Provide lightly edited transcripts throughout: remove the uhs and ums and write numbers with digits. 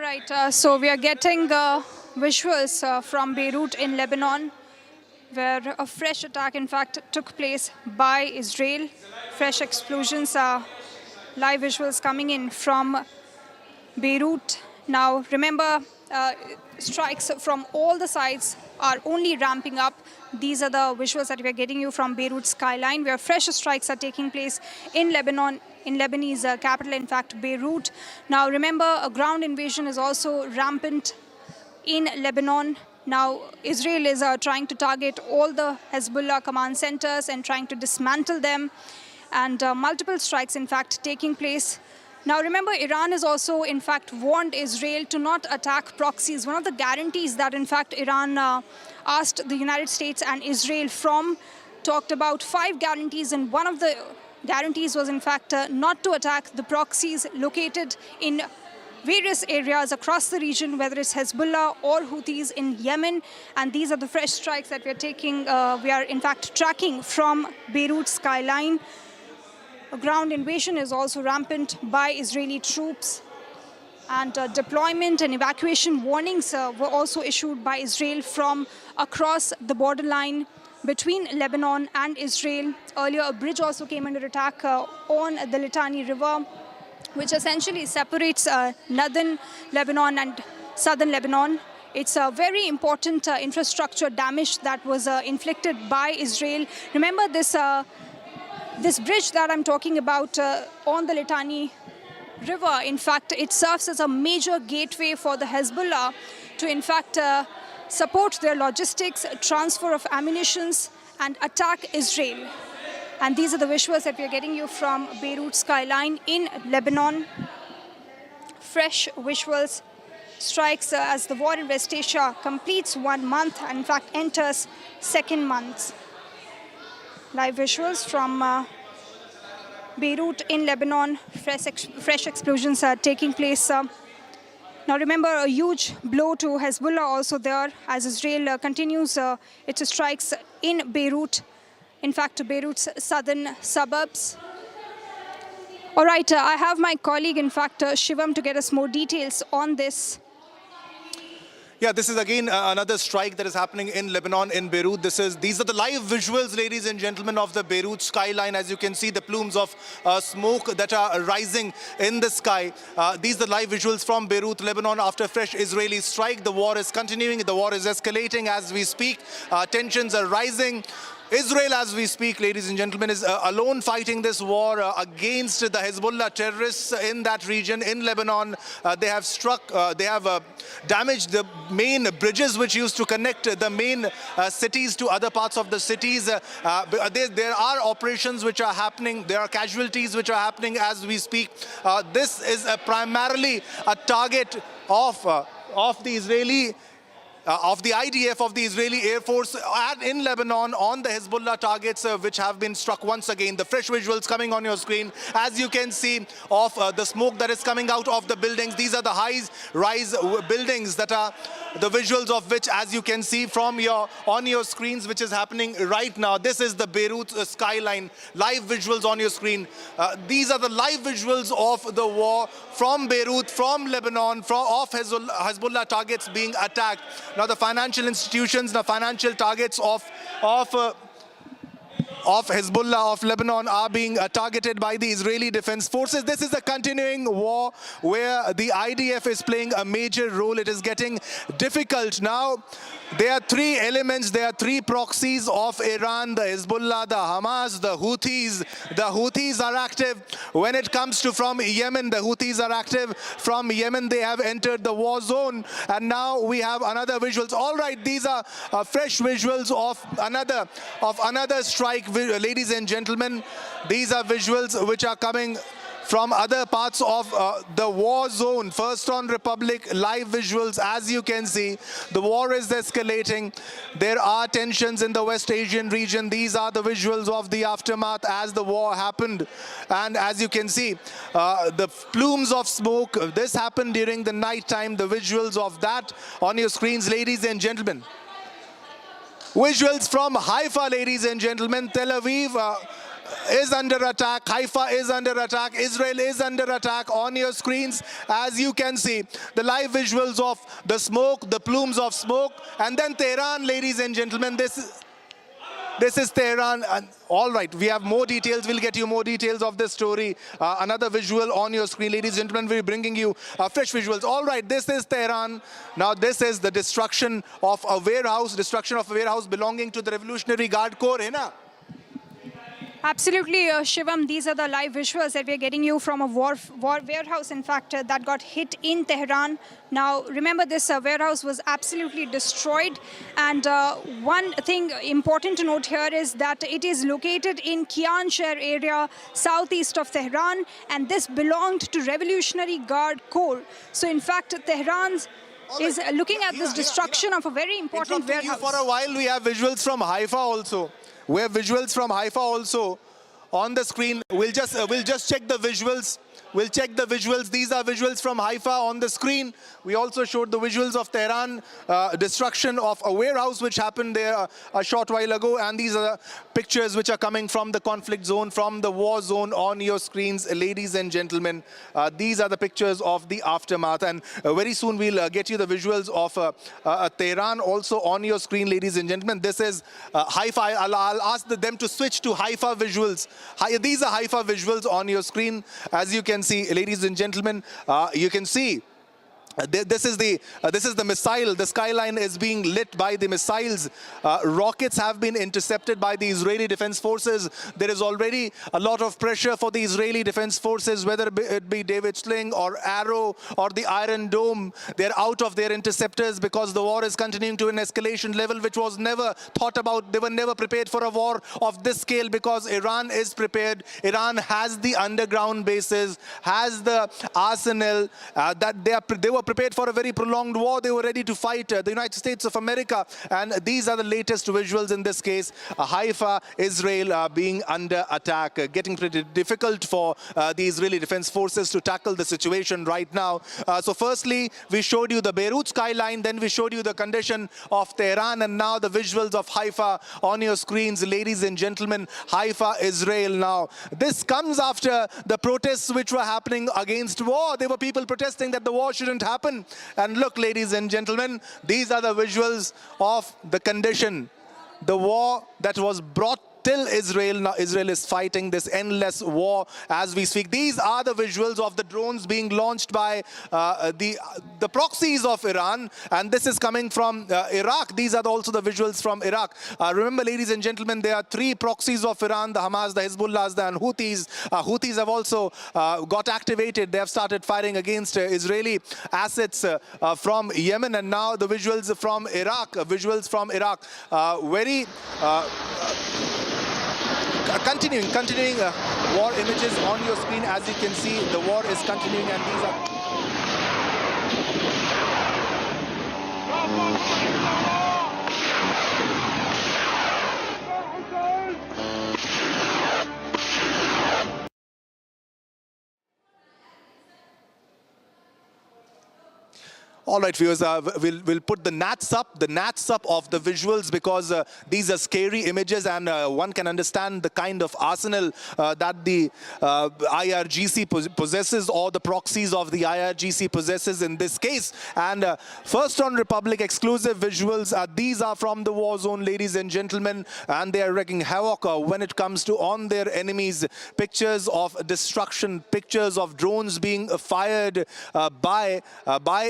All right, so we are getting visuals from Beirut in Lebanon, where a fresh attack, in fact, took place by Israel. Fresh explosions, live visuals coming in from Beirut. Now, remember, strikes from all the sides are only ramping up. These are the visuals that we are getting you from Beirut skyline, where fresh strikes are taking place in Lebanon, in Lebanese capital, in fact, Beirut. Now, remember, a ground invasion is also rampant in Lebanon. Now, Israel is trying to target all the Hezbollah command centers and trying to dismantle them, and multiple strikes, in fact, taking place. Now, remember, Iran has also, in fact, warned Israel to not attack proxies. One of the guarantees that, in fact, Iran asked the United States and Israel from, talked about 5 guarantees, and one of the guarantees was, in fact, not to attack the proxies located in various areas across the region, whether it's Hezbollah or Houthis in Yemen. And these are the fresh strikes that we are taking, we are, in fact, tracking from Beirut skyline. A ground invasion is also rampant by Israeli troops, and deployment and evacuation warnings were also issued by Israel from across the borderline between Lebanon and Israel. Earlier, a bridge also came under attack on the Litani River, which essentially separates northern Lebanon and southern Lebanon. It's a very important infrastructure damage that was inflicted by Israel. Remember, this bridge that I'm talking about on the Litani River, in fact, it serves as a major gateway for the Hezbollah to, in fact, support their logistics, transfer of ammunitions, and attack Israel. And these are the visuals that we are getting you from Beirut skyline in Lebanon. Fresh visuals, strikes as the war in West Asia completes 1 month and, in fact, enters 2nd month. Live visuals from Beirut in Lebanon. Fresh explosions are taking place. Now, remember, a huge blow to Hezbollah also there as Israel continues its strikes in Beirut, in fact, Beirut's southern suburbs. All right, I have my colleague, in fact, Shivam, to get us more details on this. Yeah, this is again another strike that is happening in Lebanon, in Beirut. These are the live visuals, ladies and gentlemen, of the Beirut skyline. As you can see, the plumes of smoke that are rising in the sky. These are the live visuals from Beirut, Lebanon, after fresh Israeli strike. The war is continuing. The war is escalating as we speak. Tensions are rising. Israel, as we speak, ladies and gentlemen, is alone fighting this war against the Hezbollah terrorists in that region, in Lebanon. They have damaged the main bridges which used to connect the main cities to other parts of the cities. There are operations which are happening. There are casualties which are happening as we speak. This is primarily a target of the Israeli of the IDF, of the Israeli Air Force in Lebanon on the Hezbollah targets which have been struck once again. The fresh visuals coming on your screen, as you can see, of the smoke that is coming out of the buildings. These are the high-rise buildings that are the visuals of which, as you can see from on your screens, which is happening right now. This is the Beirut skyline, live visuals on your screen. These are the live visuals of the war from Beirut, from Lebanon, of Hezbollah targets being attacked. Now, the financial institutions, the financial targets of Hezbollah of Lebanon are being targeted by the Israeli Defense Forces. This is a continuing war where the IDF is playing a major role. It is getting difficult now. There are 3 elements, there are 3 proxies of Iran: the Hezbollah, the Hamas, the Houthis. The Houthis are active. When it comes to from Yemen, the Houthis are active. From Yemen, they have entered the war zone. And now we have another visuals. All right, these are fresh visuals of another strike, ladies and gentlemen. These are visuals which are coming from other parts of the war zone. First on Republic, live visuals. As you can see, the war is escalating. There are tensions in the West Asian region. These are the visuals of the aftermath as the war happened. And as you can see, the plumes of smoke, this happened during the night time. The visuals of that on your screens, ladies and gentlemen. Visuals from Haifa, ladies and gentlemen. Tel Aviv is under attack. Haifa is under attack. Israel is under attack. On your screens, as you can see, the live visuals of the smoke, the plumes of smoke, and then Tehran, ladies and gentlemen. This is Tehran. All right, we have more details. We'll get you more details of this story. Another visual on your screen, ladies and gentlemen. We're bringing you fresh visuals. All right, this is Tehran. Now, this is the destruction of a warehouse, belonging to the Revolutionary Guard Corps. Hai na? Absolutely, Shivam. These are the live visuals that we're getting you from a war warehouse, in fact, that got hit in Tehran. Now, remember, this warehouse was absolutely destroyed. And one thing important to note here is that it is located in Kian area, southeast of Tehran. And this belonged to Revolutionary Guard Corps. So, in fact, Tehran is looking at this destruction of a very important warehouse. For a while, we have visuals from Haifa also. We have visuals from Haifa also on the screen. We'll just check the visuals. We'll check the visuals. These are visuals from Haifa on the screen. We also showed the visuals of Tehran, destruction of a warehouse which happened there a short while ago. And these are pictures which are coming from the conflict zone, from the war zone on your screens, ladies and gentlemen. These are the pictures of the aftermath. And very soon we'll get you the visuals of Tehran also on your screen, ladies and gentlemen. This is Haifa. I'll ask them to switch to Haifa visuals. These are Haifa visuals on your screen. As you can see, ladies and gentlemen, you can see this is the missile. The skyline is being lit by the missiles. Rockets have been intercepted by the Israeli Defense Forces. There is already a lot of pressure for the Israeli Defense Forces, whether it be David Sling or Arrow or the Iron Dome. They're out of their interceptors because the war is continuing to an escalation level which was never thought about. They were never prepared for a war of this scale because Iran is prepared. Iran has the underground bases, has the arsenal that they were prepared for a very prolonged war. They were ready to fight the United States of America. And these are the latest visuals in this case. Haifa, Israel being under attack, getting pretty difficult for the Israeli Defense Forces to tackle the situation right now. So firstly, we showed you the Beirut skyline, then we showed you the condition of Tehran, and now the visuals of Haifa on your screens, ladies and gentlemen. Haifa, Israel now. This comes after the protests which were happening against war. There were people protesting that the war shouldn't happen. And look, ladies and gentlemen, these are the visuals of the condition, the war that was brought till Israel. Now Israel is fighting this endless war as we speak. These are the visuals of the drones being launched by the proxies of Iran, and this is coming from Iraq. These are also the visuals from Iraq. Remember, ladies and gentlemen, there are three proxies of Iran: the Hamas, the Hezbollah, and Houthis. Houthis have also got activated. They have started firing against Israeli assets from Yemen, and now the visuals from Iraq. Continuing war images on your screen. As you can see, the war is continuing, and these are all right, viewers, we'll put the nats up of the visuals because these are scary images, and one can understand the kind of arsenal that the IRGC possesses, or the proxies of the IRGC possesses in this case. And first on Republic exclusive visuals, these are from the war zone, ladies and gentlemen, and they are wreaking havoc when it comes to on their enemies. Pictures of destruction, pictures of drones being fired by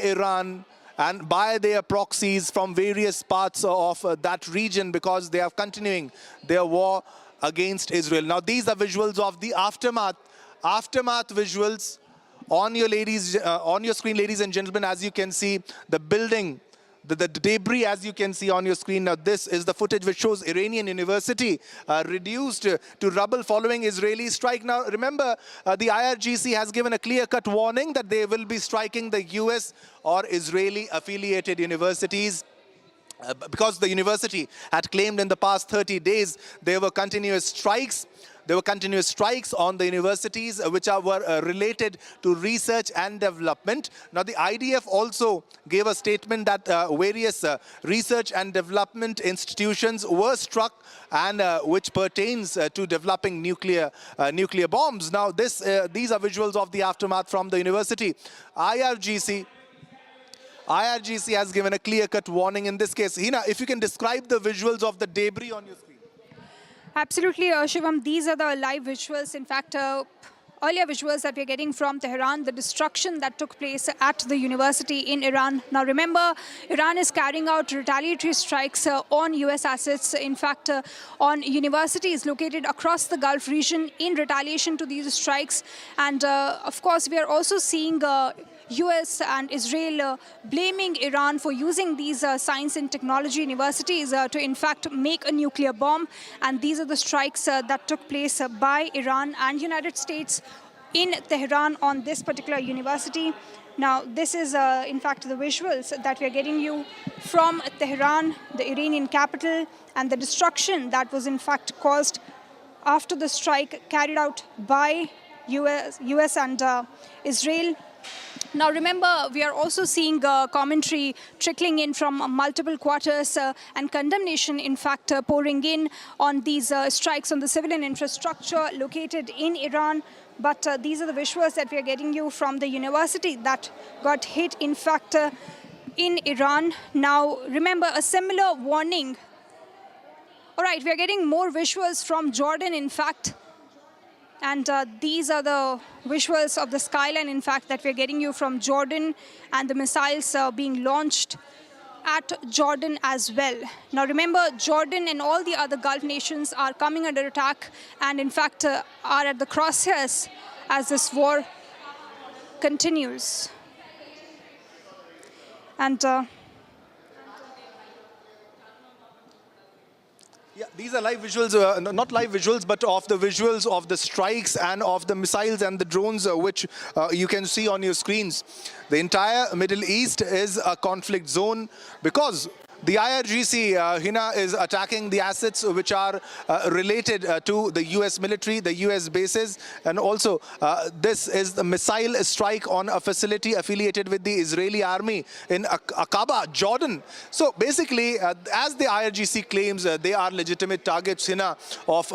Iran and by their proxies from various parts of that region, because they are continuing their war against Israel. Now these are visuals of the aftermath visuals on your screen, ladies and gentlemen. As you can see, the building, the debris, as you can see on your screen. Now this is the footage which shows Iranian university reduced to rubble following Israeli strike. Now remember, the IRGC has given a clear-cut warning that they will be striking the US or Israeli affiliated universities, because the university had claimed in the past 30 days there were continuous strikes. there were continuous strikes on the universities were related to research and development. Now, the IDF also gave a statement that various research and development institutions were struck and which pertains to developing nuclear bombs. Now, these are visuals of the aftermath from the university. IRGC has given a clear-cut warning in this case. Hina, if you can describe the visuals of the debris on your screen. Absolutely, Shivam. These are the live visuals. In fact, earlier visuals that we're getting from Tehran, the destruction that took place at the university in Iran. Now remember, Iran is carrying out retaliatory strikes on US assets, in fact, on universities located across the Gulf region in retaliation to these strikes. And of course, we are also seeing US and Israel blaming Iran for using these science and technology universities to in fact make a nuclear bomb. And these are the strikes that took place by Iran and United States in Tehran on this particular university. Now, this is in fact the visuals that we are getting you from Tehran, the Iranian capital, and the destruction that was in fact caused after the strike carried out by US and Israel. Now remember, we are also seeing commentary trickling in from multiple quarters and condemnation, in fact, pouring in on these strikes on the civilian infrastructure located in Iran. But these are the visuals that we are getting you from the university that got hit, in fact, in Iran. Now remember, a similar warning. All right, we are getting more visuals from Jordan, in fact. And these are the visuals of the skyline, in fact, that we're getting you from Jordan, and the missiles being launched at Jordan as well. Now remember, Jordan and all the other Gulf nations are coming under attack and in fact are at the crosshairs as this war continues. And yeah, these are live visuals, not live visuals, but of the visuals of the strikes and of the missiles and the drones, which you can see on your screens. The entire Middle East is a conflict zone because the IRGC, Hina, is attacking the assets which are related to the US military, the US bases, and also this is the missile strike on a facility affiliated with the Israeli army in Aqaba, Jordan. So basically, as the IRGC claims, they are legitimate targets, Hina, of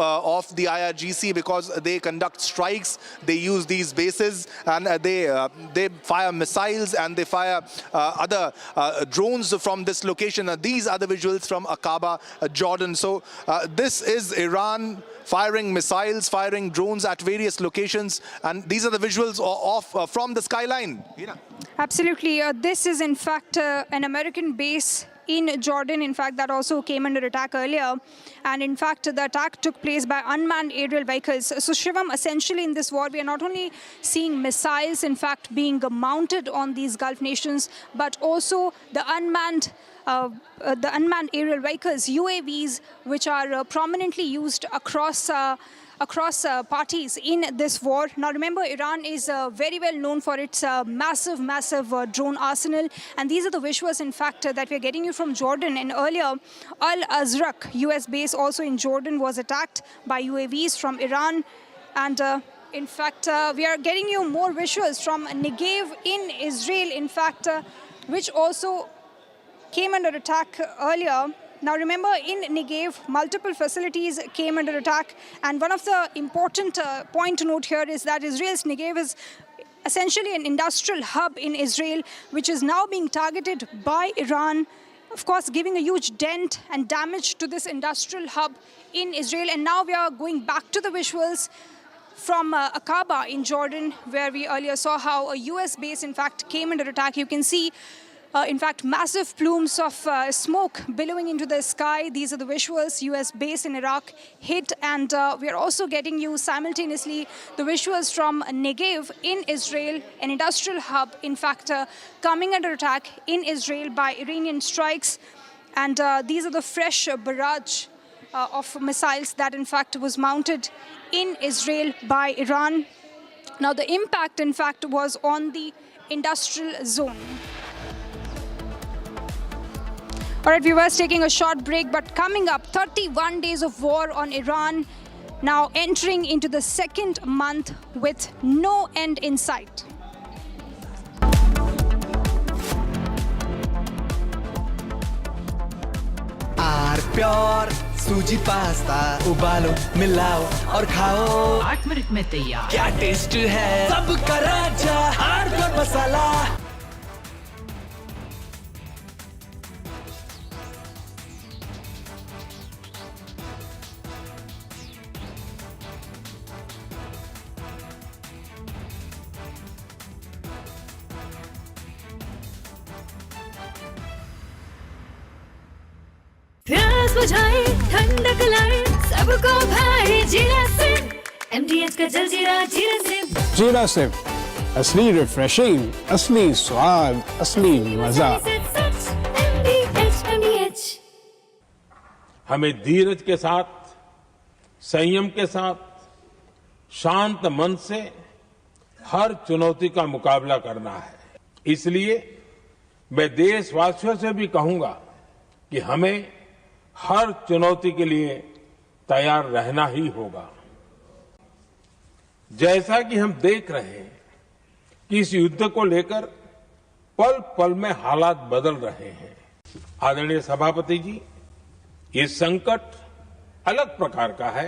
the IRGC because they conduct strikes, they use these bases, and they fire missiles and they fire other drones from this location. These are the visuals from Aqaba, Jordan. So this is Iran firing missiles, firing drones at various locations, and these are the visuals of from the skyline. Hina. Absolutely. This is in fact an American base in Jordan, in fact, that also came under attack earlier. And in fact, the attack took place by unmanned aerial vehicles. So Shivam, essentially in this war, we are not only seeing missiles, in fact, being mounted on these Gulf nations, but also the unmanned aerial vehicles, UAVs, which are prominently used across parties in this war. Now remember, Iran is very well known for its massive drone arsenal, and these are the visuals, in fact, that we're getting you from Jordan. And earlier, Al-Azraq US base also in Jordan was attacked by UAVs from Iran. And in fact, we are getting you more visuals from Negev in Israel, in fact, which also came under attack earlier. Now remember, in Negev, multiple facilities came under attack, and one of the important point to note here is that Israel's Negev is essentially an industrial hub in Israel, which is now being targeted by Iran, of course giving a huge dent and damage to this industrial hub in Israel. And now we are going back to the visuals from Aqaba in Jordan, where we earlier saw how a US base in fact came under attack. You can see in fact, massive plumes of smoke billowing into the sky. These are the visuals. US base in Iraq hit, and we are also getting you simultaneously the visuals from Negev in Israel, an industrial hub, in fact, coming under attack in Israel by Iranian strikes. And these are the fresh barrage of missiles that, in fact, was mounted in Israel by Iran. Now, the impact, in fact, was on the industrial zone. All right, viewers, taking a short break, but coming up, 31 days of war on Iran. now entering into the second month with no end in sight. Pure सूजी pasta उबालो मिलाओ और खाओ 8 minute में तैयार। क्या test है सबका राजा hardware मसाला। प्यास बुझाए ठंडक लाए सबको भाई जीरा से MDH का जलजीरा जीरा से। जीरा से असली रिफ्रेशिंग, असली स्वाद, असली मजा। MDH। हमें धीरज के साथ, संयम के साथ, शांत मन से हर चुनौती का मुकाबला करना है। इसलिए मैं देशवासियों से भी कहूंगा कि हमें हर चुनौती के लिए तैयार रहना ही होगा। जैसा कि हम देख रहे हैं कि इस युद्ध को लेकर पल पल में हालात बदल रहे हैं। आदरणीय सभापति जी, ये संकट अलग प्रकार का है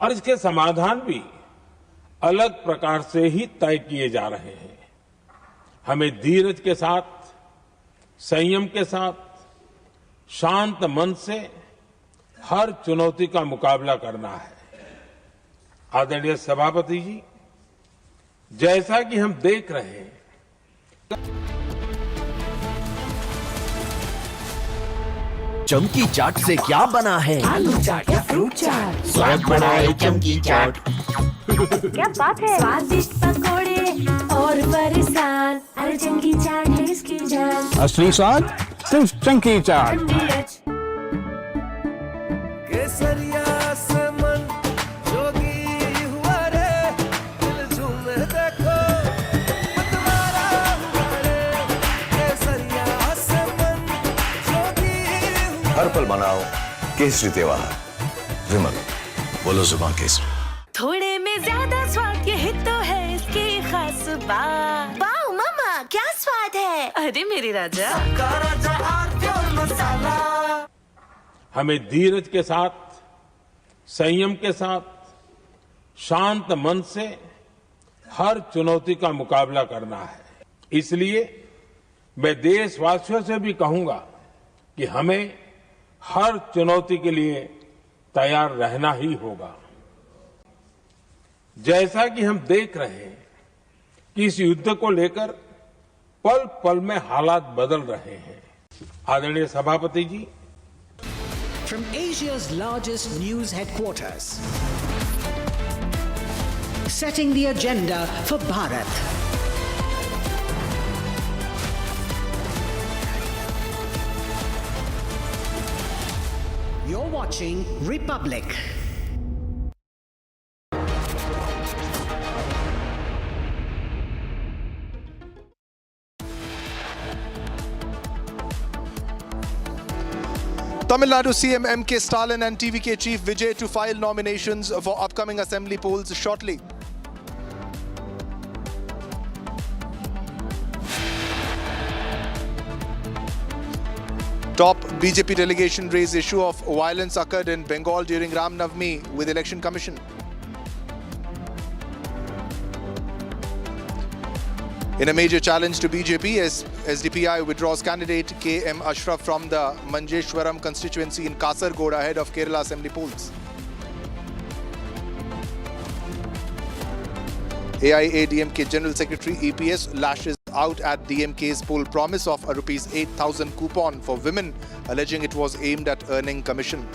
और इसके समाधान भी अलग प्रकार से ही तय किए जा रहे हैं। हमें धीरज के साथ, संयम के साथ, शांत मन से हर चुनौती का मुकाबला करना है। आदरणीय सभापति जी, जैसा कि हम देख रहे हैं चमकी चाट से क्या बना है? आलू चाट या फ्रूट चाट, स्वाद बनाए चमकी चाट। क्या बात है, स्वादिष्ट पकोड़े और बरसात, अरे चमकी चाट है इसकी जान। असली स्वाद सिर्फ चंकी चाट। MDH। केसरिया से मन जोगी हुआ रे, दिल झूमे देखो मतवारा हुआ रे। केसरिया से मन जोगी हुआ। हर पल मनाओ केसरी त्योहार। विमल, बोलो जुबान केसरी। थोड़े में ज्यादा स्वाद, यही तो है इसकी खास बात। वाओ मामा, क्या स्वाद है। अरे मेरी राजा, राजा हार्डवेयर मसाला। हमें धीरज के साथ, संयम के साथ, शांत मन से हर चुनौती का मुकाबला करना है। इसलिए मैं देशवासियों से भी कहूंगा कि हमें हर चुनौती के लिए तैयार रहना ही होगा। जैसा कि हम देख रहे हैं कि इस युद्ध को लेकर पल पल में हालात बदल रहे हैं। आदरणीय सभापति जी, From Asia's largest news headquarters, setting the agenda for Bharat. You're watching Republic. Tamil Nadu CM M.K. Stalin and TVK Chief Vijay to file nominations for upcoming assembly polls shortly. Top BJP delegation raised issue of violence occurred in Bengal during Ram Navami with Election Commission. In a major challenge to BJP, SDPI withdraws candidate K.M. Ashraf from the Manjeshwaram constituency in Kasargod ahead of Kerala assembly polls. AIADMK General Secretary EPS lashes out at DMK's poll promise of a Rs 8,000 coupon for women, alleging it was aimed at earning commission.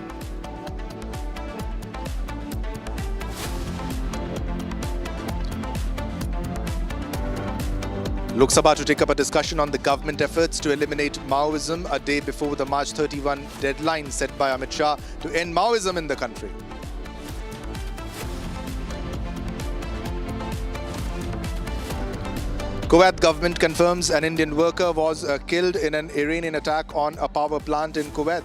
Lok Sabha to take up a discussion on the government efforts to eliminate Maoism a day before the March 31 deadline set by Amit Shah to end Maoism in the country. Kuwait government confirms an Indian worker was killed in an Iranian attack on a power plant in Kuwait.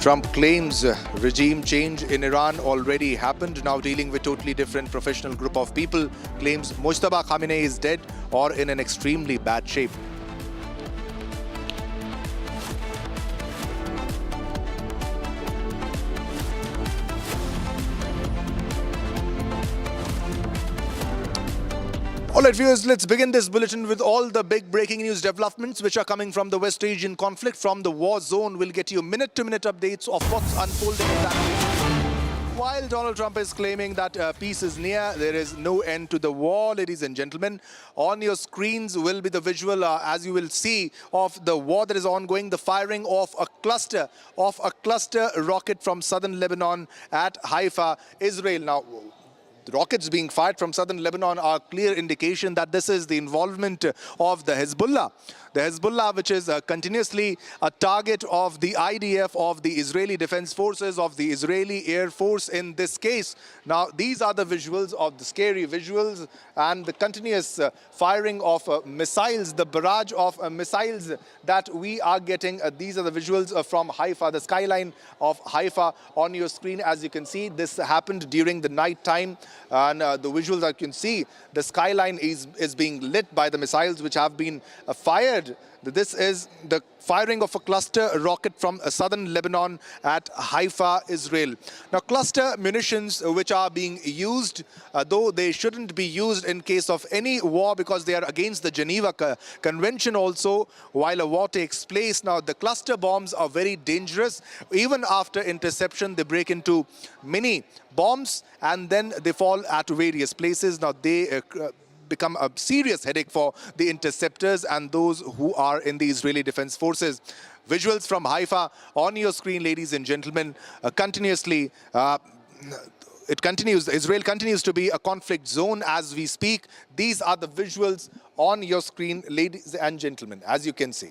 Trump claims regime change in Iran already happened, now dealing with totally different professional group of people. Claims Mujtaba Khamenei is dead or in an extremely bad shape. All right, viewers, let's begin this bulletin with all the big breaking news developments which are coming from the West Asian conflict, from the war zone. We'll get you minute-to-minute updates of what's unfolding in that region. While Donald Trump is claiming that peace is near, there is no end to the war, ladies and gentlemen. On your screens will be the visual, as you will see, of the war that is ongoing, the firing of a cluster rocket from southern Lebanon at Haifa, Israel. Now, the rockets being fired from southern Lebanon are a clear indication that this is the involvement of the Hezbollah. The Hezbollah, which is continuously a target of the IDF, of the Israeli Defense Forces, of the Israeli Air Force in this case. Now, these are the visuals of the scary visuals and the continuous firing of missiles, the barrage of missiles that we are getting. These are the visuals from Haifa, the skyline of Haifa on your screen. As you can see, this happened during the night time. And the visuals that you can see, the skyline is being lit by the missiles which have been fired. This is the firing of a cluster rocket from southern Lebanon at Haifa, Israel. Now, cluster munitions which are being used, though they shouldn't be used in case of any war because they are against the Geneva Convention also, while a war takes place. Now, the cluster bombs are very dangerous. Even after interception, they break into mini bombs and then they fall at various places. Now, they become a serious headache for the interceptors and those who are in the Israeli Defense Forces. Visuals from Haifa on your screen, ladies and gentlemen, continuously. It continues. Israel continues to be a conflict zone as we speak. These are the visuals on your screen, ladies and gentlemen, as you can see.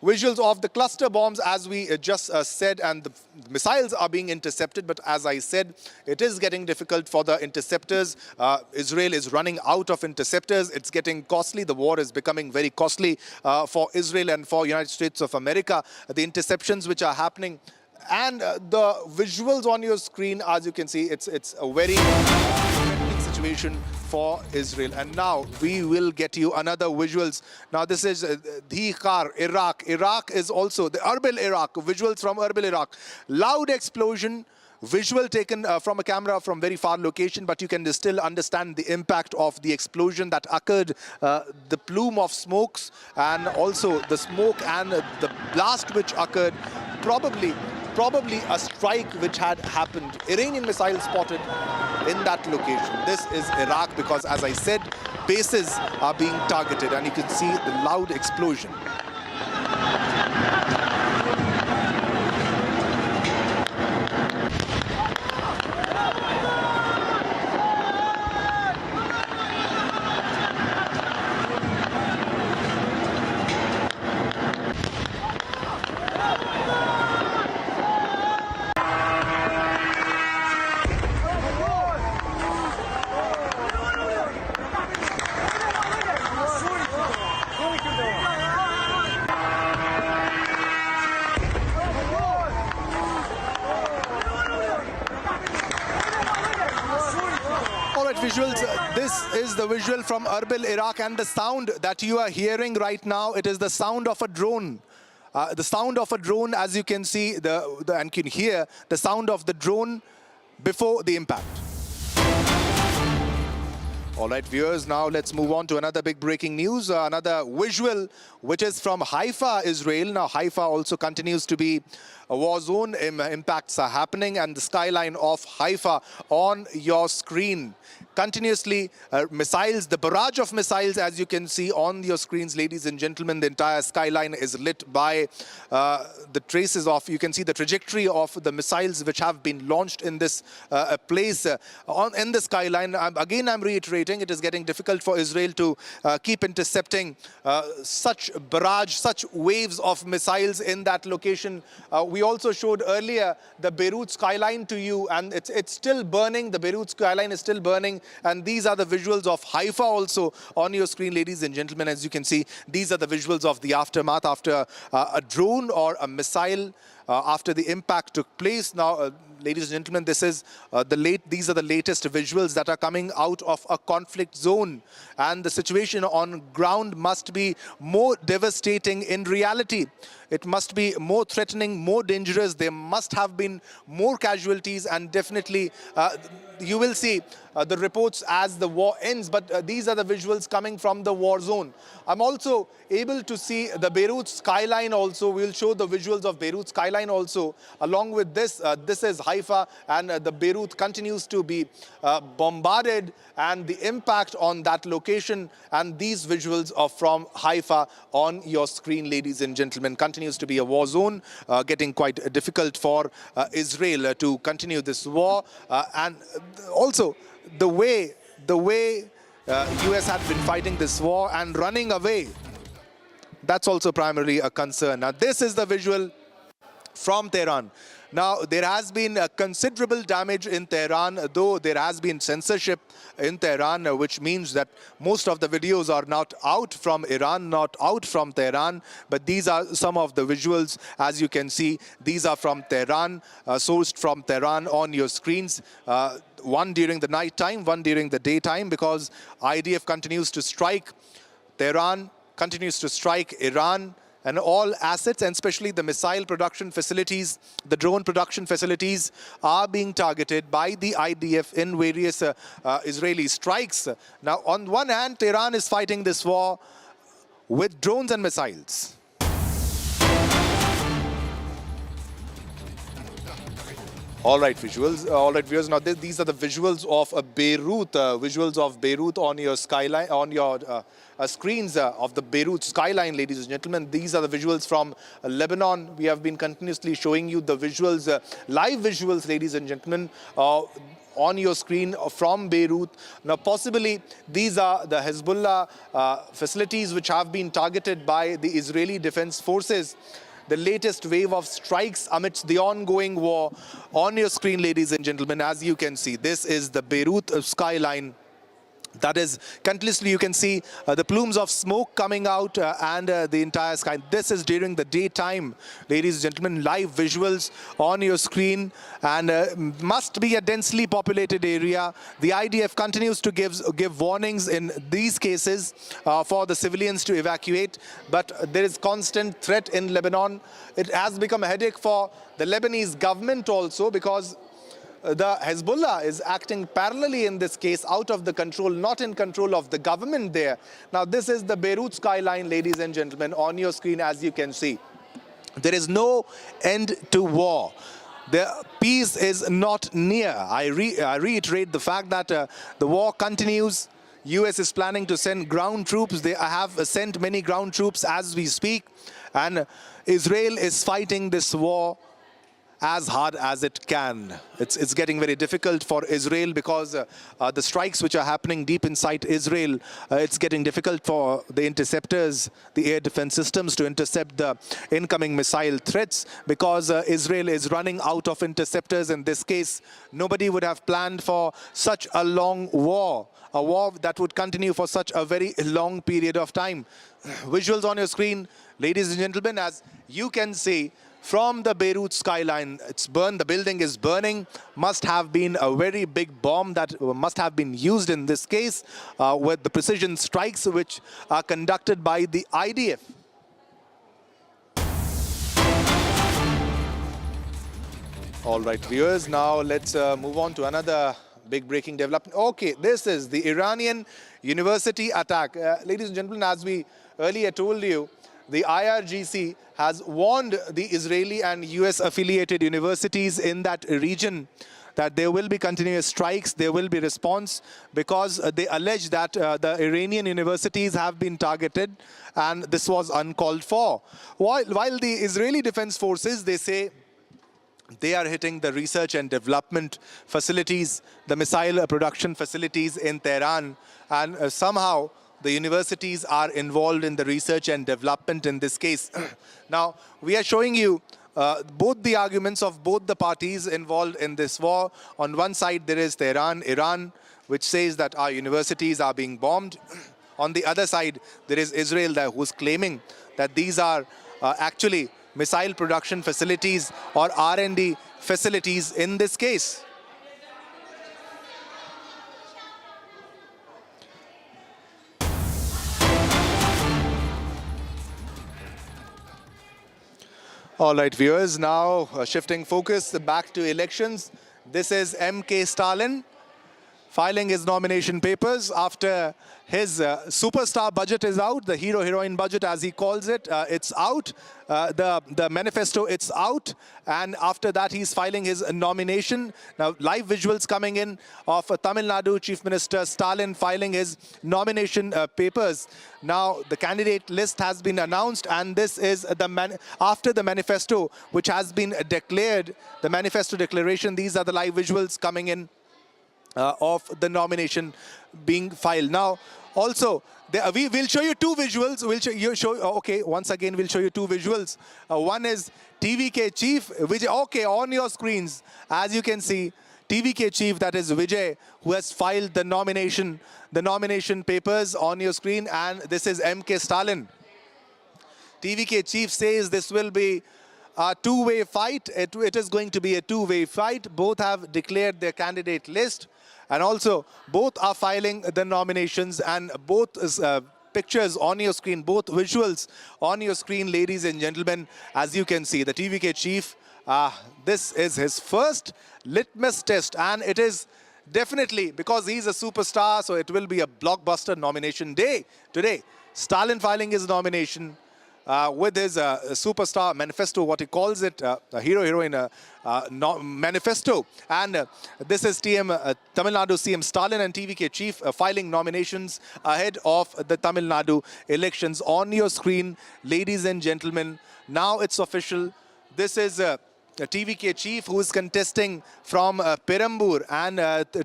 Visuals of the cluster bombs, as we just said, and the missiles are being intercepted. But as I said, it is getting difficult for the interceptors. Israel is running out of interceptors. It's getting costly. The war is becoming very costly for Israel and for United States of America. The interceptions which are happening. And the visuals on your screen, as you can see, it's a very threatening situation for Israel. And now we will get you another visuals. Now this is Dhikar, Iraq. Iraq is also the Erbil, Iraq. Visuals from Erbil, Iraq. Loud explosion. Visual taken from a camera from very far location, but you can still understand the impact of the explosion that occurred, the plume of smokes and also the smoke and the blast which occurred. Probably a strike which had happened. Iranian missile spotted in that location. This is Iraq because, as I said, bases are being targeted and you can see the loud explosion. Visuals. This is the visual from Erbil, Iraq, and the sound that you are hearing right now, it is the sound of a drone. The sound of a drone, as you can see, and can hear the sound of the drone before the impact. All right, viewers, now let's move on to another big breaking news, another visual, which is from Haifa, Israel. Now, Haifa also continues to be a war zone. Impacts are happening, and the skyline of Haifa on your screen. Continuously missiles, the barrage of missiles, as you can see on your screens, ladies and gentlemen, the entire skyline is lit by the traces of, you can see the trajectory of the missiles which have been launched in this place in the skyline. Again, I'm reiterating, it is getting difficult for Israel to keep intercepting such barrage, such waves of missiles in that location. We also showed earlier the Beirut skyline to you, and it's still burning. The Beirut skyline is still burning. And these are the visuals of Haifa also on your screen, ladies and gentlemen. As you can see, these are the visuals of the aftermath after a drone or a missile after the impact took place. Now, ladies and gentlemen, these are the latest visuals that are coming out of a conflict zone, and the situation on ground must be more devastating in reality. It must be more threatening, more dangerous. There must have been more casualties, and definitely you will see the reports as the war ends, but these are the visuals coming from the war zone. I'm also able to see the Beirut skyline also. We'll show the visuals of Beirut skyline also. Along with this, this is Haifa, and the Beirut continues to be bombarded, and the impact on that location, and these visuals are from Haifa on your screen, ladies and gentlemen. Continues to be a war zone, getting quite difficult for Israel to continue this war, and also the way US had been fighting this war and running away, that's also primarily a concern. Now, this is the visual from Tehran. Now, there has been considerable damage in Tehran, though there has been censorship in Tehran, which means that most of the videos are not out from Iran, not out from Tehran. But these are some of the visuals. As you can see, these are from Tehran, sourced from Tehran on your screens. One during the night time, one during the daytime, because IDF continues to strike Tehran, continues to strike Iran, and all assets, and especially the missile production facilities, the drone production facilities, are being targeted by the IDF in various Israeli strikes. Now, on one hand, Tehran is fighting this war with drones and missiles. All right, visuals. All right, viewers. Now, these are the visuals of Beirut. Visuals of Beirut on your skyline, on your screens of the Beirut skyline, ladies and gentlemen. These are the visuals from Lebanon. We have been continuously showing you the visuals, live visuals, ladies and gentlemen, on your screen from Beirut. Now, possibly these are the Hezbollah facilities which have been targeted by the Israeli Defense Forces. The latest wave of strikes amidst the ongoing war on your screen, ladies and gentlemen. As you can see, this is the Beirut skyline. That is, continuously you can see the plumes of smoke coming out and the entire sky. This is during the daytime, ladies and gentlemen. Live visuals on your screen, and must be a densely populated area. The IDF continues to give warnings in these cases for the civilians to evacuate, but there is constant threat in Lebanon. It has become a headache for the Lebanese government also, because the Hezbollah is acting parallelly in this case, out of the control, not in control of the government there. Now, this is the Beirut skyline, ladies and gentlemen, on your screen. As you can see, there is no end to war. The peace is not near. I reiterate the fact that the war continues. US is planning to send ground troops. They have sent many ground troops as we speak, and Israel is fighting this war as hard as it can. It's getting very difficult for Israel, because the strikes which are happening deep inside Israel, it's getting difficult for the interceptors, the air defense systems, to intercept the incoming missile threats, because Israel is running out of interceptors. In this case, nobody would have planned for such a long war, a war that would continue for such a very long period of time. Visuals on your screen, ladies and gentlemen, as you can see, from the Beirut skyline, it's burned. The building is burning. Must have been a very big bomb that must have been used in this case, with the precision strikes which are conducted by the IDF. All right, viewers, now let's move on to another big breaking development. Okay, this is the Iranian university attack. Ladies and gentlemen, as we earlier told you, the IRGC has warned the Israeli and US affiliated universities in that region that there will be continuous strikes, there will be response, because they allege that the Iranian universities have been targeted, and this was uncalled for. While the Israeli Defense Forces, they say they are hitting the research and development facilities, the missile production facilities in Tehran, and somehow the universities are involved in the research and development in this case. Now, we are showing you both the arguments of both the parties involved in this war. On one side, there is Tehran, Iran, which says that our universities are being bombed. On the other side, there is Israel there who's claiming that these are actually missile production facilities or R&D facilities in this case. All right, viewers, now shifting focus back to elections. This is M.K. Stalin filing his nomination papers after his superstar budget is out, the hero-heroine budget as he calls it. It's out, the manifesto, it's out, and after that he's filing his nomination. Now live visuals coming in of Tamil Nadu Chief Minister Stalin filing his nomination papers. Now the candidate list has been announced, and this is after the manifesto which has been declared, the manifesto declaration. These are the live visuals coming in of the nomination being filed. Now, also, we will show you two visuals. Okay, once again, we'll show you two visuals. One is TVK Chief Vijay. Okay, on your screens, as you can see, TVK Chief, that is Vijay, who has filed the nomination papers on your screen, and this is M.K. Stalin. TVK Chief says this will be a two-way fight. It is going to be a two-way fight. Both have declared their candidate list, and also both are filing the nominations, and both pictures on your screen, both visuals on your screen, ladies and gentlemen. As you can see, the TVK Chief, this is his first litmus test, and it is definitely because he's a superstar, so it will be a blockbuster nomination day today. Stalin filing his nomination with his superstar manifesto, what he calls it, a hero-heroine manifesto. And this is Tamil Nadu CM Stalin and TVK Chief filing nominations ahead of the Tamil Nadu elections. On your screen, ladies and gentlemen, now it's official. This is TVK Chief, who is contesting from Perambur and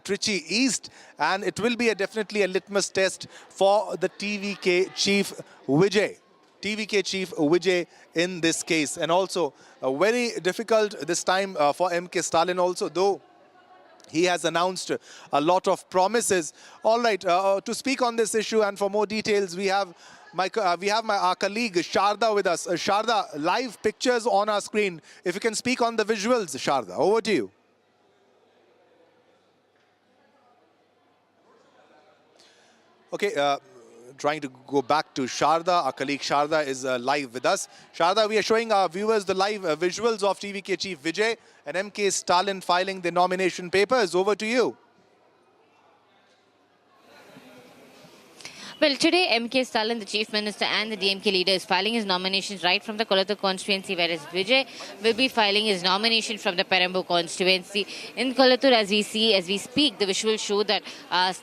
Trichy East, and it will be definitely a litmus test for the TVK Chief Vijay. TVK Chief Vijay in this case, and also very difficult this time for M.K. Stalin also, though he has announced a lot of promises. All right, to speak on this issue and for more details, we have our colleague Sharda with us. Sharda, live pictures on our screen. If you can speak on the visuals, Sharda, over to you. Okay. Trying to go back to Sharda. Our colleague Sharda is live with us. Sharda, we are showing our viewers the live visuals of TVK Chief Vijay and M.K. Stalin filing the nomination papers. Over to you. Well, today M.K. Stalin, the Chief Minister and the DMK leader, is filing his nominations right from the Kolattur constituency, whereas Vijay will be filing his nomination from the Perambur constituency. In Kolattur, as we speak, the visuals show that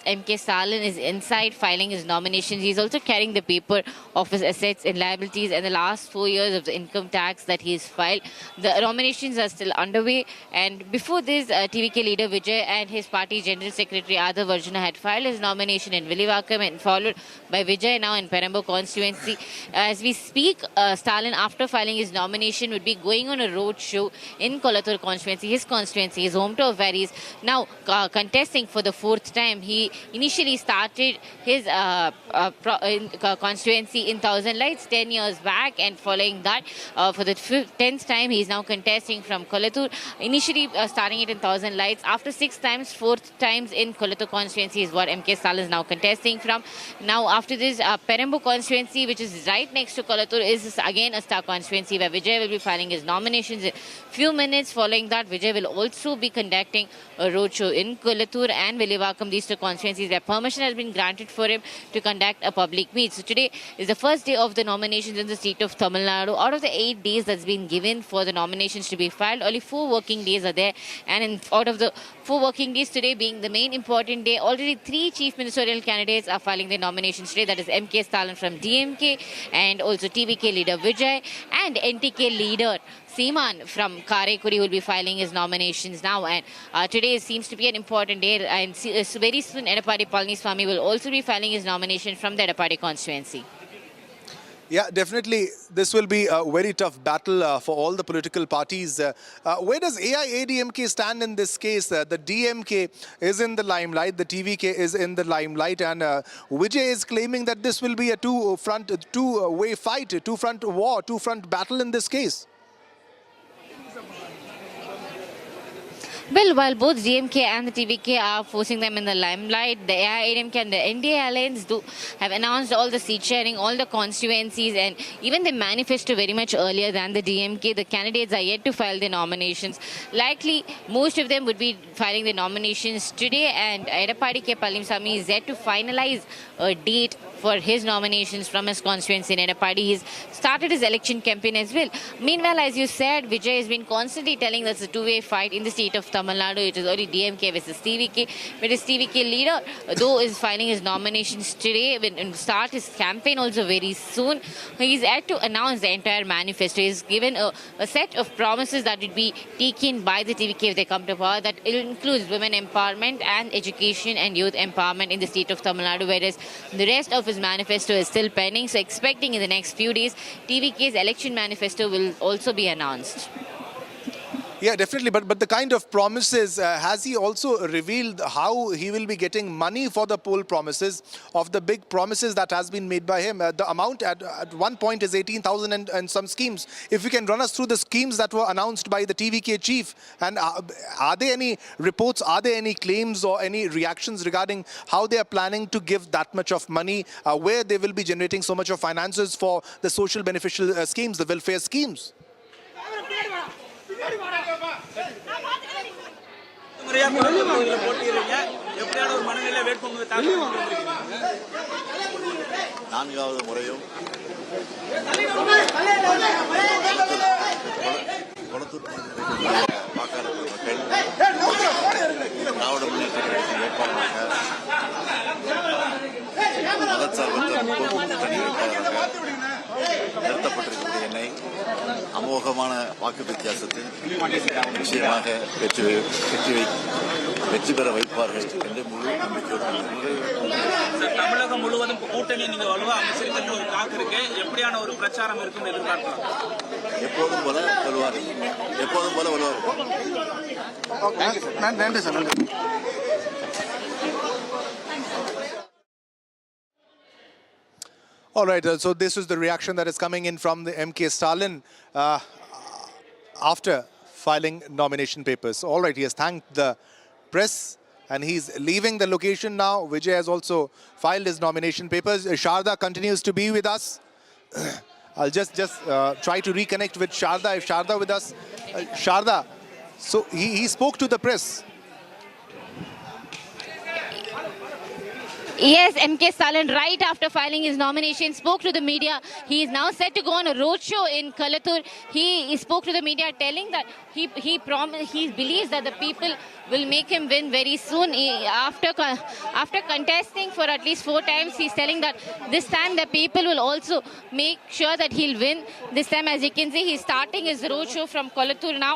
M.K. Stalin is inside filing his nominations. He's also carrying the paper of his assets and liabilities and the last 4 years of the income tax that he has filed. The nominations are still underway, and before this, TVK leader Vijay and his party General Secretary Adar Varjuna had filed his nomination in Villivakkam, and followed by Vijay now in Perambur constituency. As we speak, Stalin, after filing his nomination, would be going on a road show in Kolattur constituency, his home turf, where he is now contesting for the 4th time. He initially started his constituency in Thousand Lights 10 years back, and following that, for the 10th time, he is now contesting from Kolattur. Initially starting it in Thousand Lights, after 6 times, 4th times in Kolattur constituency is what M.K. Stalin is now contesting from. Now, after this, Perambur constituency, which is right next to Kolattur, is again a star constituency where Vijay will be filing his nominations in few minutes. Following that, Vijay will also be conducting a roadshow in Kolattur and Villivakkam, these two constituencies where permission has been granted for him to conduct a public meet. So today is the first day of the nominations in the state of Tamil Nadu. Out of the 8 days that's been given for the nominations to be filed, only 4 working days are there. And out of the 4 working days, today being the main important day, already 3 chief ministerial candidates are filing their nominations today. That is M.K. Stalin from DMK, and also TVK leader Vijay, and NTK leader Seeman from Karaikuri will be filing his nominations now. And today seems to be an important day, and very soon Edappadi Palaniswamy will also be filing his nomination from the Edappadi constituency. Yeah, definitely. This will be a very tough battle for all the political parties. Where does AIADMK stand in this case? The DMK is in the limelight, the TVK is in the limelight, and Vijay is claiming that this will be a two-way fight, two-front war, two-front battle in this case. Well, while both DMK and the TVK are forcing them in the limelight, the AIADMK and the NDA alliance have announced all the seat sharing, all the constituencies, and even the manifesto very much earlier than the DMK. The candidates are yet to file their nominations. Likely, most of them would be filing their nominations today, and Edappadi K. Palaniswamy is yet to finalize a date for his nominations from his constituency in Edappadi. He's started his election campaign as well. Meanwhile, as you said, Vijay has been constantly telling us it's a two-way fight in the state of Tamil Nadu. It is only DMK versus TVK. But his TVK leader, though, is filing his nominations today and start his campaign also very soon. He's had to announce the entire manifesto. He's given a set of promises that would be taken by the TVK if they come to power. That includes women empowerment and education and youth empowerment in the state of Tamil Nadu, whereas the rest of his manifesto is still pending. So expecting in the next few days, TVK's election manifesto will also be announced. Yeah, definitely. But the kind of promises, has he also revealed how he will be getting money for the poll promises of the big promises that has been made by him? The amount at one point is 18,000 and some schemes. If you can run us through the schemes that were announced by the TVK chief, and are there any reports, are there any claims or any reactions regarding how they are planning to give that much of money, where they will be generating so much of finances for the social beneficial schemes, the welfare schemes? நான்காவது முறையும் கொளத்தூர் வாக்காளர் மக்கள் திராவிட முன்னேற்ற கழகத்தின் வேட்பாளராக மதச்சார்பற்ற கூட்டணி வேட்பாளராக நிறுத்தப்பட்டிருக்கின்ற என்னை அமோகமான வாக்கு வித்தியாசத்தில் நிச்சயமாக வெற்றி பெற வைப்பார்கள் என்று முழு நம்பிக்கையோடு. தமிழகம் முழுவதும் கூட்டணி நீங்க வலுவா அமைச்சிருக்கிறது ஒரு தாக்கு இருக்கு. எப்படியான ஒரு பிரச்சாரம் இருக்கும் எதிர்பார்க்கலாம்? எப்போதும் போல வலுவார், எப்போதும் போல வலுவார். நன்றி சார், நன்றி. All right, so this is the reaction that is coming in from the MK Stalin after filing nomination papers. All right, he has thanked the press and he's leaving the location now. Vijay has also filed his nomination papers. Sharda continues to be with us. I'll just try to reconnect with Sharda. If Sharda with us. Sharda, so he spoke to the press. Yes, MK Stalin, right after filing his nomination, spoke to the media. He is now set to go on a roadshow in Kalatur. He spoke to the media telling that he believes that the people will make him win very soon. After contesting for at least 4 times, he's telling that this time the people will also make sure that he'll win. This time, as you can see, he's starting his roadshow from Kalatur now.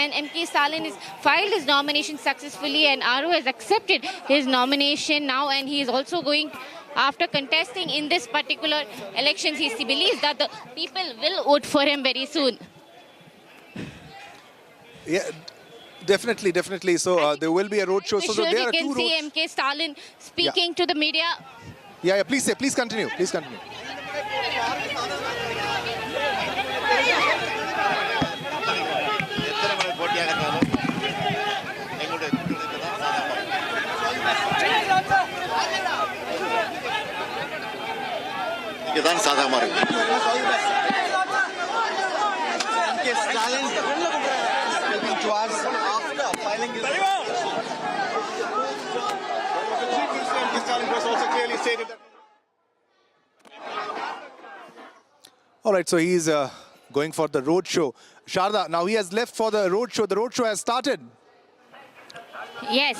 And MK Stalin has filed his nomination successfully, and Aru has accepted his nomination now, and he is also going, after contesting in this particular elections, he believes that the people will vote for him very soon. Yeah, definitely. So there will be a roadshow. So there are two roads. You can see MK Stalin speaking to the media. Yeah, please continue. Please continue. இதுதான் சாதகமா இருக்கு. All right, so he's going for the road show. Sharda, now he has left for the road show. The road show has started. Yes.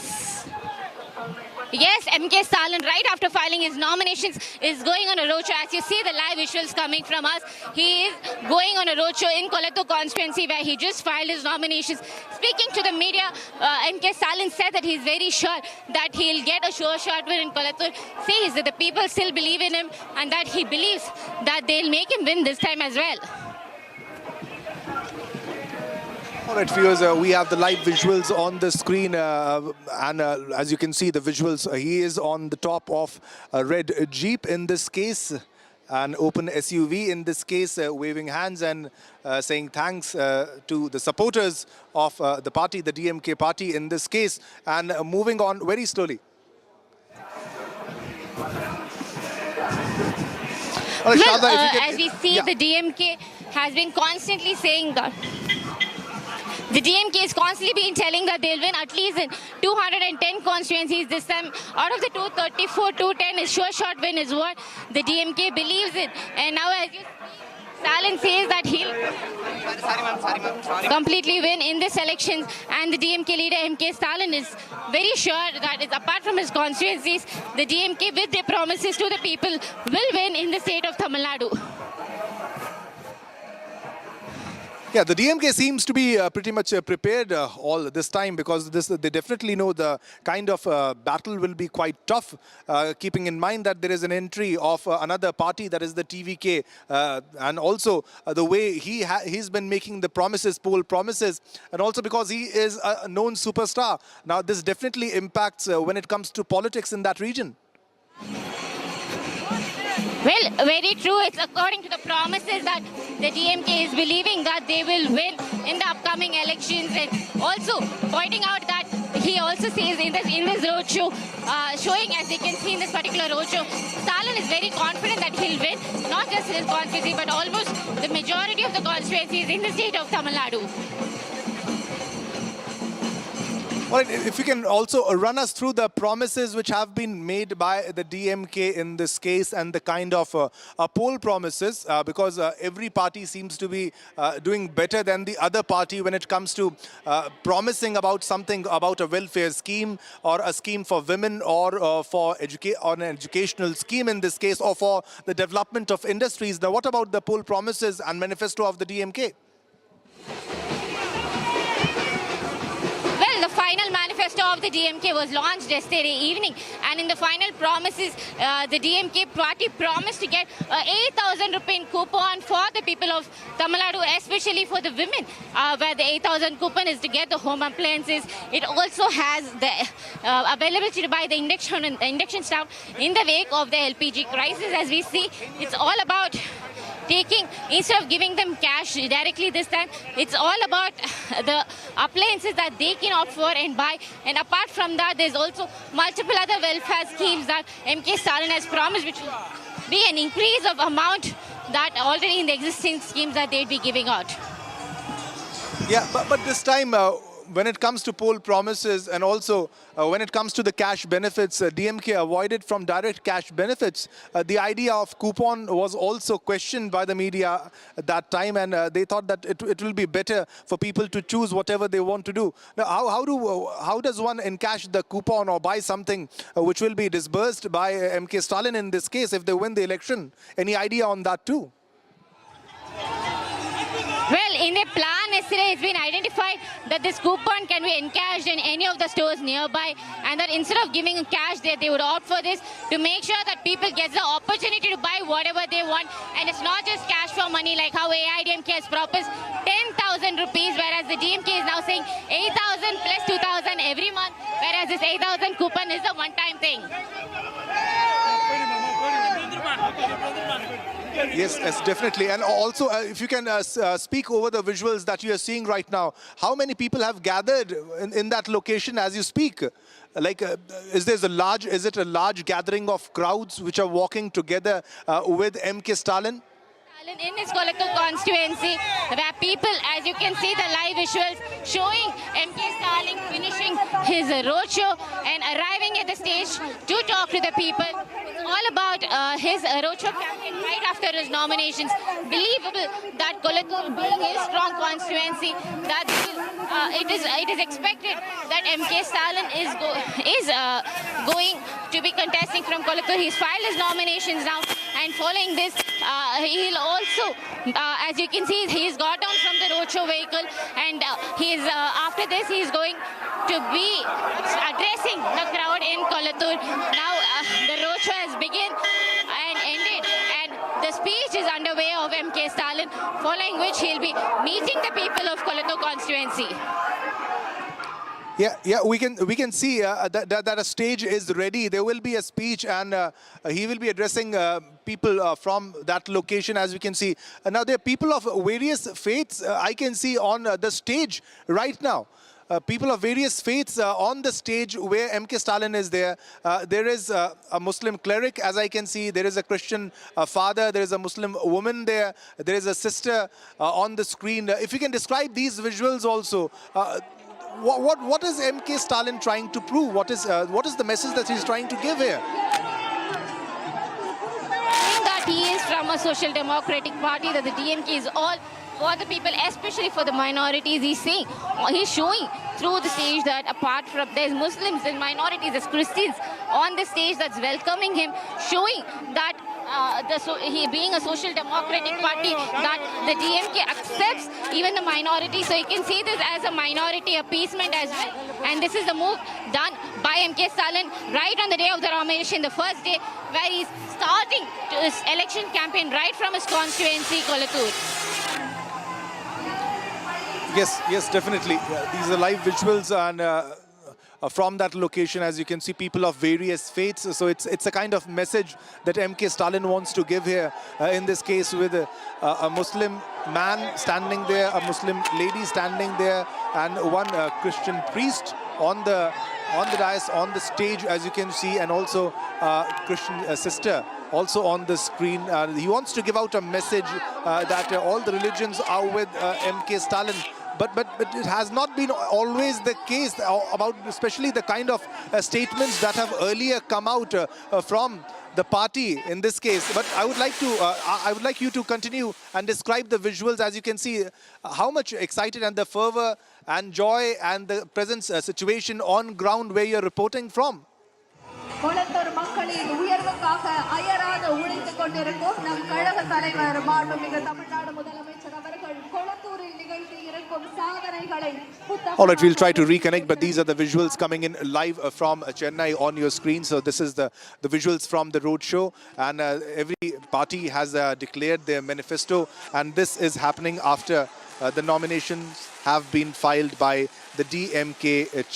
Yes, MK Stalin, right after filing his nominations, is going on a roadshow. As you see the live visuals coming from us, he is going on a roadshow in Kolettur constituency where he just filed his nominations. Speaking to the media, MK Stalin said that he's very sure that he'll get a sure shot win in Kolettur. Says that the people still believe in him and that he believes that they'll make him win this time as well. All right, viewers, we have the live visuals on the screen, and as you can see the visuals, he is on the top of a red Jeep in this case, an open SUV in this case, waving hands and saying thanks to the supporters of the party, the DMK party in this case, and moving on very slowly. All right, Well, Shada, as we see, the DMK has been constantly saying that. The DMK is constantly been telling that they'll win at least in 210 constituencies this time. Out of the 234, 210 is sure shot win is what the DMK believes in. And now as you see, Stalin says that he'll completely win in this elections. And the DMK leader MK Stalin is very sure that it's apart from his constituencies, the DMK with their promises to the people will win in the state of Tamil Nadu. Yeah, the DMK seems to be pretty much prepared all this time, because they definitely know the kind of battle will be quite tough, keeping in mind that there is an entry of another party, that is the TVK, and also the way he's been making the promises, poll promises, and also because he is a known superstar. Now this definitely impacts when it comes to politics in that region. Well, very true. It's according to the promises that the DMK is believing that they will win in the upcoming elections, and also pointing out that he also says in this roadshow, showing as you can see in this particular roadshow, Stalin is very confident that he'll win, not just his constituency, but almost the majority of the constituencies in the state of Tamil Nadu. All right, if you can also run us through the promises which have been made by the DMK in this case, and the kind of poll promises, because every party seems to be doing better than the other party when it comes to promising about something, about a welfare scheme or a scheme for women, or for an educational scheme in this case, or for the development of industries. Now, what about the poll promises and manifesto of the DMK? The final manifesto of the DMK was launched yesterday evening, and in the final promises, the DMK party promised to get 8,000 rupee coupon for the people of Tamil Nadu, especially for the women, where the 8,000 coupon is to get the home appliances. It also has the availability to buy the induction stove in the wake of the LPG crisis. As we see, it's all about taking, instead of giving them cash directly this time, it's all about the appliances that they can opt for and buy. And apart from that, there's also multiple other welfare schemes that MK Stalin has promised, which will be an increase of amount that already in the existing schemes that they'd be giving out. Yeah, but this time, when it comes to poll promises, and also when it comes to the cash benefits, DMK avoided from direct cash benefits. The idea of coupon was also questioned by the media at that time, and they thought that it will be better for people to choose whatever they want to do. Now, how does one encash the coupon or buy something which will be disbursed by MK Stalin in this case if they win the election? Any idea on that too? Well, in the plan yesterday, it's been identified that this coupon can be encashed in any of the stores nearby, and that instead of giving cash, they would opt for this to make sure that people get the opportunity to buy whatever they want. And it's not just cash for money like how AIDMK has promised 10,000 rupees, whereas the DMK is now saying 8,000 plus 2,000 every month, whereas this 8,000 coupon is a one-time thing. Yes, definitely. And also, if you can speak over the visuals that you are seeing right now, how many people have gathered in that location as you speak? Like, is it a large gathering of crowds which are walking together with MK Stalin? In his Kolettur constituency, where people, as you can see the live visuals, showing MK Stalin finishing his roadshow and arriving at the stage to talk to the people. It's all about his roadshow campaign right after his nominations. Believable that Kolattur being a strong constituency, that it is expected that MK Stalin is going to be contesting from Kolattur. He's filed his nominations now, and following this, he'll also, as you can see, he's got down from the roadshow vehicle, and after this he's going to be addressing the crowd in Kolattur. Now the roadshow has begun and ended, and the speech is underway of MK Stalin, following which he'll be meeting the people of Kolattur constituency. Yeah, we can see that a stage is ready. There will be a speech, and he will be addressing people from that location, as we can see. Now, there are people of various faiths I can see on the stage right now. People of various faiths on the stage where MK Stalin is there. There is a Muslim cleric, as I can see. There is a Christian father. There is a Muslim woman there. There is a sister on the screen. If you can describe these visuals also. What is MK Stalin trying to prove? What is the message that he's trying to give here? That he is from a social democratic party, that the DMK is all for the people, especially for the minorities. He's showing through the stage that apart from there's Muslims and minorities, there's Christians on the stage that's welcoming him, showing that he being a social democratic party, that the DMK accepts even the minority. So you can see this as a minority appeasement as well. And this is the move done by MK Stalin right on the day of the nomination, the first day, where he's starting his election campaign right from his constituency, Kolattur. Yes, definitely. These are live visuals, and from that location, as you can see, people of various faiths. So it's a kind of message that MK Stalin wants to give here. In this case, with a Muslim man standing there, a Muslim lady standing there, and one Christian priest on the dais, on the stage, as you can see, and also Christian sister also on the screen. He wants to give out a message that all the religions are with MK Stalin. But it has not been always the case about especially the kind of statements that have earlier come out from the party in this case. But I would like you to continue and describe the visuals. As you can see, how much excited and the fervor and joy and the present situation on ground where you're reporting from. Kolathur மக்களின் உயர்வுக்காக அயராத உழைத்துக் கொண்டிருக்கும் நம் கழக தலைவர் மாண்புமிகு தமிழ்நாடு முதலமைச்சர் அவர்கள் கொளத்தூரில் நிகழ்த்தி இருக்கும் சாதனைகளை. All right, we'll try to reconnect, but these are the visuals coming in live from Chennai on your screen. So this is the visuals from the road show, and every party has declared their manifesto, and this is happening after the nominations have been filed by the DMK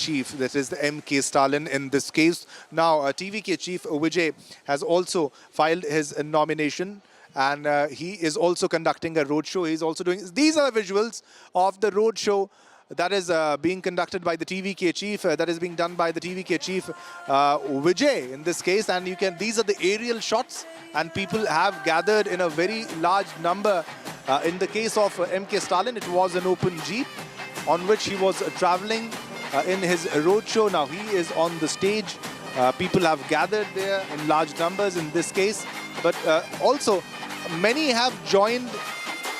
chief, that is the MK Stalin in this case. Now, TVK chief Vijay has also filed his nomination, and he is also conducting a roadshow. He's also doing, these are the visuals of the roadshow that is being conducted by the TVK chief, that is being done by the TVK chief Vijay in this case. And these are the aerial shots, and people have gathered in a very large number. In the case of MK Stalin, it was an open jeep on which he was traveling in his roadshow. Now he is on the stage. People have gathered there in large numbers in this case, but also many have joined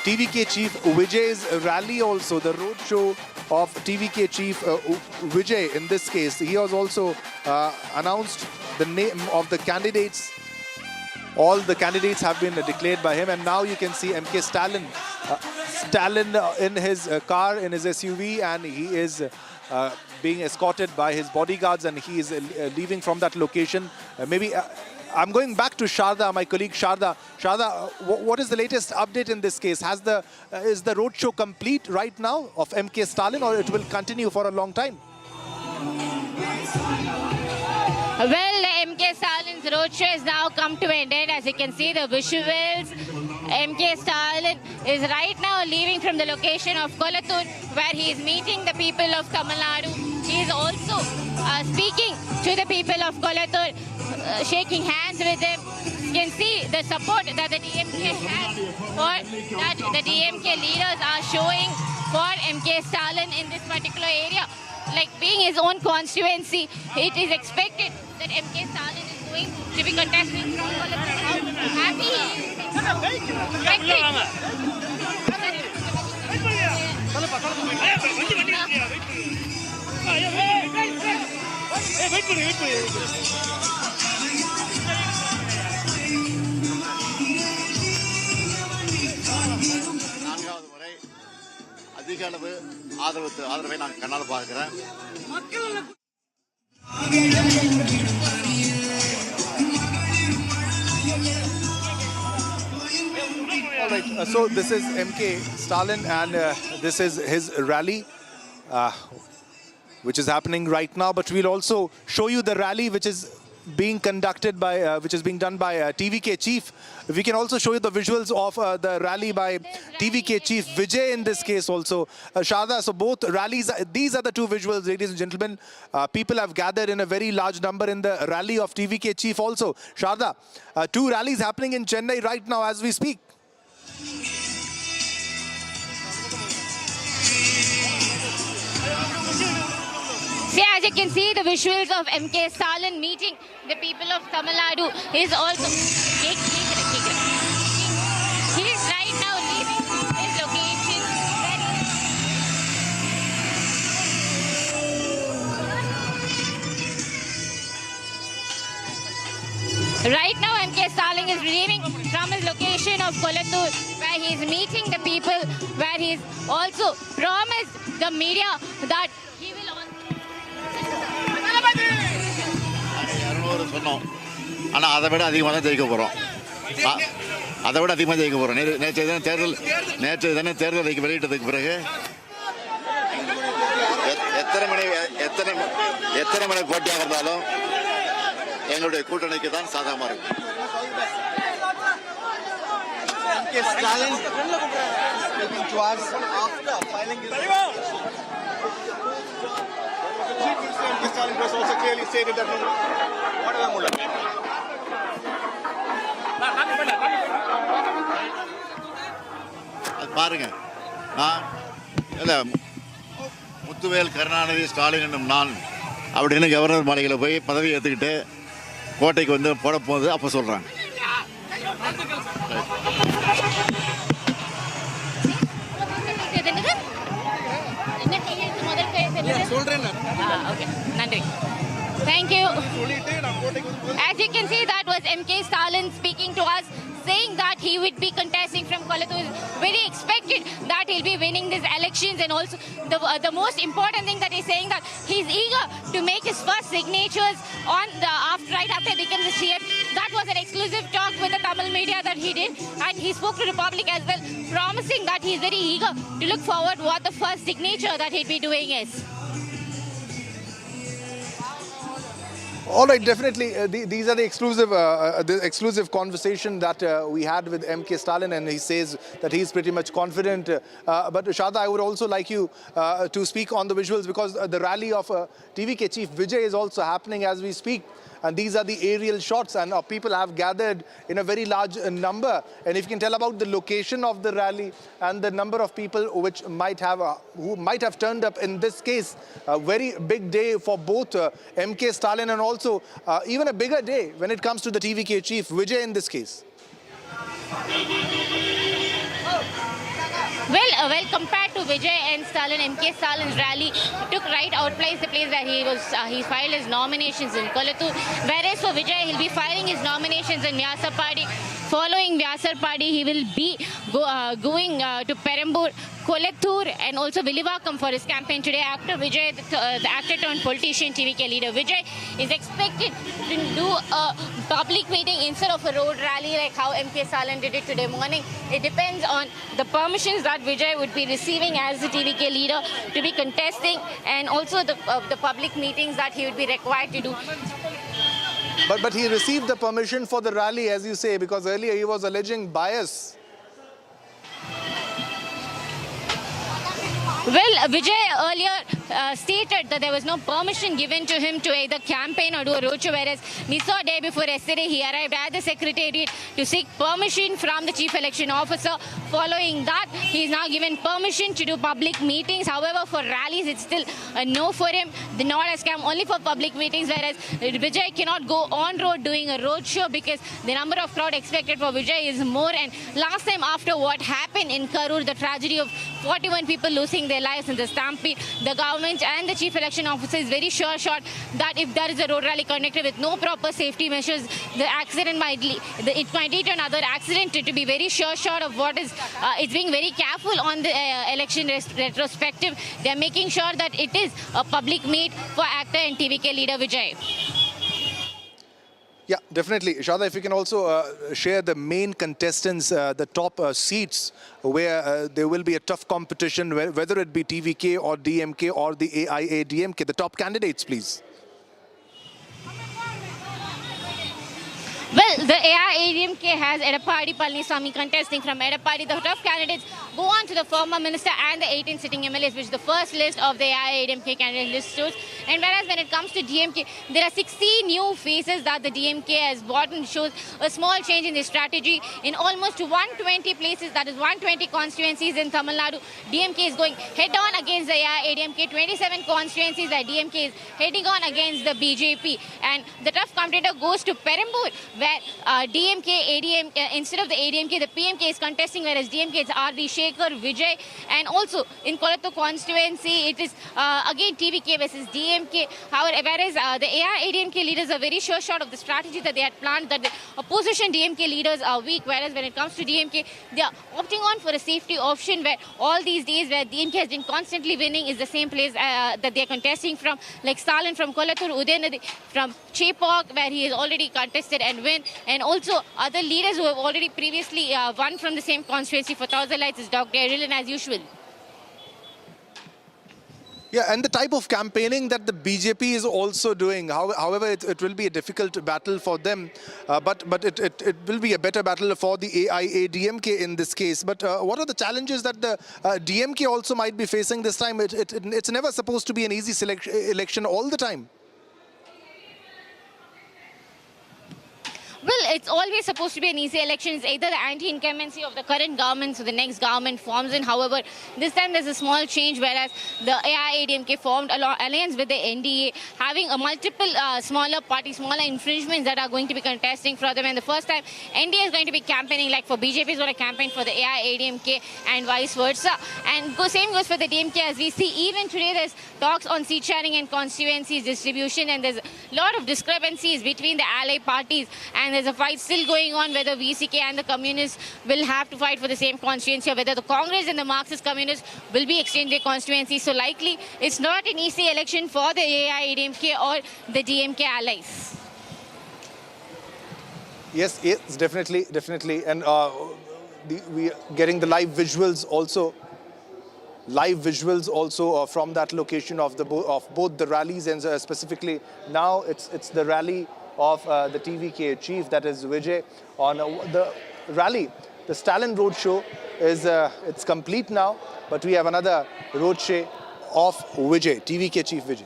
TVK chief Vijay's rally also, the roadshow of TVK chief Vijay in this case. He has also announced the name of the candidates. All the candidates have been declared by him, and now you can see MK Stalin in his car, in his SUV, and he is being escorted by his bodyguards, and he is leaving from that location. I'm going back to Sharda, my colleague Sharda. Sharda, what is the latest update in this case? Is the roadshow complete right now of MK Stalin, or it will continue for a long time? Well, MK Stalin's roadshow has now come to an end. As you can see, the visuals, MK Stalin is right now leaving from the location of Kolattur, where he is meeting the people of Tamil Nadu. He is also speaking to the people of Kolattur, shaking hands with them. You can see the support that the DMK has, or that the DMK leaders are showing for MK Stalin in this particular area. Like being his own constituency, it is expected that MK Stalin is going to be contesting from Kolattur. நான்காவது முறை அதிக அளவு ஆதரவை நான் கண்ணால் பார்க்கிறேன். All right, so this is MK Stalin and this is his rally which is happening right now, but we'll also show you the rally which is being conducted by which is being done by TVK chief. We can also show you the visuals of the rally by TVK chief Vijay in this case also. Sharda, so both rallies, these are the two visuals, ladies and gentlemen. People have gathered in a very large number in the rally of TVK chief also. Sharda, two rallies happening in Chennai right now as we speak. See, as you can see, the visuals of MK Stalin meeting the people of Tamil Nadu is also... He is right now leaving his location. Right now, MK Stalin is leaving from his location of Kolattur, where he is meeting the people, where he is also promised the media that he will... சொன்னோம், ஆனால் அதை விட அதிகமாக தான் ஜெயிக்க போகிறோம். அதை விட அதிகமாக ஜெயிக்க போகிறோம். நேற்று தானே தேர்தல் வெளியிட்டதுக்கு பிறகு எத்தனை மணி போட்டியாக இருந்தாலும் எங்களுடைய கூட்டணிக்கு தான் சாதகமாக இருக்கும். பாருங்க, முத்துவேல் கருணாநிதி ஸ்டாலின் என்னும் நான் அப்படின்னு கவர்னர் மாளிகையில் போய் பதவி ஏற்றுக்கிட்டு கோட்டைக்கு வந்து போட போகுது அப்போ சொல்றாங்க. Thank you. As you can see, that was MK Stalin speaking to us, saying that he would be contesting from Kolattur. Very expected that he'll be winning these elections, and also the most important thing that he's saying that he's eager to make his first signatures on the right after he becomes the CM. That was an exclusive talk with the Tamil media that he did, and he spoke to the public as well, promising that he's very eager to look forward what the first signature that he'll be doing is. All right, definitely. These are the exclusive conversation that we had with MK Stalin, and he says that he's pretty much confident. But Sharda, I would also like you to speak on the visuals, because the rally of TVK chief Vijay is also happening as we speak. And these are the aerial shots, and people have gathered in a very large number. And if you can tell about the location of the rally and the number of people which who might have turned up in this case, a very big day for both MK Stalin and also even a bigger day when it comes to the TVK chief Vijay in this case. Well, compared to Vijay and Stalin, MK Stalin's rally outplays the place where he filed his nominations in Kolattur. Whereas for Vijay, he'll be filing his nominations in Vyasarpadi. Following Vyasarpadi, he will be going to Perambur, Kolattur, and also Villivakkam for his campaign today. After Vijay, the actor turned politician, TVK leader Vijay is expected to do a public meeting instead of a road rally like how MK Stalin did it today morning. It depends on the permissions that Vijay would be receiving as the TVK leader to be contesting, and also the public meetings that he would be required to do. But he received the permission for the rally, as you say, because earlier he was alleging bias. Well, Vijay earlier stated that there was no permission given to him to either campaign or do a roadshow, whereas we saw day before yesterday he arrived at the secretariat to seek permission from the chief election officer. Following that, he is now given permission to do public meetings. However, for rallies, it's still a no for him. The nod has come only for public meetings, whereas Vijay cannot go on road doing a roadshow because the number of crowd expected for Vijay is more. And last time, after what happened in Karur, the tragedy of 41 people losing their lives in the stampede, the government and the chief election officer is very sure shot that if there is a road rally conducted with no proper safety measures, the accident might lead to another accident. To be very sure shot of what is, it's being very careful on the election retrospective. They are making sure that it is a public meet for actor and TVK leader Vijay. Yeah, definitely. Shada, if you can also share the main contestants, the top seats where there will be a tough competition, whether it be TVK or DMK or the AIADMK, the top candidates, please. Well, the AIADMK has Edappadi Palaniswamy contesting from Edappadi. The tough candidates go on to the former minister and the 18 sitting MLAs, which is the first list of the AIADMK candidate list shows. And whereas when it comes to DMK, there are 60 new faces that the DMK has bought, and shows a small change in the strategy. In almost 120 places, that is 120 constituencies in Tamil Nadu, DMK is going head-on against the AIADMK. 27 constituencies that DMK is heading on against the BJP. And the tough competitor goes to Perambur, where DMK, ADMK, instead of the ADMK, the PMK is contesting, whereas DMK is R.D. Shekhar, Vijay, and also in Kolattur constituency, it is again TVK versus DMK. However, whereas the AIADMK leaders are very sure shot of the strategy that they had planned, that the opposition DMK leaders are weak, whereas when it comes to DMK, they are opting on for a safety option, where all these days where DMK has been constantly winning is the same place that they are contesting from, like Stalin from Kolattur, Udayanadi from Chepauk, where he has already contested and win, and also other leaders who have already previously won from the same constituency for Thousand Lights is Dr. Erilin as usual. Yeah, and the type of campaigning that the BJP is also doing, however, it will be a difficult battle for them, but it will be a better battle for the AIADMK in this case. But what are the challenges that the DMK also might be facing this time? It's never supposed to be an easy election all the time. Well, it's always supposed to be an easy election. It's either the anti-incumbency of the current government, so the next government forms in. However, this time there's a small change, whereas the AIADMK formed an alliance with the NDA, having a multiple smaller parties, smaller infringements that are going to be contesting for them. And the first time, NDA is going to be campaigning, like for BJP is going to campaign for the AIADMK and vice versa. And same goes for the DMK, as we see even today there's talks on seat sharing and constituencies distribution, and there's a lot of discrepancies between the ally parties, and there's a fight still going on whether VCK and the communists will have to fight for the same constituency, or whether the Congress and the Marxist communists will be exchanging their constituency. So likely it's not an easy election for the AIADMK or the DMK allies. Yes, definitely. And we are getting the live visuals also from that location of both the rallies, and specifically now it's the rally of the TVK chief, that is Vijay. On the rally, the Stalin road show is it's complete now, but we have another road show of Vijay, TVK chief Vijay.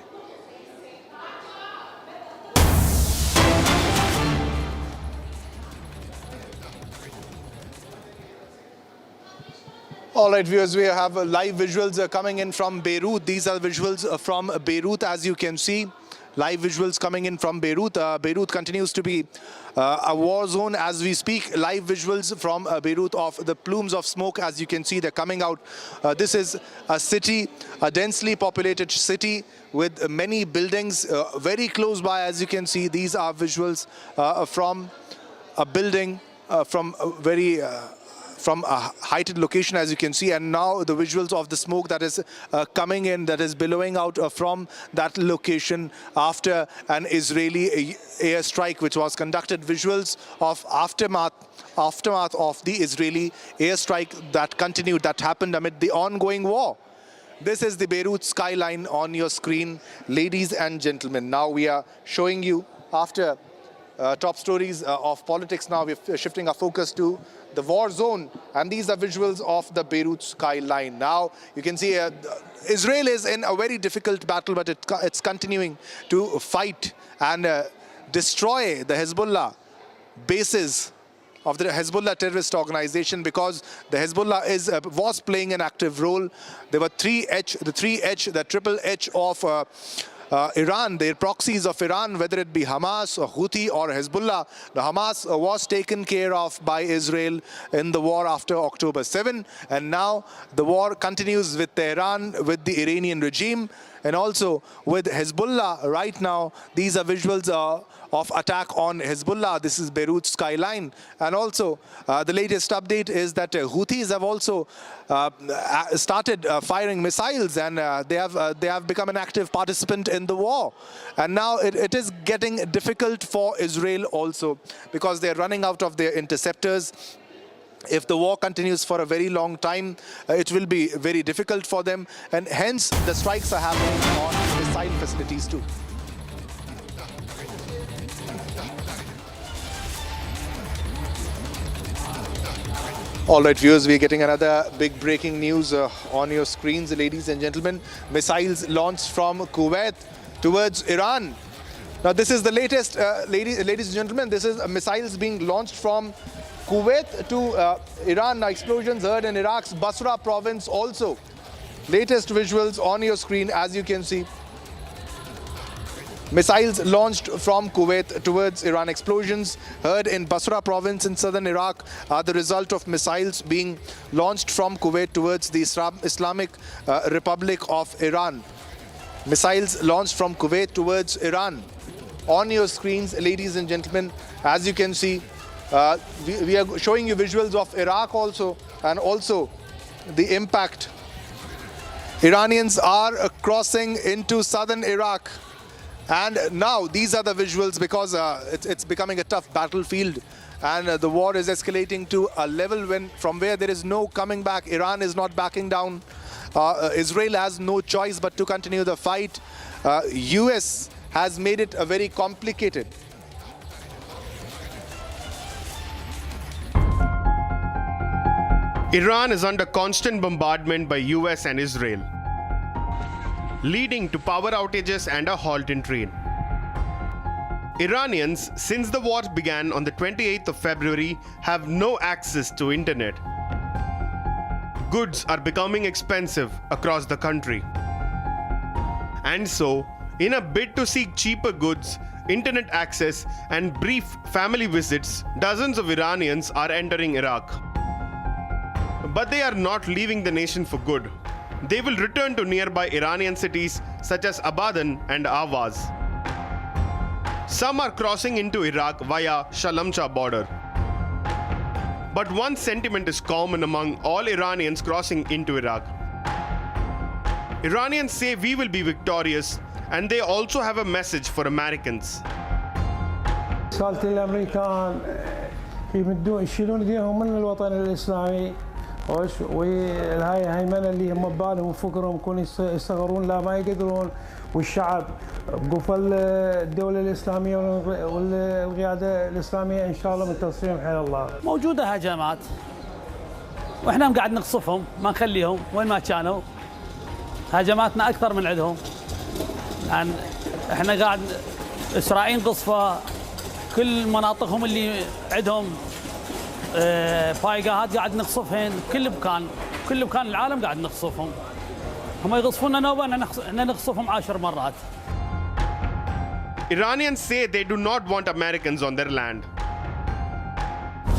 All right, viewers, we have live visuals coming in from Beirut. These are visuals from Beirut, as you can see. Live visuals coming in from Beirut. Beirut continues to be a war zone as we speak. Live visuals from Beirut of the plumes of smoke, as you can see, they're coming out. This is a city, a densely populated city with many buildings very close by, as you can see. These are visuals from a building from a heighted location, as you can see, and now the visuals of the smoke that is coming in, that is billowing out from that location after an Israeli airstrike which was conducted. Visuals of aftermath of the Israeli airstrike that happened amid the ongoing war. This is the Beirut skyline on your screen, ladies and gentlemen. Now we are showing you after top stories of politics now. We're shifting our focus to the war zone, and these are visuals of the Beirut skyline. Now you can see Israel is in a very difficult battle, but it's continuing to fight and destroy the Hezbollah bases of the Hezbollah terrorist organization, because the Hezbollah was playing an active role. There were the triple H of Iran, their proxies of Iran, whether it be Hamas or Houthi or Hezbollah. The Hamas was taken care of by Israel in the war after October 7, and now the war continues with Tehran, with the Iranian regime, and also with Hezbollah right now. These are visuals of attack on Hezbollah. This is Beirut skyline. And also the latest update is that Houthis have also started firing missiles, and they have become an active participant in the war. And now it is getting difficult for Israel also, because they're running out of their interceptors. If the war continues for a very long time, it will be very difficult for them, and hence the strikes are happening on missile facilities too. All right, viewers, we're getting another big breaking news on your screens, ladies and gentlemen. Missiles launched from Kuwait towards Iran. Now, this is the latest, ladies and gentlemen. This is missiles being launched from Kuwait to Iran. Now, explosions heard in Iraq's Basra province also. Latest visuals on your screen, as you can see. Missiles launched from Kuwait towards Iran. Explosions heard in Basra province in southern Iraq are the result of missiles being launched from Kuwait towards the Islamic Republic of Iran. Missiles launched from Kuwait towards Iran. On your screens, ladies and gentlemen, as you can see, we are showing you visuals of Iraq also, and also the impact. Iranians are crossing into southern Iraq. And now these are the visuals, because it's becoming a tough battlefield, and the war is escalating to a level from where there is no coming back. Iran is not backing down. Israel has no choice but to continue the fight. US has made it a very complicated. Iran is under constant bombardment by US and Israel, leading to power outages and a halt in trade. Iranians, since the war began on the 28th of February, have no access to internet. Goods are becoming expensive across the country. And so, in a bid to seek cheaper goods, internet access, and brief family visits, dozens of Iranians are entering Iraq. But they are not leaving the nation for good. They will return to nearby Iranian cities such as Abadan and Awaz. Some are crossing into Iraq via Shalamcha border. But one sentiment is common among all Iranians crossing into Iraq. Iranians say we will be victorious, and they also have a message for Americans. رسالة الأمريكان يشيلون ايديهم من الوطن الإسلامي والهاي هيمنة اللي هم ببالهم وفكرهم يكون يصغرون، لا ما يقدرون، والشعب بقفل الدولة الإسلامية والقيادة الإسلامية إن شاء الله منتصرين بحيل الله. موجودة هجمات وإحنا قاعد نقصفهم، ما نخليهم وين ما كانوا. هجماتنا أكثر من عندهم، يعني إحنا قاعد إسرائيل قصفة كل مناطقهم اللي عندهم فايقات قاعد نقصفهن، كل مكان العالم قاعد نقصفهم. هم يقصفونا نوبة، احنا نقصفهم 10 مرات. Iranians say they do not want Americans on their land.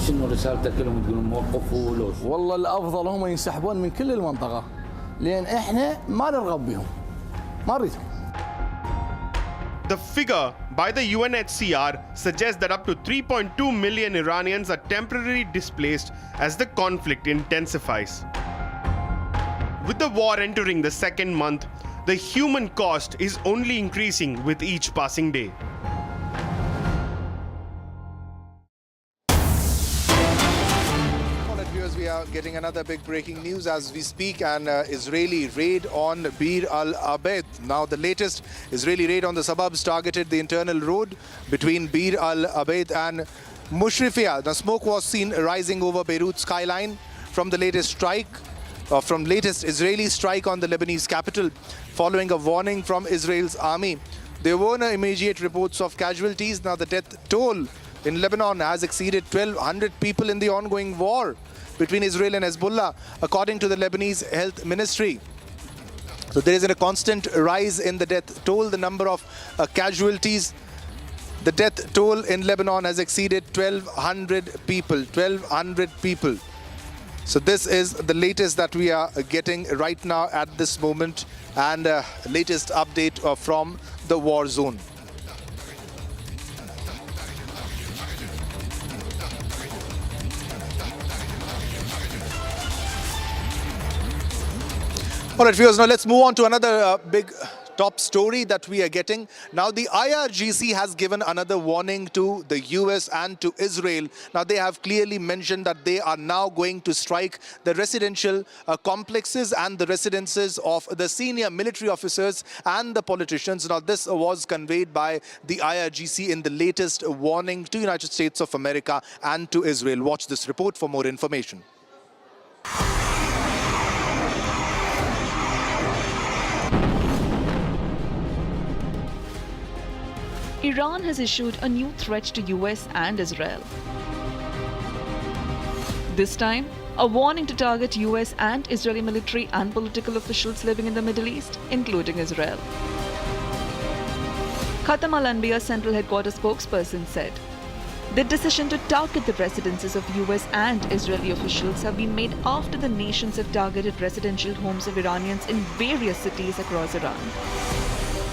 شنو رسالتك لهم؟ تقولون وقفوا؟ والله الافضل هم ينسحبون من كل المنطقة، لأن احنا ما نرغب بهم، ما نريدهم. The figure by the UNHCR suggests that up to 3.2 million Iranians are temporarily displaced as the conflict intensifies. With the war entering the second month, the human cost is only increasing with each passing day. viewers, we are getting another big breaking news as we speak. An Israeli raid on Bir al-Abed. Now, the latest Israeli raid on the suburbs targeted the internal road between Bir al-Abed and Mushrifia. The smoke was seen rising over Beirut's skyline from the latest Israeli strike on the Lebanese capital, following a warning from Israel's army. There were no immediate reports of casualties. Now, the death toll in Lebanon has exceeded 1,200 people in the ongoing war between Israel and Hezbollah, according to the Lebanese Health Ministry. So there is a constant rise in the death toll, the number of casualties. The death toll in Lebanon has exceeded 1,200 people. 1,200 people. So this is the latest that we are getting right now at this moment, and latest update from the war zone. All right, viewers, now let's move on to another big top story that we are getting. Now, the IRGC has given another warning to the US and to Israel. Now, they have clearly mentioned that they are now going to strike the residential complexes and the residences of the senior military officers and the politicians. Now, this was conveyed by the IRGC in the latest warning to the United States of America and to Israel. Watch this report for more information. Iran has issued a new threat to US and Israel. This time, a warning to target US and Israeli military and political officials living in the Middle East, including Israel. Khatam al-Anbiya Central Headquarters spokesperson said, the decision to target the residences of US and Israeli officials have been made after the nations have targeted residential homes of Iranians in various cities across Iran.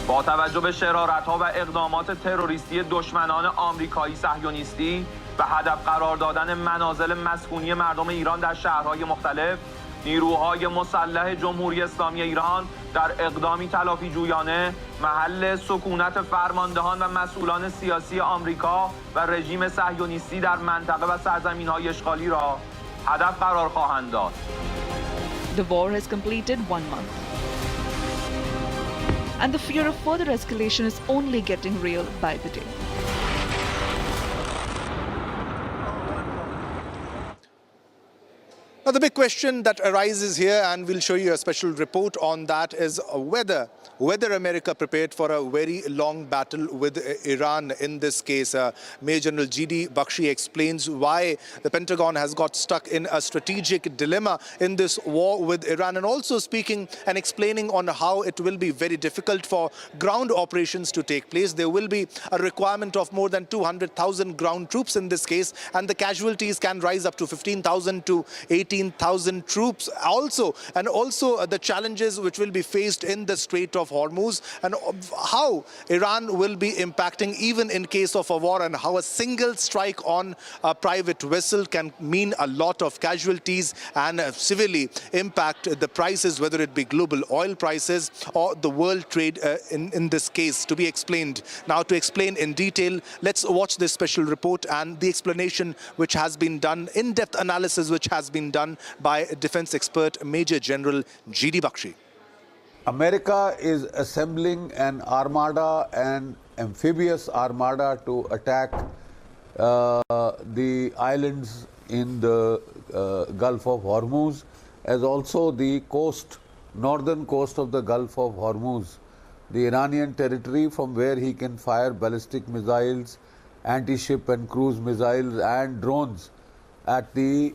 با توجه به شرارت‌ها و اقدامات تروریستی دشمنان آمریکایی صهیونیستی و هدف قرار دادن منازل مسکونی مردم ایران در شهرهای مختلف، نیروهای مسلح جمهوری اسلامی ایران در اقدامی تلافی جویانه محل سکونت فرماندهان و مسئولان سیاسی آمریکا و رژیم صهیونیستی در منطقه و سرزمین‌های اشغالی را هدف قرار خواهند داد. The war has completed 1 month. And the fear of further escalation is only getting real by the day. Now, the big question that arises here, and we'll show you a special report on that, is whether America prepared for a very long battle with Iran in this case. Major General G.D. Bakshi explains why the Pentagon has got stuck in a strategic dilemma in this war with Iran, and also speaking and explaining on how it will be very difficult for ground operations to take place. There will be a requirement of more than 200,000 ground troops in this case, and the casualties can rise up to 15,000 to 18,000 troops. Also the challenges which will be faced in the Strait of Hormuz, and how Iran will be impacting even in case of a war, and how a single strike on a private vessel can mean a lot of casualties and severely impact the prices, whether it be global oil prices or the world trade in this case. To be explained. Now, to explain in detail, let's watch this special report and the explanation which has been done, in-depth analysis which has been done by defense expert Major General G.D. Bakshi. America is assembling an armada, an amphibious armada, to attack the islands in the Gulf of Hormuz, as also the northern coast of the Gulf of Hormuz, the Iranian territory from where he can fire ballistic missiles, anti-ship and cruise missiles and drones at the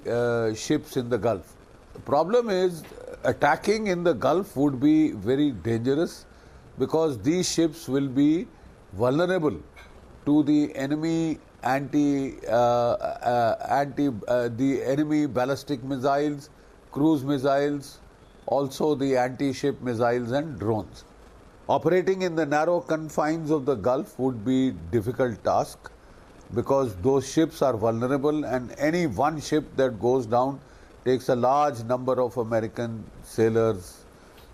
ships in the Gulf. The problem is, attacking in the Gulf would be very dangerous, because these ships will be vulnerable to the enemy enemy ballistic missiles, cruise missiles, also the anti-ship missiles and drones. Operating in the narrow confines of the Gulf would be difficult task, because those ships are vulnerable, and any one ship that goes down takes a large number of American sailors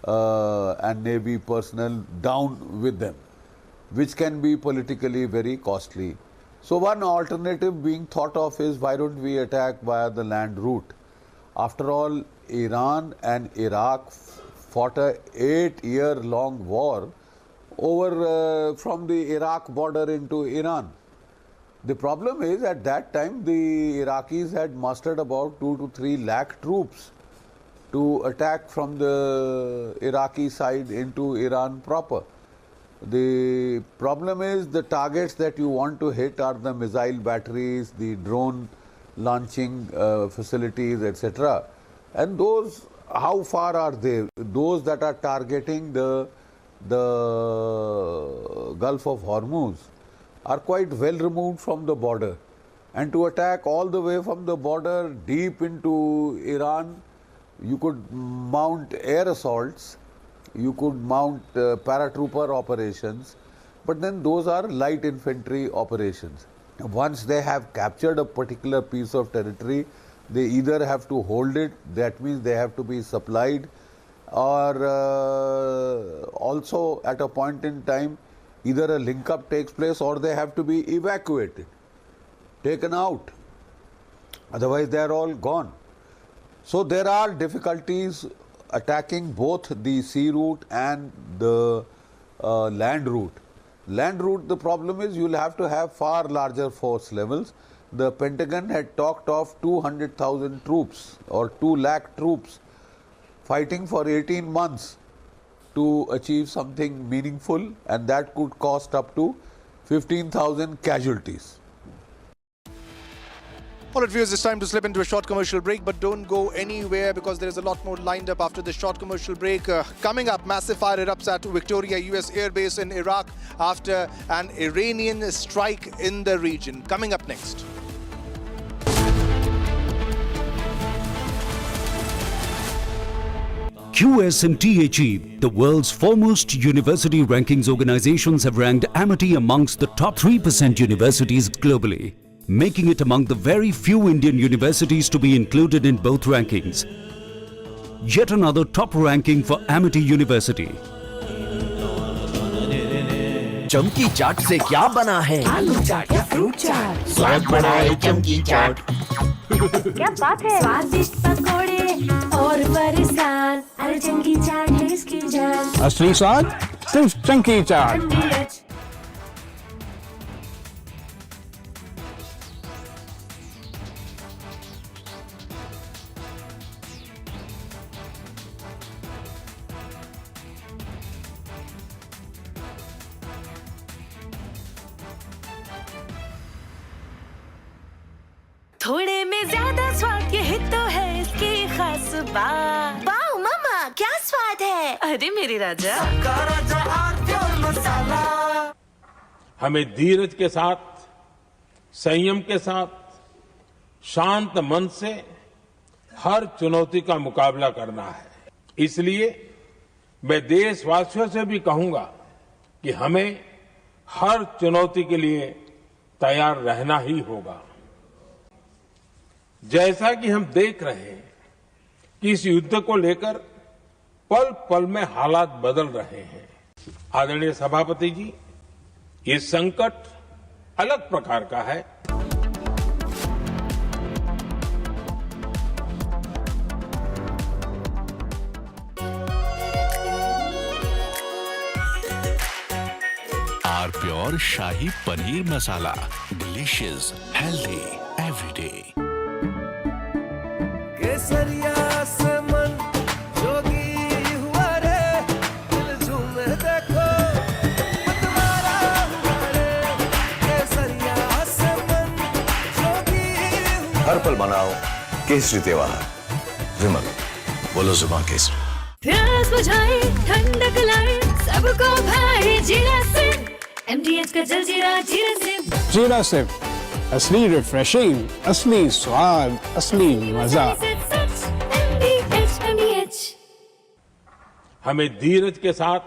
and Navy personnel down with them, which can be politically very costly. So one alternative being thought of is, why don't we attack via the land route? After all, Iran and Iraq fought a 8-year-long war over from the Iraq border into Iran. The problem is, at that time, the Iraqis had mustered about 2 to 3 lakh troops to attack from the Iraqi side into Iran proper. The problem is, the targets that you want to hit are the missile batteries, the drone launching facilities, etc. And those, how far are they? Those that are targeting the Gulf of Hormuz are quite well removed from the border. And to attack all the way from the border deep into Iran, you could mount air assaults, you could mount paratrooper operations, but then those are light infantry operations. Once they have captured a particular piece of territory, they either have to hold it, that means they have to be supplied, or also at a point in time, either a link-up takes place or they have to be evacuated, taken out. Otherwise, they are all gone. So there are difficulties attacking both the sea route and the land route. Land route, the problem is you will have to have far larger force levels. The Pentagon had talked of 200,000 troops or 2 lakh troops fighting for 18 months to achieve something meaningful, and that could cost up to 15,000 casualties. All right, viewers, it's time to slip into a short commercial break, but don't go anywhere because there is a lot more lined up after the short commercial break. Coming up, massive fire erupts at Victoria US Air Base in Iraq after an Iranian strike in the region. Coming up next. QS and THE, the world's foremost university rankings organizations, have ranked Amity amongst the top 3% universities globally, making it among the very few Indian universities to be included in both rankings. Yet another top ranking for Amity University. चमकी चाट से क्या बना है? आलू चाट या fruit चाट? स्वाद बढ़ाए चमकी चाट। क्या बात है? स्वादिष्ट पकोड़े और बरसान, अरे चमकी चाट है इसकी जान। असली स्वाद सिर्फ चमकी चाट। थोड़े में ज्यादा स्वाद, ये ही तो है इसकी खास बात। वाओ मामा, क्या स्वाद है? अरे मेरे राजा, मसाला। हमें धीरज के साथ, संयम के साथ, शांत मन से हर चुनौती का मुकाबला करना है। इसलिए मैं देशवासियों से भी कहूंगा कि हमें हर चुनौती के लिए तैयार रहना ही होगा। जैसा कि हम देख रहे हैं कि इस युद्ध को लेकर पल पल में हालात बदल रहे हैं। आदरणीय सभापति जी, ये संकट अलग प्रकार का है। आर प्योर शाही paneer masala, delicious, healthy everyday. केसरिया से मन जोगी हुआ रे, दिल झूमे देखो मतवारा हुआ रे। केसरिया से मन जोगी हुआ। हर पल मनाओ केसरी त्योहार। विमल, बोलो जुबान केसरी। प्यास बुझाए, ठंडक लाए, सबको भाए जीरा सिम। MDH का जलजीरा जीरा सिम। जीरा सिम, असली रिफ्रेशिंग, असली स्वाद, असली मजा। हमें धीरज के साथ,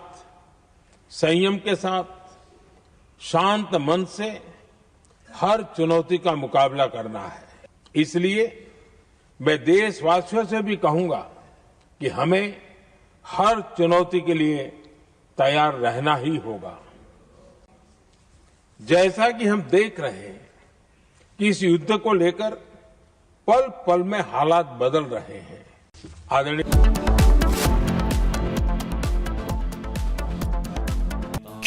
संयम के साथ, शांत मन से हर चुनौती का मुकाबला करना है। इसलिए मैं देशवासियों से भी कहूंगा कि हमें हर चुनौती के लिए तैयार रहना ही होगा। जैसा कि हम देख रहे हैं कि इस युद्ध को लेकर पल पल में हालात बदल रहे हैं। आदरणीय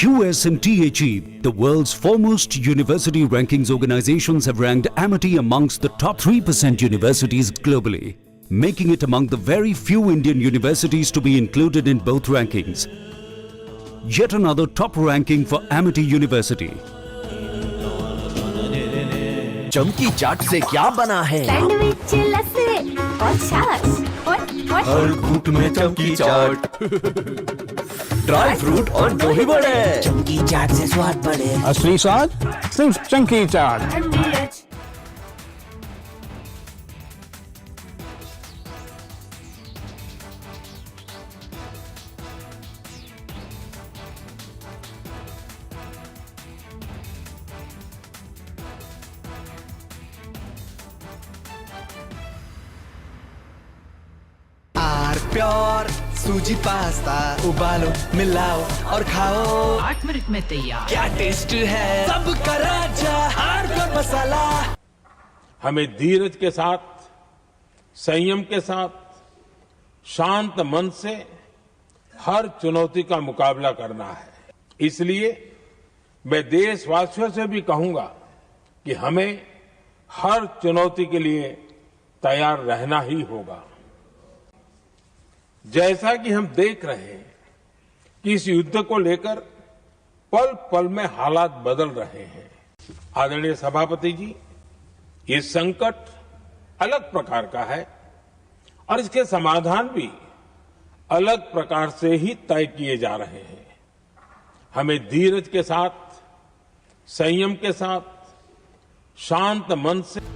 QS and THE, the world's foremost university rankings organizations, have ranked Amity amongst the top 3% universities globally, making it among the very few Indian universities to be included in both rankings. Yet another top ranking for Amity University. चमकी चाट से क्या बना है? Sandwich, लस्सी और छाछ और हर घूंट में चमकी चाट, ड्राई फ्रूट और दही बड़े। चमकी चाट से स्वाद बढ़े। असली स्वाद सिर्फ चमकी चाट। प्योर सूजी पास्ता उबालो, मिलाओ और खाओ। 8 मिनट में तैयार। क्या टेस्ट है, सबका राजा हार्डकोर मसाला। हमें धीरज के साथ, संयम के साथ, शांत मन से हर चुनौती का मुकाबला करना है। इसलिए मैं देशवासियों से भी कहूंगा कि हमें हर चुनौती के लिए तैयार रहना ही होगा। जैसा कि हम देख रहे हैं कि इस युद्ध को लेकर पल पल में हालात बदल रहे हैं। आदरणीय सभापति जी, ये संकट अलग प्रकार का है और इसके समाधान भी अलग प्रकार से ही तय किए जा रहे हैं। हमें धीरज के साथ, संयम के साथ, शांत मन से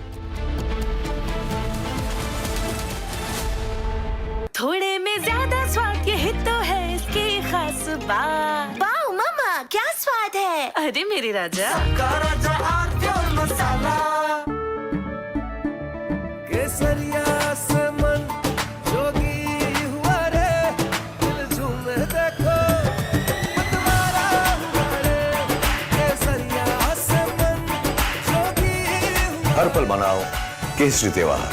थोड़े में ज्यादा स्वाद, यही तो है इसकी खास बात। वाओ मामा, क्या स्वाद है। अरे मेरे राजा, राजा और मसाला, केसरिया से मन जोगी हुआ रे, दिल झूमे देखो मतवारा हुआ रे, केसरिया से मन जोगी हुआ। हर पल मनाओ केसरी त्योहार।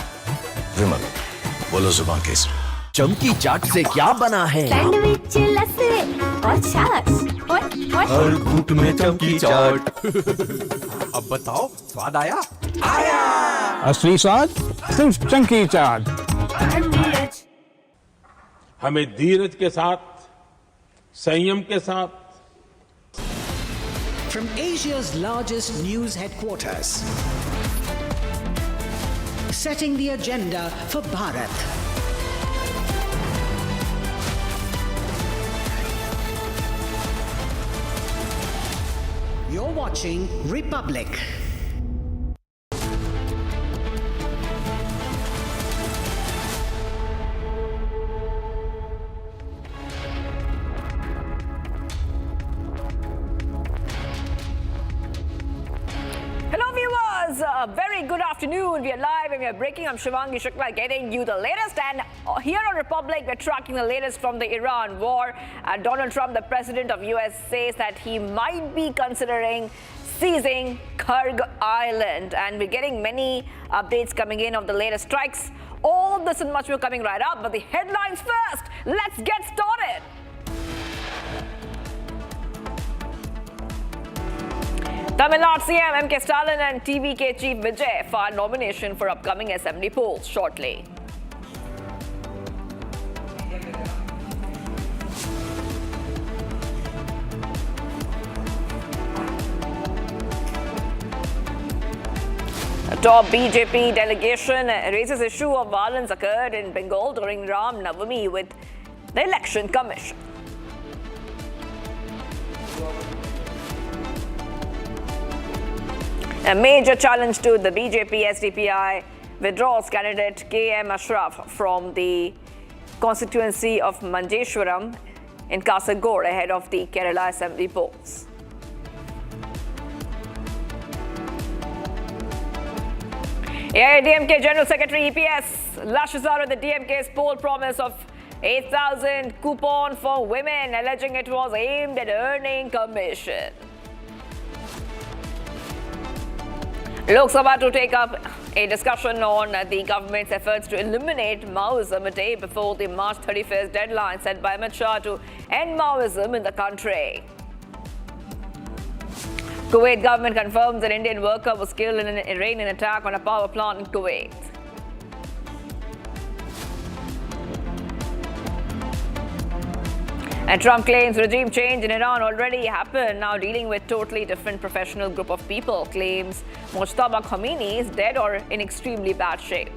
विमल, बोलो जुबान केसरी। चमकी चाट से क्या बना है? सैंडविच, लस्सी और छाछ और हर घूंट में चमकी चाट। अब बताओ, स्वाद आया? आया। असली स्वाद सिर्फ चमकी चाट। हमें धीरज के साथ, संयम के साथ। From Asia's largest news headquarters, setting the agenda for Bharat. You're watching Republic. Hello viewers, a very good afternoon. We are live and we are breaking. I'm Shivangi Shukla getting you the latest, and here on Republic we're tracking the latest from the Iran war. Donald Trump, the president of US, says that he might be considering seizing Karg Island, and we're getting many updates coming in of the latest strikes. All this and much more coming right up, but the headlines first. Let's get started. Tamil Nadu CM M.K. Stalin and TVK Chief Vijay file nomination for upcoming assembly polls shortly. A top BJP delegation raises issue of violence occurred in Bengal during Ram Navami with the Election Commission. A major challenge to the BJP SDPI withdraws candidate K.M. Ashraf from the constituency of Manjeshwaram in Kasaragod ahead of the Kerala Assembly polls. AIADMK General Secretary EPS lashes out at the DMK's poll promise of 8,000 coupon for women, alleging it was aimed at earning commission. Lok Sabha to take up A discussion on the government's efforts to eliminate Maoism a day before the March 31st deadline set by Amit Shah to end Maoism in the country. Kuwait government confirms an Indian worker was killed in an Iranian attack on a power plant in Kuwait. And Trump claims regime change in Iran already happened, now dealing with totally different professional group of people. Claims Mojtaba Khomeini is dead or in extremely bad shape.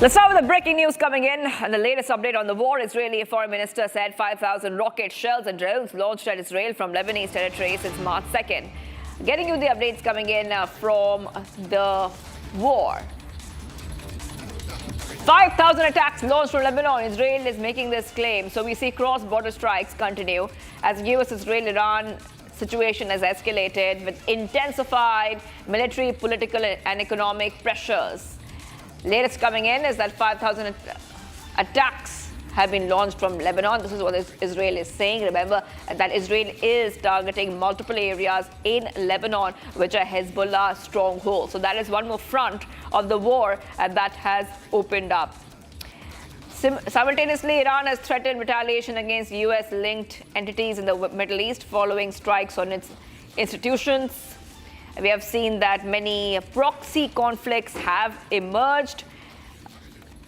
Let's start with the breaking news coming in. And the latest update on the war. Israeli Foreign Minister said 5,000 rocket shells and drones launched at Israel from Lebanese territory since March 2nd. Getting you the updates coming in from the war. 5,000 attacks launched from Lebanon. Israel is making this claim. So we see cross-border strikes continue as US-Israel-Iran situation has escalated with intensified military, political and economic pressures. Latest coming in is that 5,000 attacks have been launched from Lebanon. This is what Israel is saying. Remember that Israel is targeting multiple areas in Lebanon, which are Hezbollah strongholds. So that is one more front of the war that has opened up. Simultaneously, Iran has threatened retaliation against US-linked entities in the Middle East following strikes on its institutions. We have seen that many proxy conflicts have emerged,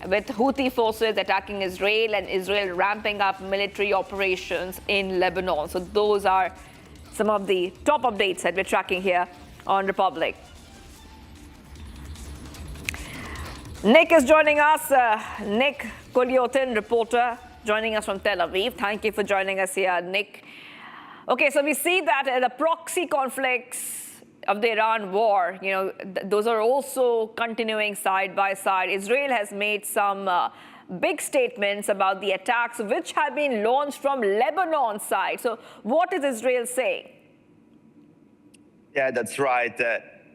with Houthi forces attacking Israel and Israel ramping up military operations in Lebanon. So those are some of the top updates that we're tracking here on Republic. Nick is joining us. Nick Koliotin, reporter, joining us from Tel Aviv. Thank you for joining us here, Nick. Okay, so we see that the proxy conflicts of the Iran war, those are also continuing side by side. Israel has made some big statements about the attacks which have been launched from Lebanon's side. So what is Israel saying? Yeah, that's right.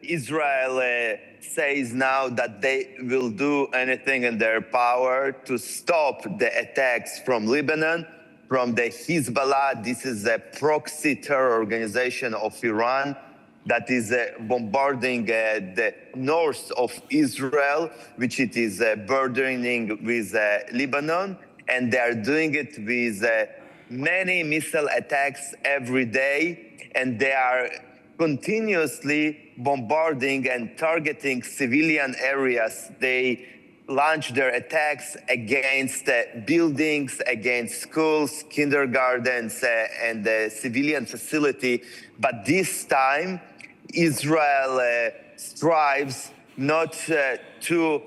Israel says now that they will do anything in their power to stop the attacks from Lebanon, from the Hezbollah. This is a proxy terror organization of Iran that is bombarding the north of Israel, which it is bordering with Lebanon. And they are doing it with many missile attacks every day. And they are continuously bombarding and targeting civilian areas. They launch their attacks against buildings, against schools, kindergartens, and civilian facility. But this time, Israel strives not to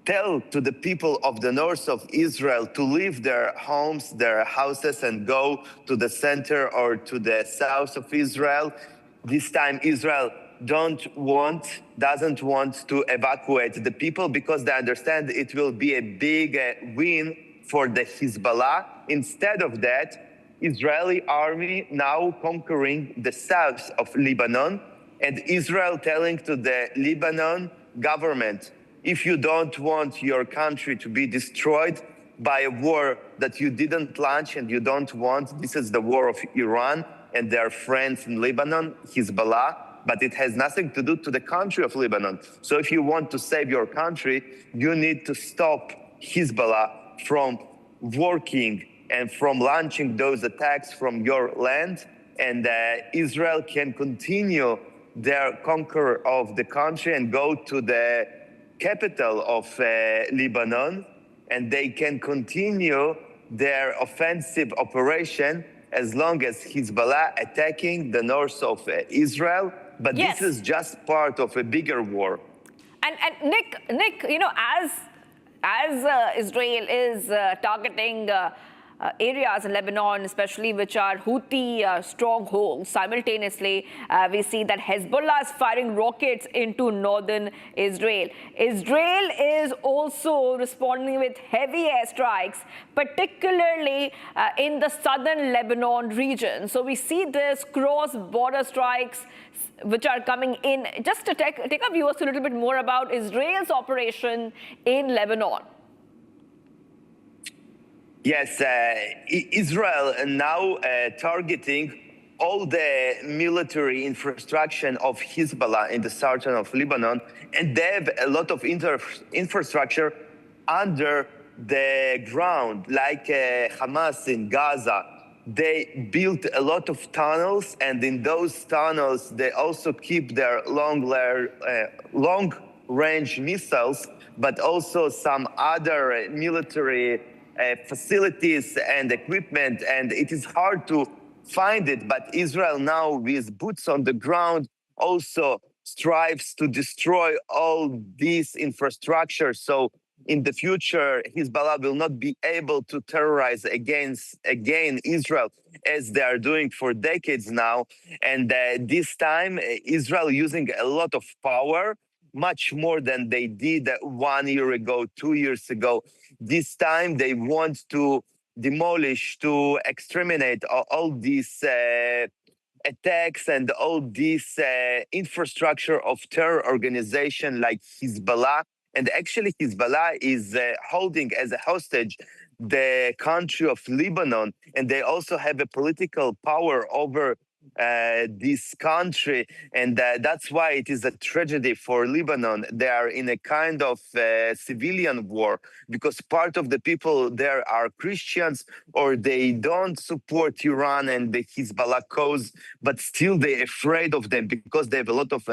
tell to the people of the north of Israel to leave their homes, their houses, and go to the center or to the south of Israel. This time, Israel doesn't want to evacuate the people because they understand it will be a big win for the Hezbollah. Instead of that, Israeli army now conquering the south of Lebanon, and Israel telling to the Lebanon government, if you don't want your country to be destroyed by a war that you didn't launch and you don't want, this is the war of Iran and their friends in Lebanon, Hezbollah, but it has nothing to do to the country of Lebanon. So if you want to save your country, you need to stop Hezbollah from working and from launching those attacks from your land, and Israel can continue their conquer of the country and go to the capital of Lebanon, and they can continue their offensive operation as long as Hezbollah attacking the north of Israel. But yes, this is just part of a bigger war. And Nick, as Israel is targeting areas in Lebanon, especially which are Houthi strongholds, simultaneously, we see that Hezbollah is firing rockets into northern Israel. Israel is also responding with heavy airstrikes, particularly in the southern Lebanon region. So we see this cross-border strikes which are coming in. Just to take our viewers a little bit more about Israel's operation in Lebanon. Yes, Israel now targeting all the military infrastructure of Hezbollah in the southern of Lebanon, and they have a lot of infrastructure under the ground, like Hamas in Gaza. They built a lot of tunnels, and in those tunnels, they also keep their long-range missiles, but also some other military facilities and equipment, and it is hard to find it, but Israel now, with boots on the ground, also strives to destroy all this infrastructure. So in the future, Hezbollah will not be able to terrorize again Israel as they are doing for decades now. And this time, Israel using a lot of power, much more than they did 1 year ago, 2 years ago. This time, they want to demolish, to exterminate all these attacks and all this infrastructure of terror organization like Hezbollah. And actually, Hezbollah is holding as a hostage the country of Lebanon, and they also have a political power over this country, and that's why it is a tragedy for Lebanon. They are in a kind of civilian war, because part of the people there are Christians, or they don't support Iran and the Hezbollah cause, but still they're afraid of them because they have a lot of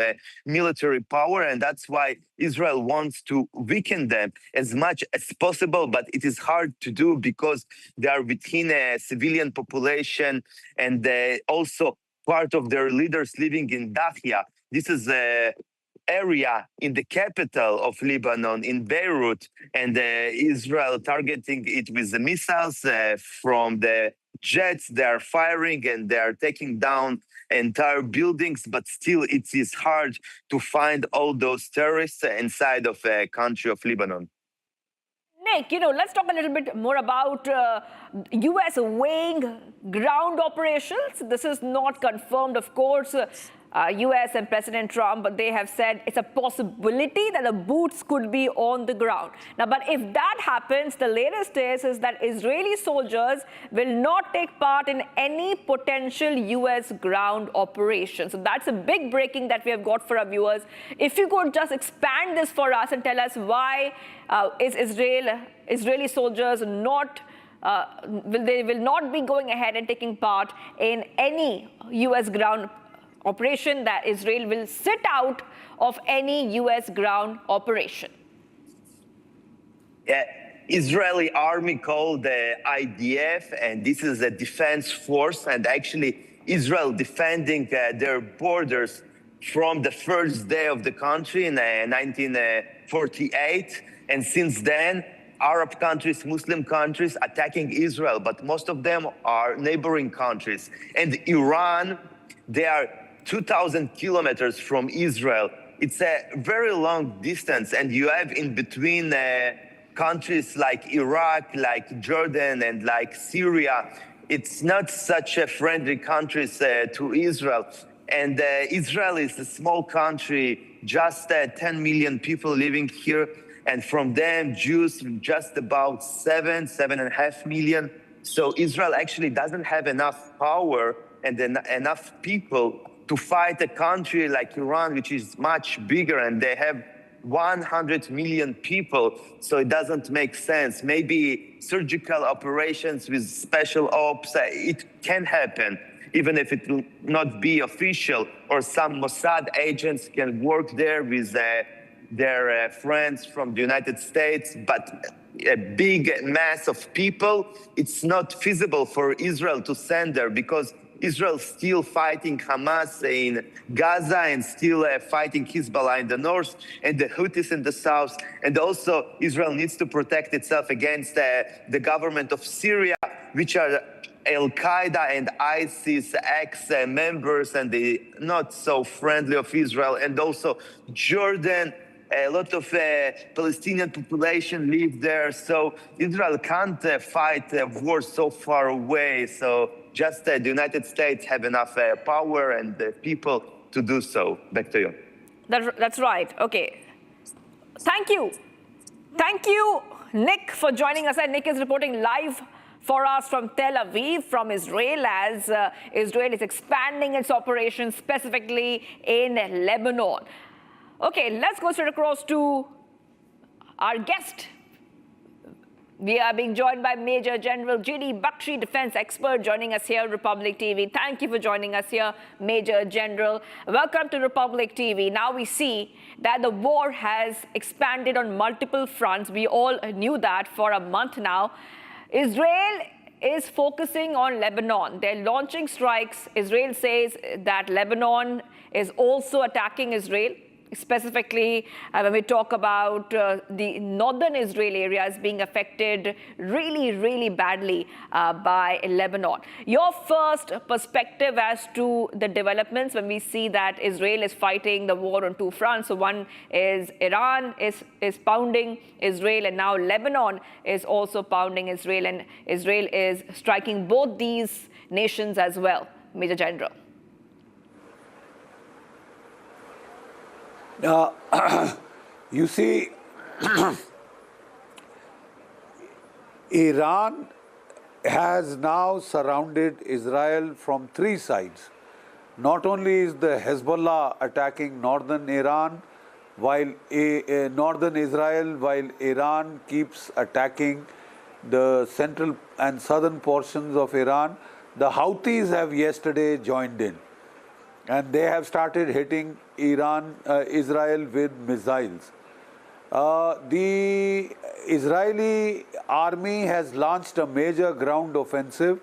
military power, and that's why Israel wants to weaken them as much as possible, but it is hard to do because they are within a civilian population, and also part of their leaders living in Dahia. This is an area in the capital of Lebanon, in Beirut, and Israel targeting it with the missiles from the jets. They are firing and they are taking down entire buildings, but still it is hard to find all those terrorists inside of a country of Lebanon. Nick, let's talk a little bit more about U.S. weighing ground operations. This is not confirmed, of course. U.S. and President Trump, but they have said it's a possibility that the boots could be on the ground. Now, but if that happens, the latest is that Israeli soldiers will not take part in any potential U.S. ground operation. So that's a big breaking that we have got for our viewers. If you could just expand this for us and tell us why is Israeli soldiers not will not be going ahead and taking part in any U.S. ground operation, that Israel will sit out of any U.S. ground operation? Yeah, Israeli army called the IDF, and this is a defense force, and actually Israel defending their borders from the first day of the country in 1948, and since then Arab countries, Muslim countries attacking Israel, but most of them are neighboring countries. And Iran, they are 2,000 kilometers from Israel. It's a very long distance, and you have in between countries like Iraq, like Jordan, and like Syria. It's not such a friendly countries to Israel. And Israel is a small country, just 10 million people living here, and from them, Jews just about 7.5 million. So Israel actually doesn't have enough power and enough people to fight a country like Iran, which is much bigger, and they have 100 million people, so it doesn't make sense. Maybe surgical operations with special ops, it can happen, even if it will not be official, or some Mossad agents can work there with their friends from the United States, but a big mass of people, it's not feasible for Israel to send there, because Israel still fighting Hamas in Gaza and still fighting Hezbollah in the north and the Houthis in the south. And also Israel needs to protect itself against the government of Syria, which are Al-Qaeda and ISIS ex-members, and they not so friendly of Israel. And also Jordan, a lot of Palestinian population live there. So Israel can't fight a war so far away. So just the United States have enough power and people to do so. Back to you. That's right. Okay. Thank you. Thank you, Nick, for joining us. And Nick is reporting live for us from Tel Aviv, from Israel, as Israel is expanding its operations specifically in Lebanon. Okay, let's go straight across to our guest. We are being joined by Major General G.D. Bakshi, defense expert, joining us here, Republic TV. Thank you for joining us here, Major General. Welcome to Republic TV. Now we see that the war has expanded on multiple fronts. We all knew that for a month now. Israel is focusing on Lebanon. They're launching strikes. Israel says that Lebanon is also attacking Israel. Specifically, when we talk about the northern Israel areas being affected really, really badly by Lebanon. Your first perspective as to the developments when we see that Israel is fighting the war on two fronts. So one is Iran is pounding Israel, and now Lebanon is also pounding Israel, and Israel is striking both these nations as well, Major General. You see, Iran has now surrounded Israel from three sides. Not only is the Hezbollah attacking northern Iran, while northern Israel, while Iran keeps attacking the central and southern portions of Iran, the Houthis have yesterday joined in. And they have started hitting Israel with missiles. The Israeli army has launched a major ground offensive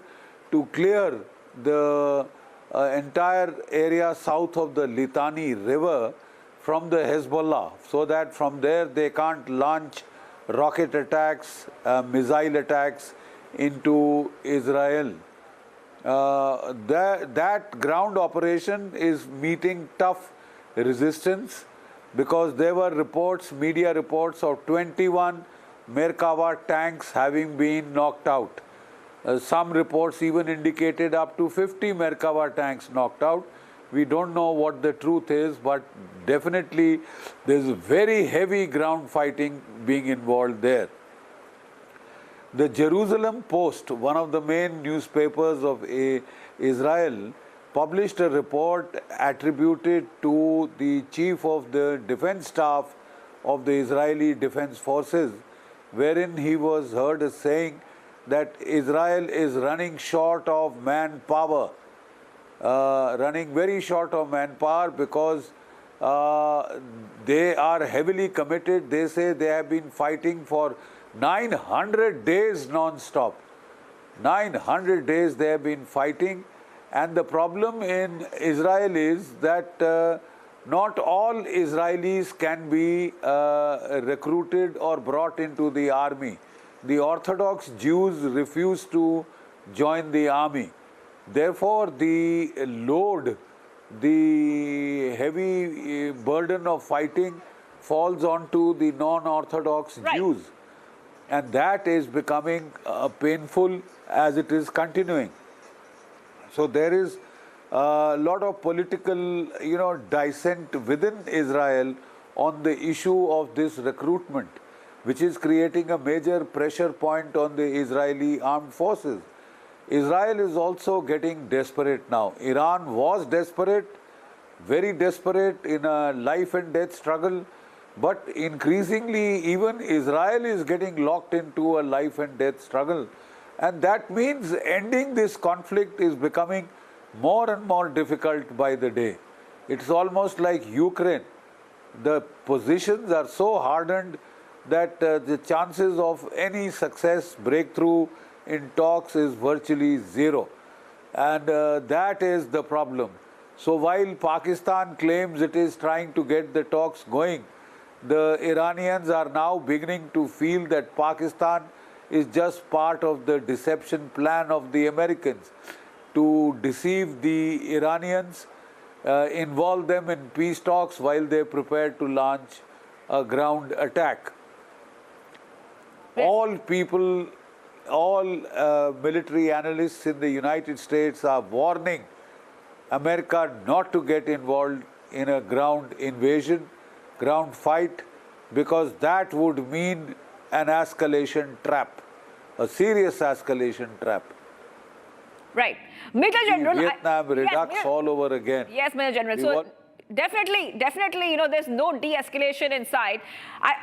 to clear the entire area south of the Litani River from the Hezbollah, so that from there they can't launch rocket attacks, missile attacks into Israel. That ground operation is meeting tough resistance because there were reports, media reports of 21 Merkava tanks having been knocked out. Some reports even indicated up to 50 Merkava tanks knocked out. We don't know what the truth is, but definitely there's very heavy ground fighting being involved there. The Jerusalem Post, one of the main newspapers of Israel, published a report attributed to the chief of the defense staff of the Israeli Defense Forces, wherein he was heard as saying that Israel is running short of manpower, running very short of manpower because they are heavily committed. They say they have been fighting for 900 days non-stop. 900 days they have been fighting, and the problem in Israel is that not all Israelis can be recruited or brought into the army. The Orthodox Jews refuse to join the army. Therefore, the load, the heavy burden of fighting falls onto the non-Orthodox Jews. And that is becoming painful as it is continuing. So there is a lot of political, dissent within Israel on the issue of this recruitment, which is creating a major pressure point on the Israeli armed forces. Israel is also getting desperate now. Iran was desperate, very desperate in a life and death struggle. But increasingly, even Israel is getting locked into a life and death struggle. And that means ending this conflict is becoming more and more difficult by the day. It's almost like Ukraine. The positions are so hardened that the chances of any success, breakthrough in talks is virtually zero. And that is the problem. So while Pakistan claims it is trying to get the talks going, the Iranians are now beginning to feel that Pakistan is just part of the deception plan of the Americans to deceive the Iranians, involve them in peace talks while they prepare to launch a ground attack. All people, all military analysts in the United States are warning America not to get involved in a ground invasion, ground fight, because that would mean an escalation trap. a serious escalation trap. Right. Major General. Vietnam redux all over again. Yes, Major General. So definitely, you know, there's no de-escalation in sight.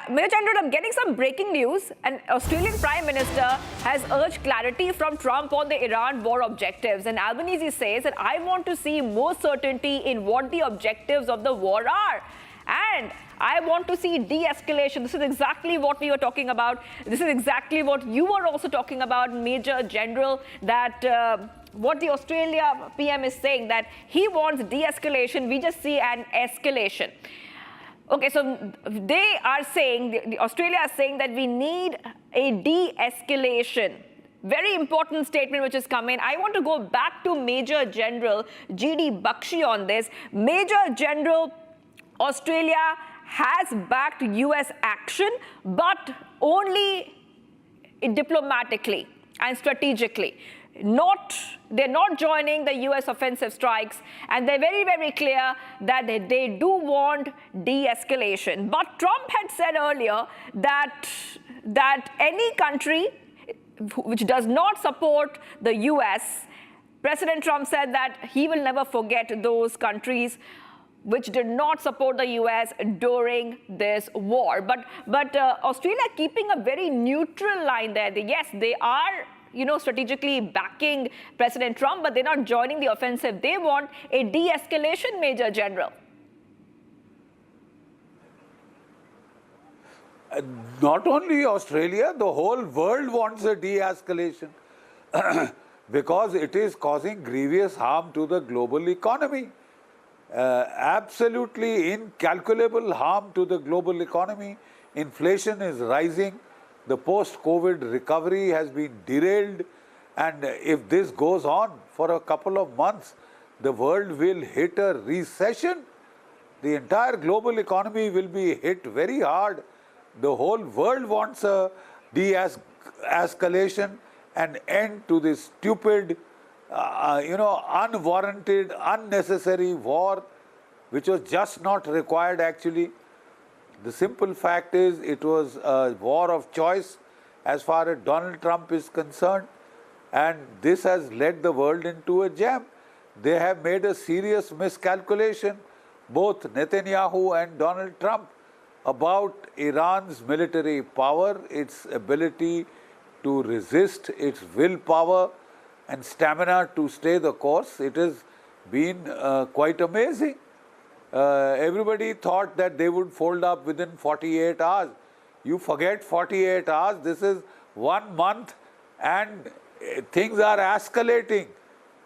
Major General, I'm getting some breaking news. An Australian Prime Minister has urged clarity from Trump on the Iran war objectives. And Albanese says that I want to see more certainty in what the objectives of the war are. And I want to see de-escalation. This is exactly what we were talking about. This is exactly what you were also talking about, Major General, that what the Australia PM is saying, that he wants de-escalation. We just see an escalation. Okay, so they are saying, Australia is saying that we need a de-escalation. Very important statement which has come in. I want to go back to Major General G.D. Bakshi on this. Major General, Australia has backed US action, but only diplomatically and strategically. They're not joining the US offensive strikes, and they're very, very clear that they do want de-escalation. But Trump had said earlier that any country which does not support the US, President Trump said that he will never forget those countries which did not support the US during this war. But Australia keeping a very neutral line there. Yes, they are, you know, strategically backing President Trump, but they're not joining the offensive. They want a de-escalation, Major General. Not only Australia, the whole world wants a de-escalation because it is causing grievous harm to the global economy. Absolutely incalculable harm to the global economy. Inflation is rising. The post-COVID recovery has been derailed. And if this goes on for a couple of months, the world will hit a recession. The entire global economy will be hit very hard. The whole world wants a de-escalation, an end to this stupid, unwarranted, unnecessary war, which was just not required actually. The simple fact is it was a war of choice as far as Donald Trump is concerned, and this has led the world into a jam. They have made a serious miscalculation, both Netanyahu and Donald Trump, about Iran's military power, its ability to resist, its willpower and stamina to stay the course. It has been quite amazing. Everybody thought that they would fold up within 48 hours. You forget 48 hours, this is 1 month, and things are escalating.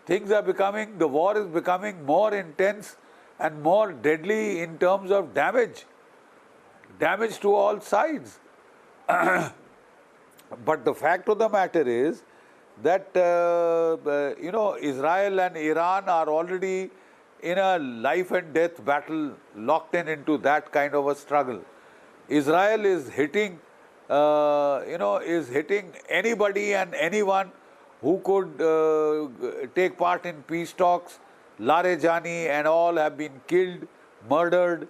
Things are becoming, the war is becoming more intense and more deadly in terms of damage to all sides. But the fact of the matter is that, Israel and Iran are already in a life and death battle, locked into that kind of a struggle. Israel is hitting, anybody and anyone who could take part in peace talks. Larijani and all have been killed, murdered,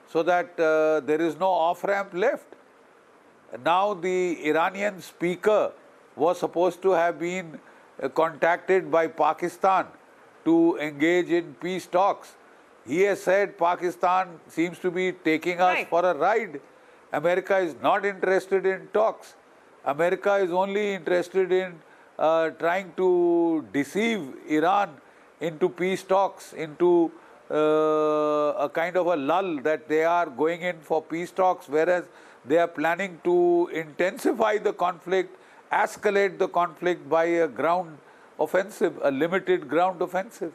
so that there is no off-ramp left. Now the Iranian speaker was supposed to have been contacted by Pakistan to engage in peace talks. He has said Pakistan seems to be taking us for a ride. America is not interested in talks. America is only interested in trying to deceive Iran into peace talks, into a kind of a lull that they are going in for peace talks, whereas they are planning to intensify the conflict, escalate the conflict by a ground offensive, a limited ground offensive.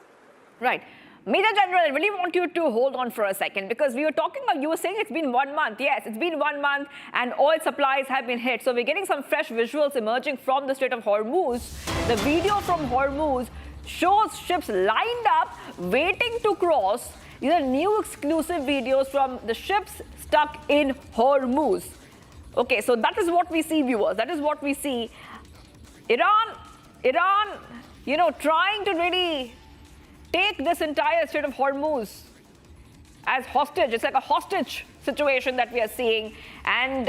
Right. Major General, I really want you to hold on for a second, because we were talking about, you were saying it's been 1 month. Yes, it's been 1 month and oil supplies have been hit. So we're getting some fresh visuals emerging from the Strait of Hormuz. The video from Hormuz shows ships lined up, waiting to cross. These are new exclusive videos from the ships stuck in Hormuz. Okay, so that is what we see, viewers. That is what we see. Iran, trying to really take this entire Strait of Hormuz as hostage. It's like a hostage situation that we are seeing. And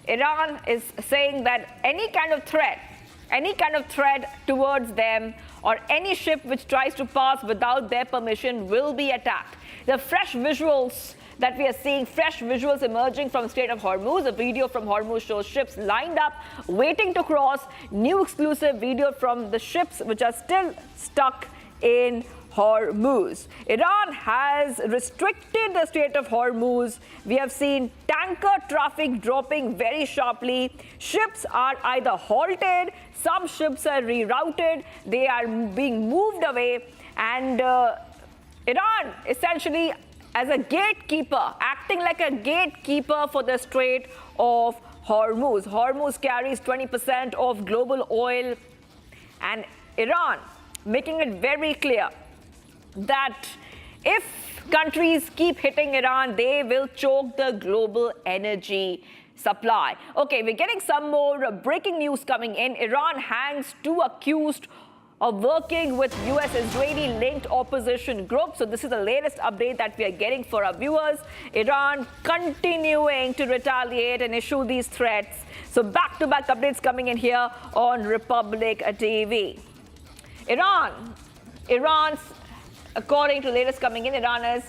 Iran is saying that any kind of threat towards them or any ship which tries to pass without their permission will be attacked. The fresh visuals that we are seeing, fresh visuals emerging from the Strait of Hormuz. A video from Hormuz shows ships lined up, waiting to cross. New exclusive video from the ships which are still stuck in Hormuz. Iran has restricted the Strait of Hormuz. We have seen tanker traffic dropping very sharply. Ships are either halted, some ships are rerouted, they are being moved away, and Iran essentially as a gatekeeper, acting like a gatekeeper for the Strait of Hormuz. Hormuz carries 20% of global oil, and Iran making it very clear that if countries keep hitting Iran, they will choke the global energy supply. Okay, we're getting some more breaking news coming in. Iran hangs two accused of working with US-Israeli linked opposition groups. So this is the latest update that we are getting for our viewers. Iran continuing to retaliate and issue these threats. So back-to-back updates coming in here on Republic TV. Iran's, according to the latest coming in, Iran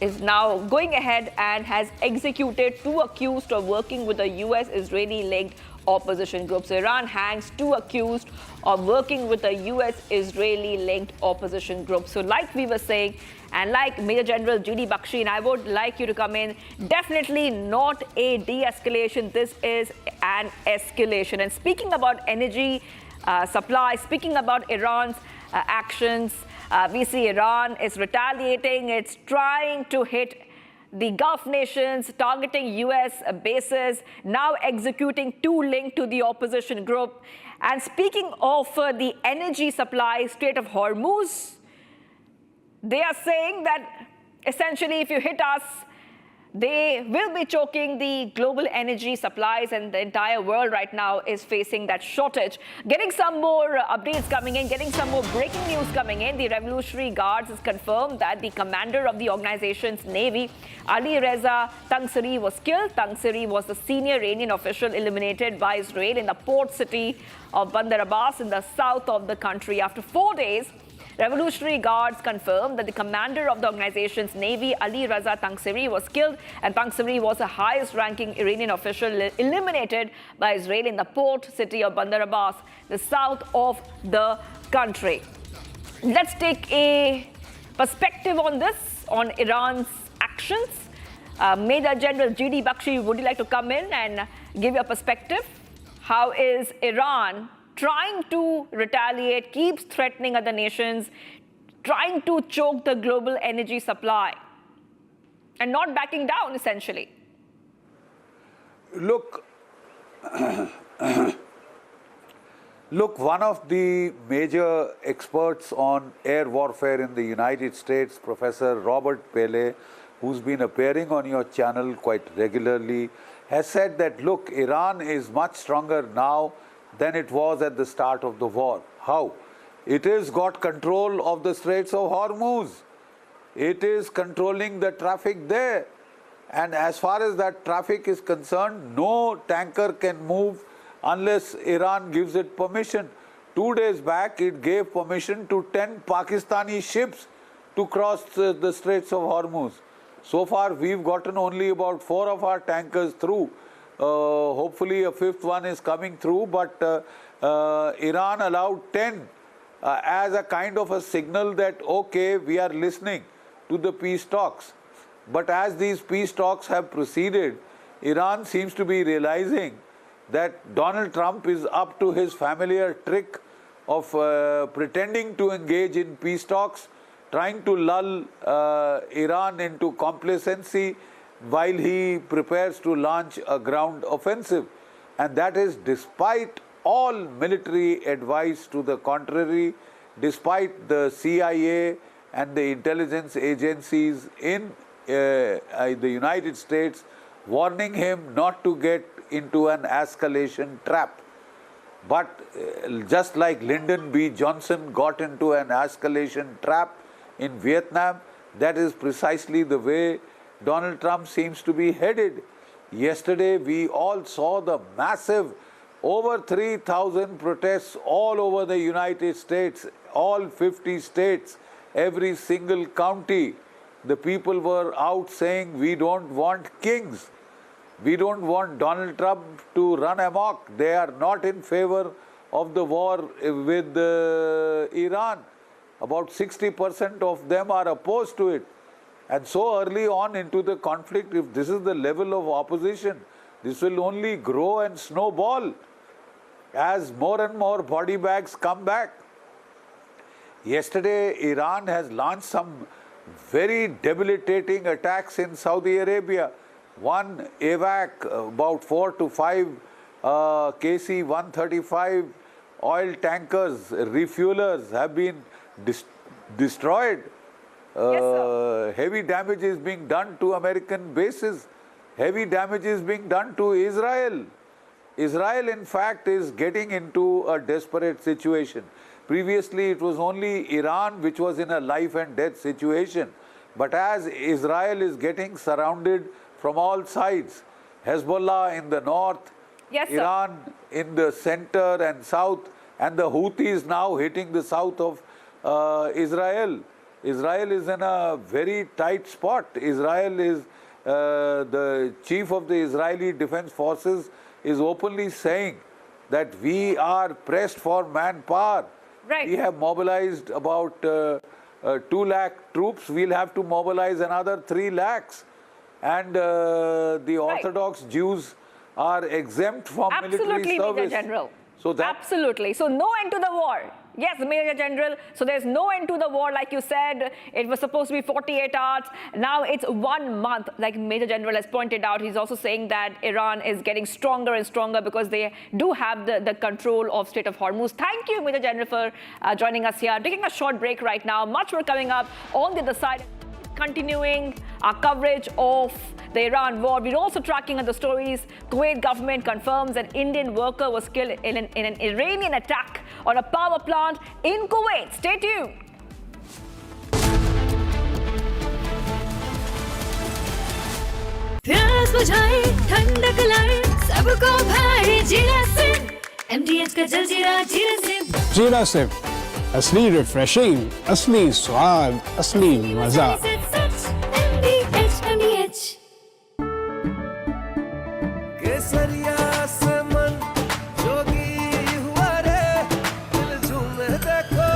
is now going ahead and has executed two accused of working with a US-Israeli linked opposition group. So Iran hangs two accused of working with a US-Israeli linked opposition group. So like we were saying, and like Major General G.D. Bakshi, and I would like you to come in, definitely not a de-escalation. This is an escalation. And speaking about energy supply, speaking about Iran's actions, we see Iran is retaliating. It's trying to hit the Gulf nations, targeting US bases, now executing two linked to the opposition group. And speaking of the energy supply, Strait of Hormuz, they are saying that essentially if you hit us, they will be choking the global energy supplies, and the entire world right now is facing that shortage. Getting some more updates coming in, getting some more breaking news coming in. The Revolutionary Guards has confirmed that the commander of the organization's navy, Ali Reza Tangsiri, was killed. Tangsiri was the senior Iranian official eliminated by Israel in the port city of Bandar Abbas in the south of the country. After 4 days, Revolutionary Guards confirmed that the commander of the organization's navy, Ali Reza Tangsiri, was killed, and Tangsiri was the highest-ranking Iranian official eliminated by Israel in the port city of Bandar Abbas, the south of the country. Let's take a perspective on this, on Iran's actions. Major General G.D. Bakshi, would you like to come in and give your perspective? How is Iran trying to retaliate, keeps threatening other nations, trying to choke the global energy supply, and not backing down, essentially? Look, one of the major experts on air warfare in the United States, Professor Robert Pele, who's been appearing on your channel quite regularly, has said that, look, Iran is much stronger now than it was at the start of the war. How? It has got control of the Straits of Hormuz. It is controlling the traffic there. And as far as that traffic is concerned, no tanker can move unless Iran gives it permission. 2 days back, it gave permission to 10 Pakistani ships to cross the Straits of Hormuz. So far, we've gotten only about 4 of our tankers through. Hopefully a 5th one is coming through, but Iran allowed 10 as a kind of a signal that, okay, we are listening to the peace talks. But as these peace talks have proceeded, Iran seems to be realizing that Donald Trump is up to his familiar trick of pretending to engage in peace talks, trying to lull Iran into complacency while he prepares to launch a ground offensive. And that is despite all military advice to the contrary, despite the CIA and the intelligence agencies in the United States warning him not to get into an escalation trap. But just like Lyndon B. Johnson got into an escalation trap in Vietnam, that is precisely the way Donald Trump seems to be headed. Yesterday, we all saw the massive over 3,000 protests all over the United States, all 50 states, every single county. The people were out saying, we don't want kings. We don't want Donald Trump to run amok. They are not in favor of the war with Iran. About 60% of them are opposed to it. And so early on into the conflict, if this is the level of opposition, this will only grow and snowball as more and more body bags come back. Yesterday, Iran has launched some very debilitating attacks in Saudi Arabia. One AVAC, about 4 to 5 KC-135 oil tankers, refuelers have been destroyed. Heavy damage is being done to American bases. Heavy damage is being done to Israel. Israel, in fact, is getting into a desperate situation. Previously, it was only Iran which was in a life and death situation. But as Israel is getting surrounded from all sides, Hezbollah in the north, Iran in the center and south, and the Houthis now hitting the south of Israel. Israel is in a very tight spot. Israel is, the chief of the Israeli Defense Forces is openly saying that we are pressed for manpower. We have mobilized about 2 lakh troops. We'll have to mobilize another 3 lakhs. And the Orthodox Jews are exempt from military service. Major General. So that Absolutely. So no end to the war. Yes, Major General. So there's no end to the war. Like you said, it was supposed to be 48 hours. Now it's 1 month, like Major General has pointed out. He's also saying that Iran is getting stronger and stronger because they do have the control of Strait of Hormuz. Thank you, Major General, for joining us here. Taking a short break right now. Much more coming up on the other side. Continuing our coverage of the Iran war. We're also tracking other stories. Kuwait government confirms an Indian worker was killed in an Iranian attack on a power plant in Kuwait. Stay tuned. प्यास बुझाए ठंडक लाए सबको भाई जीरा से MDH का जलजीरा जीरा से जीरा सिप असली रिफ्रेशिंग, असली स्वाद, असली मजा। MDH केसरिया से मन जोगी हुआ रे, दिल झूमे देखो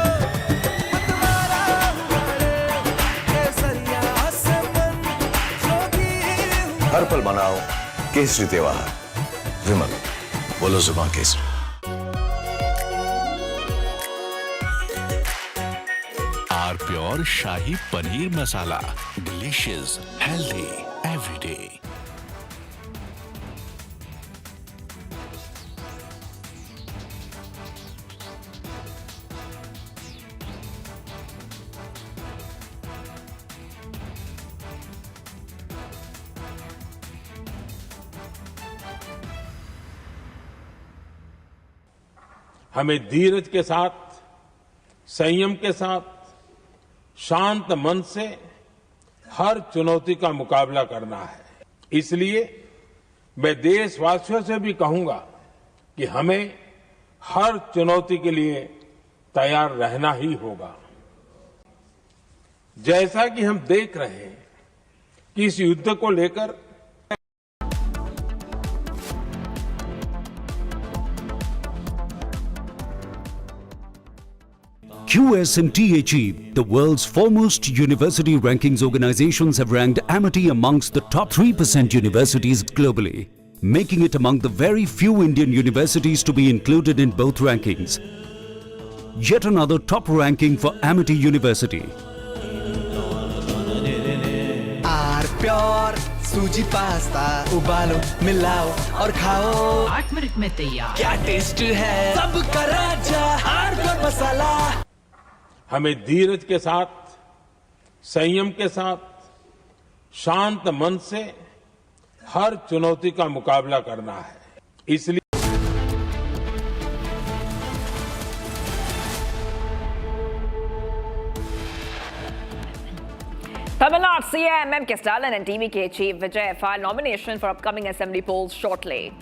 मतवारा हुआ रे। केसरिया से मन जोगी हुआ। हर पल मनाओ केसरी त्योहार। विमल, बोलो जुबान केसरी। Are pure shahi paneer masala, delicious, healthy every day. हमें धीरज के साथ, संयम के साथ, शांत मन से हर चुनौती का मुकाबला करना है। इसलिए मैं देशवासियों से भी कहूंगा कि हमें हर चुनौती के लिए तैयार रहना ही होगा। जैसा कि हम देख रहे हैं कि इस युद्ध को लेकर QS&THE, the world's foremost university rankings organizations, have ranked Amity amongst the top 3% universities globally, making it among the very few Indian universities to be included in both rankings. Yet another top ranking for Amity University. Pure सूजी pasta उबालो मिलाओ और खाओ 8 minute में तैयार। क्या test है सबका राजा are pure मसाला। हमें धीरज के साथ, संयम के साथ, शांत मन से हर चुनौती का मुकाबला करना है। इसलिए Tamil Nadu CM M.K. Stalin and TVK chief Vijay file nomination for upcoming assembly polls shortly.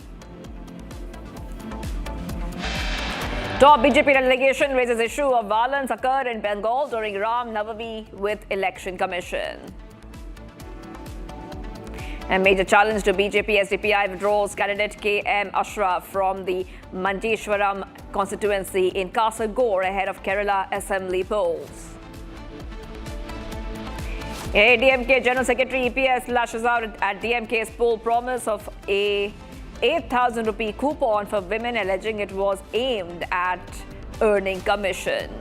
Top BJP delegation raises issue of violence occurred in Bengal during Ram Navami with Election Commission. A major challenge to BJP SDPI withdraws candidate K.M. Ashraf from the Manjeshwaram constituency in Kasaragod ahead of Kerala assembly polls. ADMK General Secretary EPS lashes out at DMK's poll promise of a 8,000 rupee coupon for women, alleging it was aimed at earning commission.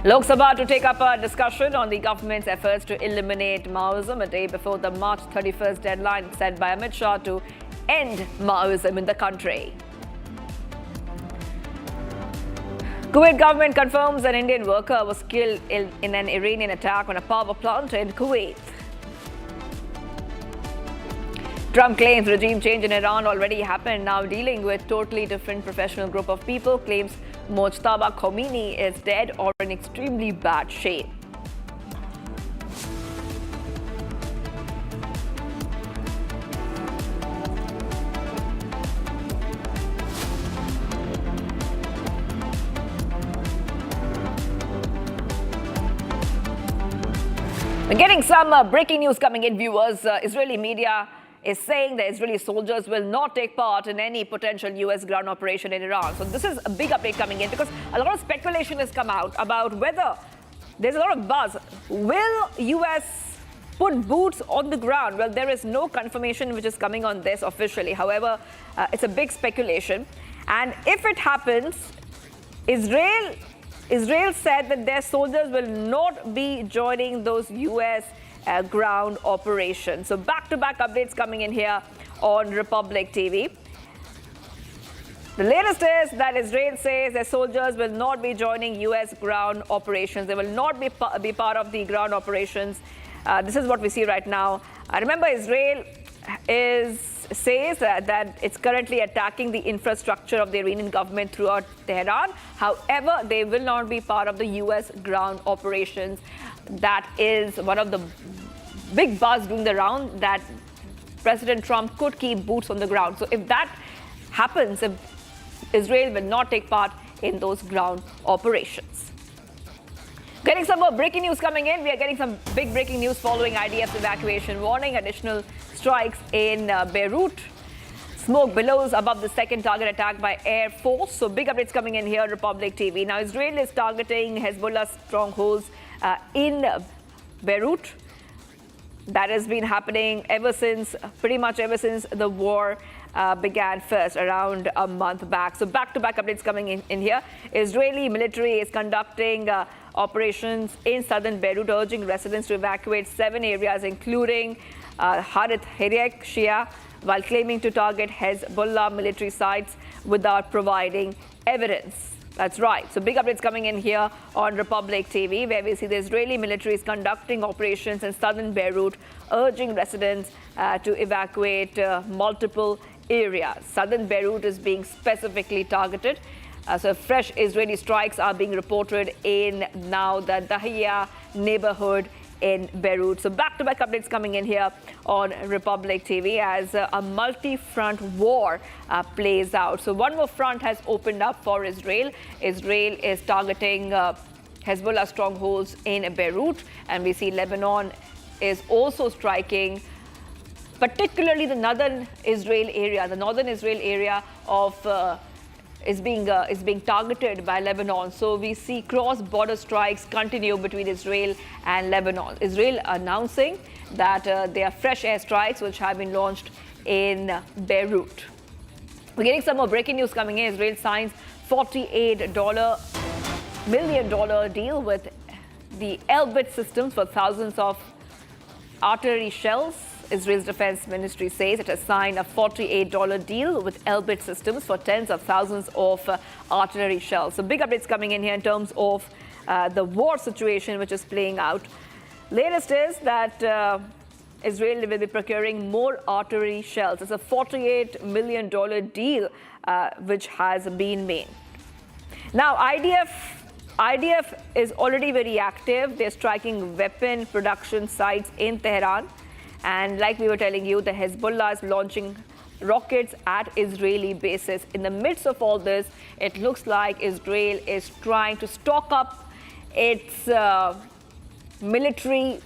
Lok Sabha to take up a discussion on the government's efforts to eliminate Maoism a day before the March 31st deadline set by Amit Shah to end Maoism in the country. Kuwait government confirms an Indian worker was killed in an Iranian attack on a power plant in Kuwait. Trump claims regime change in Iran already happened, now dealing with totally different professional group of people, claims Mojtaba Khomeini is dead or in extremely bad shape. We're getting some breaking news coming in, viewers. Israeli media is saying that Israeli soldiers will not take part in any potential U.S. ground operation in Iran. So this is a big update coming in because a lot of speculation has come out about whether there's a lot of buzz. Will U.S. put boots on the ground? Well, there is no confirmation which is coming on this officially. However, it's a big speculation. And if it happens, Israel said that their soldiers will not be joining those U.S. Ground operations. So back-to-back updates coming in here on Republic TV. The latest is that Israel says their soldiers will not be joining U.S. ground operations. They will not be part of the ground operations. This is what we see right now. Remember, Israel says that it's currently attacking the infrastructure of the Iranian government throughout Tehran. However, they will not be part of the U.S. ground operations. That is one of the big buzz doing the round, that President Trump could keep boots on the ground. So if that happens, if Israel will not take part in those ground operations. Getting some more breaking news coming in. We are getting some big breaking news following IDF's evacuation warning. Additional strikes in Beirut. Smoke billows above the second target attack by Air Force. So big updates coming in here, Republic TV. Now, Israel is targeting Hezbollah strongholds in Beirut. That has been happening pretty much ever since the war began first, around a month back. So back-to-back updates coming in here. Israeli military is conducting operations in southern Beirut, urging residents to evacuate 7 areas, including Harith Hirek Shia, while claiming to target Hezbollah military sites without providing evidence. That's right. So big updates coming in here on Republic TV, where we see the Israeli military is conducting operations in southern Beirut, urging residents to evacuate multiple areas. Southern Beirut is being specifically targeted. So fresh Israeli strikes are being reported in now the Dahiya neighborhood in Beirut. So back-to-back updates coming in here on Republic TV as a multi-front war plays out. So one more front has opened up for Israel. Israel is targeting Hezbollah strongholds in Beirut, and we see Lebanon is also striking particularly the northern Israel area. The northern Israel area of is being targeted by Lebanon. So we see cross-border strikes continue between Israel and Lebanon. Israel announcing that there are fresh airstrikes which have been launched in Beirut. We're getting some more breaking news coming in. Israel signs $48 million deal with the Elbit systems for thousands of artillery shells. Israel's defense ministry says it has signed a $48 deal with Elbit systems for tens of thousands of artillery shells. So big updates coming in here in terms of the war situation which is playing out. Latest is that Israel will be procuring more artillery shells. It's a $48 million deal which has been made. Now, IDF is already very active. They're striking weapon production sites in Tehran. And like we were telling you, the Hezbollah is launching rockets at Israeli bases. In the midst of all this, it looks like Israel is trying to stock up its military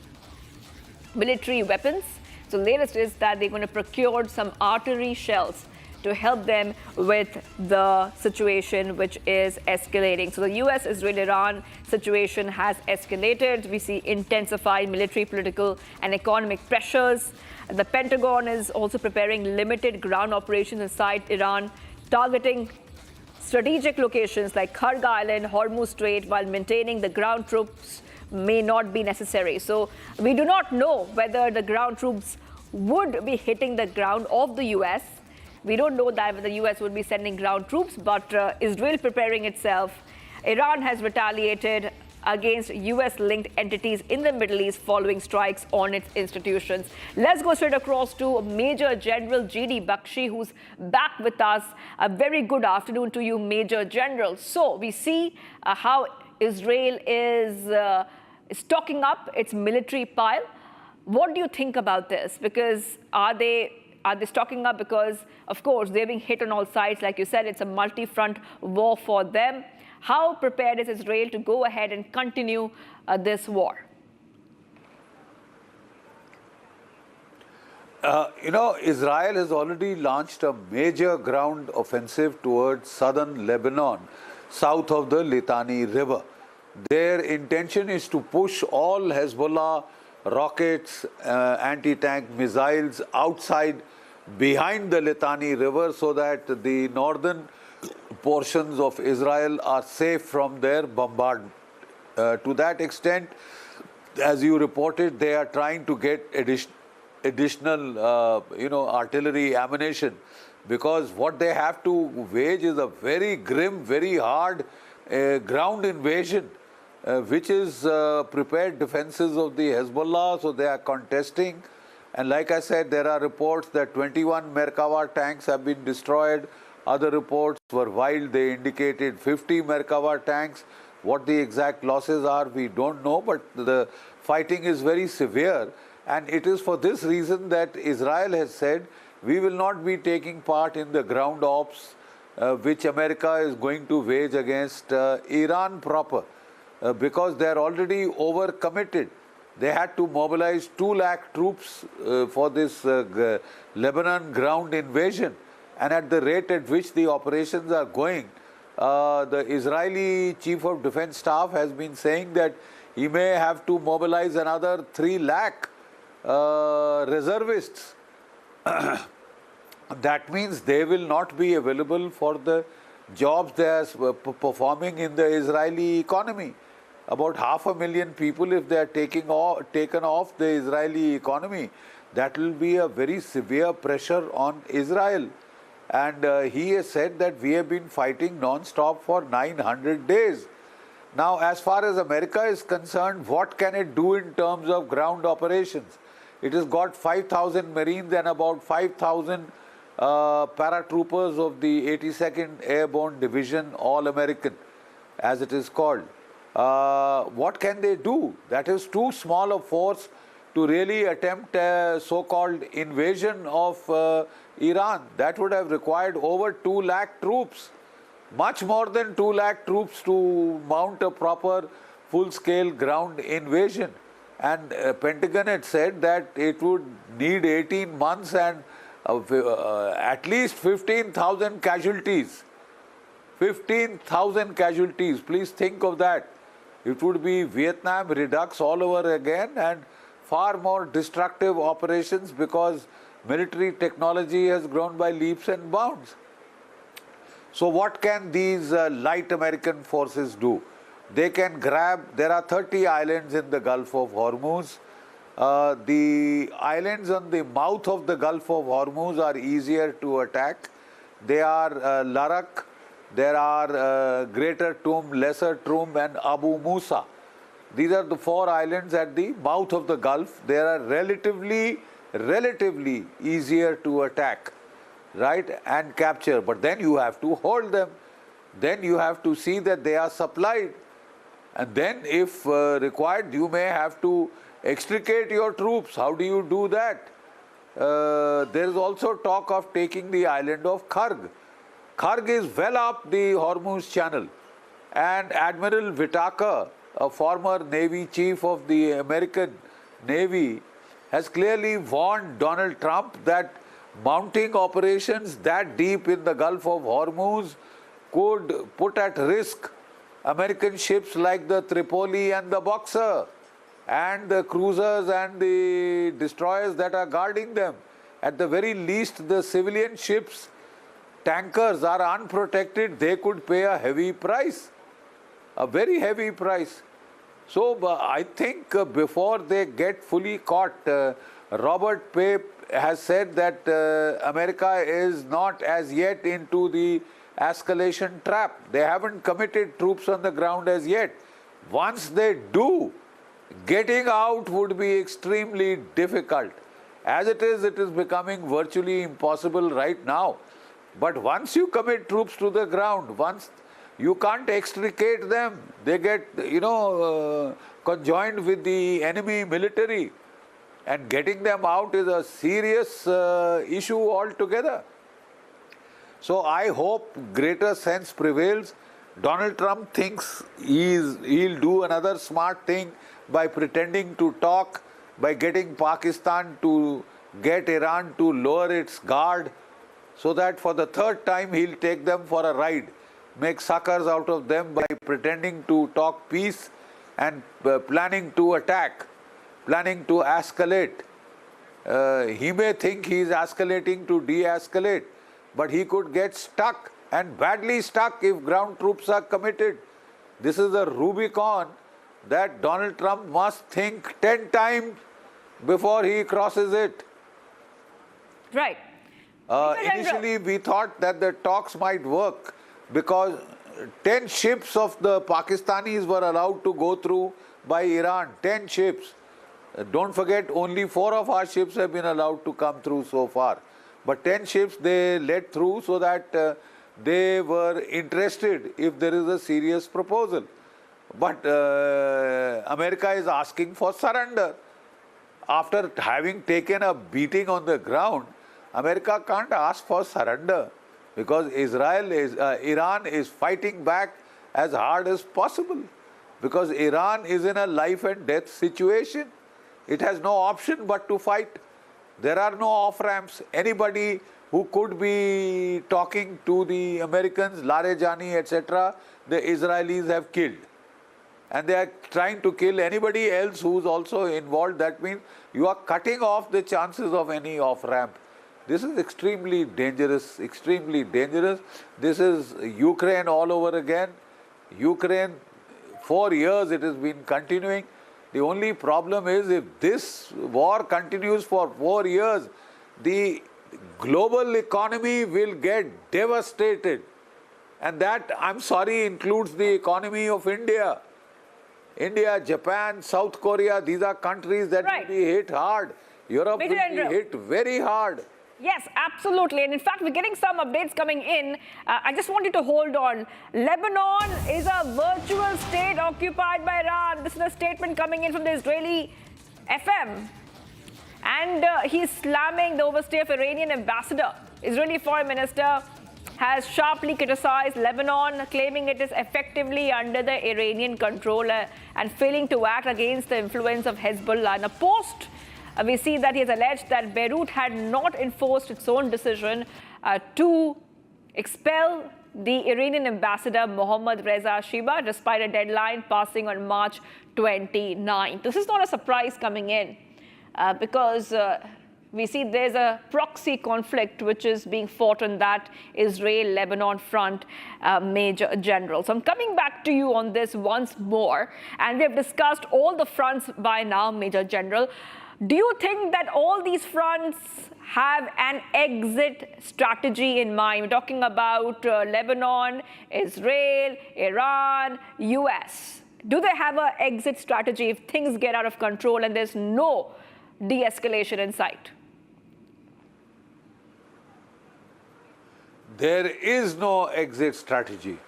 weapons. So latest is that they're going to procure some artillery shells to help them with the situation which is escalating. So the US, Israel, Iran situation has escalated. We see intensified military, political and economic pressures. The Pentagon is also preparing limited ground operations inside Iran, targeting strategic locations like Kharg Island, Hormuz Strait, while maintaining the ground troops may not be necessary. So we do not know whether the ground troops would be hitting the ground of the US. We don't know that the US would be sending ground troops, but Israel preparing itself. Iran has retaliated against US-linked entities in the Middle East following strikes on its institutions. Let's go straight across to Major General G.D. Bakshi, who's back with us. A very good afternoon to you, Major General. So we see how Israel is stocking up its military pile. What do you think about this? Because are they stocking up because, of course, they're being hit on all sides? Like you said, it's a multi-front war for them. How prepared is Israel to go ahead and continue this war? Israel has already launched a major ground offensive towards southern Lebanon, south of the Litani River. Their intention is to push all Hezbollah rockets, anti-tank missiles outside behind the Litani River so that the northern portions of Israel are safe from their bombardment. To that extent, as you reported, they are trying to get additional artillery ammunition, because what they have to wage is a very grim, very hard ground invasion, which is prepared defenses of the Hezbollah. So they are contesting. And like I said, there are reports that 21 Merkava tanks have been destroyed. Other reports were wild. They indicated 50 Merkava tanks. What the exact losses are, we don't know, but the fighting is very severe. And it is for this reason that Israel has said, we will not be taking part in the ground ops which America is going to wage against Iran proper, because they are already overcommitted. They had to mobilize 2 lakh troops for this Lebanon ground invasion. And at the rate at which the operations are going, the Israeli Chief of Defense Staff has been saying that he may have to mobilize another 3 lakh reservists. That means they will not be available for the jobs they are performing in the Israeli economy. About 500,000 people, if they are taken off the Israeli economy, that will be a very severe pressure on Israel. And he has said that we have been fighting non-stop for 900 days. Now, as far as America is concerned, what can it do in terms of ground operations? It has got 5,000 Marines and about 5,000 paratroopers of the 82nd Airborne Division, All-American, as it is called. What can they do? That is too small a force to really attempt a so-called invasion of Iran. That would have required over 2 lakh troops, much more than 2 lakh troops to mount a proper full-scale ground invasion. And Pentagon had said that it would need 18 months and at least 15,000 casualties. 15,000 casualties, please think of that. It would be Vietnam Redux all over again, and far more destructive operations, because military technology has grown by leaps and bounds. So what can these light American forces do? They can grab, there are 30 islands in the Gulf of Hormuz. The islands on the mouth of the Gulf of Hormuz are easier to attack. They are Larak, there are Greater Tum, Lesser Tum and Abu Musa. These are the 4 islands at the mouth of the Gulf. They are relatively easier to attack, right, and capture. But then you have to hold them. Then you have to see that they are supplied. And then if required, you may have to extricate your troops. How do you do that? There is also talk of taking the island of Karg. Karg is well up the Hormuz Channel. And Admiral Whitaker, a former Navy chief of the American Navy, has clearly warned Donald Trump that mounting operations that deep in the Gulf of Hormuz could put at risk American ships like the Tripoli and the Boxer, and the cruisers and the destroyers that are guarding them. At the very least, the civilian ships, tankers, are unprotected. They could pay a heavy price, a very heavy price. So I think before they get fully caught, Robert Pape has said that America is not as yet into the escalation trap. They haven't committed troops on the ground as yet. Once they do, getting out would be extremely difficult. As it is becoming virtually impossible right now. But once you commit troops to the ground, once you can't extricate them, they get, conjoined with the enemy military, and getting them out is a serious issue altogether. So I hope greater sense prevails. Donald Trump thinks he'll do another smart thing by pretending to talk, by getting Pakistan to get Iran to lower its guard, so that for the third time he'll take them for a ride, make suckers out of them by pretending to talk peace and planning to attack, planning to escalate. He may think he's escalating to de-escalate, but he could get stuck, and badly stuck, if ground troops are committed. This is a Rubicon that Donald Trump must think 10 times before he crosses it. Right. Initially, we thought that the talks might work because 10 ships of the Pakistanis were allowed to go through by Iran. 10 ships. Don't forget, only 4 of our ships have been allowed to come through so far. But 10 ships they let through so that they were interested if there is a serious proposal. But America is asking for surrender. After having taken a beating on the ground, America can't ask for surrender because Iran is fighting back as hard as possible, because Iran is in a life and death situation. It has no option but to fight. There are no off-ramps. Anybody who could be talking to the Americans, Larijani, etc., the Israelis have killed. And they are trying to kill anybody else who is also involved. That means you are cutting off the chances of any off-ramp. This is extremely dangerous, extremely dangerous. This is Ukraine all over again. Ukraine, 4 years it has been continuing. The only problem is if this war continues for 4 years, the global economy will get devastated. And that, I'm sorry, includes the economy of India. India, Japan, South Korea, these are countries that will be hit hard. Europe will be hit very hard. Yes, absolutely. And in fact, we're getting some updates coming in. I just want you to hold on. Lebanon is a virtual state occupied by Iran. This is a statement coming in from the Israeli FM. And he's slamming the overstay of Iranian ambassador. Israeli foreign minister has sharply criticized Lebanon, claiming it is effectively under the Iranian control and failing to act against the influence of Hezbollah. In a post, we see that he has alleged that Beirut had not enforced its own decision to expel the Iranian ambassador Mohammad Reza Shiba, despite a deadline passing on March 29. This is not a surprise coming in because we see there's a proxy conflict which is being fought on that Israel-Lebanon front, Major General. So I'm coming back to you on this once more. And we have discussed all the fronts by now, Major General. Do you think that all these fronts have an exit strategy in mind? We're talking about Lebanon, Israel, Iran, US. Do they have an exit strategy if things get out of control and there's no de-escalation in sight? There is no exit strategy.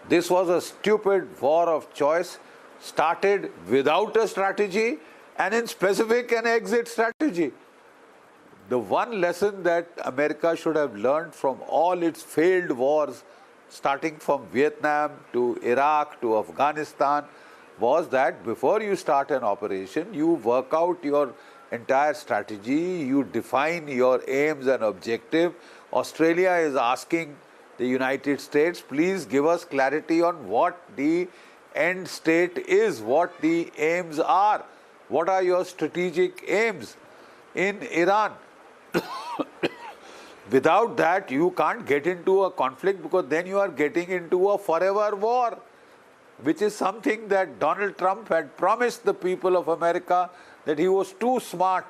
This was a stupid war of choice started without a strategy and in specific an exit strategy. The one lesson that America should have learned from all its failed wars, starting from Vietnam to Iraq to Afghanistan, was that before you start an operation, you work out your entire strategy, you define your aims and objective. Australia is asking the United States, please give us clarity on what the end state is, what the aims are, what are your strategic aims in Iran. Without that, you can't get into a conflict, because then you are getting into a forever war, which is something that Donald Trump had promised the people of America, that he was too smart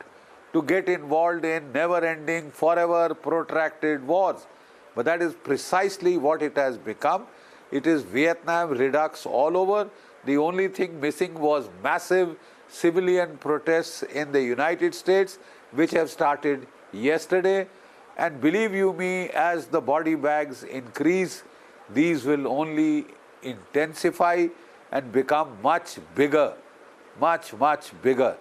to get involved in never-ending, forever protracted wars. But that is precisely what it has become. It is Vietnam redux all over. The only thing missing was massive civilian protests in the United States, which have started yesterday. And believe you me, as the body bags increase, these will only intensify and become much bigger, much bigger.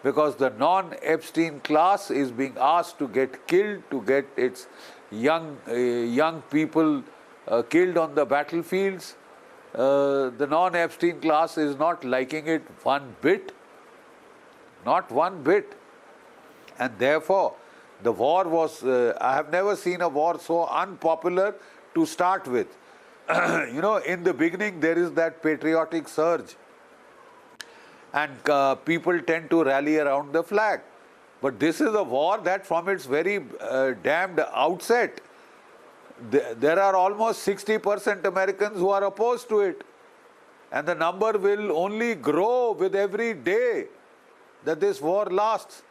Because the non-Epstein class is being asked to get killed, to get its young people killed on the battlefields. The non-Epstein class is not liking it one bit, not one bit. And therefore, the war was, I have never seen a war so unpopular to start with. You know, in the beginning there is that patriotic surge, and people tend to rally around the flag. But this is a war that from its very damned outset, there are almost 60% Americans who are opposed to it. And the number will only grow with every day that this war lasts.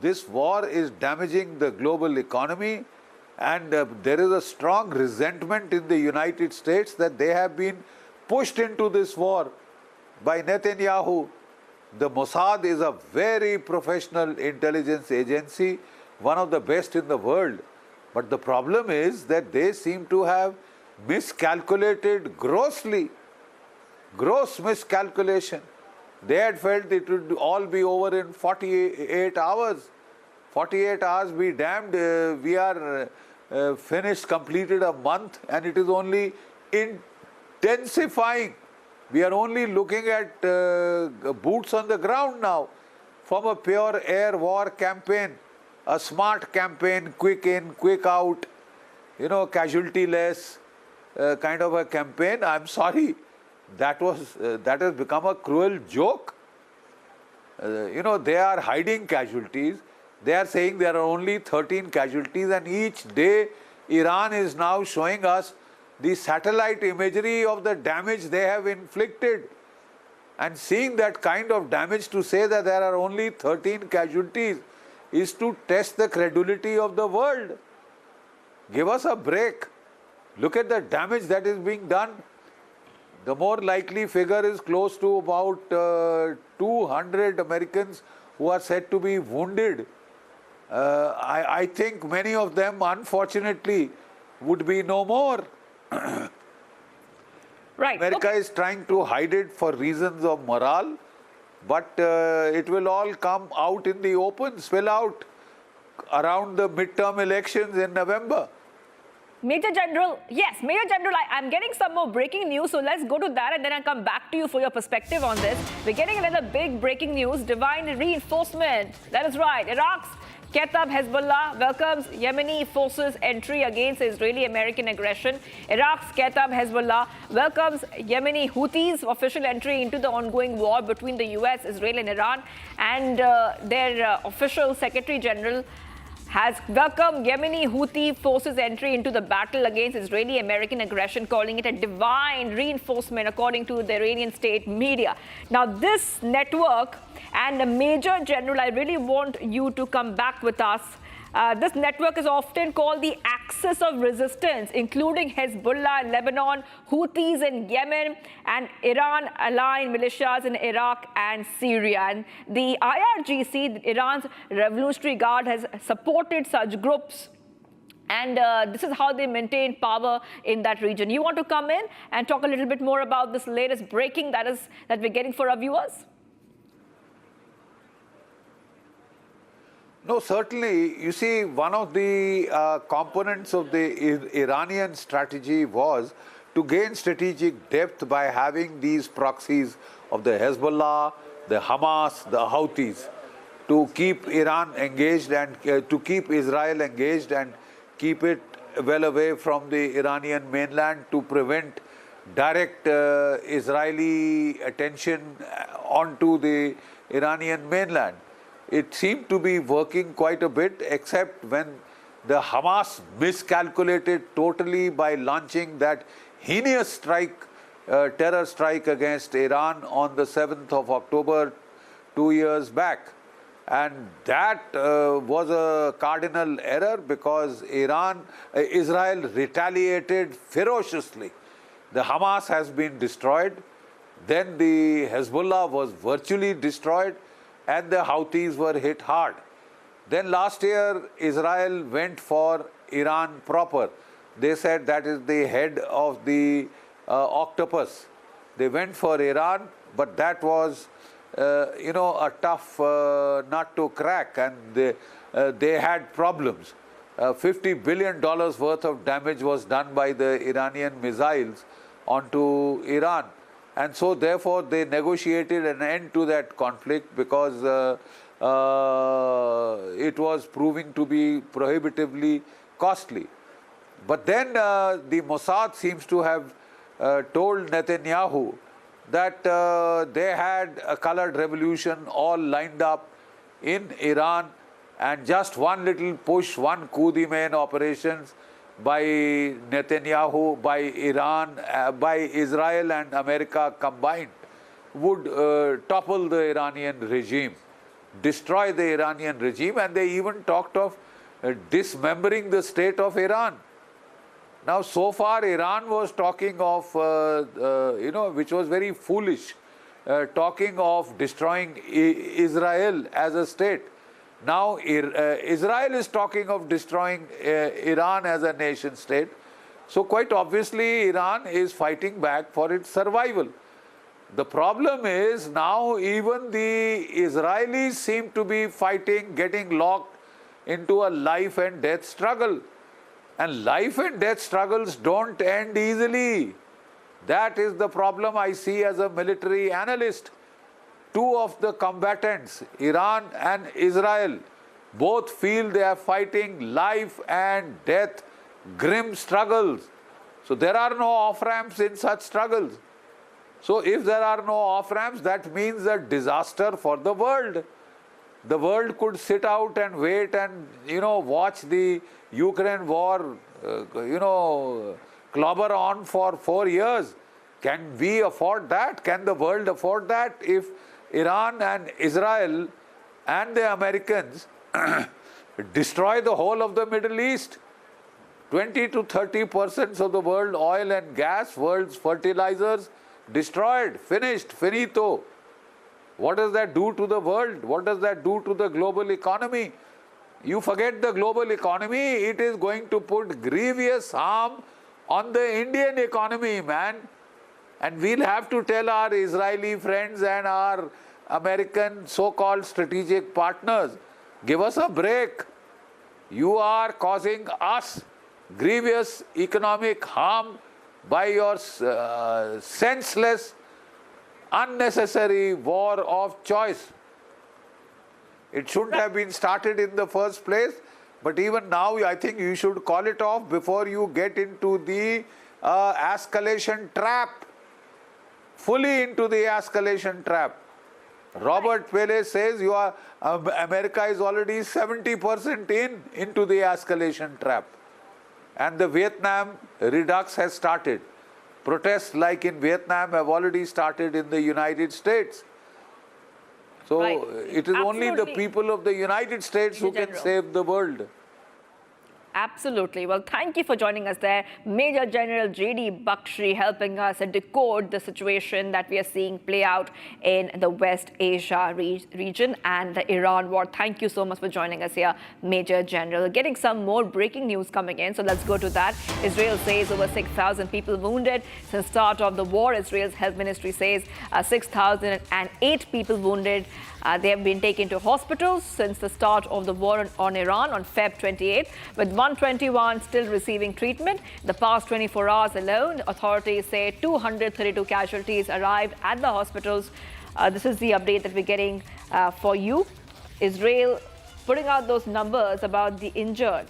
This war is damaging the global economy, and there is a strong resentment in the United States that they have been pushed into this war by Netanyahu. The Mossad is a very professional intelligence agency, one of the best in the world. But the problem is that they seem to have miscalculated grossly, gross miscalculation. They had felt it would all be over in 48 hours. 48 hours be damned, we are finished, completed a month, and it is only intensifying. We are only looking at boots on the ground now from a pure air war campaign, a smart campaign, quick in, quick out, you know, casualty less kind of a campaign. I'm sorry, that has become a cruel joke. You know, they are hiding casualties. They are saying there are only 13 casualties, and each day Iran is now showing us the satellite imagery of the damage they have inflicted. And seeing that kind of damage, to say that there are only 13 casualties is to test the credulity of the world. Give us a break. Look at the damage that is being done. The more likely figure is close to about 200 Americans who are said to be wounded. I think many of them, unfortunately, would be no more. Right. America is trying to hide it for reasons of morale, but it will all come out in the open, spill out around the midterm elections in November. Major General, yes, Major General, I'm getting some more breaking news, so let's go to that and then I'll come back to you for your perspective on this. We're getting another big breaking news, divine reinforcement. That is right, Iraq's Kataib Hezbollah welcomes Yemeni forces' entry against Israeli-American aggression. Iraq's Kataib Hezbollah welcomes Yemeni Houthis' official entry into the ongoing war between the US, Israel and Iran, and their official Secretary General has welcomed Yemeni Houthi forces' entry into the battle against Israeli-American aggression, calling it a divine reinforcement, according to the Iranian state media. Now, this network, and Major General, I really want you to come back with us. This network is often called the Axis of Resistance, including Hezbollah in Lebanon, Houthis in Yemen, and Iran-aligned militias in Iraq and Syria. And the IRGC, Iran's Revolutionary Guard, has supported such groups And this is how they maintain power in that region. You want to come in and talk a little bit more about this latest breaking that we're getting for our viewers? No, certainly. You see, one of the components of the Iranian strategy was to gain strategic depth by having these proxies of the Hezbollah, the Hamas, the Houthis, to keep Iran engaged and to keep Israel engaged and keep it well away from the Iranian mainland, to prevent direct Israeli attention onto the Iranian mainland. It seemed to be working quite a bit, except when the Hamas miscalculated totally by launching that heinous strike, terror strike against Iran on the 7th of October 2 years back. And that was a cardinal error, because Israel retaliated ferociously. The Hamas has been destroyed, then the Hezbollah was virtually destroyed, and the Houthis were hit hard. Then last year, Israel went for Iran proper. They said that is the head of the octopus. They went for Iran, but that was, a tough nut to crack, and they had problems. $50 billion worth of damage was done by the Iranian missiles onto Iran. And so therefore they negotiated an end to that conflict, because it was proving to be prohibitively costly. But then the Mossad seems to have told Netanyahu that they had a colored revolution all lined up in Iran, and just one little push, one coup d'main operations by Netanyahu, by Iran, by Israel and America combined would topple the Iranian regime, destroy the Iranian regime, and they even talked of dismembering the state of Iran. Now, so far Iran was talking of, which was very foolish, talking of destroying Israel as a state. Now Israel is talking of destroying Iran as a nation state. So quite obviously Iran is fighting back for its survival. The problem is now even the Israelis seem to be fighting, getting locked into a life and death struggle. And life and death struggles don't end easily. That is the problem I see as a military analyst. Two of the combatants, Iran and Israel, both feel they are fighting life and death, grim struggles. So there are no off-ramps in such struggles. So if there are no off-ramps, that means a disaster for the world. The world could sit out and wait and, watch the Ukraine war, clobber on for 4 years. Can we afford that? Can the world afford that? If Iran and Israel and the Americans destroy the whole of the Middle East, 20 to 30% of the world oil and gas, world's fertilizers, destroyed, finished, finito. What does that do to the world? What does that do to the global economy? You forget the global economy, it is going to put grievous harm on the Indian economy, man. And we'll have to tell our Israeli friends and our American so-called strategic partners, give us a break. You are causing us grievous economic harm by your senseless, unnecessary war of choice. It shouldn't have been started in the first place, but even now I think you should call it off before you get into the escalation trap, fully into the escalation trap. Robert Pele says America is already 70% into the escalation trap. And the Vietnam redux has started. Protests like in Vietnam have already started in the United States. So it is only the people of the United States who can save the world. Absolutely. Well, thank you for joining us there. Major General J.D. Bakshi helping us decode the situation that we are seeing play out in the West Asia region and the Iran war. Thank you so much for joining us here, Major General. Getting some more breaking news coming in, so let's go to that. Israel says over 6,000 people wounded since start of the war. Israel's health ministry says 6,008 people wounded. They have been taken to hospitals since the start of the war on Iran on Feb 28th, with 121 still receiving treatment. The past 24 hours alone, authorities say 232 casualties arrived at the hospitals. This is the update that we're getting for you. Israel putting out those numbers about the injured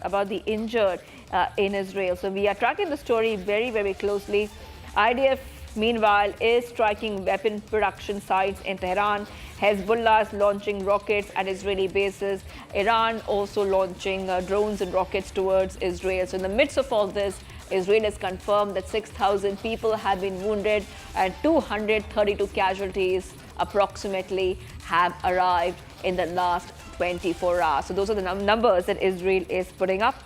in Israel. So we are tracking the story very, very closely. IDF, meanwhile, is striking weapon production sites in Tehran. Hezbollah is launching rockets at Israeli bases. Iran also launching drones and rockets towards Israel. So in the midst of all this, Israel has confirmed that 6,000 people have been wounded and 232 casualties approximately have arrived in the last 24 hours. So those are the numbers that Israel is putting up.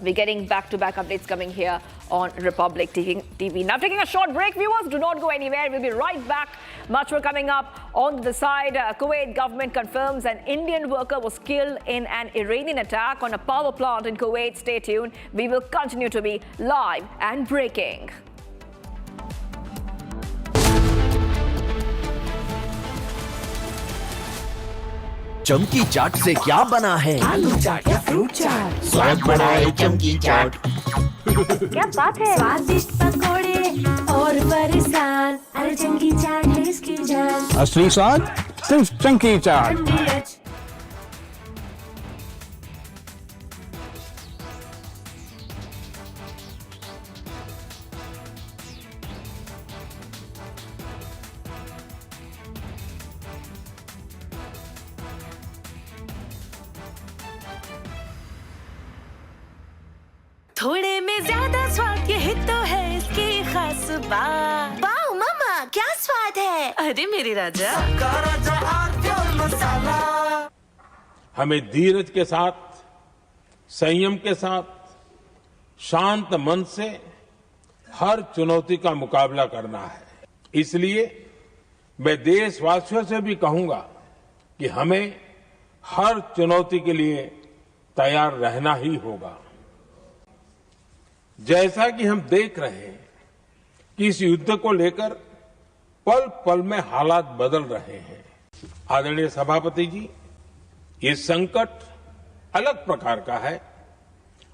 We're getting back-to-back updates coming here on Republic TV. Now taking a short break, viewers, do not go anywhere. We'll be right back. Much more coming up on the side. Kuwait government confirms an Indian worker was killed in an Iranian attack on a power plant in Kuwait. Stay tuned. We will continue to be live and breaking. चमकी चाट से क्या बना है? आलू चाट या fruit चाट, स्वाद बढ़ाए चमकी चाट। क्या बात है? स्वादिष्ट पकोड़े और बरसान, अरे चमकी चाट है इसकी जान। असली स्वाद सिर्फ चमकी चाट। थोड़े में ज्यादा स्वाद, यही तो है इसकी खास बात। वाओ मामा, क्या स्वाद है? अरे मेरे राजा, मसाला। हमें धीरज के साथ, संयम के साथ, शांत मन से हर चुनौती का मुकाबला करना है। इसलिए मैं देशवासियों से भी कहूंगा कि हमें हर चुनौती के लिए तैयार रहना ही होगा। जैसा कि हम देख रहे हैं कि इस युद्ध को लेकर पल पल में हालात बदल रहे हैं। आदरणीय सभापति जी, ये संकट अलग प्रकार का है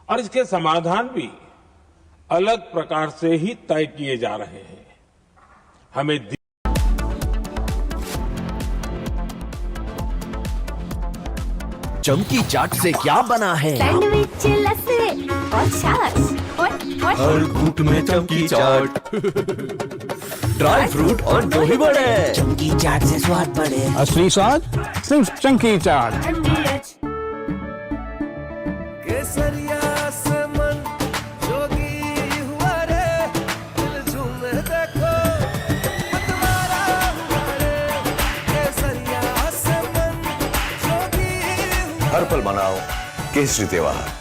और इसके समाधान भी अलग प्रकार से ही तय किए जा रहे हैं। हमें चमकी चाट से क्या बना है? सैंडविच, लस्सी और छाछ। हर घूंट में चमकी चाट। ड्राई फ्रूट और दही बड़े। चमकी चाट से स्वाद बढ़े। असली स्वाद सिर्फ चमकी चाट। केसरिया से मन जोगी हुआ रे, दिल झूमे देखो मतवारा हुआ रे। केसरिया से मन जोगी। हर पल मनाओ केसरी त्योहार।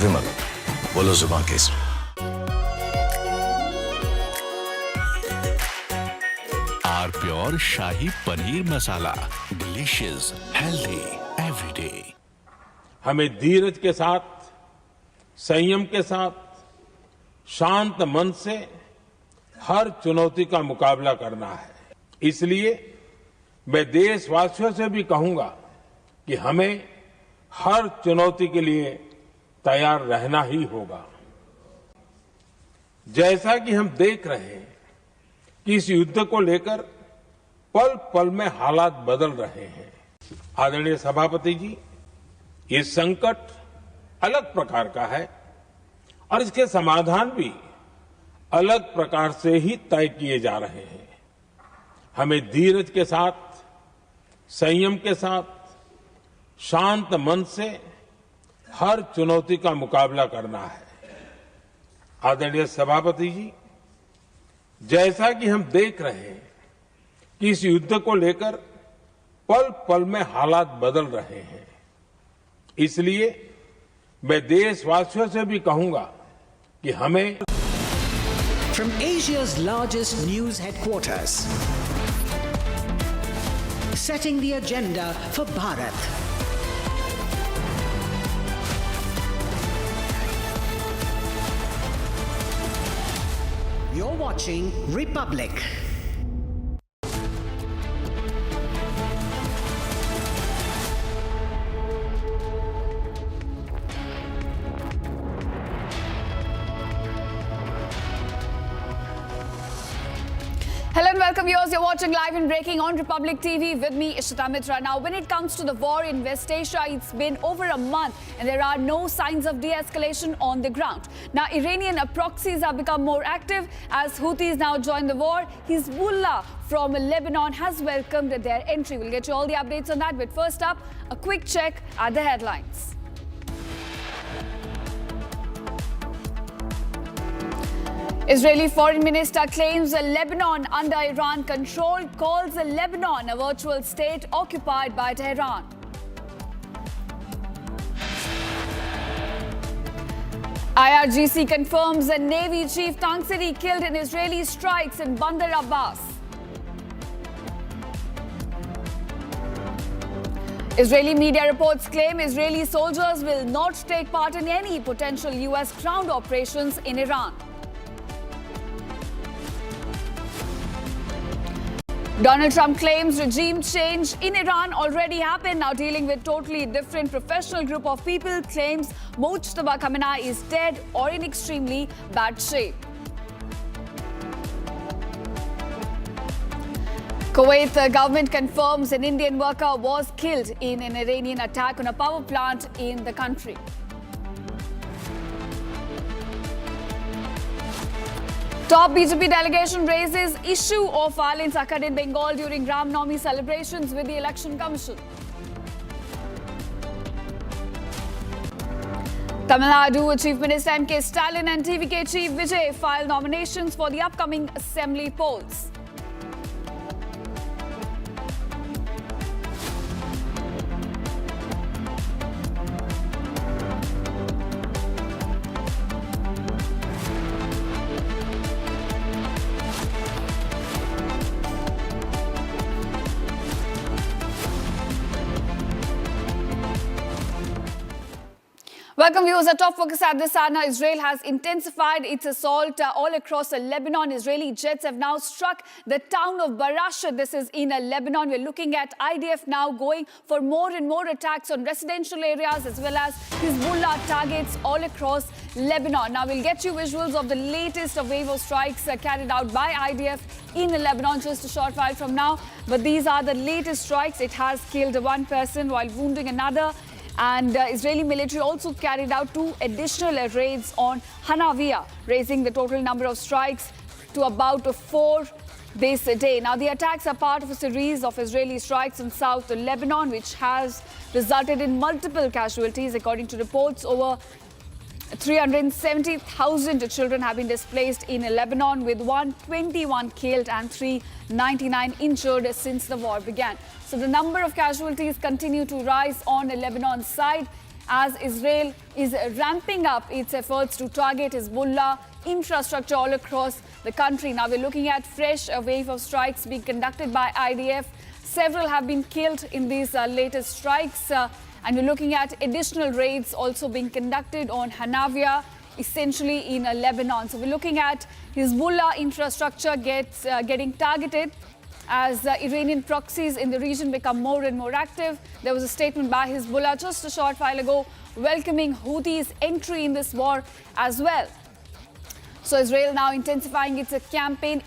विमल, बोलो जुबान केसरी। Are pure shahi paneer masala, delicious, healthy everyday. हमें धीरज के साथ, संयम के साथ, शांत मन से हर चुनौती का मुकाबला करना है। इसलिए मैं देशवासियों से भी कहूंगा कि हमें हर चुनौती के लिए तैयार रहना ही होगा। जैसा कि हम देख रहे हैं कि इस युद्ध को लेकर पल पल में हालात बदल रहे हैं। आदरणीय सभापति जी, ये संकट अलग प्रकार का है और इसके समाधान भी अलग प्रकार से ही तय किए जा रहे हैं। हमें धीरज के साथ, संयम के साथ, शांत मन से हर चुनौती का मुकाबला करना है। आदरणीय सभापति जी, जैसा कि हम देख रहे हैं कि इस युद्ध को लेकर पल पल में हालात बदल रहे हैं। इसलिए मैं देशवासियों से भी कहूंगा कि हमें From Asia's largest news headquarters, setting the agenda for Bharat. You're watching Republic. Hello and welcome viewers. You're watching Live and Breaking on Republic TV with me, Ishita Mitra. Now, when it comes to the war in West Asia, it's been over a month and there are no signs of de-escalation on the ground. Now, Iranian proxies have become more active as Houthis now join the war. Hezbollah from Lebanon has welcomed their entry. We'll get you all the updates on that. But first up, a quick check at the headlines. Israeli Foreign Minister claims Lebanon under Iran control, calls Lebanon a virtual state occupied by Tehran. IRGC confirms a Navy Chief Tangsiri killed in Israeli strikes in Bandar Abbas. Israeli media reports claim Israeli soldiers will not take part in any potential US ground operations in Iran. Donald Trump claims regime change in Iran already happened. Now dealing with totally different professional group of people, claims Mojtaba Khamenei is dead or in extremely bad shape. Kuwait government confirms an Indian worker was killed in an Iranian attack on a power plant in the country. Top BJP delegation raises issue of violence occurred in Bengal during Ram Navami celebrations with the Election Commission. Tamil Nadu Chief Minister M.K. Stalin and TVK Chief Vijay filed nominations for the upcoming assembly polls. Welcome viewers. Our top focus at this hour now. Israel has intensified its assault all across Lebanon. Israeli jets have now struck the town of Barashat. This is in Lebanon. We're looking at IDF now going for more and more attacks on residential areas as well as Hezbollah targets all across Lebanon. Now we'll get you visuals of the latest wave of strikes carried out by IDF in Lebanon just a short while from now. But these are the latest strikes. It has killed one person while wounding another. And Israeli military also carried out 2 additional raids on Hanaviya, raising the total number of strikes to about 4 this day. Now, the attacks are part of a series of Israeli strikes in South Lebanon, which has resulted in multiple casualties. According to reports, over 370,000 children have been displaced in Lebanon, with 121 killed and 399 injured since the war began. So the number of casualties continue to rise on Lebanon's side as Israel is ramping up its efforts to target Hezbollah infrastructure all across the country. Now we're looking at fresh wave of strikes being conducted by IDF. Several have been killed in these latest strikes. And we're looking at additional raids also being conducted on Hanaviya, essentially in Lebanon. So we're looking at Hezbollah infrastructure getting targeted as Iranian proxies in the region become more and more active. There was a statement by Hezbollah just a short while ago welcoming Houthis' entry in this war as well. So Israel now intensifying its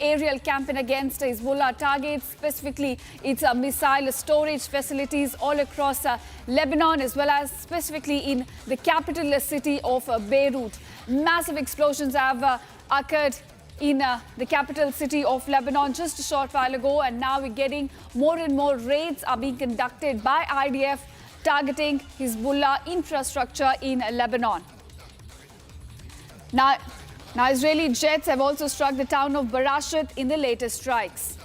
aerial campaign against Hezbollah targets, specifically its missile storage facilities all across Lebanon, as well as specifically in the capital city of Beirut. Massive explosions have occurred in the capital city of Lebanon just a short while ago, and now we're getting more and more raids are being conducted by IDF targeting Hezbollah infrastructure in Lebanon. Now, Israeli jets have also struck the town of Barashat in the latest strikes.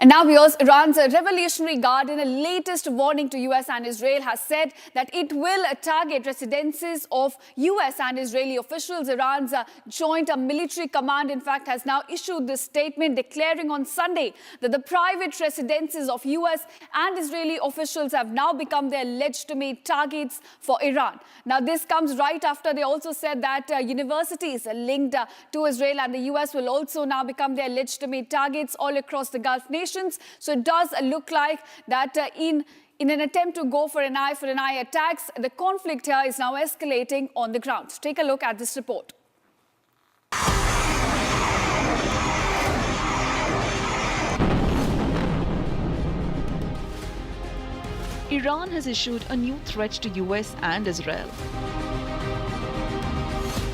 And now, viewers, Iran's Revolutionary Guard, in a latest warning to US and Israel, has said that it will target residences of US and Israeli officials. Iran's Joint Military Command, in fact, has now issued this statement declaring on Sunday that the private residences of US and Israeli officials have now become their legitimate targets for Iran. Now, this comes right after they also said that universities linked to Israel and the US will also now become their legitimate targets all across the Gulf nations. So it does look like that in an attempt to go for an eye attacks, the conflict here is now escalating on the ground. Take a look at this report. Iran has issued a new threat to US and Israel.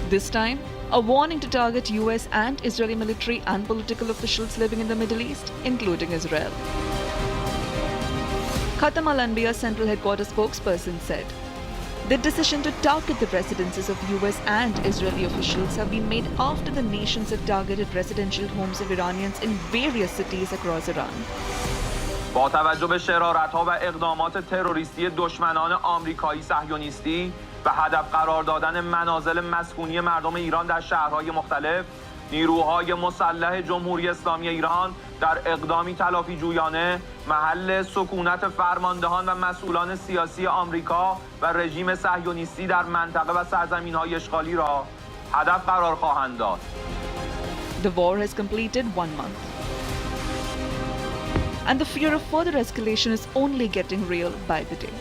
This time, a warning to target US and Israeli military and political officials living in the Middle East, including Israel. Khatam al-Anbiya Central Headquarters spokesperson said, the decision to target the residences of US and Israeli officials have been made after the nations have targeted residential homes of Iranians in various cities across Iran. با توجه به شرارت‌ها و اقدامات تروریستی دشمنان آمریکایی صهیونیستی به هدف قرار دادن منازل مسکونی مردم ایران در شهرهای مختلف، نیروهای مسلح جمهوری اسلامی ایران در اقدامی تلافی جویانه محل سکونت فرماندهان و مسئولان سیاسی آمریکا و رژیم صهیونیستی در منطقه و سرزمین‌های اشغالی را هدف قرار خواهند داد. The war has completed 1 month. And the fear of further escalation is only getting real by the day.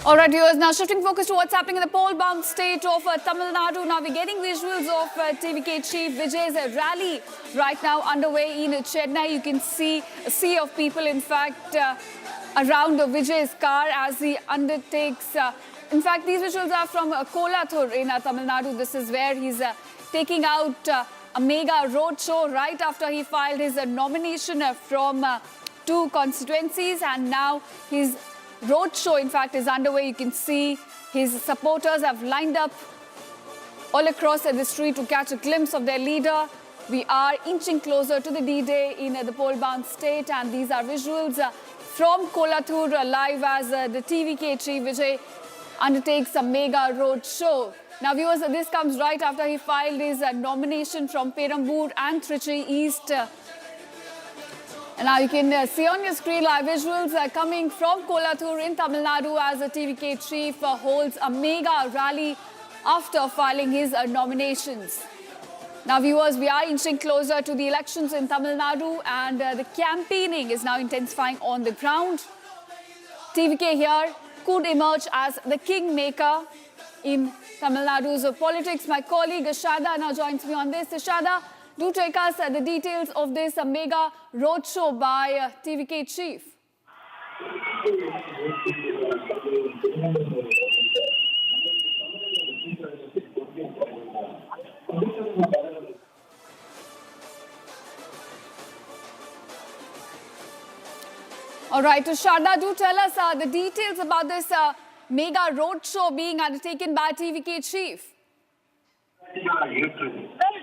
All right, viewers, now shifting focus to what's happening in the poll-bound state of Tamil Nadu. Now we're getting visuals of TVK Chief Vijay's rally right now underway in Chennai. You can see a sea of people, in fact, around Vijay's car as he undertakes... in fact, these visuals are from Kolathur in Tamil Nadu. This is where he's taking out a mega roadshow right after he filed his nomination from 2 constituencies. And now his roadshow, in fact, is underway. You can see his supporters have lined up all across the street to catch a glimpse of their leader. We are inching closer to the D-Day in the poll-bound state. And these are visuals from Kolathur live as the TVK Chief Vijay undertakes a mega road show. Now, viewers, this comes right after he filed his nomination from Perambur and Trichy East. And now you can see on your screen live visuals coming from Kolathur in Tamil Nadu as the TVK chief holds a mega rally after filing his nominations. Now, viewers, we are inching closer to the elections in Tamil Nadu, and the campaigning is now intensifying on the ground. TVK here could emerge as the kingmaker in Tamil Nadu's politics. My colleague Shada now joins me on this. Shada, do take us the details of this mega roadshow by TVK chief. All right, Shada, do tell us the details about this mega roadshow being undertaken by TVK chief. Well,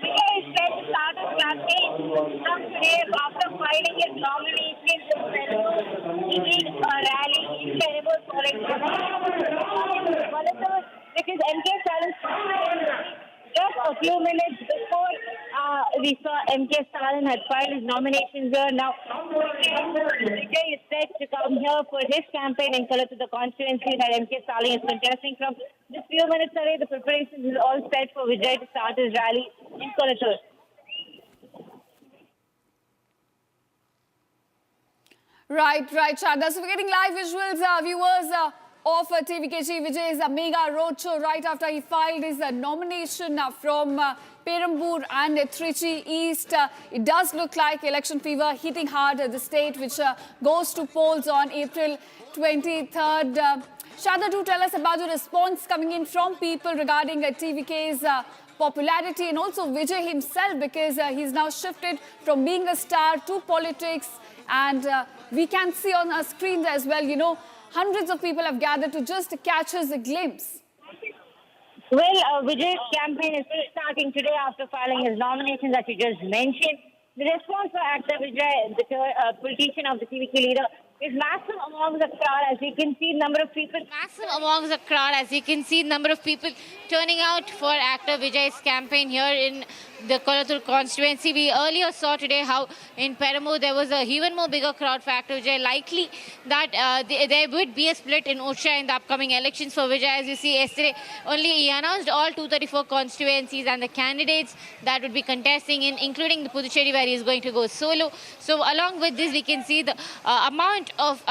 Vijay is set to start his campaign from today after filing his nomination to he did a rally in Trinamool Congress, which is MK Stalin's just a few minutes before we saw MK Stalin had filed his nominations here. Now, Vijay is set to come here for his campaign in Kolathur, the constituency that MK Stalin is contesting from. Just few minutes away, the preparations is all set for Vijay to start his rally in Kolathur. Right, Shada. So we're getting live visuals, viewers, of TVK Chief Vijay's mega roadshow right after he filed his nomination from Perambur and Trichy East. It does look like election fever hitting hard the state, which goes to polls on April 23rd. Shada, do tell us about the response coming in from people regarding TVK's popularity and also Vijay himself, because he's now shifted from being a star to politics. And we can see on our screens as well, you know, hundreds of people have gathered to just catch us a glimpse. Well, Vijay's campaign is starting today after filing his nomination that you just mentioned. The response for actor Vijay, the politician of the TVK leader, is massive among the crowd. As you can see, number of people turning out for actor Vijay's campaign here in the Kolathur constituency. We earlier saw today how in Peramur there was a even more bigger crowd for actor Vijay. Likely that there would be a split in Usha in the upcoming elections for Vijay. As you see, yesterday only he announced all 234 constituencies and the candidates that would be contesting in, including the Puducherry where he is going to go solo. So along with this, we can see the amount of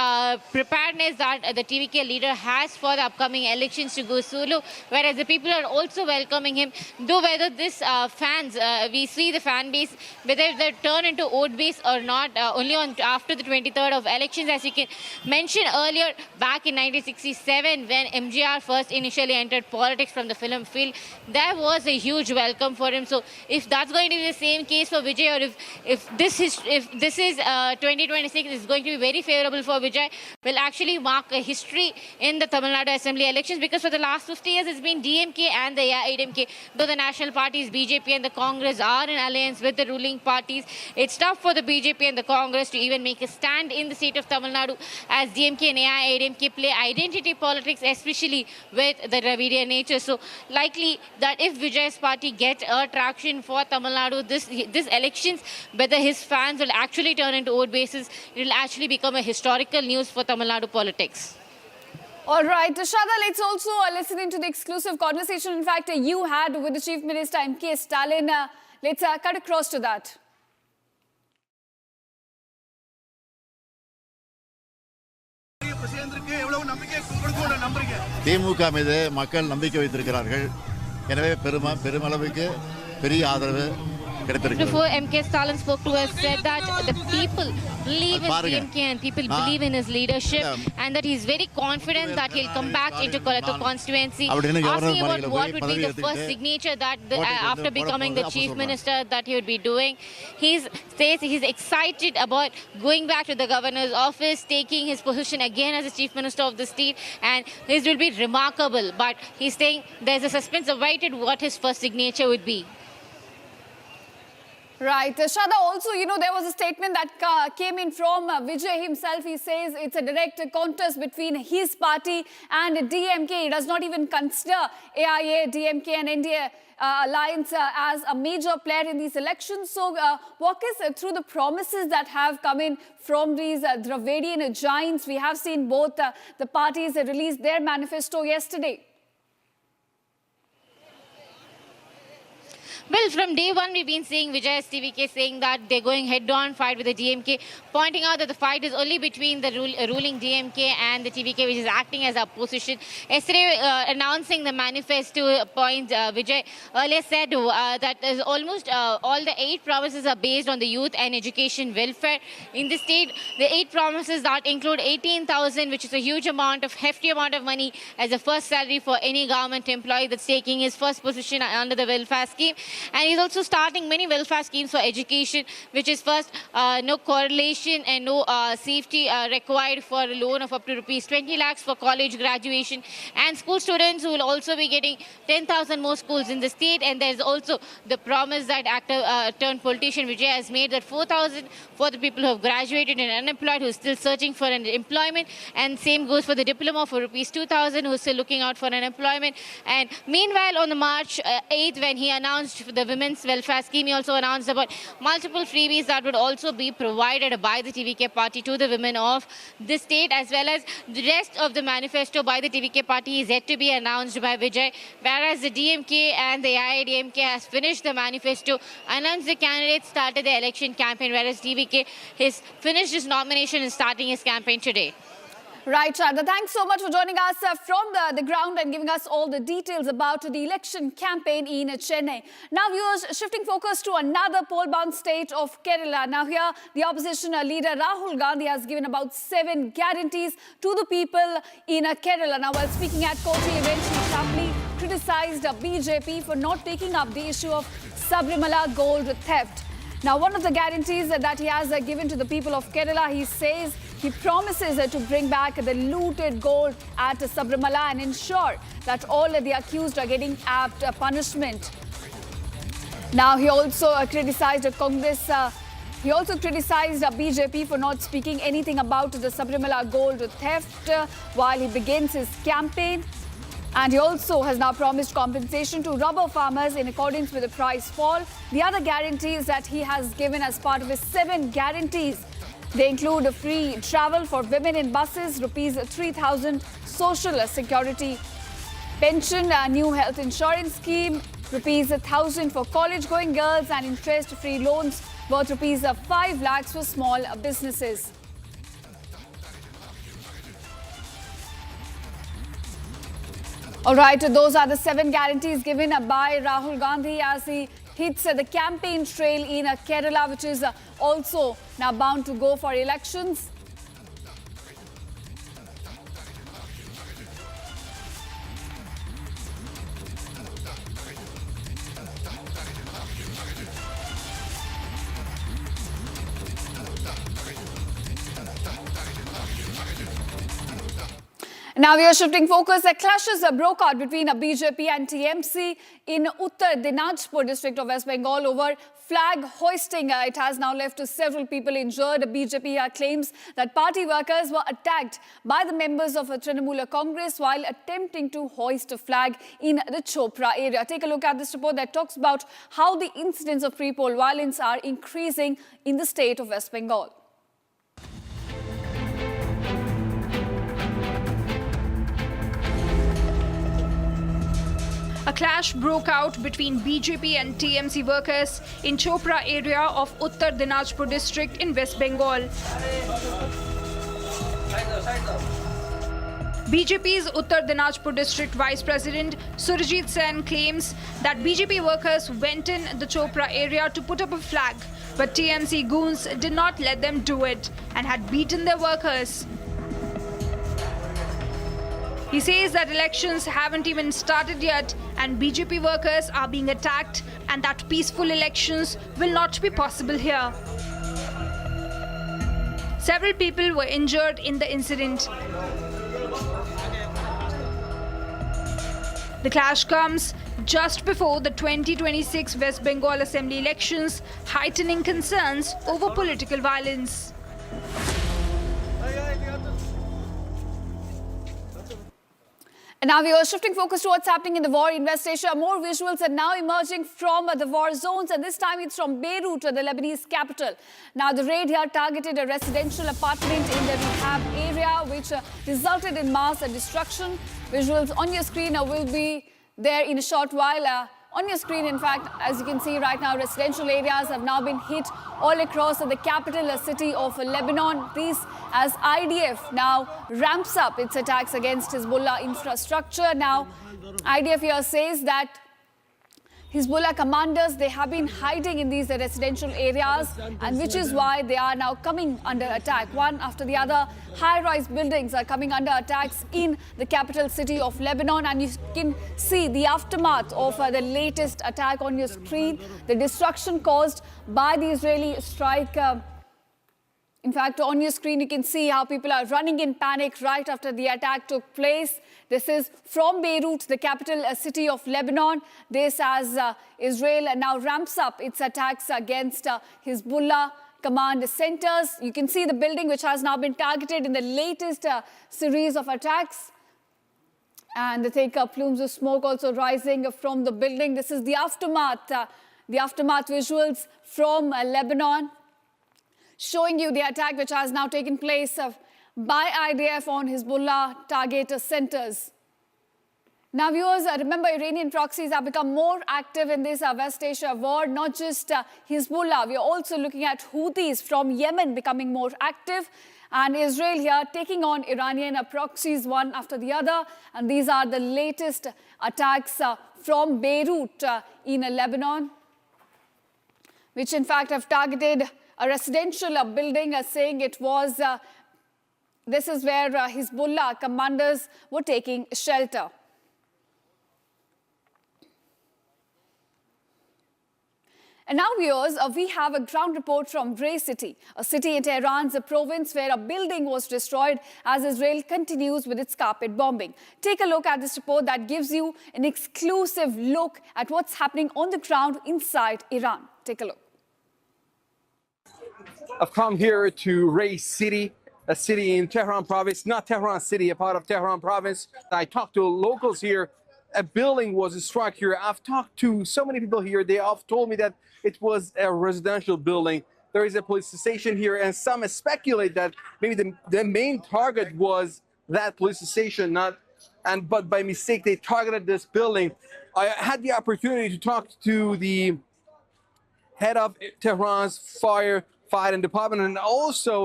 preparedness that the TVK leader has for the upcoming elections to go solo, whereas the people are also welcoming him. Though whether this fans, we see the fan base, whether they turn into vote base or not, only on after the 23rd of elections. As you can mention earlier, back in 1967, when MGR first initially entered politics from the film field, there was a huge welcome for him. So if that's going to be the same case for Vijay, or if this is 2026 is going to be very favorable for Vijay, will actually mark a history in the Tamil Nadu Assembly elections, because for the last 50 years it's been DMK and the AIDMK. Though the national parties BJP and the Congress are in alliance with the ruling parties, it's tough for the BJP and the Congress to even make a stand in the state of Tamil Nadu, as DMK and AIDMK play identity politics, especially with the Dravidian nature. So likely that if Vijay's party get a traction for Tamil Nadu, this elections, whether his fans will actually turn into vote bases, it will actually become a historical news for Tamil Nadu politics. All right, Shada, let's also listen into the exclusive conversation, in fact, you had with the Chief Minister M.K. Stalin. Let's cut across to that. திமுக மீது மக்கள் நம்பிக்கை வைத்திருக்கிறார்கள். எனவே பெருமளவுக்கு பெரிய ஆதரவு. Before M.K. Stalin spoke to us, said that the people believe in DMK and people believe in his leadership, and that he's very confident that he'll come back into Kolathur constituency. Asking about what would be the first signature that after becoming the Chief Minister that he would be doing. He says he's excited about going back to the governor's office, taking his position again as the Chief Minister of the state, and his will be remarkable. But he's saying there's a suspense awaited what his first signature would be. Right. Shada, also, there was a statement that came in from Vijay himself. He says it's a direct contest between his party and DMK. He does not even consider AIA, DMK and NDA alliance as a major player in these elections. So walk us through the promises that have come in from these Dravidian giants. We have seen both the parties release their manifesto yesterday. Well, from day one, we've been seeing Vijay's TVK saying that they're going head-on fight with the DMK, pointing out that the fight is only between the ruling DMK and the TVK, which is acting as opposition. Yesterday, announcing the manifesto points, Vijay earlier said that almost all the 8 promises are based on the youth and education welfare in the state. The 8 promises that include 18,000, which is a huge amount of hefty amount of money as a first salary for any government employee that's taking his first position under the welfare scheme. And he's also starting many welfare schemes for education, which is first, no correlation and no safety required for a loan of up to rupees 20 lakhs for college graduation. And school students who will also be getting 10,000 more schools in the state. And there's also the promise that actor turned politician Vijay has made, that 4,000 for the people who have graduated and unemployed who are still searching for an employment. And same goes for the diploma for rupees 2,000 who are still looking out for an employment. And meanwhile, on the March 8th, when he announced the women's welfare scheme, he also announced about multiple freebies that would also be provided by the TVK party to the women of the state, as well as the rest of the manifesto by the TVK party is yet to be announced by Vijay, whereas the DMK and the AIDMK has finished the manifesto, announced the candidates, started the election campaign, whereas TVK has finished his nomination and starting his campaign today. Right, Shada. Thanks so much for joining us from the ground and giving us all the details about the election campaign in Chennai. Now, viewers, shifting focus to another poll-bound state of Kerala. Now, here, the opposition leader Rahul Gandhi has given about 7 guarantees to the people in Kerala. Now, while speaking at Kochi event, he sharply criticized BJP for not taking up the issue of Sabrimala gold theft. Now, one of the guarantees that he has given to the people of Kerala, he says He promises to bring back the looted gold at Sabrimala and ensure that all the accused are getting apt punishment. Now, he also criticized Congress. He also criticized BJP for not speaking anything about the Sabrimala gold theft while he begins his campaign. And he also has now promised compensation to rubber farmers in accordance with the price fall. The other guarantees that he has given as part of his 7 guarantees, they include free travel for women in buses, rupees 3,000 social security pension, a new health insurance scheme, rupees 1,000 for college-going girls, and interest-free loans worth rupees 5 lakhs for small businesses. All right, those are the 7 guarantees given by Rahul Gandhi as he hits the campaign trail in Kerala, which is also now bound to go for elections. Now we are shifting focus. Clashes broke out between BJP and TMC in Uttar Dinajpur district of West Bengal over flag hoisting. It has now left several people injured. BJP claims that party workers were attacked by the members of Trinamool Congress while attempting to hoist a flag in the Chopra area. Take a look at this report that talks about how the incidents of pre-poll violence are increasing in the state of West Bengal. A clash broke out between BJP and TMC workers in Chopra area of Uttar Dinajpur district in West Bengal. BJP's Uttar Dinajpur district vice president Surjit Sen claims that BJP workers went in the Chopra area to put up a flag, but TMC goons did not let them do it and had beaten their workers. He says that elections haven't even started yet and BJP workers are being attacked and that peaceful elections will not be possible here. Several people were injured in the incident. The clash comes just before the 2026 West Bengal Assembly elections, heightening concerns over political violence. And now we are shifting focus to what's happening in the war in West Asia. More visuals are now emerging from the war zones, and this time it's from Beirut, the Lebanese capital. Now the raid here targeted a residential apartment in the rehab area, which resulted in mass destruction. Visuals on your screen will be there in a short while. On your screen, in fact, as you can see right now, residential areas have now been hit all across the capital city of Lebanon. This as IDF now ramps up its attacks against Hezbollah infrastructure. Now, IDF here says that Hezbollah commanders, they have been hiding in these residential areas, and which is why they are now coming under attack. One after the other, high-rise buildings are coming under attacks in the capital city of Lebanon, and you can see the aftermath of the latest attack on your screen, the destruction caused by the Israeli strike. In fact, on your screen, you can see how people are running in panic right after the attack took place. This is from Beirut, the capital city of Lebanon. This as Israel now ramps up its attacks against Hezbollah command centers. You can see the building which has now been targeted in the latest series of attacks. And the thick plumes of smoke also rising from the building. This is the aftermath visuals from Lebanon, showing you the attack which has now taken place by IDF on Hezbollah target centers. Now viewers, remember Iranian proxies have become more active in this West Asia war, not just Hezbollah. We are also looking at Houthis from Yemen becoming more active, and Israel here taking on Iranian proxies one after the other. And these are the latest attacks from Beirut in Lebanon, which in fact have targeted a residential building, saying it was, this is where Hezbollah commanders were taking shelter. And now, viewers, we have a ground report from Ray City, a city in Tehran's province where a building was destroyed as Israel continues with its carpet bombing. Take a look at this report that gives you an exclusive look at what's happening on the ground inside Iran. Take a look. I've come here to Ray City, a city in Tehran province, not Tehran city, a part of Tehran province. I talked to locals here. A building was struck here. I've talked to so many people here. They have told me that it was a residential building. There is a police station here, and some speculate that maybe the main target was that police station, but by mistake they targeted this building. I had the opportunity to talk to the head of Tehran's firefighting department, and also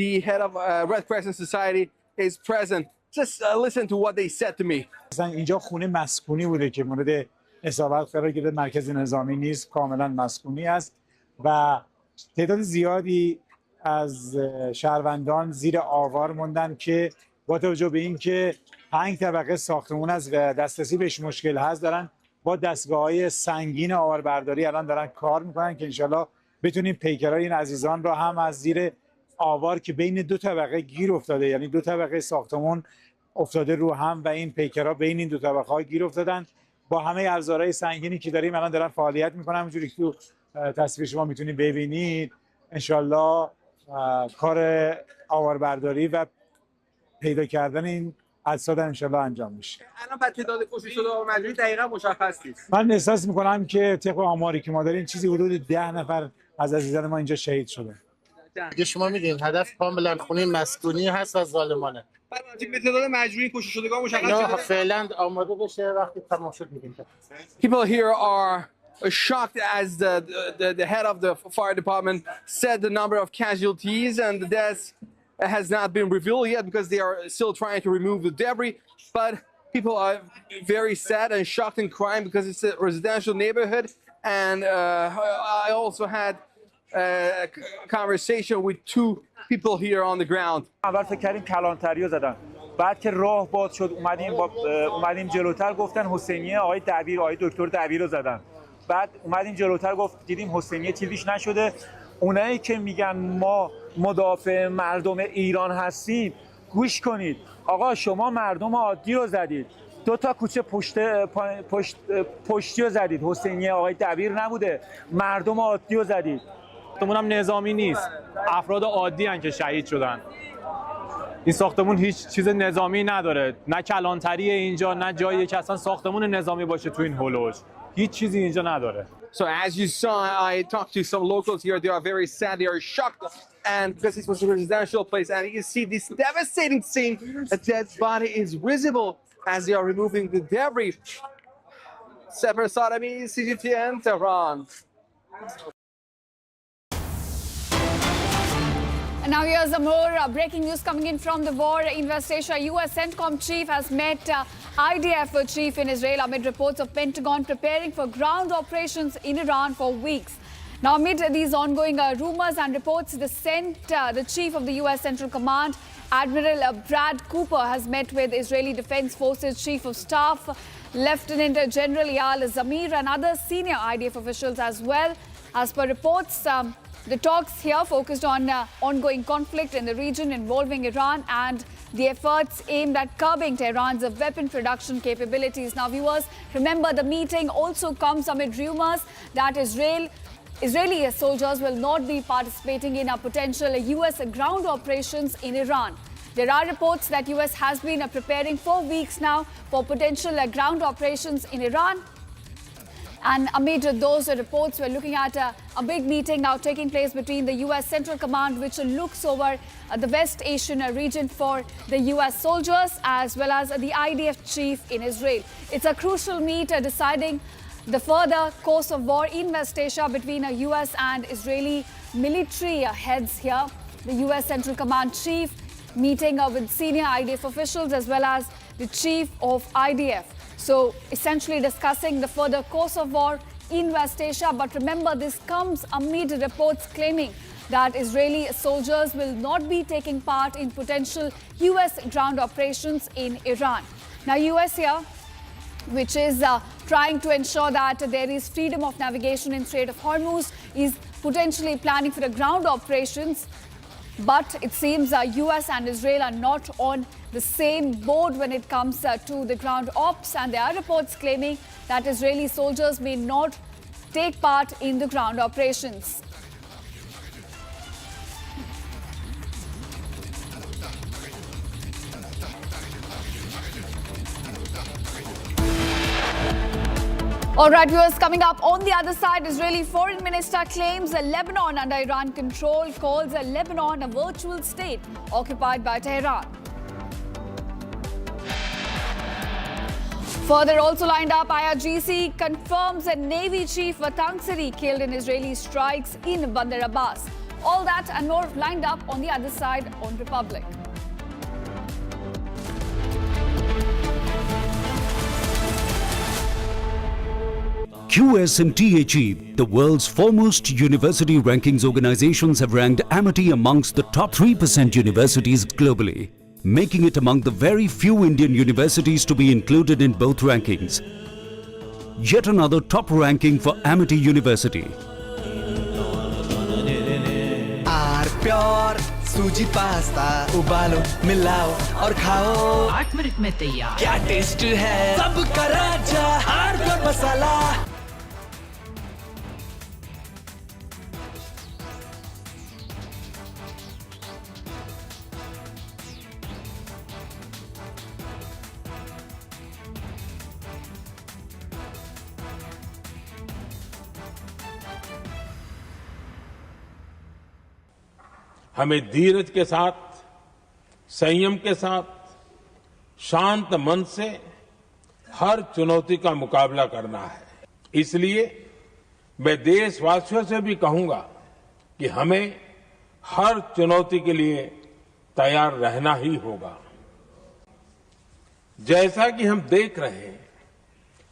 the head of Red Crescent Society is present. Just listen to what they said to me. اینجا خونه مسکونی بوده که مورد اصابت قرار گرفته، مرکز نظامی نیست، کاملا مسکونی است و تعداد زیادی از شهروندان زیر آوار موندن که با توجه به اینکه 5 طبقه ساختمان است و دسترسی بهش مشکل هست، دارن با دستگاه‌های سنگین آواربرداری الان دارن کار میکنن که انشالله بتونیم پیکرهای این عزیزان را هم از زیر آوار که بین 2 طبقه گیر افتاده، یعنی 2 طبقه ساختمان افتاده رو هم و این پیکرها بین این 2 طبقه ها گیر افتادن، با همه ابزارهای سنگینی که داریم الان دارن فعالیت میکنن. همونجوری که تو تصویر شما میتونید ببینید انشالله کار آواربرداری و پیدا کردن این اجساد انشالله انجام میشه. الان بعد تعداد کشته شده و مجروح دقیقاً مشخص نیست. من احساس میکنم که طبق آماری که ما داریم چیزی حدود 10 نفر از عزیزان ما اینجا شهید شده. دیگه شما میدونید هدف کاملا خونه مسکونی هست و ظالمانه. به تعداد مجروحین کشته شدگان مشخص شده. فعلا آماده بشه وقتی تمام شد میگیم. People here are shocked as the head of the fire department said the number of casualties and the deaths has not been revealed yet because they are still trying to remove the debris. But people are very sad and shocked and crying because it's a residential neighborhood. And I also had a conversation with 2 people here on the ground. اول فکر کردیم کلانتریو زدن، بعد که راه باز شد اومدیم جلوتر گفتن حسینیه آقای دبیر، آقای دکتر دبیر رو زدن. بعد اومدیم جلوتر گفت دیدیم حسینیه چیزیش نشده. اونایی که میگن ما مدافع مردم ایران هستیم گوش کنید. آقا شما مردم عادی رو زدید، 2 تا کوچه پشتی رو زدید، حسینیه آقای دبیر نبوده، مردم عادی رو زدید. ساختمون هم نظامی نیست، افراد عادی هستند که شهید شدن. این ساختمون هیچ چیز نظامی نداره، نه کلانتری اینجا، نه جایی که اصلا ساختمون نظامی باشه تو این هولوش. هیچ چیزی اینجا نداره. So as you saw, I talked to some locals here. They are very sad. They are shocked, and because this was a residential place, and you see this devastating scene. A dead body is visible as they are removing the debris. Sefer Sadami, CGTN, Tehran. And now here's some more breaking news coming in from the war investigation. U.S. CENTCOM chief has met IDF chief in Israel amid reports of Pentagon preparing for ground operations in Iran for weeks. Now, amid these ongoing rumors and reports, the chief of the U.S. Central Command, Admiral Brad Cooper, has met with Israeli Defense Forces Chief of Staff, Lieutenant General Eyal Zamir, and other senior IDF officials as well. As per reports, the talks here focused on ongoing conflict in the region involving Iran and the efforts aimed at curbing Tehran's weapon production capabilities. Now, viewers, remember the meeting also comes amid rumors that Israeli soldiers will not be participating in potential U.S. ground operations in Iran. There are reports that U.S. has been preparing for weeks now for potential ground operations in Iran. And amid those reports, we're looking at a big meeting now taking place between the U.S. Central Command, which looks over the West Asian region for the U.S. soldiers, as well as the IDF chief in Israel. It's a crucial meet deciding the further course of war in West Asia between U.S. and Israeli military heads here. The U.S. Central Command chief meeting with senior IDF officials as well as the chief of IDF. So essentially discussing the further course of war in West Asia. But remember, this comes amid reports claiming that Israeli soldiers will not be taking part in potential U.S. ground operations in Iran. Now, U.S. here which is trying to ensure that there is freedom of navigation in Strait of Hormuz, is potentially planning for a ground operations. But it seems US and Israel are not on the same board when it comes to the ground ops, and there are reports claiming that Israeli soldiers may not take part in the ground operations. All right, viewers, coming up on the other side, Israeli Foreign Minister claims Lebanon under Iran control, calls Lebanon a virtual state occupied by Tehran. Further also lined up, IRGC confirms a Navy Chief Tangsiri killed in Israeli strikes in Bandar Abbas. All that and more lined up on the other side on Republic. QS&THE, the world's foremost university rankings organizations, have ranked Amity amongst the top 3% universities globally, making it among the very few Indian universities to be included in both rankings. Yet another top ranking for Amity University. Pure सूजी pasta उबालो मिलाओ और खाओ 8 minute में तैयार। क्या test है सबका राजा hardcore मसाला। हमें धीरज के साथ, संयम के साथ, शांत मन से हर चुनौती का मुकाबला करना है। इसलिए मैं देशवासियों से भी कहूंगा कि हमें हर चुनौती के लिए तैयार रहना ही होगा। जैसा कि हम देख रहे हैं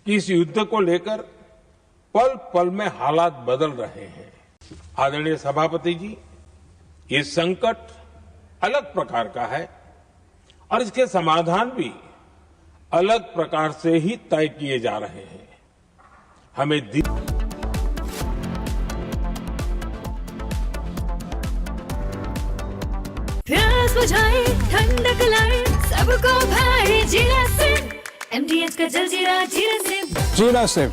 कि इस युद्ध को लेकर पल पल में हालात बदल रहे हैं। आदरणीय सभापति जी, ये संकट अलग प्रकार का है और इसके समाधान भी अलग प्रकार से ही तय किए जा रहे हैं। हमें प्यास बुझाए ठंडक लाए सबको भाई जीरा से MDH का जलजीरा जीरा से। जीरा से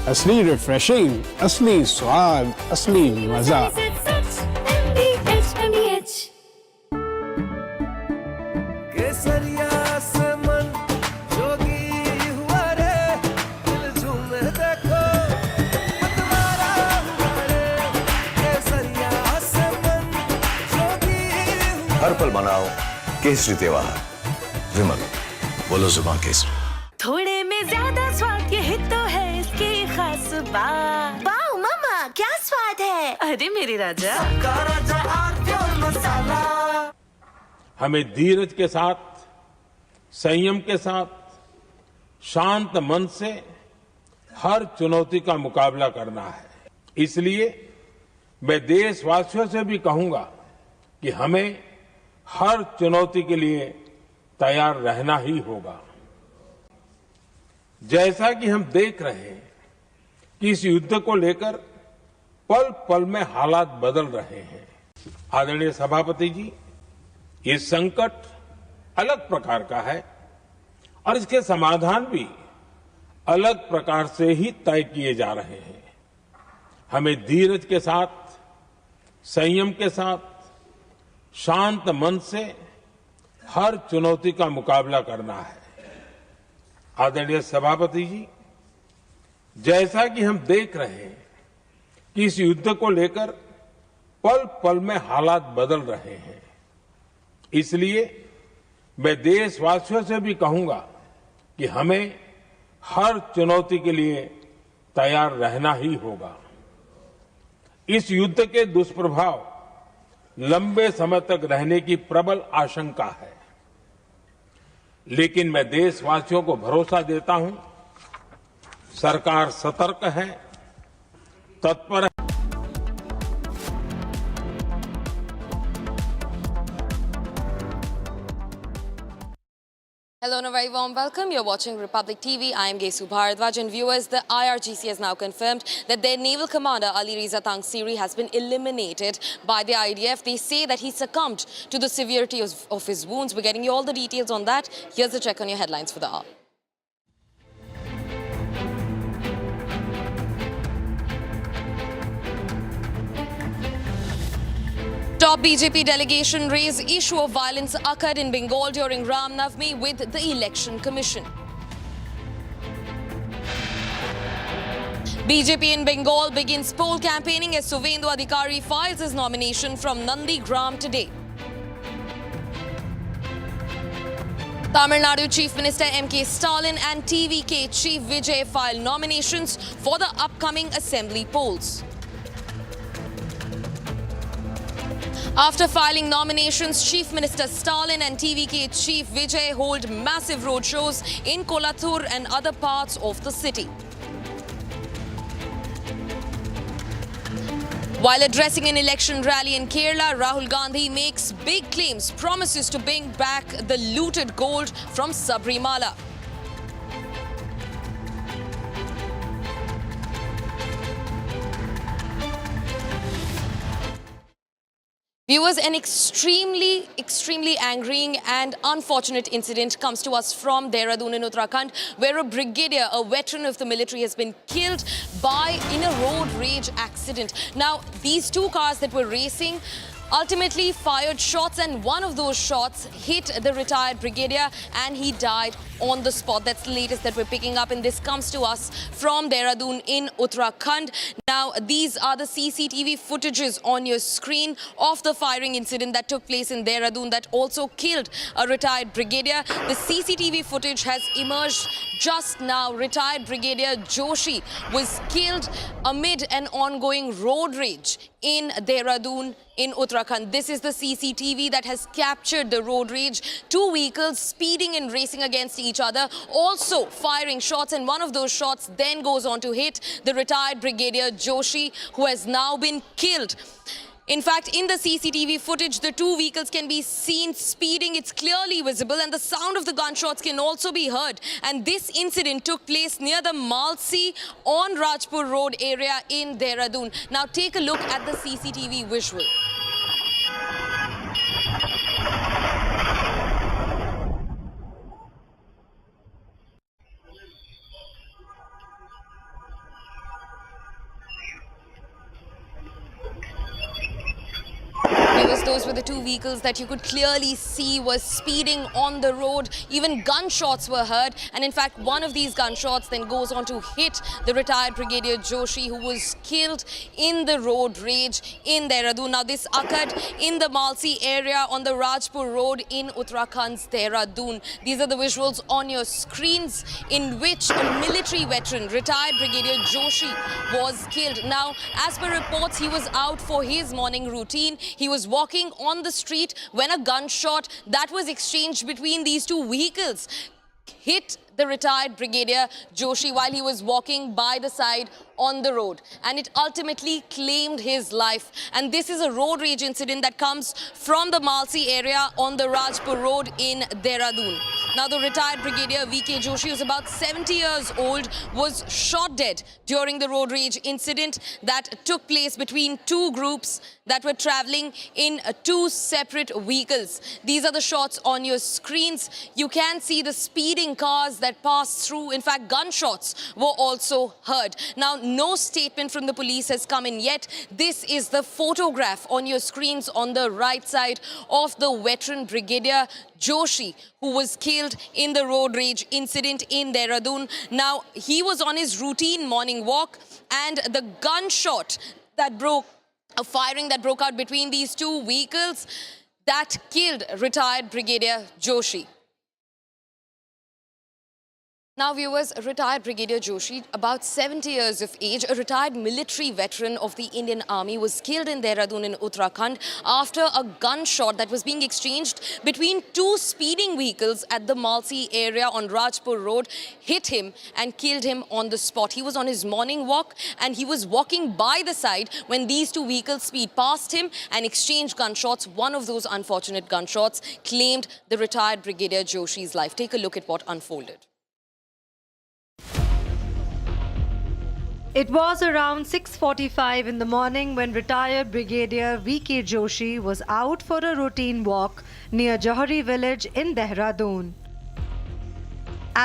असली रिफ्रेशिंग, असली स्वाद, असली मजा। केसरिया से मन जोगी हुआ रे, दिल झूमे देखो मतवारा हुआ रे। केसरिया से मन जोगी हुआ। हर पल मनाओ केसरी त्योहार। विमल, बोलो जुबान केसरी। थोड़े में ज्यादा स्वाद, ये तो है इसकी खास बात। वाओ मामा, क्या स्वाद है। अरे मेरे राजा, राजा हार्डकोर मसाला। हमें धीरज के साथ, संयम के साथ, शांत मन से हर चुनौती का मुकाबला करना है। इसलिए मैं देशवासियों से भी कहूंगा कि हमें हर चुनौती के लिए तैयार रहना ही होगा। जैसा कि हम देख रहे हैं कि इस युद्ध को लेकर पल पल में हालात बदल रहे हैं। आदरणीय सभापति जी, ये संकट अलग प्रकार का है और इसके समाधान भी अलग प्रकार से ही तय किए जा रहे हैं। हमें धीरज के साथ, संयम के साथ, शांत मन से हर चुनौती का मुकाबला करना है। आदरणीय सभापति जी, जैसा कि हम देख रहे हैं कि इस युद्ध को लेकर पल पल में हालात बदल रहे हैं। इसलिए मैं देशवासियों से भी कहूंगा कि हमें हर चुनौती के लिए तैयार रहना ही होगा। इस युद्ध के दुष्प्रभाव लंबे समय तक रहने की प्रबल आशंका है, लेकिन मैं देशवासियों को भरोसा देता हूं, सरकार सतर्क है, तत्पर है। Hello and a very warm welcome. You're watching Republic TV. I am Gesu Bharadwaj, and viewers, the IRGC has now confirmed that their naval commander Ali Reza Tangsiri has been eliminated by the IDF. They say that he succumbed to the severity of his wounds. We're getting you all the details on that. Here's a check on your headlines for the hour. Top BJP delegation raised issue of violence occurred in Bengal during Ram Navami with the Election Commission. BJP in Bengal begins poll campaigning as Suvendu Adhikari files his nomination from Nandigram today. Tamil Nadu Chief Minister M.K. Stalin and TVK Chief Vijay file nominations for the upcoming assembly polls. After filing nominations, Chief Minister Stalin and TVK Chief Vijay hold massive roadshows in Kolathur and other parts of the city. While addressing an election rally in Kerala, Rahul Gandhi makes big claims, promises to bring back the looted gold from Sabrimala. Viewers, an extremely angering and unfortunate incident comes to us from Dehradun in Uttarakhand, where a brigadier, a veteran of the military, has been killed in a road rage accident. Now, these two cars that were racing ultimately fired shots, and one of those shots hit the retired brigadier and he died on the spot. That's the latest that we're picking up, and this comes to us from Dehradun in Uttarakhand. Now, these are the CCTV footages on your screen of the firing incident that took place in Dehradun that also killed a retired brigadier. The CCTV footage has emerged just now. Retired Brigadier Joshi was killed amid an ongoing road rage in Dehradun in Uttarakhand. This is the CCTV that has captured the road rage. Two vehicles speeding and racing against each other, also firing shots, and one of those shots then goes on to hit the retired Brigadier Joshi, who has now been killed. In fact, in the CCTV footage, the two vehicles can be seen speeding. It's clearly visible, and the sound of the gunshots can also be heard. And this incident took place near the Malsi on Rajpur Road area in Dehradun. Now, take a look at the CCTV visual. Those were the two vehicles that you could clearly see were speeding on the road. Even gunshots were heard, and in fact one of these gunshots then goes on to hit the retired Brigadier Joshi, who was killed in the road rage in Dehradun. Now, this occurred in the Malsi area on the Rajpur Road in Uttarakhand's Dehradun. These are the visuals on your screens in which a military veteran, retired Brigadier Joshi, was killed. Now, as per reports, he was out for his morning routine. He was walking on the street when a gunshot that was exchanged between these two vehicles hit the retired Brigadier Joshi while he was walking by the side on the road, and it ultimately claimed his life. And this is a road rage incident that comes from the Malsi area on the Rajpur Road in Dehradun. Now, the retired Brigadier V.K. Joshi, who's about 70 years old, was shot dead during the road rage incident that took place between two groups that were traveling in two separate vehicles. These are the shots on your screens. You can see the speeding cars that passed through. In fact, gunshots were also heard. Now, no statement from the police has come in yet. This is the photograph on your screens on the right side of the veteran Brigadier Joshi, who was killed in the road rage incident in Dehradun. Now, he was on his routine morning walk, and the gunshot that firing that broke out between these two vehicles that killed retired Brigadier Joshi. Now, viewers, retired Brigadier Joshi, about 70 years of age, a retired military veteran of the Indian Army, was killed in Dehradun in Uttarakhand after a gunshot that was being exchanged between two speeding vehicles at the Malsi area on Rajpur Road hit him and killed him on the spot. He was on his morning walk and he was walking by the side when these two vehicles speed past him and exchanged gunshots. One of those unfortunate gunshots claimed the retired Brigadier Joshi's life. Take a look at what unfolded. It was around 6:45 in the morning when retired Brigadier V.K. Joshi was out for a routine walk near Johari village in Dehradun.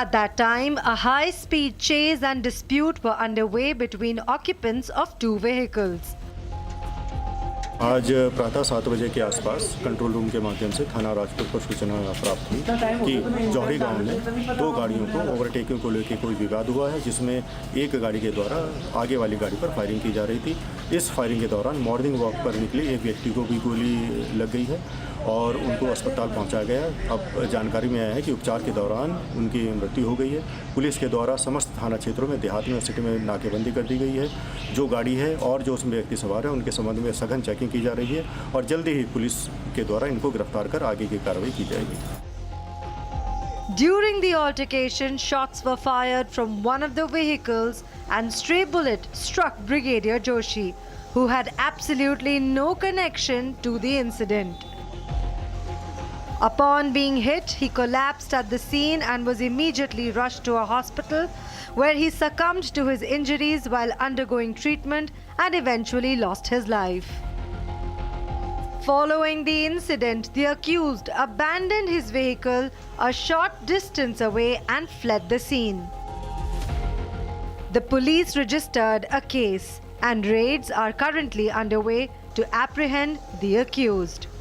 At that time, a high-speed chase and dispute were underway between occupants of two vehicles. आज प्रातः 7 बजे के आसपास control room के माध्यम से थाना राजपुर को सूचना प्राप्त हुई कि जौहरी गांव में दो गाड़ियों को ओवरटेकिंग को लेकर कोई विवाद हुआ है, जिसमें एक गाड़ी के द्वारा आगे वाली गाड़ी पर फायरिंग की जा रही थी। इस फायरिंग के दौरान मॉर्निंग वॉक पर निकले एक व्यक्ति को भी गोली लग गई है और उनको अस्पताल पहुंचाया गया। अब जानकारी में आया है कि उपचार के दौरान उनकी मृत्यु हो गई है। पुलिस के द्वारा समस्त थाना क्षेत्रों में, देहात में, सिटी में नाकेबंदी कर दी गई है। जो गाड़ी है और जो उसमें व्यक्ति सवार है उनके संबंध में सघन चेकिंग की जा रही है और जल्दी ही पुलिस के द्वारा इनको गिरफ्तार कर आगे की कार्रवाई की जाएगी। During the altercation, shots were fired from one of the vehicles and stray bullet struck Brigadier Joshi, who had absolutely no connection to the incident. Upon being hit, he collapsed at the scene and was immediately rushed to a hospital where he succumbed to his injuries while undergoing treatment and eventually lost his life. Following the incident, the accused abandoned his vehicle a short distance away and fled the scene. The police registered a case and raids are currently underway to apprehend the accused.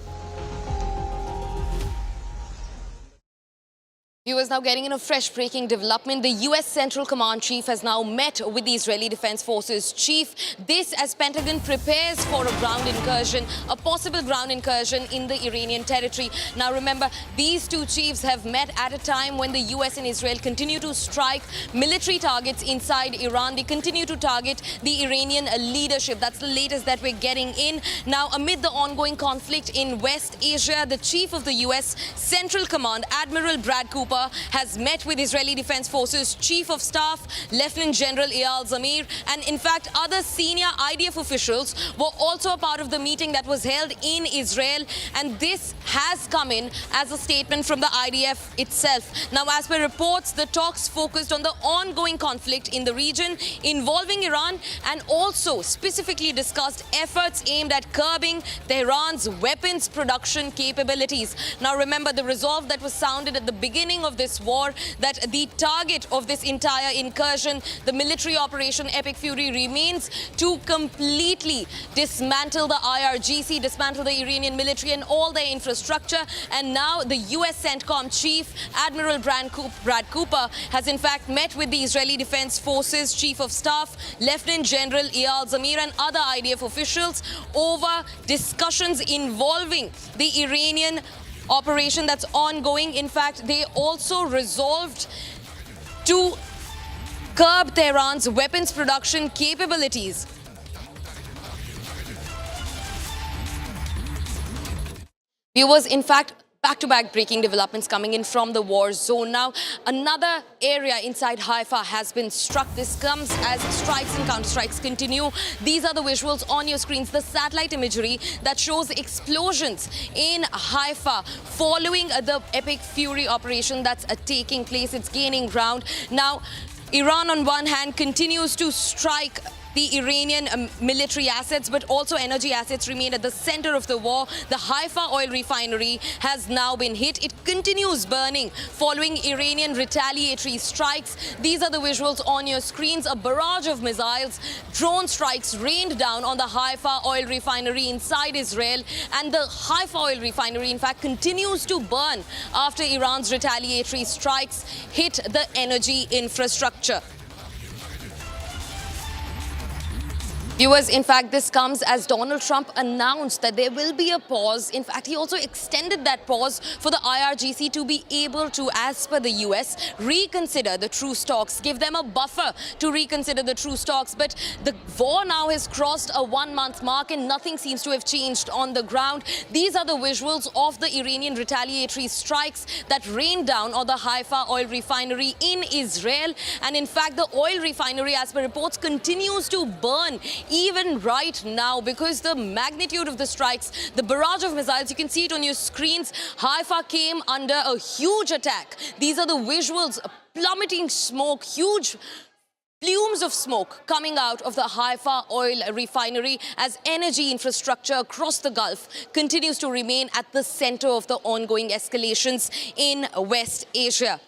Viewers, now getting in a fresh breaking development. The US Central Command Chief has now met with the Israeli Defense Forces Chief. This as Pentagon prepares for a ground incursion, a possible ground incursion in the Iranian territory. Now remember, these two chiefs have met at a time when the US and Israel continue to strike military targets inside Iran. They continue to target the Iranian leadership. That's the latest that we're getting in. Now, amid the ongoing conflict in West Asia, the Chief of the US Central Command, Admiral Brad Cooper, has met with Israeli Defense Forces Chief of Staff, Lieutenant General Eyal Zamir, and in fact other senior IDF officials were also a part of the meeting that was held in Israel, and this has come in as a statement from the IDF itself. Now, as per reports, the talks focused on the ongoing conflict in the region involving Iran and also specifically discussed efforts aimed at curbing Tehran's weapons production capabilities. Now remember, the resolve that was sounded at the beginning of this war, that the target of this entire incursion, the military operation Epic Fury, remains to completely dismantle the IRGC, dismantle the Iranian military and all their infrastructure. And now the US CENTCOM chief, Admiral Brad Cooper, has in fact met with the Israeli Defense Forces Chief of Staff, Lieutenant General Eyal Zamir, and other IDF officials over discussions involving the Iranian operation that's ongoing. In fact, they also resolved to curb Tehran's weapons production capabilities. Viewers, in fact, back-to-back breaking developments coming in from the war zone. Now, another area inside Haifa has been struck. This comes as strikes and counterstrikes continue. These are the visuals on your screens, the satellite imagery that shows explosions in Haifa following the Epic Fury operation that's taking place. It's gaining ground. Now, Iran on one hand continues to strike the Iranian military assets, but also energy assets remain at the center of the war. The Haifa oil refinery has now been hit. It continues burning following Iranian retaliatory strikes. These are the visuals on your screens. A barrage of missiles, drone strikes rained down on the Haifa oil refinery inside Israel. And the Haifa oil refinery, in fact, continues to burn after Iran's retaliatory strikes hit the energy infrastructure. Viewers, in fact, this comes as Donald Trump announced that there will be a pause. In fact, he also extended that pause for the IRGC to be able to, as per the US, reconsider the truce talks, give them a buffer to reconsider the truce talks. But the war now has crossed a 1-month mark and nothing seems to have changed on the ground. These are the visuals of the Iranian retaliatory strikes that rained down on the Haifa oil refinery in Israel. And in fact, the oil refinery, as per reports, continues to burn even right now because the magnitude of the strikes, the barrage of missiles, you can see it on your screens. Haifa came under a huge attack. These are the visuals, plummeting smoke, huge plumes of smoke coming out of the Haifa oil refinery as energy infrastructure across the Gulf continues to remain at the center of the ongoing escalations in West Asia.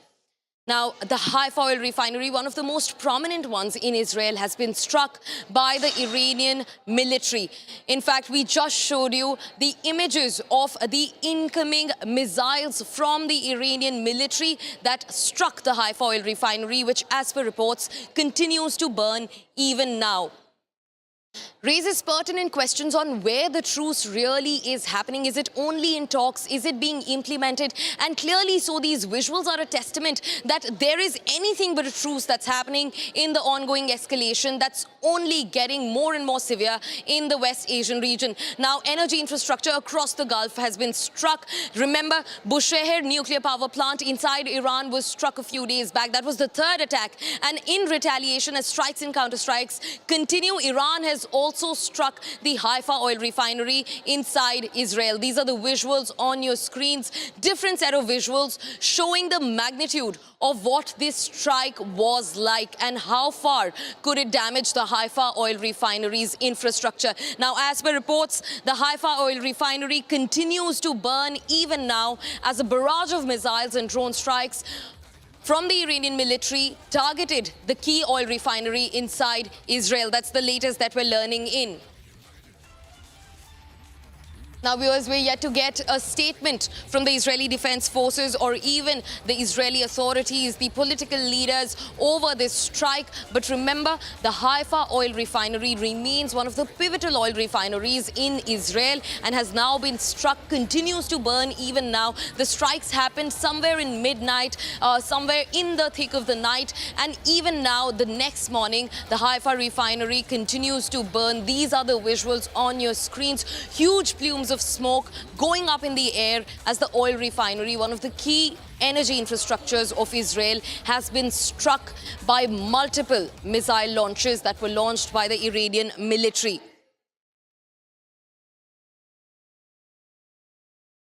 Now, the Haifa oil refinery, one of the most prominent ones in Israel, has been struck by the Iranian military. In fact, we just showed you the images of the incoming missiles from the Iranian military that struck the Haifa oil refinery, which, as per reports, continues to burn even now. Raises pertinent questions on where the truce really is happening. Is it only in talks? Is it being implemented? And clearly so these visuals are a testament that there is anything but a truce that's happening in the ongoing escalation that's only getting more and more severe in the West Asian region. Now, energy infrastructure across the Gulf has been struck. Remember, Bushehr nuclear power plant inside Iran was struck a few days back. That was the third attack. And in retaliation, as strikes and counterstrikes continue, Iran has also struck the Haifa oil refinery inside Israel. These are the visuals on your screens. Different set of visuals showing the magnitude of what this strike was like and how far could it damage the Haifa oil refinery's infrastructure. Now, as per reports, the Haifa oil refinery continues to burn even now as a barrage of missiles and drone strikes from the Iranian military targeted the key oil refinery inside Israel. That's the latest that we're learning in. Now, viewers, we're yet to get a statement from the Israeli Defense Forces or even the Israeli authorities, the political leaders over this strike. But remember, the Haifa oil refinery remains one of the pivotal oil refineries in Israel and has now been struck, continues to burn even now. The strikes happened somewhere in midnight, somewhere in the thick of the night. And even now, the next morning, the Haifa refinery continues to burn. These are the visuals on your screens. Huge plumes of smoke going up in the air as the oil refinery, one of the key energy infrastructures of Israel, has been struck by multiple missile launches that were launched by the Iranian military.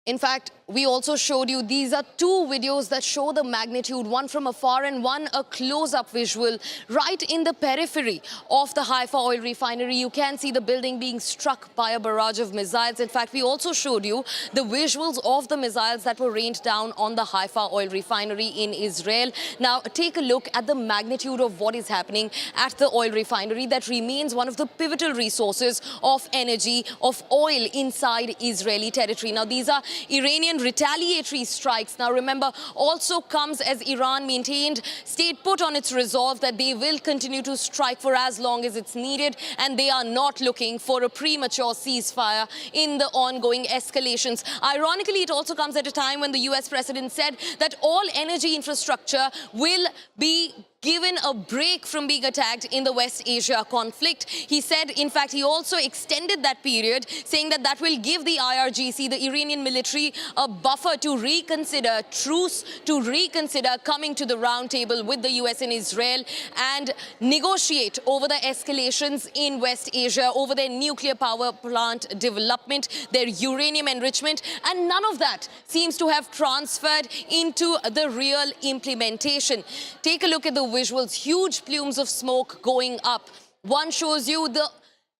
In fact, we also showed you, these are two videos that show the magnitude, one from afar and one a close-up visual. Right in the periphery of the Haifa oil refinery, you can see the building being struck by a barrage of missiles. In fact, we also showed you the visuals of the missiles that were rained down on the Haifa oil refinery in Israel. Now, take a look at the magnitude of what is happening at the oil refinery that remains one of the pivotal resources of energy, of oil inside Israeli territory. Now, these are Iranian retaliatory strikes. Now, remember, also comes as Iran maintained, stayed put on its resolve that they will continue to strike for as long as it's needed, and they are not looking for a premature ceasefire in the ongoing escalations. Ironically, it also comes at a time when the US president said that all energy infrastructure will be given a break from being attacked in the West Asia conflict. He said, in fact, he also extended that period, saying that that will give the IRGC, the Iranian military, a buffer to reconsider truce, to reconsider coming to the round table with the US and Israel and negotiate over the escalations in West Asia, over their nuclear power plant development, their uranium enrichment, and none of that seems to have transferred into the real implementation. Take a look at the visuals, huge plumes of smoke going up. One shows you the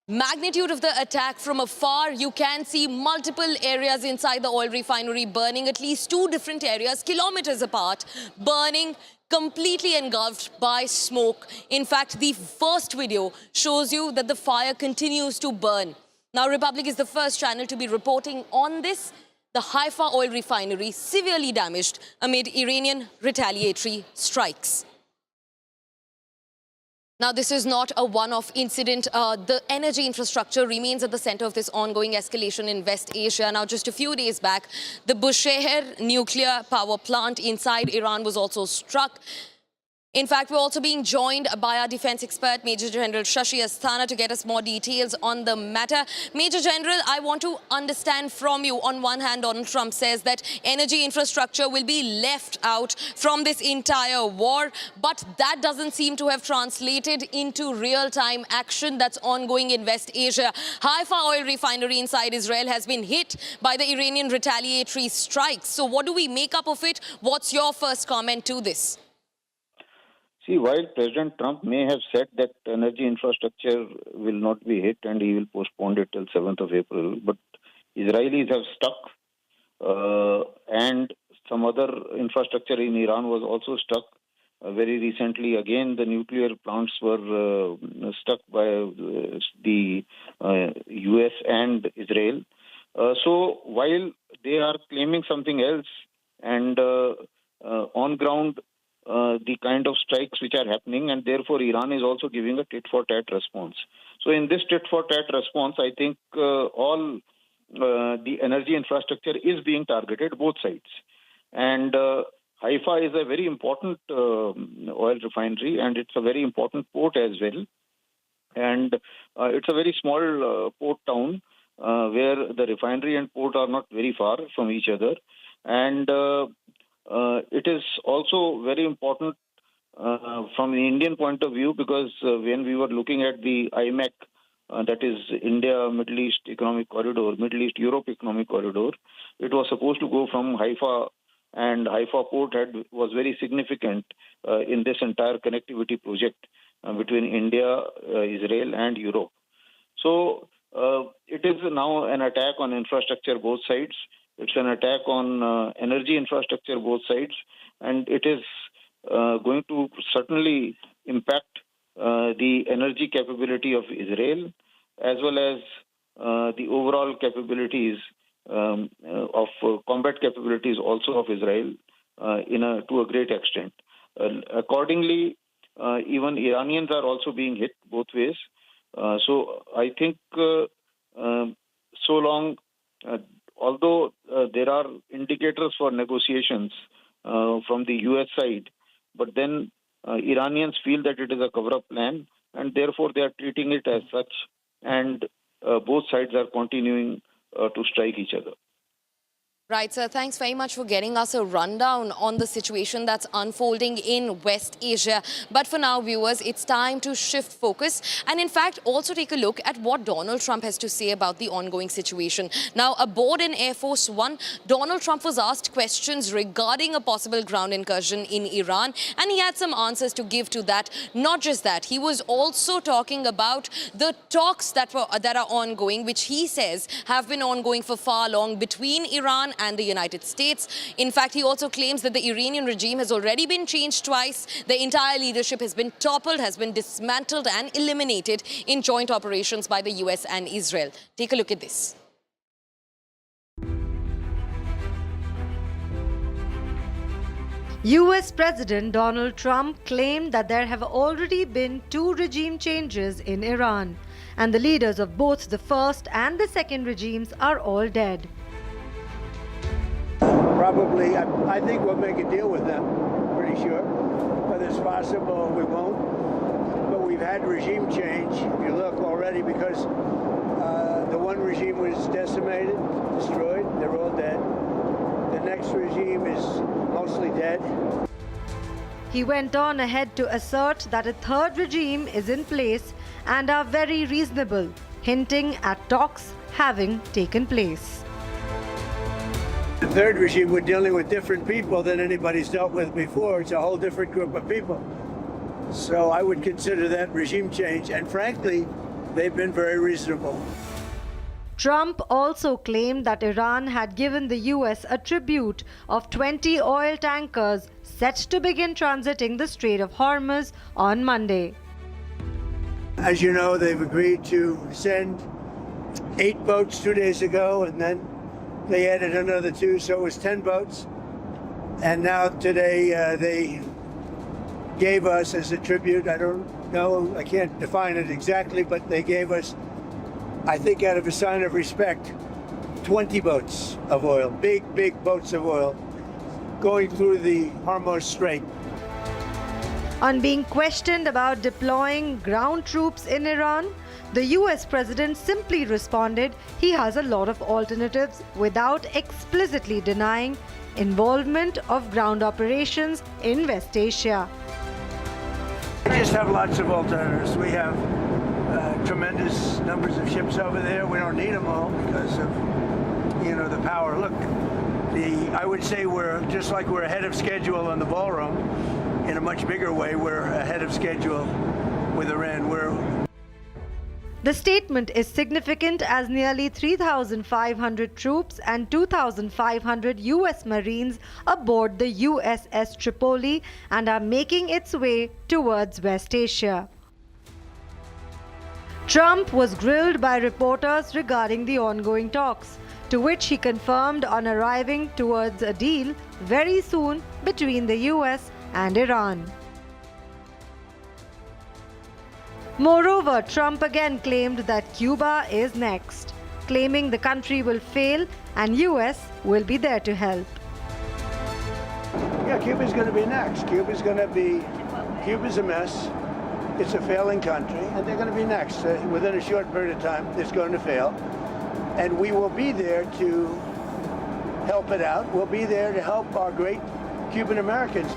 magnitude of the attack from afar. You can see multiple areas inside the oil refinery burning, at least two different areas, kilometers apart, burning, completely engulfed by smoke. In fact, the first video shows you that the fire continues to burn. Now, Republic is the first channel to be reporting on this. The Haifa oil refinery severely damaged amid Iranian retaliatory strikes. Now, this is not a one-off incident. The energy infrastructure remains at the center of this ongoing escalation in West Asia. Now, just a few days back, the Bushehr nuclear power plant inside Iran was also struck. In fact, we're also being joined by our defense expert, Major General Shashi Asthana, to get us more details on the matter. Major General, I want to understand from you. On one hand, Donald Trump says that energy infrastructure will be left out from this entire war, but that doesn't seem to have translated into real-time action that's ongoing in West Asia. Haifa oil refinery inside Israel has been hit by the Iranian retaliatory strikes. So what do we make up of it? What's your first comment to this? See, while President Trump may have said that energy infrastructure will not be hit and he will postpone it till 7th of April, but Israelis have stuck and some other infrastructure in Iran was also stuck. Very recently, again, the nuclear plants were stuck by the US and Israel. So while they are claiming something else and on ground, the kind of strikes which are happening, and therefore Iran is also giving a tit-for-tat response. So in this tit-for-tat response, I think all the energy infrastructure is being targeted, both sides. And Haifa is a very important oil refinery, and it's a very important port as well. And it's a very small port town where the refinery and port are not very far from each other. And it is also very important from the Indian point of view because when we were looking at the IMEC, that is India Middle East Economic Corridor, Middle East Europe Economic Corridor, it was supposed to go from Haifa, and Haifa port was very significant in this entire connectivity project between India, Israel and Europe. So it is now an attack on infrastructure both sides. It's an attack on energy infrastructure both sides, and it is going to certainly impact the energy capability of Israel as well as the overall capabilities of combat capabilities also of Israel to a great extent. Accordingly, even Iranians are also being hit both ways. So I think so long although there are indicators for negotiations from the U.S. side, but then Iranians feel that it is a cover-up plan, and therefore they are treating it as such, and both sides are continuing to strike each other. Right, sir. Thanks very much for getting us a rundown on the situation that's unfolding in West Asia. But for now, viewers, it's time to shift focus and, in fact, also take a look at what Donald Trump has to say about the ongoing situation. Now, aboard in Air Force One, Donald Trump was asked questions regarding a possible ground incursion in Iran, and he had some answers to give to that. Not just that, he was also talking about the talks that are ongoing, which he says have been ongoing for far long between Iran and the United States. In fact, he also claims that the Iranian regime has already been changed twice. The entire leadership has been toppled, has been dismantled and eliminated in joint operations by the US and Israel. Take a look at this. US President Donald Trump claimed that there have already been 2 regime changes in Iran, and the leaders of both the first and the second regimes are all dead. Probably, I think we'll make a deal with them, pretty sure. Whether it's possible, we won't. But we've had regime change, if you look already, because the one regime was decimated, destroyed, they're all dead. The next regime is mostly dead. He went on ahead to assert that a third regime is in place and are very reasonable, hinting at talks having taken place. The third regime, we're dealing with different people than anybody's dealt with before. It's a whole different group of people. So I would consider that regime change. And frankly, they've been very reasonable. Trump also claimed that Iran had given the US a tribute of 20 oil tankers set to begin transiting the Strait of Hormuz on Monday. As you know, they've agreed to send 8 boats 2 days ago, and then they added another 2, so it was 10 boats. And now today they gave us as a tribute, I don't No, I can't define it exactly, but they gave us, I think out of a sign of respect, 20 boats of oil, big boats of oil, going through the Hormuz Strait. On being questioned about deploying ground troops in Iran, the US president simply responded he has a lot of alternatives without explicitly denying involvement of ground operations in West Asia. We just have lots of alternatives. We have tremendous numbers of ships over there. We don't need them all because of, the power. Look, I would say we're just like we're ahead of schedule on the ballroom. In a much bigger way, we're ahead of schedule with Iran. The statement is significant as nearly 3,500 troops and 2,500 US Marines aboard the USS Tripoli and are making its way towards West Asia. Trump was grilled by reporters regarding the ongoing talks, to which he confirmed on arriving towards a deal very soon between the US and Iran. Moreover, Trump again claimed that Cuba is next, claiming the country will fail and US will be there to help. Yeah, Cuba's going to be next. Cuba's a mess. It's a failing country, and they're going to be next. Within a short period of time, it's going to fail. And we will be there to help it out. We'll be there to help our great Cuban Americans.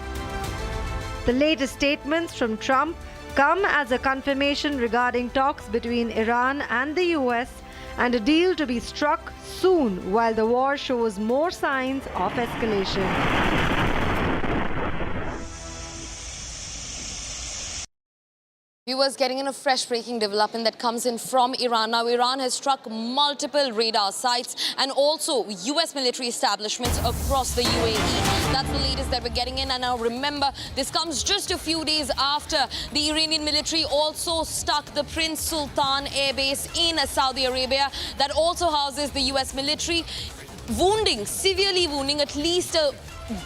The latest statements from Trump come as a confirmation regarding talks between Iran and the US and a deal to be struck soon while the war shows more signs of escalation. Viewers, getting in a fresh breaking development that comes in from Iran. Now, Iran has struck multiple radar sites and also US military establishments across the UAE. That's the latest that we're getting in. And now remember, this comes just a few days after the Iranian military also struck the Prince Sultan Air Base in Saudi Arabia that also houses the US military, severely wounding at least a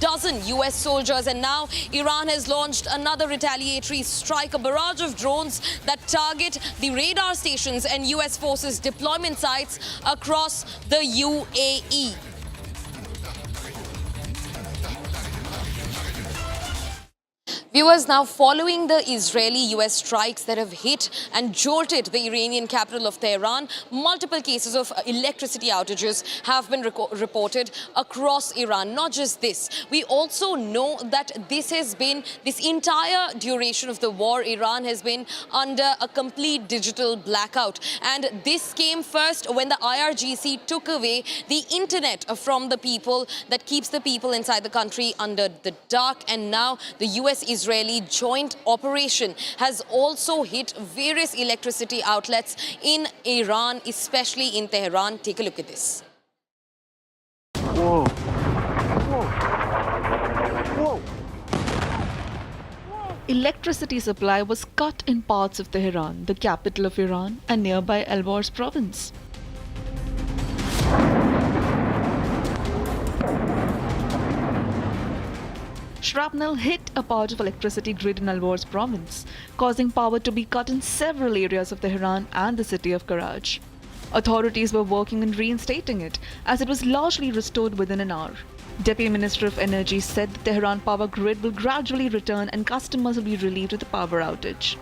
dozen US soldiers. And now Iran has launched another retaliatory strike, a barrage of drones that target the radar stations and US forces deployment sites across the UAE. Viewers, now following the Israeli-US strikes that have hit and jolted the Iranian capital of Tehran, multiple cases of electricity outages have been reported across Iran. Not just this, we also know that this entire duration of the war, Iran has been under a complete digital blackout. And this came first when the IRGC took away the internet from the people that keeps the people inside the country under the dark. And now the US-Israeli joint operation has also hit various electricity outlets in Iran, especially in Tehran. Take a look at this. Whoa. Electricity supply was cut in parts of Tehran, the capital of Iran, and nearby Alborz province. Shrapnel hit a part of electricity grid in Alborz province, causing power to be cut in several areas of Tehran and the city of Karaj. Authorities were working on reinstating it, as it was largely restored within an hour. Deputy Minister of Energy said the Tehran power grid will gradually return and customers will be relieved of the power outage.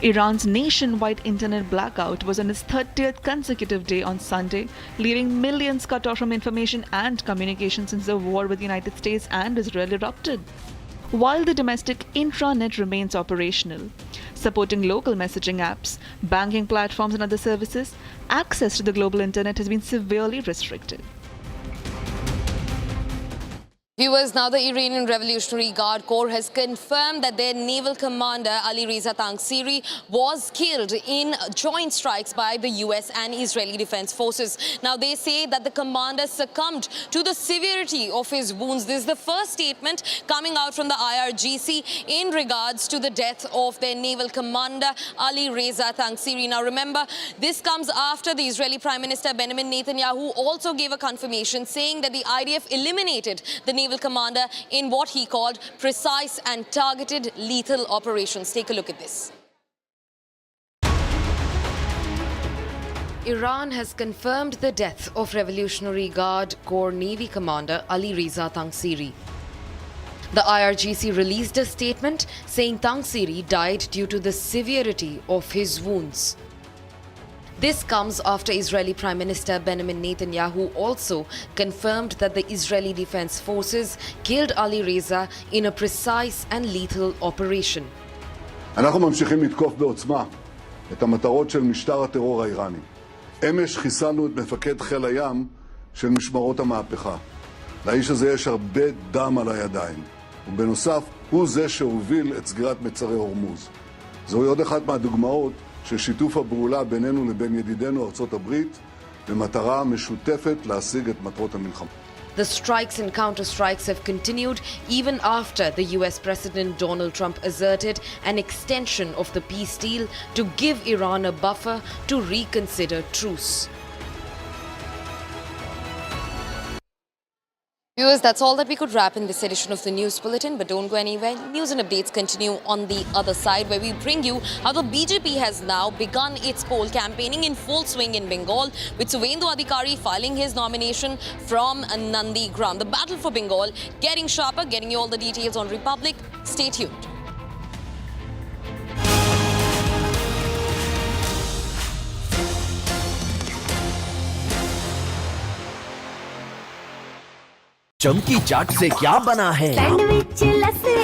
Iran's nationwide internet blackout was on its 30th consecutive day on Sunday, leaving millions cut off from information and communication since the war with the United States and Israel erupted. While the domestic intranet remains operational, supporting local messaging apps, banking platforms and other services, access to the global internet has been severely restricted. Viewers, now the Iranian Revolutionary Guard Corps has confirmed that their naval commander Ali Reza Tangsiri was killed in joint strikes by the US and Israeli Defense Forces. Now they say that the commander succumbed to the severity of his wounds. This is the first statement coming out from the IRGC in regards to the death of their naval commander Ali Reza Tangsiri. Now remember, this comes after the Israeli Prime Minister Benjamin Netanyahu also gave a confirmation saying that the IDF eliminated the naval naval commander in what he called precise and targeted lethal operations. Take a look at this. Iran has confirmed the death of Revolutionary Guard Corps Navy Commander Ali Reza Tangsiri. The IRGC released a statement saying Tangsiri died due to the severity of his wounds. This comes after Israeli Prime Minister Benjamin Netanyahu also confirmed that the Israeli Defense Forces killed Ali Reza in a precise and lethal operation. אנחנו ממשיכים לתקוף בעוצמה את המטרות של משטר הטרור האיראני. אמש חיסלנו את מפקד חיל הים של משמרות המהפכה. לאיש הזה יש הרבה דם על הידיים, ובנוסף הוא זה שהוביל את סגירת מצרי הורמוז. זוהי עוד אחת מהדוגמאות של שיתוף הפעולה בינינו לבין ידידינו ארצות הברית במטרה משותפת להשיג את מטרות המלחמה. The strikes and counter-strikes have continued even after the US President Donald Trump asserted an extension of the peace deal to give Iran a buffer to reconsider truce. Viewers, that's all that we could wrap in this edition of the News Bulletin, but don't go anywhere. News and updates continue on the other side, where we bring you how the BJP has now begun its poll campaigning in full swing in Bengal, with Suvendu Adhikari filing his nomination from Nandigram. The battle for Bengal getting sharper, getting you all the details on Republic. Stay tuned. चमकी चाट से क्या बना है? Sandwich, लस्सी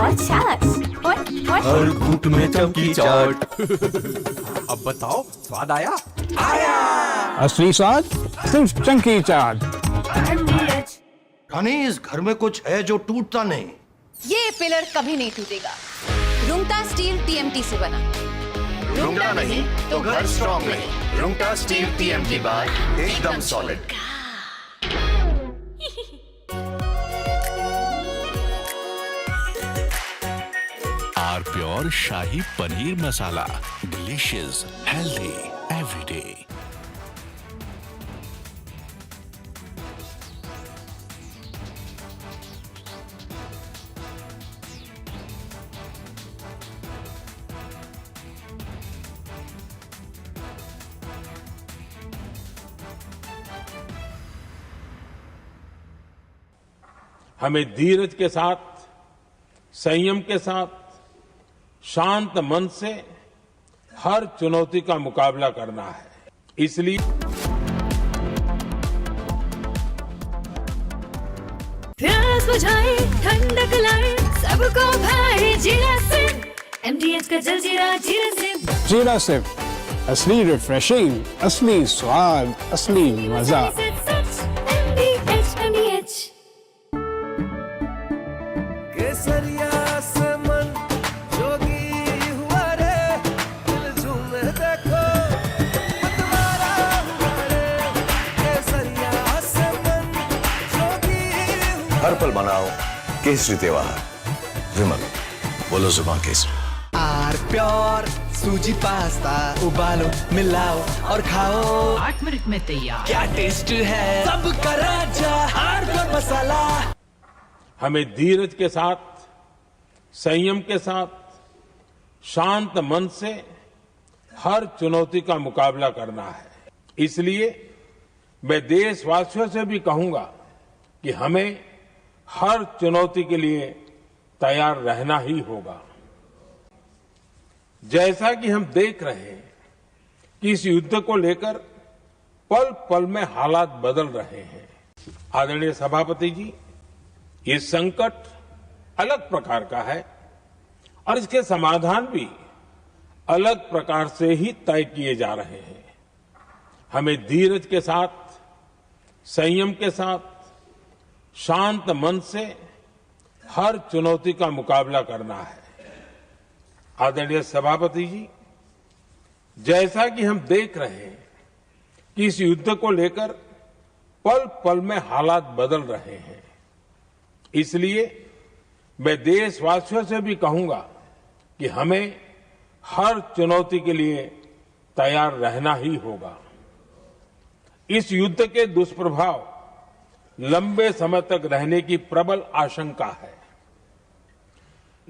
और छाछ और हर घूंट में चमकी चाट। अब बताओ, स्वाद आया? आया। असली स्वाद सिर्फ चमकी चाट। रानी, इस घर में कुछ है जो टूटता नहीं। ये पिलर कभी नहीं टूटेगा। रुंगटा स्टील TMT से बना। रुंगटा नहीं तो घर स्ट्रॉन्ग नहीं। रुंगटा स्टील TMT बार एकदम सॉलिड। प्योर शाही paneer masala, delicious, healthy everyday. हमें धीरज के साथ, संयम के साथ, शांत मन से हर चुनौती का मुकाबला करना है। इसलिए प्यास बुझाए, ठंडक लाए, सबको भाए जीरा सिम। MDH का जलजीरा जीरा सिम। जीरा सिम, असली रिफ्रेशिंग, असली स्वाद, असली मजा। MDH। केसरिया से मन जोगी हुआ रे, दिल झूमे देखो मतवारा हुआ रे। केसरिया से मन जोगी हुआ। हर पल मनाओ केसरी त्योहार। विमल, बोलो जुबान केसरी। आर प्योर सूजी पास्ता, उबालो, मिलाओ और खाओ। 8 मिनट में तैयार। क्या टेस्ट है, सबका राजा आर प्योर मसाला। हमें धीरज के साथ, संयम के साथ, शांत मन से हर चुनौती का मुकाबला करना है। इसलिए मैं देशवासियों से भी कहूंगा कि हमें हर चुनौती के लिए तैयार रहना ही होगा। जैसा कि हम देख रहे हैं कि इस युद्ध को लेकर पल पल में हालात बदल रहे हैं। आदरणीय सभापति जी, ये संकट अलग प्रकार का है और इसके समाधान भी अलग प्रकार से ही तय किए जा रहे हैं। हमें धीरज के साथ, संयम के साथ, शांत मन से हर चुनौती का मुकाबला करना है। आदरणीय सभापति जी, जैसा कि हम देख रहे हैं कि इस युद्ध को लेकर पल पल में हालात बदल रहे हैं। इसलिए मैं देशवासियों से भी कहूंगा कि हमें हर चुनौती के लिए तैयार रहना ही होगा। इस युद्ध के दुष्प्रभाव लंबे समय तक रहने की प्रबल आशंका है।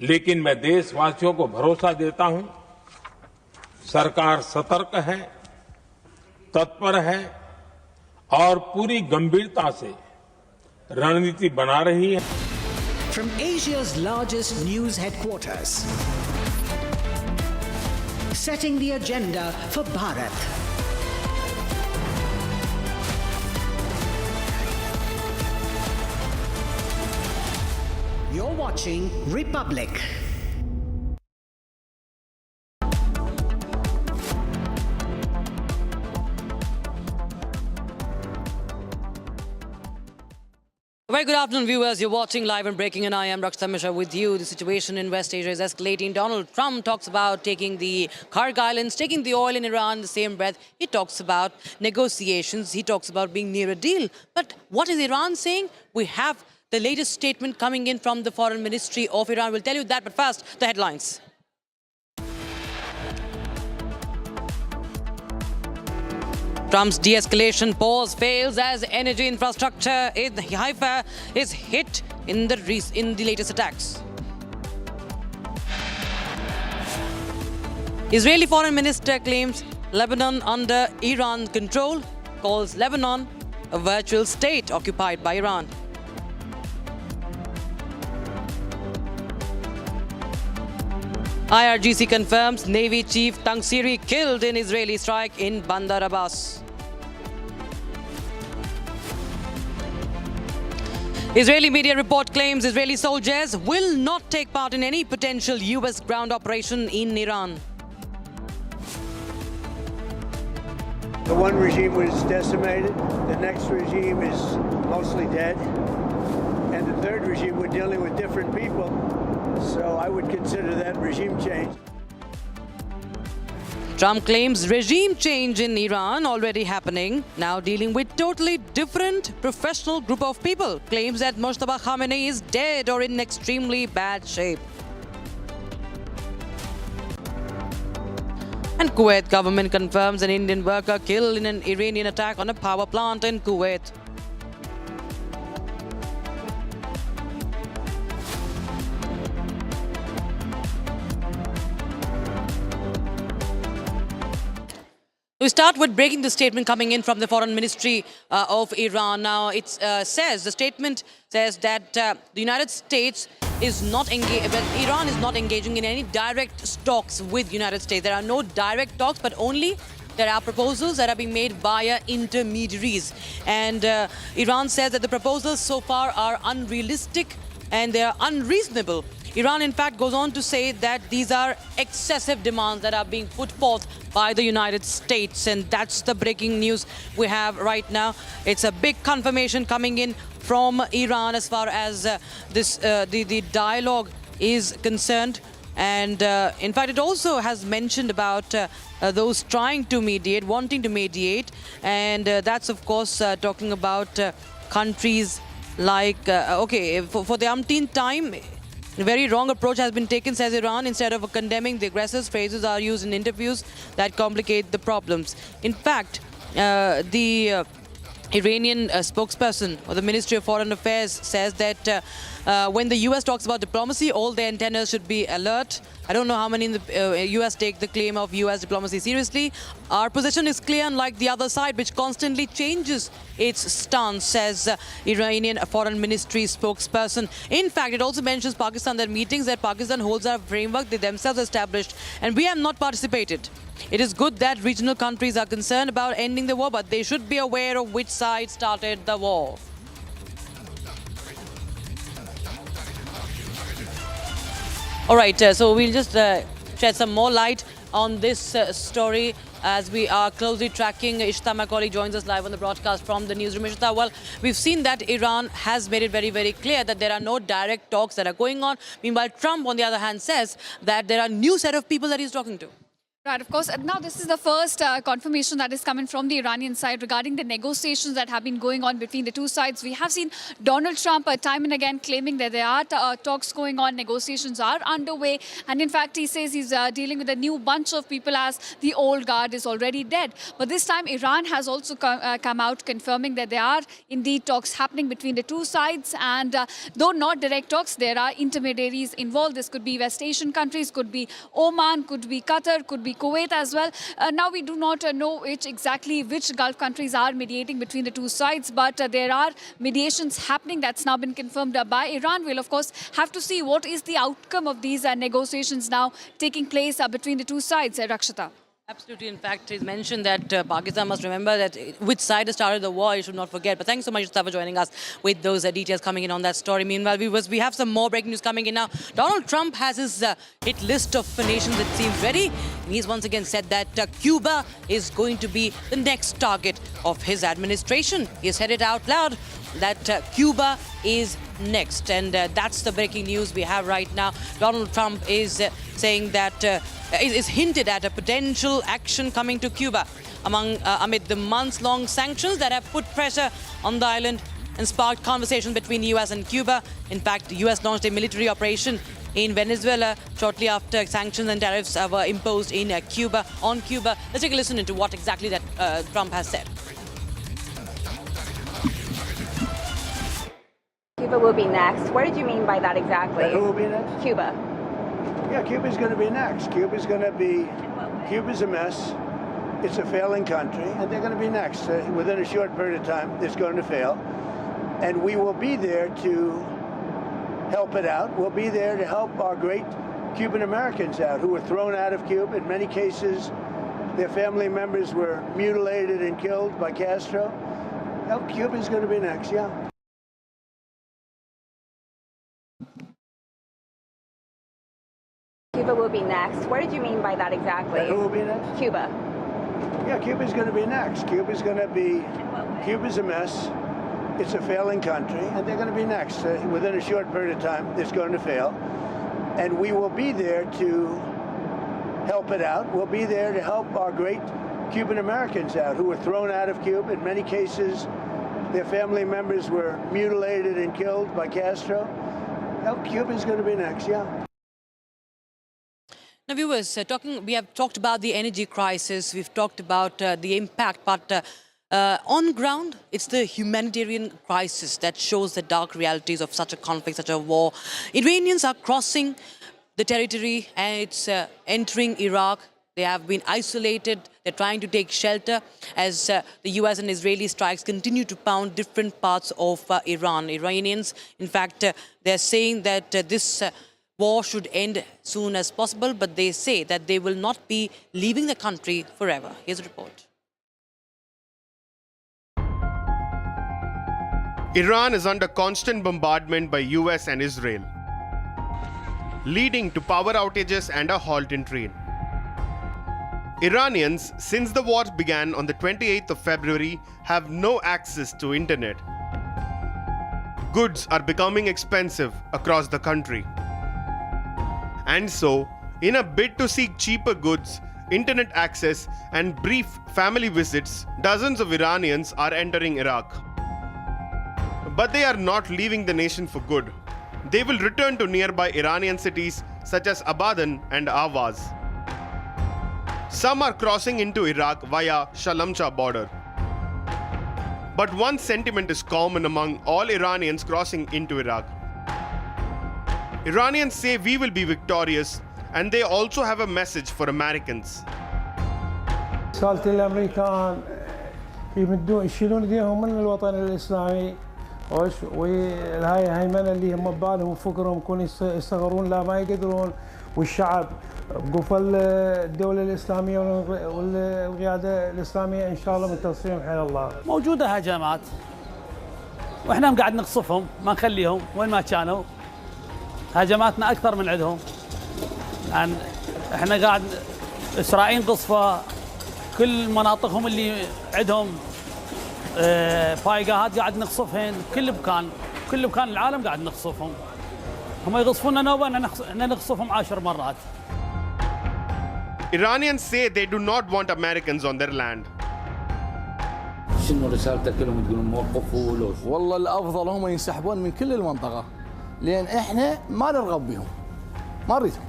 लेकिन मैं देशवासियों को भरोसा देता हूं, सरकार सतर्क है, तत्पर है और पूरी गंभीरता से रणनीति बना रही है। From Asia's largest news headquarters, setting the agenda for Bharat. You're watching Republic. Very good afternoon, viewers. You're watching Live and Breaking, and I am Rakshita Mishra with you. The situation in West Asia is escalating. Donald Trump talks about taking the Kharg Islands, taking the oil in Iran. In the same breath, he talks about negotiations. He talks about being near a deal. But what is Iran saying? We have the latest statement coming in from the Foreign Ministry of Iran. We'll tell you that, but first, the headlines. Trump's de-escalation pause fails as energy infrastructure in Haifa is hit in the latest attacks. Israeli foreign minister claims Lebanon under Iran control, calls Lebanon a virtual state occupied by Iran. IRGC confirms Navy Chief Tangsiri killed in Israeli strike in Bandar Abbas. Israeli media report claims Israeli soldiers will not take part in any potential US ground operation in Iran. The one regime was decimated, the next regime is mostly dead, and the third regime, we're dealing with different people. So I would consider that regime change. Trump claims regime change in Iran already happening, now dealing with totally different professional group of people. Claims that Mojtaba Khamenei is dead or in extremely bad shape. And Kuwait government confirms an Indian worker killed in an Iranian attack on a power plant in Kuwait. We start with breaking the statement coming in from the Foreign Ministry of Iran. Now, the statement says that the United States is not Iran is not engaging in any direct talks with United States. There are no direct talks, but only there are proposals that are being made via intermediaries. And Iran says that the proposals so far are unrealistic and they are unreasonable. Iran, in fact, goes on to say that these are excessive demands that are being put forth by the United States. And that's the breaking news we have right now. It's a big confirmation coming in from Iran as far as the dialogue is concerned. And in fact, it also has mentioned about those trying to mediate, wanting to mediate. And that's, of course, talking about countries like, for the umpteenth time, a very wrong approach has been taken, says Iran. Instead of condemning the aggressors, phrases are used in interviews that complicate the problems. In fact, the Iranian spokesperson or the Ministry of Foreign Affairs says that when the US talks about diplomacy, all the antennas should be alert. I don't know how many in the US take the claim of US diplomacy seriously. Our position is clear, unlike the other side, which constantly changes its stance, says Iranian Foreign Ministry spokesperson. In fact, it also mentions Pakistan, that meetings that Pakistan holds are a framework they themselves established, and we have not participated. It is good that regional countries are concerned about ending the war, but they should be aware of which side started the war. All right, so we'll just shed some more light on this story as we are closely tracking. Ishita, my colleague, joins us live on the broadcast from the newsroom. Ishita, well, we've seen that Iran has made it very, very clear that there are no direct talks that are going on. Meanwhile, Trump, on the other hand, says that there are a new set of people that he's talking to. Right, of course. Now, this is the first confirmation that is coming from the Iranian side regarding the negotiations that have been going on between the two sides. We have seen Donald Trump time and again claiming that there are talks going on, negotiations are underway. And in fact, he says he's dealing with a new bunch of people as the old guard is already dead. But this time, Iran has also come out confirming that there are indeed talks happening between the two sides. And though not direct talks, there are intermediaries involved. This could be West Asian countries, could be Oman, could be Qatar, could be Kuwait as well. Now we do not know which Gulf countries are mediating between the two sides, but there are mediations happening. That's now been confirmed by Iran. We'll of course have to see what is the outcome of these negotiations now taking place between the two sides. Rakshita. Absolutely. In fact, he's mentioned that Pakistan must remember that which side has started the war, you should not forget. But thanks so much, Mustafa, for joining us with those details coming in on that story. Meanwhile, we have some more breaking news coming in now. Donald Trump has his hit list of nations that seems ready. And he's once again said that Cuba is going to be the next target of his administration. He has said it out loud that Cuba is next. And that's the breaking news we have right now. Donald Trump is saying that is hinted at a potential action coming to Cuba amid the months-long sanctions that have put pressure on the island and sparked conversations between the US and Cuba. In fact, the US launched a military operation in Venezuela shortly after sanctions and tariffs were imposed in Cuba. Let's take a listen into what exactly that Trump has said. Cuba will be next. What did you mean by that exactly? Who will be next? Cuba. Yeah, Cuba's going to be next. Cuba's a mess. It's a failing country, and they're going to be next. Within a short period of time, it's going to fail. And we will be there to help it out. We'll be there to help our great Cuban Americans out who were thrown out of Cuba. In many cases, their family members were mutilated and killed by Castro. Well, Cuba's going to be next, yeah. Cuba will be next. What did you mean by that exactly? Who will be next? Cuba. Yeah, Cuba's going to be next. Cuba's a mess. It's a failing country, and they're going to be next. Within a short period of time, it's going to fail. And we will be there to help it out. We'll be there to help our great Cuban Americans out who were thrown out of Cuba. In many cases, their family members were mutilated and killed by Castro. Well, Cuba's going to be next, yeah. Now, viewers, we have talked about the energy crisis. We've talked about the impact, but on ground, it's the humanitarian crisis that shows the dark realities of such a conflict, such a war. Iranians are crossing the territory and it's entering Iraq. They have been isolated. They're trying to take shelter as the US and Israeli strikes continue to pound different parts of Iran. Iranians, in fact, they're saying that this war should end soon as possible, but they say that they will not be leaving the country forever. Here's a report. Iran is under constant bombardment by US and Israel, leading to power outages and a halt in trade. Iranians, since the war began on the 28th of February, have no access to internet. Goods are becoming expensive across the country. And so, in a bid to seek cheaper goods, internet access, and brief family visits, dozens of Iranians are entering Iraq. But they are not leaving the nation for good. They will return to nearby Iranian cities such as Abadan and Awaz. Some are crossing into Iraq via Shalamcha border. But one sentiment is common among all Iranians crossing into Iraq. Iranians say we will be victorious, and they also have a message for Americans. رسالة الأمريكان يشيلون ايديهم من الوطن الإسلامي وهاي هيمنة اللي هم ببالهم وفكرهم يكون يصغرون لا ما يقدرون والشعب بقفل الدولة الإسلامية والقيادة الإسلامية إن شاء الله منتصرين بحول الله. موجودة هجمات وإحنا قاعد نقصفهم ما نخليهم وين ما كانوا. هجماتنا أكثر من عندهم. يعني إحنا قاعد إسرائيل قصفة كل مناطقهم اللي عندهم فايقات قاعد نقصفهن كل مكان العالم قاعد نقصفهم. هم يقصفونا نوبة إحنا نقصفهم 10 مرات. Iranians say they do not want Americans on their land. شنو رسالتك لهم تقولون موقفوا لوش؟ والله الافضل هم ينسحبون من كل المنطقه لان احنا ما نرغب بهم ما نريدهم.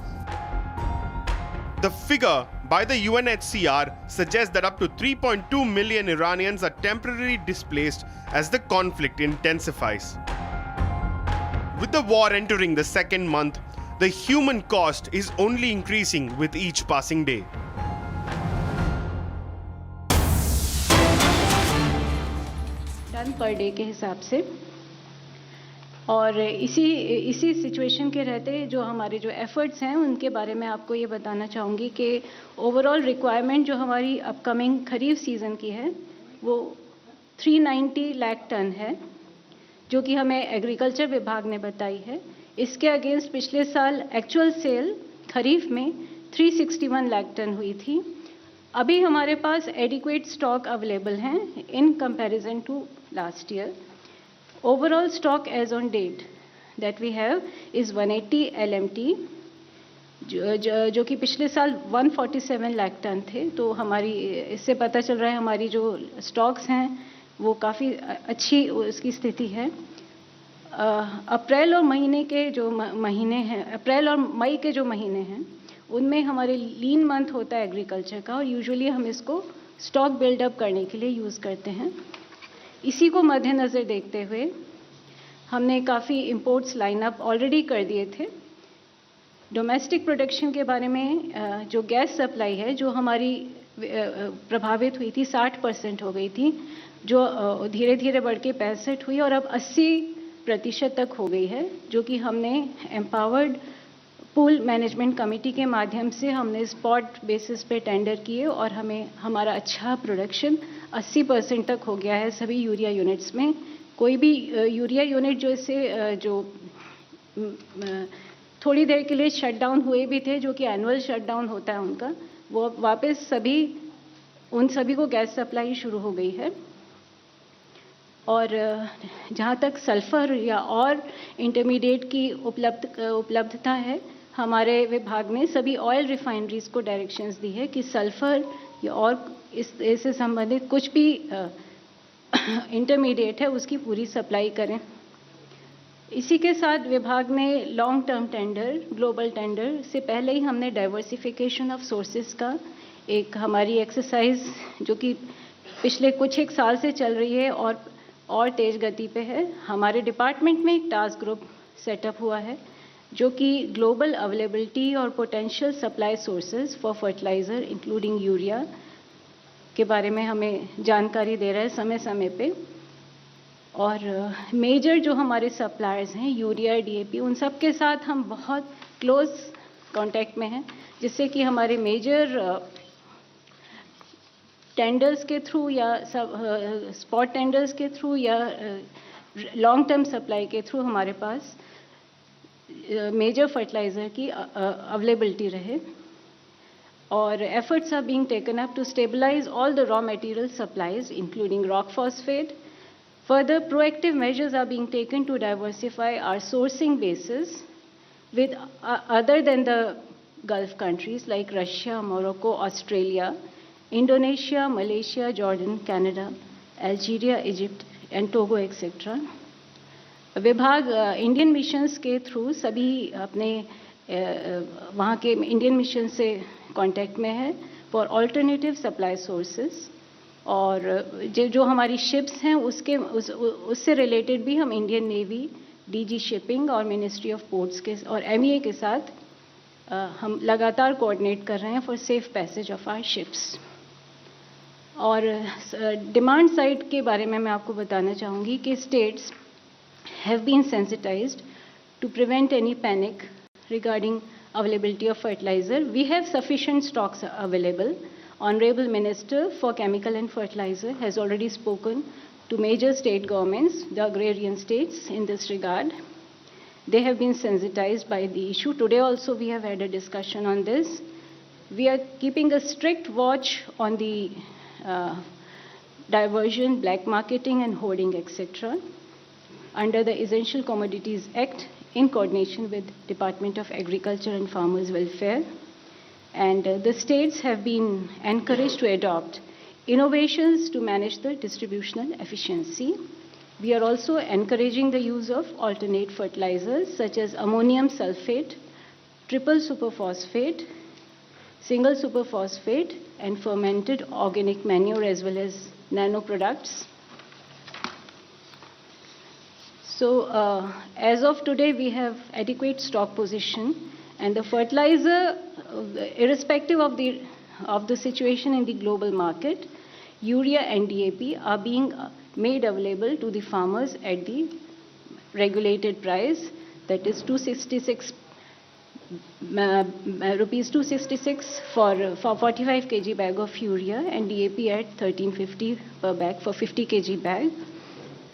The figure by the UNHCR suggests that up to 3.2 million Iranians are temporarily displaced as the conflict intensifies. With the war entering the second month, the human cost is only increasing with each passing day. Ton per day के हिसाब से और इसी situation के रहते जो हमारे जो एफर्ट्स हैं उनके बारे में आपको ये बताना चाहूँगी कि ओवरऑल रिक्वायरमेंट जो हमारी अपकमिंग खरीफ सीज़न की है वो 390 लाख टन है जो कि हमें एग्रीकल्चर विभाग ने बताई है. इसके अगेंस्ट पिछले साल एक्चुअल सेल खरीफ में 361 लाख टन हुई थी. अभी हमारे पास एडिक्वेट स्टॉक अवेलेबल हैं in comparison to last year. Overall stock as on date that we have is 180 LMT जो कि पिछले साल 147 लाख टन थे. तो हमारी इससे पता चल रहा है हमारी जो स्टॉक्स हैं वो काफ़ी अच्छी उसकी स्थिति है. अप्रैल और महीने के जो महीने हैं अप्रैल और मई के जो महीने हैं उनमें हमारे लीन मंथ होता है एग्रीकल्चर का और यूजुअली हम इसको स्टॉक बिल्डअप करने के लिए यूज़ करते हैं. इसी को मद्देनज़र देखते हुए हमने काफ़ी इंपोर्ट्स लाइन अप ऑलरेडी कर दिए थे. डोमेस्टिक प्रोडक्शन के बारे में जो गैस सप्लाई है जो हमारी प्रभावित हुई थी 60% हो गई थी जो धीरे धीरे बढ़ के 65 हुई और अब 80% तक हो गई है जो कि हमने एम्पावर्ड पूल मैनेजमेंट कमेटी के माध्यम से हमने स्पॉट बेसिस पे टेंडर किए और हमें हमारा अच्छा प्रोडक्शन 80% तक हो गया है सभी यूरिया यूनिट्स में. कोई भी यूरिया यूनिट जो इससे जो थोड़ी देर के लिए शटडाउन हुए भी थे जो कि एनुअल शटडाउन होता है उनका वो वापस उन सभी को गैस सप्लाई शुरू हो गई है. और जहाँ तक सल्फ़र या और इंटरमीडिएट की उपलब्धता है हमारे विभाग ने सभी ऑयल रिफाइनरीज को डायरेक्शंस दी है कि सल्फ़र या और इससे संबंधित कुछ भी इंटरमीडिएट है उसकी पूरी सप्लाई करें. इसी के साथ विभाग ने long term tender global tender से पहले ही हमने डाइवर्सिफिकेशन ऑफ सोर्सेज का एक हमारी एक्सरसाइज जो कि पिछले कुछ एक साल से चल रही है और तेज़ गति पे है. हमारे डिपार्टमेंट में एक टास्क ग्रुप सेटअप हुआ है जो कि ग्लोबल अवेलेबिलिटी और potential supply sources for fertiliser including urea के बारे में हमें जानकारी दे रहा है समय समय पे. और मेजर जो हमारे सप्लायर्स हैं यूरिया DAP उन सब के साथ हम बहुत क्लोज कांटेक्ट में हैं जिससे कि हमारे मेजर टेंडर्स के थ्रू या स्पॉट टेंडर्स के थ्रू या लॉन्ग टर्म सप्लाई के थ्रू हमारे पास मेजर फर्टिलाइज़र की अवेलेबिलिटी रहे. और efforts are being taken up to stabilize all the raw material supplies including rock phosphate. Further proactive measures are being taken to diversify our sourcing bases with other than the Gulf countries like Russia, Morocco, Australia, Indonesia, Malaysia, Jordan, Canada, Algeria, Egypt and Togo etc. विभाग Indian missions के through सभी अपने वहाँ के Indian mission से contact में है for alternative supply sources. और जो हमारी शिप्स हैं उससे रिलेटेड भी हम इंडियन नेवी DG शिपिंग और मिनिस्ट्री ऑफ पोर्ट्स के और MEA के साथ हम लगातार कोऑर्डिनेट कर रहे हैं for safe passage of our ships. और डिमांड साइड के बारे में मैं आपको बताना चाहूँगी कि states have been sensitized to prevent any panic regarding availability of fertilizer. We have sufficient stocks available. Honorable Minister for Chemical and Fertilizer has already spoken to major state governments, the agrarian states, in this regard. They have been sensitized by the issue. Today also we have had a discussion on this. We are keeping a strict watch on the diversion, black marketing and hoarding, etc. under the Essential Commodities Act in coordination with Department of Agriculture and Farmers Welfare. and the states have been encouraged to adopt innovations to manage the distributional efficiency. We are also encouraging the use of alternate fertilizers such as ammonium sulfate, triple superphosphate, single superphosphate, and fermented organic manure as well as nano products. So as of today, we have adequate stock position, and the fertilizer, irrespective of the situation in the global market, urea and DAP are being made available to the farmers at the regulated price, that is 266 rupees 266 for 45 kg bag of urea, and DAP at 1350 per bag for 50 kg bag.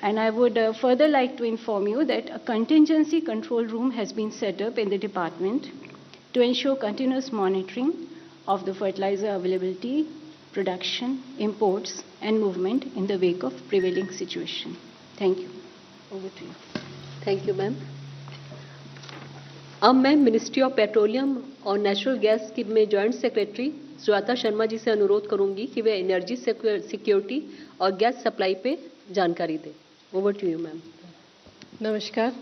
And I would further like to inform you that a contingency control room has been set up in the department to ensure continuous monitoring of the fertilizer availability, production, imports, and movement in the wake of prevailing situation. Thank you. Over to you. Thank you ma'am. अब मैं ministry of petroleum और natural gas की में joint secretary Sujata Sharma ji से अनुरोध करूंगी कि वे एनर्जी सिक्योरिटी और गैस सप्लाई पे जानकारी दें। Over to you ma'am. नमस्कार।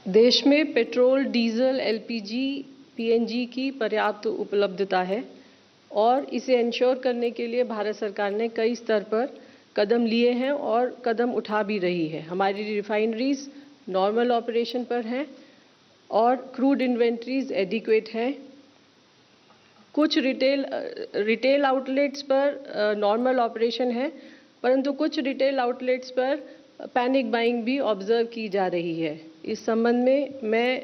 देश में पेट्रोल, डीजल, एलपीजी, पीएनजी की पर्याप्त उपलब्धता है और इसे इंश्योर करने के लिए भारत सरकार ने कई स्तर पर कदम लिए हैं और कदम उठा भी रही है। हमारी रिफाइनरीज नॉर्मल ऑपरेशन पर हैं और क्रूड इन्वेंट्रीज एडिक्वेट हैं। कुछ रिटेल आउटलेट्स पर नॉर्मल ऑपरेशन है, परंतु कुछ रिटेल आउटलेट्स पर पैनिक बाइंग भी ऑब्जर्व की जा रही है। इस संबंध में मैं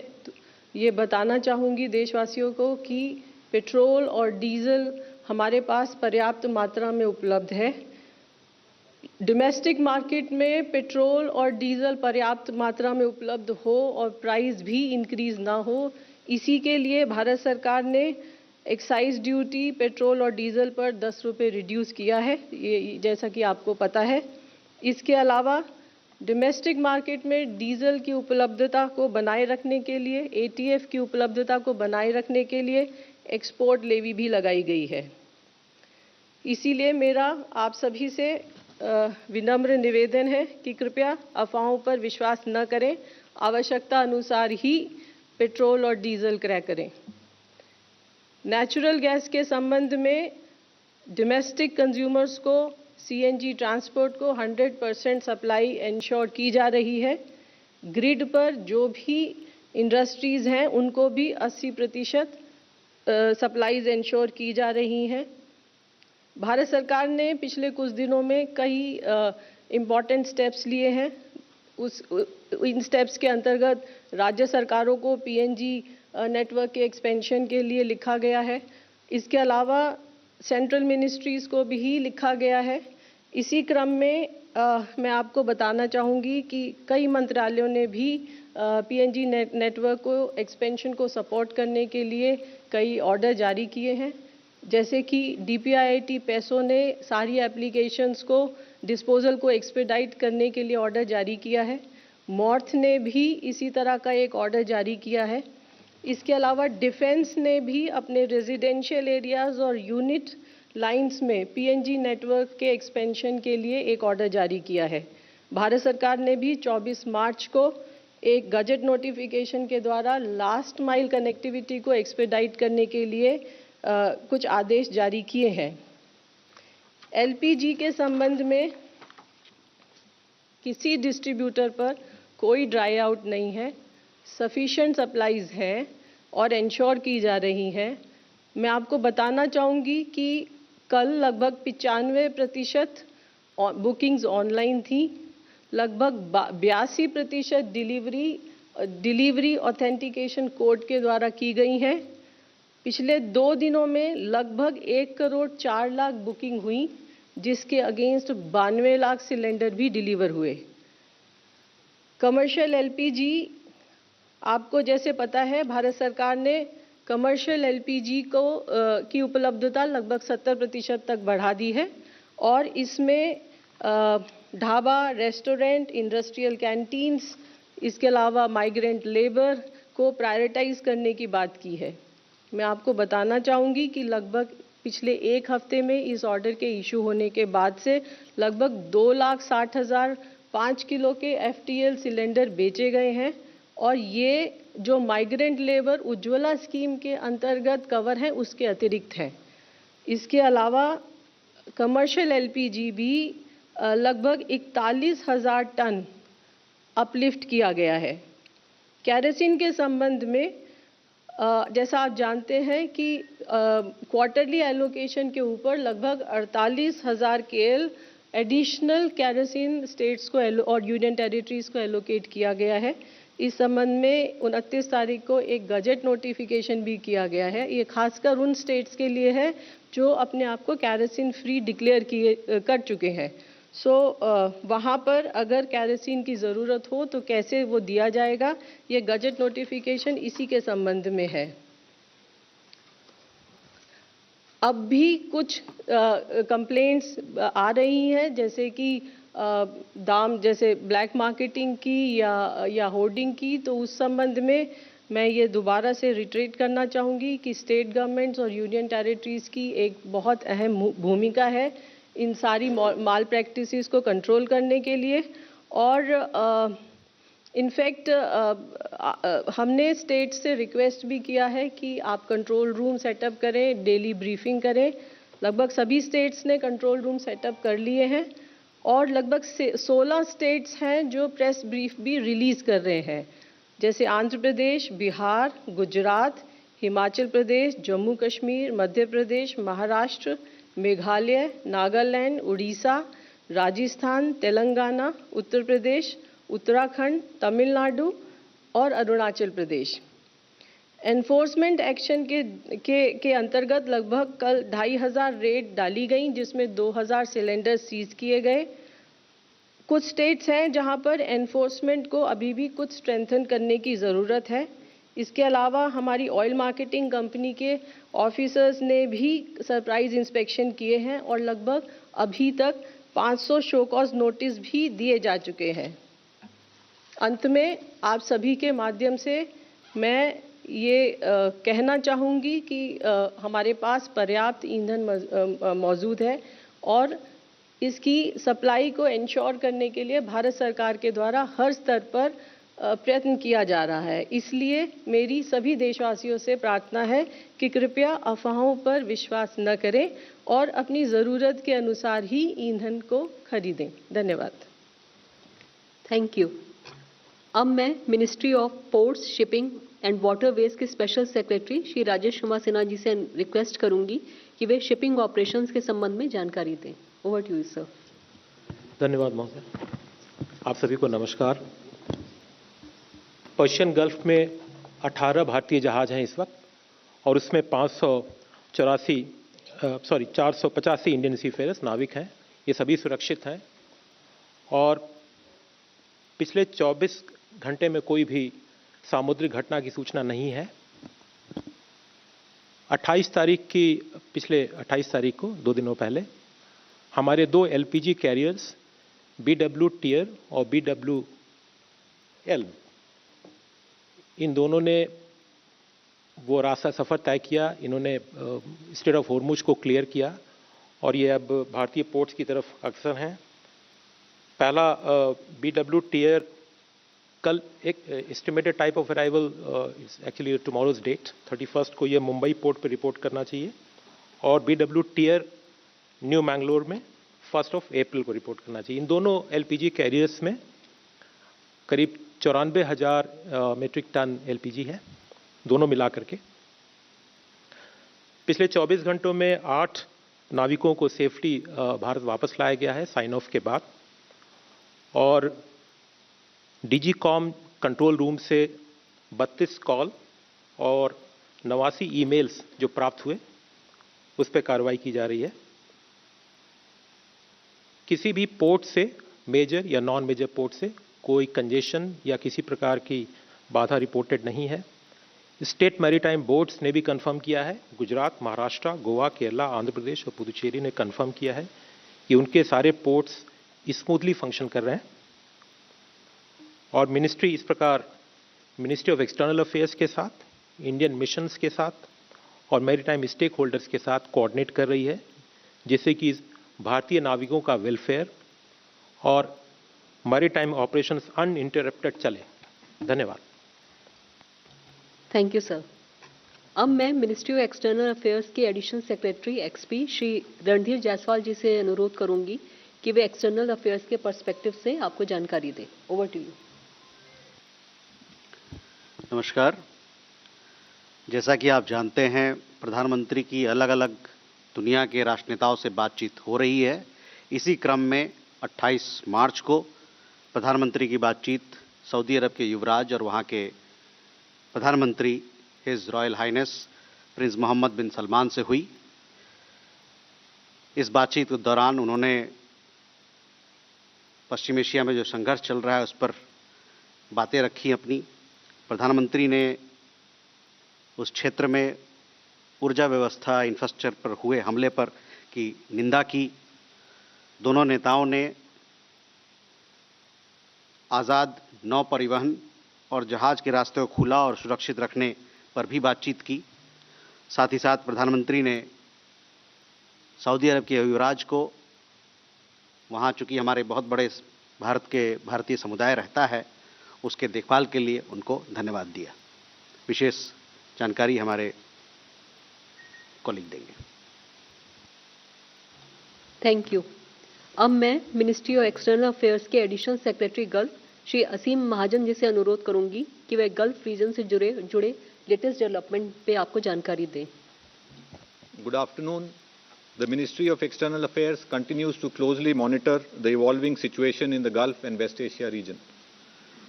ये बताना चाहूँगी देशवासियों को कि पेट्रोल और डीजल हमारे पास पर्याप्त मात्रा में उपलब्ध है। डोमेस्टिक मार्केट में पेट्रोल और डीजल पर्याप्त मात्रा में उपलब्ध हो और प्राइस भी इंक्रीज ना हो, इसी के लिए भारत सरकार ने एक्साइज ड्यूटी पेट्रोल और डीजल पर 10 रुपये रिड्यूस किया है, ये जैसा कि आपको पता है। इसके अलावा डोमेस्टिक मार्केट में डीजल की उपलब्धता को बनाए रखने के लिए, एटीएफ की उपलब्धता को बनाए रखने के लिए एक्सपोर्ट लेवी भी लगाई गई है। इसीलिए मेरा आप सभी से विनम्र निवेदन है कि कृपया अफवाहों पर विश्वास न करें, आवश्यकता अनुसार ही पेट्रोल और डीजल क्रय करें। नेचुरल गैस के संबंध में डोमेस्टिक कंज्यूमर्स को सीएनजी ट्रांसपोर्ट को 100% सप्लाई इंश्योर की जा रही है। ग्रिड पर जो भी इंडस्ट्रीज़ हैं उनको भी 80% सप्लाईज इंश्योर की जा रही हैं। भारत सरकार ने पिछले कुछ दिनों में कई इम्पॉर्टेंट स्टेप्स लिए हैं। इन स्टेप्स के अंतर्गत राज्य सरकारों को पीएनजी नेटवर्क के एक्सपेंशन के लिए लिखा गया है। इसके अलावा सेंट्रल मिनिस्ट्रीज़ को भी लिखा गया है। इसी क्रम में मैं आपको बताना चाहूँगी कि कई मंत्रालयों ने भी पीएनजी नेटवर्क को एक्सपेंशन को सपोर्ट करने के लिए कई ऑर्डर जारी किए हैं। जैसे कि डीपीआईटी पैसों ने सारी एप्लीकेशंस को डिस्पोजल को एक्सपेडाइट करने के लिए ऑर्डर जारी किया है। मॉर्थ ने भी इसी तरह का एक ऑर्डर जारी किया है। इसके अलावा डिफेंस ने भी अपने रेजिडेंशियल एरियाज़ और यूनिट लाइंस में पीएनजी नेटवर्क के एक्सपेंशन के लिए एक ऑर्डर जारी किया है। भारत सरकार ने भी 24 मार्च को एक गजट नोटिफिकेशन के द्वारा लास्ट माइल कनेक्टिविटी को एक्सपेडाइट करने के लिए कुछ आदेश जारी किए हैं। एलपीजी के संबंध में किसी डिस्ट्रीब्यूटर पर कोई ड्राई आउट नहीं है, सफिशिएंट सप्लाईज हैं और इंश्योर की जा रही हैं। मैं आपको बताना चाहूँगी कि कल लगभग 95% बुकिंग्स ऑनलाइन थी, लगभग 82% डिलीवरी ऑथेंटिकेशन कोड के द्वारा की गई हैं। पिछले 2 दिनों में लगभग 1 करोड़ 4 लाख बुकिंग हुई, जिसके अगेंस्ट 92 लाख सिलेंडर भी डिलीवर हुए। कमर्शियल एलपीजी, आपको जैसे पता है भारत सरकार ने कमर्शियल एलपीजी को की उपलब्धता लगभग 70% तक बढ़ा दी है और इसमें ढाबा, रेस्टोरेंट, इंडस्ट्रियल कैंटीन्स, इसके अलावा माइग्रेंट लेबर, को प्रायोरिटाइज करने की बात की है। मैं आपको बताना चाहूँगी कि लगभग पिछले एक हफ्ते में इस ऑर्डर के इशू होने के बाद से लगभग 2,60,000 5 किलो के FTL सिलेंडर बेचे गए हैं और ये जो माइग्रेंट लेबर उज्ज्वला स्कीम के अंतर्गत कवर है उसके अतिरिक्त है। इसके अलावा कमर्शियल LPG भी लगभग 41,000 टन अपलिफ्ट किया गया है। केरोसिन के संबंध में जैसा आप जानते हैं कि क्वार्टरली एलोकेशन के ऊपर लगभग 48,000 KL एडिशनल केरोसिन स्टेट्स को और यूनियन टेरिटरीज को एलोकेट किया गया है। इस संबंध में 29 तारीख को एक गजट नोटिफिकेशन भी किया गया है। ये खासकर उन स्टेट्स के लिए है जो अपने आप को केरोसिन फ्री डिक्लेयर कर चुके हैं। वहाँ पर अगर केरोसिन की ज़रूरत हो तो कैसे वो दिया जाएगा, ये गजट नोटिफिकेशन इसी के संबंध में है। अब भी कुछ कंप्लेंट्स आ रही हैं जैसे कि दाम जैसे ब्लैक मार्केटिंग की या होर्डिंग की, तो उस संबंध में मैं ये दोबारा से रिट्रेट करना चाहूँगी कि स्टेट गवर्नमेंट्स और यूनियन टेरिटरीज़ की एक बहुत अहम भूमिका है इन सारी माल प्रैक्टिसेस को कंट्रोल करने के लिए। और इनफैक्ट हमने स्टेट से रिक्वेस्ट भी किया है कि आप कंट्रोल रूम सेटअप करें, डेली ब्रीफिंग करें। लगभग सभी स्टेट्स ने कंट्रोल रूम सेटअप कर लिए हैं और लगभग 16 स्टेट्स हैं जो प्रेस ब्रीफ भी रिलीज़ कर रहे हैं, जैसे आंध्र प्रदेश, बिहार, गुजरात, हिमाचल प्रदेश, जम्मू कश्मीर, मध्य प्रदेश, महाराष्ट्र, मेघालय, नागालैंड, उड़ीसा, राजस्थान, तेलंगाना, उत्तर प्रदेश, उत्तराखंड, तमिलनाडु और अरुणाचल प्रदेश। एनफोर्समेंट एक्शन के अंतर्गत लगभग कल 2,500 रेड डाली गई जिसमें 2,000 सिलेंडर सीज किए गए। कुछ स्टेट्स हैं जहां पर एनफोर्समेंट को अभी भी कुछ स्ट्रेंथन करने की ज़रूरत है। इसके अलावा हमारी ऑयल मार्केटिंग कंपनी के ऑफिसर्स ने भी सरप्राइज इंस्पेक्शन किए हैं और लगभग अभी तक 500 शो कॉज नोटिस भी दिए जा चुके हैं। अंत में आप सभी के माध्यम से मैं ये कहना चाहूँगी कि हमारे पास पर्याप्त ईंधन मौजूद है और इसकी सप्लाई को इंश्योर करने के लिए भारत सरकार के द्वारा हर स्तर पर प्रयत्न किया जा रहा है। इसलिए मेरी सभी देशवासियों से प्रार्थना है कि कृपया अफवाहों पर विश्वास न करें और अपनी ज़रूरत के अनुसार ही ईंधन को खरीदें। धन्यवाद। Thank you. अब मैं ministry of ports, shipping and waterways के स्पेशल सेक्रेटरी श्री राजेश कुमार सिन्हा जी से रिक्वेस्ट करूंगी कि वे शिपिंग ऑपरेशंस के संबंध में जानकारी दें। Over to you sir. धन्यवाद महोदय। आप सभी को नमस्कार। पर्शियन गल्फ में 18 भारतीय जहाज हैं इस वक्त और उसमें 485 इंडियन सीफेयर्स नाविक हैं। ये सभी सुरक्षित हैं और पिछले 24 घंटे में कोई भी सामुद्रिक घटना की सूचना नहीं है। 28 तारीख को 2 दिनों पहले हमारे 2 LPG कैरियर्स BW टियर और BWL, इन दोनों ने वो रास्ता सफ़र तय किया। इन्होंने स्ट्रेट ऑफ हॉर्मुज को क्लियर किया और ये अब भारतीय पोर्ट्स की तरफ अग्रसर हैं। पहला BW टियर कल एक estimated type of arrival actually tomorrow's date 31 को ये मुंबई पोर्ट पर रिपोर्ट करना चाहिए और BW टियर न्यू मैंगलोर में 1 अप्रैल को रिपोर्ट करना चाहिए। इन दोनों LPG कैरियर्स में करीब 94,000 मीट्रिक टन LPG है, दोनों मिला करके। पिछले 24 घंटों में 8 नाविकों को सेफ्टी भारत वापस लाया गया है साइन ऑफ के बाद और DG कॉम कंट्रोल रूम से 32 कॉल और 89 ईमेल्स जो प्राप्त हुए उस पर कार्रवाई की जा रही है। किसी भी पोर्ट से, मेजर या नॉन मेजर पोर्ट से कोई कंजेशन या किसी प्रकार की बाधा रिपोर्टेड नहीं है। स्टेट मैरीटाइम बोर्ड्स ने भी कंफर्म किया है, गुजरात, महाराष्ट्र, गोवा, केरला, आंध्र प्रदेश और पुदुचेरी ने कंफर्म किया है कि उनके सारे पोर्ट्स स्मूथली फंक्शन कर रहे हैं और मिनिस्ट्री इस प्रकार मिनिस्ट्री ऑफ एक्सटर्नल अफेयर्स के साथ, इंडियन मिशंस के साथ और मैरीटाइम स्टेक होल्डर्स के साथ कोऑर्डिनेट कर रही है, जिससे कि भारतीय नाविकों का वेलफेयर और मैरीटाइम ऑपरेशंस अनइंटरप्टेड चले। धन्यवाद। Thank you sir. अब मैं मिनिस्ट्री ऑफ एक्सटर्नल अफेयर्स के additional secretary XP Shri Randhir Jaiswal ji से अनुरोध करूंगी कि वे एक्सटर्नल अफेयर्स के पर्सपेक्टिव से आपको जानकारी दें। Over to you. नमस्कार। जैसा कि आप जानते हैं, प्रधानमंत्री की अलग अलग दुनिया के राष्ट्रनेताओं से बातचीत हो रही है। इसी क्रम में 28 मार्च को प्रधानमंत्री की बातचीत सऊदी अरब के युवराज और वहाँ के प्रधानमंत्री his royal highness prince Mohammed bin Salman से हुई। इस बातचीत के दौरान उन्होंने पश्चिम एशिया में जो संघर्ष चल रहा है उस पर बातें रखी अपनी। प्रधानमंत्री ने उस क्षेत्र में ऊर्जा व्यवस्था, इंफ्रास्ट्रक्चर पर हुए हमले पर की निंदा की। दोनों नेताओं ने आज़ाद नौ परिवहन और जहाज़ के रास्ते को खुला और सुरक्षित रखने पर भी बातचीत की। साथ ही साथ प्रधानमंत्री ने सऊदी अरब के युवराज को, वहाँ चूँकि हमारे बहुत बड़े भारतीय समुदाय रहता है, उसके देखभाल के लिए उनको धन्यवाद दिया। विशेष जानकारी हमारे कॉलीग देंगे। Thank you. अब मैं मिनिस्ट्री ऑफ एक्सटर्नल अफेयर्स के एडिशनल सेक्रेटरी गल्फ श्री असीम महाजन जी से अनुरोध करूंगी कि वे गल्फ रीजन से जुड़े लेटेस्ट डेवलपमेंट पे आपको जानकारी दें। Good afternoon. The Ministry of External Affairs continues to closely monitor the evolving situation in the Gulf and West Asia region.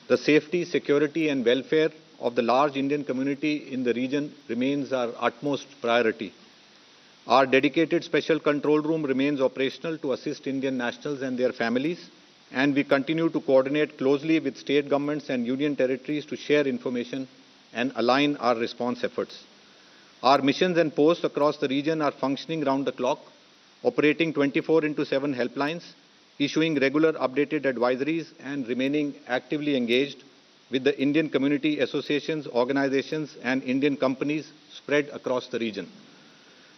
The safety, security and welfare of the large Indian community in the region remains our utmost priority. Our dedicated special control room remains operational to assist Indian nationals and their families, and we continue to coordinate closely with state governments and union territories to share information and align our response efforts. Our missions and posts across the region are functioning round the clock, operating 24/7 helplines, issuing regular updated advisories and remaining actively engaged with the Indian community associations, organizations and Indian companies spread across the region.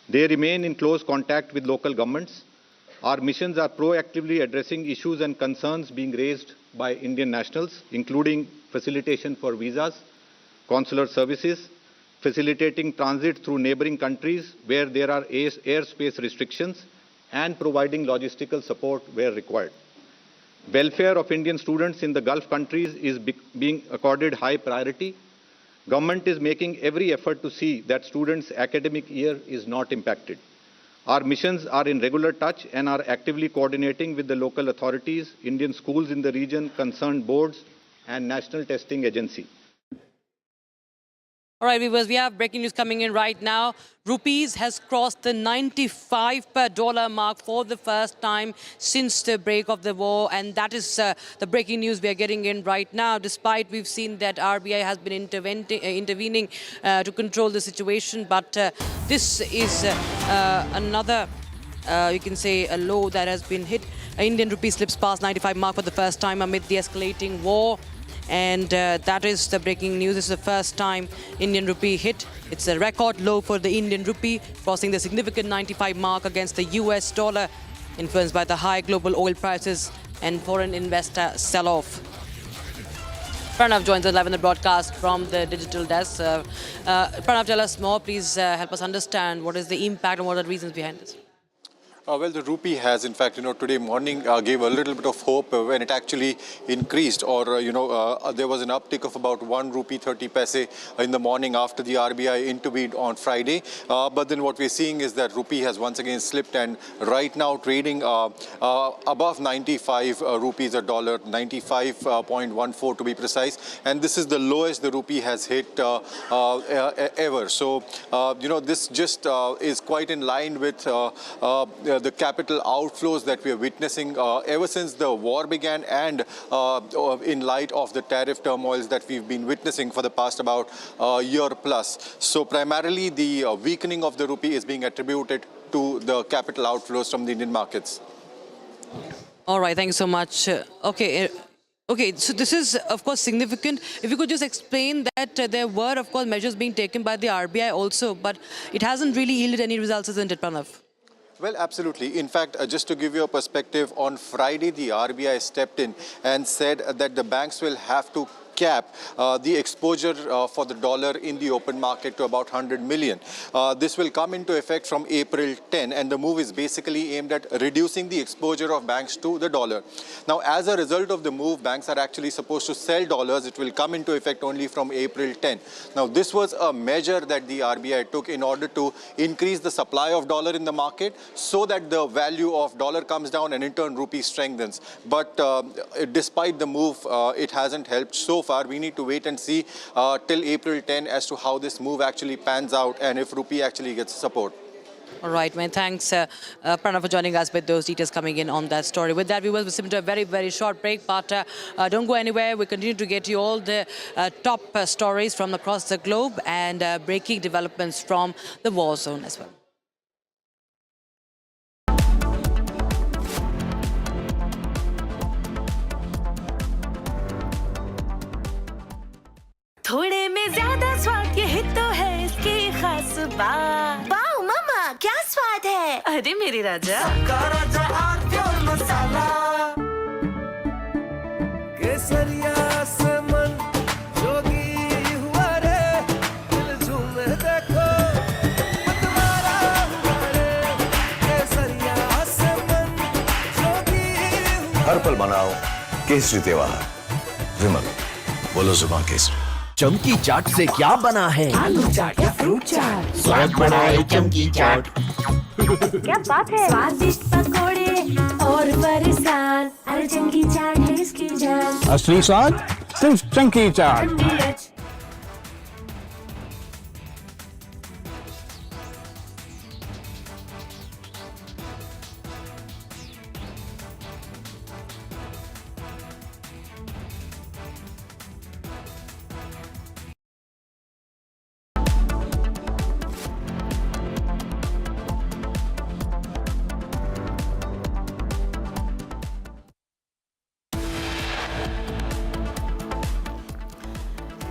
They remain in close contact with local governments. Our missions are proactively addressing issues and concerns being raised by Indian nationals, including facilitation for visas, consular services, facilitating transit through neighboring countries where there are airspace restrictions, and providing logistical support where required. Welfare of Indian students in the Gulf countries is being accorded high priority. Government is making every effort to see that students' academic year is not impacted. Our missions are in regular touch and are actively coordinating with the local authorities, Indian schools in the region, concerned boards, and National Testing Agency. All right, viewers, we have breaking news coming in right now. Rupees has crossed the 95 per dollar mark for the first time since the break of the war. And that is the breaking news we are getting in right now, despite we've seen that RBI has been intervening to control the situation. But this is another, you can say, a low that has been hit. Indian rupee slips past 95 mark for the first time amid the escalating war. And that is the breaking news. This is the first time Indian rupee hit. It's a record low for the Indian rupee, crossing the significant 95 mark against the US dollar, influenced by the high global oil prices and foreign investor sell-off. Pranav joins us live on the broadcast from the digital desk. Pranav, tell us more. Please help us understand what is the impact and what are the reasons behind this. Well, the rupee has, in fact, today morning gave a little bit of hope when it actually increased, or, there was an uptick of about 1 rupee 30 paise in the morning after the RBI intervened on Friday. But then what we're seeing is that rupee has once again slipped and right now trading above 95 rupees a dollar, 95.14 to be precise. And this is the lowest the rupee has hit ever. So, this just is quite in line with the capital outflows that we are witnessing ever since the war began, and in light of the tariff turmoils that we've been witnessing for the past about year plus. So primarily the weakening of the rupee is being attributed to the capital outflows from the Indian markets. All right, thank you so much. Okay. Okay, so this is, of course, significant. If you could just explain that there were, of course, measures being taken by the RBI also, but it hasn't really yielded any results, isn't it, Pranav? Well, absolutely. In fact, just to give you a perspective, on Friday, the RBI stepped in and said that the banks will have to cap the exposure for the dollar in the open market to about 100 million. This will come into effect from April 10, and the move is basically aimed at reducing the exposure of banks to the dollar. Now, as a result of the move, banks are actually supposed to sell dollars. It will come into effect only from April 10. Now, this was a measure that the RBI took in order to increase the supply of dollar in the market so that the value of dollar comes down and in turn rupee strengthens. But despite the move, it hasn't helped so far. We need to wait and see till April 10 as to how this move actually pans out and if rupee actually gets support. All right, man. Thanks, Pranav, for joining us with those details coming in on that story. With that, viewers, we'll sit into a very, very short break, but don't go anywhere. We continue to get you all the top stories from across the globe and breaking developments from the war zone as well. थोड़े में ज्यादा स्वाद यही तो है इसकी खास बात। वाओ मम्मा क्या स्वाद है। अरे मेरे राजा राजा और प्योर मसाला केसरिया से मन जोगी हुआ रे दिल झूमे देखो मतवारा हुआ रे केसरिया से मन जोगी हर पल मनाओ केसरी त्योहार। विमल, बोलो जुबान केसरी। चमकी चाट से क्या बना है? आलू चाट या फ्रूट चाट, स्वाद बढ़ाए चमकी चाट। क्या बात है। स्वादिष्ट पकोड़े और फरसान, अरे चमकी चाट है इसकी जान। असली स्वाद सिर्फ चमकी चाट।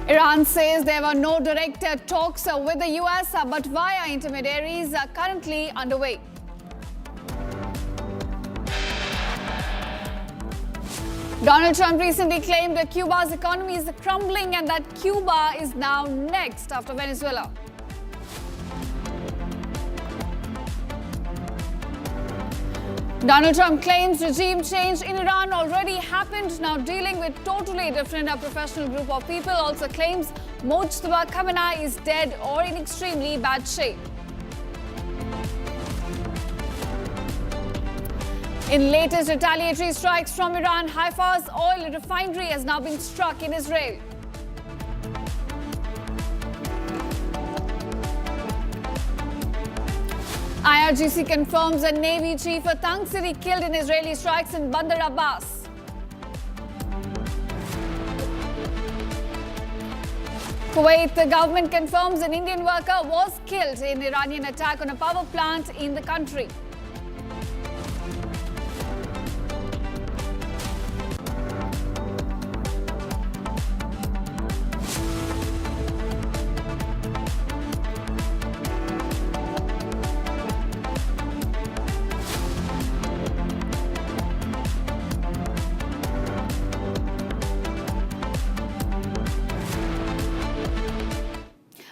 Iran says there were no direct talks with the US, but via intermediaries currently underway. Donald Trump recently claimed that Cuba's economy is crumbling and that Cuba is now next after Venezuela. Donald Trump claims regime change in Iran already happened, now dealing with totally different professional group of people. Also claims Mojtaba Khamenei is dead or in extremely bad shape. In latest retaliatory strikes from Iran, Haifa's oil refinery has now been struck in Israel. IRGC confirms a Navy chief Tang Siri killed in Israeli strikes in Bandar Abbas. Kuwait, the government confirms an Indian worker was killed in Iranian attack on a power plant in the country.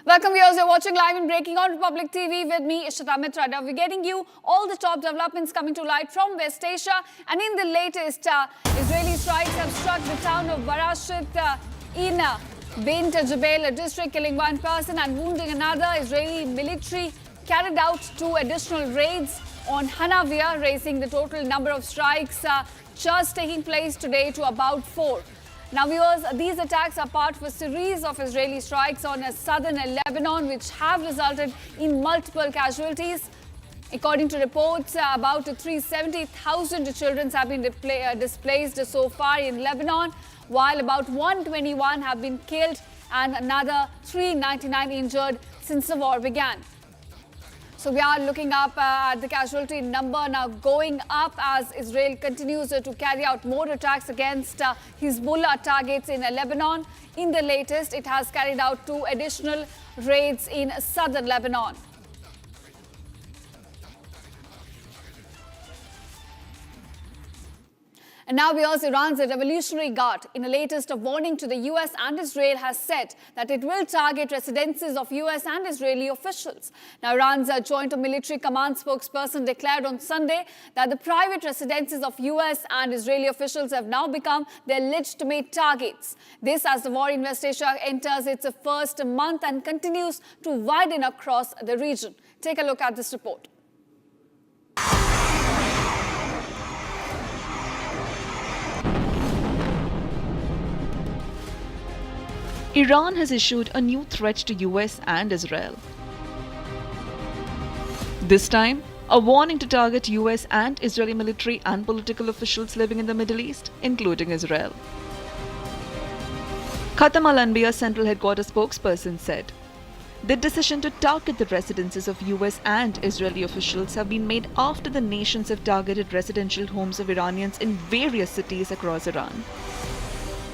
Welcome viewers, you're watching live and breaking on Republic TV with me, Ishita Mitra. Now we're getting you all the top developments coming to light from West Asia. And in the latest, Israeli strikes have struck the town of Barashit in Bint Jabal district, killing one person and wounding another. Israeli military carried out 2 additional raids on Hanavia, raising the total number of strikes just taking place today to about 4. Now viewers, these attacks are part of a series of Israeli strikes on southern Lebanon, which have resulted in multiple casualties. According to reports, about 370,000 children have been displaced so far in Lebanon, while about 121 have been killed and another 399 injured since the war began. So we are looking up at the casualty number now going up as Israel continues to carry out more attacks against Hezbollah targets in Lebanon. In the latest, it has carried out 2 additional raids in southern Lebanon. And now we also Iran's Revolutionary Guard, in a latest warning to the US and Israel, has said that it will target residences of US and Israeli officials. Now, Iran's Joint Military Command spokesperson declared on Sunday that the private residences of US and Israeli officials have now become their legitimate targets. This as the war in West Asia enters its first month and continues to widen across the region. Take a look at this report. Iran has issued a new threat to US and Israel. This time, a warning to target US and Israeli military and political officials living in the Middle East, including Israel. Khatam al-Anbiya Central Headquarters spokesperson said, "The decision to target the residences of US and Israeli officials have been made after the nations have targeted residential homes of Iranians in various cities across Iran."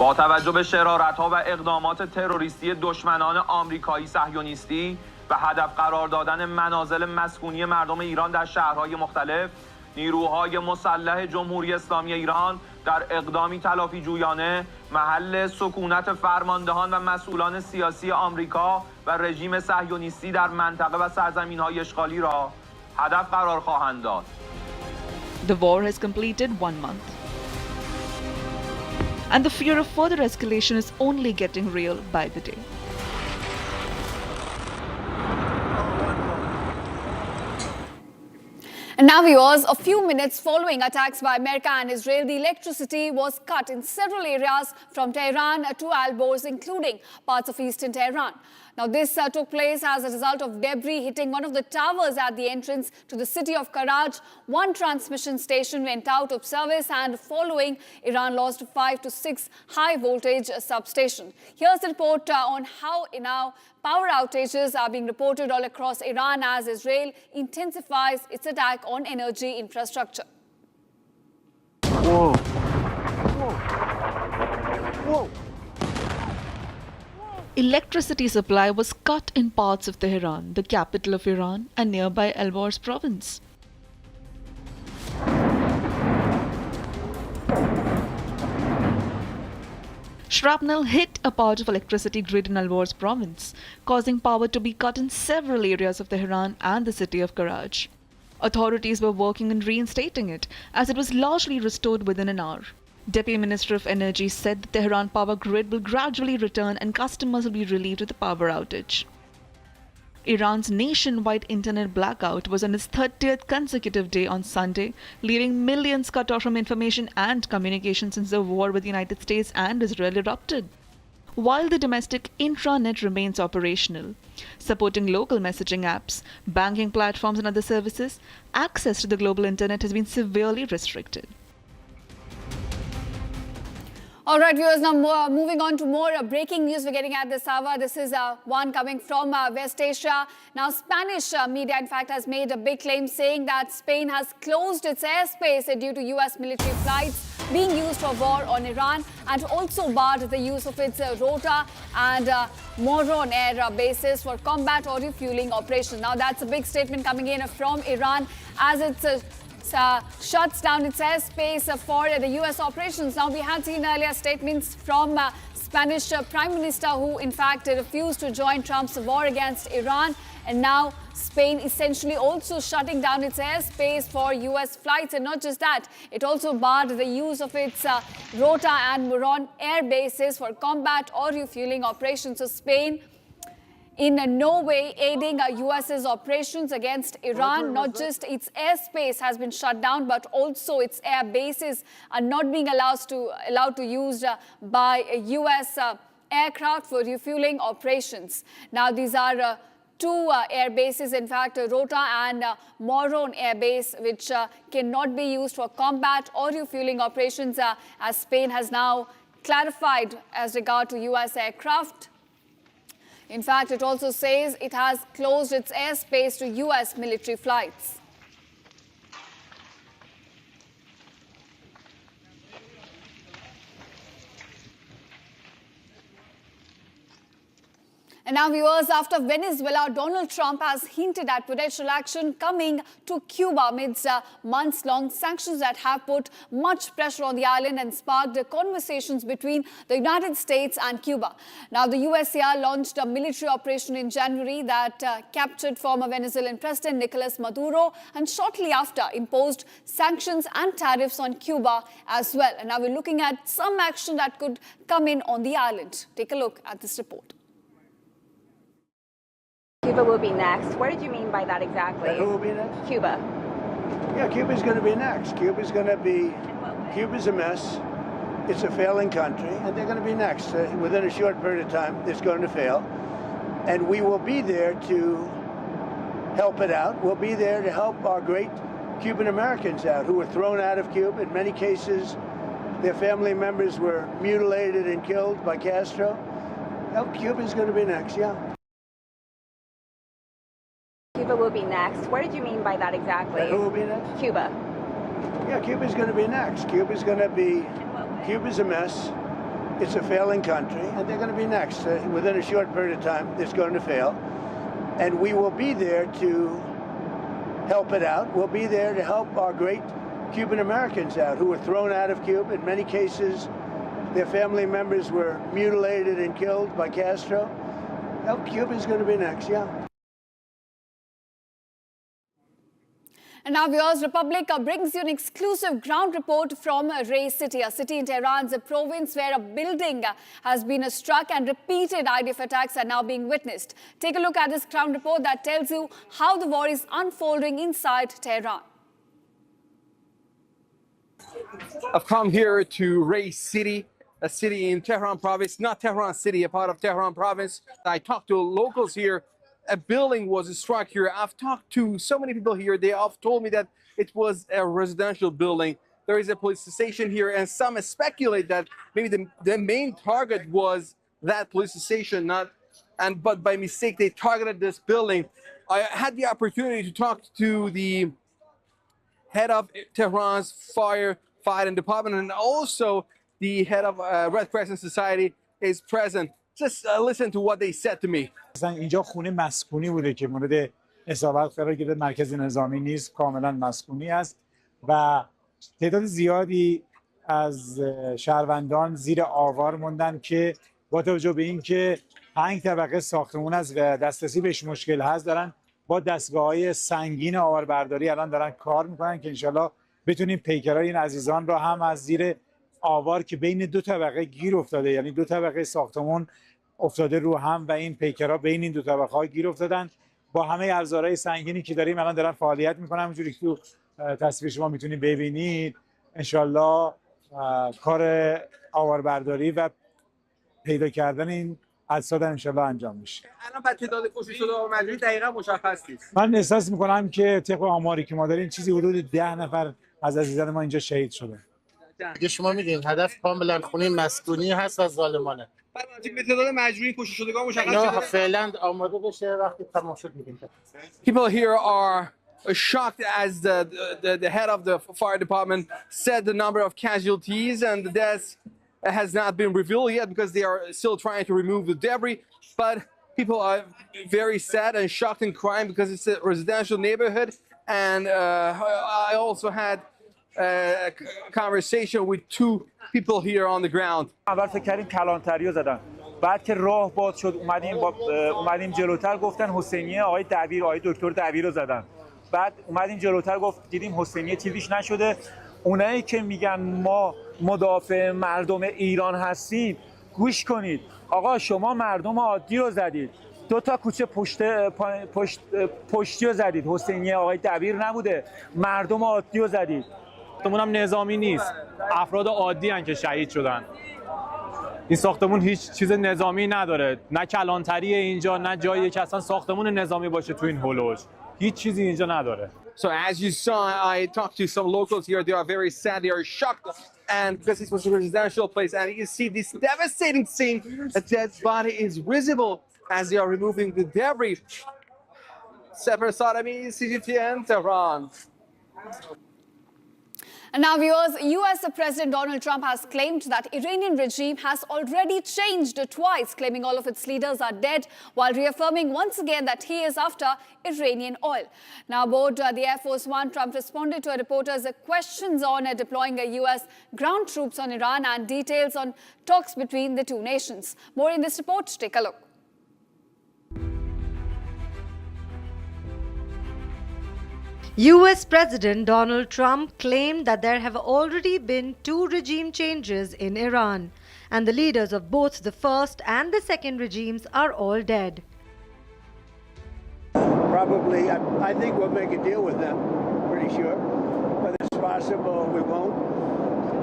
با توجه به شرارت‌ها و اقدامات تروریستی دشمنان آمریکایی صهیونیستی و هدف قرار دادن منازل مسکونی مردم ایران در شهرهای مختلف، نیروهای مسلح جمهوری اسلامی ایران در اقدامی تلافی جویانه محل سکونت فرماندهان و مسئولان سیاسی آمریکا و رژیم صهیونیستی در منطقه و سرزمین‌های اشغالی را هدف قرار خواهند داد. The war has completed 1 month. And the fear of further escalation is only getting real by the day. And now viewers, a few minutes following attacks by America and Israel, the electricity was cut in several areas from Tehran to Alborz, including parts of eastern Tehran. Now this took place as a result of debris hitting one of the towers at the entrance to the city of Karaj. One transmission station went out of service, and following, Iran lost 5 to 6 high voltage substations. Here's the report on how now power outages are being reported all across Iran as Israel intensifies its attack on energy infrastructure. Whoa. Whoa. Whoa. Electricity supply was cut in parts of Tehran, the capital of Iran, and nearby Alborz province. Shrapnel hit a part of electricity grid in Alborz province, causing power to be cut in several areas of Tehran and the city of Karaj. Authorities were working on reinstating it, as it was largely restored within an hour. Deputy Minister of Energy said the Tehran power grid will gradually return and customers will be relieved of the power outage. Iran's nationwide internet blackout was on its 30th consecutive day on Sunday, leaving millions cut off from information and communication since the war with the United States and Israel erupted. While the domestic intranet remains operational, supporting local messaging apps, banking platforms and other services, access to the global internet has been severely restricted. All right, viewers, now moving on to more breaking news we're getting at this hour. This is one coming from West Asia. Now, Spanish media, in fact, has made a big claim saying that Spain has closed its airspace due to US military flights being used for war on Iran, and also barred the use of its Rota and Moron air bases for combat or refueling operations. Now, that's a big statement coming in from Iran as it's shuts down its airspace for the US operations. Now, we had seen earlier statements from Spanish Prime Minister who in fact refused to join Trump's war against Iran, and now Spain essentially also shutting down its airspace for US flights. And not just that, it also barred the use of its Rota and Moron air bases for combat or refueling operations. So Spain in no way aiding US's operations against Iran. Not just its airspace has been shut down, but also its air bases are not being allowed to use by US aircraft for refueling operations. Now, these are two air bases, in fact, Rota and Moron air base, which cannot be used for combat or refueling operations, as Spain has now clarified as regard to US aircraft. In fact, it also says it has closed its airspace to US military flights. And now, viewers, after Venezuela, Donald Trump has hinted at potential action coming to Cuba amidst months-long sanctions that have put much pressure on the island and sparked conversations between the United States and Cuba. Now, the USAR launched a military operation in January that captured former Venezuelan President Nicolas Maduro and shortly after imposed sanctions and tariffs on Cuba as well. And now we're looking at some action that could come in on the island. Take a look at this report. Cuba will be next. What did you mean by that exactly? Who will be next? Cuba. Yeah, Cuba's going to be next. Cuba's a mess. It's a failing country, and they're going to be next. Within a short period of time, it's going to fail. And we will be there to help it out. We'll be there to help our great Cuban Americans out who were thrown out of Cuba. In many cases, their family members were mutilated and killed by Castro. Well, Cuba's going to be next, yeah. Cuba will be next. What did you mean by that exactly? Who will be next? Cuba. Yeah, Cuba's going to be next. Cuba's a mess. It's a failing country, and they're going to be next. Within a short period of time, it's going to fail. And we will be there to help it out. We'll be there to help our great Cuban Americans out who were thrown out of Cuba. In many cases, their family members were mutilated and killed by Castro. Well, Cuba's going to be next, yeah. And now, viewers, Republic brings you an exclusive ground report from Ray City, a city in Tehran's province where a building has been struck and repeated IDF attacks are now being witnessed. Take a look at this ground report that tells you how the war is unfolding inside Tehran. I've come here to Ray City, a city in Tehran province, not Tehran City, a part of Tehran province. I talked to locals here. A building was struck here. I've talked to so many people here. They have told me that it was a residential building. There is a police station here, and some speculate that maybe the main target was that police station, but by mistake they targeted this building. I had the opportunity to talk to the head of Tehran's firefighting department, and also the head of Red Crescent Society is present. Just listen to what they said to me. اینجا خونه مسکونی بوده که مورد اصابت قرار گرفته، مرکز نظامی نیست، کاملا مسکونی است و تعداد زیادی از شهروندان زیر آوار موندن که با توجه به اینکه 5 طبقه ساختمان است و دسترسی بهش مشکل هست، دارن با دستگاه‌های سنگین آواربرداری الان دارن کار میکنن که انشالله بتونیم پیکرهای این عزیزان را هم از زیر آوار که بین 2 طبقه گیر افتاده، یعنی 2 طبقه ساختمان افتاده رو هم و این پیکرها بین این 2 طبقه ها گیر افتادن، با همه ابزارهای سنگینی که داریم الان دارن فعالیت میکنن. همونجوری که تو تصویر شما میتونید ببینید انشالله کار آواربرداری و پیدا کردن این اجساد انشالله انجام میشه. الان بعد تعداد کشته شده و مجروح دقیقاً مشخص نیست. من احساس میکنم که طبق آماری که ما داریم چیزی حدود 10 نفر از عزیزان ما اینجا شهید شده. دیگه شما میدونید هدف کاملا خونه مسکونی هست و ظالمانه. به تعداد مجروحین کشته شدگان مشخص شده. فعلا آماده بشه وقتی تمام شد میگیم. People here are shocked as the head of the fire department said the number of casualties, and the deaths has not been revealed yet because they are still trying to remove the debris. But people are very sad and shocked and crying because it's a residential neighborhood. And I also had a conversation with 2 people here on the ground. اول فکر کردیم کلانتریو زدن. بعد که راه باز شد اومدیم جلوتر گفتن حسینیه آقای دبیر آقای دکتر دبیر رو زدن. بعد اومدیم جلوتر دیدیم حسینیه چیزیش نشده. اونایی که میگن ما مدافع مردم ایران هستیم گوش کنید. آقا شما مردم عادی رو زدید. 2 تا کوچه پشتی رو زدید. حسینیه آقای دبیر نبوده. مردم عادی رو زدید. ساختمون هم نظامی نیست، افراد عادی هستند که شهید شدن. این ساختمون هیچ چیز نظامی نداره، نه کلانتری اینجا، نه جایی که اصلا ساختمون نظامی باشه تو این هولوش. هیچ چیزی اینجا نداره. So as you saw, I talked to some locals here. They are very sad, they are shocked, and because this was a residential place, and you see this devastating scene, a dead body is visible as they are removing the debris. Sefer Sarami, CGTN, Tehran. And now, viewers, US President Donald Trump has claimed that Iranian regime has already changed twice, claiming all of its leaders are dead, while reaffirming once again that he is after Iranian oil. Now, aboard the Air Force One, Trump responded to a reporter's questions on deploying US ground troops on Iran and details on talks between the two nations. More in this report. Take a look. US President Donald Trump claimed that there have already been 2 regime changes in Iran, and the leaders of both the first and the second regimes are all dead. Probably, I think we'll make a deal with them, pretty sure. But it's possible we won't.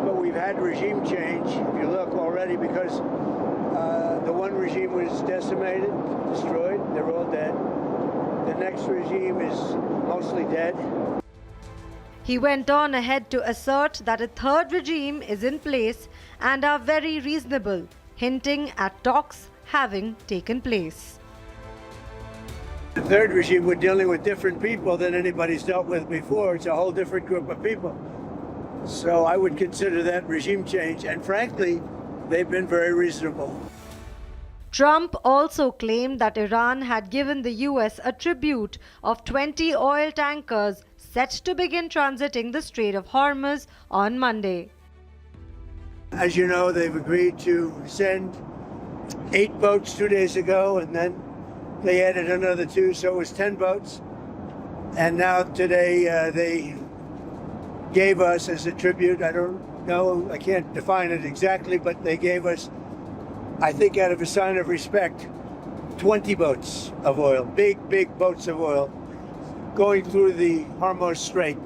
But we've had regime change, if you look already, because the one regime was decimated, destroyed, they're all dead. The next regime is mostly dead. He went on ahead to assert that a third regime is in place and are very reasonable, hinting at talks having taken place. The third regime, we're dealing with different people than anybody's dealt with before. It's a whole different group of people. So I would consider that regime change. And frankly, they've been very reasonable. Trump also claimed that Iran had given the US a tribute of 20 oil tankers set to begin transiting the Strait of Hormuz on Monday. As you know, they've agreed to send 8 boats 2 days ago, and then they added another 2, so it was 10 boats. And now today they gave us as a tribute, I don't know, I can't define it exactly, but they gave us, I think out of a sign of respect, 20 boats of oil, big boats of oil, going through the Hormuz Strait.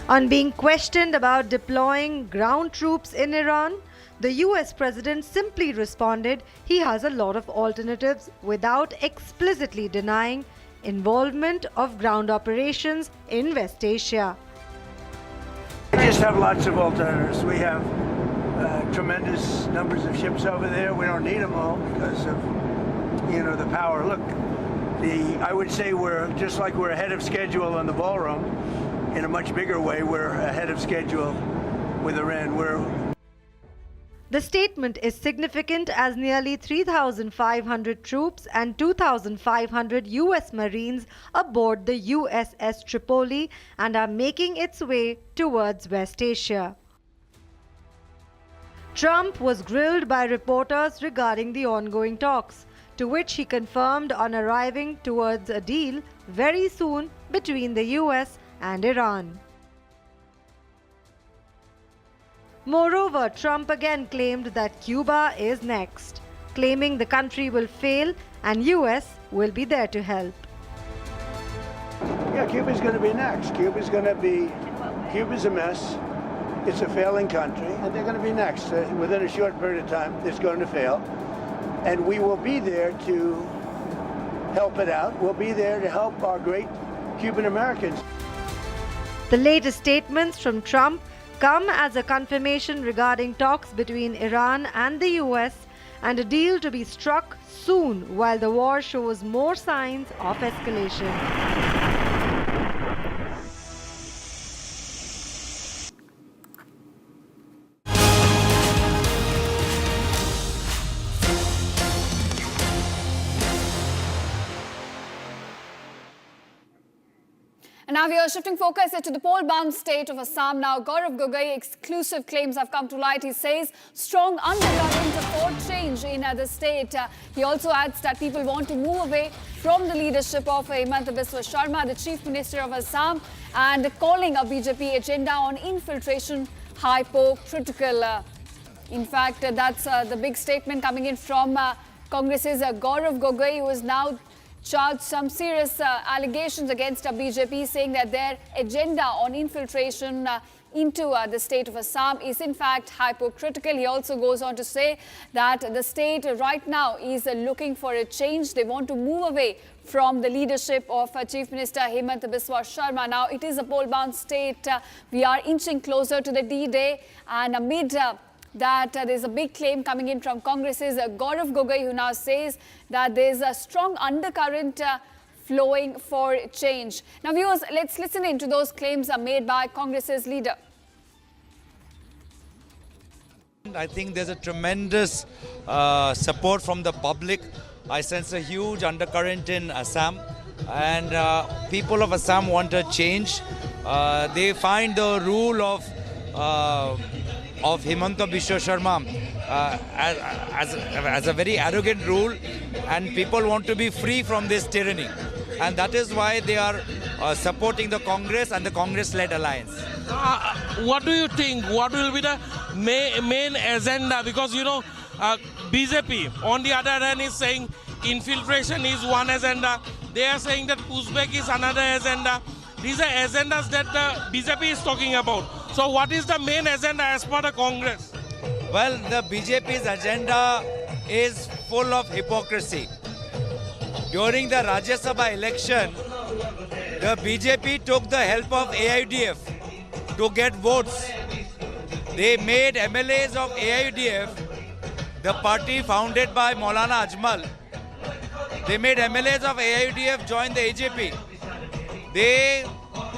On being questioned about deploying ground troops in Iran, the US president simply responded he has a lot of alternatives without explicitly denying involvement of ground operations in West Asia. We just have lots of alternatives. We have tremendous numbers of ships over there. We don't need them all because of, the power. Look, I would say we're just like we're ahead of schedule on the ballroom. In a much bigger way, we're ahead of schedule with Iran. The statement is significant as nearly 3,500 troops and 2,500 US Marines aboard the USS Tripoli and are making its way towards West Asia. Trump was grilled by reporters regarding the ongoing talks, to which he confirmed on arriving towards a deal very soon between the US and Iran. Moreover, Trump again claimed that Cuba is next, claiming the country will fail and US will be there to help. Yeah, Cuba's going to be next. Cuba's a mess. It's a failing country, and they're going to be next. Within a short period of time, it's going to fail. And we will be there to help it out. We'll be there to help our great Cuban Americans. The latest statements from Trump come as a confirmation regarding talks between Iran and the US and a deal to be struck soon while the war shows more signs of escalation. And now we are shifting focus to the poll-bound state of Assam. Now, Gaurav Gogoi exclusive claims have come to light. He says strong undercurrent for change in the state. He also adds that people want to move away from the leadership of Himanta Biswa Sharma, the Chief Minister of Assam, and calling a BJP agenda on infiltration hypocritical. In fact, that's the big statement coming in from Congress's Gaurav Gogoi, who is now charged some serious allegations against BJP, saying that their agenda on infiltration into the state of Assam is in fact hypocritical. He also goes on to say that the state right now is looking for a change. They want to move away from the leadership of Chief Minister Himanta Biswa Sharma. Now, it is a poll-bound state. We are inching closer to the D-Day, and amid that there's a big claim coming in from Congress's Gaurav Gogoi, who now says that there's a strong undercurrent flowing for change. Now, viewers, let's listen in to those claims made by Congress's leader. I think there's a tremendous support from the public. I sense a huge undercurrent in Assam, and people of Assam want a change. They find the rule of Himanta Biswa Sharma as a very arrogant rule, and people want to be free from this tyranny. And that is why they are supporting the Congress and the Congress-led alliance. What do you think? What will be the main agenda? Because, you know, BJP, on the other hand, is saying infiltration is one agenda. They are saying that pushback is another agenda. These are agendas that the BJP is talking about. So what is the main agenda as per the Congress? Well, the BJP's agenda is full of hypocrisy. During the Rajya Sabha election, the BJP took the help of AIUDF to get votes. They made MLAs of AIUDF, the party founded by Maulana Ajmal. They made MLAs of AIUDF join the AJP. They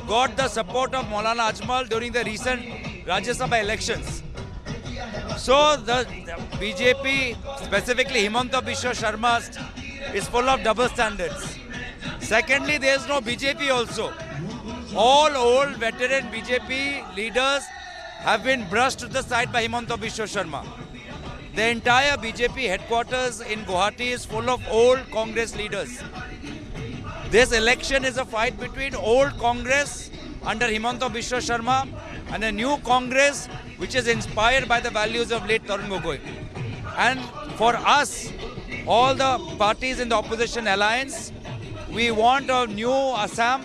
got the support of Maulana Ajmal during the recent Rajya Sabha elections. So the BJP, specifically Himanta Biswa Sharma, is full of double standards. Secondly, there is no BJP also. All old veteran BJP leaders have been brushed to the side by Himanta Biswa Sharma. The entire BJP headquarters in Guwahati is full of old Congress leaders. This election is a fight between old Congress under Himanta Biswa Sharma and a new Congress which is inspired by the values of late Tarun Gogoi. And for us, all the parties in the opposition alliance, we want a new Assam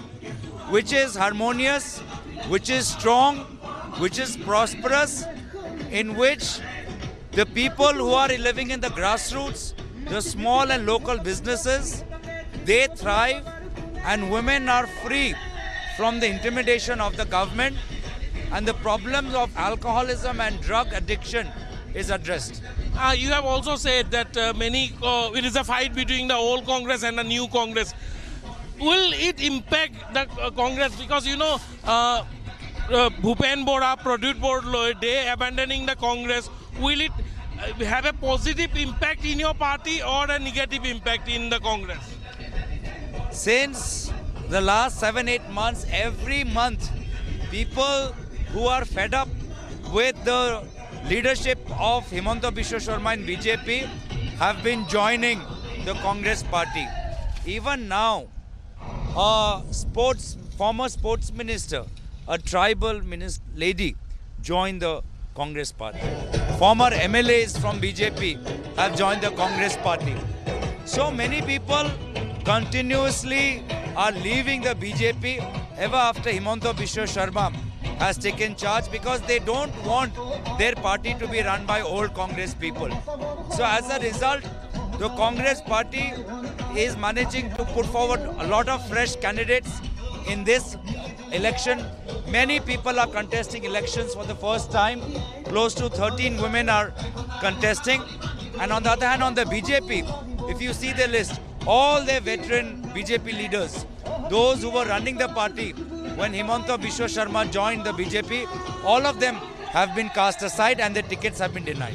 which is harmonious, which is strong, which is prosperous, in which the people who are living in the grassroots, the small and local businesses, they thrive, and women are free from the intimidation of the government, and the problems of alcoholism and drug addiction is addressed. You have also said that it is a fight between the old Congress and the new Congress. Will it impact the Congress? Because, you know, Bhupen Bora, Pradut Bora, they abandoning the Congress. Will it have a positive impact in your party or a negative impact in the Congress? Since the last 7-8 months, every month, people who are fed up with the leadership of Himanta Biswa Sharma and BJP have been joining the Congress party. Even now, a former sports minister, a tribal lady, joined the Congress party. Former MLAs from BJP have joined the Congress party. So many people continuously are leaving the BJP ever after Himanta Biswa Sharma has taken charge, because they don't want their party to be run by old Congress people. So as a result, the Congress party is managing to put forward a lot of fresh candidates in this election. Many people are contesting elections for the first time. Close to 13 women are contesting. And on the other hand, on the BJP, if you see the list, all their veteran BJP leaders, those who were running the party when Himanta Biswa Sharma joined the BJP, all of them have been cast aside and their tickets have been denied.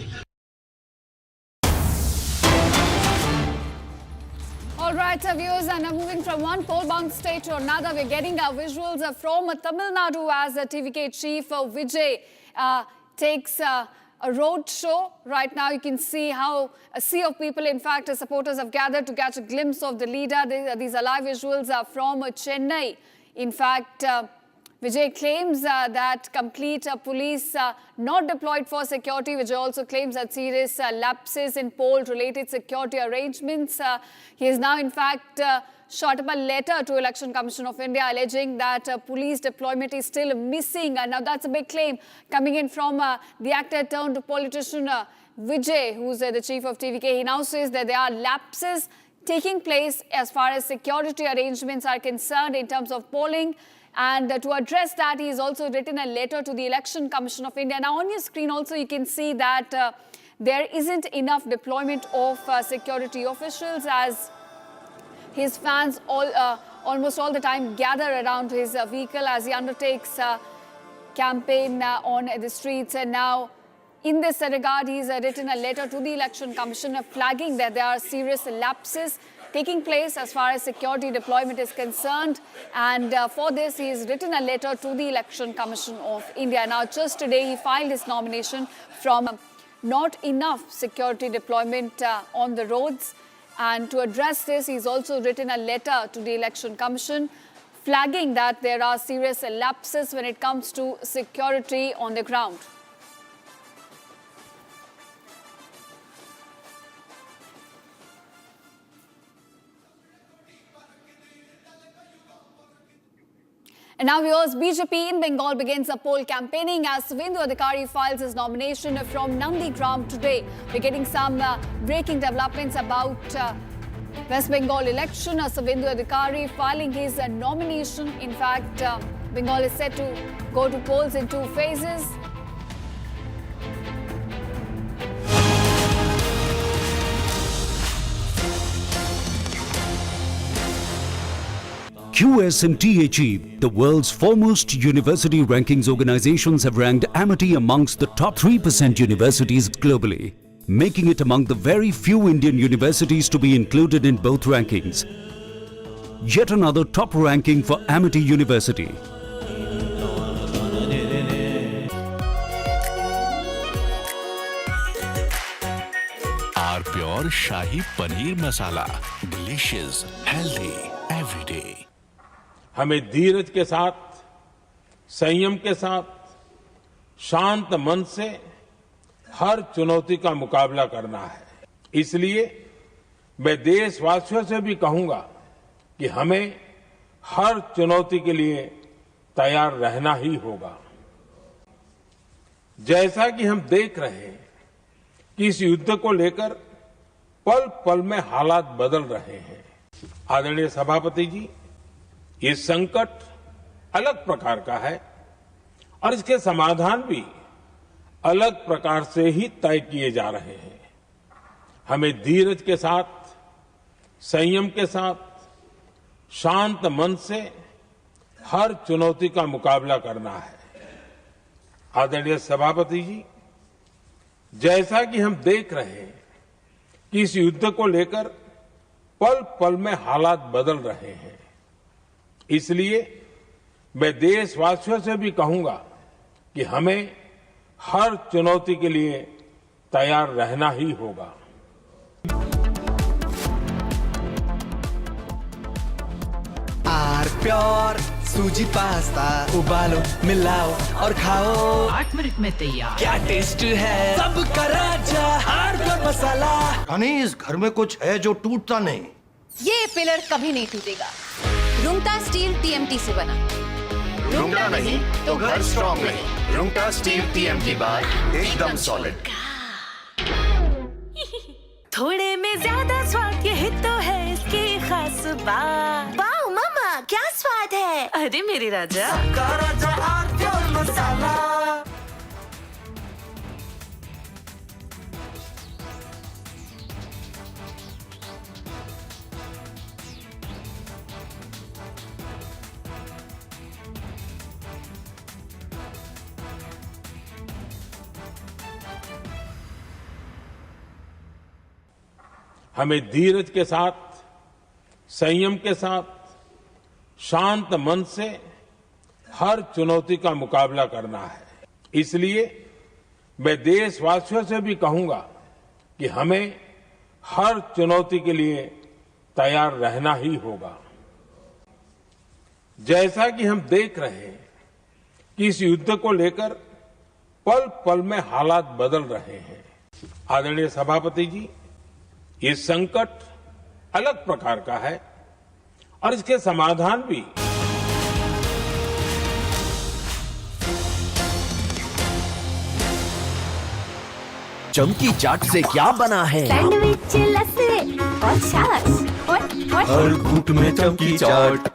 All right, viewers, and moving from one poll-bound state to another, we're getting visuals from Tamil Nadu as TVK chief Vijay takes a road show. Right now, you can see how a sea of people, in fact, supporters have gathered to catch a glimpse of the leader. These are live visuals from Chennai. In fact, Vijay claims that complete police not deployed for security. Vijay also claims that serious lapses in poll-related security arrangements. He has now, in fact, shot up a letter to Election Commission of India alleging that police deployment is still missing. Now, that's a big claim coming in from the actor turned politician Vijay, who's the chief of TVK. He now says that there are lapses taking place as far as security arrangements are concerned in terms of polling. And to address that, he has also written a letter to the Election Commission of India. Now, on your screen also, you can see that there isn't enough deployment of security officials, as his fans almost all the time gather around his vehicle as he undertakes campaign on the streets. And now, in this regard, he's written a letter to the Election Commission flagging that there are serious lapses taking place as far as security deployment is concerned. And for this, he's written a letter to the Election Commission of India. Now, just today, he filed his nomination from not enough security deployment on the roads. And to address this, he's also written a letter to the Election Commission flagging that there are serious lapses when it comes to security on the ground. And now, viewers, BJP in Bengal begins a poll campaigning as Suvendu Adhikari files his nomination from Nandigram today. We're getting some breaking developments about West Bengal election. Suvendu Adhikari filing his nomination. In fact, Bengal is set to go to polls in 2 phases. QSMTHE, the world's foremost university rankings organizations, have ranked Amity amongst the top 3% universities globally, making it among the very few Indian universities to be included in both rankings. Yet another top ranking for Amity University. Our pure Shahi Paneer Masala. Delicious, healthy, every day. हमें धीरज के साथ, संयम के साथ, शांत मन से हर चुनौती का मुकाबला करना है। इसलिए मैं देशवासियों से भी कहूंगा कि हमें हर चुनौती के लिए तैयार रहना ही होगा। जैसा कि हम देख रहे हैं कि इस युद्ध को लेकर पल पल में हालात बदल रहे हैं। आदरणीय सभापति जी, ये संकट अलग प्रकार का है और इसके समाधान भी अलग प्रकार से ही तय किए जा रहे हैं। हमें धीरज के साथ, संयम के साथ, शांत मन से हर चुनौती का मुकाबला करना है। आदरणीय सभापति जी, जैसा कि हम देख रहे हैं कि इस युद्ध को लेकर पल पल में हालात बदल रहे हैं। इसलिए मैं देशवासियों से भी कहूंगा कि हमें हर चुनौती के लिए तैयार रहना ही होगा। आर प्योर सूजी पास्ता उबालो, मिलाओ और खाओ। 8 मिनट में तैयार। क्या टेस्ट है, सबका राजा आर प्योर मसाला। अनीस, घर में कुछ है जो टूटता नहीं। ये पिलर कभी नहीं टूटेगा। रुंगटा स्टील TMT से बना। रुंगटा नहीं तो घर स्ट्रॉन्ग नहीं। रुंगटा स्टील TMT बार एकदम सॉलिड। थोड़े में ज्यादा स्वाद, यही तो है इसकी खास बात। वाओ मामा, क्या स्वाद है। अरे मेरे राजा, सबका राजा आर प्योर मसाला। हमें धीरज के साथ, संयम के साथ, शांत मन से हर चुनौती का मुकाबला करना है। इसलिए मैं देशवासियों से भी कहूंगा कि हमें हर चुनौती के लिए तैयार रहना ही होगा। जैसा कि हम देख रहे हैं कि इस युद्ध को लेकर पल पल में हालात बदल रहे हैं। आदरणीय सभापति जी, ये संकट अलग प्रकार का है और इसके समाधान भी चमकी चाट से क्या बना है? सैंडविच, लस्सी और छाछ और हर घूंट में चमकी चाट।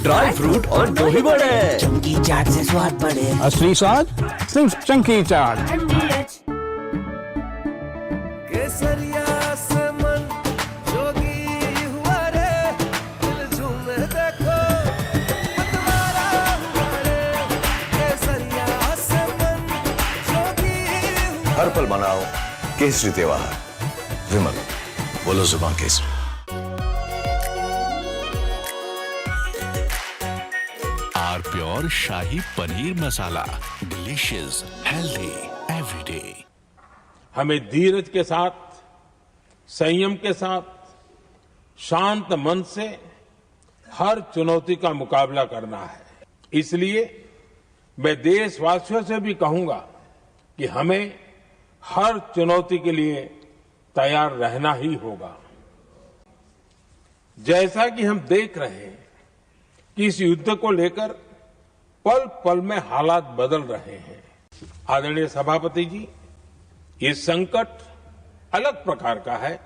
ड्राई फ्रूट और दही बड़े। चंकी चाट से स्वाद बढ़े। असली स्वाद सिर्फ चंकी चाट। केसरिया से मन जोगी हुआ रे, दिल झूमे देखो मतवारा हुआ रे। केसरिया से मन जोगी हुआ। हर पल मनाओ केसरी त्योहार। विमल, बोलो जुबान केसरी। Are pure shahi paneer masala, delicious, healthy everyday. हमें धीरज के साथ, संयम के साथ, शांत मन से हर चुनौती का मुकाबला करना है। इसलिए मैं देशवासियों से भी कहूंगा कि हमें हर चुनौती के लिए तैयार रहना ही होगा। जैसा कि हम देख रहे हैं कि इस युद्ध को लेकर पल पल में हालात बदल रहे हैं। आदरणीय सभापति जी, ये संकट अलग प्रकार का है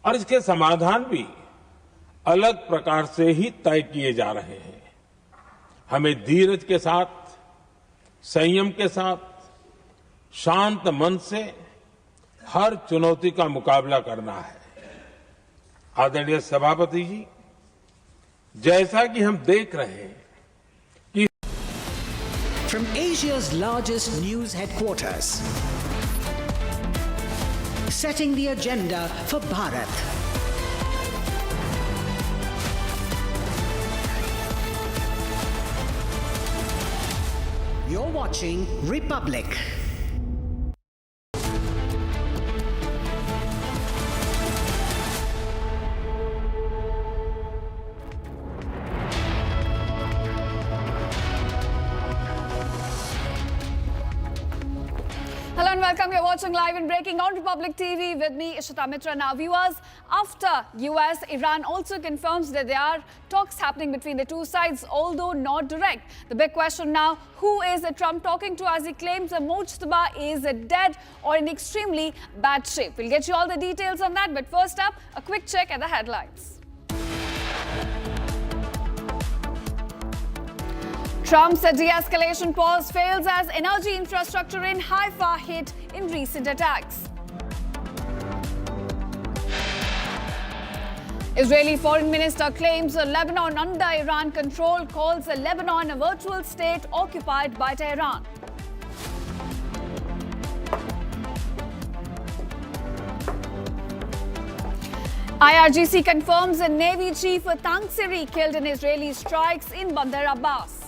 और इसके समाधान भी अलग प्रकार से ही तय किए जा रहे हैं। हमें धीरज के साथ, संयम के साथ, शांत मन से हर चुनौती का मुकाबला करना है। आदरणीय सभापति जी, जैसा कि हम देख रहे हैं कि From Asia's largest news headquarters, setting the agenda for Bharat. You're watching Republic. Hello and welcome. You're watching live and breaking on Republic TV with me, Ishita Mitra. Now, viewers, after US, Iran also confirms that there are talks happening between the two sides, although not direct. The big question now, who is Trump talking to as he claims that Mojtaba is dead or in extremely bad shape? We'll get you all the details on that. But first up, a quick check at the headlines. Trump's de-escalation pause fails as energy infrastructure in Haifa hit in recent attacks. Israeli Foreign Minister claims Lebanon under Iran control, calls Lebanon a virtual state occupied by Tehran. IRGC confirms a Navy Chief Tangsiri killed in Israeli strikes in Bandar Abbas.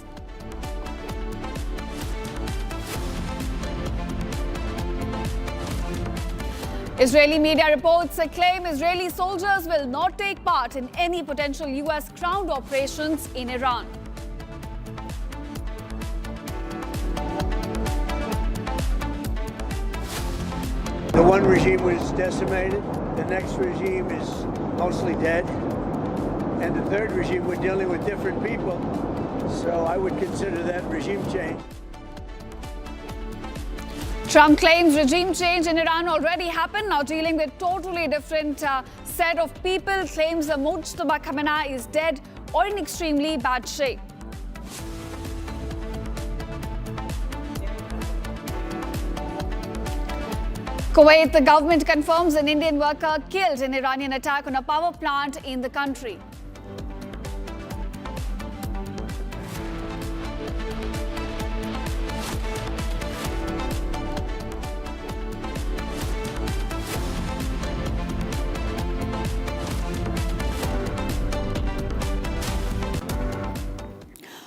Israeli media reports claim Israeli soldiers will not take part in any potential US ground operations in Iran. The one regime was decimated, the next regime is mostly dead, and the third regime, we're dealing with different people, so I would consider that regime change. Trump claims regime change in Iran already happened, now dealing with totally different set of people. Claims Mojtaba Khamenei is dead or in extremely bad shape. Kuwait, the government confirms an Indian worker killed in Iranian attack on a power plant in the country.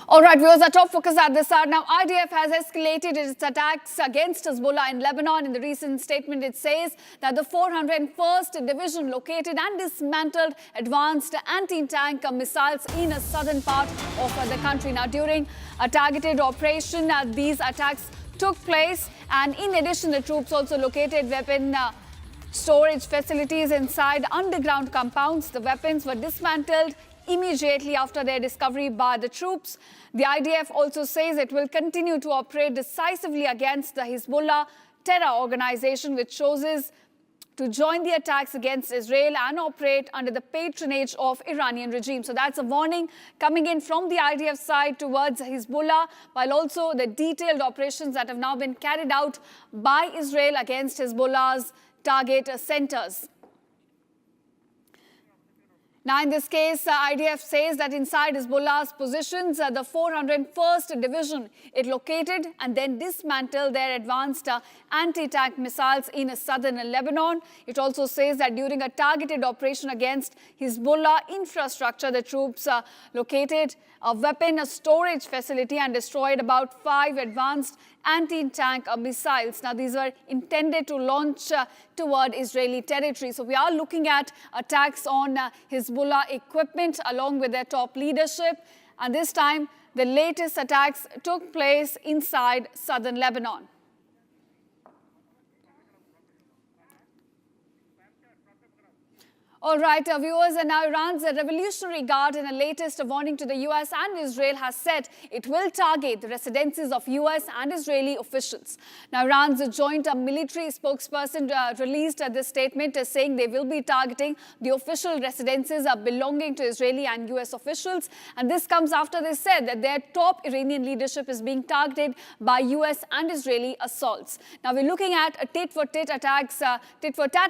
All right, viewers, our top focus at this hour. Now, IDF has escalated its attacks against Hezbollah in Lebanon. In the recent statement, it says that the 401st Division located and dismantled advanced anti-tank missiles in a southern part of the country. Now, during a targeted operation, these attacks took place. And in addition, the troops also located weapon storage facilities inside underground compounds. The weapons were dismantled immediately after their discovery by the troops. The IDF also says it will continue to operate decisively against the Hezbollah terror organization, which to join the attacks against Israel and operate under the patronage of Iranian regime. So that's a warning coming in from the IDF side towards Hezbollah, while also the detailed operations that have now been carried out by Israel against Hezbollah's target centers. Now, in this case, IDF says that inside Hezbollah's positions, the 401st Division, it located and then dismantled their advanced anti-tank missiles in southern Lebanon. It also says that during a targeted operation against Hezbollah infrastructure, the troops located a weapon storage facility and destroyed about 5 advanced anti-tank missiles. Now, these were intended to launch toward Israeli territory. So we are looking at attacks on Hezbollah equipment along with their top leadership. And this time, the latest attacks took place inside southern Lebanon. All right, viewers, and now Iran's Revolutionary Guard, in a latest warning to the US and Israel, has said it will target the residences of US and Israeli officials. Now, Iran's joint military spokesperson released this statement saying they will be targeting the official residences belonging to Israeli and US officials. And this comes after they said that their top Iranian leadership is being targeted by US and Israeli assaults. Now, we're looking at tit-for-tat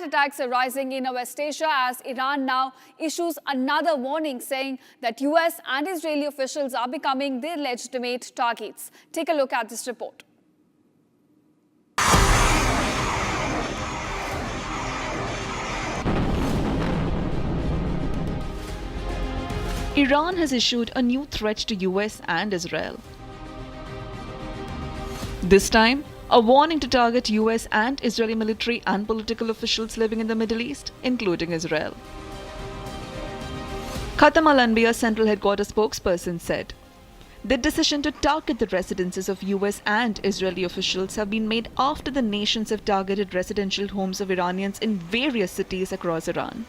attacks arising in West Asia as Iran now issues another warning saying that US and Israeli officials are becoming their legitimate targets. Take a look at this report. Iran has issued a new threat to US and Israel. This time, a warning to target US and Israeli military and political officials living in the Middle East, including Israel. Khatam al-Anbiya Central Headquarters spokesperson said, the decision to target the residences of US and Israeli officials have been made after the nations have targeted residential homes of Iranians in various cities across Iran.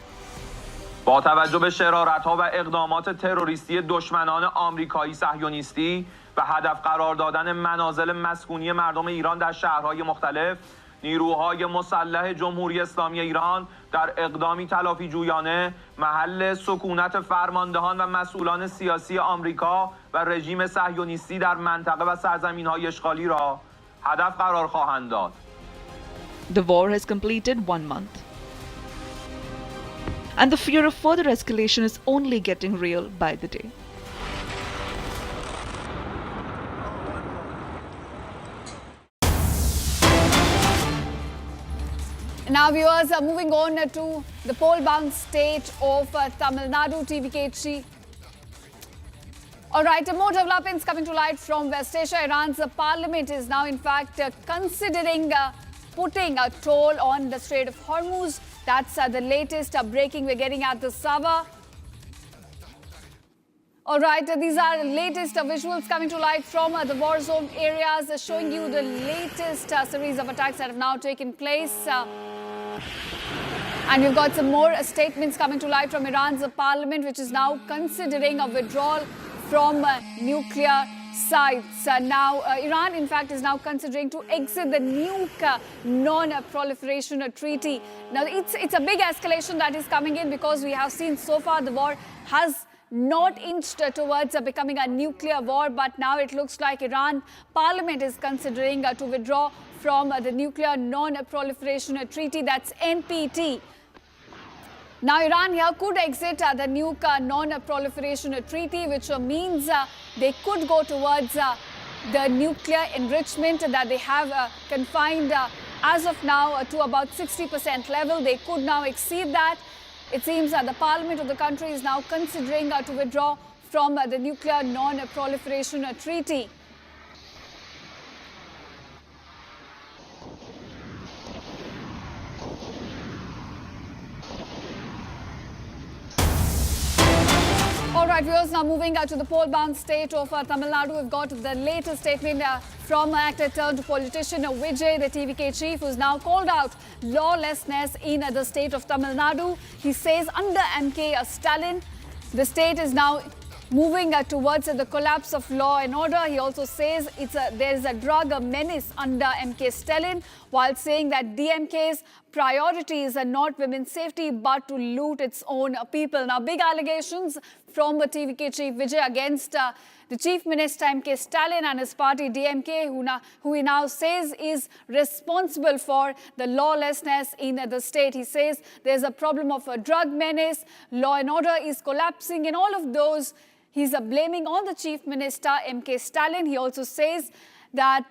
با توجه به شرارت‌ها و اقدامات تروریستی دشمنان آمریکایی صهیونیستی و هدف قرار دادن منازل مسکونی مردم ایران در شهرهای مختلف، نیروهای مسلح جمهوری اسلامی ایران در اقدامی تلافی جویانه محل سکونت فرماندهان و مسئولان سیاسی آمریکا و رژیم صهیونیستی در منطقه و سرزمین‌های اشغالی را هدف قرار خواهند داد. The war has completed 1 month. And the fear of further escalation is only getting real by the day. Now, viewers, moving on to the poll-bound state of Tamil Nadu, TVK chief. All right, more developments coming to light from West Asia. Iran's parliament is now, in fact, considering putting a toll on the Strait of Hormuz. That's the latest breaking we're getting at the Sabah. All right, these are the latest visuals coming to light from the war zone areas, showing you the latest series of attacks that have now taken place. And we've got some more statements coming to light from Iran's parliament, which is now considering a withdrawal from nuclear sites. Now, Iran, in fact, is now considering to exit the nuke non-proliferation treaty. Now, it's a big escalation that is coming in because we have seen so far the war has not inched towards becoming a nuclear war, but now it looks like Iran parliament is considering to withdraw from the nuclear non-proliferation treaty, that's NPT. Now, Iran here could exit the nuke non-proliferation treaty, which means they could go towards the nuclear enrichment that they have confined as of now to about 60% level. They could now exceed that. It seems that the parliament of the country is now considering to withdraw from the nuclear non-proliferation treaty. All right, viewers, now moving to the poll-bound state of Tamil Nadu. We've got the latest statement from actor turned politician Vijay, the TVK chief, who's now called out lawlessness in the state of Tamil Nadu. He says under MK Stalin, the state is now moving towards the collapse of law and order. He also says there is a drug menace under MK Stalin, while saying that DMK's priorities are not women's safety but to loot its own people. Now, big allegations from the TVK chief Vijay against the Chief Minister M.K. Stalin and his party DMK, who he now says is responsible for the lawlessness in the state. He says there's a problem of a drug menace, law and order is collapsing, and all of those he's blaming on the Chief Minister M.K. Stalin. He also says that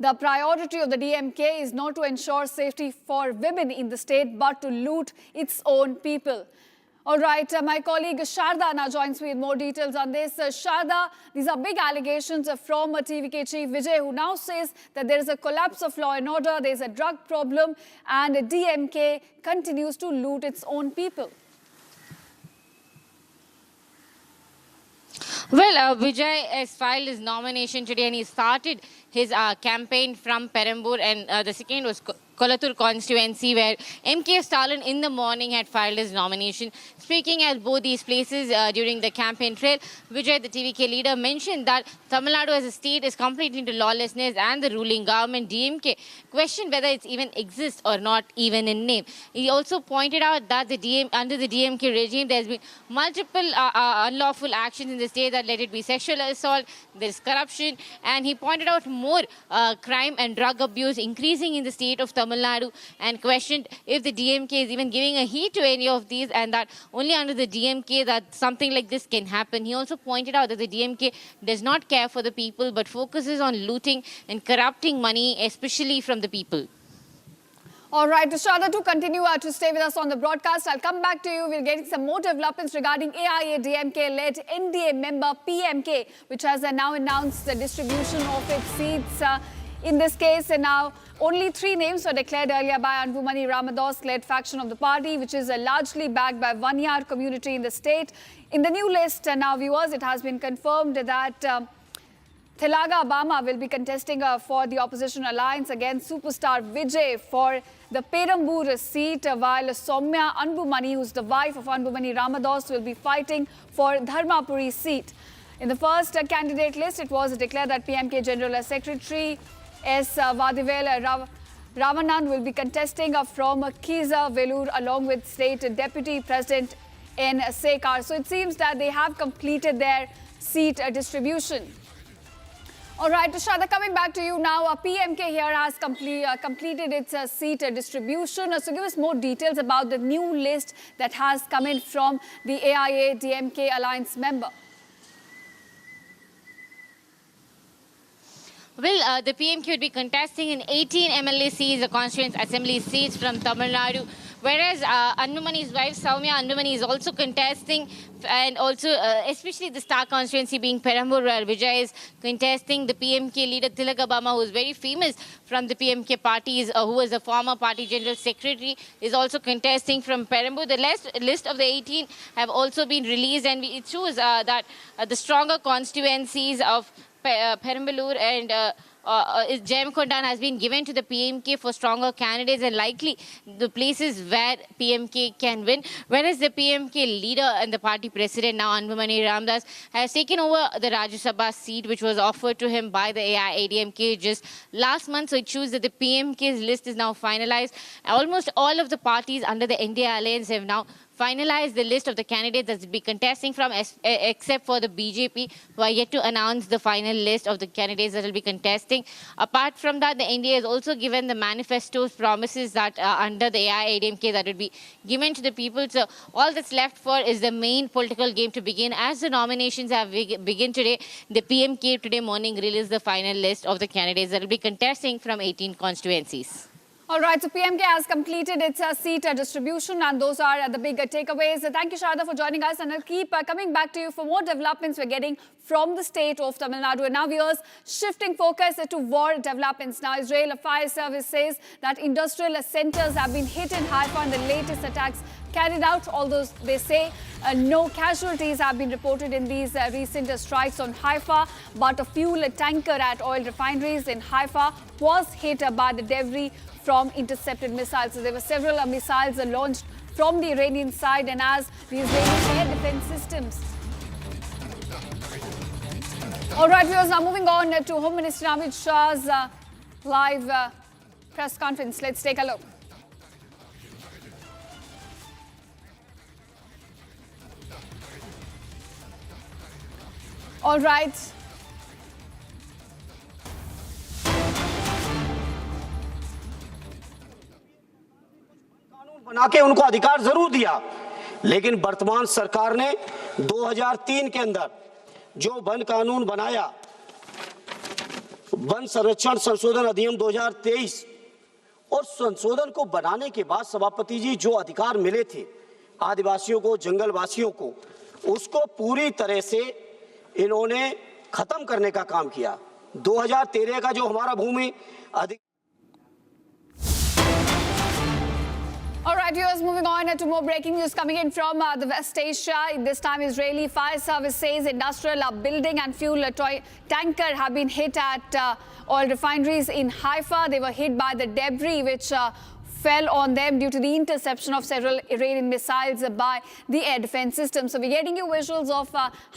the priority of the DMK is not to ensure safety for women in the state but to loot its own people. All right, my colleague Sharda now joins me with more details on this. Sharda, these are big allegations from TVK chief Vijay, who now says that there is a collapse of law and order, there is a drug problem, and DMK continues to loot its own people. Well, Vijay has filed his nomination today and he started his campaign from Perambur, and the second was Kolathur constituency, where M.K. Stalin in the morning had filed his nomination. Speaking at both these places during the campaign trail, Vijay, the TVK leader, mentioned that Tamil Nadu as a state is completely into lawlessness, and the ruling government, DMK, questioned whether it even exists or not, even in name. He also pointed out that under the DMK regime, there's been multiple unlawful actions in the state that let it be sexual assault, there's corruption, and he pointed out more crime and drug abuse increasing in the state of Tamil Nadu, and questioned if the DMK is even giving a heed to any of these, and that only under the DMK that something like this can happen. He also pointed out that the DMK does not care for the people but focuses on looting and corrupting money, especially from the people. All right, Tushada, to continue to stay with us on the broadcast, I'll come back to you. We're getting some more developments regarding AIA-DMK-led NDA member PMK, which has now announced the distribution of its seats. In this case, now only 3 names were declared earlier by Anbumani Ramadas-led faction of the party, which is largely backed by Vanyar community in the state. In the new list, now viewers, it has been confirmed that Thelaga Abama will be contesting for the opposition alliance against superstar Vijay for the Perambur seat, while Soumya Anbumani, who's the wife of Anbumani Ramadas, will be fighting for Dharmapuri seat. In the first candidate list, it was declared that PMK General Secretary S. Vadivel Ravanan will be contesting from Kiza Velur along with State Deputy President N. Sekar. So it seems that they have completed their seat distribution. All right, Tushada, coming back to you now. PMK here has completed its seat distribution. So give us more details about the new list that has come in from the AIA-DMK alliance member. Well, the PMK would be contesting in 18 MLA seats, the Constituent Assembly seats from Tamil Nadu, whereas Anbumani's wife, Soumya Anbumani, is also contesting, and also especially the star constituency being Perambur, where Vijay is contesting. The PMK leader, Tilak Abama, who is very famous from the PMK party, who was a former party general secretary, is also contesting from Perambur. The list of the 18 have also been released, and it shows that the stronger constituencies of Perambur and Jayamkondan has been given to the PMK for stronger candidates and likely the places where PMK can win. Whereas the PMK leader and the party president now, Anbumani Ramadas, has taken over the Rajya Sabha seat which was offered to him by the AIA-DMK just last month. So it shows that the PMK's list is now finalized. Almost all of the parties under the NDA alliance have now finalize the list of the candidates that will be contesting from, except for the BJP, who are yet to announce the final list of the candidates that will be contesting. Apart from that, the NDA has also given the manifestos promises that under the AIA-DMK that will be given to the people. So all that's left for is the main political game to begin. As the nominations have begin today, the PMK today morning released the final list of the candidates that will be contesting from 18 constituencies. All right, so PMK has completed its seat distribution, and those are the big takeaways. Thank you, Sharda, for joining us, and I'll keep coming back to you for more developments we're getting from the state of Tamil Nadu. And now, viewers, shifting focus to war developments. Now, Israel Fire Service says that industrial centers have been hit in Haifa in the latest attacks carried out, although they say no casualties have been reported in these recent strikes on Haifa, but a fuel tanker at oil refineries in Haifa was hit by the debris from intercepted missiles. So there were several missiles launched from the Iranian side, and as the Israeli air defense systems. All right, viewers, now moving on to Home Minister Amit Shah's live press conference. Let's take a look. All right. बना के उनको अधिकार जरूर दिया, लेकिन वर्तमान सरकार ने 2003 के अंदर जो वन कानून बनाया, वन संरक्षण संशोधन अधिनियम 2023, और संशोधन को बनाने के बाद सभापति जी जो अधिकार मिले थे आदिवासियों को, जंगल वासियों को, उसको पूरी तरह से इन्होंने खत्म करने का काम किया। 2013 का जो हमारा भूमि All right, viewers, moving on to more breaking news coming in from the West Asia. This time, Israeli fire service says industrial building and fuel tanker have been hit at oil refineries in Haifa. They were hit by the debris which fell on them due to the interception of several Iranian missiles by the air defense system. So we're getting you visuals of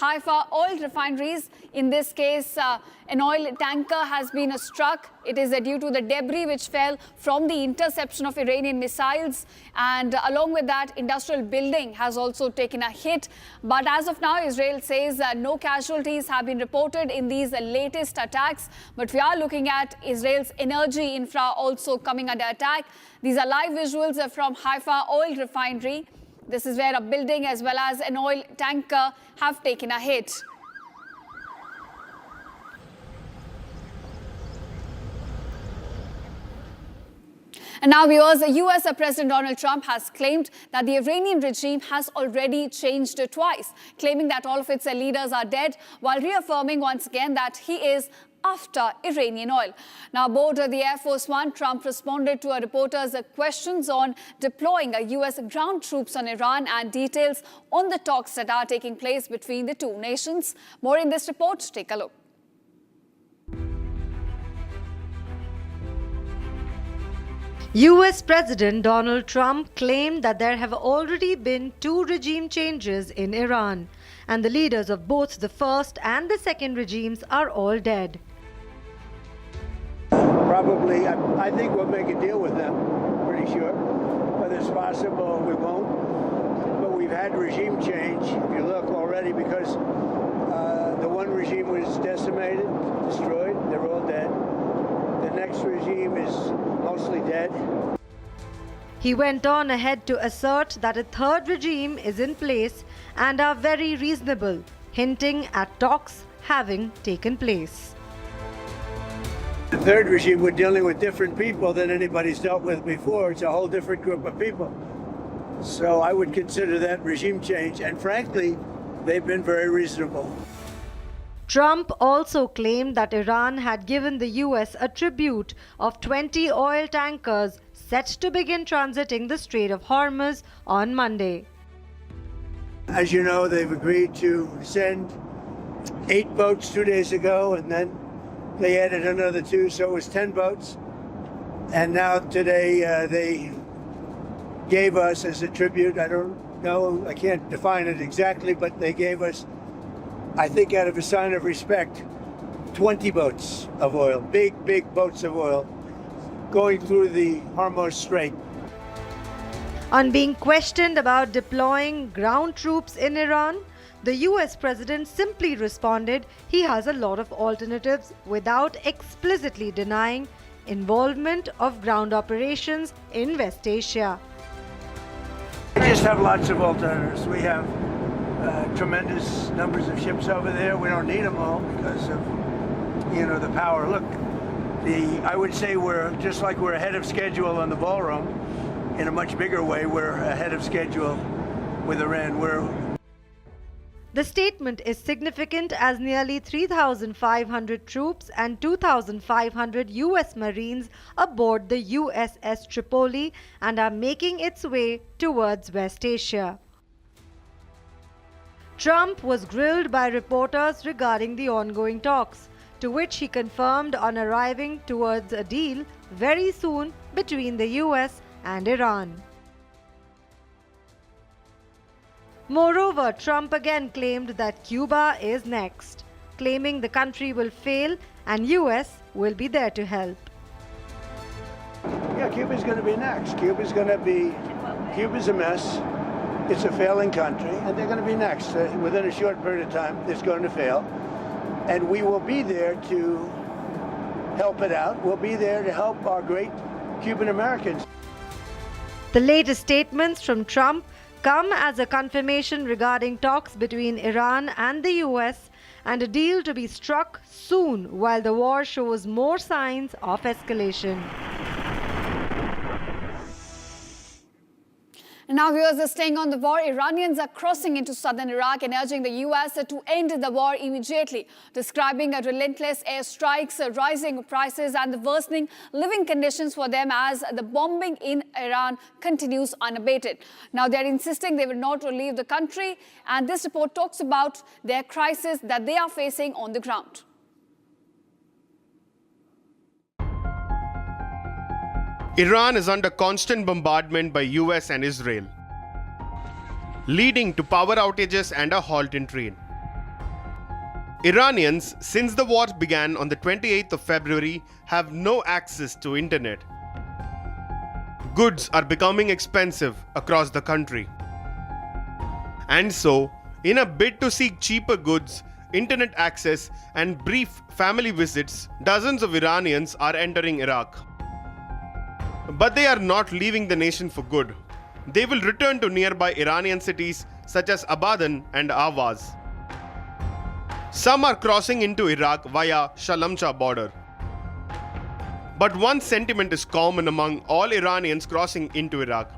Haifa oil refineries. In this case, an oil tanker has been struck. It is due to the debris which fell from the interception of Iranian missiles. And along with that, industrial building has also taken a hit. But as of now, Israel says no casualties have been reported in these latest attacks. But we are looking at Israel's energy infra also coming under attack. These are live visuals from Haifa oil refinery. This is where a building as well as an oil tanker have taken a hit. And now, viewers, US President Donald Trump has claimed that the Iranian regime has already changed twice, claiming that all of its leaders are dead, while reaffirming once again that he is after Iranian oil. Now, aboard the Air Force One, Trump responded to a reporter's questions on deploying US ground troops on Iran and details on the talks that are taking place between the two nations. More in this report. Take a look. US President Donald Trump claimed that there have already been 2 regime changes in Iran, and the leaders of both the first and the second regimes are all dead. Probably, I think we'll make a deal with them, pretty sure. Whether it's possible, we won't. But we've had regime change, if you look already, because the one regime was decimated, destroyed, they're all dead. The next regime is mostly dead. He went on ahead to assert that a third regime is in place and are very reasonable, hinting at talks having taken place. The third regime, we're dealing with different people than anybody's dealt with before. It's a whole different group of people. So I would consider that regime change, and frankly, they've been very reasonable. Trump also claimed that Iran had given the US a tribute of 20 oil tankers set to begin transiting the Strait of Hormuz on Monday. As you know, they've agreed to send 8 boats 2 days ago, and then they added another 2, so it was 10 boats. And now today they gave us as a tribute, I don't know, I can't define it exactly, but they gave us, I think out of a sign of respect, 20 boats of oil, big boats of oil, going through the Hormuz Strait. On being questioned about deploying ground troops in Iran, the US president simply responded he has a lot of alternatives without explicitly denying involvement of ground operations in West Asia. We just have lots of alternatives. We have tremendous numbers of ships over there. We don't need them all because of, the power. Look, I would say we're just like we're ahead of schedule on the ballroom. In a much bigger way, we're ahead of schedule with Iran. The statement is significant as nearly 3,500 troops and 2,500 US Marines aboard the USS Tripoli and are making its way towards West Asia. Trump was grilled by reporters regarding the ongoing talks, to which he confirmed on arriving towards a deal very soon between the US and Iran. Moreover, Trump again claimed that Cuba is next, claiming the country will fail and US will be there to help. Cuba's going to be next. Cuba's a mess. It's a failing country, and they're going to be next. Within a short period of time, it's going to fail. And we will be there to help it out. We'll be there to help our great Cuban Americans. The latest statements from Trump come as a confirmation regarding talks between Iran and the US and a deal to be struck soon while the war shows more signs of escalation. And now viewers are staying on the war. Iranians are crossing into southern Iraq and urging the US to end the war immediately, describing relentless airstrikes, rising prices and the worsening living conditions for them as the bombing in Iran continues unabated. Now they're insisting they will not leave the country, and this report talks about their crisis that they are facing on the ground. Iran is under constant bombardment by US and Israel, leading to power outages and a halt in trade. Iranians, since the war began on the 28th of February, have no access to internet. Goods are becoming expensive across the country. And so, in a bid to seek cheaper goods, internet access, and brief family visits, dozens of Iranians are entering Iraq. But they are not leaving the nation for good. They will return to nearby Iranian cities such as Abadan and Ahvaz. Some are crossing into Iraq via Shalamcha border. But one sentiment is common among all Iranians crossing into Iraq.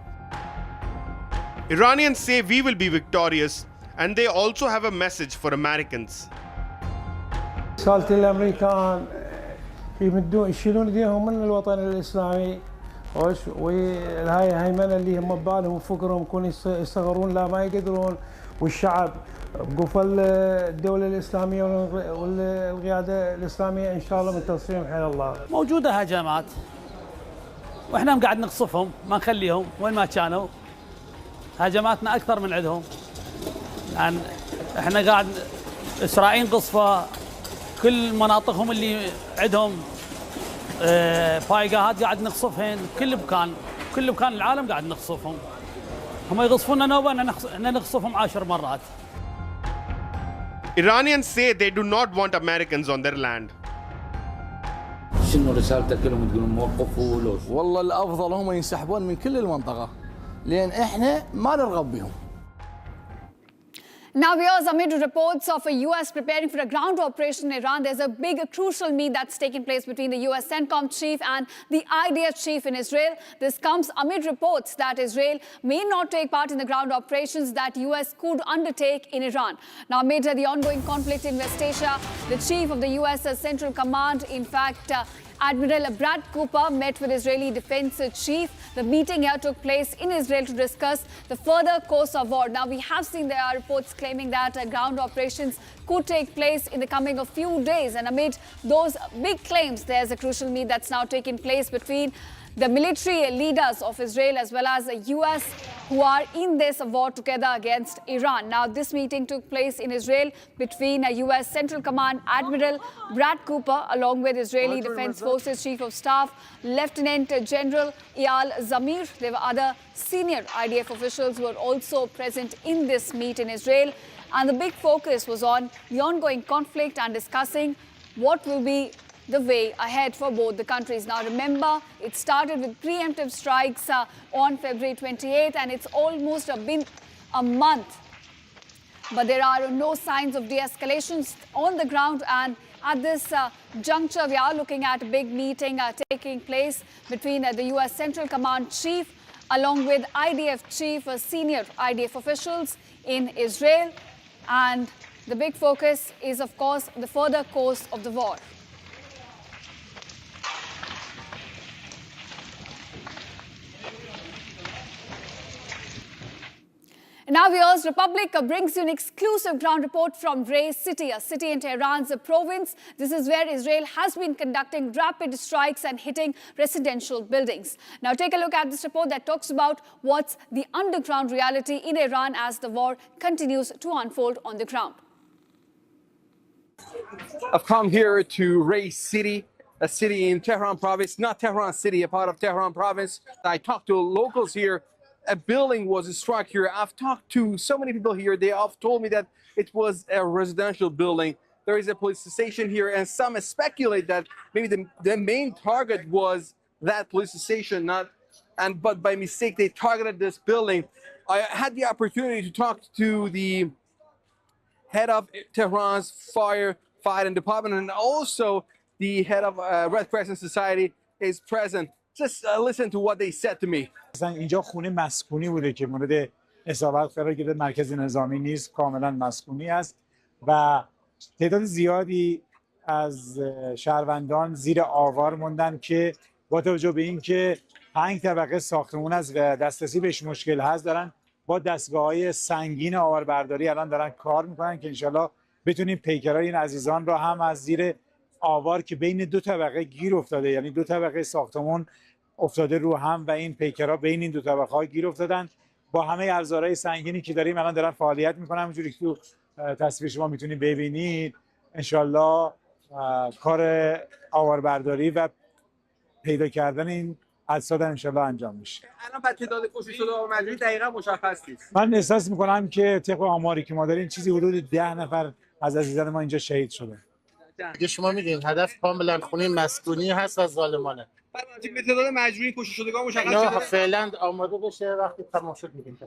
Iranians say we will be victorious, and they also have a message for Americans. رسالة الأمريكان يشيلون ايديهم من الوطن الإسلامي وهاي هيمنة اللي هم ببالهم وفكرهم يكون يصغرون لا ما يقدرون والشعب بقفل الدولة الإسلامية والقيادة الإسلامية إن شاء الله منتصرين بحيل الله. موجودة هجمات وإحنا قاعد نقصفهم ما نخليهم وين ما كانوا. هجماتنا أكثر من عندهم. يعني إحنا قاعد إسرائيل قصفة كل مناطقهم اللي عندهم فايقات قاعد نقصفهن كل مكان العالم قاعد نقصفهم. هم يقصفونا نوبة إحنا نقصفهم 10 مرات. Iranians say they do not want Americans on their land. شنو رسالتك لهم تقولون موقفوا ولا؟ والله الأفضل هم ينسحبون من كل المنطقة لأن إحنا ما نرغب بهم. Now, viewers, amid reports of a U.S. preparing for a ground operation in Iran, there's a big crucial meet that's taking place between the U.S. CENTCOM chief and the IDF chief in Israel. This comes amid reports that Israel may not take part in the ground operations that U.S. could undertake in Iran. Now, amid the ongoing conflict in West Asia, the chief of the U.S. Central Command, in fact, Admiral Brad Cooper met with Israeli defense chief. The meeting here took place in Israel to discuss the further course of war. Now, we have seen there are reports claiming that ground operations could take place in the coming of few days. And amid those big claims, there's a crucial meet that's now taking place between the military leaders of Israel as well as the US who are in this war together against Iran. Now, this meeting took place in Israel between US Central Command Admiral Brad Cooper along with Israeli Defense Forces Chief of Staff Lieutenant General Eyal Zamir. There were other senior IDF officials who were also present in this meet in Israel. And the big focus was on the ongoing conflict and discussing what will be the way ahead for both the countries. Now remember, it started with preemptive strikes on February 28th and it's almost been a month. But there are no signs of de-escalations on the ground, and at this juncture we are looking at a big meeting taking place between the US Central Command Chief along with IDF Chief, senior IDF officials in Israel. And the big focus is of course the further course of the war. And now, viewers, Republic brings you an exclusive ground report from Ray City, a city in Tehran's province. This is where Israel has been conducting rapid strikes and hitting residential buildings. Now, take a look at this report that talks about what's the underground reality in Iran as the war continues to unfold on the ground. I've come here to Ray City, a city in Tehran province, not Tehran city, a part of Tehran province. I talked to locals here. A building was struck here. I've talked to so many people here. They have told me that it was a residential building. There is a police station here, and some speculate that maybe the main target was that police station, but by mistake they targeted this building. I had the opportunity to talk to the head of Tehran's firefighting department, and also the head of Red Crescent Society is present. Just listen to what they said to me. اینجا خونه مسکونی بوده که مورد اصابت قرار گرفته، مرکز نظامی نیست، کاملا مسکونی است و تعداد زیادی از شهروندان زیر آوار موندن که با توجه به اینکه 5 طبقه ساختمون است و دسترسی بهش مشکل هست، دارن با دستگاه‌های سنگین آواربرداری الان دارن کار میکنن که انشالله بتونیم پیکرهای این عزیزان را هم از زیر آوار که بین 2 طبقه گیر افتاده، یعنی 2 طبقه ساختمون افتاده رو هم و این پیکرها بین این 2 طبقه ها گیر افتادن، با همه ابزارهای سنگینی که داریم الان دارن فعالیت میکنن. همونجوری که تو تصویر شما میتونید ببینید انشالله کار آواربرداری و پیدا کردن این اجساد انشالله انجام میشه. الان بعد تعداد کشته شده و مجروح دقیقاً مشخص نیست. من احساس میکنم که طبق آماری که ما داریم چیزی حدود 10 نفر از عزیزان ما اینجا شهید شده. دیگه شما میدونید هدف کاملا خونه مسکونی هست و ظالمانه. به تعداد مجروحین کشته شدگان مشخص شده. فعلا آماده بشه وقتی تمام شد میگیم.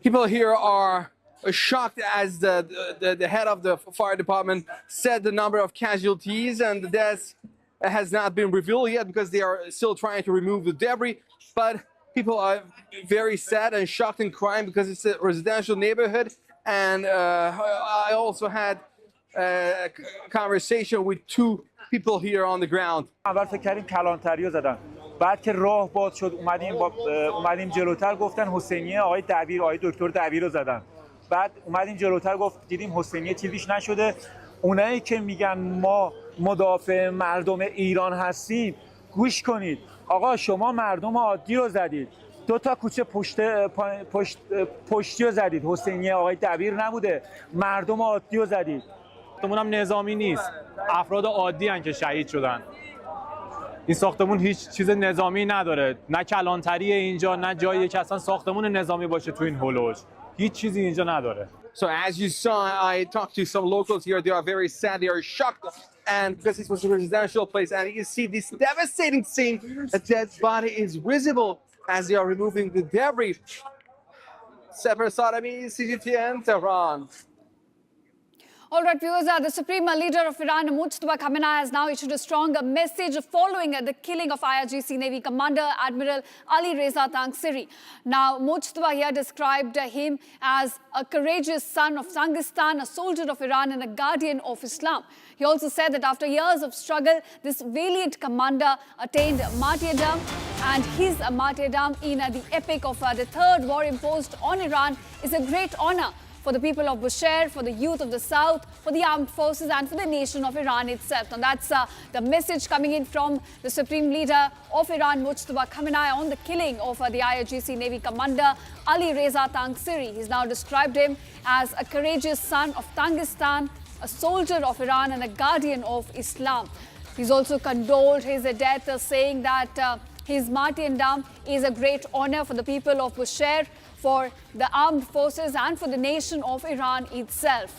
People here are shocked as the head of the fire department said the number of casualties, and the deaths has not been revealed yet because they are still trying to remove the debris. But people are very sad and shocked and crying because it's a residential neighborhood. And I also had a conversation with 2 people here on the ground. اول فکر کردیم کلانتریو زدن، بعد که راه باز شد اومدیم جلوتر گفتن حسینیه آقای دبیر، آقای دکتر دبیر رو زدن. بعد اومدیم جلوتر گفت دیدیم حسینیه چیزیش نشده. اونایی که میگن ما مدافع مردم ایران هستیم گوش کنید. آقا شما مردم عادی رو زدید، 2 تا کوچه پشتی رو زدید، حسینیه آقای دبیر نبوده، مردم عادی رو زدید. ساختمون هم نظامی نیست، افراد عادی هن که شهید شدن. این ساختمون هیچ چیز نظامی نداره، نه کلانتری اینجا، نه جایی که اصلا ساختمون نظامی باشه تو این هولوش. هیچ چیزی اینجا نداره. So as you saw, I talked to some locals here. They are very sad. They are shocked, and because this was a residential place, and you see this devastating scene. A dead body is visible as they are removing the debris. Sefer Sadami, CGTN, Tehran. All right, viewers, the Supreme Leader of Iran, Mujtaba Khamenei, has now issued a strong message following the killing of IRGC Navy Commander Admiral Ali Reza Tangsiri. Now, Mujtaba here described him as a courageous son of Tangistan, a soldier of Iran and a guardian of Islam. He also said that after years of struggle, this valiant commander attained martyrdom, and his martyrdom in the epic of the third war imposed on Iran is a great honor for the people of Bushehr, for the youth of the South, for the armed forces and for the nation of Iran itself. And that's the message coming in from the Supreme Leader of Iran, Mujtaba Khamenei, on the killing of the IRGC Navy Commander Ali Reza Tangsiri. He's now described him as a courageous son of Tangistan, a soldier of Iran and a guardian of Islam. He's also condoled his death, saying that his martyrdom is a great honor for the people of Bushehr, for the armed forces and for the nation of Iran itself.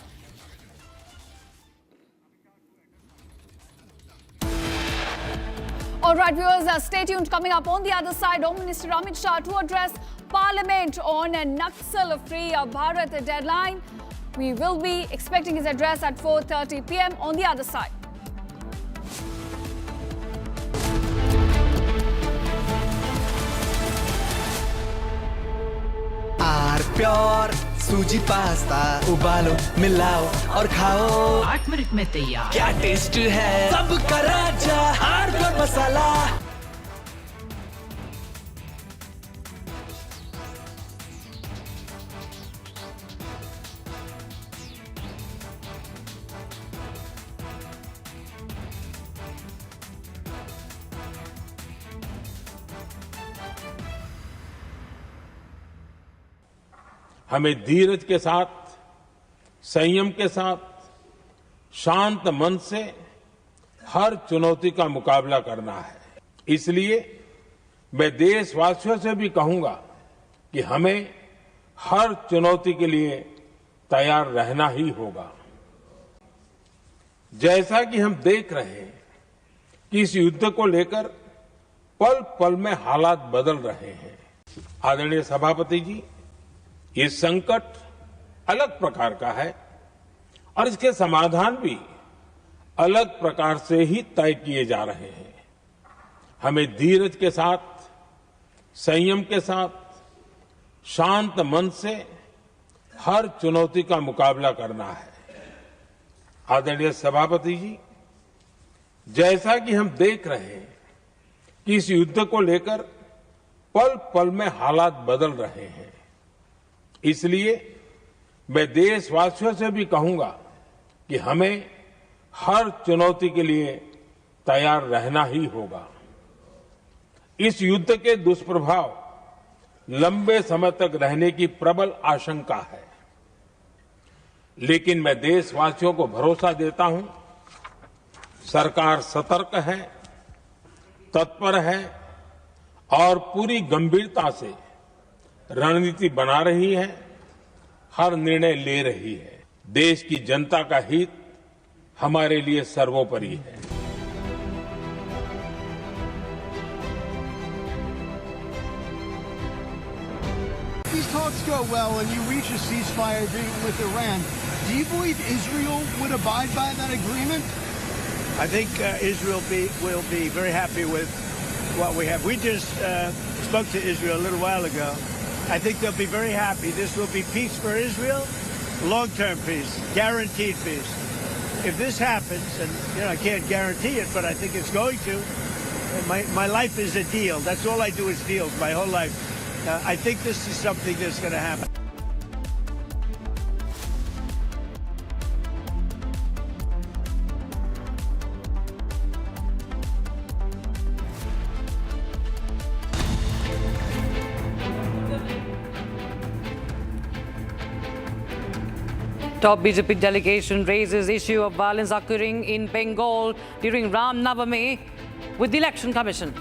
All right, viewers, stay tuned. Coming up on the other side, Home Minister Amit Shah to address Parliament on a Naxal-free Bharat deadline. We will be expecting his address at 4:30 p.m. on the other side. Pure सूजी pasta उबालो मिलाओ और खाओ 8 minute में तैयार। क्या test है सबका राजा hardcore मसाला। हमें धीरज के साथ, संयम के साथ, शांत मन से हर चुनौती का मुकाबला करना है। इसलिए मैं देशवासियों से भी कहूंगा कि हमें हर चुनौती के लिए तैयार रहना ही होगा। जैसा कि हम देख रहे हैं कि इस युद्ध को लेकर पल पल में हालात बदल रहे हैं। आदरणीय सभापति जी, ये संकट अलग प्रकार का है और इसके समाधान भी अलग प्रकार से ही तय किए जा रहे हैं। हमें धीरज के साथ, संयम के साथ, शांत मन से हर चुनौती का मुकाबला करना है। आदरणीय सभापति जी, जैसा कि हम देख रहे हैं कि इस युद्ध को लेकर पल पल में हालात बदल रहे हैं। इसलिए मैं देशवासियों से भी कहूंगा कि हमें हर चुनौती के लिए तैयार रहना ही होगा। इस युद्ध के दुष्प्रभाव लंबे समय तक रहने की प्रबल आशंका है, लेकिन मैं देशवासियों को भरोसा देता हूं, सरकार सतर्क है, तत्पर है और पूरी गंभीरता से रणनीति बना रही है, हर निर्णय ले रही है। देश की जनता का हित हमारे लिए सर्वोपरि है। These talks go well and you reach a ceasefire agreement with Iran. Do you believe Israel would abide by that agreement? I think Israel will be very happy with what we have. We just spoke to Israel a little while ago. I think they'll be very happy. This will be peace for Israel, long-term peace, guaranteed peace. If this happens, and I can't guarantee it, but I think it's going to. My life is a deal. That's all I do is deals my whole life. I think this is something that's going to happen. Top BJP delegation raises issue of violence occurring in Bengal during Ram Navami with the Election Commission.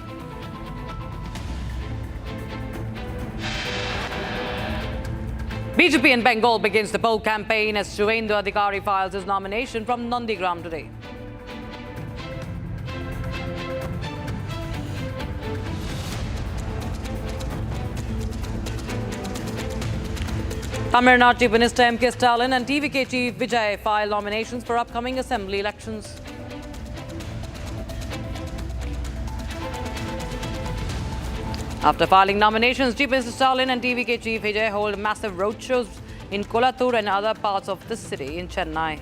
BJP in Bengal begins the poll campaign as Suvendu Adhikari files his nomination from Nandigram today. Tamil Nadu Chief Minister M.K. Stalin and TVK Chief Vijay file nominations for upcoming assembly elections. After filing nominations, Chief Minister Stalin and TVK Chief Vijay hold massive roadshows in Kolattur and other parts of the city in Chennai.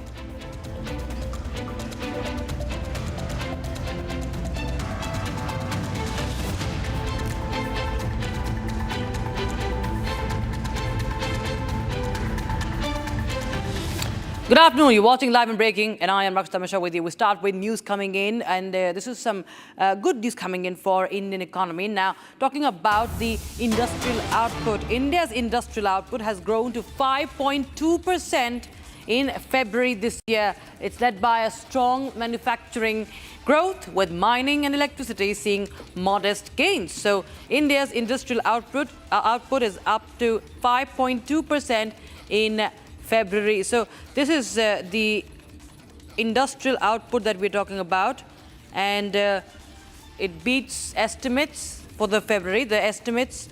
Good afternoon. You're watching Live and Breaking, and I am Rakshita Mishra with you. We start with news coming in, and this is some good news coming in for Indian economy. Now, talking about the industrial output, India's industrial output has grown to 5.2% in February this year. It's led by a strong manufacturing growth, with mining and electricity seeing modest gains. So, India's industrial output is up to 5.2% in February. So this is the industrial output that we're talking about, and it beats estimates for the February. The estimates,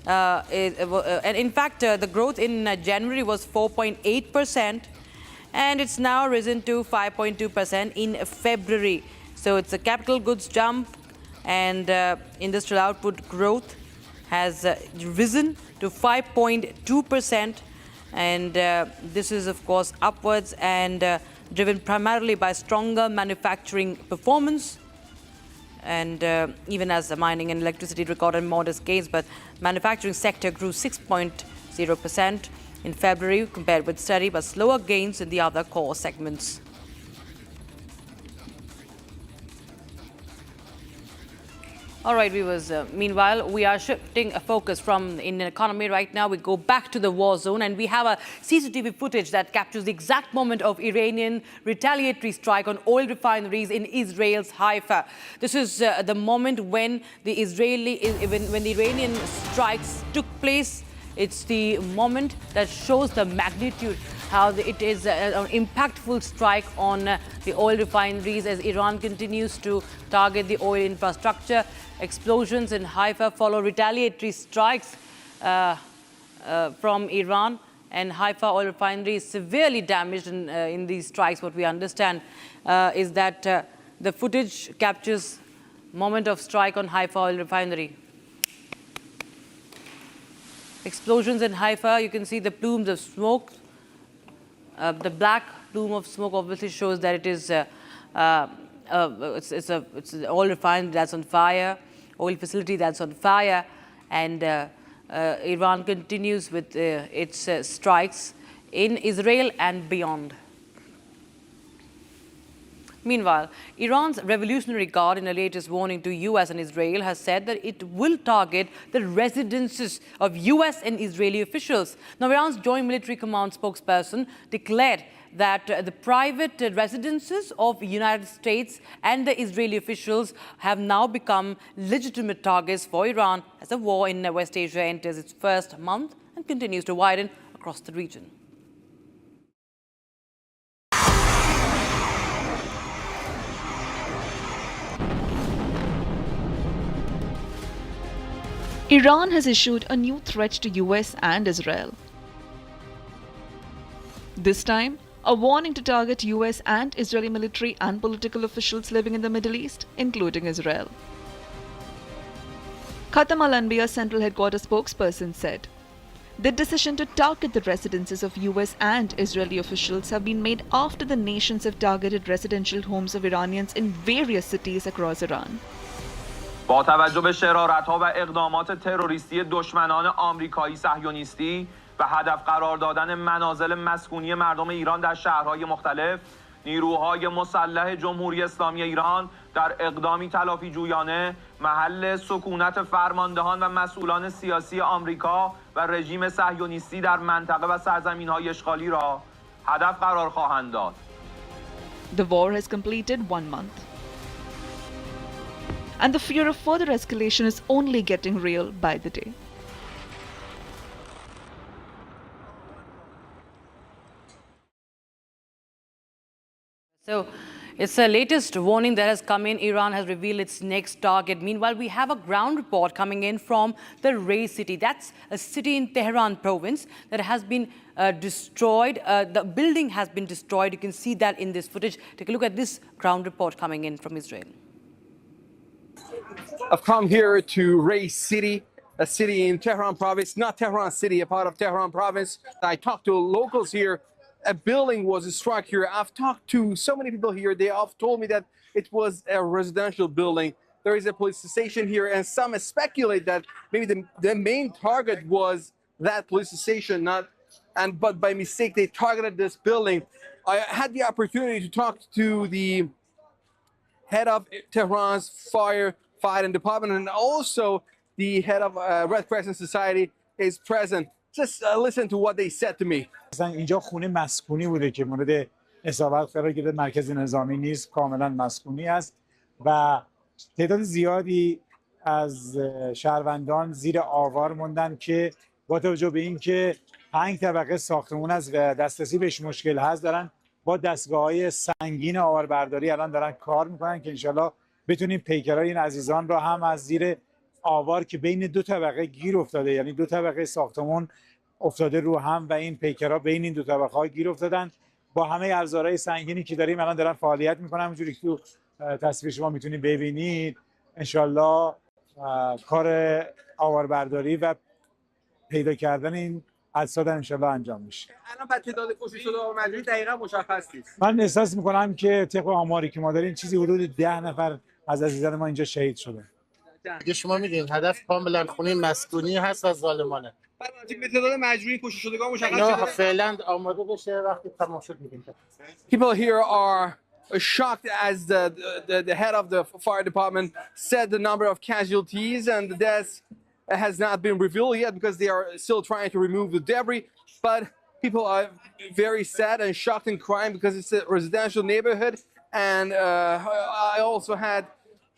and in fact, the growth in January was 4.8%, and it's now risen to 5.2% in February. So it's a capital goods jump, and industrial output growth has risen to 5.2%. And this is, of course, upwards and driven primarily by stronger manufacturing performance. And even as the mining and electricity recorded modest gains, but manufacturing sector grew 6.0% in February compared with steady but slower gains in the other core segments. All right, viewers. Meanwhile, we are shifting a focus from the Indian economy right now. We go back to the war zone, and we have a CCTV footage that captures the exact moment of Iranian retaliatory strike on oil refineries in Israel's Haifa. This is the moment when the Iranian strikes took place. It's the moment that shows the magnitude, how it is an impactful strike on the oil refineries as Iran continues to target the oil infrastructure. Explosions in Haifa follow retaliatory strikes from Iran, and Haifa oil refinery is severely damaged in these strikes. What we understand is that the footage captures moment of strike on Haifa oil refinery. Explosions in Haifa, you can see the plumes of smoke. The black plume of smoke obviously shows that it is it's an oil refinery that's on fire, oil facility that's on fire, and Iran continues with its strikes in Israel and beyond. Meanwhile, Iran's Revolutionary Guard, in a latest warning to US and Israel, has said that it will target the residences of US and Israeli officials. Now, Iran's Joint Military Command spokesperson declared that the private residences of the United States and the Israeli officials have now become legitimate targets for Iran as the war in West Asia enters its first month and continues to widen across the region. Iran has issued a new threat to US and Israel. This time, a warning to target US and Israeli military and political officials living in the Middle East, including Israel. Khatam al-Anbiya Central Headquarters spokesperson said, "The decision to target the residences of US and Israeli officials have been made after the nations have targeted residential homes of Iranians in various cities across Iran." با توجه به شرارت‌ها و اقدامات تروریستی دشمنان آمریکایی صهیونیستی و هدف قرار دادن منازل مسکونی مردم ایران در شهرهای مختلف، نیروهای مسلح جمهوری اسلامی ایران در اقدامی تلافی جویانه محل سکونت فرماندهان و مسئولان سیاسی آمریکا و رژیم صهیونیستی در منطقه و سرزمین‌های اشغالی را هدف قرار خواهند داد. The war has completed 1 month. And the fear of further escalation is only getting real by the day. So it's the latest warning that has come in. Iran has revealed its next target. Meanwhile, we have a ground report coming in from the Ray city. That's a city in Tehran province that has been destroyed. The building has been destroyed. You can see that in this footage. Take a look at this ground report coming in from Israel. I've come here to Ray City, a city in Tehran province, not Tehran City, a part of Tehran province. I talked to locals here. A building was struck here. I've talked to so many people here. They have told me that it was a residential building. There is a police station here, and some speculate that maybe the main target was that police station, but by mistake they targeted this building. I had the opportunity to talk to the head of Tehran's fighting department, and also the head of Red Crescent Society is present. Just listen to what they said to me. مثلا اینجا خونه مسکونی بوده که مورد اصابت قرار گرفته، مرکز نظامی نیست، کاملا مسکونی است و تعداد زیادی از شهروندان زیر آوار موندن که با توجه به اینکه 5 طبقه ساختمون است و دسترسی بهش مشکل هست، دارن با دستگاه‌های سنگین آواربرداری الان دارن کار میکنن که انشالله بتونیم پیکرهای این عزیزان را هم از زیر آوار که بین 2 طبقه گیر افتاده، یعنی 2 طبقه ساختمون افتاده رو هم و این پیکرها بین این 2 طبقه ها گیر افتادن، با همه ابزارهای سنگینی که داریم الان دارن فعالیت میکنن. همونجوری که تو تصویر شما میتونید ببینید انشالله کار آواربرداری و پیدا کردن این اجساد انشالله انجام میشه. الان بعد تعداد کشته شده و مجروح دقیقاً مشخص نیست. من احساس میکنم که طبق آماری که ما داریم چیزی حدود 10 نفر از عزیزان ما اینجا شهید شده. دیگه شما میدونید هدف کاملا خونه مسکونی هست و ظالمانه. به تعداد مجروحین کشته شدگان مشخص نه فعلا آماده بشه وقتی تمام شد میگیم. People here are shocked as the head of the fire department said the number of casualties and the deaths has not been revealed yet because they are still trying to remove the debris. But people are very sad and shocked and crying because it's a residential neighborhood. And I also had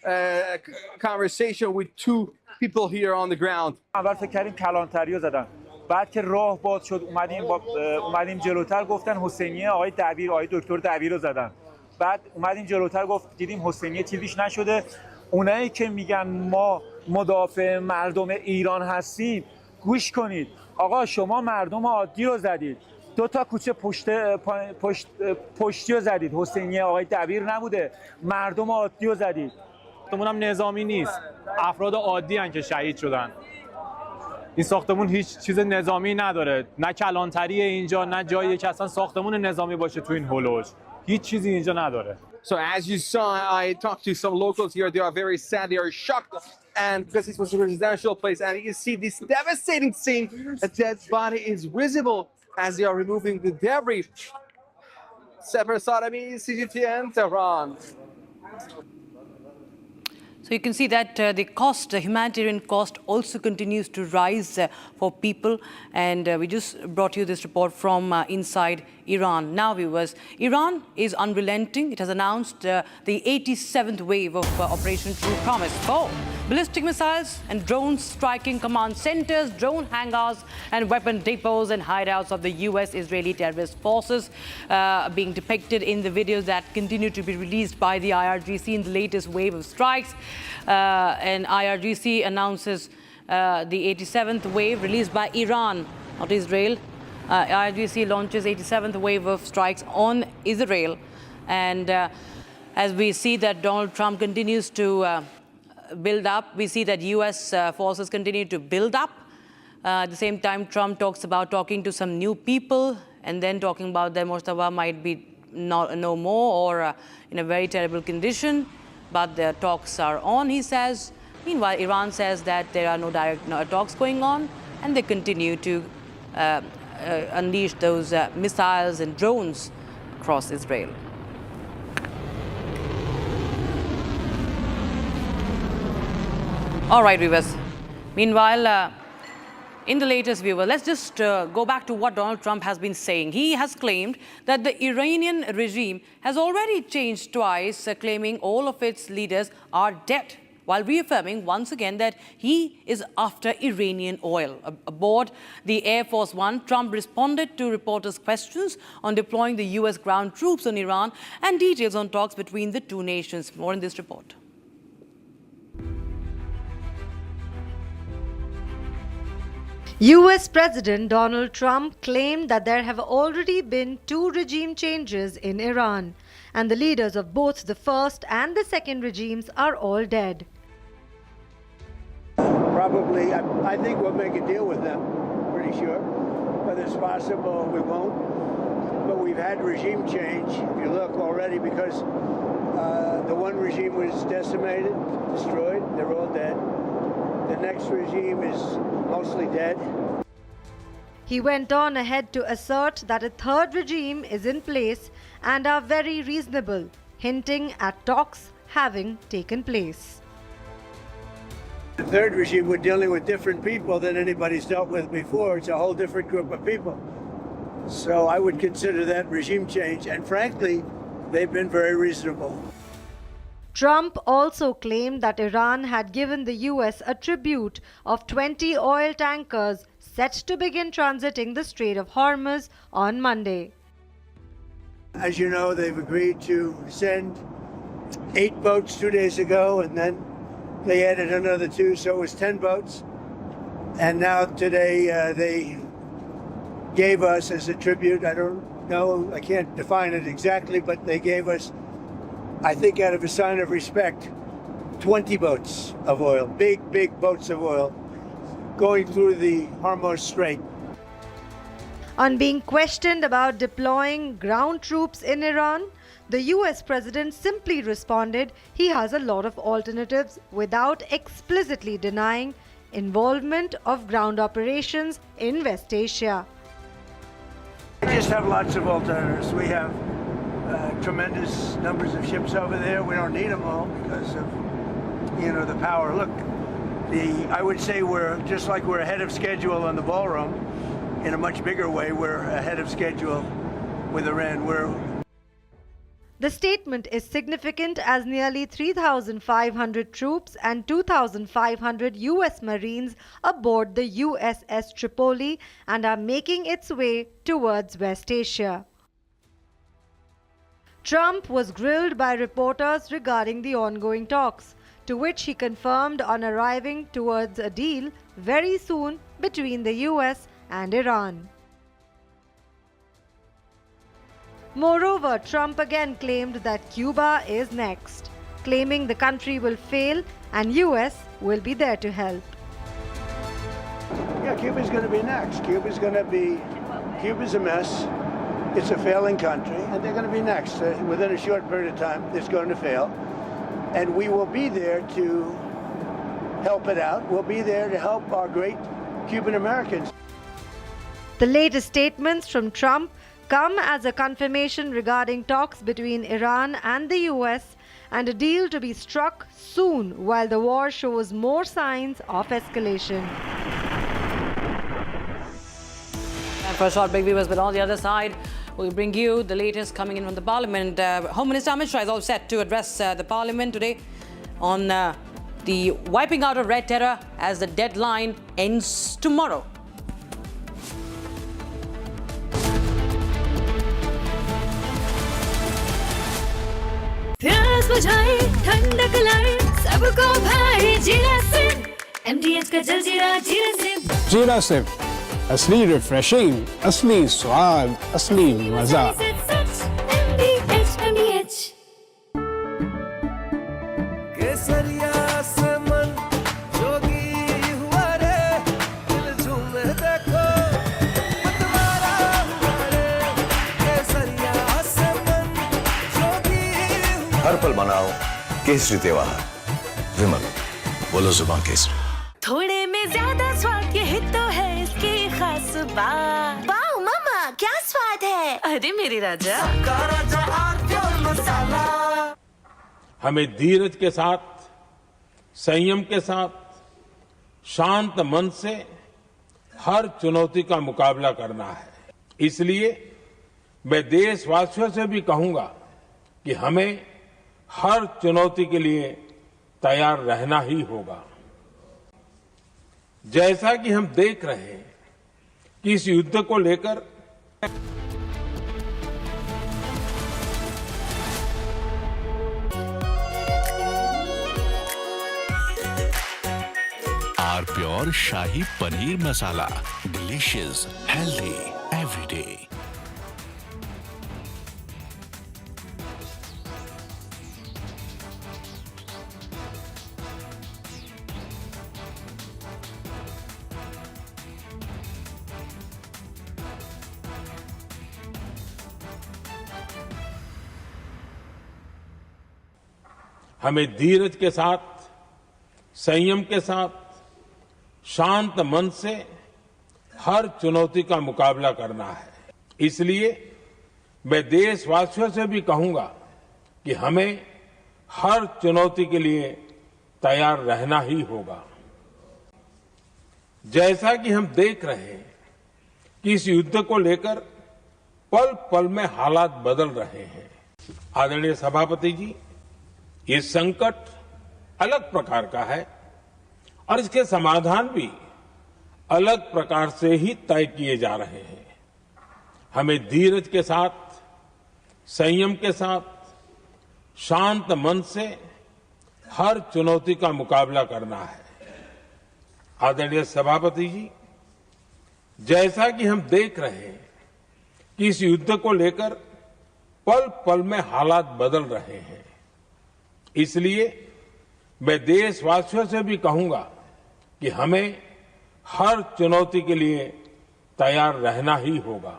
a conversation with two people here on the ground. اول فکر کردیم کلانتریو زدن. بعد که راه باز شد اومدیم جلوتر گفتن حسینیه آقای دبیر آقای دکتر دبیر رو زدن. بعد اومدیم جلوتر گفت دیدیم حسینیه چیزیش نشده. اونایی که میگن ما مدافع مردم ایران هستیم گوش کنید. آقا شما مردم عادی رو زدید. 2 تا کوچه پشتی رو زدید. حسینیه آقای دبیر نبوده. مردم عادی رو زدید. ساختمون هم نظامی نیست. افراد عادی هستند که شهید شدن. این ساختمون هیچ چیز نظامی نداره. نه کلانتری اینجا نه جایی که اصلا ساختمون نظامی باشه تو این هولوش. هیچ چیزی اینجا نداره. So as you saw, I talked to some locals here. They are very sad. They are shocked, and because this was a residential place, and you see this devastating scene. A dead body is visible as they are removing the debris. Sefer Sarami, CGTN, Tehran. So you can see that the cost, the humanitarian cost also continues to rise for people. And we just brought you this report from inside Iran. Now, viewers, Iran is unrelenting. It has announced the 87th wave of Operation True Promise for ballistic missiles and drones striking command centers, drone hangars and weapon depots and hideouts of the US-Israeli terrorist forces being depicted in the videos that continue to be released by the IRGC in the latest wave of strikes. And IRGC announces the 87th wave released by Iran, not Israel. IRGC launches 87th wave of strikes on Israel. And as we see that Donald Trump continues to build up, we see that US forces continue to build up. At the same time, Trump talks about talking to some new people and then talking about that Mustafa might be no more or in a very terrible condition. But the talks are on, he says. Meanwhile, Iran says that there are no direct talks going on, and they continue to unleash those missiles and drones across Israel. All right, viewers. Meanwhile, in the latest viewer, let's just go back to what Donald Trump has been saying. He has claimed that the Iranian regime has already changed twice, claiming all of its leaders are dead, while reaffirming once again that he is after Iranian oil. Aboard the Air Force One, Trump responded to reporters' questions on deploying the US ground troops on Iran and details on talks between the two nations. More in this report. US President Donald Trump claimed that there have already been 2 regime changes in Iran, and the leaders of both the first and the second regimes are all dead. Probably, I think we'll make a deal with them, pretty sure. Whether it's possible, we won't. But we've had regime change, if you look already, because the one regime was decimated, destroyed, they're all dead. The next regime is mostly dead. He went on ahead to assert that a third regime is in place and are very reasonable, hinting at talks having taken place. The third regime, we're dealing with different people than anybody's dealt with before. It's a whole different group of people. So I would consider that regime change. And frankly, they've been very reasonable. Trump also claimed that Iran had given the US a tribute of 20 oil tankers set to begin transiting the Strait of Hormuz on Monday. As you know, they've agreed to send 8 boats 2 days ago, and then they added another 2, so it was 10 boats. And now today they gave us as a tribute, I don't know, I can't define it exactly, but they gave us, I think out of a sign of respect, 20 boats of oil, big boats of oil, going through the Hormuz Strait. On being questioned about deploying ground troops in Iran, the US president simply responded he has a lot of alternatives without explicitly denying involvement of ground operations in West Asia. We just have lots of alternatives. We have tremendous numbers of ships over there. We don't need them all because of, the power. Look, I would say we're just like we're ahead of schedule on the ballroom. In a much bigger way, we're ahead of schedule with Iran. The statement is significant as nearly 3,500 troops and 2,500 US Marines aboard the USS Tripoli and are making its way towards West Asia. Trump was grilled by reporters regarding the ongoing talks, to which he confirmed on arriving towards a deal very soon between the US and Iran. Moreover, Trump again claimed that Cuba is next, claiming the country will fail and US will be there to help. Yeah, Cuba's going to be next. Cuba's a mess. It's a failing country, and they're going to be next. Within a short period of time, it's going to fail. And we will be there to help it out. We'll be there to help our great Cuban Americans. The latest statements from Trump come as a confirmation regarding talks between Iran and the US and a deal to be struck soon while the war shows more signs of escalation. And for a short break, viewers, but on the other side, we'll bring you the latest coming in from the Parliament. Home Minister Amit Shah is all set to address the Parliament today on the wiping out of red terror as the deadline ends tomorrow. प्यास बुझाए ठंडक लाए सबको भाई जीरा सिर्फ MDH का जलजीरा जीरा सिर्फ जीरा सिर्फ असली रिफ्रेशिंग असली स्वाद असली मजा MDH केसरिया से मन जोगी हुआ रे दिल झूमे देखो मतवारा हुआ रे केसरिया से मन जोगी हर पल मनाओ केसरी त्योहार विमल बोलो जुबान केसरी थोड़े में ज्यादा स्वाद यही तो है इसकी खास बात वाओ मामा क्या स्वाद है अरे मेरी राजा मसाला हमें धीरज के साथ संयम के साथ शांत मन से हर चुनौती का मुकाबला करना है। इसलिए मैं देशवासियों से भी कहूंगा कि हमें हर चुनौती के लिए तैयार रहना ही होगा। जैसा कि हम देख रहे हैं कि इस युद्ध को लेकर are pure shahi paneer masala delicious healthy everyday. हमें धीरज के साथ संयम के साथ शांत मन से हर चुनौती का मुकाबला करना है। इसलिए मैं देशवासियों से भी कहूंगा कि हमें हर चुनौती के लिए तैयार रहना ही होगा। जैसा कि हम देख रहे हैं कि इस युद्ध को लेकर पल पल में हालात बदल रहे हैं। आदरणीय सभापति जी, ये संकट अलग प्रकार का है और इसके समाधान भी अलग प्रकार से ही तय किए जा रहे हैं। हमें धीरज के साथ संयम के साथ शांत मन से हर चुनौती का मुकाबला करना है। आदरणीय सभापति जी, जैसा कि हम देख रहे हैं कि इस युद्ध को लेकर पल पल में हालात बदल रहे हैं। इसलिए मैं देशवासियों से भी कहूंगा कि हमें हर चुनौती के लिए तैयार रहना ही होगा।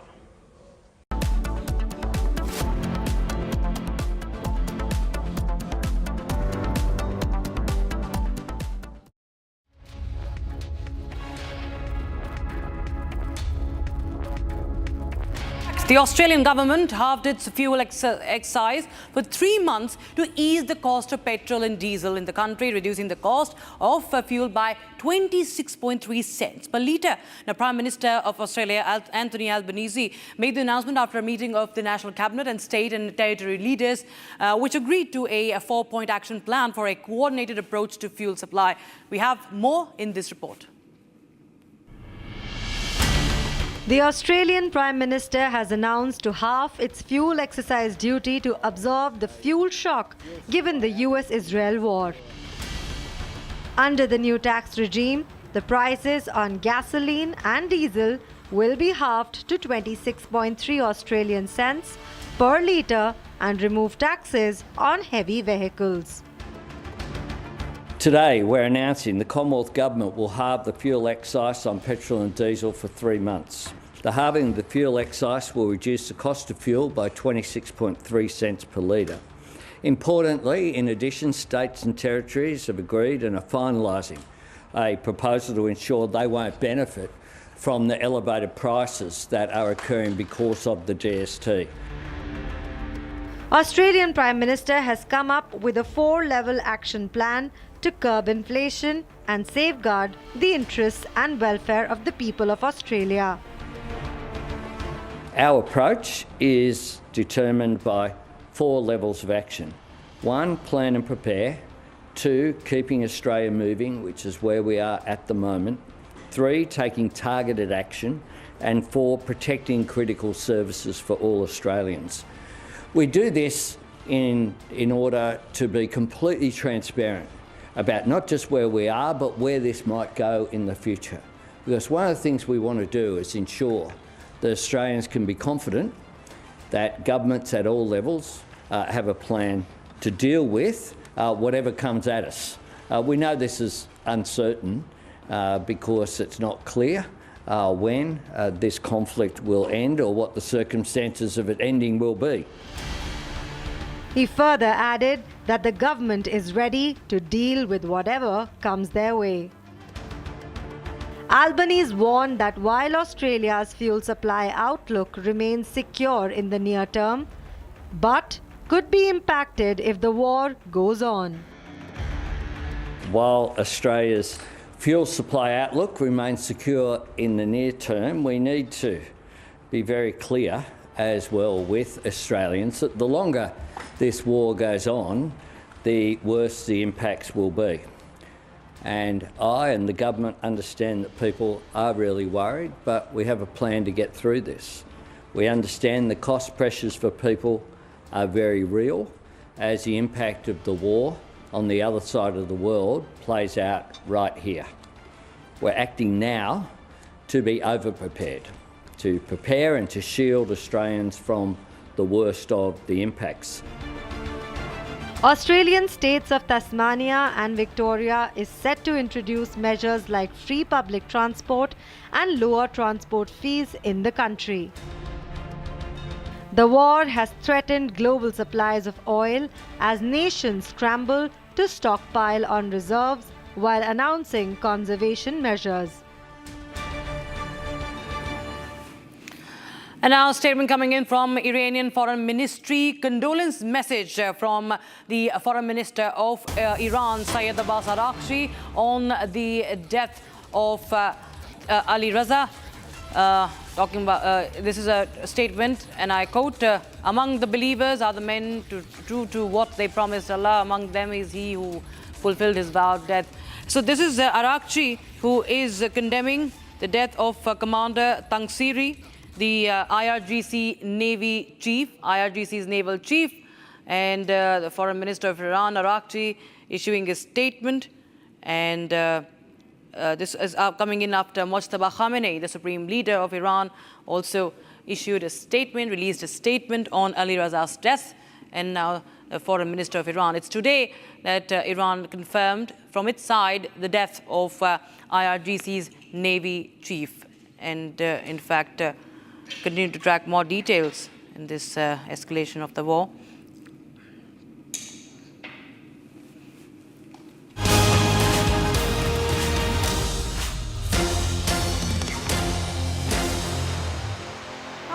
The Australian government halved its fuel excise for 3 months to ease the cost of petrol and diesel in the country, reducing the cost of fuel by 26.3 cents per litre. Now, Prime Minister of Australia, Anthony Albanese, made the announcement after a meeting of the National Cabinet and state and territory leaders, which agreed to a 4-point action plan for a coordinated approach to fuel supply. We have more in this report. The Australian Prime Minister has announced to halve its fuel excise duty to absorb the fuel shock given the US-Israel war. Under the new tax regime, the prices on gasoline and diesel will be halved to 26.3 Australian cents per litre and remove taxes on heavy vehicles. Today, we're announcing the Commonwealth Government will halve the fuel excise on petrol and diesel for 3 months. The halving of the fuel excise will reduce the cost of fuel by 26.3 cents per litre. Importantly, in addition, states and territories have agreed and are finalising a proposal to ensure they won't benefit from the elevated prices that are occurring because of the GST. Australian Prime Minister has come up with a 4-level action plan to curb inflation and safeguard the interests and welfare of the people of Australia. Our approach is determined by 4 levels of action. 1, plan and prepare. 2, keeping Australia moving, which is where we are at the moment. 3, taking targeted action. And 4, protecting critical services for all Australians. We do this in order to be completely transparent about not just where we are, but where this might go in the future. Because one of the things we want to do is ensure that Australians can be confident that governments at all levels have a plan to deal with whatever comes at us. We know this is uncertain because it's not clear when this conflict will end or what the circumstances of it ending will be. He further added that the government is ready to deal with whatever comes their way. Albanese warned that while Australia's fuel supply outlook remains secure in the near term, but could be impacted if the war goes on. While Australia's fuel supply outlook remains secure in the near term, we need to be very clear as well with Australians that the longer this war goes on, the worse the impacts will be. And I and the government understand that people are really worried, but we have a plan to get through this. We understand the cost pressures for people are very real as the impact of the war on the other side of the world plays out right here. We're acting now to be over-prepared, to prepare and to shield Australians from the worst of the impacts. Australian states of Tasmania and Victoria is set to introduce measures like free public transport and lower transport fees in the country. The war has threatened global supplies of oil as nations scramble to stockpile on reserves while announcing conservation measures. And now a statement coming in from Iranian Foreign Ministry. Condolence message from the Foreign Minister of Iran, Syed Abbas Araghchi, on the death of Ali Raza. Talking about this is a statement, and I quote, among the believers are the men true to what they promised Allah. Among them is he who fulfilled his vow of death. So this is Araghchi who is condemning the death of Commander Tangsiri, the IRGC Navy chief, IRGC's naval chief, and the Foreign Minister of Iran, Araghchi, issuing a statement. And this is coming in after Mojtaba Khamenei, the supreme leader of Iran, also issued a statement, released a statement on Ali Raza's death, and now the Foreign Minister of Iran. It's today that Iran confirmed from its side the death of IRGC's Navy chief, and in fact, continue to track more details in this escalation of the war.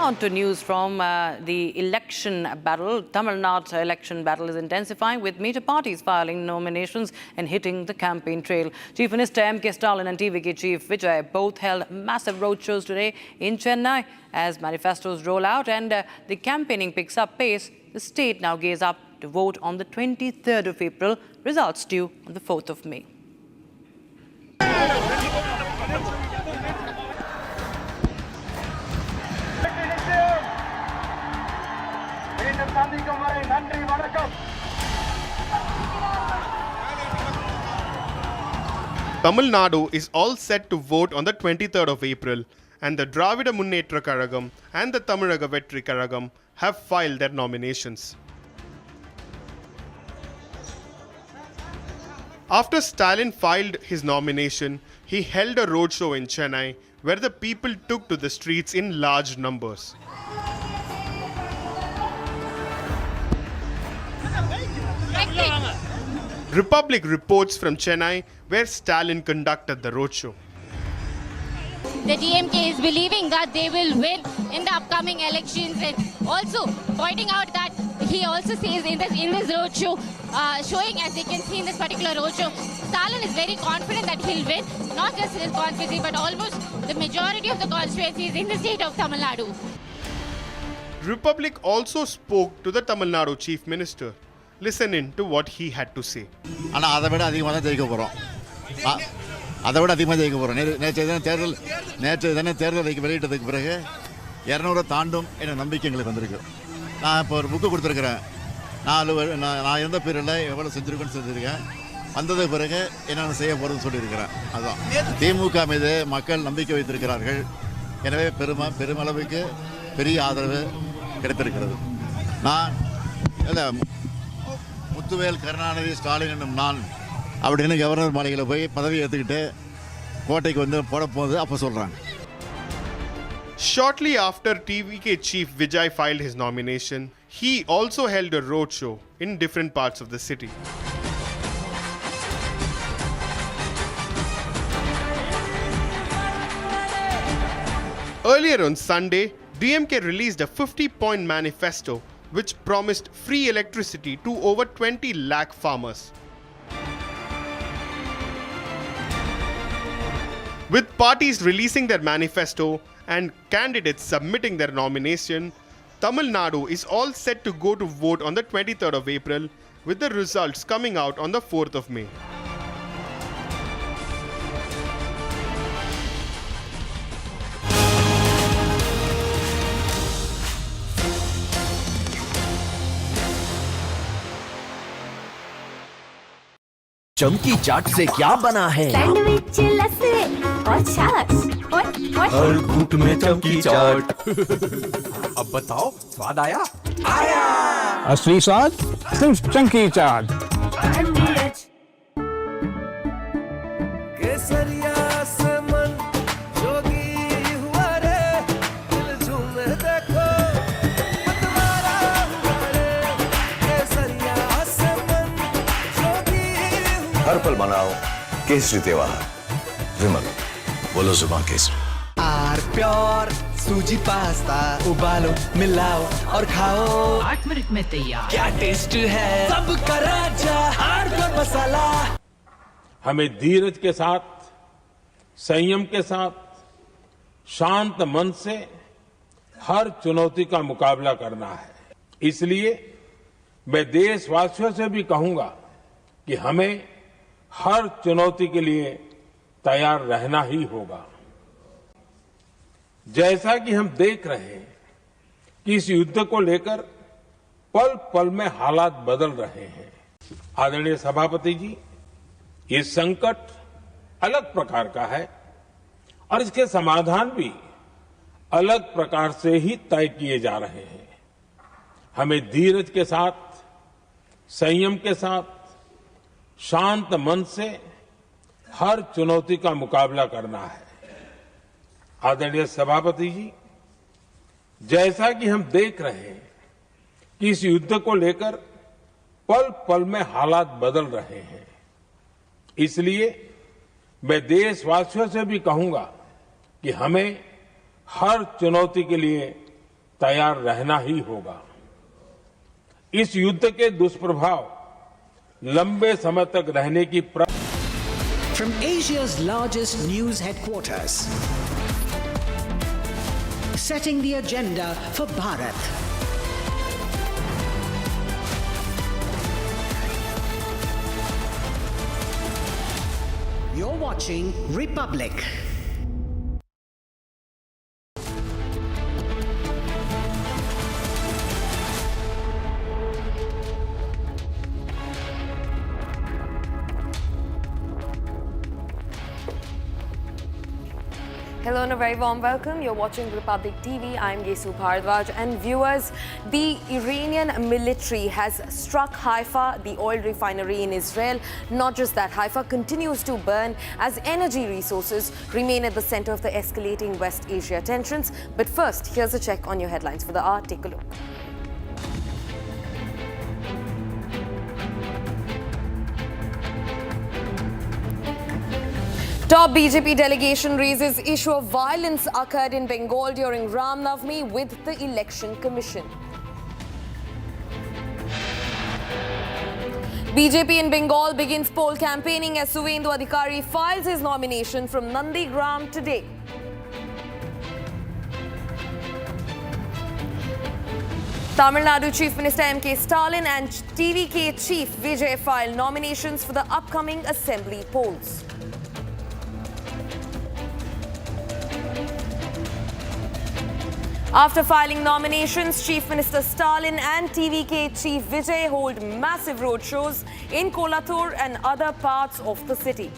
Now on to news from the election battle. Tamil Nadu election battle is intensifying with major parties filing nominations and hitting the campaign trail. Chief Minister M.K. Stalin and TVK Chief Vijay both held massive roadshows today in Chennai as manifestos roll out and the campaigning picks up pace. The state now gears up to vote on the 23rd of April, results due on the 4th of May. Tamil Nadu is all set to vote on the 23rd of April, and the Dravida Munnetra Kazhagam and the Tamizhaga Vetri Kazhagam have filed their nominations. After Stalin filed his nomination, he held a roadshow in Chennai where the people took to the streets in large numbers. Republic reports from Chennai where Stalin conducted the roadshow. The DMK is believing that they will win in the upcoming elections, and also pointing out that he also says in this roadshow, showing as you can see in this particular roadshow, Stalin is very confident that he'll win, not just his constituency but almost the majority of the constituencies in the state of Tamil Nadu. Republic also spoke to the Tamil Nadu Chief Minister. Listen in to what he had to say. அதை விட அதிகமாக ஜெயிக்க போகிறோம். நேற்று தானே தேர்தல் வெளியிட்டதுக்கு பிறகு 200 தாண்டும் என்ற நம்பிக்கை எங்களுக்கு வந்திருக்கு. நான் இப்போ ஒரு புக்கு கொடுத்துருக்குறேன். நான் இருந்த பீரியடில் எவ்வளோ செஞ்சுருக்கேன்னு சொல்லியிருக்கேன். வந்ததுக்கு பிறகு என்னென்ன செய்ய போகிறதுன்னு சொல்லியிருக்கிறேன். அதுதான் திமுக மீது மக்கள் நம்பிக்கை வைத்திருக்கிறார்கள். எனவே பெருமளவுக்கு பெரிய ஆதரவு கிடைத்திருக்கிறது. நான் இல்லை முத்துவேல் கருணாநிதி ஸ்டாலின் என்னும் நான் அப்படின்னு கவர்னர் மாளிகையில் போய் பதவி ஏற்றுக்கிட்டு கோட்டைக்கு வந்து போட போகுது அப்போ சொல்கிறாங்க. Shortly after TVK Chief Vijay filed his nomination, he also held a roadshow in different parts of the city. Earlier on Sunday, DMK released a 50-point manifesto which promised free electricity to over 20 lakh farmers. With parties releasing their manifesto and candidates submitting their nomination, Tamil Nadu is all set to go to vote on the 23rd of April, with the results coming out on the 4th of May. चमकी चाट से क्या बना है? Sandwich लस्सी और छाछ और हर घूंट में चमकी चाट। अब बताओ स्वाद आया? आया। असली स्वाद सिर्फ चमकी चाट। केसरिया से मन जोगी हुआ रे, दिल झूमे देखो मतवारा हुआ रे। केसरिया से मन जोगी हर पल मनाओ केसरी त्योहार। विमल बोलो जुबान केसरी। आर प्योर सूजी पास्ता उबालो मिलाओ और खाओ 8 मिनट में तैयार। क्या टेस्ट है सबका राजा हार्डकोर मसाला। हमें धीरज के साथ, संयम के साथ, शांत मन से हर चुनौती का मुकाबला करना है। इसलिए मैं देशवासियों से भी कहूंगा कि हमें हर चुनौती के लिए तैयार रहना ही होगा। जैसा कि हम देख रहे हैं कि इस युद्ध को लेकर पल पल में हालात बदल रहे हैं। आदरणीय सभापति जी, ये संकट अलग प्रकार का है और इसके समाधान भी अलग प्रकार से ही तय किए जा रहे हैं। हमें धीरज के साथ, संयम के साथ, शांत मन से हर चुनौती का मुकाबला करना है। आदरणीय सभापति जी, जैसा कि हम देख रहे हैं कि इस युद्ध को लेकर पल पल में हालात बदल रहे हैं, इसलिए मैं देशवासियों से भी कहूंगा कि हमें हर चुनौती के लिए तैयार रहना ही होगा। इस युद्ध के दुष्प्रभाव लंबे समय तक रहने की From Asia's largest news headquarters, setting the agenda for Bharat. You're watching Republic. Hello and a very warm welcome. You're watching Republic TV. I'm Yesu Bharadwaj. And viewers, the Iranian military has struck Haifa, the oil refinery in Israel. Not just that, Haifa continues to burn as energy resources remain at the center of the escalating West Asia tensions. But first, here's a check on your headlines for the hour. Take a look. Top BJP delegation raises issue of violence occurred in Bengal during Ram Navami with the Election Commission. BJP in Bengal begins poll campaigning as Suvendu Adhikari files his nomination from Nandigram today. Tamil Nadu Chief Minister M.K. Stalin and TVK Chief Vijay file nominations for the upcoming assembly polls. After filing nominations, Chief Minister Stalin and TVK Chief Vijay hold massive roadshows in Kolathur and other parts of the city.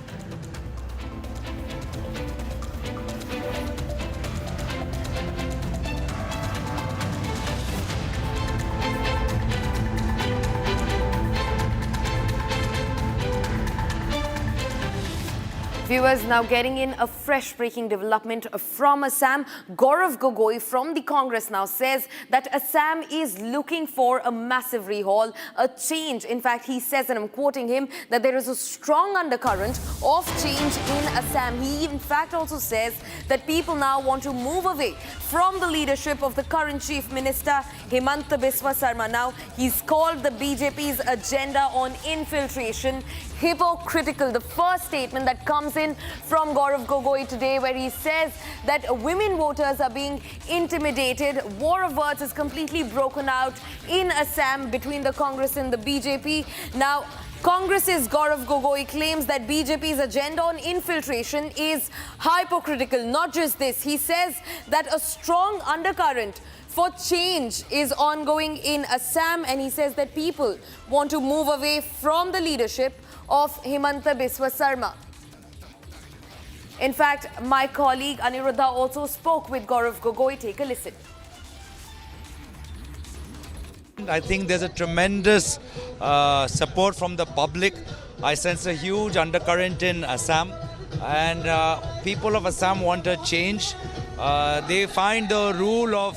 Viewers, now getting in a fresh breaking development from Assam. Gaurav Gogoi from the Congress now says that Assam is looking for a massive rehaul, a change. In fact, he says, and I'm quoting him, that there is a strong undercurrent of change in Assam. He in fact also says that people now want to move away from the leadership of the current Chief Minister, Himanta Biswa Sarma. Now, he's called the BJP's agenda on infiltration hypocritical. The first statement that comes in from Gaurav Gogoi today, where he says that women voters are being intimidated. War of words is completely broken out in Assam between the Congress and the BJP. Now, Congress's Gaurav Gogoi claims that BJP's agenda on infiltration is hypocritical. Not just this, he says that a strong undercurrent for change is ongoing in Assam, and he says that people want to move away from the leadership of Himanta Biswa Sarma. In fact, my colleague Aniruddha also spoke with Gaurav Gogoi. Take a listen. I think there's a tremendous support from the public. I sense a huge undercurrent in Assam, and people of Assam want a change. They find the rule of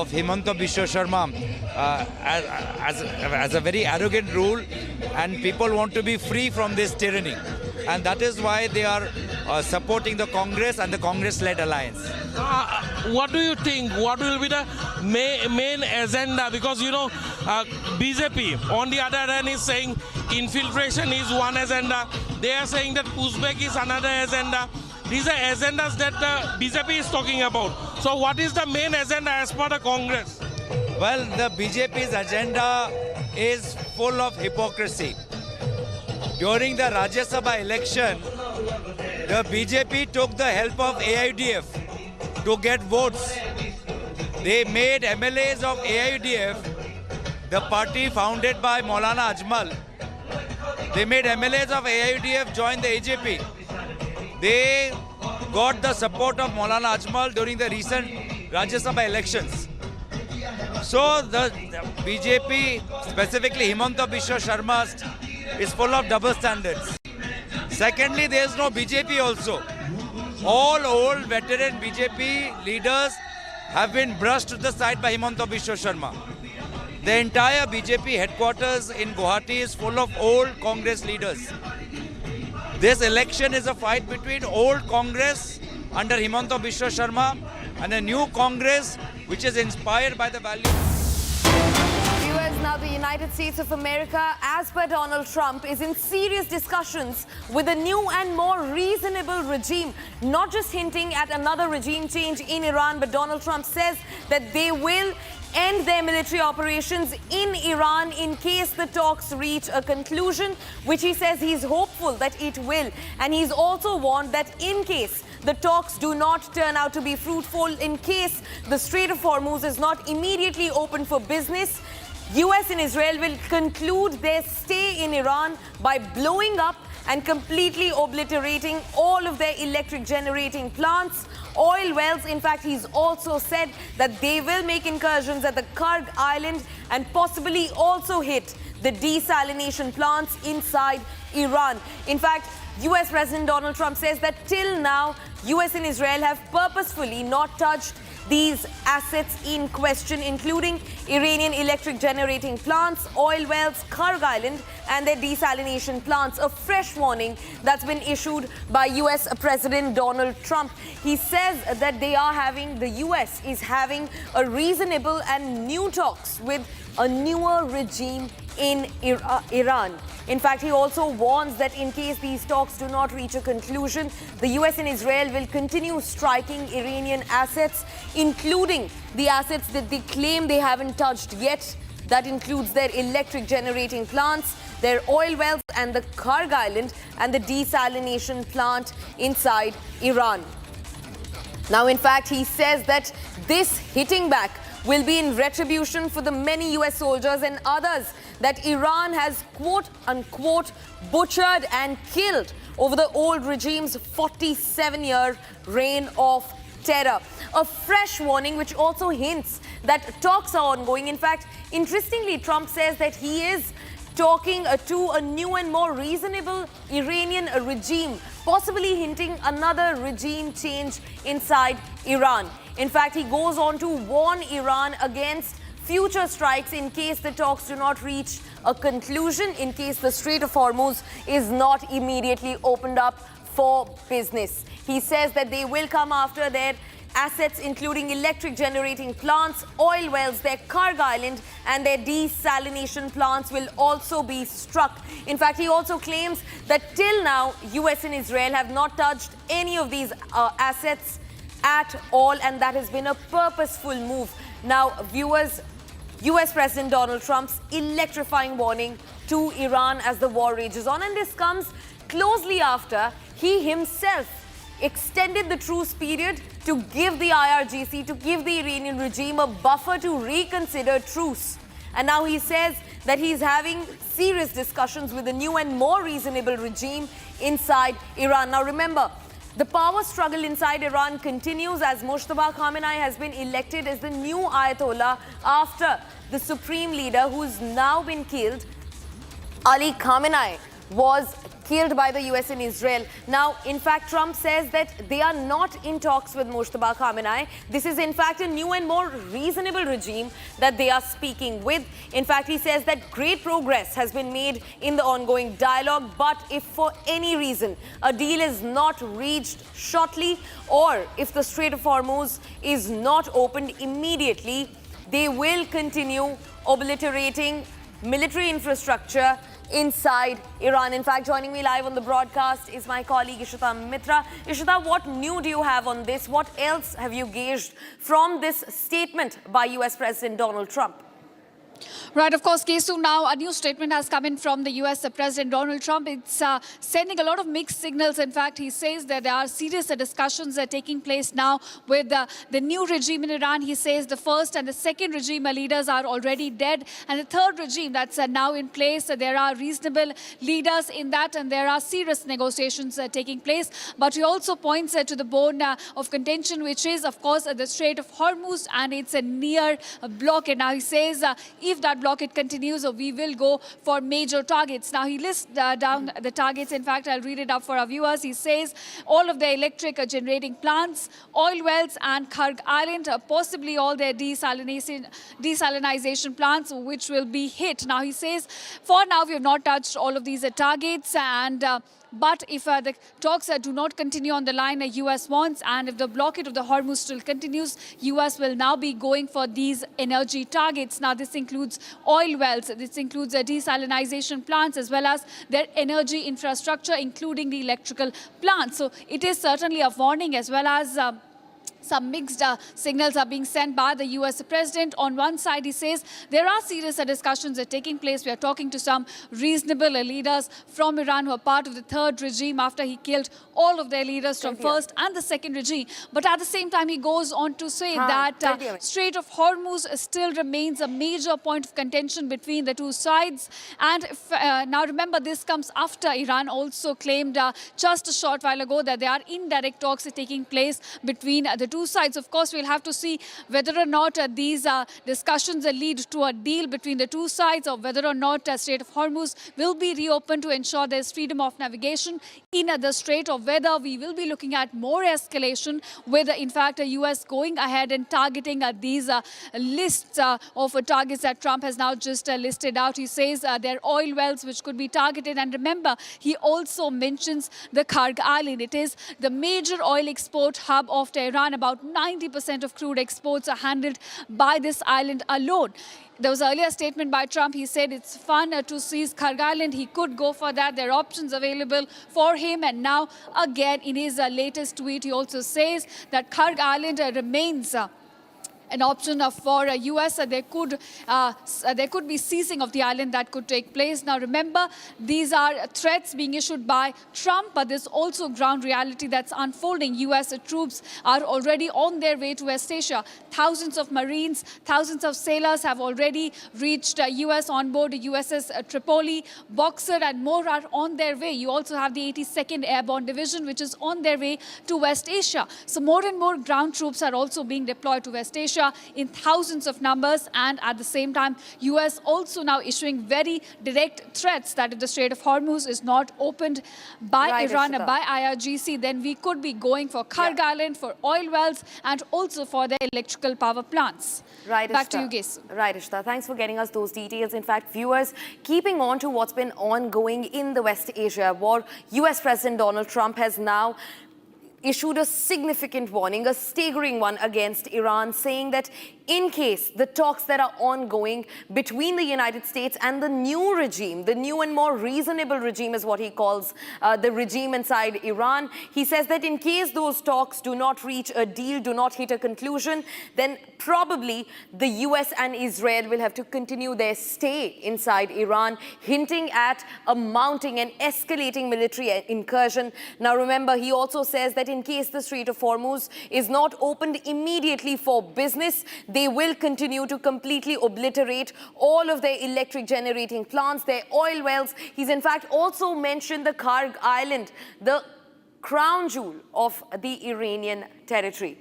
Himanta Biswa Sarma as a very arrogant rule, and people want to be free from this tyranny, and that is why they are supporting the Congress and the Congress-led alliance. What do you think? What will be the main agenda? Because you know, BJP on the other hand is saying infiltration is one agenda. They are saying that Uzbek is another agenda. These are agendas that BJP is talking about. So what is the main agenda as per the Congress? Well, the BJP's agenda is full of hypocrisy. During the Rajya Sabha election, the BJP took the help of AIUDF to get votes. They made MLAs of AIUDF, the party founded by Maulana Ajmal. They made MLAs of AIUDF join the AJP. They got the support of Maulana Ajmal during the recent Rajya Sabha elections. So the BJP, specifically Himanta Biswa Sarma, is full of double standards. Secondly, there is no BJP also. All old veteran BJP leaders have been brushed to the side by Himanta Biswa Sarma. The entire BJP headquarters in Guwahati is full of old Congress leaders. This election is a fight between old Congress under Himanta Biswa Sarma and a new Congress which is inspired by the values. Viewers, now the United States of America, as per Donald Trump, is in serious discussions with a new and more reasonable regime. Not just hinting at another regime change in Iran, but Donald Trump says that they will end their military operations in Iran in case the talks reach a conclusion, which he says he's hopeful that it will. And he's also warned that in case the talks do not turn out to be fruitful, in case the Strait of Hormuz is not immediately open for business, US and Israel will conclude their stay in Iran by blowing up and completely obliterating all of their electric generating plants, oil wells. In fact, he's also said that they will make incursions at the Karg Island and possibly also hit the desalination plants inside Iran. In fact, US President Donald Trump says that till now, US and Israel have purposefully not touched these assets in question, including Iranian electric generating plants, oil wells, Karg Island, and their desalination plants. A fresh warning that's been issued by US President Donald Trump. He says that the US is having a reasonable and new talks with a newer regime in Iran. In fact, he also warns that in case these talks do not reach a conclusion, the US and Israel will continue striking Iranian assets, including the assets that they claim they haven't touched yet. That includes their electric generating plants, their oil wells, and the Karg Island and the desalination plant inside Iran. Now, in fact, he says that this hitting back will be in retribution for the many US soldiers and others that Iran has quote-unquote butchered and killed over the old regime's 47-year reign of terror. A fresh warning which also hints that talks are ongoing. In fact, interestingly, Trump says that he is talking to a new and more reasonable Iranian regime, possibly hinting another regime change inside Iran. In fact, he goes on to warn Iran against future strikes in case the talks do not reach a conclusion, in case the Strait of Hormuz is not immediately opened up for business. He says that they will come after their assets, including electric generating plants, oil wells, their Karg Island, and their desalination plants will also be struck. In fact, he also claims that till now, US and Israel have not touched any of these assets at all, and that has been a purposeful move. Now, viewers, US President Donald Trump's electrifying warning to Iran as the war rages on, and this comes closely after he himself extended the truce period to give the IRGC, to give the Iranian regime a buffer to reconsider truce. And now he says that he's having serious discussions with a new and more reasonable regime inside Iran. Now remember, the power struggle inside Iran continues as Mujtaba Khamenei has been elected as the new Ayatollah after the supreme leader, who's now been killed, Ali Khamenei, was killed by the US and Israel. Now, in fact, Trump says that they are not in talks with Mujtaba Khamenei. This is, in fact, a new and more reasonable regime that they are speaking with. In fact, he says that great progress has been made in the ongoing dialogue, but if for any reason a deal is not reached shortly, or if the Strait of Hormuz is not opened immediately, they will continue obliterating military infrastructure inside Iran. In fact, joining me live on the broadcast is my colleague Ishita Mitra. Ishita, what new do you have on this? What else have you gauged from this statement by US President Donald Trump? Right, of course, Kesu, now a new statement has come in from the US President Donald Trump. It's sending a lot of mixed signals. In fact, he says that there are serious discussions taking place now with the new regime in Iran. He says the first and the second regime leaders are already dead. And the third regime that's now in place, there are reasonable leaders in that, and there are serious negotiations taking place. But he also points to the bone of contention, which is, of course, the Strait of Hormuz, and it's a near blockade. Now, he says if that blockade continues, we will go for major targets. Now, he lists down the targets. In fact, I'll read it up for our viewers. He says all of the electric generating plants, oil wells, and Karg Island, possibly all their desalination plants, which will be hit. Now, he says, for now, we have not touched all of these targets, and But if the talks do not continue on the line the US wants, and if the blockade of the Hormuz still continues, US will now be going for these energy targets. Now, this includes oil wells, this includes desalinization plants, as well as their energy infrastructure, including the electrical plants. So it is certainly a warning, as well as some mixed signals are being sent by the US president. On one side, he says there are serious discussions that are taking place. We are talking to some reasonable leaders from Iran who are part of the third regime after he killed all of their leaders from first and the second regime. But at the same time, he goes on to say that Strait of Hormuz still remains a major point of contention between the two sides. And now remember, this comes after Iran also claimed just a short while ago that there are indirect talks taking place between the two sides. Of course, we'll have to see whether or not these discussions lead to a deal between the two sides, or whether or not Strait of Hormuz will be reopened to ensure there's freedom of navigation in the strait, or whether we will be looking at more escalation with, in fact, the US going ahead and targeting these lists of targets that Trump has now just listed out. He says there are oil wells which could be targeted. And remember, he also mentions the Karg Island. It is the major oil export hub of Tehran. About 90% of crude exports are handled by this island alone. There was an earlier statement by Trump. He said it's fun to seize Karg Island. He could go for that. There are options available for him. And now, again, in his latest tweet, he also says that Karg Island remains an option for US. There could be seizing of the island that could take place. Now remember, these are threats being issued by Trump, but there's also ground reality that's unfolding. US troops are already on their way to West Asia. Thousands of Marines, thousands of sailors have already reached US on board USS Tripoli. Boxer and more are on their way. You also have the 82nd Airborne Division, which is on their way to West Asia. So more and more ground troops are also being deployed to West Asia in thousands of numbers. And at the same time, US also now issuing very direct threats that if the Strait of Hormuz is not opened by Iran, by IRGC, then we could be going for Karg Island, for oil wells, and also for the electrical power plants. Right, back to you, Gesu. Right, Ishta. Thanks for getting us those details. In fact, viewers, keeping on to what's been ongoing in the West Asia war, US President Donald Trump has now issued a significant warning, a staggering one against Iran, saying that in case the talks that are ongoing between the United States and the new regime, the new and more reasonable regime is what he calls the regime inside Iran, he says that in case those talks do not reach a deal, do not hit a conclusion, then probably the US and Israel will have to continue their stay inside Iran, hinting at a mounting and escalating military incursion. Now remember, he also says that in case the Strait of Hormuz is not opened immediately for business, they will continue to completely obliterate all of their electric generating plants, their oil wells. He's in fact also mentioned the Karg Island, the crown jewel of the Iranian territory.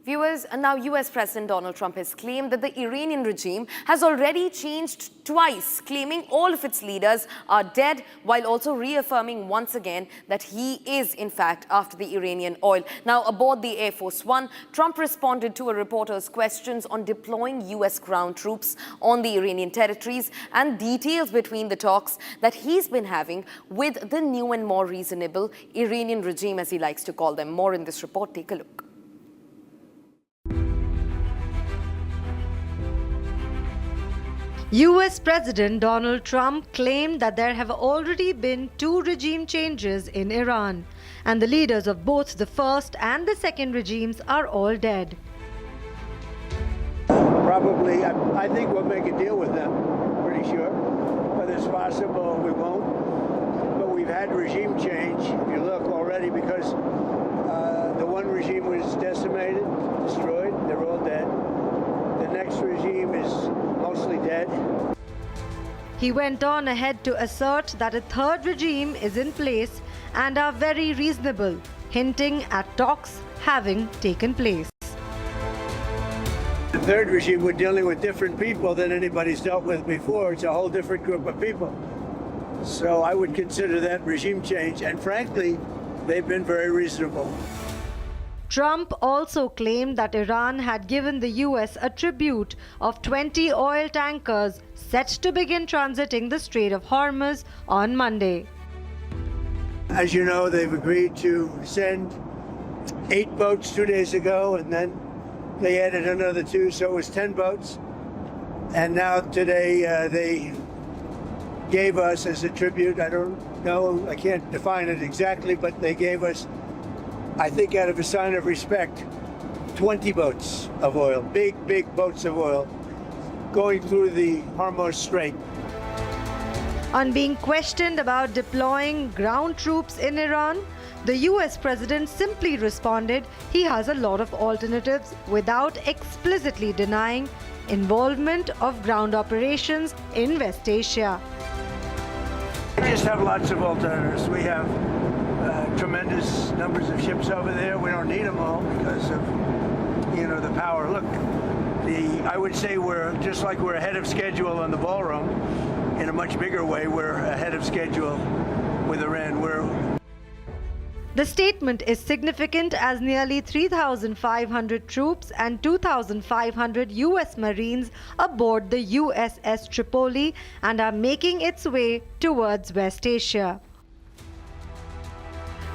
Viewers, now US President Donald Trump has claimed that the Iranian regime has already changed twice, claiming all of its leaders are dead, while also reaffirming once again that he is, in fact, after the Iranian oil. Now, aboard the Air Force One, Trump responded to a reporter's questions on deploying US ground troops on the Iranian territories and details between the talks that he's been having with the new and more reasonable Iranian regime, as he likes to call them. More in this report. Take a look. US President Donald Trump claimed that there have already been 2 regime changes in Iran, and the leaders of both the first and the second regimes are all dead. Probably, I think we'll make a deal with them, pretty sure. But it's possible we won't. But we've had regime change, if you look already, because the one regime was decimated, destroyed, they're all dead. The next regime is mostly dead. He went on ahead to assert that a third regime is in place and are very reasonable, hinting at talks having taken place. The third regime, we're dealing with different people than anybody's dealt with before. It's a whole different group of people. So I would consider that regime change, and frankly, they've been very reasonable. Trump also claimed that Iran had given the US a tribute of 20 oil tankers set to begin transiting the Strait of Hormuz on Monday. As you know, they've agreed to send 8 boats 2 days ago, and then they added another 2, so it was 10 boats. And now today they gave us as a tribute, I don't know, I can't define it exactly, but they gave us, I think out of a sign of respect, 20 boats of oil, big boats of oil, going through the Hormuz Strait. On being questioned about deploying ground troops in Iran, the US president simply responded he has a lot of alternatives without explicitly denying involvement of ground operations in West Asia. We just have lots of alternatives. We have tremendous numbers of ships over there. We don't need them all because of, the power. Look, I would say we're just like we're ahead of schedule on the ballroom. In a much bigger way, we're ahead of schedule with Iran. The statement is significant as nearly 3,500 troops and 2,500 US Marines aboard the USS Tripoli and are making its way towards West Asia.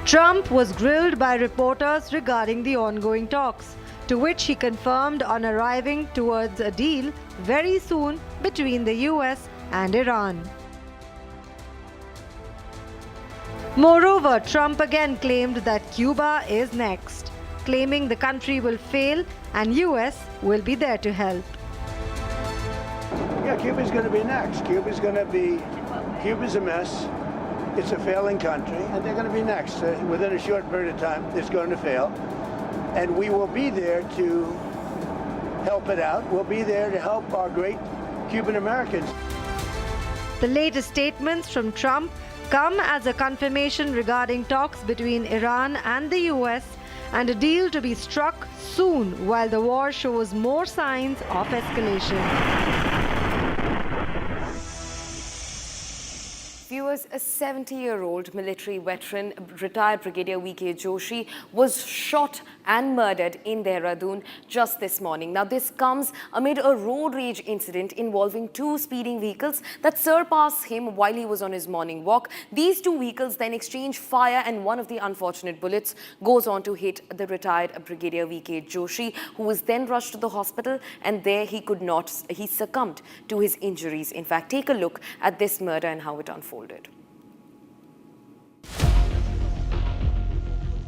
Trump was grilled by reporters regarding the ongoing talks, to which he confirmed on arriving towards a deal very soon between the US and Iran. Moreover, Trump again claimed that Cuba is next, claiming the country will fail and US will be there to help. Yeah, Cuba's going to be next. Cuba's a mess. It's a failing country, and they're going to be next. Within a short period of time, it's going to fail. And we will be there to help it out. We'll be there to help our great Cuban Americans. The latest statements from Trump come as a confirmation regarding talks between Iran and the US and a deal to be struck soon while the war shows more signs of escalation. Viewers, a 70-year-old military veteran, retired Brigadier V.K. Joshi, was shot and murdered in Dehradun just this morning. Now, this comes amid a road rage incident involving 2 speeding vehicles that surpassed him while he was on his morning walk. These 2 vehicles then exchange fire, and one of the unfortunate bullets goes on to hit the retired Brigadier V.K. Joshi, who was then rushed to the hospital, and there he succumbed to his injuries. In fact, take a look at this murder and how it unfolded.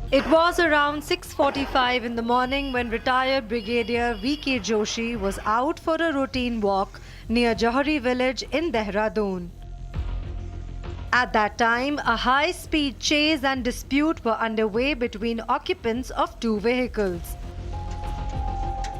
It was around 6:45 in the morning when retired Brigadier V.K. Joshi was out for a routine walk near Johari village in Dehradun. At that time, a high-speed chase and dispute were underway between occupants of 2 vehicles.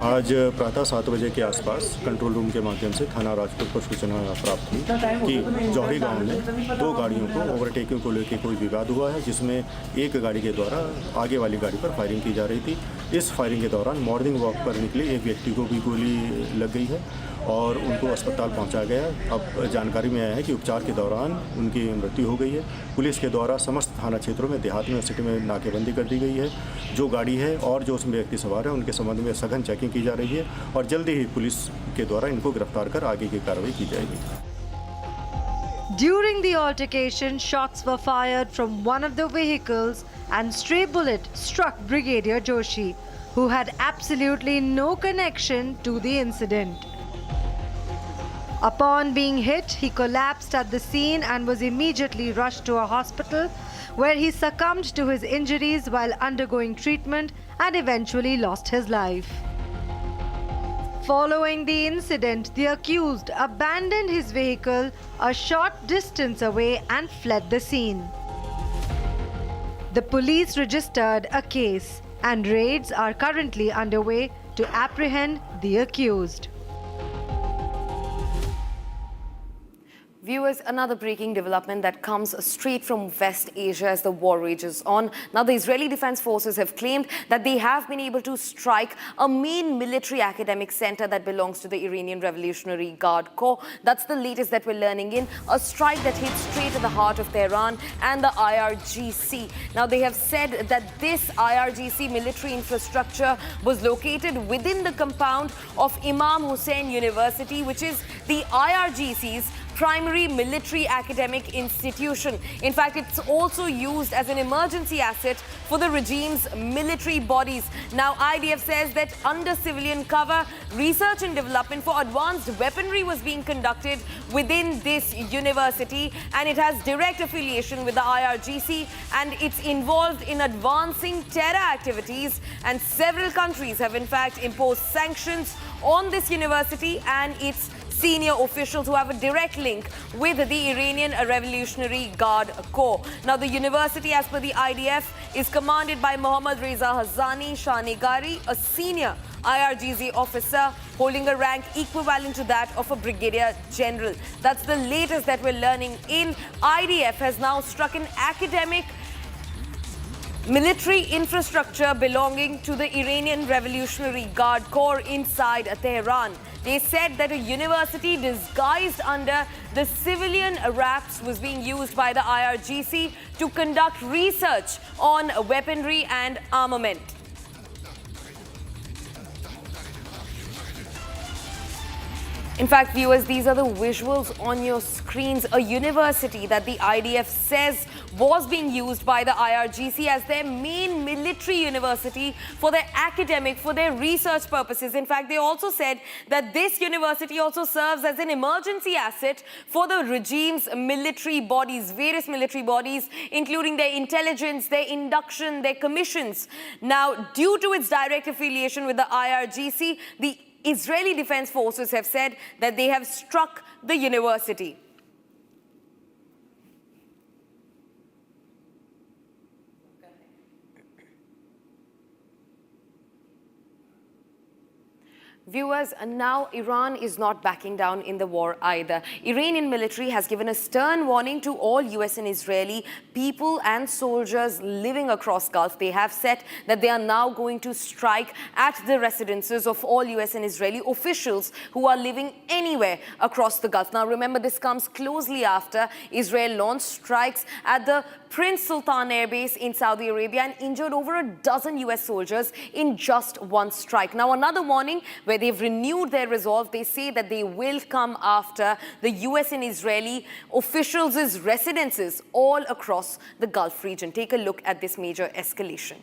आज प्रातः 7 बजे के आसपास control room के माध्यम से थाना राजपुर को सूचना प्राप्त हुई कि जौहरी गांव में 2 गाड़ियों को ओवरटेकिंग को लेकर कोई विवाद हुआ है, जिसमें एक गाड़ी के द्वारा आगे वाली गाड़ी पर फायरिंग की जा रही थी। इस फायरिंग के दौरान मॉर्निंग वॉक पर निकले एक व्यक्ति को भी गोली लग गई है और उनको अस्पताल पहुंचा गया। अब जानकारी में आया है कि उपचार के दौरान उनकी मृत्यु हो गई है। पुलिस के द्वारा समस्त थाना क्षेत्रों में, देहात में, सिटी में नाकेबंदी कर दी गई है। जो गाड़ी है और जो उसमें व्यक्ति सवार है उनके संबंध में सघन चेकिंग की जा रही है और जल्दी ही पुलिस के द्वारा इनको गिरफ्तार कर आगे की कार्रवाई की जाएगी। During the altercation, shots were fired from one of the vehicles and stray bullet struck Brigadier Joshi, who had absolutely no connection to the incident. Upon being hit, he collapsed at the scene and was immediately rushed to a hospital where he succumbed to his injuries while undergoing treatment and eventually lost his life. Following the incident, the accused abandoned his vehicle a short distance away and fled the scene. The police registered a case and raids are currently underway to apprehend the accused. Viewers, another breaking development that comes straight from West Asia as the war rages on. Now, the Israeli Defense Forces have claimed that they have been able to strike a main military academic center that belongs to the Iranian Revolutionary Guard Corps. That's the latest that we're learning in. A strike that hit straight at the heart of Tehran and the IRGC. Now, they have said that this IRGC military infrastructure was located within the compound of Imam Hussein University, which is the IRGC's primary military academic institution. In fact, it's also used as an emergency asset for the regime's military bodies. Now, IDF says that under civilian cover, research and development for advanced weaponry was being conducted within this university, and it has direct affiliation with the IRGC, and it's involved in advancing terror activities, and several countries have in fact imposed sanctions on this university and its senior officials who have a direct link with the Iranian Revolutionary Guard Corps. Now, the university, as per the IDF, is commanded by Mohammad Reza Hazani Shanigari, a senior IRGC officer holding a rank equivalent to that of a brigadier general. That's the latest that we're learning in. IDF has now struck an academic military infrastructure belonging to the Iranian Revolutionary Guard Corps inside Tehran. They said that a university disguised under the civilian wraps was being used by the IRGC to conduct research on weaponry and armament. In fact, viewers, these are the visuals on your screens. A university that the IDF says was being used by the IRGC as their main military university for their academic, for their research purposes. In fact, they also said that this university also serves as an emergency asset for the regime's military bodies, various military bodies, including their intelligence, their induction, their commissions. Now, due to its direct affiliation with the IRGC, the Israeli Defense Forces have said that they have struck the university. Viewers, now Iran is not backing down in the war either. Iranian military has given a stern warning to all US and Israeli people and soldiers living across Gulf. They have said that they are now going to strike at the residences of all US and Israeli officials who are living anywhere across the Gulf. Now remember, this comes closely after Israel launched strikes at the Prince Sultan Air Base in Saudi Arabia and injured over a dozen US soldiers in just one strike. Now, another warning where they've renewed their resolve. They say that they will come after the US and Israeli officials' residences all across the Gulf region. Take a look at this major escalation.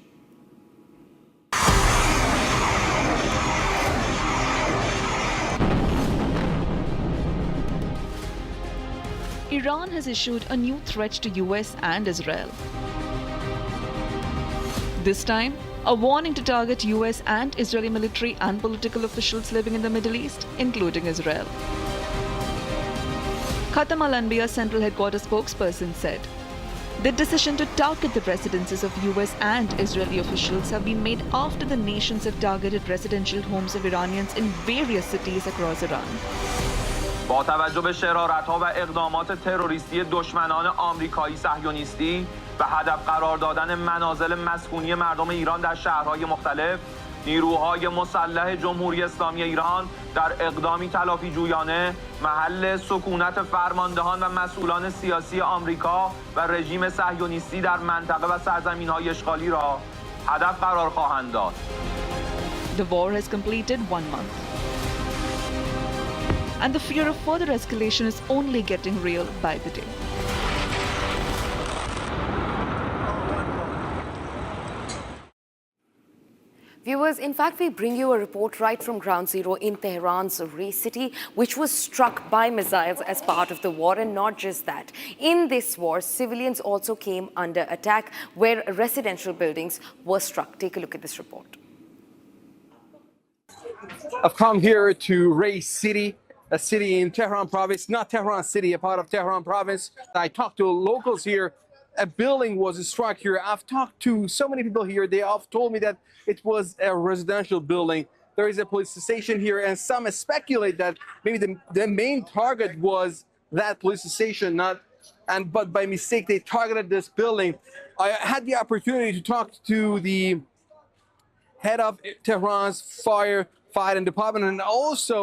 Iran has issued a new threat to US and Israel. This time, a warning to target US and Israeli military and political officials living in the Middle East, including Israel. Khatam al-Anbiya Central Headquarters spokesperson said, the decision to target the residences of US and Israeli officials have been made after the nations have targeted residential homes of Iranians in various cities across Iran. با توجه به شرارت‌ها و اقدامات تروریستی دشمنان آمریکایی صهیونیستی و هدف قرار دادن منازل مسکونی مردم ایران در شهرهای مختلف، نیروهای مسلح جمهوری اسلامی ایران در اقدامی تلافی جویانه محل سکونت فرماندهان و مسئولان سیاسی آمریکا و رژیم صهیونیستی در منطقه و سرزمین‌های اشغالی را هدف قرار خواهند داد. The war has completed 1 month. And the fear of further escalation is only getting real by the day. Viewers, in fact, we bring you a report right from ground zero in Tehran's Ray city, which was struck by missiles as part of the war. And not just that. In this war, civilians also came under attack where residential buildings were struck. Take a look at this report. I've come here to Ray City, a city in Tehran province, not Tehran city, a part of Tehran province. I talked to locals here. A building was struck here. I've talked to so many people here. They have told me that it was a residential building. There is a police station here, and some speculate that maybe the main target was that police station, but by mistake they targeted this building. I had the opportunity to talk to the head of Tehran's firefighting department, and also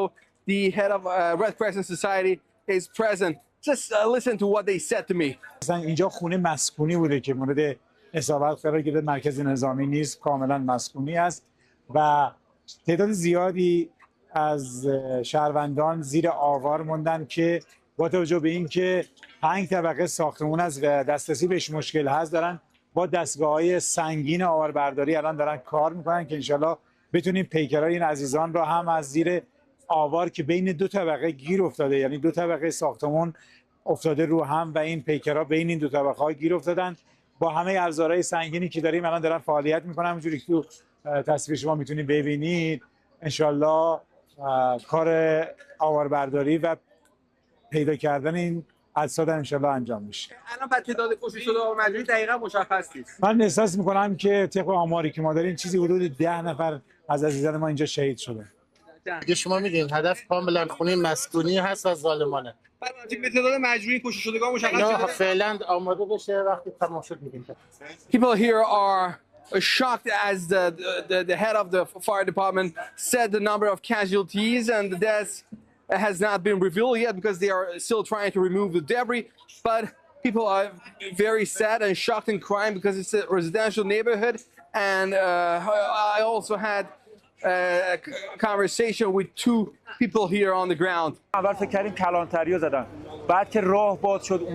the head of Red Crescent Society is present. Just listen to what they said to me. اینجا خونه مسکونی بوده که مورد اصابت قرار گرفت، مرکز نظامی نیست، کاملا مسکونی است و تعداد زیادی از شهروندان زیر آوار موندن که با توجه به اینکه 5 طبقه ساختمان است و دسترسی بهش مشکل هست، دارن با دستگاه‌های سنگین آواربرداری الان دارن کار میکنن که انشالله بتونیم پیکرهای این عزیزان را هم از زیر آوار که بین 2 طبقه گیر افتاده، یعنی 2 طبقه ساختمان افتاده رو هم و این پیکرها بین این 2 طبقه ها گیر افتادن، با همه ابزارهای سنگینی که داریم الان دارن فعالیت میکنن. همونجوری که تو تصویر شما میتونید ببینید انشالله کار آواربرداری و پیدا کردن این اجساد انشالله انجام میشه. الان بعد تعداد کشته شده و مجروح دقیقاً مشخص نیست. من احساس میکنم که طبق آماری که ما داریم چیزی حدود 10 نفر از عزیزان ما اینجا شهید شده. دیگه شما میدونید هدف کاملا خونه مسکونی هست و ظالمانه. به تعداد مجروحین کشته شدگان مشخص شده. فعلا آماده بشه وقتی تمام شد میگیم. People here are shocked as the head of the fire department said the number of casualties and the deaths has not been revealed yet because they are still trying to remove the debris. But people are very sad and shocked and crying because it's a residential neighborhood. And I also had a conversation with 2 people here on the ground. اول فکر کردیم کلانتریو زدن، بعد که راه باز شد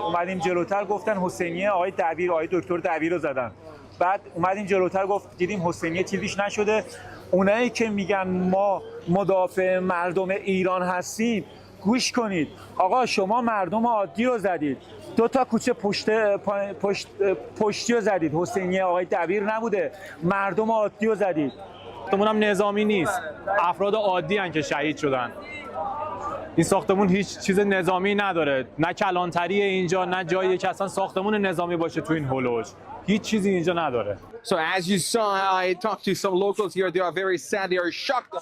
اومدیم جلوتر گفتن حسینیه آقای دبیر، آقای دکتر دبیر رو زدن. بعد اومدیم جلوتر گفت دیدیم حسینیه چیزیش نشده. اونایی که میگن ما مدافع مردم ایران هستیم گوش کنید، آقا شما مردم عادی رو زدید، 2 تا کوچه پشتی رو زدید، حسینیه آقای دبیر نبوده، مردم عادی رو زدید. ساختمون هم نظامی نیست، افراد عادی هستند که شهید شدن. این ساختمون هیچ چیز نظامی نداره، نه کلانتری اینجا، نه جایی که اصلا ساختمون نظامی باشه تو این هولوش، هیچ چیزی اینجا نداره. So as you saw, I talked to some locals here. They are very sad. They are shocked,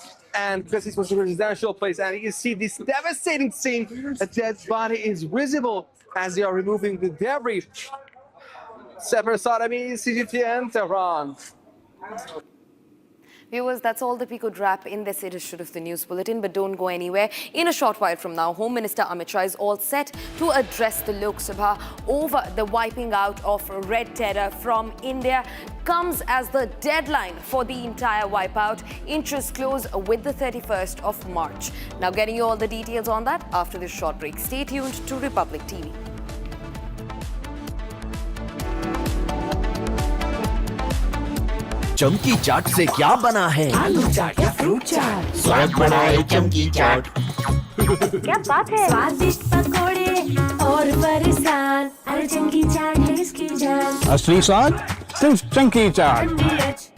and because this was a residential place, and you see this devastating scene. A dead body is visible as they are removing the debris. Sefer Sadami, CGTN, Tehran. Viewers, that's all that we could wrap in this edition of the News Bulletin, but don't go anywhere. In a short while from now, Home Minister Amit Shah is all set to address the Lok Sabha over the wiping out of red terror from India. Comes as the deadline for the entire wipeout. Inches close with the 31st of March. Now getting you all the details on that after this short break. Stay tuned to Republic TV. चमकी चाट से क्या बना है? आलू चाट या fruit चाट, स्वाद बनाए चमकी चाट। क्या बात है? स्वादिष्ट पकोड़े और बरसान, अरे चमकी चाट है इसकी जान। असली स्वाद सिर्फ चमकी चाट।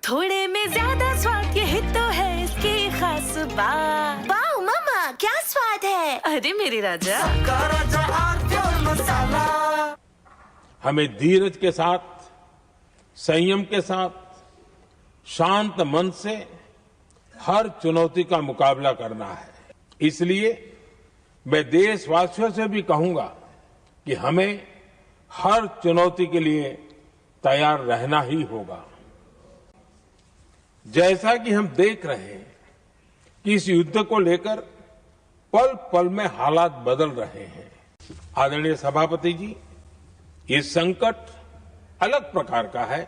थोड़े में ज्यादा स्वाद, यही तो है इसकी खास बात। वाओ मामा क्या स्वाद है, अरे मेरे राजा। हमें धीरज के साथ, संयम के साथ, शांत मन से हर चुनौती का मुकाबला करना है। इसलिए मैं देशवासियों से भी कहूंगा कि हमें हर चुनौती के लिए तैयार रहना ही होगा। जैसा कि हम देख रहे हैं कि इस युद्ध को लेकर पल पल में हालात बदल रहे हैं। आदरणीय सभापति जी, ये संकट अलग प्रकार का है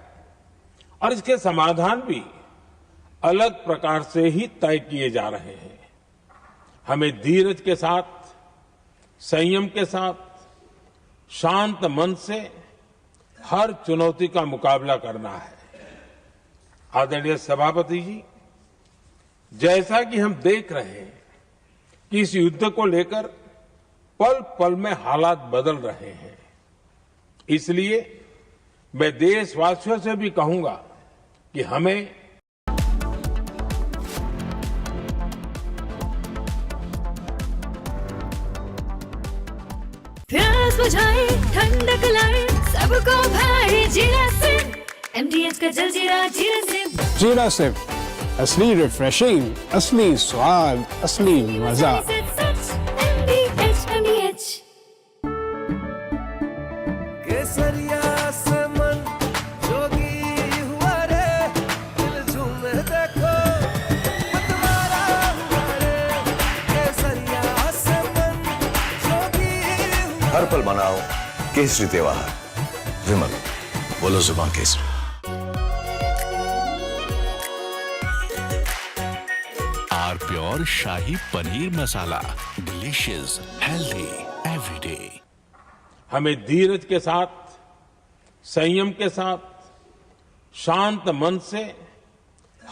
और इसके समाधान भी अलग प्रकार से ही तय किए जा रहे हैं। हमें धीरज के साथ, संयम के साथ, शांत मन से हर चुनौती का मुकाबला करना है। आदरणीय सभापति जी, जैसा कि हम देख रहे हैं कि इस युद्ध को लेकर पल पल में हालात बदल रहे हैं। इसलिए मैं देशवासियों से भी कहूंगा कि हमें प्यास बुझाए ठंडक लाए सबको भाई जीरा सिर्फ MDH का जलजीरा जीरा सिर्फ जीरा सिर्फ असली रिफ्रेशिंग, असली स्वाद, असली मजा। MDH केसरिया से मन जोगी हुआ रे, दिल झूमे देखो मतवारा हुआ रे। केसरिया से मन जोगी हुआ। हर पल मनाओ केसरी त्योहार। विमल, बोलो जुबान केसरी। Are pure shahi paneer masala, delicious, healthy everyday. हमें धीरज के साथ, संयम के साथ, शांत मन से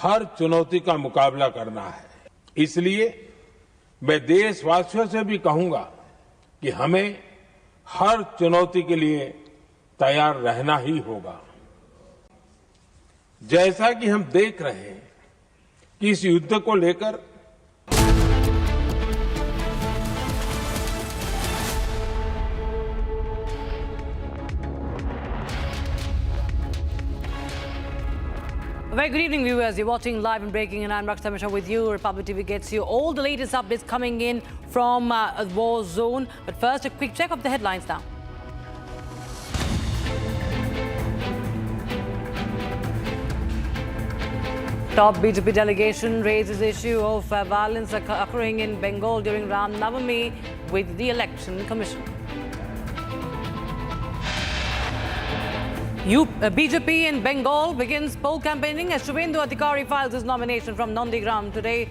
हर चुनौती का मुकाबला करना है। इसलिए मैं देशवासियों से भी कहूंगा कि हमें हर चुनौती के लिए तैयार रहना ही होगा। जैसा कि हम देख रहे हैं कि इस युद्ध को लेकर Very good evening, viewers. You're watching Live and Breaking, and I'm Raksha Mishra with you. Republic TV gets you all the latest updates coming in from a war zone. But first, a quick check of the headlines now. Top BJP delegation raises issue of violence occurring in Bengal during Ram Navami with the Election Commission. BJP in Bengal begins poll campaigning as Shubhendu Adhikari files his nomination from Nandigram today.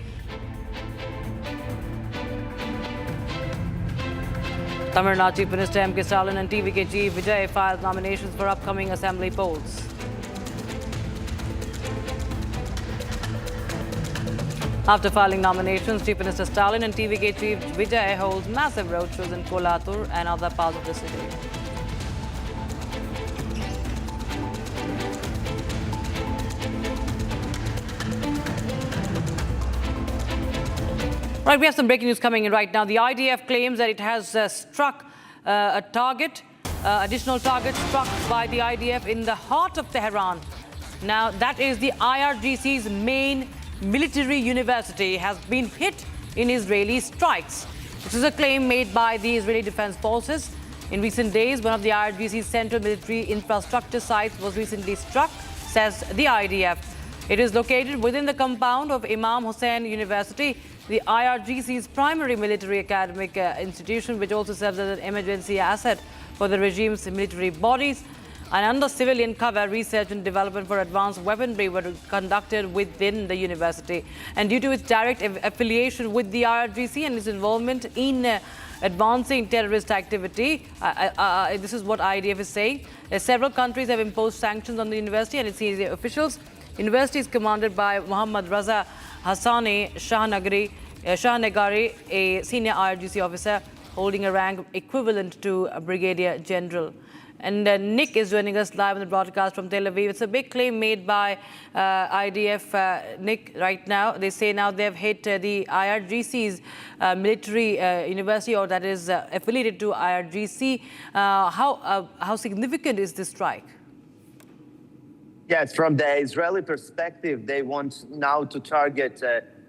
Tamil Nadu Chief Minister M.K. Stalin and TVK Chief Vijay filed nominations for upcoming assembly polls. After filing nominations, Chief Minister Stalin and TVK Chief Vijay holds massive roadshows in Kolathur and other parts of the city. Right, we have some breaking news coming in right now. The IDF claims that it has struck a target, additional target struck by the IDF in the heart of Tehran. Now, that is the IRGC's main military university has been hit in Israeli strikes. This is a claim made by the Israeli Defense Forces. In recent days, one of the IRGC's central military infrastructure sites was recently struck, says the IDF. It is located within the compound of Imam Hussein University, the IRGC's primary military academic institution, which also serves as an emergency asset for the regime's military bodies. And under civilian cover, research and development for advanced weaponry were conducted within the university. And due to its direct affiliation with the IRGC and its involvement in advancing terrorist activity, this is what IDF is saying. Several countries have imposed sanctions on the university and its senior officials. University is commanded by Muhammad Raza Hassani Shahnagari, a senior IRGC officer holding a rank equivalent to a brigadier general. And Nick is joining us live on the broadcast from Tel Aviv. It's a big claim made by IDF. Nick, right now, they say now they've hit the IRGC's military university, or that is affiliated to IRGC. How significant is this strike? Yes, from the Israeli perspective, they want now to target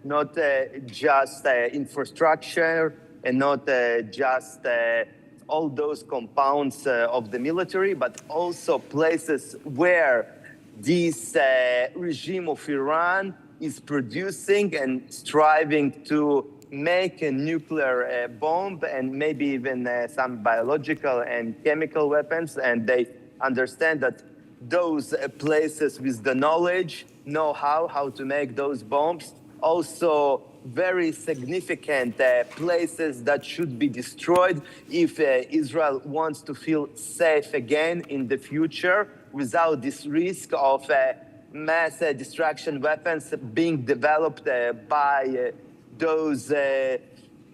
not just infrastructure and not just all those compounds of the military, but also places where this regime of Iran is producing and striving to make a nuclear bomb and maybe even some biological and chemical weapons. And they understand that those places with the knowledge, know-how, how to make those bombs, also very significant places that should be destroyed if Israel wants to feel safe again in the future without this risk of mass destruction weapons being developed by those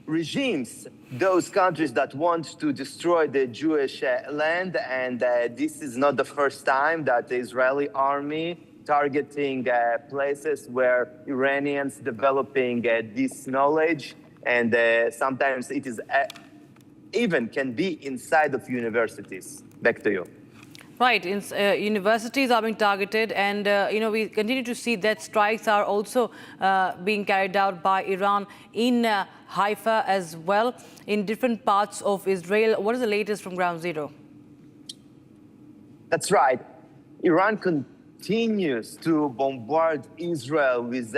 regimes, those countries that want to destroy the Jewish land. And this is not the first time that the Israeli army targeting places where Iranians developing this knowledge. And sometimes it is even can be inside of universities. Back to you. Right, universities are being targeted, and we continue to see that strikes are also being carried out by Iran in Haifa as well, in different parts of Israel. What is the latest from Ground Zero? That's right. Iran continues to bombard Israel with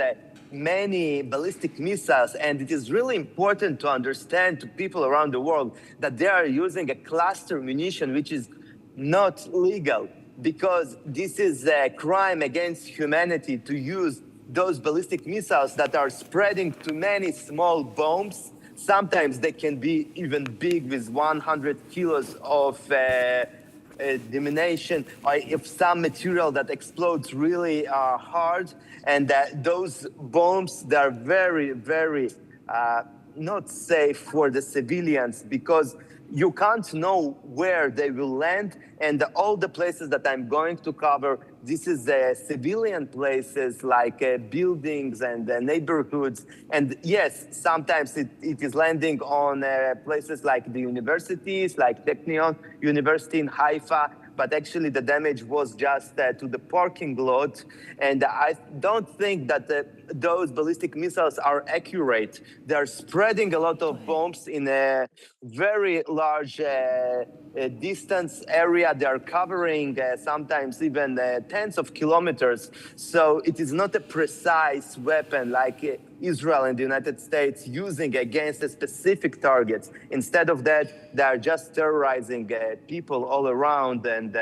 many ballistic missiles, and it is really important to understand to people around the world that they are using a cluster munition, which is not legal, because this is a crime against humanity to use those ballistic missiles that are spreading to many small bombs. Sometimes they can be even big, with 100 kilos of diminution, if some material that explodes really hard. And those bombs, they're very, very not safe for the civilians, because you can't know where they will land. And all the places that I'm going to cover, this is civilian places like buildings and neighborhoods. And yes, sometimes it is landing on places like the universities, like Nion University in Haifa. But actually the damage was just to the parking lot. And I don't think that those ballistic missiles are accurate. They're spreading a lot of bombs in a very large distance area. They're covering sometimes even tens of kilometers. So it is not a precise weapon like Israel and the United States using against a specific targets. Instead of that, they are just terrorizing people all around. And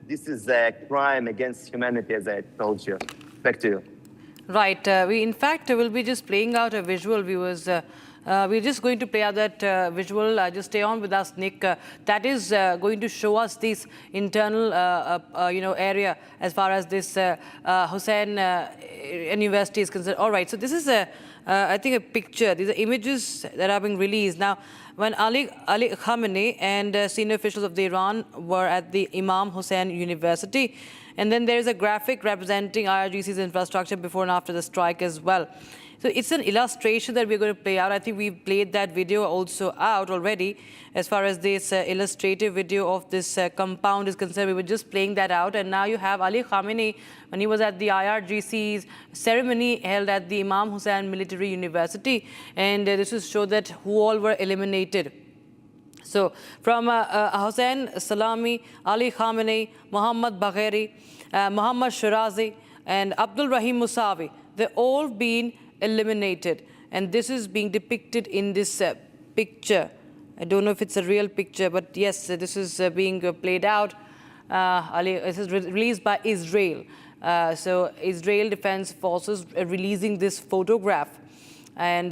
this is a crime against humanity, as I told you. Back to you. Right. We, in fact, will be just playing out a visual, viewers. We're just going to play out that visual. Just stay on with us, Nick. That is going to show us this internal, area as far as this Hussein University is concerned. All right. So this is I think a picture. These are images that are being released now. When Ali Khamenei and senior officials of the Iran were at the Imam Hussein University, and then there is a graphic representing IRGC's infrastructure before and after the strike as well. So it's an illustration that we're going to play out. I think we've played that video also out already. As far as this illustrative video of this compound is concerned, we were just playing that out. And now you have Ali Khamenei when he was at the IRGC's ceremony held at the Imam Hussein Military University. And this will show that who all were eliminated. So from Hossein Salami, Ali Khamenei, Mohammad Bagheri, Mohammad Shirazi, and Abdul Rahim Musawi, they've all been eliminated. And this is being depicted in this picture. I don't know if it's a real picture, but yes, this is being played out. This is released by Israel. So Israel Defense Forces releasing this photograph. And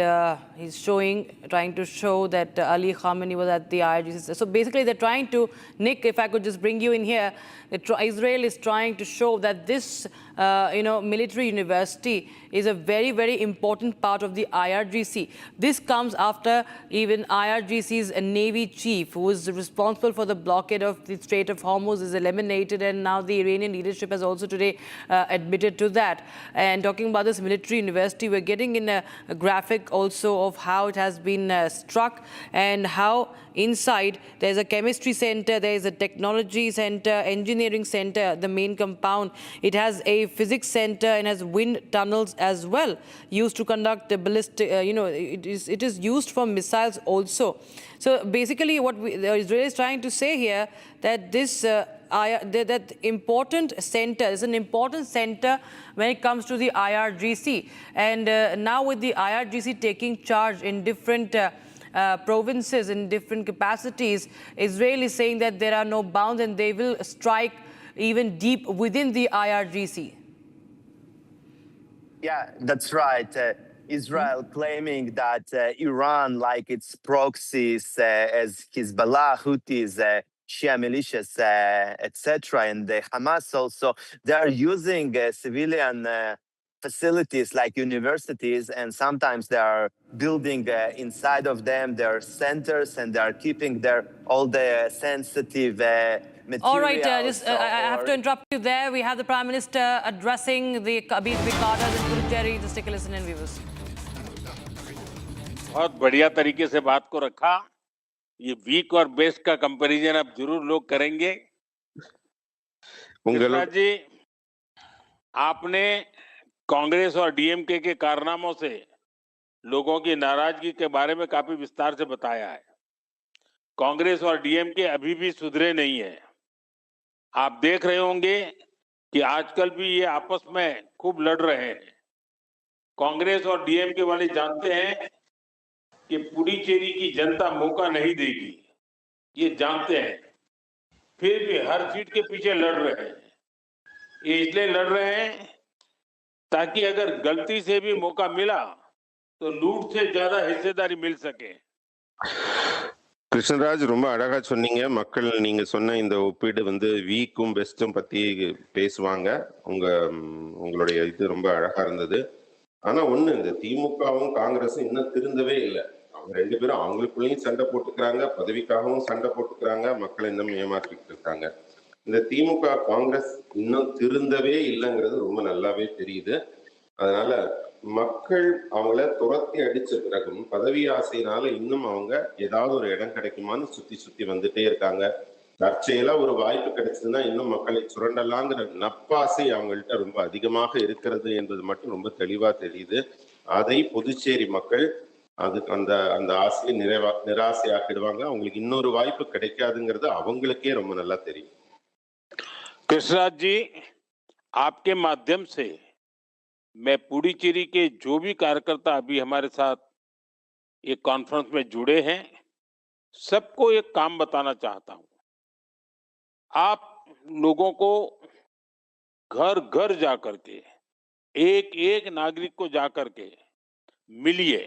he's trying to show that Ali Khamenei was at the IRGC. So basically they're trying to, Nick, if I could just bring you in here, Israel is trying to show that this, military university is a very, very important part of the IRGC. This comes after even IRGC's Navy chief, who was responsible for the blockade of the Strait of Hormuz, is eliminated, and now the Iranian leadership has also today admitted to that. And talking about this military university, we're getting in a graphic also of how it has been struck, and how inside there's a chemistry center, there's a technology center, engineering center, the main compound. It has a physics center and has wind tunnels as well, used to conduct the ballistic, it is used for missiles also. So basically what Israel is trying to say here, that this that important center is an important center when it comes to the IRGC. And now with the IRGC taking charge in different provinces in different capacities, Israel is saying that there are no bounds and they will strike even deep within the IRGC. Yeah, that's right. Israel claiming that Iran, like its proxies as Hezbollah, Houthis, Shia militias, etc., and the Hamas also, they are using civilian facilities like universities, and sometimes they are building inside of them their centers, and they are keeping there all the sensitive materials. All right, I have to interrupt you there. We have the Prime Minister addressing the BJP cadres in Puducherry. Just take a listen in, viewers. बहुत बढ़िया तरीके से बात को रखा ये week और best का कंपैरिजन अब जरूर लोग करेंगे। कृष्णा जी, आपने कांग्रेस और डीएमके के कारनामों से लोगों की नाराजगी के बारे में काफी विस्तार से बताया है। कांग्रेस और डीएमके अभी भी सुधरे नहीं है। आप देख रहे होंगे कि आजकल भी ये आपस में खूब लड़ रहे हैं। कांग्रेस और डीएमके वाले जानते हैं कि पुडुचेरी की जनता मौका नहीं देगी, ये जानते हैं, फिर भी हर सीट के पीछे लड़ रहे हैं। ये इसलिए लड़ रहे हैं ताकि अगर गलती से भी मौका मिला तो लूट से ज्यादा हिस्सेदारी मिल सके। கிருஷ்ணராஜ், ரொம்ப அழகா சொன்னீங்க. மக்கள் நீங்க சொன்ன இந்த ஒப்பீடு வந்து வீக்கும் பெஸ்டும் பத்தி பேசுவாங்க. உங்களுடைய இது ரொம்ப அழகா இருந்தது. ஆனா ஒண்ணு, இந்த திமுகவும் காங்கிரஸும் இன்னும் திருந்தவே இல்லை. அவங்க ரெண்டு பேரும் அவங்களுக்குள்ளேயும் சண்டை போட்டுக்கிறாங்க, பதவிக்காகவும் சண்டை போட்டுக்கிறாங்க, மக்களை இன்னும் ஏமாற்றிட்டு இருக்காங்க. இந்த திமுக காங்கிரஸ் இன்னும் திருந்தவே இல்லைங்கிறது ரொம்ப நல்லாவே தெரியுது. அதனால மக்கள் அவங்கள துரத்தி அடிச்ச பிறகும் பதவி ஆசையினால இன்னும் அவங்க ஏதாவது ஒரு இடம் கிடைக்குமான்னு சுத்தி சுத்தி வந்துட்டே இருக்காங்க. தற்செயலா ஒரு வாய்ப்பு கிடைச்சதுன்னா இன்னும் மக்களை சுரண்டலாங்கிற நப்பாசை அவங்கள்ட்ட ரொம்ப அதிகமாக இருக்கிறது என்பது மட்டும் ரொம்ப தெளிவா தெரியுது. அதை புதுச்சேரி மக்கள் அதுக்கு அந்த ஆசையை நிராசையாக்கிடுவாங்க. அவங்களுக்கு இன்னொரு வாய்ப்பு கிடைக்காதுங்கிறது அவங்களுக்கே ரொம்ப நல்லா தெரியும். कृष्णराज जी, आपके माध्यम से मैं पुडुचेरी के जो भी कार्यकर्ता अभी हमारे साथ एक कॉन्फ्रेंस में जुड़े हैं, सबको एक काम बताना चाहता हूं। आप लोगों को घर घर जाकर के एक एक नागरिक को जाकर के मिलिए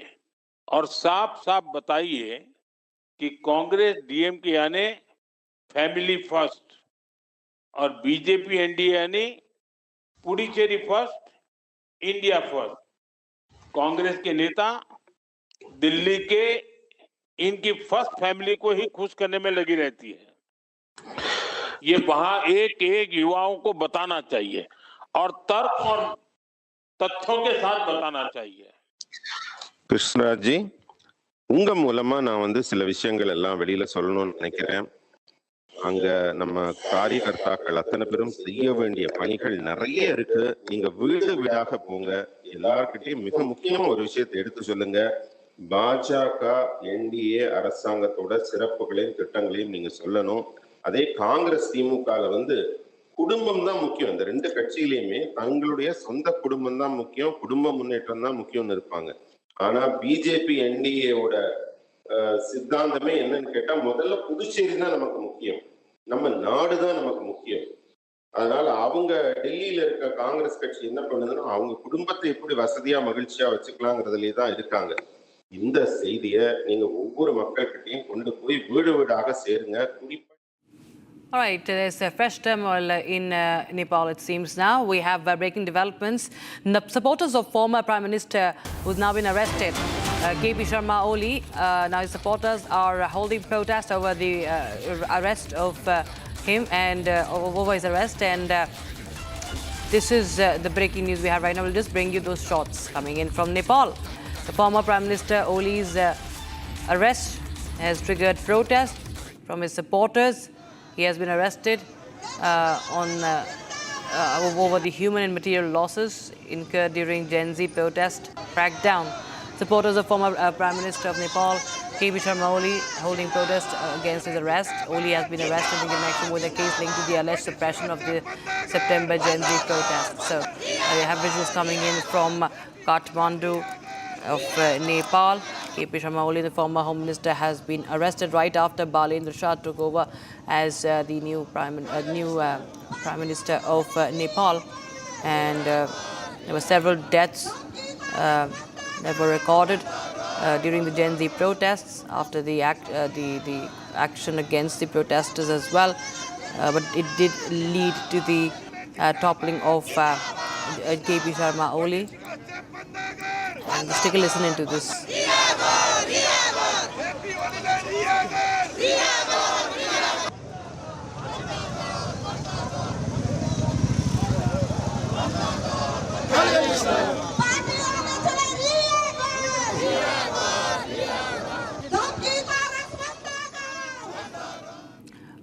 और साफ साफ बताइए कि कांग्रेस डीएमके यानी फैमिली फर्स्ट और बीजेपी एनडीए यानी Puducherry first, India first. Congress के नेता दिल्ली के इनकी फर्स्ट फैमिली को ही खुश करने में लगी रहती है। ये वहां एक एक युवाओं को बताना चाहिए और तर्क और तथ्यों के साथ बताना चाहिए। கிருஷ்ணராஜ் ஜி, உங்க மூலமா நான் வந்து சில விஷயங்கள் எல்லாம் வெளியில சொல்லணும்னு நினைக்கிறேன். அங்க நம்ம காரியகர்த்தாக்கள் அத்தனை பேரும் செய்ய வேண்டிய பணிகள் நிறைய இருக்கு. நீங்க வீடு வீடாக போங்க, எல்லார்கிட்டையும் மிக முக்கியமா ஒரு விஷயத்தை எடுத்து சொல்லுங்க. பாஜக என்டிஏ அரசாங்கத்தோட சிறப்புகளையும் திட்டங்களையும் நீங்க சொல்லணும். அதே காங்கிரஸ் திமுகல வந்து குடும்பம் தான் முக்கியம். இந்த ரெண்டு கட்சியிலையுமே தங்களுடைய சொந்த குடும்பம் தான் முக்கியம், குடும்ப முன்னேற்றம் தான் முக்கியம்னு இருப்பாங்க. ஆனா பிஜேபி என்டிஏவோட சித்தாந்தமே என்னன்னு கேட்டா, முதல்ல புதுச்சேரி தான் நமக்கு முக்கியம், நம்ம நாடுதான் நமக்கு முக்கியம். அதனால அவங்க டெல்லியில இருக்க காங்கிரஸ் கட்சி என்ன பண்ணுதுன்னா, அவங்க குடும்பத்தை எப்படி வசதியா மகிழ்ச்சியா வச்சுக்கலாங்கிறதுலே தான் இருக்காங்க. இந்த செய்தியை நீங்க ஒவ்வொரு மக்கள்கிட்டையும் கொண்டு போய் வீடு வீடாக சேருங்க. All right, there's a fresh turmoil in Nepal, it seems now. We have breaking developments. The supporters of former Prime Minister who's now been arrested, KP Sharma Oli, now his supporters are holding protest over the arrest of him and over his arrest. And this is the breaking news we have right now. We'll just bring you those shots coming in from Nepal. The former Prime Minister Oli's arrest has triggered protest from his supporters. He has been arrested over the human and material losses incurred during Gen Z protest crackdown. Supporters of former Prime Minister of Nepal, KP Sharma Oli, holding protest against his arrest. Oli has been arrested in connection with a case linked to the alleged suppression of the September Gen Z protests. So we have visuals coming in from Kathmandu of Nepal. KP Sharma Oli, the former Home Minister, has been arrested right after Balendra Shah took over as the new Prime Minister of Nepal. And there were several deaths that were recorded during the Gen Z protests after the action against the protesters as well. But it did lead to the toppling of KP Sharma Oli. And let's take a listen into this.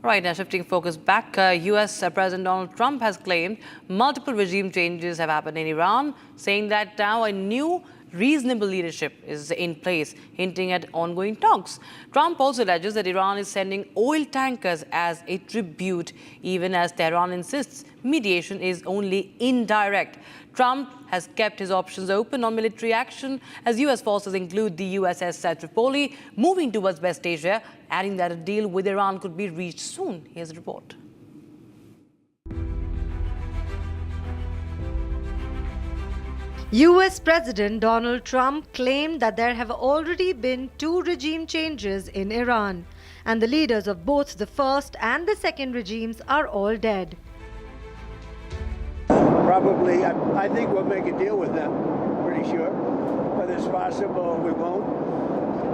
Right, now shifting focus back, US President Donald Trump has claimed multiple regime changes have happened in Iran, saying that now a new reasonable leadership is in place, hinting at ongoing talks. Trump also alleges that Iran is sending oil tankers as a tribute, even as Tehran insists mediation is only indirect. Trump has kept his options open on military action as US forces include the USS Tripoli moving towards West Asia, adding that a deal with Iran could be reached soon. Here's a report. US President Donald Trump claimed that there have already been 2 regime changes in Iran, and the leaders of both the first and the second regimes are all dead. Probably, I think we'll make a deal with them, pretty sure. Whether it's possible, we won't.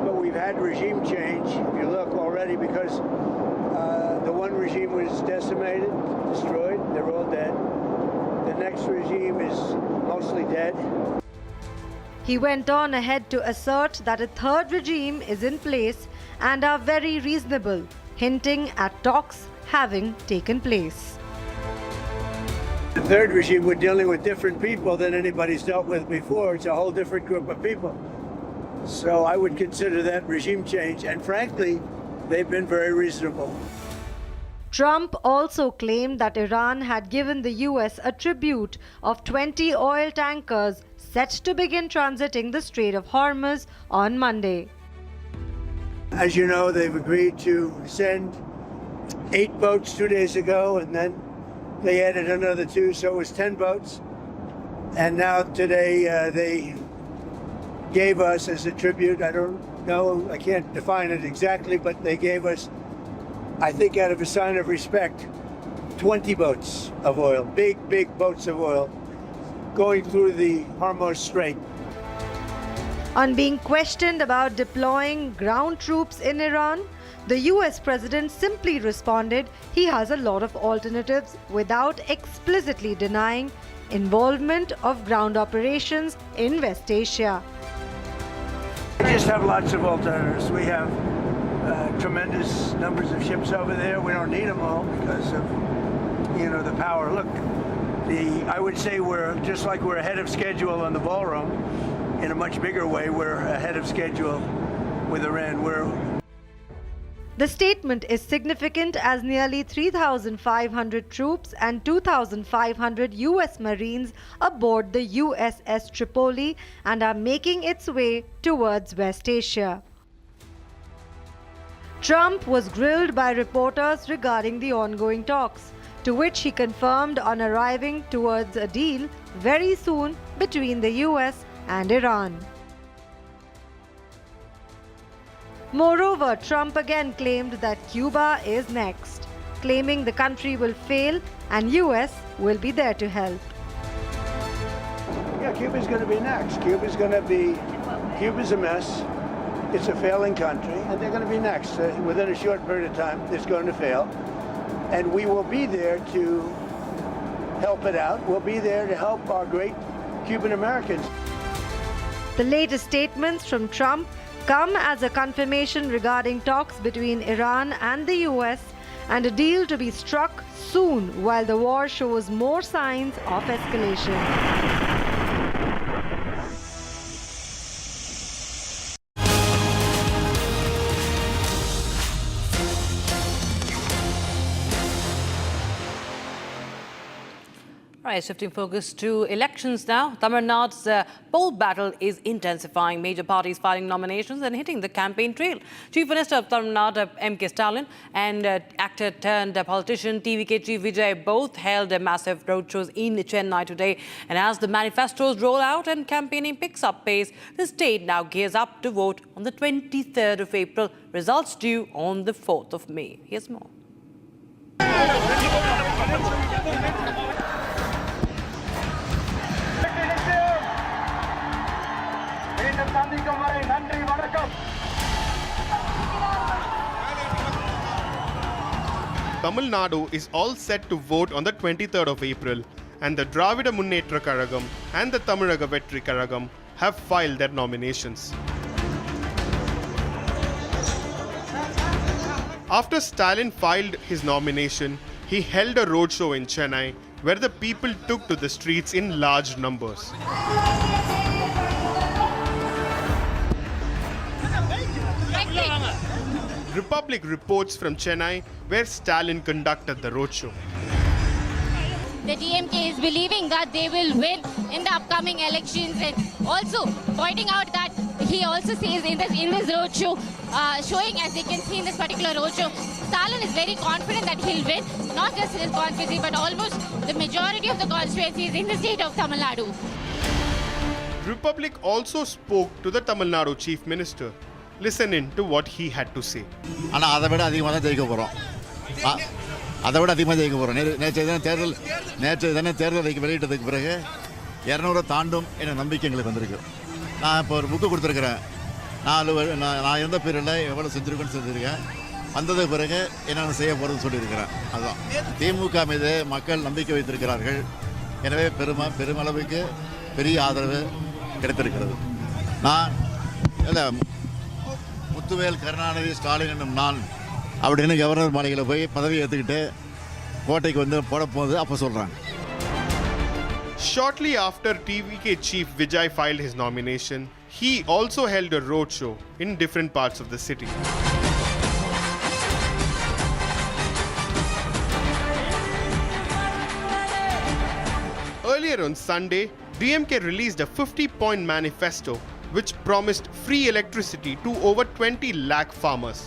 But we've had regime change, if you look already, because the one regime was decimated, destroyed, they're all dead. The next regime is mostly dead. He went on ahead to assert that a third regime is in place and are very reasonable, hinting at talks having taken place. The third regime, we're dealing with different people than anybody's dealt with before. It's a whole different group of people. So I would consider that regime change, and frankly, they've been very reasonable. Trump also claimed that Iran had given the US a tribute of 20 oil tankers set to begin transiting the Strait of Hormuz on Monday. As you know, they've agreed to send 8 boats 2 days ago, and then they added another 2, so it was 10 boats. And now today they gave us as a tribute, I don't know, I can't define it exactly, but they gave us, I think out of a sign of respect, 20 boats of oil, big boats of oil, going through the Hormuz Strait. On being questioned about deploying ground troops in Iran, the US president simply responded he has a lot of alternatives without explicitly denying involvement of ground operations in West Asia. We just have lots of alternatives. We have tremendous numbers of ships over there. We don't need them all because of, the power. Look, I would say we're just like we're ahead of schedule on the ballroom. In a much bigger way, we're ahead of schedule with Iran. The statement is significant as nearly 3,500 troops and 2,500 US Marines aboard the USS Tripoli and are making its way towards West Asia. Trump was grilled by reporters regarding the ongoing talks, to which he confirmed on arriving towards a deal very soon between the US and Iran. Moreover, Trump again claimed that Cuba is next, claiming the country will fail and US will be there to help. Yeah, Cuba's going to be next. Cuba's a mess. It's a failing country, and they're going to be next. Within a short period of time, it's going to fail. And we will be there to help it out. We'll be there to help our great Cuban Americans. The latest statements from Trump come as a confirmation regarding talks between Iran and the US and a deal to be struck soon while the war shows more signs of escalation. Right, shifting focus to elections now. Tamil Nadu's poll battle is intensifying. Major parties filing nominations and hitting the campaign trail. Chief Minister of Tamil Nadu, M.K. Stalin, and actor turned politician TVK Chief Vijay both held massive roadshows in Chennai today. And as the manifestos roll out and campaigning picks up pace, the state now gears up to vote on the 23rd of April. Results due on the 4th of May. Here's more. Tamil Nadu is all set to vote on the 23rd of April, and the Dravida Munnetra Kazhagam and the Tamizhaga Vetri Kazhagam have filed their nominations. After Stalin filed his nomination, he held a roadshow in Chennai where the people took to the streets in large numbers. Republic reports from Chennai where Stalin conducted the roadshow. The TMK is believing that they will win in the upcoming elections, and also pointing out that he also says in this roadshow, showing, as they can see in this particular roadshow, Stalin is very confident that he'll win, not just in his constituency but almost the majority of the constituencies in the state of Tamil Nadu. Republic also spoke to the Tamil Nadu Chief Minister. Listen in to what he had to say. அதை விட அதிகமாக ஜெயிக்க போகிறோம். நேற்று தானே தேர்தல் வெளியிட்டதுக்கு பிறகு 200 தாண்டும் என்ற நம்பிக்கை எங்களுக்கு வந்திருக்கு. நான் இப்போ ஒரு புக்கு கொடுத்துருக்குறேன். நான் இருந்த பீரியடில் எவ்வளோ செஞ்சுருக்கேன். வந்ததுக்கு பிறகு என்னென்ன செய்ய போகிறதுன்னு சொல்லியிருக்கிறேன். அதுதான் திமுக மீது மக்கள் நம்பிக்கை வைத்திருக்கிறார்கள். எனவே பெருமளவுக்கு பெரிய ஆதரவு கிடைத்திருக்கிறது. நான் இல்லை முத்துவேல் கருணாநிதி ஸ்டாலின் என்னும் நான் அப்படின்னு கவர்னர் மாளிகையில் போய் பதவி ஏற்றுக்கிட்டு கோட்டைக்கு வந்து போட போகுது அப்போ சொல்கிறாங்க. Shortly after TVK chief Vijay filed his nomination, he also held a roadshow in different parts of the city. Earlier on Sunday, DMK released a 50-point manifesto which promised free electricity to over 20 lakh farmers.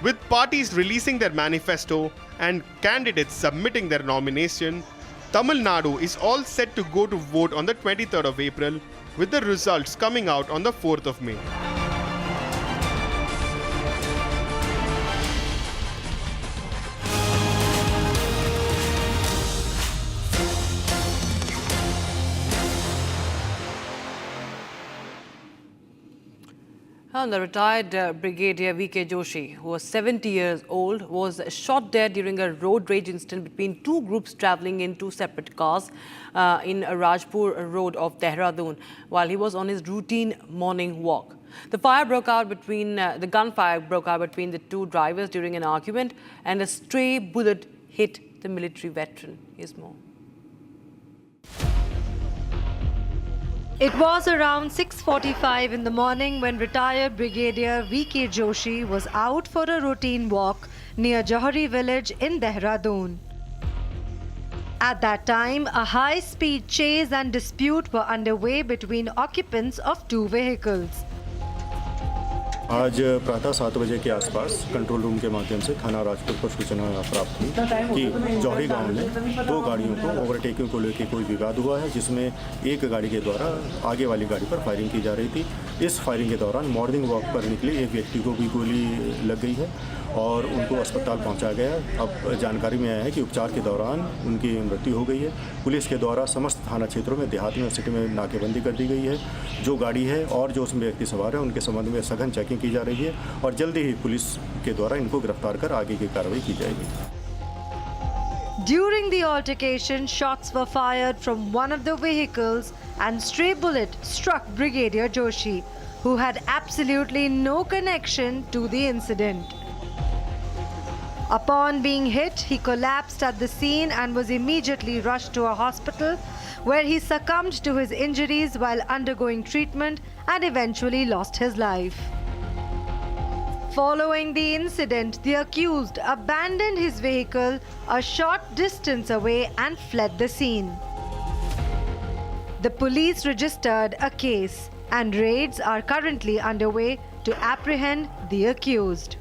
With parties releasing their manifesto and candidates submitting their nomination, Tamil Nadu is all set to go to vote on the 23rd of April, with the results coming out on the 4th of May. The retired Brigadier V.K. Joshi, who was 70 years old, was shot dead during a road rage incident between two groups travelling in two separate cars in Rajpur Road of Dehradun while he was on his routine morning walk. The gunfire broke out between the two drivers during an argument, and a stray bullet hit the military veteran. Here's more. It was around 6:45 in the morning when retired Brigadier V.K. Joshi was out for a routine walk near Johari village in Dehradun. At that time, a high-speed chase and dispute were underway between occupants of two vehicles. आज प्रातः 7 बजे के आसपास control room के माध्यम से थाना राजपुर पर सूचना प्राप्त हुई कि जौहरी गांव में दो गाड़ियों को ओवरटेकिंग को लेकर कोई विवाद हुआ है, जिसमें एक गाड़ी के द्वारा आगे वाली गाड़ी पर फायरिंग की जा रही थी। इस फायरिंग के दौरान मॉर्निंग वॉक पर निकले एक व्यक्ति को भी गोली लग गई है और उनको अस्पताल पहुंचाया गया। अब जानकारी में आया है कि उपचार के दौरान उनकी मृत्यु हो गई है। पुलिस के द्वारा समस्त थाना क्षेत्रों में, देहात में और सिटी में नाकेबंदी कर दी गई है। जो गाड़ी है और जो उसमें व्यक्ति सवार है उनके संबंध में सघन चेकिंग की जा रही है और जल्दी ही पुलिस के द्वारा इनको गिरफ्तार कर आगे की कार्रवाई की जाएगी। During the altercation, shots were fired from one of the vehicles and stray bullet struck Brigadier Joshi, who had absolutely no connection to the incident. Upon being hit, he collapsed at the scene and was immediately rushed to a hospital where he succumbed to his injuries while undergoing treatment and eventually lost his life. Following the incident, the accused abandoned his vehicle a short distance away and fled the scene. The police registered a case and raids are currently underway to apprehend the accused.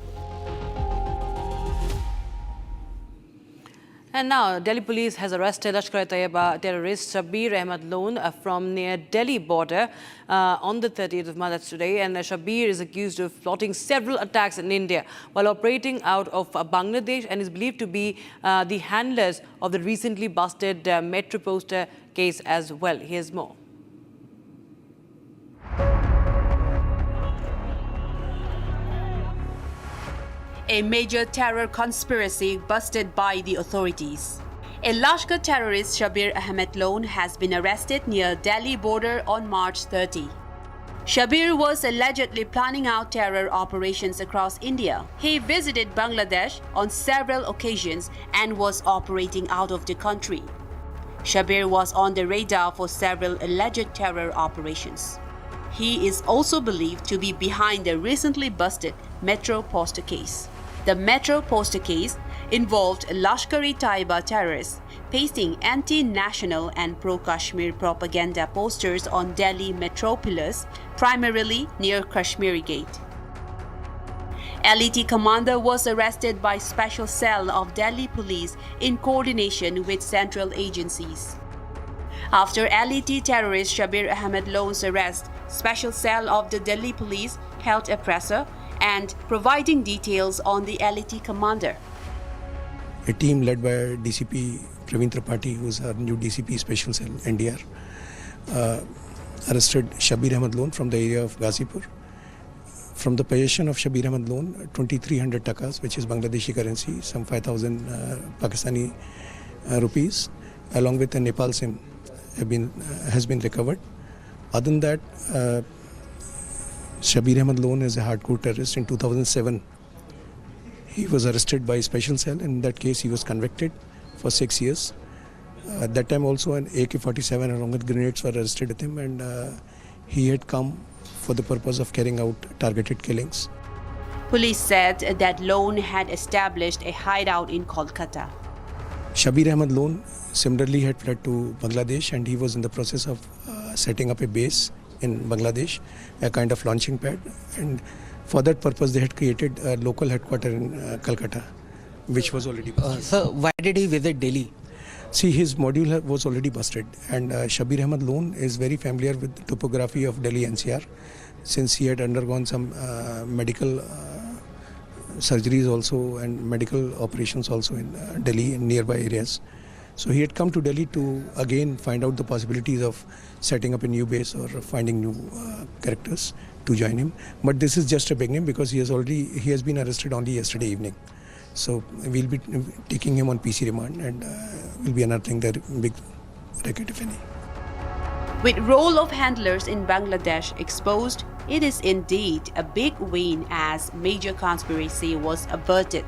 And now, Delhi police has arrested Lashkar-e-Taiba terrorist Shabir Ahmed Lone from near Delhi border on the 30th of March, that's today. And Shabir is accused of plotting several attacks in India while operating out of Bangladesh and is believed to be the handlers of the recently busted Metro poster case as well. Here's more. A major terror conspiracy busted by the authorities. A Lashkar terrorist, Shabir Ahmed Lone, has been arrested near Delhi border on March 30. Shabir was allegedly planning out terror operations across India. He visited Bangladesh on several occasions and was operating out of the country. Shabir was on the radar for several alleged terror operations. He is also believed to be behind the recently busted Metro poster case. The Metro poster case involved Lashkar-e-Taiba terrorists pasting anti-national and pro-Kashmir propaganda posters on Delhi metropolis, primarily near Kashmiri Gate. LET commander was arrested by Special Cell of Delhi Police in coordination with central agencies. After LET terrorist Shabir Ahmed Lone's arrest, Special Cell of the Delhi Police held a presser and providing details on the LET commander. A team led by DCP Praveen Tripathi, who is our new DCP Special Cell, NDR, arrested Shabir Ahmed Lone from the area of Ghazipur. From the possession of Shabir Ahmed Lone, 2,300 takas, which is Bangladeshi currency, some 5,000 Pakistani rupees, along with a Nepal SIM, has been recovered. Other than that, Shabir Ahmed Lone is a hardcore terrorist. In 2007, he was arrested by Special Cell. In that case, he was convicted for 6 years. At that time also an AK-47 along with grenades were arrested with him, and he had come for the purpose of carrying out targeted killings. Police said that Lone had established a hideout in Kolkata. Shabir Ahmed Lone similarly had fled to Bangladesh, and he was in the process of setting up a base in Bangladesh, a kind of launching pad, and for that purpose they had created a local headquarters in Calcutta, which was already busted. Sir, why did he visit Delhi? See, his module was already busted, and Shabir Ahmed Lone is very familiar with the topography of Delhi NCR, since he had undergone some medical surgeries also and medical operations also in Delhi and nearby areas. So he had come to Delhi to again find out the possibilities of setting up a new base or finding new characters to join him. But this is just a beginning, because he has been arrested only yesterday evening. So we'll be taking him on PC remand, and we'll be unearthing the big record, if any. With role of handlers in Bangladesh exposed, it is indeed a big win as major conspiracy was averted.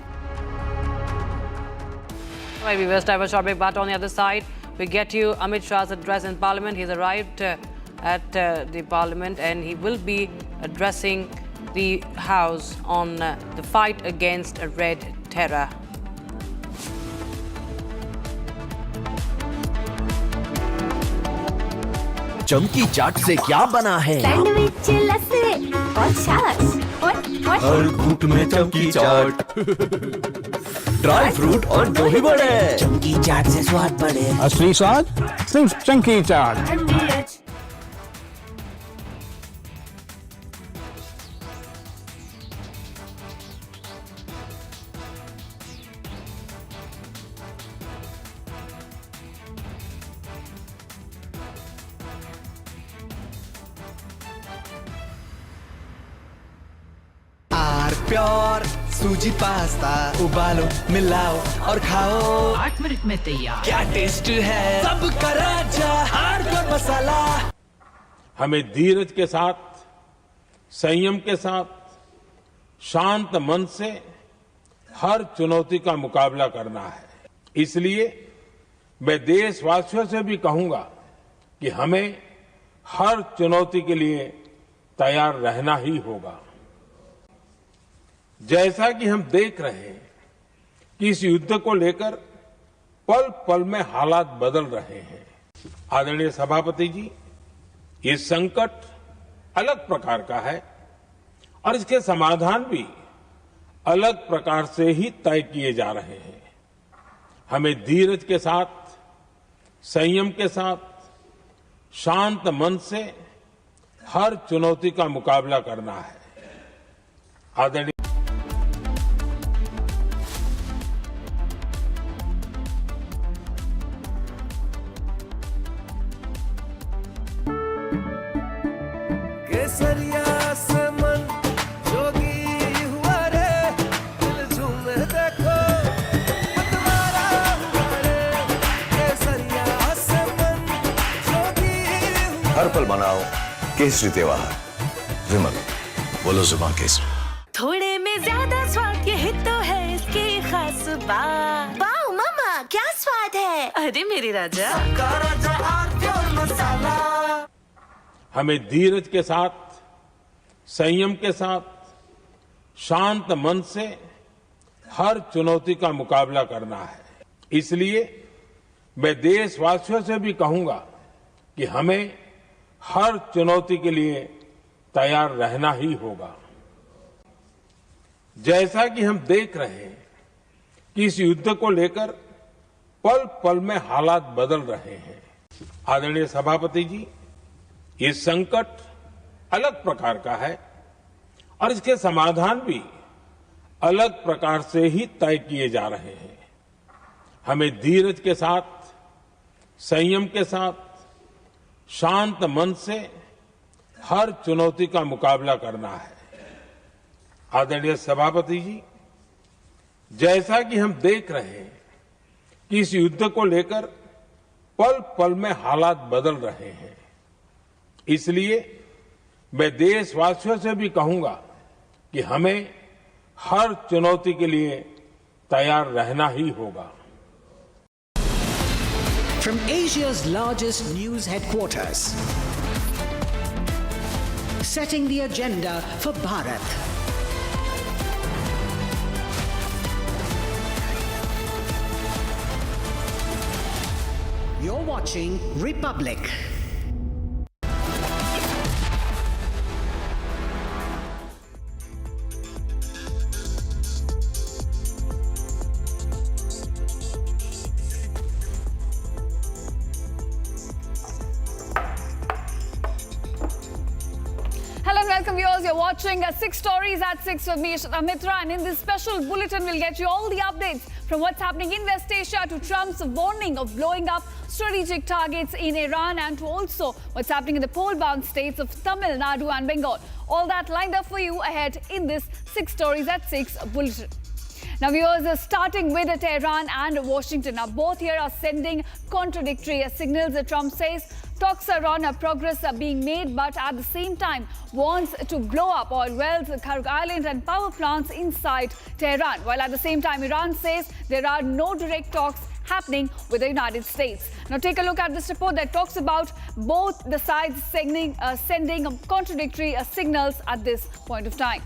Right, we will have a short break, but on the other side, we get you Amit Shah's address in Parliament. He's arrived at the Parliament, and he will be addressing the House on the fight against red terror. चमकी चाट से क्या बना है? Sandwich, लस्सी और छाछ और हर घूंट में चमकी चाट, ड्राई फ्रूट और दही बड़े। चमकी चाट से स्वाद बढ़े। असली स्वाद सिर्फ चमकी चाट। प्योर सूजी पास्ता उबालो, मिलाओ और खाओ। 8 मिनट में तैयार। क्या टेस्ट है, सबका राजा हार्डकोर मसाला। हमें धीरज के साथ, संयम के साथ, शांत मन से हर चुनौती का मुकाबला करना है। इसलिए मैं देशवासियों से भी कहूंगा कि हमें हर चुनौती के लिए तैयार रहना ही होगा। जैसा कि हम देख रहे हैं कि इस युद्ध को लेकर पल पल में हालात बदल रहे हैं। आदरणीय सभापति जी, ये संकट अलग प्रकार का है और इसके समाधान भी अलग प्रकार से ही तय किए जा रहे हैं। हमें धीरज के साथ, संयम के साथ, शांत मन से हर चुनौती का मुकाबला करना है। आदरणीय हर पल मनाओ केसरी त्योहार। विमल बोलो जुबान केसरी। थोड़े में ज्यादा स्वाद, यही तो है इसकी खास बात। वाओ मामा, क्या स्वाद है। अरे मेरे राजा, मसाला। हमें धीरज के साथ, संयम के साथ, शांत मन से हर चुनौती का मुकाबला करना है। इसलिए मैं देशवासियों से भी कहूंगा कि हमें हर चुनौती के लिए तैयार रहना ही होगा। जैसा कि हम देख रहे हैं कि इस युद्ध को लेकर पल पल में हालात बदल रहे हैं। आदरणीय सभापति जी, ये संकट अलग प्रकार का है और इसके समाधान भी अलग प्रकार से ही तय किए जा रहे हैं। हमें धीरज के साथ, संयम के साथ, शांत मन से हर चुनौती का मुकाबला करना है। आदरणीय सभापति जी, जैसा कि हम देख रहे हैं कि इस युद्ध को लेकर पल पल में हालात बदल रहे हैं। इसलिए मैं देशवासियों से भी कहूंगा कि हमें हर चुनौती के लिए तैयार रहना ही होगा। From Asia's largest news headquarters, setting the agenda for Bharat. You're watching Republic. Welcome viewers, you're watching 6 Stories at 6 with me, Ishita Mitra, and in this special bulletin we'll get you all the updates from what's happening in West Asia to Trump's warning of blowing up strategic targets in Iran and to also what's happening in the pole-bound states of Tamil Nadu and Bengal. All that lined up for you ahead in this 6 Stories at 6 bulletin. Now viewers, starting with Tehran and Washington. Now both here are sending contradictory signals. Trump says talks are on, progress are being made, but at the same time wants to blow up oil wells, Karg Island and power plants inside Tehran. While at the same time Iran says there are no direct talks happening with the United States. Now take a look at this report that talks about both the sides sending contradictory signals at this point of time.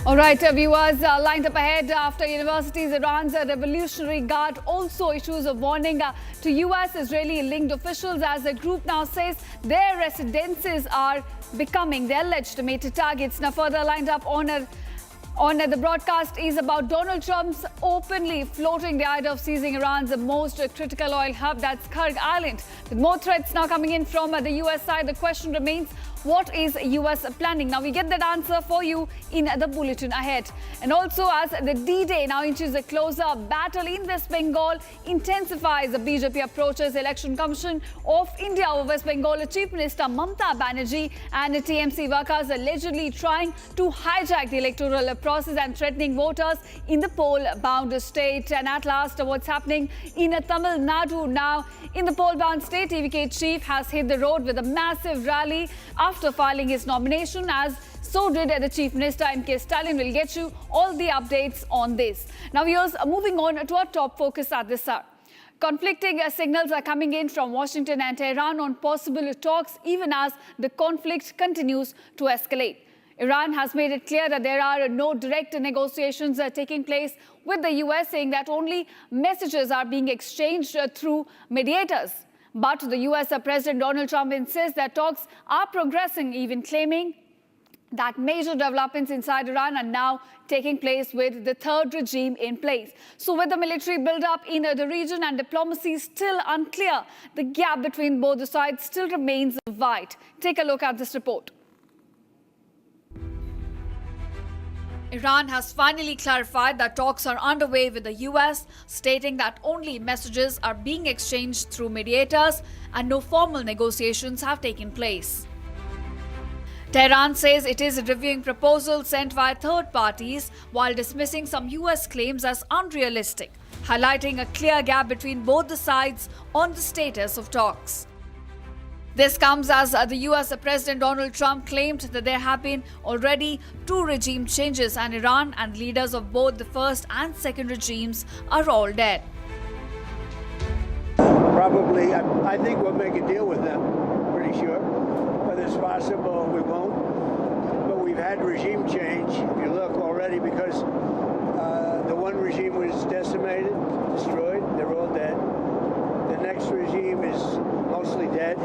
All right, viewers, lined up ahead after universities, Iran's Revolutionary Guard also issues a warning to US-Israeli linked officials as the group now says their residences are becoming the alleged mated targets. Now further lined up on the broadcast is about Donald Trump's openly floating the idea of seizing Iran's most critical oil hub, that's Karg Island. With more threats now coming in from the US side, the question remains, what is US planning? Now we get that answer for you in the bulletin ahead. And also as the D-Day now inches closer, battle in West Bengal intensifies. The BJP approaches Election Commission of India over West Bengal. Chief Minister Mamata Banerjee and TMC workers allegedly trying to hijack the electoral process and threatening voters in the poll-bound state. And at last, what's happening in Tamil Nadu now? In the poll-bound state, TVK chief has hit the road with a massive rally after filing his nomination, as so did the Chief Minister M.K. Stalin. Will get you all the updates on this. Now, viewers, moving on to our top focus at this hour. Conflicting signals are coming in from Washington and Tehran on possible talks, even as the conflict continues to escalate. Iran has made it clear that there are no direct negotiations taking place with the US, saying that only messages are being exchanged through mediators. But the US President Donald Trump insists that talks are progressing, even claiming that major developments inside Iran are now taking place with the third regime in place. So with the military build-up in the region and diplomacy still unclear, the gap between both the sides still remains wide. Take a look at this report. Iran has finally clarified that talks are underway with the US, stating that only messages are being exchanged through mediators and no formal negotiations have taken place. Tehran says it is reviewing proposals sent by third parties while dismissing some US claims as unrealistic. highlighting a clear gap between both the sides on the status of talks. This comes as the US President Donald Trump claimed that there have been already 2 regime changes and Iran and leaders of both the first and second regimes are all dead. Probably, I think we'll make a deal with them, pretty sure. But it's possible we won't. But we've had regime change, if you look already, because the one regime was decimated, destroyed, they're all dead. The next regime is mostly dead.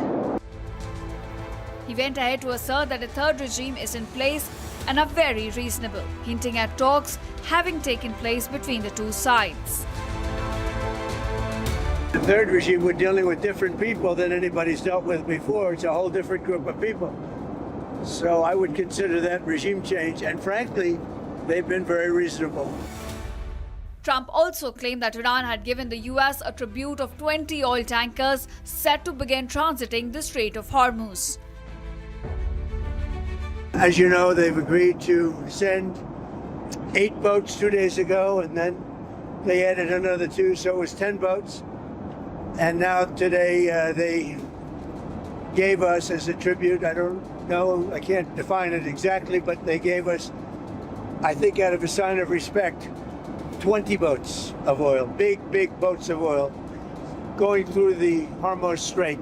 He went ahead to assert that a third regime is in place and are very reasonable, hinting at talks having taken place between the two sides. The third regime, we're dealing with different people than anybody's dealt with before. It's a whole different group of people. So I would consider that regime change. And frankly, they've been very reasonable. Trump also claimed that Iran had given the US a tribute of 20 oil tankers set to begin transiting the Strait of Hormuz. As you know, they've agreed to send 8 boats 2 days ago, and then they added another 2, so it was 10 boats. And now today they gave us as a tribute, I don't know, I can't define it exactly, but they gave us, I think out of a sign of respect, 20 boats of oil, big boats of oil, going through the Hormuz Strait.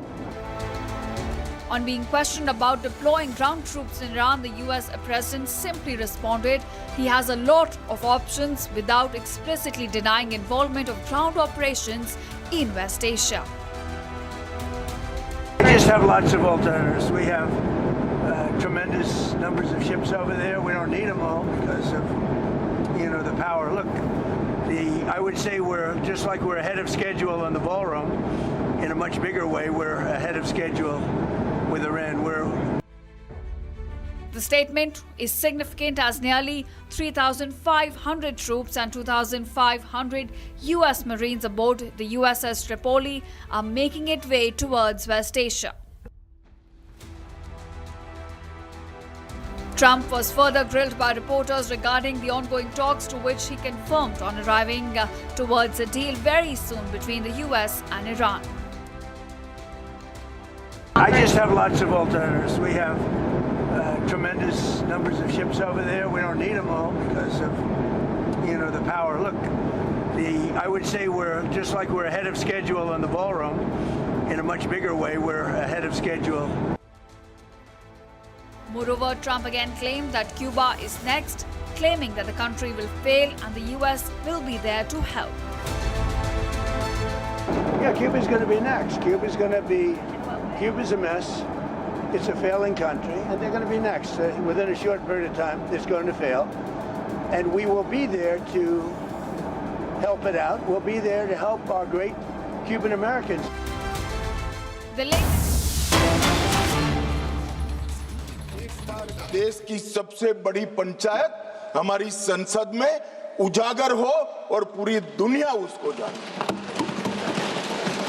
On being questioned about deploying ground troops in Iran, the US president simply responded he has a lot of options without explicitly denying involvement of ground operations in West Asia. We just have lots of alternatives. We have tremendous numbers of ships over there. We don't need them all because of, the power. Look, I would say we're just like we're ahead of schedule on the ballroom. In a much bigger way, we're ahead of schedule with Iran. The statement is significant as nearly 3,500 troops and 2,500 US Marines aboard the USS Tripoli are making its way towards West Asia. Trump was further grilled by reporters regarding the ongoing talks, to which he confirmed on arriving towards a deal very soon between the US and Iran. I just have lots of alternatives. We have tremendous numbers of ships over there. We don't need them all because of, the power. Look, I would say we're just like we're ahead of schedule on the ballroom. In a much bigger way, we're ahead of schedule. Moreover, Trump again claimed that Cuba is next, claiming that the country will fail and the US will be there to help. Yeah, Cuba's going to be next. Cuba's a mess. It's a failing country, and they're going to be next. Within a short period of time, it's going to fail. And we will be there to help it out. We'll be there to help our great Cuban Americans. देश की सबसे बड़ी पंचायत हमारी संसद में उजागर हो और पूरी दुनिया उसको जाने,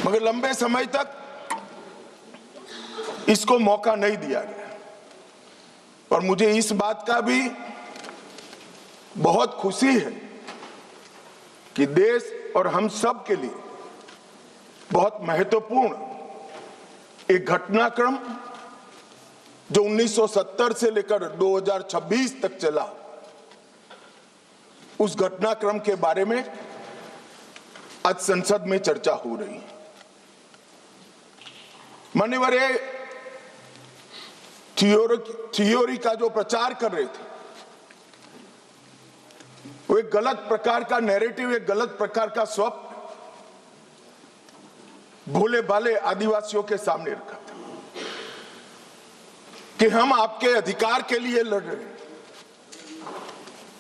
मगर लंबे समय तक इसको मौका नहीं दिया गया। और मुझे इस बात का भी बहुत खुशी है कि देश और हम सब के लिए बहुत महत्वपूर्ण एक घटनाक्रम जो 1970 से लेकर 2026 तक चला, उस घटनाक्रम के बारे में आज संसद में चर्चा हो रही है। मान्यवर थियोरी का जो प्रचार कर रहे थे, वो एक गलत प्रकार का नैरेटिव, एक गलत प्रकार का स्वप्न भोले भाले आदिवासियों के सामने रखा था कि हम आपके अधिकार के लिए लड़ रहे हैं,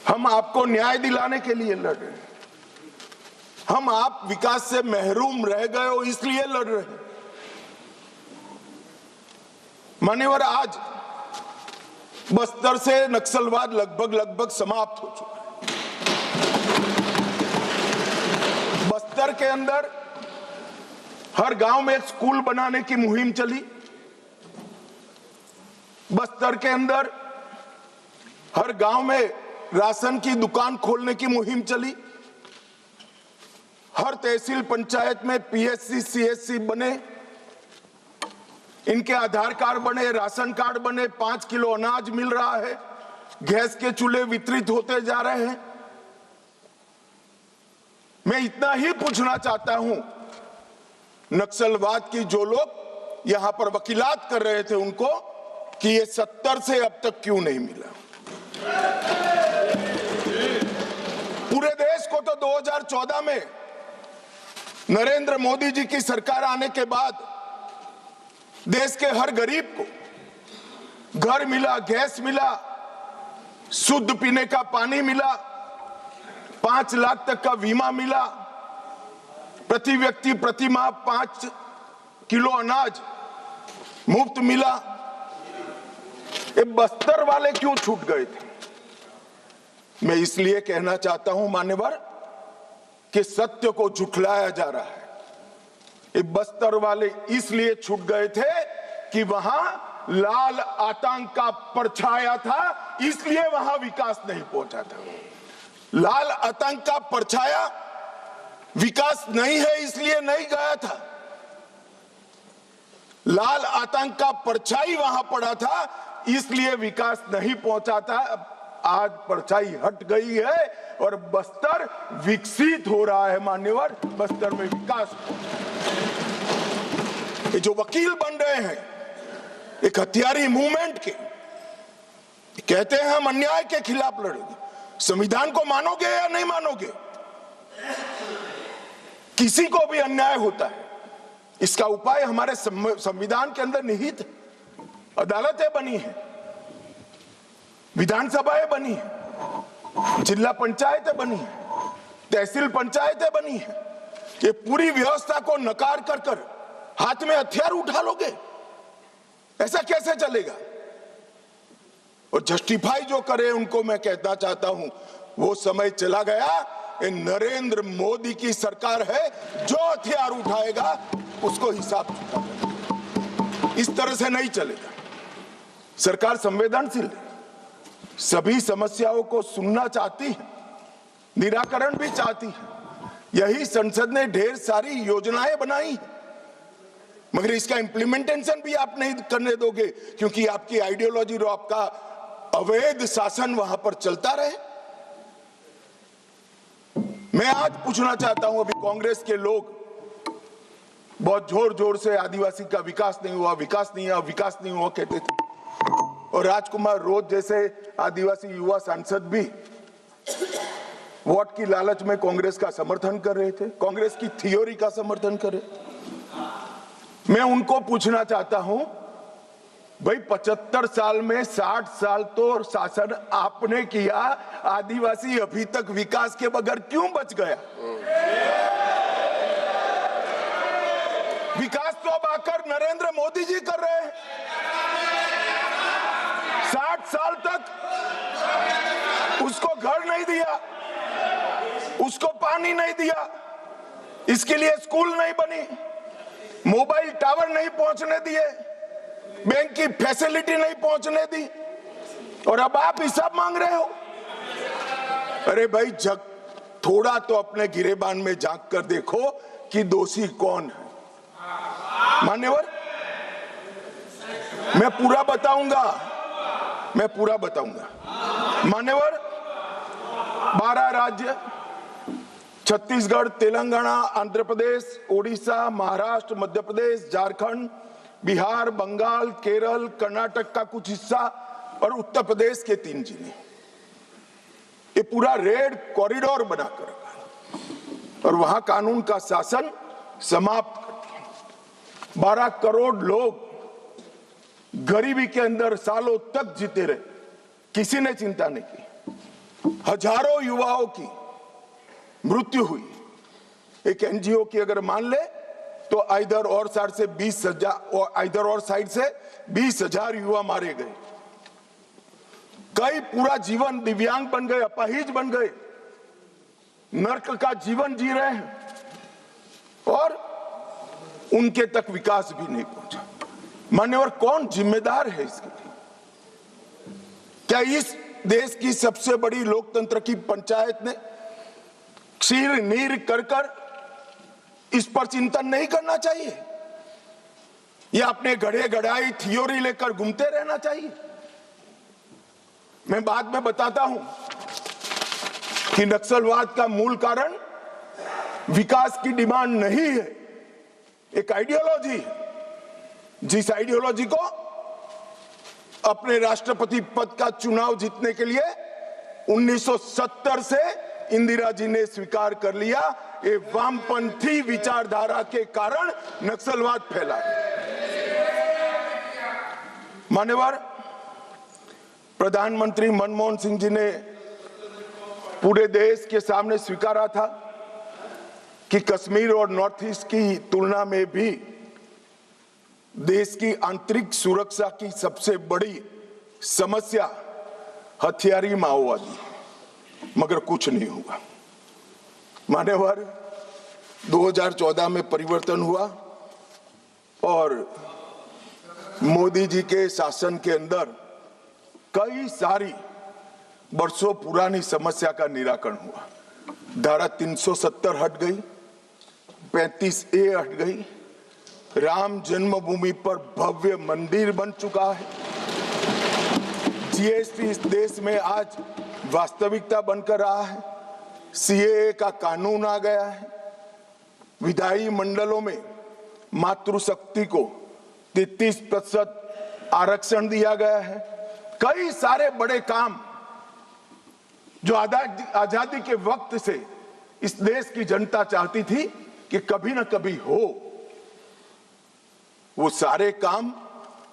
हम आपको न्याय दिलाने के लिए लड़ रहे हैं, हम आप विकास से महरूम रह गए हो इसलिए लड़ रहे हैं। मान्यवर, आज बस्तर से नक्सलवाद लगभग समाप्त हो चुका है। बस्तर के अंदर हर गांव में एक स्कूल बनाने की मुहिम चली। बस्तर के अंदर हर गांव में राशन की दुकान खोलने की मुहिम चली। हर तहसील पंचायत में पीएससी सीएससी बने, इनके आधार कार्ड बने, राशन कार्ड बने, 5 किलो अनाज मिल रहा है, गैस के चूल्हे वितरित होते जा रहे हैं। मैं इतना ही पूछना चाहता हूं, नक्सलवाद की जो लोग यहां पर वकीलात कर रहे थे उनको, कि ये 70 से अब तक क्यों नहीं मिला। पूरे देश को तो 2014 में नरेंद्र मोदी जी की सरकार आने के बाद देश के हर गरीब को घर मिला, गैस मिला, शुद्ध पीने का पानी मिला, 5 लाख तक का बीमा मिला, प्रति व्यक्ति प्रति माह 5 किलो अनाज मुफ्त मिला। ये बस्तर वाले क्यों छूट गए थे? मैं इसलिए कहना चाहता हूं मान्यवर कि सत्य को झुठलाया जा रहा है। ये बस्तर वाले इसलिए छूट गए थे कि वहां लाल आतंक का परछाया था, इसलिए वहां विकास नहीं पहुंचा था। लाल आतंक का परछाया विकास नहीं है इसलिए नहीं गया था। लाल आतंक का परछाई वहां पड़ा था इसलिए विकास नहीं पहुंचा था। आज परछाई हट गई है और बस्तर विकसित हो रहा है मान्यवर, बस्तर में विकास। ये जो वकील बन रहे हैं एक हथियारी मूवमेंट के, कहते हैं हम अन्याय के खिलाफ लड़ेंगे। संविधान को मानोगे या नहीं मानोगे? किसी को भी अन्याय होता है, इसका उपाय हमारे संविधान के अंदर निहित है। अदालतें बनी है, विधानसभाएं बनी है, जिला पंचायतें बनी है, तहसील पंचायतें बनी है। ये पूरी व्यवस्था को नकार कर हाथ में हथियार उठा लोगे, ऐसा कैसे चलेगा? और जस्टिफाई जो करे उनको मैं कहना चाहता हूं, वो समय चला गया। ये नरेंद्र मोदी की सरकार है, जो हथियार उठाएगा उसको हिसाब चुकाएगा। इस तरह से नहीं चलेगा। सरकार संवेदनशील है, सभी समस्याओं को सुनना चाहती है, निराकरण भी चाहती है। यही संसद ने ढेर सारी योजनाएं बनाई है, मगर इसका इंप्लीमेंटेशन भी आप नहीं करने दोगे, क्योंकि आपकी आइडियोलॉजी और आपका अवैध शासन वहां पर चलता रहे। मैं आज पूछना चाहता हूं, अभी कांग्रेस के लोग बहुत जोर जोर से आदिवासी का विकास नहीं हुआ, विकास नहीं हुआ, विकास नहीं हुआ कहते थे, और राजकुमार रोज जैसे आदिवासी युवा सांसद भी वोट की लालच में कांग्रेस का समर्थन कर रहे थे, कांग्रेस की थ्योरी का समर्थन कर रहे। मैं उनको पूछना चाहता हूं, भाई 75 साल में 60 साल तो शासन आपने किया, आदिवासी अभी तक विकास के बगैर क्यों बच गया? विकास तो अब आकर नरेंद्र मोदी जी कर रहे हैं। 60 साल तक उसको घर नहीं दिया, उसको पानी नहीं दिया, इसके लिए स्कूल नहीं बनी, मोबाइल टावर नहीं पहुंचने दिए, बैंक की फैसिलिटी नहीं पहुंचने दी, और अब आप हिसाब मांग रहे हो। अरे भाई, जग थोड़ा तो अपने गिरेबान में झांक कर देखो कि दोषी कौन है। मान्यवर, मैं पूरा बताऊंगा। मान्यवर, 12 राज्य, छत्तीसगढ़, तेलंगाना, आंध्र प्रदेश, ओडिशा, महाराष्ट्र, मध्य प्रदेश, झारखंड, बिहार, बंगाल, केरल, कर्नाटक का कुछ हिस्सा और उत्तर प्रदेश के 3 जिले, ये पूरा रेड कॉरिडोर बनाकर रखा और वहां कानून का शासन समाप्त कर दिया। 12 करोड़ लोग गरीबी के अंदर सालों तक जीते रहे, किसी ने चिंता नहीं की। हजारों युवाओं की मृत्यु हुई। एक एनजीओ की अगर मान ले तो इधर और साइड से 20,000 युवा मारे गए। कई पूरा जीवन दिव्यांग बन गए, अपाहिज बन गए, नर्क का जीवन जी रहे हैं और उनके तक विकास भी नहीं पहुंचा। मान्यवर, कौन जिम्मेदार है इसके लिए? क्या इस देश की सबसे बड़ी लोकतंत्र की पंचायत ने क्षीर नीर कर इस पर चिंतन नहीं करना चाहिए या अपने गढ़े गढ़ाई थ्योरी लेकर घूमते रहना चाहिए? मैं बाद में बताता हूं कि नक्सलवाद का मूल कारण विकास की डिमांड नहीं है, एक आइडियोलॉजी है, जिस आइडियोलॉजी को अपने राष्ट्रपति पद का चुनाव जीतने के लिए 1970 से इंदिरा जी ने स्वीकार कर लिया। ये वामपंथी विचारधारा के कारण नक्सलवाद फैला है। मान्यवर प्रधानमंत्री मनमोहन सिंह जी ने पूरे देश के सामने स्वीकारा था कि कश्मीर और नॉर्थ ईस्ट की तुलना में भी देश की आंतरिक सुरक्षा की सबसे बड़ी समस्या हथियारी माओवादी, मगर कुछ नहीं हुआ। मान्यवर 2014 में परिवर्तन हुआ और मोदी जी के शासन के अंदर कई सारी वर्षों पुरानी समस्या का निराकरण हुआ। धारा 370 हट गई, 35A हट गई, राम जन्मभूमि पर भव्य मंदिर बन चुका है, जीएसटी इस देश में आज वास्तविकता बनकर रहा है, सीएए का कानून आ गया है, विधायी मंडलों में मातृशक्ति को 33% आरक्षण दिया गया है। कई सारे बड़े काम जो आजादी के वक्त से इस देश की जनता चाहती थी कि कभी ना कभी हो, वो सारे काम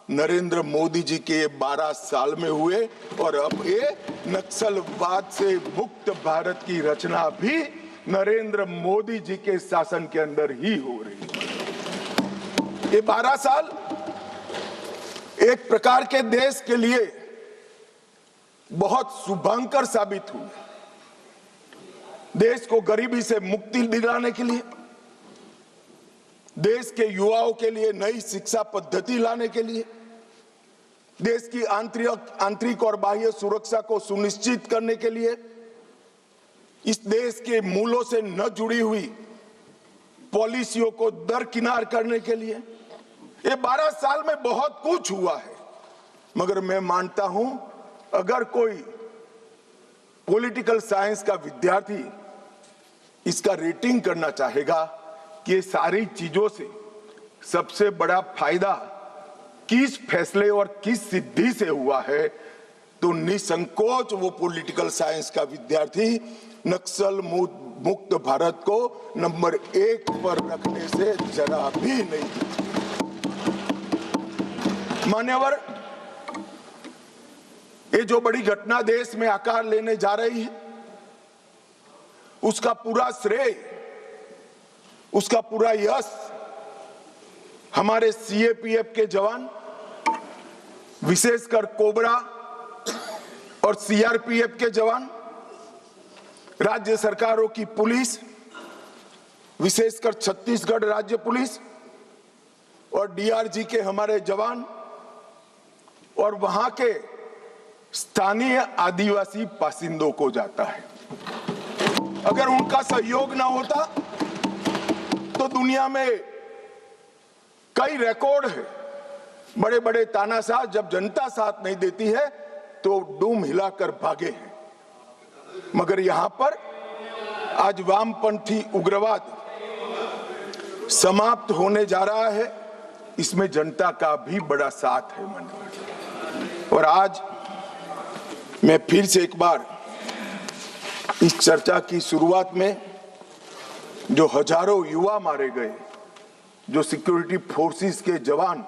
नरेंद्र मोदी जी के 12 साल में हुए और अब ये नक्सलवाद से मुक्त भारत की रचना भी नरेंद्र मोदी जी के शासन के अंदर ही हो रही है। ये 12 साल एक प्रकार के देश के लिए बहुत शुभंकर साबित हुए। देश को गरीबी से मुक्ति दिलाने के लिए, देश के युवाओं के लिए नई शिक्षा पद्धति लाने के लिए, देश की आंतरिक और बाह्य सुरक्षा को सुनिश्चित करने के लिए, इस देश के मूलों से न जुड़ी हुई पॉलिसियों को दरकिनार करने के लिए ये 12 साल में बहुत कुछ हुआ है। मगर मैं मानता हूं अगर कोई पॉलिटिकल साइंस का विद्यार्थी इसका रेटिंग करना चाहेगा कि ये सारी चीजों से सबसे बड़ा फायदा किस फैसले और किस सिद्धि से हुआ है, तो निसंकोच वो पॉलिटिकल साइंस का विद्यार्थी नक्सल मुक्त भारत को नंबर 1 पर रखने से जरा भी नहीं। मान्यवर, ये जो बड़ी घटना देश में आकार लेने जा रही है, उसका पूरा श्रेय, उसका पूरा यश हमारे सीएपीएफ के जवान, विशेषकर कोबरा और सीआरपीएफ के जवान, राज्य सरकारों की पुलिस, विशेषकर छत्तीसगढ़ राज्य पुलिस और डीआरजी के हमारे जवान और वहां के स्थानीय आदिवासी बासिंदों को जाता है। अगर उनका सहयोग ना होता तो दुनिया में कई रिकॉर्ड है, बड़े बड़े तानाशाह जब जनता साथ नहीं देती है तो डूम हिलाकर भागे हैं। मगर यहां पर आज वामपंथी उग्रवाद समाप्त होने जा रहा है, इसमें जनता का भी बड़ा साथ है। और आज मैं फिर से एक बार इस चर्चा की शुरुआत में जो हजारों युवा मारे गए, जो सिक्योरिटी फोर्सेस के जवान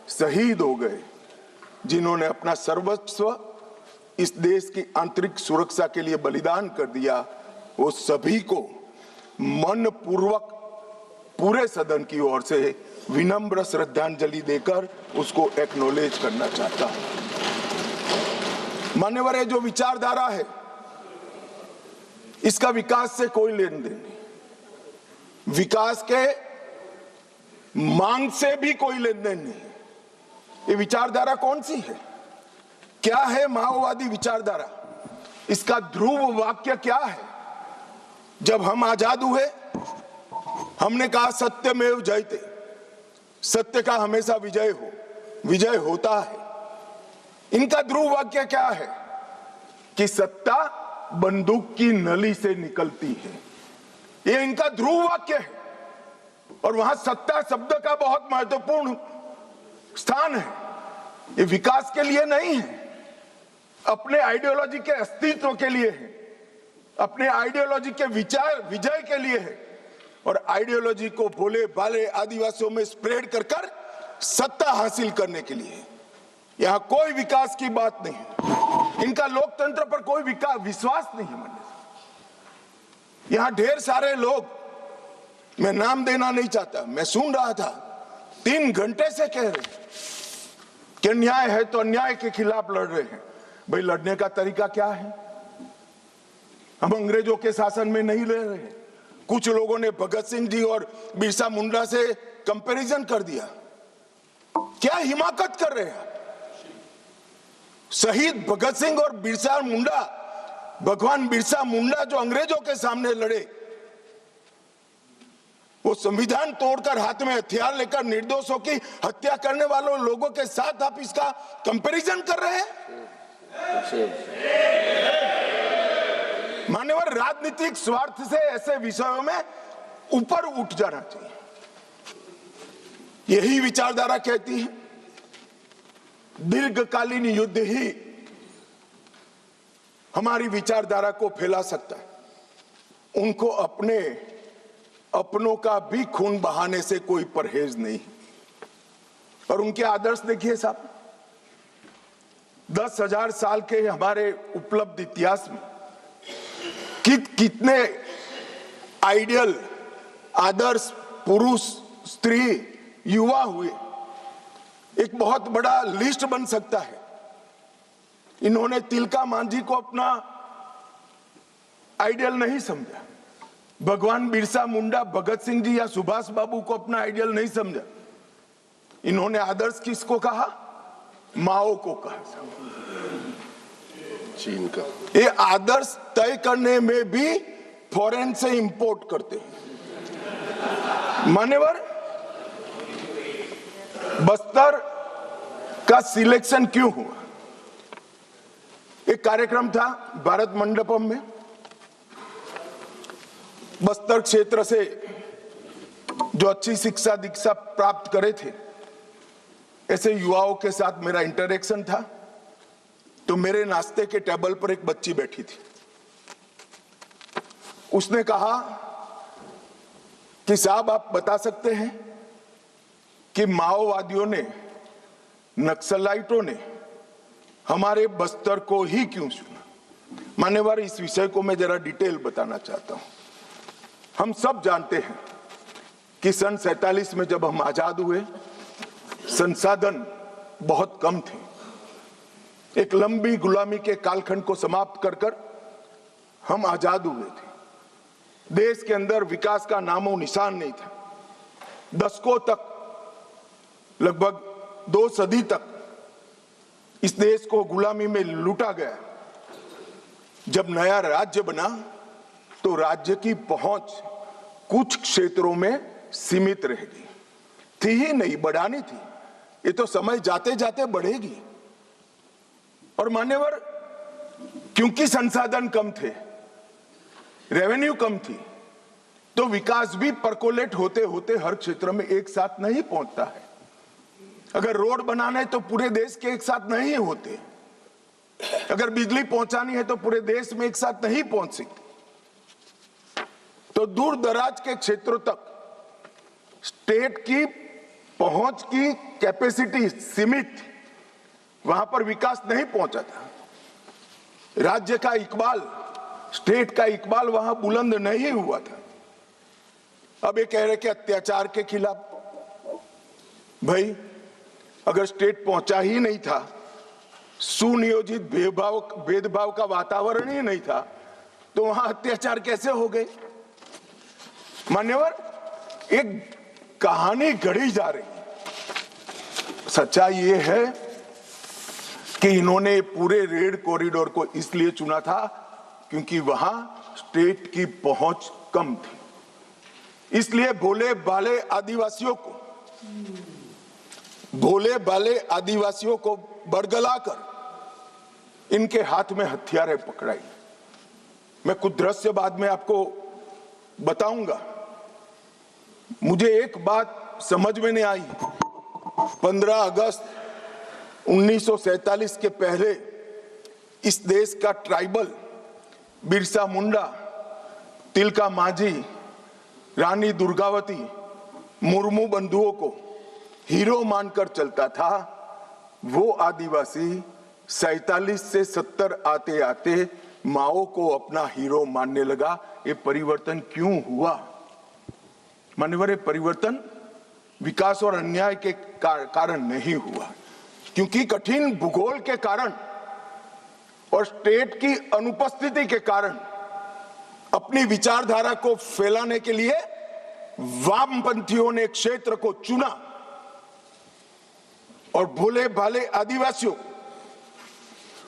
शहीद हो गए, जिन्होंने अपना सर्वस्व इस देश की आंतरिक सुरक्षा के लिए बलिदान कर दिया, वो सभी को मन पूर्वक पूरे सदन की ओर से विनम्र श्रद्धांजलि देकर उसको एक्नॉलेज करना चाहता हूं। मान्यवर, ये जो विचारधारा है इसका विकास से कोई लेन देन नहीं, विकास के मांग से भी कोई लेन देन नहीं। ये विचारधारा कौन सी है? क्या है माओवादी विचारधारा? इसका ध्रुव वाक्य क्या है? जब हम आजाद हुए हमने कहा सत्यमेव जयते, सत्य का हमेशा विजय होता है। इनका ध्रुव वाक्य क्या है कि सत्ता बंदूक की नली से निकलती है, ये इनका ध्रुव वाक्य है। और वहां सत्ता शब्द का बहुत महत्वपूर्ण स्थान है। ये विकास के लिए नहीं है, अपने आइडियोलॉजी के अस्तित्व के लिए है, अपने आइडियोलॉजी के विजय के लिए है। और आइडियोलॉजी को भोले भाले आदिवासियों में स्प्रेड कर सत्ता हासिल करने के लिए। यहां कोई विकास की बात नहीं है, इनका लोकतंत्र पर कोई विश्वास नहीं है। यहां ढेर सारे लोग, मैं नाम देना नहीं चाहता, मैं सुन रहा था 3 घंटे से कह रहे हैं कि अन्याय है तो अन्याय के खिलाफ लड़ रहे हैं। भाई लड़ने का तरीका क्या है? हम अंग्रेजों के शासन में नहीं रह रहे हैं। कुछ लोगों ने भगत सिंह जी और बिरसा मुंडा से कंपैरिजन कर दिया। क्या हिमाकत कर रहे हैं? शहीद भगत सिंह और बिरसा मुंडा, भगवान बिरसा मुंडा जो अंग्रेजों के सामने लड़े, वो संविधान तोड़कर हाथ में हथियार लेकर निर्दोषों की हत्या करने वालों लोगों के साथ आप इसका कंपैरिजन कर रहे हैं? मान्यवर, राजनीतिक स्वार्थ से ऐसे विषयों में ऊपर उठ जाना चाहिए। यही विचारधारा कहती है दीर्घकालीन युद्ध ही हमारी विचारधारा को फैला सकता है। उनको अपनों का भी खून बहाने से कोई परहेज नहीं। और उनके आदर्श देखिए साहब, 10,000 साल के हमारे उपलब्ध इतिहास में कितने आइडियल आदर्श पुरुष, स्त्री, युवा हुए, एक बहुत बड़ा लिस्ट बन सकता है। इन्होंने तिलका मांझी को अपना आइडियल नहीं समझा, भगवान बिरसा मुंडा, भगत सिंह जी या सुभाष बाबू को अपना आइडियल नहीं समझा। इन्होंने आदर्श किसको कहा? माओ को कहा, चीन का। ये आदर्श तय करने में भी फॉरेन से इंपोर्ट करते हैं। मान्यवर, बस्तर का सिलेक्शन क्यों हुआ? एक कार्यक्रम था भारत मंडपम में, बस्तर क्षेत्र से जो अच्छी शिक्षा दीक्षा प्राप्त करे थे ऐसे युवाओं के साथ मेरा इंटरेक्शन था। तो मेरे नाश्ते के टेबल पर एक बच्ची बैठी थी। उसने कहा कि साहब आप बता सकते हैं कि माओवादियों ने, नक्सलाइटों ने हमारे बस्तर को ही क्यों चुना? मान्यवर, इस विषय को मैं जरा डिटेल बताना चाहता हूं। हम सब जानते हैं कि सन 47 में जब हम आजाद हुए, संसाधन बहुत कम थे। एक लंबी गुलामी के कालखंड को समाप्त कर हम आजाद हुए थे। देश के अंदर विकास का नामो निशान नहीं था। दशकों तक, लगभग 2 सदी तक इस देश को गुलामी में लूटा गया। जब नया राज्य बना तो राज्य की पहुंच कुछ क्षेत्रों में सीमित रह गई थी ही नहीं, बढ़ानी थी। ये तो समय जाते जाते बढ़ेगी। और मान्यवर, क्योंकि संसाधन कम थे, रेवेन्यू कम थी, तो विकास भी परकोलेट होते होते हर क्षेत्र में एक साथ नहीं पहुंचता है। अगर रोड बनाना है तो पूरे देश के एक साथ नहीं होते। अगर बिजली पहुंचानी है तो पूरे देश में एक साथ नहीं पहुंच सकती। तो दूर दराज के क्षेत्रों तक स्टेट की पहुंच की कैपेसिटी सीमित, वहां पर विकास नहीं पहुंचा था। राज्य का इकबाल, स्टेट का इकबाल वहां बुलंद नहीं हुआ था। अब ये कह रहे कि अत्याचार के खिलाफ, भाई अगर स्टेट पहुंचा ही नहीं था, सुनियोजित भेदभाव का वातावरण ही नहीं था, तो वहां अत्याचार कैसे हो गए? मान्यवर, एक कहानी गढ़ी जा रही है। सच्चाई ये है कि इन्होंने पूरे रेड कॉरिडोर को इसलिए चुना था क्योंकि वहां स्टेट की पहुंच कम थी। इसलिए भोले भाले आदिवासियों को बरगलाकर इनके हाथ में हथियारें पकड़ाई। मैं कुछ दृश्य बाद में आपको बताऊंगा। मुझे एक बात समझ में नहीं आई। 15 अगस्त 1947 के पहले इस देश का ट्राइबल बिरसा मुंडा, तिलका मांझी, रानी दुर्गावती, मुर्मू बंधुओं को हीरो मानकर चलता था। वो आदिवासी 47 से 70 आते आते माओ को अपना हीरो मानने लगा। ये परिवर्तन क्यों हुआ? मान्यवर, ये परिवर्तन विकास और अन्याय के कारण नहीं हुआ, क्योंकि कठिन भूगोल के कारण और स्टेट की अनुपस्थिति के कारण अपनी विचारधारा को फैलाने के लिए वामपंथियों ने क्षेत्र को चुना और भोले भाले आदिवासियों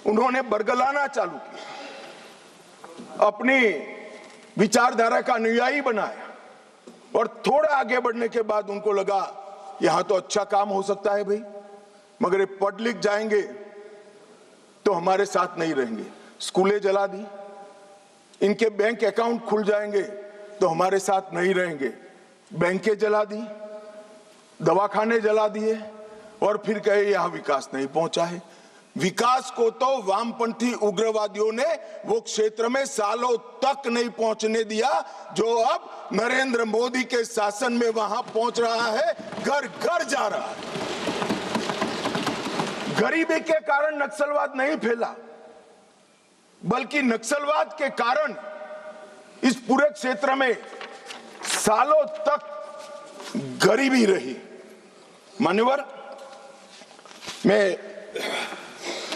उन्होंने बरगलाना चालू किया, अपनी विचारधारा का अनुयायी बनाया। और थोड़ा आगे बढ़ने के बाद उनको लगा यहां तो अच्छा काम हो सकता है भाई, मगर ये पढ़ लिख जाएंगे तो हमारे साथ नहीं रहेंगे। स्कूलें जला दी, इनके बैंक अकाउंट खुल जाएंगे तो हमारे साथ नहीं रहेंगे। बैंकें जला दी, दवाखाने जला दिए और फिर कहे यहां विकास नहीं पहुंचा है। विकास को तो वामपंथी उग्रवादियों ने वो क्षेत्र में सालों तक नहीं पहुंचने दिया, जो अब नरेंद्र मोदी के शासन में वहां पहुंच रहा है, घर घर जा रहा है। गरीबी के कारण नक्सलवाद नहीं फैला, बल्कि नक्सलवाद के कारण इस पूरे क्षेत्र में सालों तक गरीबी रही। मान्यवर, मैं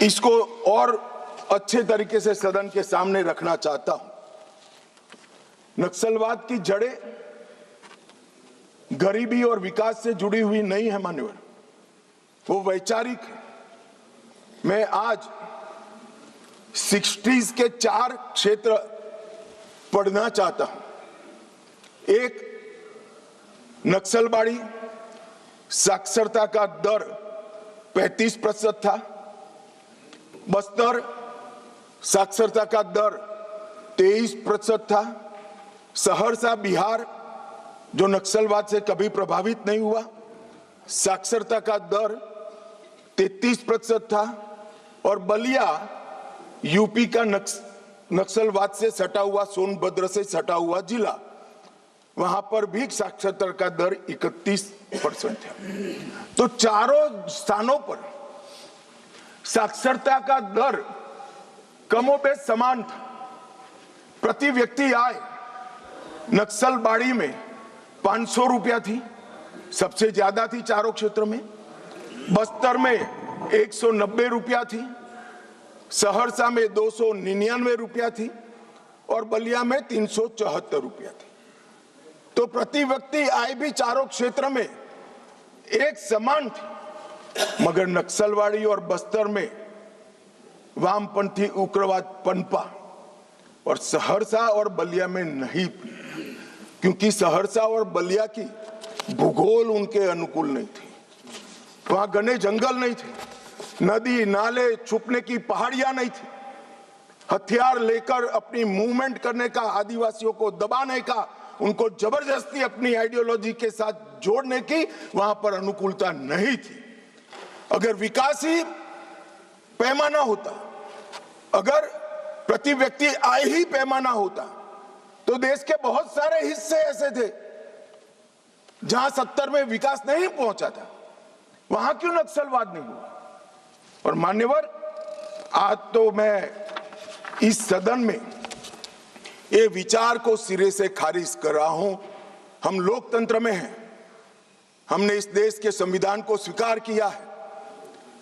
इसको और अच्छे तरीके से सदन के सामने रखना चाहता हूं। नक्सलवाद की जड़ें गरीबी और विकास से जुड़ी हुई नहीं है मान्यवर, वो वैचारिक है। मैं आज 60s के 4 क्षेत्र पढ़ना चाहता हूं। एक, नक्सलबाड़ी साक्षरता का दर 35% था। बस्तर साक्षरता का दर 23% था। सहरसा बिहार, जो नक्सलवाद से कभी प्रभावित नहीं हुआ, साक्षरता का दर 33% था। और बलिया यूपी का नक्सलवाद से सटा हुआ, सोनभद्र से सटा हुआ जिला, वहां पर भी साक्षरता का दर 31% है। तो चारों स्थानों पर साक्षरता का दर कमोबेश समान था। प्रति व्यक्ति आय नक्सलबाड़ी में 500 रुपया थी, सबसे ज्यादा थी चारों क्षेत्र में। बस्तर में 190 रुपया थी, सहरसा में 299 रुपया थी और बलिया में 374 रुपया थी। तो प्रति व्यक्ति आय भी चारों क्षेत्र में एक समान थी, मगर नक्सलवाड़ी और बस्तर में वामपंथी उग्रवाद पनपा और सहरसा और बलिया में नहीं, क्योंकि सहरसा और बलिया की भूगोल उनके अनुकूल नहीं थी। वहां घने जंगल नहीं थे, नदी नाले, छुपने की पहाड़ियां नहीं थी। हथियार लेकर अपनी मूवमेंट करने का, आदिवासियों को दबाने का, उनको जबरदस्ती अपनी आइडियोलॉजी के साथ जोड़ने की वहां पर अनुकूलता नहीं थी। अगर विकासी पैमाना होता, अगर प्रति व्यक्ति आय ही पैमाना होता, तो देश के बहुत सारे हिस्से ऐसे थे जहां 70 में विकास नहीं पहुंचा था। वहां क्यों नक्सलवाद नहीं हुआ? और मान्यवर, आज तो मैं इस सदन में ये विचार को सिरे से खारिज कर रहा हूं। हम लोकतंत्र में हैं, हमने इस देश के संविधान को स्वीकार किया है।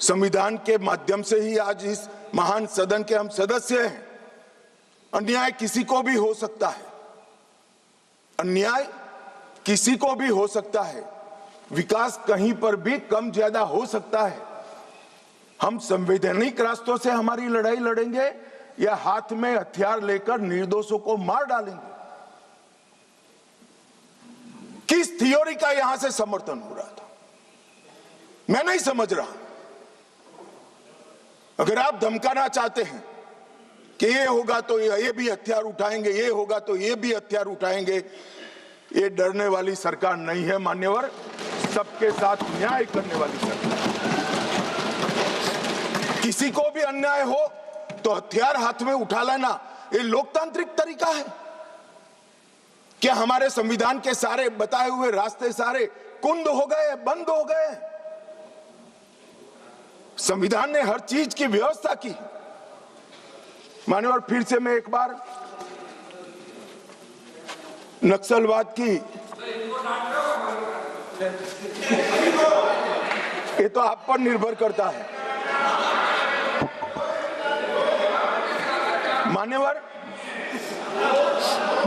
संविधान के माध्यम से ही आज इस महान सदन के हम सदस्य हैं। अन्याय किसी को भी हो सकता है, अन्याय किसी को भी हो सकता है, विकास कहीं पर भी कम ज्यादा हो सकता है। हम संवैधानिक रास्तों से हमारी लड़ाई लड़ेंगे या हाथ में हथियार लेकर निर्दोषों को मार डालेंगे? किस थियोरी का यहां से समर्थन हो रहा था, मैं नहीं समझ रहा। अगर आप धमकाना चाहते हैं कि ये होगा तो ये भी हथियार उठाएंगे, ये होगा तो ये भी हथियार उठाएंगे, ये डरने वाली सरकार नहीं है मान्यवर, सबके साथ न्याय करने वाली सरकार। किसी को भी अन्याय हो तो हथियार हाथ में उठा लेना, ये लोकतांत्रिक तरीका है क्या? हमारे संविधान के सारे बताए हुए रास्ते सारे कुंद हो गए, बंद हो गए? संविधान ने हर चीज की व्यवस्था की। मान्यवर, फिर से मैं एक बार नक्सलवाद की, ये तो आप पर निर्भर करता है मान्यवर।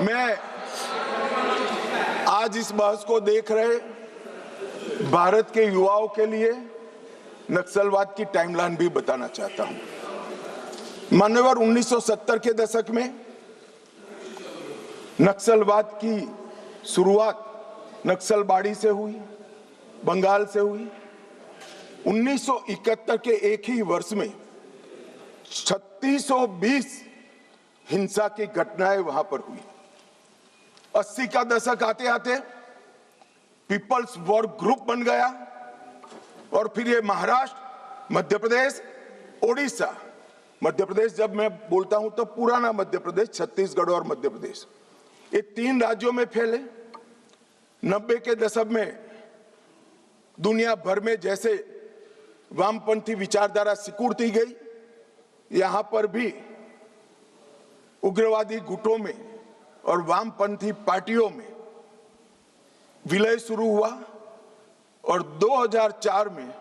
मैं आज इस बहस को देख रहे भारत के युवाओं के लिए नक्सलवाद की टाइमलाइन भी बताना चाहता हूं। मान्यवर, 1970 के दशक में नक्सलवाद की शुरुआत नक्सलबाड़ी से हुई, बंगाल से हुई। 1971 के एक ही वर्ष में 3620 हिंसा की घटनाएं वहां पर हुई। 80 का दशक आते आते पीपल्स वॉर ग्रुप बन गया और फिर ये महाराष्ट्र, मध्य प्रदेश, ओडिशा, मध्य प्रदेश जब मैं बोलता हूं तो पुराना मध्य प्रदेश, छत्तीसगढ़ और मध्य प्रदेश, ये 3 राज्यों में फैले। 90 के दशक में दुनिया भर में जैसे वामपंथी विचारधारा सिकुड़ती गई, यहां पर भी उग्रवादी गुटों में और वामपंथी पार्टियों में विलय शुरू हुआ और 2004 में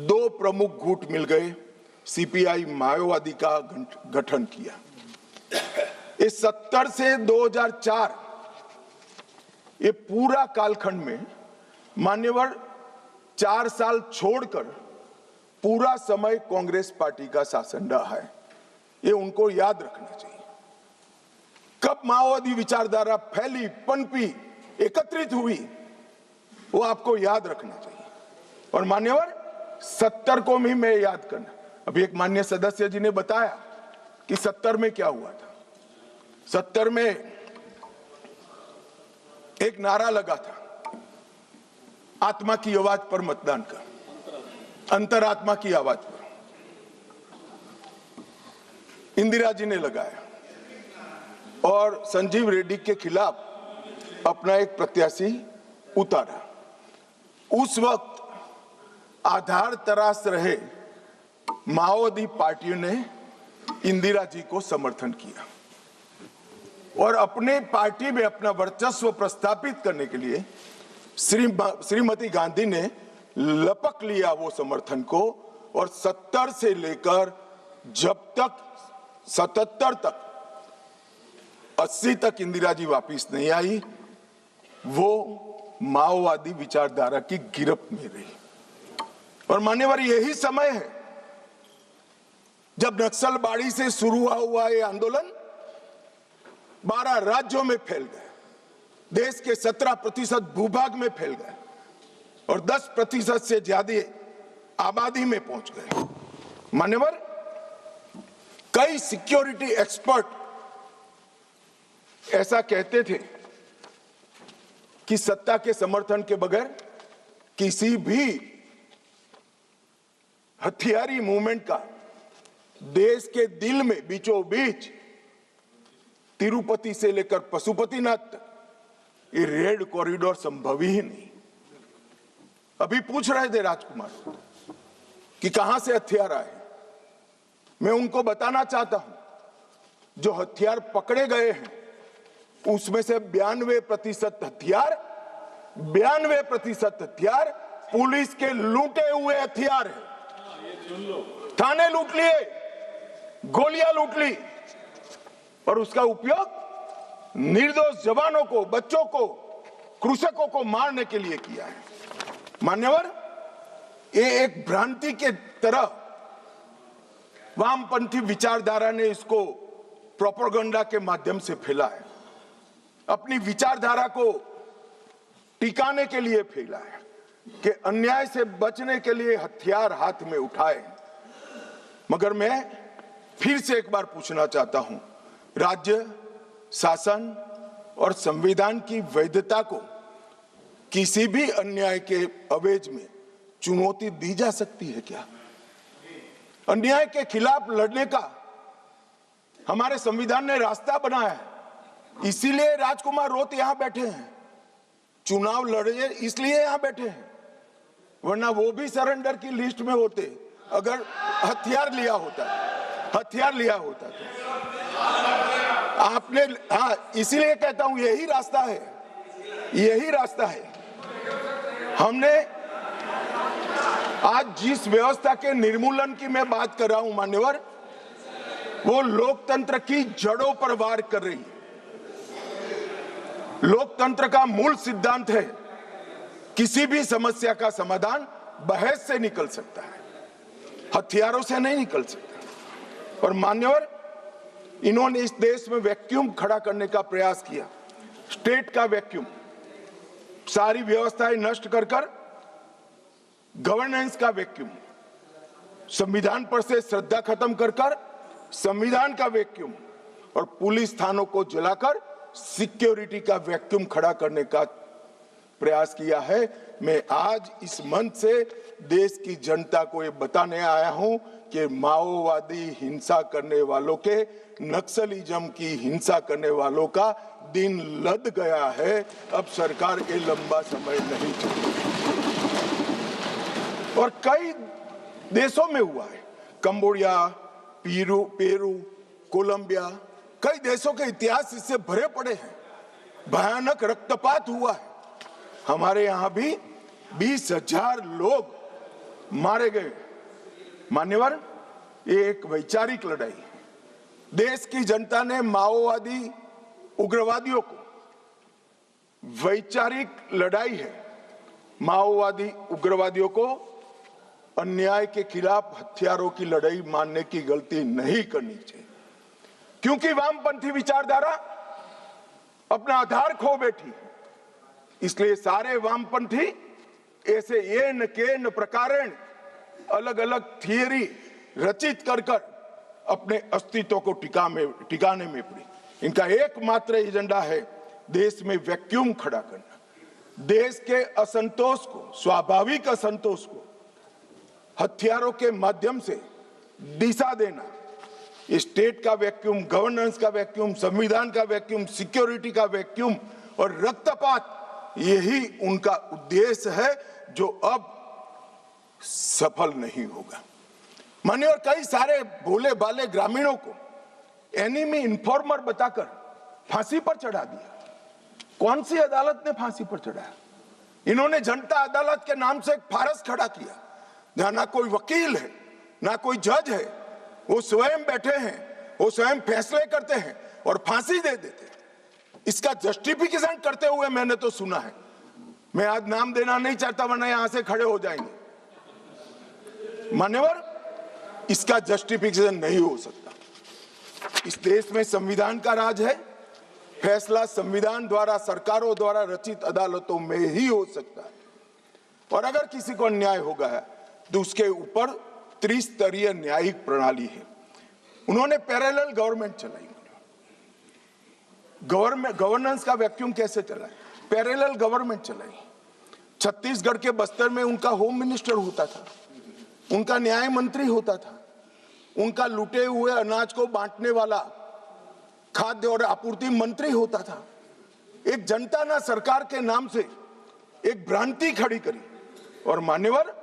2 प्रमुख गुट मिल गए, सीपीआई माओवादी का गठन किया। इस 70 से 2004 ये पूरा कालखंड में मान्यवर 4 साल छोड़कर पूरा समय कांग्रेस पार्टी का शासन रहा है। ये उनको याद रखना चाहिए। कब माओवादी विचारधारा फैली, पनपी, एकत्रित हुई, वो आपको याद रखना चाहिए। और मान्यवर 70 को भी मैं याद करना, अभी एक माननीय सदस्य जी ने बताया कि 70 में क्या हुआ था। 70 में एक नारा लगा था, आत्मा की आवाज पर मतदान का, अंतरात्मा की आवाज पर इंदिरा जी ने लगाया और संजीव रेड्डी के खिलाफ अपना एक प्रत्याशी उतारा। उस वक्त आधार तराश रहे माओवादी पार्टियों ने इंदिरा जी को समर्थन किया और अपने पार्टी में अपना वर्चस्व प्रस्थापित करने के लिए श्रीमती गांधी ने लपक लिया वो समर्थन को और 70 से लेकर जब तक 77 तक 80 तक इंदिरा जी वापिस नहीं आई, वो माओवादी विचारधारा की गिरफ्त में रही। और मान्यवर, यही समय है जब नक्सलबाड़ी से शुरू हुआ ये आंदोलन 12 राज्यों में फैल गया, देश के 17% भूभाग में फैल गए और 10% से ज्यादा आबादी में पहुंच गए। मान्यवर, कई सिक्योरिटी एक्सपर्ट ऐसा कहते थे कि सत्ता के समर्थन के बगैर किसी भी हथियारी मूवमेंट का देश के दिल में बीचों बीच तिरुपति से लेकर पशुपतिनाथ तक ये रेड कॉरिडोर संभव ही नहीं। अभी पूछ रहे थे राजकुमार कि कहां से हथियार आए। मैं उनको बताना चाहता हूं, जो हथियार पकड़े गए हैं उसमें से 92% हथियार पुलिस के लूटे हुए हथियार हैं। थाने लूट लिए, गोलियां लूट ली और उसका उपयोग निर्दोष जवानों को, बच्चों को, कृषकों को मारने के लिए किया है। मान्यवर, ये एक भ्रांति के तरह वामपंथी विचारधारा ने इसको प्रोपेगेंडा के माध्यम से फैला है। अपनी विचारधारा को टिकाने के लिए फैला है कि अन्याय से बचने के लिए हथियार हाथ में उठाए। मगर मैं फिर से एक बार पूछना चाहता हूं, राज्य शासन और संविधान की वैधता को किसी भी अन्याय के अवेज में चुनौती दी जा सकती है क्या? अन्याय के खिलाफ लड़ने का हमारे संविधान ने रास्ता बनाया है, इसीलिए राजकुमार रोत यहां बैठे हैं, चुनाव लड़े इसलिए यहां बैठे हैं, वरना वो भी सरेंडर की लिस्ट में होते अगर हथियार लिया होता तो। आपने, हाँ, इसीलिए कहता हूं यही रास्ता है। हमने आज जिस व्यवस्था के निर्मूलन की मैं बात कर रहा हूं मान्यवर, वो लोकतंत्र की जड़ों पर वार कर रही है। लोकतंत्र का मूल सिद्धांत है किसी भी समस्या का समाधान बहस से निकल सकता है, हथियारों से नहीं निकल सकता। और मान्यवर, इन्होंने इस देश में वैक्यूम खड़ा करने का प्रयास किया, स्टेट का वैक्यूम, सारी व्यवस्थाएं नष्ट कर गवर्नेंस का वैक्यूम, संविधान पर से श्रद्धा खत्म कर संविधान का वैक्यूम, और पुलिस थानों को जलाकर सिक्योरिटी का वैक्यूम खड़ा करने का प्रयास किया है। मैं आज इस मंच से देश की जनता को ये बताने आया हूं कि माओवादी हिंसा करने वालों के, नक्सलिज्म की हिंसा करने वालों का दिन लद गया है। अब सरकार के लंबा समय नहीं चलेगा। और कई देशों में हुआ है, कंबोडिया, पेरू, कोलंबिया, कई देशों के इतिहास इससे भरे पड़े हैं, भयानक रक्तपात हुआ है। हमारे यहां भी 20,000 लोग मारे गए। मान्यवर, ये एक वैचारिक लड़ाई, देश की जनता ने माओवादी उग्रवादियों को, वैचारिक लड़ाई है, माओवादी उग्रवादियों को अन्याय के खिलाफ हथियारों की लड़ाई मानने की गलती नहीं करनी चाहिए, क्योंकि वामपंथी विचारधारा अपना आधार खो बैठी। इसलिए सारे वामपंथी ऐसे येन प्रकारेण अलग अलग थियरी रचित कर अपने अस्तित्व को टिकाने में पड़ी। इनका एकमात्र एजेंडा है देश में वैक्यूम खड़ा करना, देश के असंतोष को, स्वाभाविक असंतोष को हथियारों के माध्यम से दिशा देना। स्टेट का वैक्यूम, गवर्नेंस का वैक्यूम, संविधान का वैक्यूम, सिक्योरिटी का वैक्यूम और रक्तपात, यही उनका उद्देश्य है जो अब सफल नहीं होगा। मानिए, और कई सारे भोले भाले ग्रामीणों को एनिमी इन्फॉर्मर बताकर फांसी पर चढ़ा दिया। कौन सी अदालत ने फांसी पर चढ़ाया? इन्होंने जनता अदालत के नाम से एक फारस खड़ा किया, जहां ना कोई वकील है, ना कोई जज है, वो स्वयं बैठे हैं, वो स्वयं फैसले करते हैं और फांसी दे देते हैं। इसका जस्टिफिकेशन करते हुए मैंने तो सुना है, मैं आज नाम देना नहीं चाहता वरना यहां से खड़े हो जाएंगे। मान्यवर, इसका जस्टिफिकेशन नहीं हो सकता। इस देश में संविधान का राज है, फैसला संविधान द्वारा, सरकारों द्वारा रचित अदालतों में ही हो सकता है। और अगर किसी को अन्याय होगा है तो उसके ऊपर त्रिस्तरीय न्यायिक प्रणाली है। उन्होंने पैरेलल गवर्नमेंट चलाई। गवर्नेंस का वैक्यूम कैसे चला? पैरेलल गवर्नमेंट चलाई। छत्तीसगढ़ के बस्तर में उनका होम मिनिस्टर होता था, उनका न्याय मंत्री होता था, उनका लूटे हुए अनाज को बांटने वाला खाद्य और आपूर्ति मंत्री होता था। एक जनता ने सरकार के नाम से एक भ्रांति खड़ी करी और मान्यवर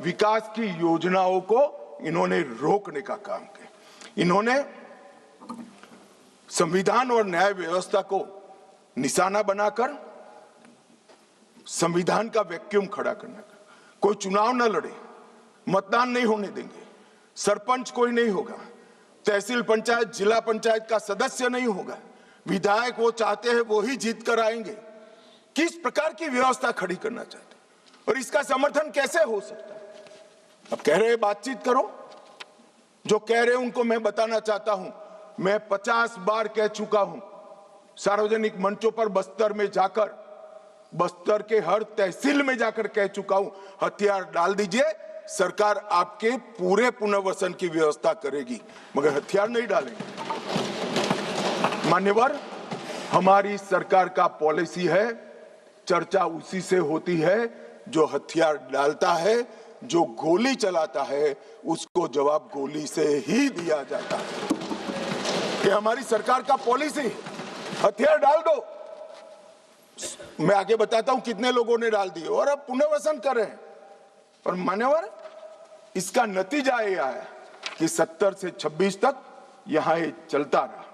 विकास की योजनाओं को इन्होंने रोकने का काम किया। इन्होंने संविधान और न्याय व्यवस्था को निशाना बनाकर संविधान का वैक्यूम खड़ा करने का। कोई चुनाव न लड़े, मतदान नहीं होने देंगे, सरपंच कोई नहीं होगा, तहसील पंचायत, जिला पंचायत का सदस्य नहीं होगा, विधायक वो चाहते हैं वो ही जीत कर आएंगे। किस प्रकार की व्यवस्था खड़ी करना चाहते हैं और इसका समर्थन कैसे हो सकता है? अब कह रहे बातचीत करो, जो कह रहे उनको मैं बताना चाहता हूं, मैं 50 बार कह चुका हूं सार्वजनिक मंचों पर बस्तर में जाकर बस्तर के हर तहसील में जाकर कह चुका हूं, हथियार डाल दीजिए, सरकार आपके पूरे पुनर्वसन की व्यवस्था करेगी, मगर हथियार नहीं डालेंगे। मान्यवर, हमारी सरकार का पॉलिसी है, चर्चा उसी से होती है जो हथियार डालता है, जो गोली चलाता है उसको जवाब गोली से ही दिया जाता है। ये हमारी सरकार का पॉलिसी, हथियार डाल दो। मैं आगे बताता हूं कितने लोगों ने डाल दिए और अब पुनर्वसन कर रहे हैं। और मान्यवर, इसका नतीजा यह है कि 70 से 26 तक यहां ये चलता रहा।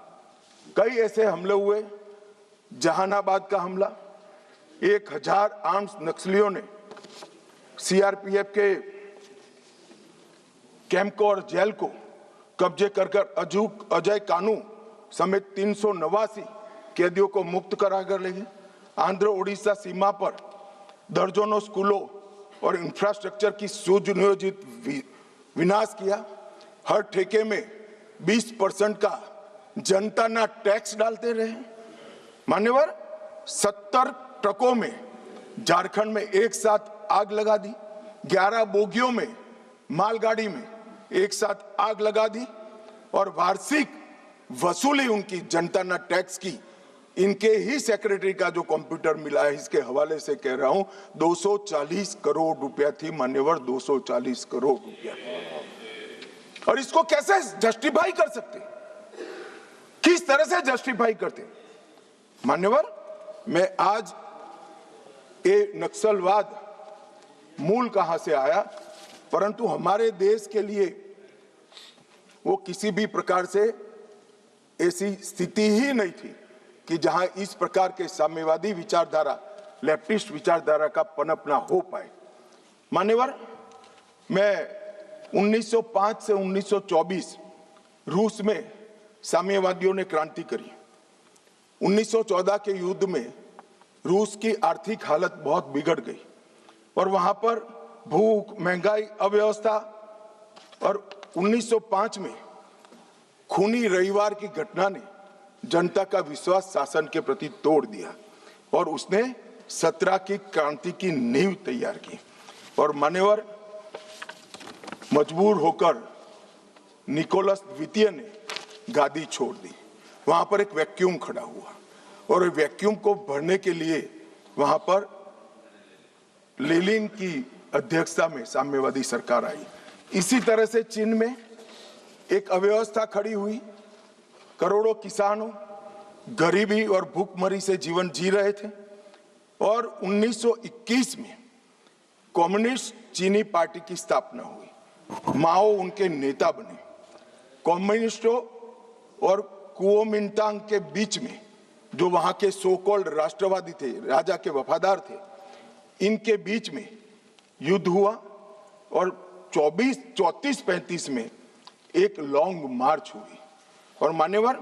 कई ऐसे हमले हुए, जहानाबाद का हमला, 1000 आर्म्स नक्सलियों ने सीआरपीएफ के कैंप को और जेल को कब्जे कर अजय कानू समेत 389 कैदियों को मुक्त करा कर ले गए। आंध्र ओडिशा सीमा पर दर्जनों स्कूलों और इंफ्रास्ट्रक्चर की सुनियोजित विनाश किया। हर ठेके में 20% का जनता ना टैक्स डालते रहे। मान्यवर, 70 ट्रकों में झारखंड में एक साथ आग लगा दी, 11 बोगियों में मालगाड़ी में एक साथ आग लगा दी और वार्षिक वसूली उनकी जनता ना टैक्स की, इनके ही सेक्रेटरी का जो कंप्यूटर मिला है इसके हवाले से कह रहा हूं, 240 करोड़ रुपया थी। मान्यवर, 240 करोड़ रुपया। और इसको कैसे जस्टिफाई कर सकते, किस तरह से जस्टिफाई करते? मान्यवर, मैं आज ये नक्सलवाद मूल कहां से आया, परंतु हमारे देश के लिए वो किसी भी प्रकार से ऐसी स्थिति ही नहीं थी कि जहां इस प्रकार के साम्यवादी विचारधारा, लेफ्टिस्ट विचारधारा का पनपना हो पाए। मान्यवर, मैं 1905 से 1924 रूस में साम्यवादियों ने क्रांति करी। 1914 के युद्ध में रूस की आर्थिक हालत बहुत बिगड़ गई और वहां पर भूख, महंगाई, अव्यवस्था, और 1905 में खूनी रविवार की घटना ने जनता का विश्वास शासन के प्रति तोड़ दिया और उसने 17 की क्रांति की नींव तैयार की। और मान्यवर, मजबूर होकर निकोलस द्वितीय ने गादी छोड़ दी। वहां पर एक वैक्यूम खड़ा हुआ और वैक्यूम को भरने के लिए वहां पर लेनिन की अध्यक्षता में साम्यवादी सरकार आई। इसी तरह से चीन में एक अव्यवस्था खड़ी हुई। करोड़ों किसानों गरीबी और भूखमरी से जीवन जी रहे थे और 1921 में कम्युनिस्ट चीनी पार्टी की स्थापना हुई। माओ उनके नेता बने। कम्युनिस्टों और कुओमिंटांग के बीच में, जो वहां के सो कॉल्ड राष्ट्रवादी थे, राजा के वफादार थे, इनके बीच में युद्ध हुआ और 34-35 में एक लॉन्ग मार्च हुई और मान्यवर,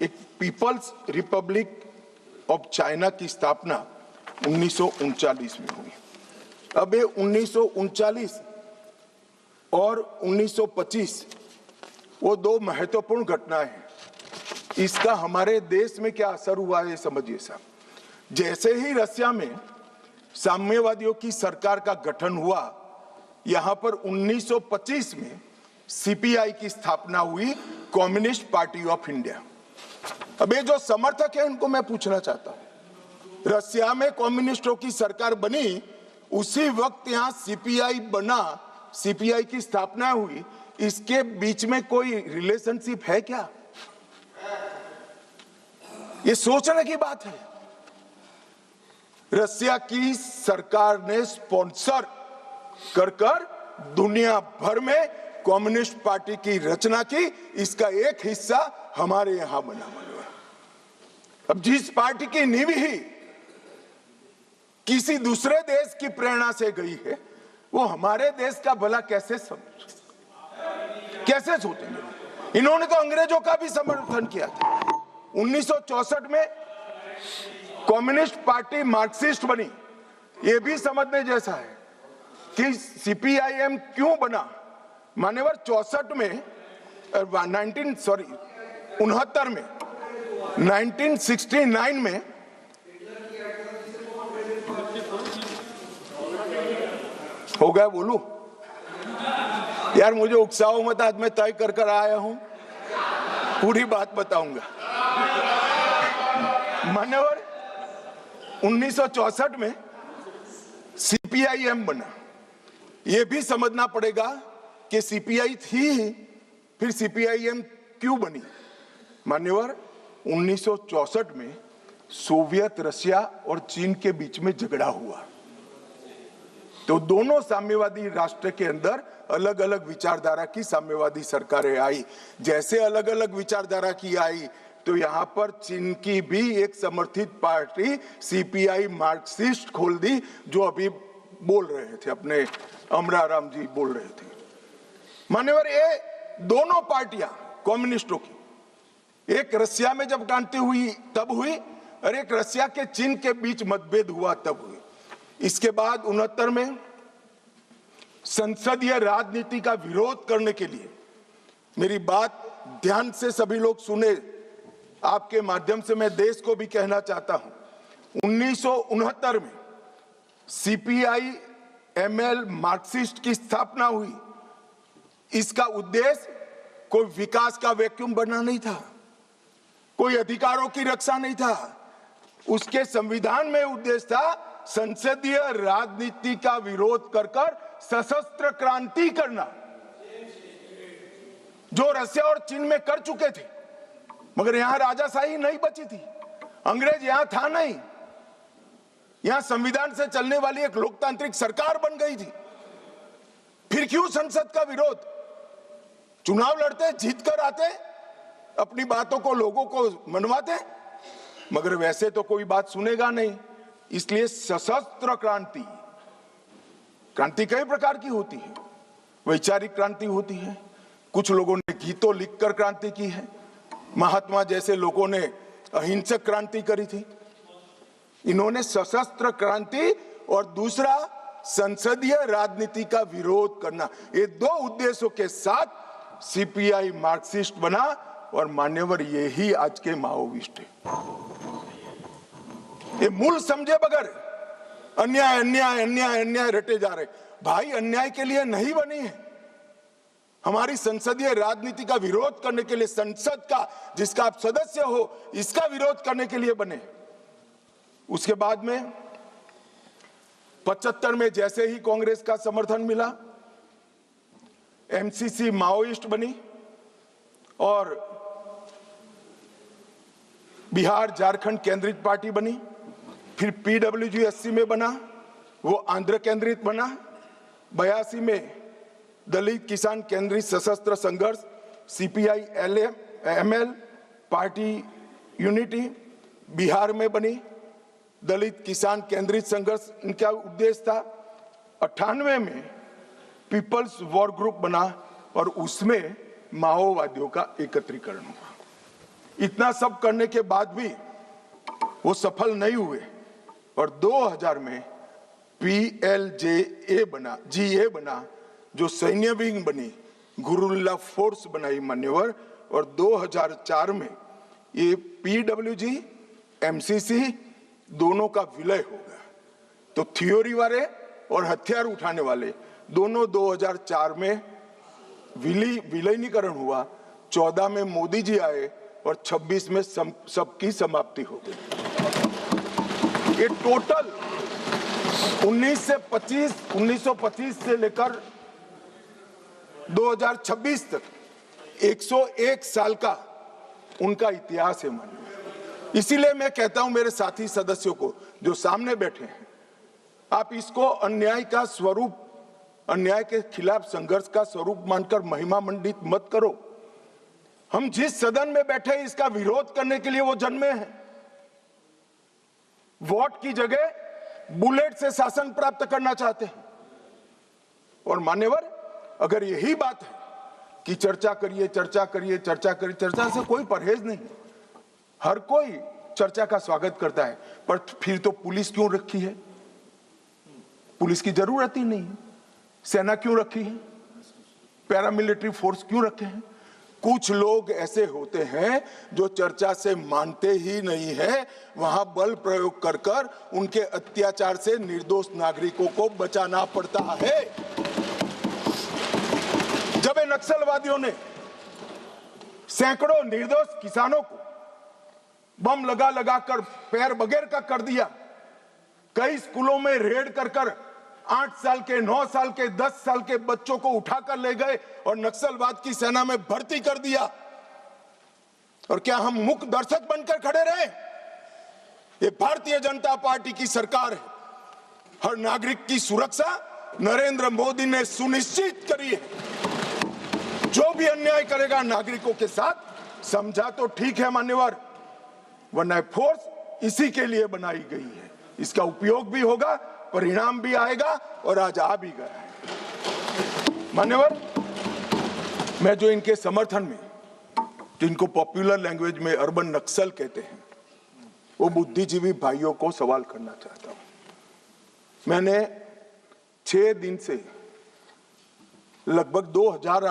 एक पीपल्स रिपब्लिक ऑफ चाइना की स्थापना 1939 में हुई। अब ये 1939 और 1925 वो दो महत्वपूर्ण घटनाएं हैं। इसका हमारे देश में क्या असर हुआ है समझिए साहब। जैसे ही रसिया में साम्यवादियों की सरकार का गठन हुआ, यहां पर 1925 में सीपीआई की स्थापना हुई, कम्युनिस्ट पार्टी ऑफ इंडिया। अब ये जो समर्थक है उनको मैं पूछना चाहता हूं, रसिया में कम्युनिस्टों की सरकार बनी, उसी वक्त यहां सीपीआई बना, सीपीआई की स्थापना हुई, इसके बीच में कोई रिलेशनशिप है क्या? ये सोचने की बात है। रसिया की सरकार ने स्पॉन्सर कर दुनिया भर में कम्युनिस्ट पार्टी की रचना की, इसका एक हिस्सा हमारे यहां बना हुआ। अब जिस पार्टी की नींव ही किसी दूसरे देश की प्रेरणा से गई है, वो हमारे देश का भला कैसे सोचेंगे? इन्होंने तो अंग्रेजों का भी समर्थन किया था। 1964 में कम्युनिस्ट पार्टी मार्क्सिस्ट बनी। ये भी समझने जैसा है कि सीपीआईएम क्यों बना। मान्यवर, 64 में 69 में 1969 में हो गया बोलूं? यार मुझे उकसाओ मत, आज मैं तय कर आया हूं, पूरी बात बताऊंगा। मान्यवर 1964 में सीपीआईएम बना। यह भी समझना पड़ेगा कि सीपीआई थी ही, फिर सीपीआईएम क्यों बनी। मान्यवर 1964 में सोवियत रशिया और चीन के बीच में झगड़ा हुआ, तो दोनों साम्यवादी राष्ट्र के अंदर अलग अलग विचारधारा की साम्यवादी सरकारें आई। जैसे अलग अलग विचारधारा की आई, तो यहां पर चीन की भी एक समर्थित पार्टी सीपीआई मार्क्सिस्ट खोल दी, जो अभी बोल रहे थे, अपने अमराराम जी बोल रहे थे। मान्यवर ये दोनों पार्टियां कम्युनिस्टों की, एक रशिया में जब क्रांति हुई तब हुई, और एक रशिया के चीन के बीच मतभेद हुआ तब हुई। इसके बाद 69 में संसदीय राजनीति का विरोध करने के लिए, मेरी बात ध्यान से सभी लोग सुने, आपके माध्यम से मैं देश को भी कहना चाहता हूं, 1969 में सीपीआई एमएल मार्क्सिस्ट की स्थापना हुई। इसका उद्देश्य कोई विकास का वैक्यूम बनना नहीं था, कोई अधिकारों की रक्षा नहीं था। उसके संविधान में उद्देश्य था संसदीय राजनीति का विरोध कर सशस्त्र क्रांति करना, जो रशिया और चीन में कर चुके थे। मगर यहां राजाशाही नहीं बची थी, अंग्रेज यहां था नहीं, यहां संविधान से चलने वाली एक लोकतांत्रिक सरकार बन गई थी। फिर क्यों संसद का विरोध? चुनाव लड़ते, जीत कर आते, अपनी बातों को लोगों को मनवाते, मगर वैसे तो कोई बात सुनेगा नहीं। इसलिए सशस्त्र क्रांति, क्रांति कई प्रकार की होती है। वैचारिक क्रांति होती है, कुछ लोगों ने गीतों लिखकर क्रांति की है, महात्मा जैसे लोगों ने अहिंसक क्रांति करी थी। इन्होंने सशस्त्र क्रांति और दूसरा संसदीय राजनीति का विरोध करना, ये दो उद्देश्यों के साथ सीपीआई मार्क्सिस्ट बना, और मान्यवर यही आज के माओविस्ट है। ये मूल समझे बगैर अन्याय अन्याय अन्याय अन्याय रटे जा रहे। भाई अन्याय के लिए नहीं बनी है, हमारी संसदीय राजनीति का विरोध करने के लिए, संसद का जिसका आप सदस्य हो, इसका विरोध करने के लिए बने। उसके बाद में 75 में जैसे ही कांग्रेस का समर्थन मिला, एमसीसी माओइस्ट बनी, और बिहार झारखंड केंद्रित पार्टी बनी। फिर पीडब्ल्यूजी में बना, वो आंध्र केंद्रित बना। 82 में दलित किसान केंद्रित सशस्त्र संघर्ष CPI ML party unity Bihar में बनी। दलित किसान केंद्रित संघर्ष इनका उद्देश्य था। 98 में पीपल्स वॉर ग्रुप बना, और उसमें माओवादियों का एकत्रीकरण हुआ। इतना सब करने के बाद भी वो सफल नहीं हुए, और 2000 में पीएलजेए बना, जीए बना, जो सैन्य विंग बनी, गुरुल्ला फोर्स बनाई मान्यवर। और 2004 में ये पीडब्ल्यूजी एमसीसी दोनों का विलय हो गया। तो थ्योरी वाले और हथियार उठाने वाले दोनों 2004 में विलीनीकरण हुआ। 14 में मोदी जी आए, और 26 में सबकी समाप्ति हो गई। ये टोटल 1925 से लेकर 2026 तक 101 साल का उनका इतिहास है। मानिए, इसीलिए मैं कहता हूं मेरे साथी सदस्यों को जो सामने बैठे हैं, आप इसको अन्याय का स्वरूप, अन्याय के खिलाफ संघर्ष का स्वरूप मानकर महिमा मंडित मत करो। हम जिस सदन में बैठे इसका विरोध करने के लिए वो जन्मे हैं। वोट की जगह बुलेट से शासन प्राप्त करना चाहते हैं। और मान्यवर, अगर यही बात है कि चर्चा करिए चर्चा करिए चर्चा करिए, चर्चा से कोई परहेज नहीं, हर कोई चर्चा का स्वागत करता है, पर फिर तो पुलिस क्यों रखी है? पुलिस की जरूरत ही नहीं है। सेना क्यों रखी है? पैरामिलिट्री फोर्स क्यों रखे हैं? कुछ लोग ऐसे होते हैं जो चर्चा से मानते ही नहीं है, वहां बल प्रयोग कर कर उनके अत्याचार से निर्दोष नागरिकों को बचाना पड़ता है। जब इन नक्सलवादियों ने सैकड़ों निर्दोष किसानों को बम लगा लगा कर पैर बगैर का कर दिया, कई स्कूलों में रेड कर कर 8 साल के, 9 साल के, 10 साल के बच्चों को उठाकर ले गए और नक्सलवाद की सेना में भर्ती कर दिया, और क्या हम मूक दर्शक बनकर खड़े रहे? ये भारतीय जनता पार्टी की सरकार है। हर नागरिक की सुरक्षा नरेंद्र मोदी ने सुनिश्चित करी है। जो भी अन्याय करेगा नागरिकों के साथ, समझा तो ठीक है मान्यवर, वरना फोर्स इसी के लिए बनाई गई है। इसका उपयोग भी होगा, परिणाम भी आएगा, और आज आ भी गया है। मान्यवर, मैं जो इनके समर्थन में, जिनको पॉपुलर लैंग्वेज में अर्बन नक्सल कहते हैं, वो बुद्धिजीवी भाइयों को सवाल करना चाहता हूं। मैंने 6 दिन से लगभग 2000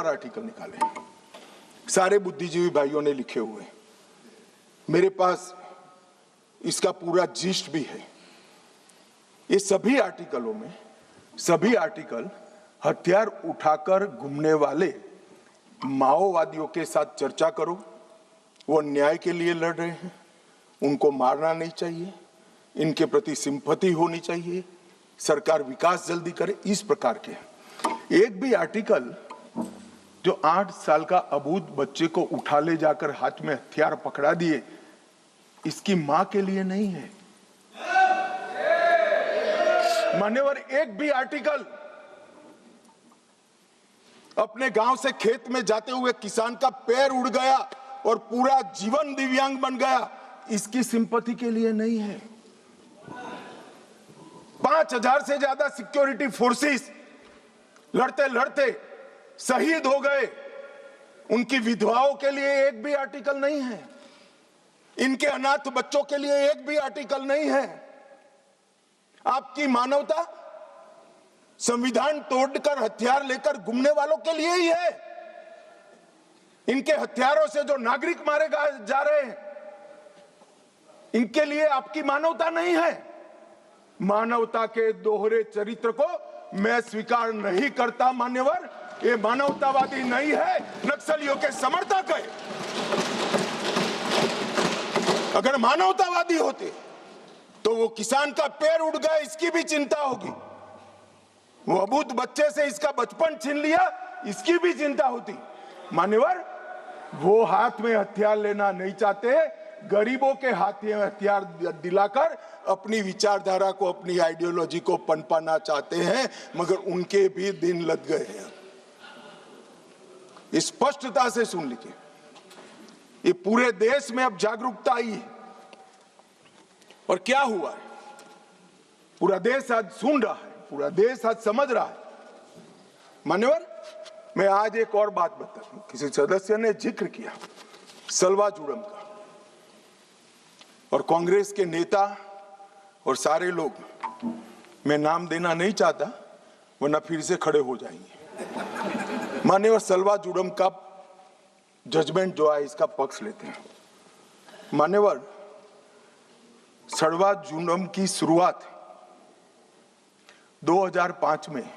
आर्टिकल निकाले, सारे बुद्धिजीवी भाइयों ने लिखे हुए। मेरे पास इसका पूरा जिस्ट भी है। ये सभी आर्टिकलों में सभी आर्टिकल हथियार उठाकर घूमने वाले माओवादियों के साथ चर्चा करो, वो न्याय के लिए लड़ रहे हैं, उनको मारना नहीं चाहिए, इनके प्रति सिंपैथी होनी चाहिए, सरकार विकास जल्दी करे, इस प्रकार के। एक भी आर्टिकल जो 8 साल का अबूझ बच्चे को उठा ले जाकर हाथ में हथियार पकड़ा दिए, इसकी मां के लिए नहीं है। मान्यवर, एक भी आर्टिकल अपने गांव से खेत में जाते हुए किसान का पैर उड़ गया और पूरा जीवन दिव्यांग बन गया, इसकी सिंपैथी के लिए नहीं है। 5000 से ज्यादा सिक्योरिटी फोर्सेस लड़ते लड़ते शहीद हो गए, उनकी विधवाओं के लिए एक भी आर्टिकल नहीं है। इनके अनाथ बच्चों के लिए एक भी आर्टिकल नहीं है। आपकी मानवता संविधान तोड़कर हथियार लेकर घूमने वालों के लिए ही है। इनके हथियारों से जो नागरिक मारे जा रहे हैं, इनके लिए आपकी मानवता नहीं है। मानवता के दोहरे चरित्र को मैं स्वीकार नहीं करता मान्यवर। ये मानवतावादी नहीं है, नक्सलियों के समर्थक है। अगर मानवतावादी होते तो वो किसान का पैर उड़ गया, इसकी भी चिंता होगी। वो अबूझ बच्चे से इसका बचपन छीन लिया, इसकी भी चिंता होती। मान्यवर, वो हाथ में हथियार लेना नहीं चाहते, गरीबों के हाथ में हथियार दिलाकर अपनी विचारधारा को, अपनी आइडियोलॉजी को पनपाना चाहते हैं, मगर उनके भी दिन लग गए हैं। स्पष्टता से सुन लीजिए, ये पूरे देश में अब जागरूकता आई है। और क्या हुआ है? पूरा देश आज सुन रहा है, पूरा देश आज समझ रहा है। मान्यवर, मैं आज एक और बात बताता हूं। किसी सदस्य ने जिक्र किया सलवा जुड़म का, और कांग्रेस के नेता और सारे लोग, मैं नाम देना नहीं चाहता वरना फिर से खड़े हो जाएंगे। मान्यवर, सलवा जुड़म का जजमेंट जो है, इसका पक्ष लेते हैं। मान्यवर, सलवा जुड़म की शुरुआत 2005 में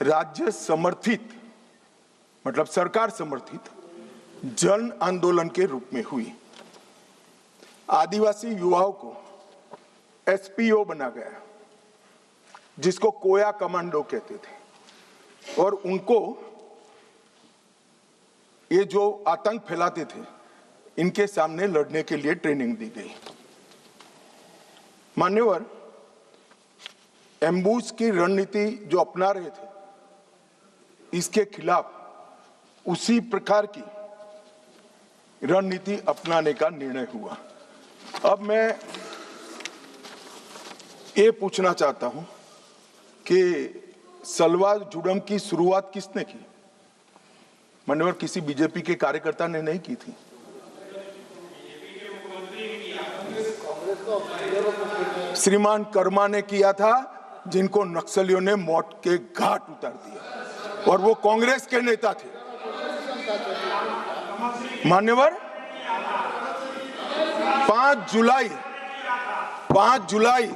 राज्य समर्थित, मतलब सरकार समर्थित जन आंदोलन के रूप में हुई। आदिवासी युवाओं को एसपीओ बना गया, जिसको कोया कमांडो कहते थे, और उनको ये जो आतंक फैलाते थे, इनके सामने लड़ने के लिए ट्रेनिंग दी गई। मान्यवर, एम्बुश की रणनीति जो अपना रहे थे, इसके खिलाफ उसी प्रकार की रणनीति अपनाने का निर्णय हुआ। अब मैं ये पूछना चाहता हूं कि सलवा जुड़म की शुरुआत किसने की? मान्यवर, किसी बीजेपी के कार्यकर्ता ने नहीं की थी। श्रीमान कर्मा ने किया था, जिनको नक्सलियों ने मौत के घाट उतार दिया। और वो कांग्रेस के नेता थे। मान्यवर, 5 जुलाई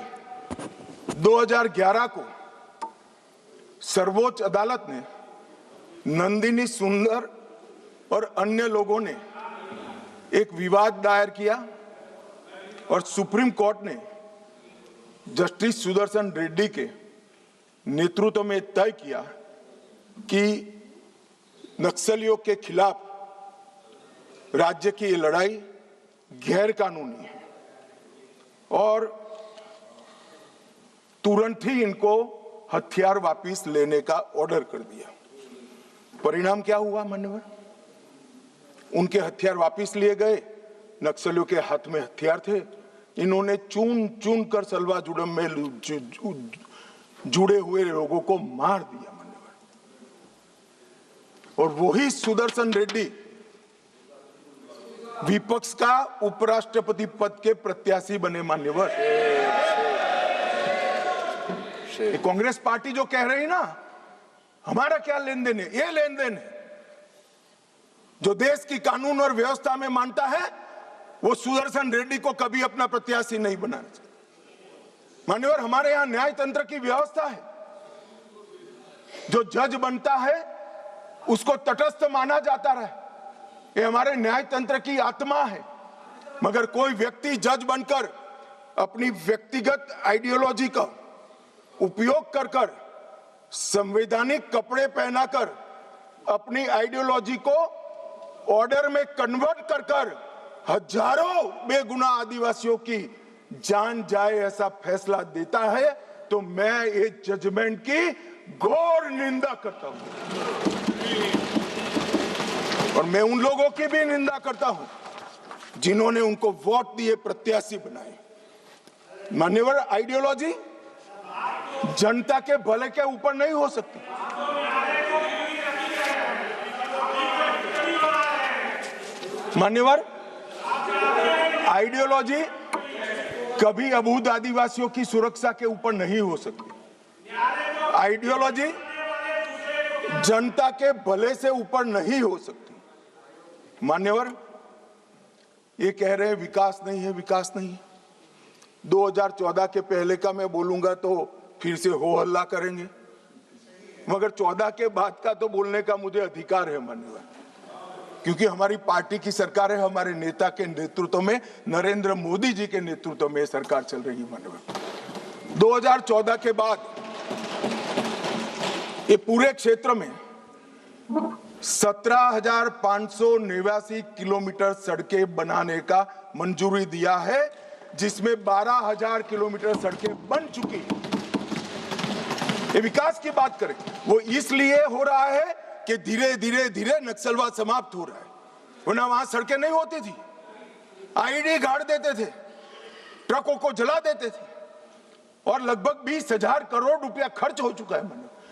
2011 को सर्वोच्च अदालत ने नंदिनी सुंदर और अन्य लोगों ने एक विवाद दायर किया और सुप्रीम कोर्ट ने जस्टिस सुदर्शन रेड्डी के नेतृत्व में तय किया कि नक्सलियों के खिलाफ राज्य की ये लड़ाई गैर कानूनी है और तुरंत ही इनको हथियार वापस लेने का ऑर्डर कर दिया। परिणाम क्या हुआ मान्यवर? उनके हथियार वापस लिए गए। नक्सलियों के हाथ में हथियार थे। इन्होंने चुन चुन कर सलवा जुड़म में जुड़े हुए लोगों को मार दिया मान्यवर। और वही सुदर्शन रेड्डी विपक्ष का उपराष्ट्रपति पद के प्रत्याशी बने मान्यवर। कांग्रेस पार्टी जो कह रही ना हमारा क्या लेन देन है, ये लेन देन है। जो देश की कानून और व्यवस्था में मानता है वो सुदर्शन रेड्डी को कभी अपना प्रत्याशी नहीं बनाना चाहिए। मान्यवर, हमारे यहां न्याय तंत्र की व्यवस्था है। जो जज बनता है उसको तटस्थ माना जाता रहा। ये हमारे न्याय तंत्र की आत्मा है। मगर कोई व्यक्ति जज बनकर अपनी व्यक्तिगत आइडियोलॉजी का उपयोग कर कर संवैधानिक कपड़े पहनाकर अपनी आइडियोलॉजी को ऑर्डर में कन्वर्ट कर कर हजारों बेगुनाह आदिवासियों की जान जाए ऐसा फैसला देता है तो मैं इस जजमेंट की घोर निंदा करता हूं। और मैं उन लोगों की भी निंदा करता हूं जिन्होंने उनको वोट दिए, प्रत्याशी बनाए। मान्यवर, आइडियोलॉजी जनता के भले के ऊपर नहीं हो सकती। मान्यवर, आइडियोलॉजी कभी अबूझ आदिवासियों की सुरक्षा के ऊपर नहीं हो सकती। आइडियोलॉजी जनता के भले से ऊपर नहीं हो सकती। मान्यवर, ये कह रहे हैं विकास नहीं है, विकास नहीं है। 2014 के पहले का मैं बोलूंगा तो फिर से हो हल्ला करेंगे, मगर 14 के बाद का तो बोलने का मुझे अधिकार है मान्यवर, क्योंकि हमारी पार्टी की सरकार है। हमारे नेता के नेतृत्व में, नरेंद्र मोदी जी के नेतृत्व में सरकार चल रही है मान्यवर। 2014 के बाद ये पूरे क्षेत्र में 17,589 किलोमीटर सड़कें बनाने का मंजूरी दिया है, जिसमें 12,000 किलोमीटर सड़कें बन चुकी हैं। ये विकास की बात करें, वो इसलिए हो रहा है कि धीरे धीरे धीरे नक्सलवाद समाप्त हो रहा है। वरना वहां सड़कें नहीं होती थी, आईडी गाड़ देते थे, ट्रकों को जला देते थे और लगभग 20,000 करोड़ रुपया खर्च हो चुका है।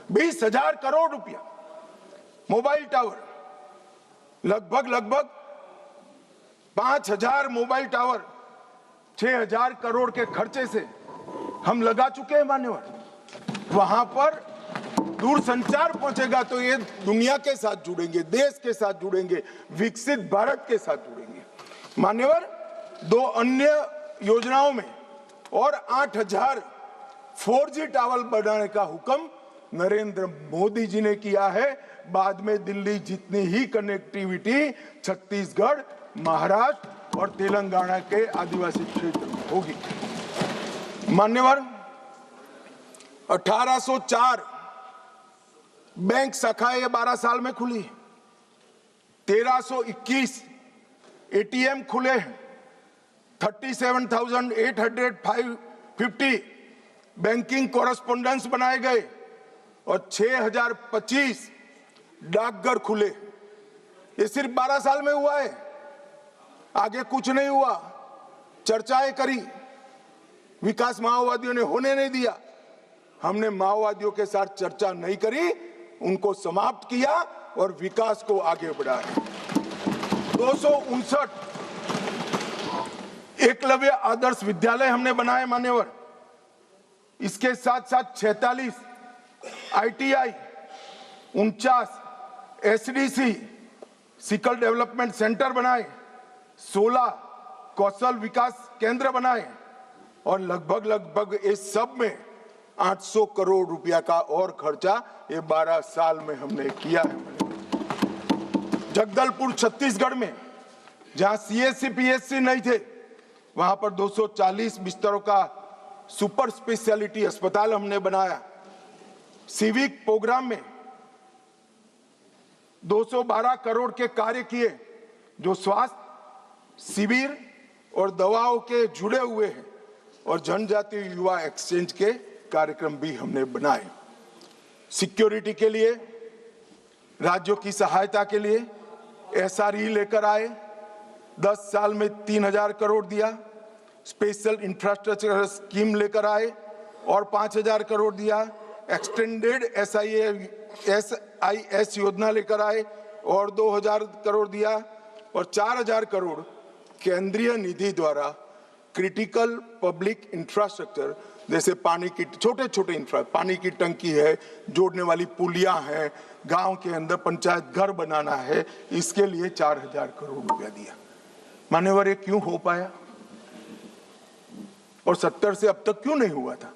20,000 करोड़ रुपया। मोबाइल टावर लगभग 5,000 मोबाइल टावर 6,000 करोड़ के खर्चे से हम लगा चुके हैं मान्यवर। वहां पर दूरसंचार पहुंचेगा तो ये दुनिया के साथ जुड़ेंगे, देश के साथ जुड़ेंगे, विकसित भारत के साथ जुड़ेंगे मान्यवर। 2 अन्य योजनाओं में और 8,000 4G टावर बनाने का हुक्म नरेंद्र मोदी जी ने किया है। बाद में दिल्ली जितनी ही कनेक्टिविटी छत्तीसगढ़, महाराष्ट्र और तेलंगाना के आदिवासी क्षेत्र में होगी। मान्यवर, 1804 बैंक शाखाएं 12 साल में खुली, 1321 ATM खुले हैं, 37,850 बैंकिंग कॉरेस्पोंडेंस बनाए गए और 6,025 डाकघर खुले। ये सिर्फ 12 साल में हुआ है, आगे कुछ नहीं हुआ। चर्चाएं करी, विकास माओवादियों ने होने नहीं दिया। हमने माओवादियों के साथ चर्चा नहीं करी, उनको समाप्त किया और विकास को आगे बढ़ाया। 259 एकलव्य आदर्श विद्यालय हमने बनाए मान्यवर। इसके साथ साथ 46 ITI, 49 SDC sickle development centre बनाए, 16 कौशल विकास केंद्र बनाए और लगभग इस सब में 800 करोड़ रुपया का और खर्चा ये 12 साल में हमने किया है। जगदलपुर छत्तीसगढ़ में जहां सीएससी पीएससी नहीं थे, वहां पर 240 बिस्तरों का सुपर स्पेशलिटी अस्पताल हमने बनाया। सिविक प्रोग्राम में 212 करोड़ के कार्य किए जो स्वास्थ्य शिविर और दवाओं के जुड़े हुए हैं, और जनजातीय युवा एक्सचेंज के कार्यक्रम भी हमने बनाए। सिक्योरिटी के लिए, राज्यों की सहायता के लिए एसआरई लेकर आए, 10 साल में 3000 करोड़ दिया। स्पेशल इंफ्रास्ट्रक्चर स्कीम लेकर आए और 5000 करोड़ दिया। एक्सटेंडेड SIS योजना लेकर आए और 2000 करोड़ दिया, और 4000 करोड़ केंद्रीय निधि द्वारा क्रिटिकल पब्लिक इंफ्रास्ट्रक्चर, जैसे पानी की छोटे पानी की टंकी है, जोड़ने वाली पुलियां हैं, गांव के अंदर पंचायत घर बनाना है, इसके लिए 4000 करोड़ रुपया दिया। मान्यवर, ये क्यों हो पाया और 70 से अब तक क्यों नहीं हुआ था?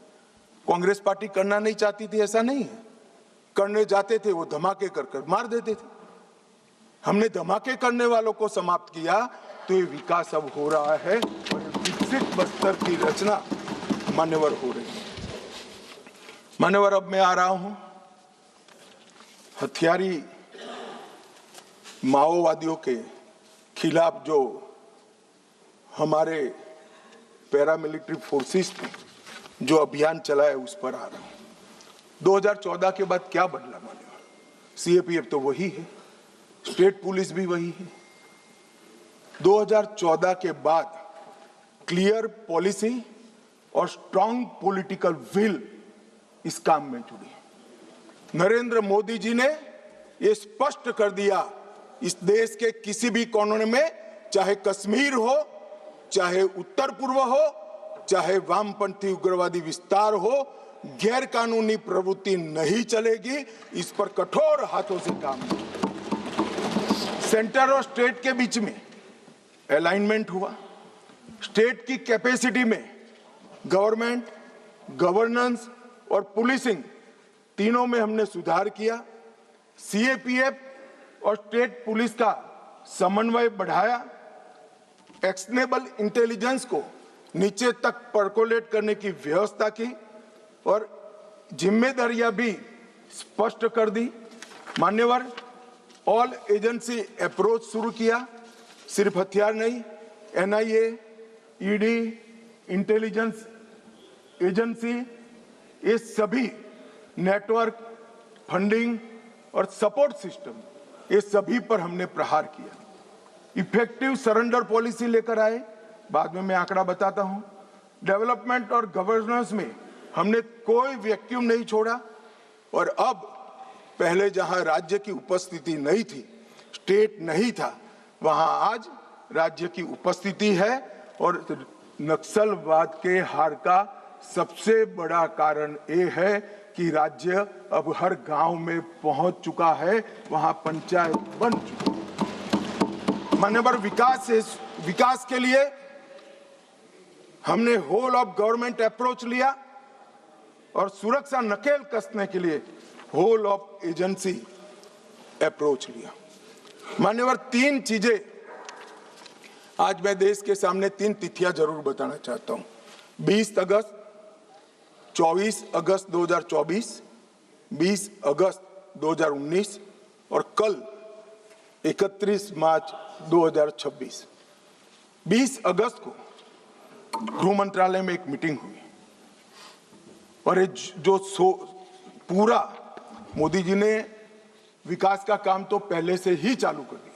कांग्रेस पार्टी करना नहीं चाहती थी, ऐसा नहीं है। करने जाते थे वो धमाके कर मार देते थे। हमने धमाके करने वालों को समाप्त किया, तो ये विकास अब हो रहा है और विकसित बस्तर की रचना मान्यवर हो रही है। मान्यवर, अब मैं आ रहा हूं हथियारी माओवादियों के खिलाफ जो हमारे पैरामिलिट्री फोर्सेस ने जो अभियान चलाया उस पर आ रहा हूं। 2014 के बाद क्या बदला मान्यवर? सीएपीएफ तो वही है, स्टेट पुलिस भी वही है। 2014 के बाद क्लियर पॉलिसी और स्ट्रांग पॉलिटिकल विल इस काम में जुड़ी। नरेंद्र मोदी जी ने ये स्पष्ट कर दिया, इस देश के किसी भी कोने में, चाहे कश्मीर हो, चाहे उत्तर पूर्व हो, चाहे वामपंथी उग्रवादी विस्तार हो, गैर कानूनी प्रवृत्ति नहीं चलेगी। इस पर कठोर हाथों से काम किया। सेंटर और स्टेट के बीच में अलाइनमेंट हुआ। स्टेट की कैपेसिटी में गवर्नमेंट, गवर्नेंस और पुलिसिंग तीनों में हमने सुधार किया। सीएपीएफ और स्टेट पुलिस का समन्वय बढ़ाया। एक्शनेबल इंटेलिजेंस को नीचे तक परकोलेट करने की व्यवस्था की और जिम्मेदारियां भी स्पष्ट कर दी। मान्यवर, ऑल एजेंसी अप्रोच शुरू किया। सिर्फ हथियार नहीं, एनआईए, ईडी, इंटेलिजेंस एजेंसी, ये सभी नेटवर्क, फंडिंग और सपोर्ट सिस्टम, ये सभी पर हमने प्रहार किया। इफेक्टिव सरेंडर पॉलिसी लेकर आए, बाद में मैं आंकड़ा बताता हूं। डेवलपमेंट और गवर्नेंस में हमने कोई वैक्यूम नहीं छोड़ा, और अब पहले जहां राज्य की उपस्थिति नहीं थी, स्टेट नहीं था, वहां आज राज्य की उपस्थिति है। और नक्सलवाद के हार का सबसे बड़ा कारण ये है कि राज्य अब हर गांव में पहुंच चुका है, वहां पंचायत बन चुकी है। मान्यवर, विकास के लिए हमने होल ऑफ गवर्नमेंट अप्रोच लिया और सुरक्षा नकेल कसने के लिए होल ऑफ एजेंसी अप्रोच लिया। मान्यवर, 3 चीजें आज मैं देश के सामने 3 तिथियां जरूर बताना चाहता हूं। 20 अगस्त, 24 अगस्त 2024, 20 अगस्त 2019 और कल 31 मार्च 2026। 20 अगस्त को गृह मंत्रालय में एक मीटिंग हुई और ये जो पूरा मोदी जी ने विकास का काम तो पहले से ही चालू कर दिया।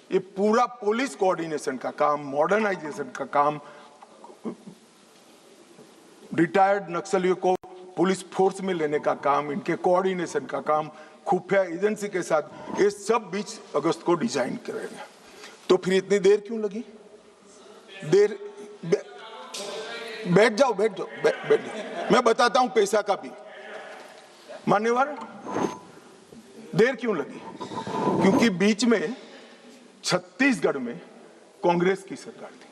ये पूरा पुलिस कोऑर्डिनेशन का काम, मॉडर्नाइजेशन का काम, रिटायर्ड नक्सलियों को पुलिस फोर्स में लेने का काम, इनके कोऑर्डिनेशन का काम, खुफिया एजेंसी के साथ, ये सब 20 अगस्त को डिजाइन करेगा। तो फिर इतनी देर क्यों लगी? बैठ जाओ। मैं बताता हूं पैसा का भी। मान्यवर, देर क्यों लगी? क्योंकि बीच में छत्तीसगढ़ में कांग्रेस की सरकार थी।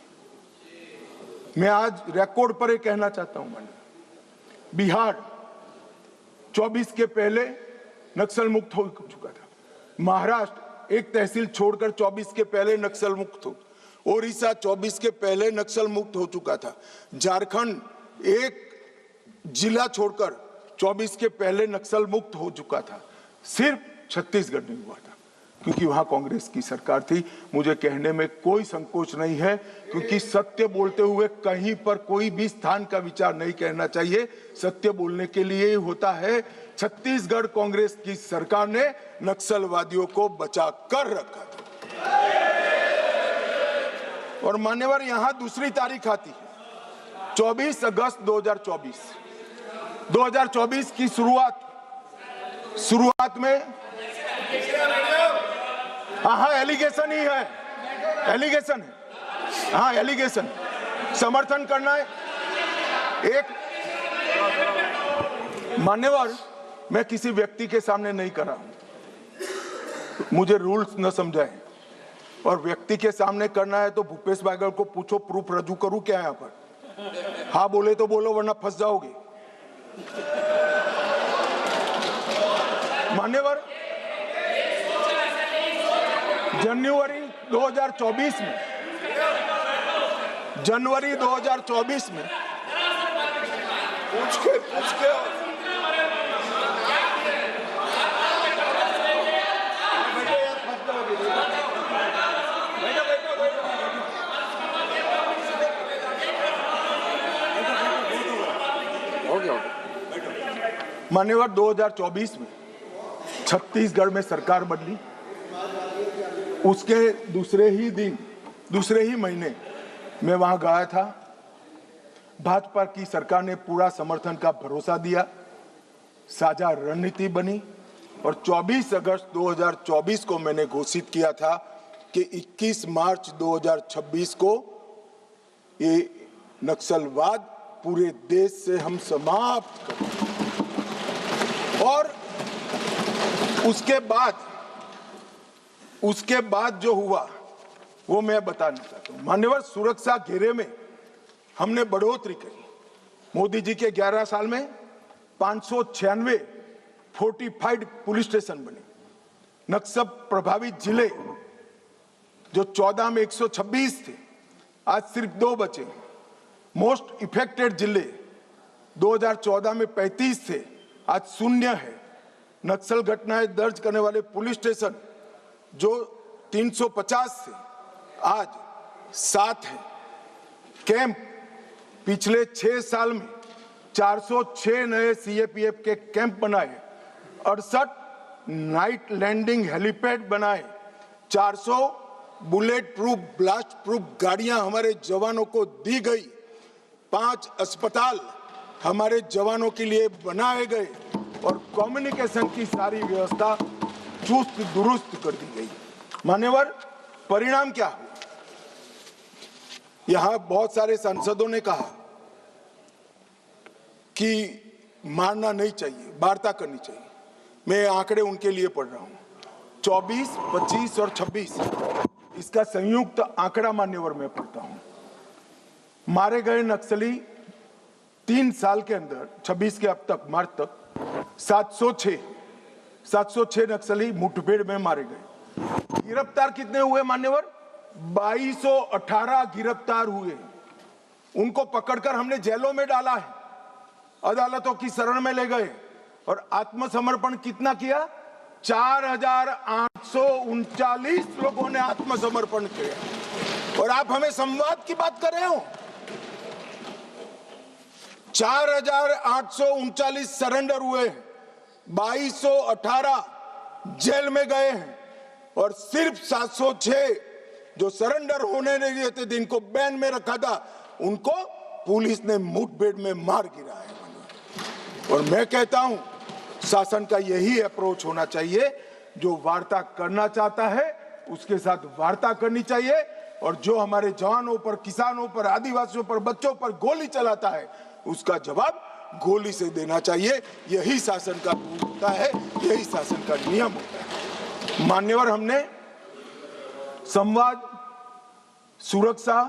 मैं आज रिकॉर्ड पर ये कहना चाहता हूं, बिहार 24 के पहले नक्सल मुक्त हो चुका था। महाराष्ट्र एक तहसील छोड़कर 24 के पहले नक्सल मुक्त हो। ओडिशा 24 के पहले नक्सल मुक्त हो चुका था। झारखंड एक जिला छोड़कर 24 के पहले नक्सल मुक्त हो चुका था। सिर्फ छत्तीसगढ़ नहीं हुआ था, क्योंकि वहां कांग्रेस की सरकार थी। मुझे कहने में कोई संकोच नहीं है, क्योंकि सत्य बोलते हुए कहीं पर कोई भी स्थान का विचार नहीं करना चाहिए। सत्य बोलने के लिए ही होता है। छत्तीसगढ़ कांग्रेस की सरकार ने नक्सलवादियों को बचा कर रखा था। और मान्यवर, यहां दूसरी तारीख आती है 24 अगस्त 2024। 2024 की शुरुआत में हाँ एलिगेशन ही है, एलिगेशन है, हाँ एलिगेशन समर्थन करना है। एक मान्यवर, मैं किसी व्यक्ति के सामने नहीं कर रहा हूं, मुझे रूल्स न समझाएं। और व्यक्ति के सामने करना है तो भूपेश बागल को पूछो, प्रूफ रजू करूं क्या यहां पर? हाँ बोले तो बोलो, वरना फंस जाओगे। मान्यवर, जनवरी 2024 में पूछ के मान्यवर 2024 में छत्तीसगढ़ में सरकार बदली। उसके दूसरे ही महीने मैं वहां गया था। भाजपा की सरकार ने पूरा समर्थन का भरोसा दिया, साझा रणनीति बनी और 24 अगस्त 2024 को मैंने घोषित किया था कि 21 मार्च 2026 को ये नक्सलवाद पूरे देश से हम समाप्त करें। और उसके बाद जो हुआ वो मैं बताना चाहता हूं। मान्यवर, सुरक्षा घेरे में हमने बढ़ोतरी करी। मोदी जी के 11 साल में 596 फोर्टिफाइड पुलिस स्टेशन बने। नक्सल प्रभावित जिले जो 14 में 126 थे, आज सिर्फ 2 बचे। मोस्ट इफेक्टेड जिले 2014 में 35 थे, आज 0 है। नक्सल घटनाएं दर्ज करने वाले पुलिस स्टेशन जो 350 थे, आज 7 है। कैंप पिछले 6 साल में 406 नए सीएपीएफ के कैंप बनाए, 68 नाइट लैंडिंग हेलीपैड बनाए, 400 बुलेट प्रूफ ब्लास्ट प्रूफ गाड़ियां हमारे जवानों को दी गई, 5 अस्पताल हमारे जवानों के लिए बनाए गए और कम्युनिकेशन की सारी व्यवस्था चुस्त दुरुस्त कर दी गई। मान्यवर, परिणाम क्या हुआ? यहां बहुत सारे सांसदों ने कहा कि मारना नहीं चाहिए, वार्ता करनी चाहिए। मैं आंकड़े उनके लिए पढ़ रहा हूं। 24, 25 और 26 इसका संयुक्त आंकड़ा मान्यवर में पढ़ता हूं। मारे गए नक्सली 3 साल के अंदर 26 के अब तक मार्च तक 706 नक्सली मुठभेड़ में मारे गए। गिरफ्तार कितने हुए मान्यवर? 2218 गिरफ्तार हुए। उनको पकड़कर हमने जेलों में डाला है, अदालतों की शरण में ले गए और आत्मसमर्पण कितना किया? 4839 लोगों ने आत्मसमर्पण किया। और आप हमें संवाद की बात कर रहे हो? 4839 सरेंडर हुए, 2218 जेल में गए हैं और सिर्फ 706 जो सरेंडर होने नहीं देते थे, इनको बैन में रखा था, उनको पुलिस ने मुठभेड़ में मार गिराया है। और मैं कहता हूं शासन का यही अप्रोच होना चाहिए। जो वार्ता करना चाहता है उसके साथ वार्ता करनी चाहिए, और जो हमारे जवानों पर, किसानों पर, आदिवासियों पर, बच्चों पर गोली चलाता है उसका जवाब गोली से देना चाहिए। यही शासन का होता है, यही शासन का नियम होता है। मान्यवर, हमने संवाद, सुरक्षा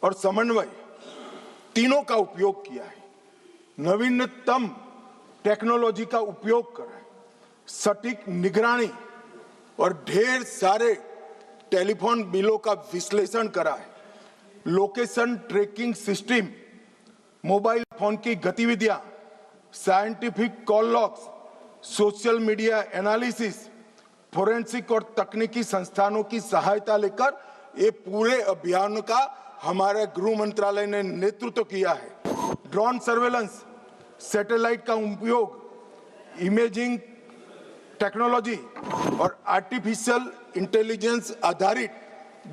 और समन्वय तीनों का उपयोग किया है। नवीनतम टेक्नोलॉजी का उपयोग कर सटीक निगरानी और ढेर सारे टेलीफोन बिलों का विश्लेषण करा है। Location tracking system, mobile phone की गतिविधियां, scientific call logs, social media analysis, forensic और तकनीकी संस्थानों की सहायता लेकर ये पूरे अभियान का हमारे गृह मंत्रालय ने नेतृत्व किया है। ड्रोन सर्वेलेंस, सैटेलाइट का उपयोग, इमेजिंग टेक्नोलॉजी और आर्टिफिशियल इंटेलिजेंस आधारित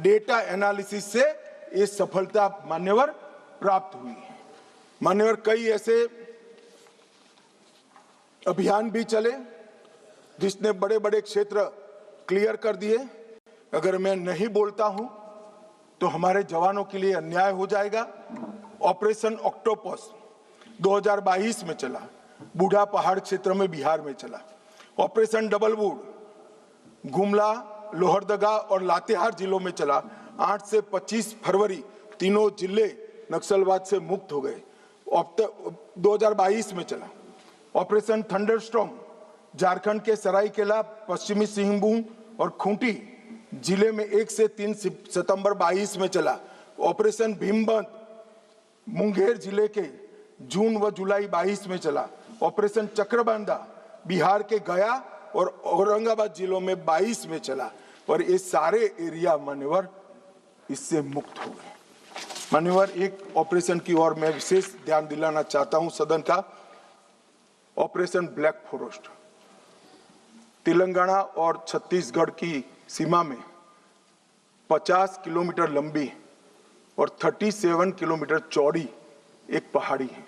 डेटा एनालिसिस से ये सफलता मान्यवर प्राप्त हुई है। मान्यवर, कई ऐसे अभियान भी चले जिसने बड़े बड़े क्षेत्र क्लियर कर दिए। अगर मैं नहीं बोलता हूं तो हमारे जवानों के लिए अन्याय हो जाएगा। ऑपरेशन ऑक्टोपस 2022 में चला, बूढ़ा पहाड़ क्षेत्र में बिहार में चला। Operation double would Gumla, Lohardaga और लातेहार जिलों में चला। 8 से 25 फरवरी तीनों जिले नक्सलवाद से मुक्त हो गए। 2022 में चला। ऑपरेशन थंडरस्टॉर्म झारखंड के सरायकेला, पश्चिमी सिंहभूम और खूंटी जिले में 1 से 3 सितंबर 22 में चला। ऑपरेशन भीमबंद मुंगेर जिले के जून व जुलाई 22 में चला। ऑपरेशन चक्रबांधा बिहार के गया और औरंगाबाद जिलों में 22 में चला और ये सारे एरिया मान्यवर इससे मुक्त हो गए। मान्यवर, एक ऑपरेशन की ओर मैं विशेष ध्यान दिलाना चाहता हूं सदन का। ऑपरेशन ब्लैक फॉरेस्ट तेलंगाना और छत्तीसगढ़ की सीमा में 50 किलोमीटर लंबी और 37 किलोमीटर चौड़ी एक पहाड़ी है।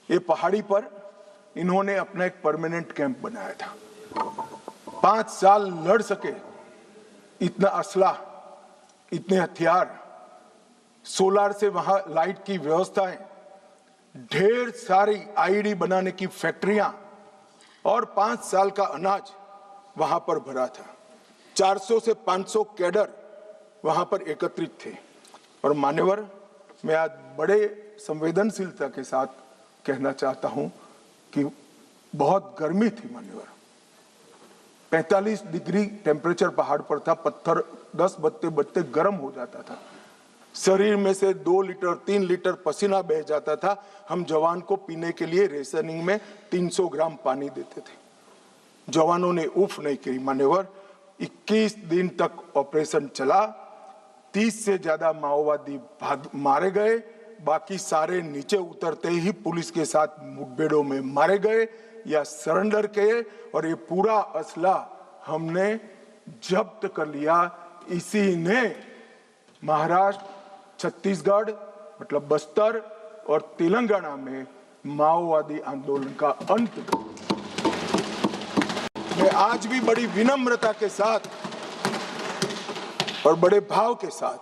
ये पहाड़ी पर इन्होंने अपना एक परमानेंट कैंप बनाया था। 5 साल लड़ सके इतना असला, इतने हथियार, सोलार से वहां लाइट की व्यवस्थाएं, ढेर सारी आईडी बनाने की फैक्ट्रियां और 5 साल का अनाज वहां पर भरा था। 400 से 500 कैडर वहां पर एकत्रित थे। और मान्यवर, मैं आज बड़े संवेदनशीलता के साथ कहना चाहता हूं कि बहुत गर्मी थी मान्यवर। 45 डिग्री टेम्परेचर पहाड़ पर था। पत्थर 10 बजते बजते गर्म हो जाता था। शरीर में से 2 लीटर 3 लीटर पसीना बह जाता था। हम जवान को पीने के लिए रेशनिंग में 300 ग्राम पानी देते थे। जवानों ने उफ नहीं की मान्यवर। 21 दिन तक ऑपरेशन चला। 30 से ज्यादा माओवादी मारे गए। बाकी सारे नीचे उतरते ही पुलिस के साथ मुठभेड़ों में मारे गए या सरेंडर किए और ये पूरा असला हमने जब्त कर लिया। इसी ने महाराष्ट्र, छत्तीसगढ़ मतलब बस्तर और तेलंगाना में माओवादी आंदोलन का अंत किया। मैं आज भी बड़ी विनम्रता के साथ और बड़े भाव के साथ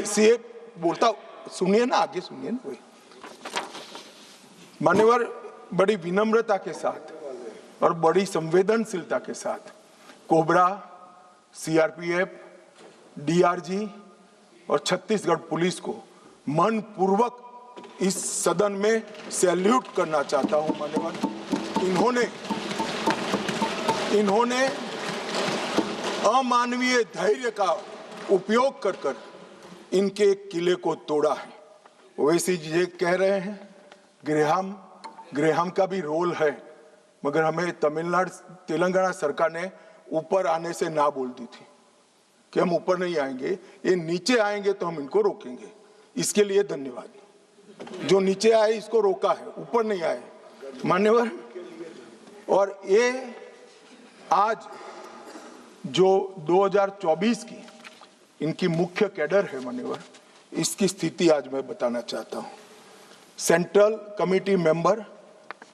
सीए बोलता हूं। सुनिए ना, आगे सुनिए ना। मान्यवर, बड़ी विनम्रता के साथ और बड़ी संवेदनशीलता के साथ कोबरा, सीआरपीएफ, डीआरजी और छत्तीसगढ़ पुलिस को मन पूर्वक इस सदन में सैल्यूट करना चाहता हूं। मान्यवर, इन्होंने अमानवीय धैर्य का उपयोग कर इनके किले को तोड़ा है। वैसे ये कह रहे हैं ग्रेहाम का भी रोल है, मगर हमें तेलंगाना सरकार ने ऊपर आने से ना बोल दी थी कि हम ऊपर नहीं आएंगे, ये नीचे आएंगे तो हम इनको रोकेंगे। इसके लिए धन्यवाद। जो नीचे आए इसको रोका है, ऊपर नहीं आए मान्यवर। और ये आज जो 2024 की इनकी मुख्य कैडर है मान्यवर, इसकी स्थिति आज मैं बताना चाहता हूं। सेंट्रल कमेटी मेंबर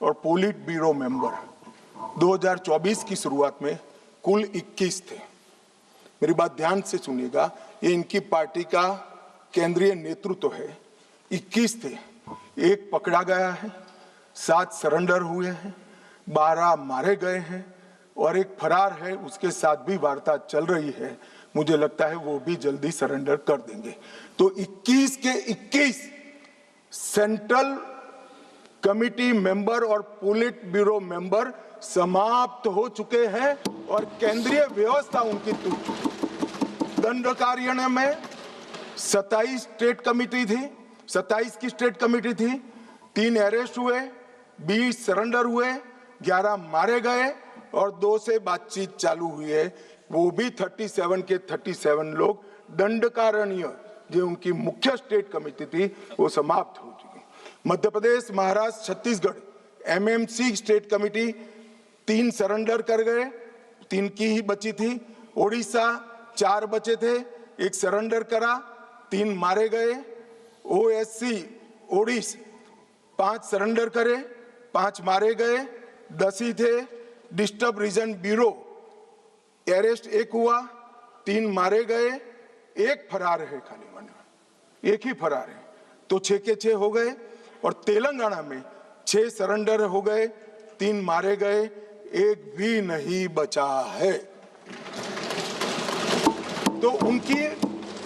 और पोलिट ब्यूरो मेंबर 2024 की शुरुआत में कुल 21 थे। मेरी बात ध्यान से सुनिएगा, ये इनकी पार्टी का केंद्रीय नेतृत्व है। 21 थे, 1 पकड़ा गया है, 7 सरेंडर हुए हैं, 12 मारे गए हैं और एक फरार है, उसके साथ भी वार्ता चल रही है। मुझे लगता है वो भी जल्दी सरेंडर कर देंगे। तो 21 के 21 सेंट्रल कमिटी मेंबर और पोलिट ब्यूरो मेंबर समाप्त हो चुके हैं और केंद्रीय व्यवस्था उनकी टूट चुकी। दंडकार्यालय में 27 स्टेट कमेटी थी, 27 की स्टेट कमेटी थी, 3 अरेस्ट हुए, 20 सरेंडर हुए, 11 मारे गए और 2 से बातचीत चालू हुई है। वो भी 37 के 37 लोग दंडकारण्य जो उनकी मुख्य स्टेट कमेटी थी वो समाप्त हो चुकी। Madhya Pradesh, Maharashtra, Chhattisgarh MMC state committee 3 surrender कर गए, 3 की ही बची थी। ओडिशा 4 बचे थे, 1 सरेंडर करा, 3 मारे गए। ओएससी ओडिशा 5 सरेंडर करे, 5 मारे गए, 10 ही थे। डिस्टर्ब रीजन ब्यूरो अरेस्ट 1 हुआ, 3 मारे गए, 1 फरार है, खाली मन 1 ही फरार है, तो 6 के 6 हो गए। और तेलंगाना में 6 सरेंडर हो गए, 3 मारे गए, 1 भी नहीं बचा है। तो उनकी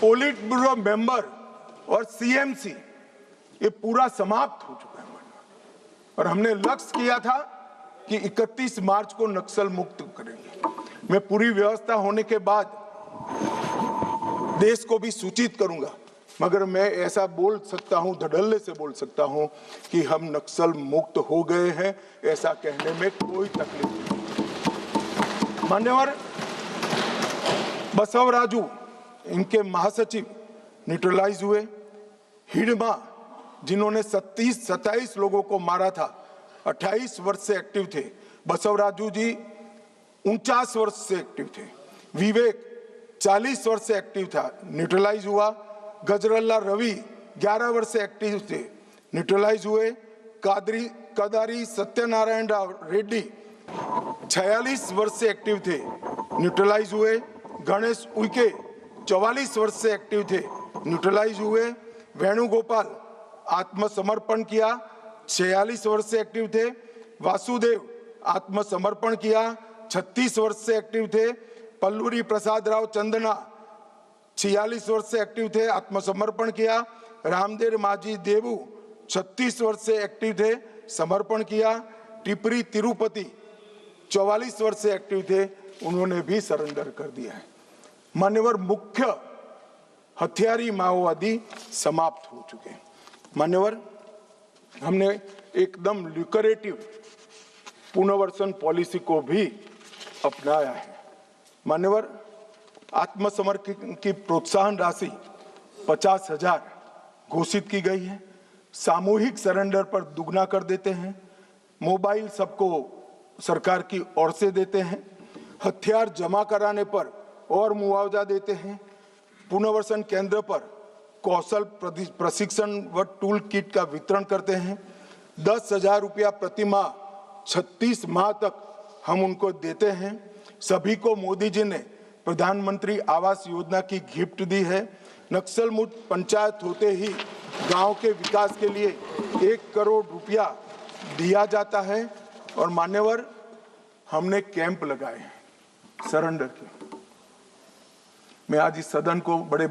पोलिट ब्यूरो मेंबर और सीएमसी ये पूरा समाप्त हो चुका है। और हमने लक्ष्य किया था कि 31 मार्च को नक्सल मुक्त करेंगे। मैं पूरी व्यवस्था होने के बाद देश को भी सूचित करूंगा, मगर मैं ऐसा बोल सकता हूं, धड़ल्ले से बोल सकता हूं कि हम नक्सल मुक्त हो गए हैं, ऐसा कहने में कोई तकलीफ नहीं। मान्यवर बसवराजू, इनके महासचिव न्यूट्रलाइज हुए। हिडमा, जिन्होंने 27 लोगों को मारा था, 28 वर्ष से एक्टिव थे। बसवराजू जी 49 वर्ष से एक्टिव थे। विवेक 40 वर्ष से एक्टिव था, न्यूट्रलाइज हुआ। गजरल्ला रवि 11 वर्ष से एक्टिव थे, न्यूट्रलाइज हुए। कदारी सत्यनारायण रेड्डी 46 वर्ष से एक्टिव थे, न्यूट्रलाइज हुए। गणेश उइके 44 वर्ष से एक्टिव थे, न्यूट्रलाइज हुए। वेणुगोपाल आत्मसमर्पण किया, 46 वर्ष से एक्टिव थे। वासुदेव आत्मसमर्पण किया, 36 वर्ष से एक्टिव थे। पल्लूरी प्रसाद राव चंदना 46 वर्ष से एक्टिव थे, आत्मसमर्पण किया। रामदेव माझी देवू 36 वर्ष से एक्टिव थे, समर्पण किया। टिपरी तिरुपति 44 वर्ष से एक्टिव थे, उन्होंने भी सरेंडर कर दिया है। मान्यवर मुख्य हथियारी माओवादी समाप्त हो चुके हैं। मान्यवर हमने एकदम ल्यूकरेटिव पुनर्वसन पॉलिसी को भी अपनाया है। मान्यवर आत्मसमर्पण की प्रोत्साहन राशि 50,000 घोषित की गई है। सामूहिक सरेंडर पर दुगना कर देते हैं। मोबाइल सबको सरकार की ओर से देते हैं। हथियार जमा कराने पर और मुआवजा देते हैं। पुनर्वसन केंद्र पर कौशल प्रशिक्षण व टूल किट का वितरण करते हैं। 10,000 रुपया प्रति माह 36 माह तक हम उनको देते हैं। सभी को मोदी जी ने प्रधानमंत्री आवास योजना की गिफ्ट दी है। नक्सल मुक्त पंचायत होते ही गांव के विकास के लिए 1 करोड़ रुपया दिया जाता है। और मान्यवर हमने कैंप लगाए हैं सरेंडर के। मैं आज इस सदन को बड़े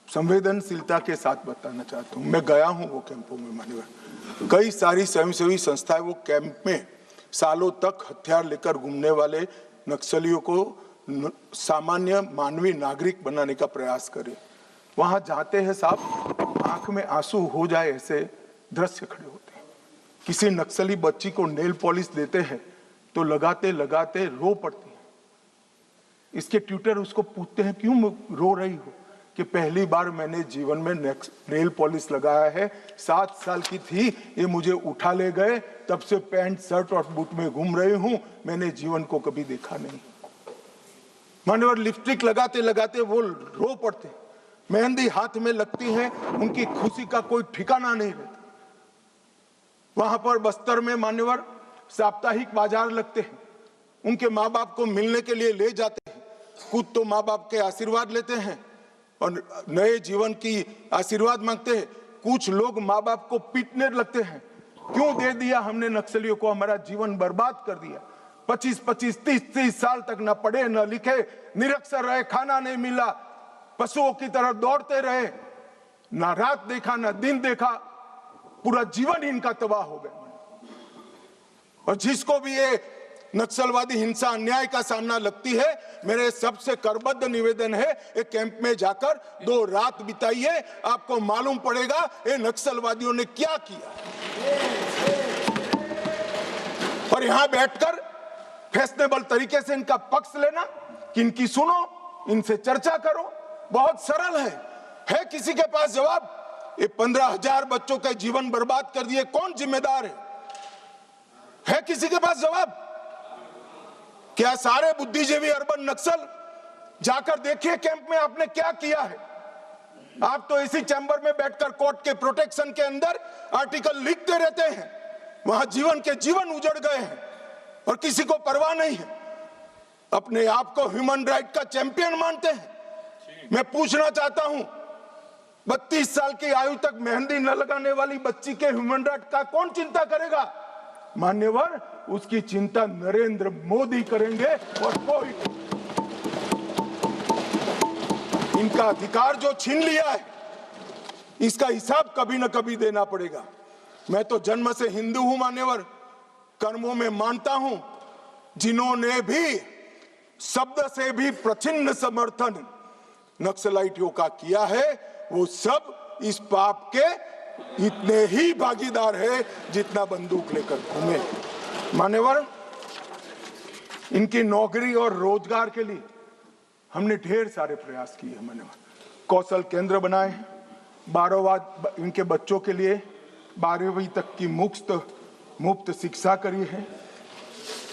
संवेदनशीलता के साथ बताना चाहता हूँ, मैं गया हूँ वो कैंपों में। मान्यवर कई सारी स्वयंसेवी संस्थाएं वो कैंप में सालों तक हथियार लेकर घूमने वाले नक्सलियों को सामान्य मानवीय नागरिक बनाने का प्रयास करें। वहां जाते हैं साहब, आंख में आंसू हो जाए ऐसे दृश्य खड़े होते हैं। किसी नक्सली बच्ची को नेल पॉलिश देते हैं तो लगाते लगाते रो पड़ती है। इसके ट्यूटर उसको पूछते हैं क्यों रो रही हो, कि पहली बार मैंने जीवन में नेल पॉलिश लगाया है। 7 साल की थी, ये मुझे उठा ले गए, तब से पैंट शर्ट और बूट में घूम रही हूं, मैंने जीवन को कभी देखा नहीं। मान्यवर लिपस्टिक लगाते लगाते वो रो पड़ते। मेहंदी हाथ में लगती है, उनकी खुशी का कोई ठिकाना नहीं रहता। वहां पर बस्तर में मान्यवर साप्ताहिक बाजार लगते हैं, उनके माँ बाप को मिलने के लिए ले जाते हैं। खुद तो माँ बाप के आशीर्वाद लेते हैं और नए जीवन की आशीर्वाद मांगते हैं। कुछ लोग माँ बाप को पीटने लगते हैं क्यों दे दिया हमने नक्सलियों को? हमारा जीवन बर्बाद कर दिया। 25-25, 30-30 साल तक न पढ़े न लिखे, निरक्षर रहे, खाना नहीं मिला, पशुओं की तरह दौड़ते रहे, ना रात देखा ना दिन देखा, पूरा जीवन इनका तबाह हो गया। और जिसको भी ये नक्सलवादी हिंसा अन्याय का सामना लगती है, मेरे सबसे करबद्ध निवेदन है, एक कैंप में जाकर 2 रात बिताइए, आपको मालूम पड़ेगा ये नक्सलवादियों ने क्या किया। और यहां बैठकर फैशनेबल तरीके से इनका पक्ष लेना, कि इनकी सुनो, इनसे चर्चा करो, बहुत सरल है किसी के पास जवाब? ये 15,000 बच्चों के जीवन बर्बाद कर दिए, कौन जिम्मेदार है किसी के पास जवाब? क्या सारे बुद्धिजीवी अर्बन नक्सल जाकर देखिए कैंप में आपने क्या किया है। आप तो इसी चैम्बर में बैठकर कोर्ट के प्रोटेक्शन के अंदर आर्टिकल लिखते रहते हैं, वहां जीवन के जीवन उजड़ गए हैं और किसी को परवाह नहीं है। अपने आप को ह्यूमन राइट का चैंपियन मानते हैं। मैं पूछना चाहता हूं, 32 साल की आयु तक मेहंदी न लगाने वाली बच्ची के ह्यूमन राइट का कौन चिंता करेगा? मान्यवर, उसकी चिंता नरेंद्र मोदी करेंगे और कोई। इनका अधिकार जो छीन लिया है, इसका हिसाब कभी न कभी देना पड़ेगा। मैं तो जन्म से हिंदू हूं मान्यवर, कर्मों में मानता हूं। जिन्होंने भी शब्द से भी प्रचिन्न समर्थन नक्सलाइटियों का किया है, वो सब इस पाप के इतने ही भागीदार है जितना बंदूक लेकर घूमे। मान्यवर, इनकी नौकरी और रोजगार के लिए हमने ढेर सारे प्रयास किए। मान्यवर, कौशल केंद्र बनाए, 12वां इनके बच्चों के लिए 12वीं तक की मुफ्त शिक्षा करी है।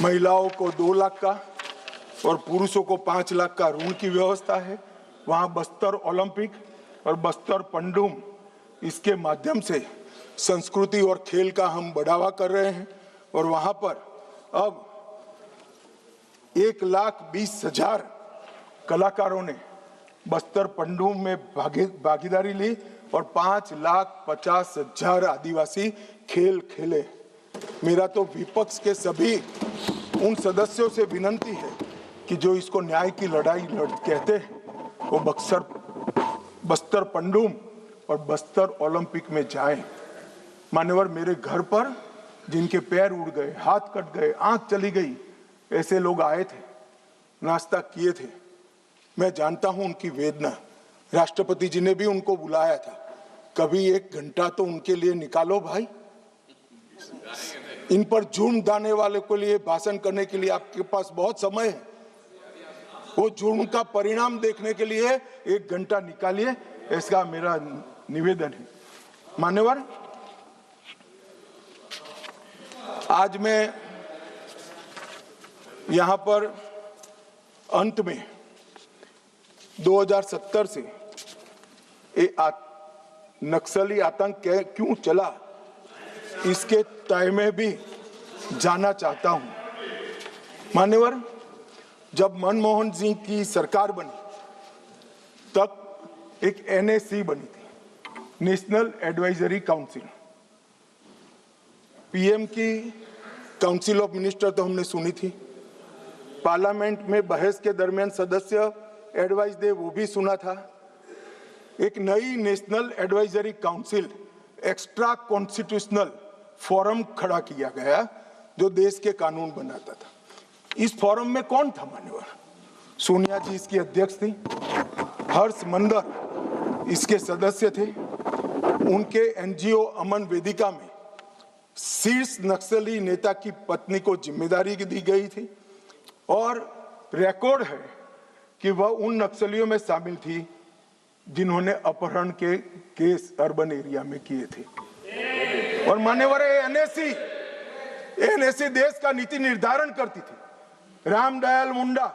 महिलाओं को 2 लाख का और पुरुषों को 5 लाख का ऋण की व्यवस्था है। वहां बस्तर ओलंपिक और बस्तर पंडुम, इसके माध्यम से संस्कृति और खेल का हम बढ़ावा कर रहे हैं। और वहां पर अब 1,20,000 कलाकारों ने बस्तर पंडुम में भागीदारी ली और 5,50,000 आदिवासी खेल खेले। मेरा तो विपक्ष के सभी उन सदस्यों से विनती है कि जो इसको न्याय की लड़ाई कहते हैं, वो बस्तर पंडुम और बस्तर ओलंपिक में जाएं। मान्यवर, मेरे घर पर जिनके पैर उड़ गए, हाथ कट गए, आंख चली गई, ऐसे लोग आए थे, नाश्ता किए थे। मैं जानता हूं उनकी वेदना। राष्ट्रपति जी ने भी उनको बुलाया था। कभी 1 घंटा तो उनके लिए निकालो भाई। इन पर जुर्म डालने वाले के लिए भाषण करने के लिए आपके पास बहुत समय है। वो जुर्म का परिणाम देखने के लिए 1 घंटा निकालिए, ऐसा मेरा निवेदन है। मान्यवर, आज मैं यहां पर अंत में 2070 से नक्सली आतंक क्यों चला, इसके तय में भी जाना चाहता हूं। मान्यवर, जब मनमोहन सिंह की सरकार बनी तब एक NAC बनी थी, नेशनल एडवाइजरी काउंसिल। PM की काउंसिल ऑफ मिनिस्टर तो हमने सुनी थी, पार्लियामेंट में बहस के दरमियान सदस्य एडवाइस दे वो भी सुना था। एक नई national advisory council, extra constitutional forum खड़ा किया गया जो देश के कानून बनाता था। इस फोरम में कौन था मान्यवर? सोनिया जी इसकी अध्यक्ष थी, हर्ष मंदर इसके सदस्य थे। उनके NGO अमन वेदिका में शीर्ष नक्सली नेता की पत्नी को जिम्मेदारी दी गई थी और रिकॉर्ड है कि वह उन नक्सलियों में शामिल थी जिन्होंने अपहरण के केस अर्बन एरिया में किए थे। और मान्यवर, NAC देश का नीति निर्धारण करती थी। रामदयाल मुंडा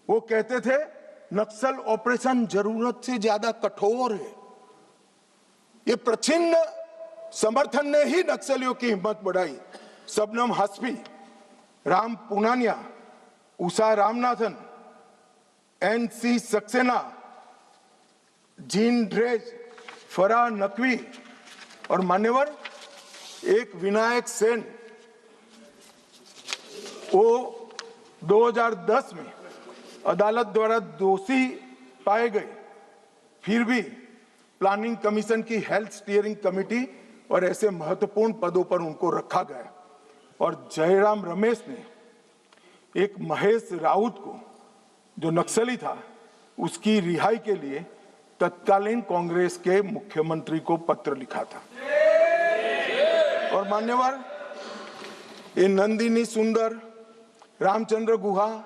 वो कहते थे नक्सल ऑपरेशन जरूरत से ज्यादा कठोर है। ये प्रचिन्न समर्थन ने ही नक्सलियों की हिम्मत बढ़ाई। Shabnam Hashmi, Ram Punaniya, Usha Ramanathan, NC Saxena, Jean Dreze, Farah Naqvi और मान्यवर एक विनायक सेन, वो 2010 में अदालत द्वारा दोषी पाए गए, फिर भी प्लानिंग कमीशन की हेल्थ स्टीयरिंग कमेटी और ऐसे महत्वपूर्ण पदों पर उनको रखा गया। और जयराम रमेश ने एक महेश राउत को, जो नक्सली था, उसकी रिहाई के लिए तत्कालीन कांग्रेस के मुख्यमंत्री को पत्र लिखा था। और मान्यवर, ये नंदिनी सुंदर, रामचंद्र गुहा,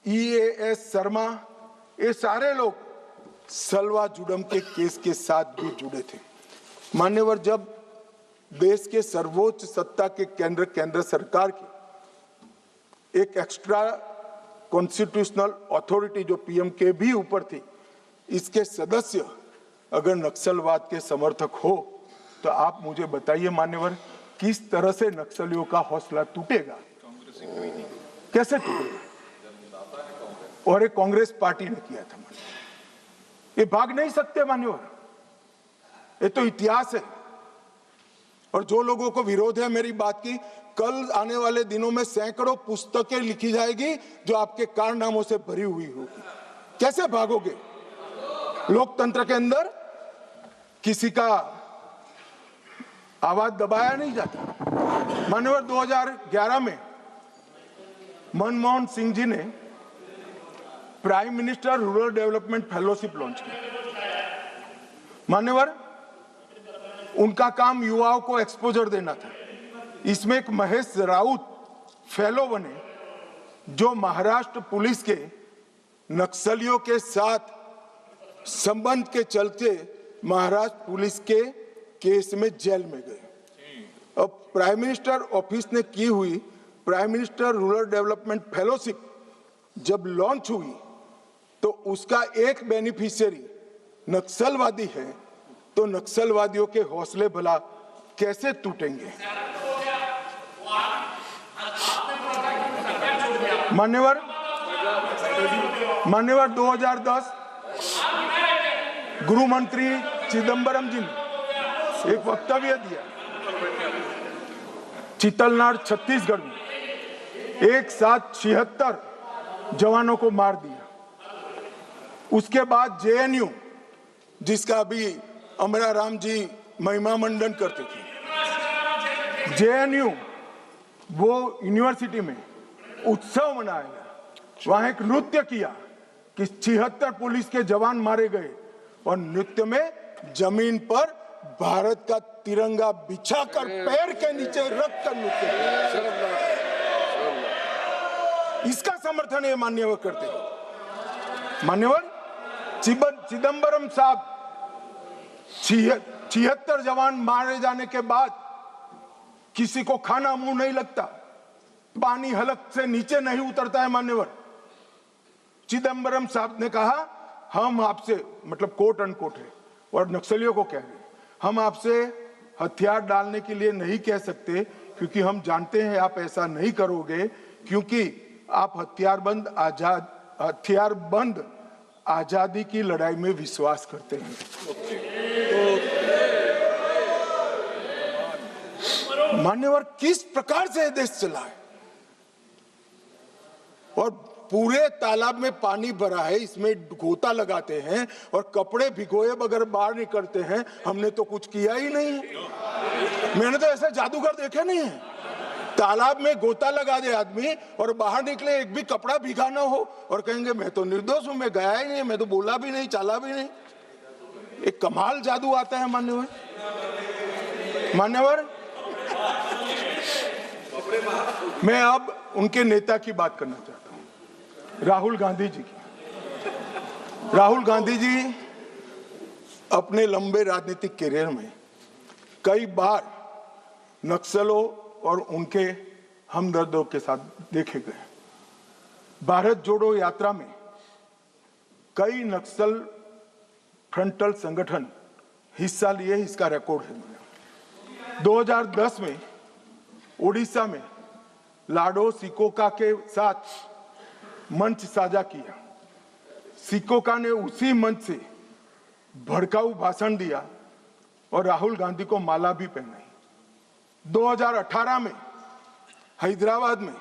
EAS शर्मा, ये सारे लोग सलवा जुडम के केस के साथ भी जुड़े थे। मान्यवर, जब देश के सर्वोच्च सत्ता के केंद्र सरकार की एक एक्स्ट्रा कॉन्स्टिट्यूशनल अथॉरिटी जो PM के भी ऊपर थी, इसके सदस्य अगर नक्सलवाद के समर्थक हो तो आप मुझे बताइए मान्यवर, किस तरह से नक्सलियों का हौसला टूटेगा, कैसे टूटेगा? और एक कांग्रेस पार्टी ने किया था। ये भाग नहीं सकते मान्यवर, ये तो इतिहास है। और जो लोगों को विरोध है मेरी बात की, कल आने वाले दिनों में सैकड़ों पुस्तकें लिखी जाएगी जो आपके कारनामों से भरी हुई होगी। कैसे भागोगे? लोकतंत्र के अंदर किसी का आवाज दबाया नहीं जाता। मान्यवर, 2011 में मनमोहन सिंह जी ने prime minister rural development fellowship launch की। मान्यवर, उनका काम युवाओं को एक्सपोजर देना था। इसमें एक महेश राउत फेलो बने, जो महाराष्ट्र पुलिस के नक्सलियों के साथ संबंध के चलते महाराष्ट्र पुलिस के केस में जेल में गए। अब प्राइम मिनिस्टर ऑफिस ने की हुई prime minister rural development fellowship जब लॉन्च हुई तो उसका एक बेनिफिशियरी नक्सलवादी है, तो नक्सलवादियों के हौसले भला कैसे टूटेंगे? मान्यवर, 2010 गृह मंत्री चिदम्बरम जी ने एक वक्तव्य दिया। चितलनाड़ छत्तीसगढ़ में एक साथ 76 जवानों को मार दिया। उसके बाद JNU, जिसका अभी अमरा राम जी महिमा मंडन करते थे, JNU वो यूनिवर्सिटी में उत्सव मनाया, वहां एक नृत्य किया कि 76 पुलिस के जवान मारे गए, और नृत्य में जमीन पर भारत का तिरंगा बिछाकर पैर के नीचे रख कर नृत्य किया। इसका समर्थन ये मान्यवर करते हैं। मान्यवर, चिदम्बरम साहब 76 जवान मारे जाने के बाद किसी को खाना मुंह नहीं लगता, पानी हलक से नीचे नहीं उतरता है। मान्यवर, चिदम्बरम साहब ने कहा, हम आपसे, मतलब कोट अनकोट है, और नक्सलियों को कह रहे, हम आपसे हथियार डालने के लिए नहीं कह सकते, क्योंकि हम जानते हैं आप ऐसा नहीं करोगे, क्योंकि आप हथियारबंद आजादी की लड़ाई में विश्वास करते हैं। मान्यवर, किस प्रकार से देश चला है, और पूरे तालाब में पानी भरा है, इसमें गोता लगाते हैं और कपड़े भिगोए बगैर बाहर निकलते हैं। हमने तो कुछ किया ही नहीं, मैंने तो ऐसा जादूगर देखे नहीं है। तालाब में गोता लगा दे आदमी और बाहर निकले, एक भी कपड़ा भीगा ना हो, और कहेंगे मैं तो निर्दोष हूं, मैं गया ही नहीं, मैं तो बोला भी नहीं, चला भी नहीं। एक कमाल जादू आता है मान्यवर। मान्यवर, मैं अब उनके नेता की बात करना चाहता हूं, राहुल गांधी जी की। राहुल गांधी जी अपने लंबे राजनीतिक करियर में कई बार नक्सलों और उनके हमदर्दों के साथ देखे गए। भारत जोड़ो यात्रा में कई नक्सल फ्रंटल संगठन हिस्सा लिए, इसका रिकॉर्ड है। 2010 में उड़ीसा में लाडो सिकोका के साथ मंच साझा किया। सिकोका ने उसी मंच से भड़काऊ भाषण दिया और राहुल गांधी को माला भी पहनाई। 2018 में हैदराबाद में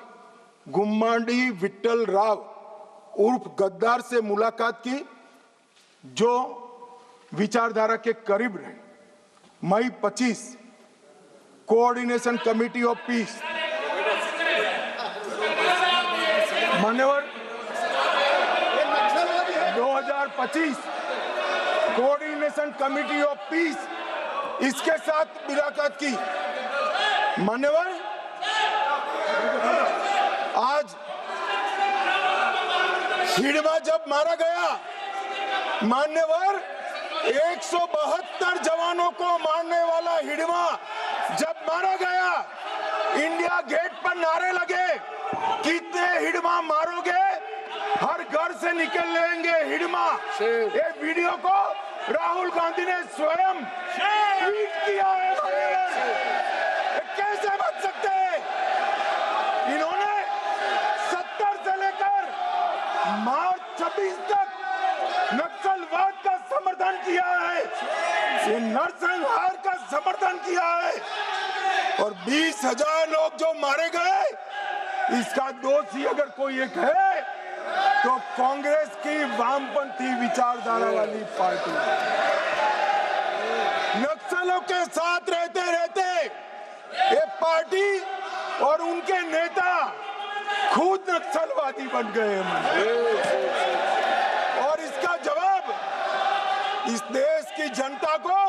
गुम्माडी विट्ठल राव उर्फ गद्दार से मुलाकात की, जो विचारधारा के करीब रहे। मई 25 कोऑर्डिनेशन कमेटी ऑफ पीस मान्यवर 2025 कोऑर्डिनेशन कमेटी ऑफ पीस इसके साथ मुलाकात की। मान्यवर आज हिडमा जब मारा गया, मान्यवर 172 जवानों को मारने वाला हिडमा जब मारा गया, इंडिया गेट पर नारे लगे, कितने हिडमा मारोगे, हर घर से निकल लेंगे हिडमा। ये वीडियो को राहुल गांधी ने स्वयं ट्वीट किया है। कैसे बच सकते हैं? इन्होंने 70 से लेकर मार्च 26 तक नक्सलवाद का समर्थन किया है, ये नरसंहार का समर्थन किया है, और 20,000 लोग जो मारे गए, इसका दोषी अगर कोई एक है तो कांग्रेस की वामपंथी विचारधारा वाली पार्टी। नक्सलों के साथ रहते रहते ये पार्टी और उनके नेता खुद नक्सलवादी बन गए हैं, और इसका जवाब इस देश की जनता को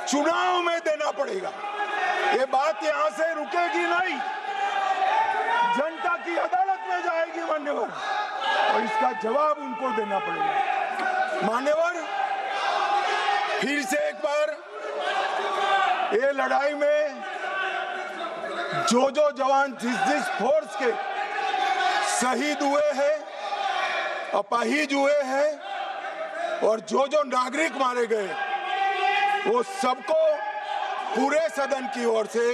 चुनाव में देना पड़ेगा। ये बात यहां से रुकेगी नहीं, जनता की अदालत में जाएगी मान्यवर, और इसका जवाब उनको देना पड़ेगा। मान्यवर, फिर से एक बार ये लड़ाई में जो जवान जिस फोर्स के शहीद हुए हैं, अपाहिज हुए हैं, और जो नागरिक मारे गए, वो सबको पूरे सदन की ओर से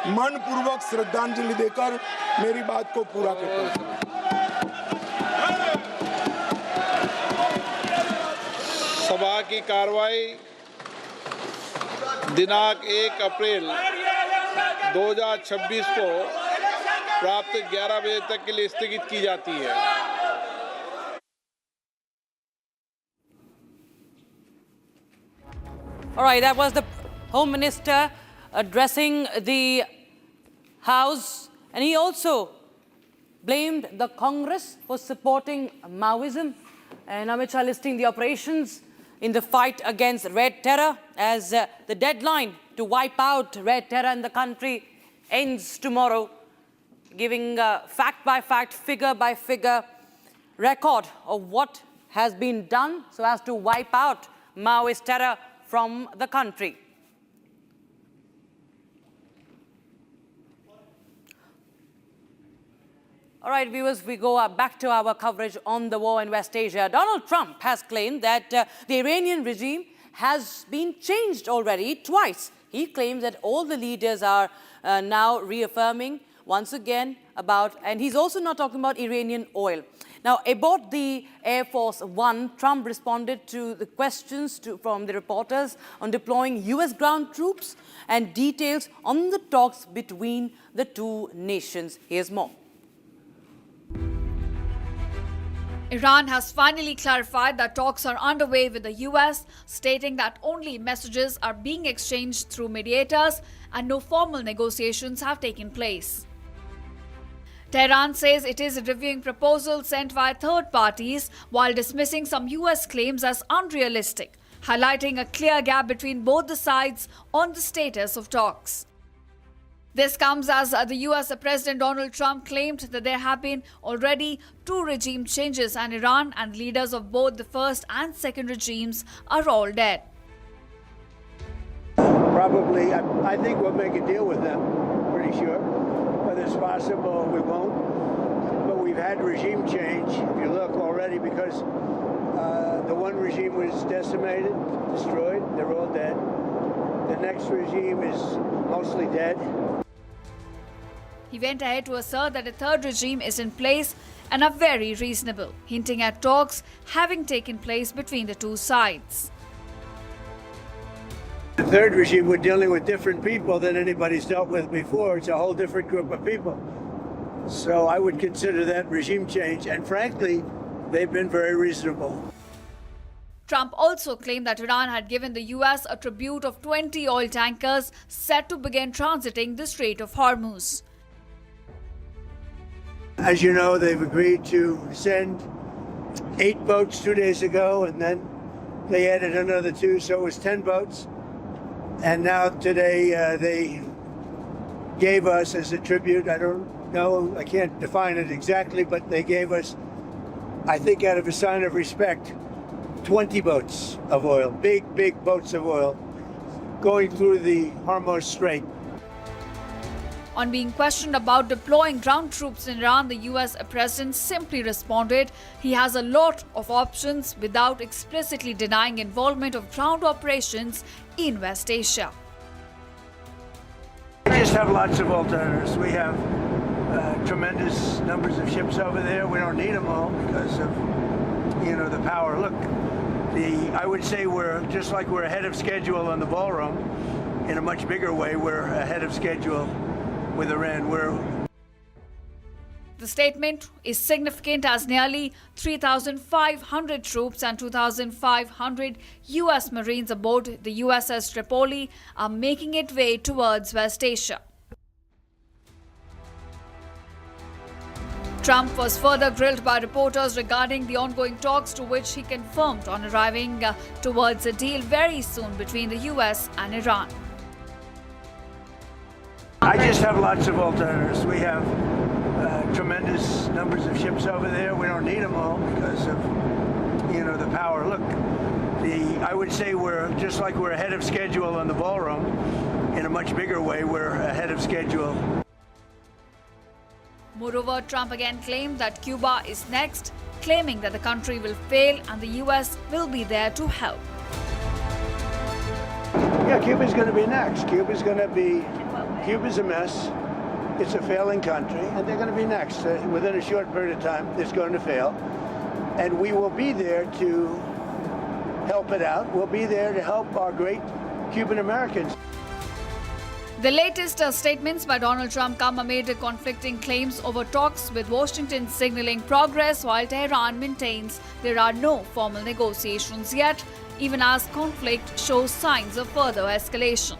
मनपूर्वक श्रद्धांजलि देकर मेरी बात को पूरा करता हूं। सभा की कार्रवाई दिनांक 1 अप्रैल 2026 को प्राप्त 11 बजे तक के लिए स्थगित की जाती है। All right, that was the Home Minister addressing the House, and he also blamed the Congress for supporting Maoism, and Amit Shah listing the operations in the fight against Red Terror as the deadline to wipe out Red Terror in the country ends tomorrow, giving fact by fact, figure by figure record of what has been done so as to wipe out Maoist terror from the country. All right, viewers, we go back to our coverage on the war in West Asia. Donald Trump has claimed that the Iranian regime has been changed already twice. He claims that all the leaders are now reaffirming once again about, and he's also not talking about Iranian oil. Now, aboard the Air Force One, Trump responded to the questions from the reporters on deploying US ground troops and details on the talks between the two nations. Here's more. Iran has finally clarified that talks are underway with the US, stating that only messages are being exchanged through mediators and no formal negotiations have taken place. Tehran says it is reviewing proposals sent by third parties while dismissing some US claims as unrealistic, highlighting a clear gap between both the sides on the status of talks. This comes as the US President Donald Trump claimed that there have been already 2 regime changes and Iran and leaders of both the first and second regimes are all dead. Probably, I think we'll make a deal with them, pretty sure. Whether it's possible, we won't. But we've had regime change, if you look already, because the one regime was decimated, destroyed, they're all dead. The next regime is mostly dead. He went ahead to assert that a third regime is in place and are very reasonable, hinting at talks having taken place between the two sides. The third regime, we're dealing with different people than anybody's dealt with before. It's a whole different group of people. So I would consider that regime change. And frankly, they've been very reasonable. Trump also claimed that Iran had given the US a tribute of 20 oil tankers set to begin transiting the Strait of Hormuz. As you know, they've agreed to send 8 boats 2 days ago, and then they added another 2, so it was 10 boats. And now today they gave us as a tribute, I don't know, I can't define it exactly, but they gave us, I think out of a sign of respect, 20 boats of oil, big boats of oil, going through the Hormuz Strait. On being questioned about deploying ground troops in Iran, the US president simply responded he has a lot of options without explicitly denying involvement of ground operations in West Asia. We just have lots of alternatives. We have tremendous numbers of ships over there. We don't need them all because of, the power. Look, I would say we're just like we're ahead of schedule on the ballroom. In a much bigger way, we're ahead of schedule with Iran. The statement is significant as nearly 3,500 troops and 2,500 US Marines aboard the USS Tripoli are making its way towards West Asia. Trump was further grilled by reporters regarding the ongoing talks, to which he confirmed on arriving towards a deal very soon between the US and Iran. I just have lots of alternatives. We have tremendous numbers of ships over there. We don't need them all because of, the power. Look, I would say we're just like we're ahead of schedule on the ballroom. In a much bigger way, we're ahead of schedule. Moreover, Trump again claimed that Cuba is next, claiming that the country will fail and the US will be there to help. Yeah, Cuba's going to be next. Cuba's a mess. It's a failing country, and they're going to be next. Within a short period of time, it's going to fail. And we will be there to help it out. We'll be there to help our great Cuban Americans. The latest statements by Donald Trump come amid conflicting claims over talks, with Washington signaling progress while Tehran maintains there are no formal negotiations yet, even as conflict shows signs of further escalation.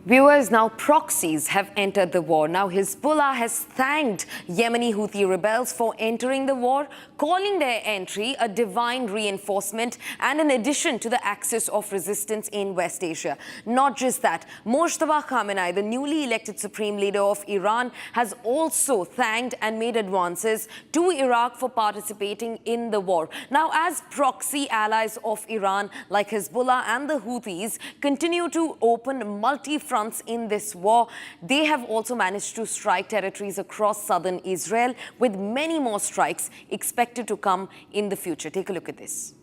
Viewers, now proxies have entered the war. Now Hezbollah has thanked Yemeni Houthi rebels for entering the war, calling their entry a divine reinforcement and an addition to the axis of resistance in West Asia. Not just that, Mojtaba Khamenei, the newly elected supreme leader of Iran, has also thanked and made advances to Iraq for participating in the war. Now, as proxy allies of Iran like Hezbollah and the Houthis continue to open multi-fronts in this war, they have also managed to strike territories across southern Israel, with many more strikes expected to come in the future. Take a look at this.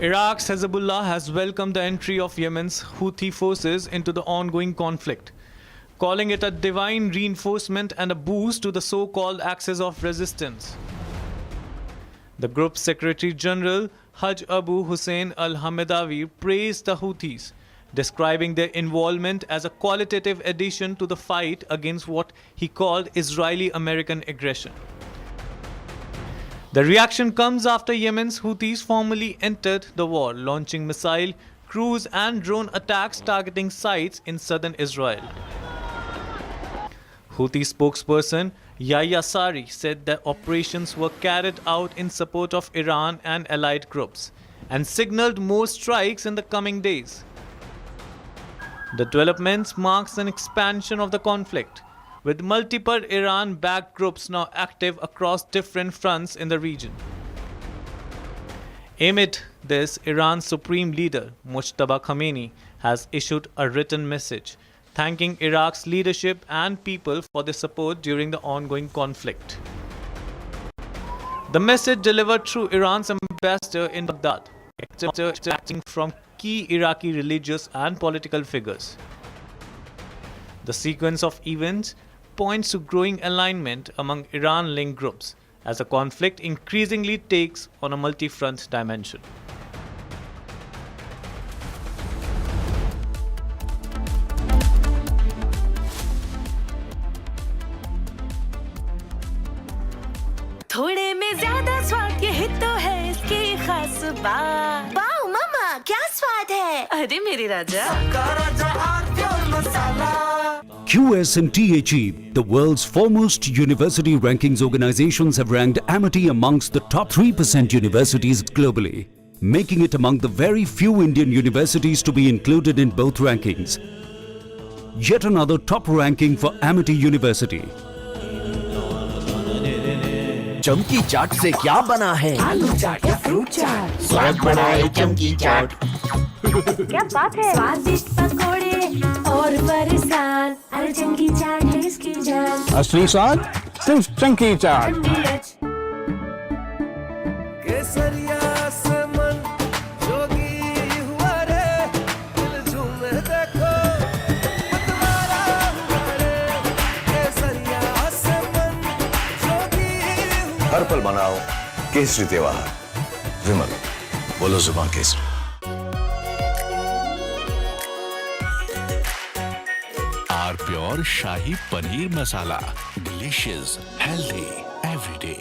Iraq's Hezbollah has welcomed the entry of Yemen's Houthi forces into the ongoing conflict, calling it a divine reinforcement and a boost to the so-called axis of resistance. The group's Secretary General Haj Abu Hussein al-Hamedawi praised the Houthis, describing their involvement as a qualitative addition to the fight against what he called Israeli-American aggression. The reaction comes after Yemen's Houthis formally entered the war, launching missile, cruise and drone attacks targeting sites in southern Israel. Houthi spokesperson Yahya Sari said that operations were carried out in support of Iran and allied groups and signaled more strikes in the coming days. The developments marks an expansion of the conflict, with multiple Iran-backed groups now active across different fronts in the region. Amid this, Iran's supreme leader, Mojtaba Khamenei, has issued a written message thanking Iraq's leadership and people for their support during the ongoing conflict. The message delivered through Iran's ambassador in Baghdad, acting from key Iraqi religious and political figures. The sequence of events points to growing alignment among Iran-linked groups as the conflict increasingly takes on a multi-front dimension. थोड़े में ज्यादा स्वाद, यही तो है इसकी खास बात। वाओ मम्मा, क्या स्वाद है। अरे मेरे राजा, QS and THE, the world's foremost university rankings organizations, have ranked Amity amongst the top 3% universities globally, making it among the very few Indian universities to be included in both rankings. Yet another top ranking for Amity University. चमकी चाट से क्या बना है? आलू चाट या fruit चाट, स्वाद बढ़ाए चमकी चाट। क्या बात है। स्वादिष्ट पकोड़े और फरसान, अरे चमकी चाट है इसकी जान। असली स्वाद सिर्फ चमकी चाट। केसरिया से मन जोगी हुआ रे, दिल झूमे देखो मतवारा हुआ रे। केसरिया से मन जोगी हुआ। हर पल मनाओ केसरी त्योहार। विमल, बोलो जुबान केसरी। Are pure shahi paneer masala, delicious, healthy every day.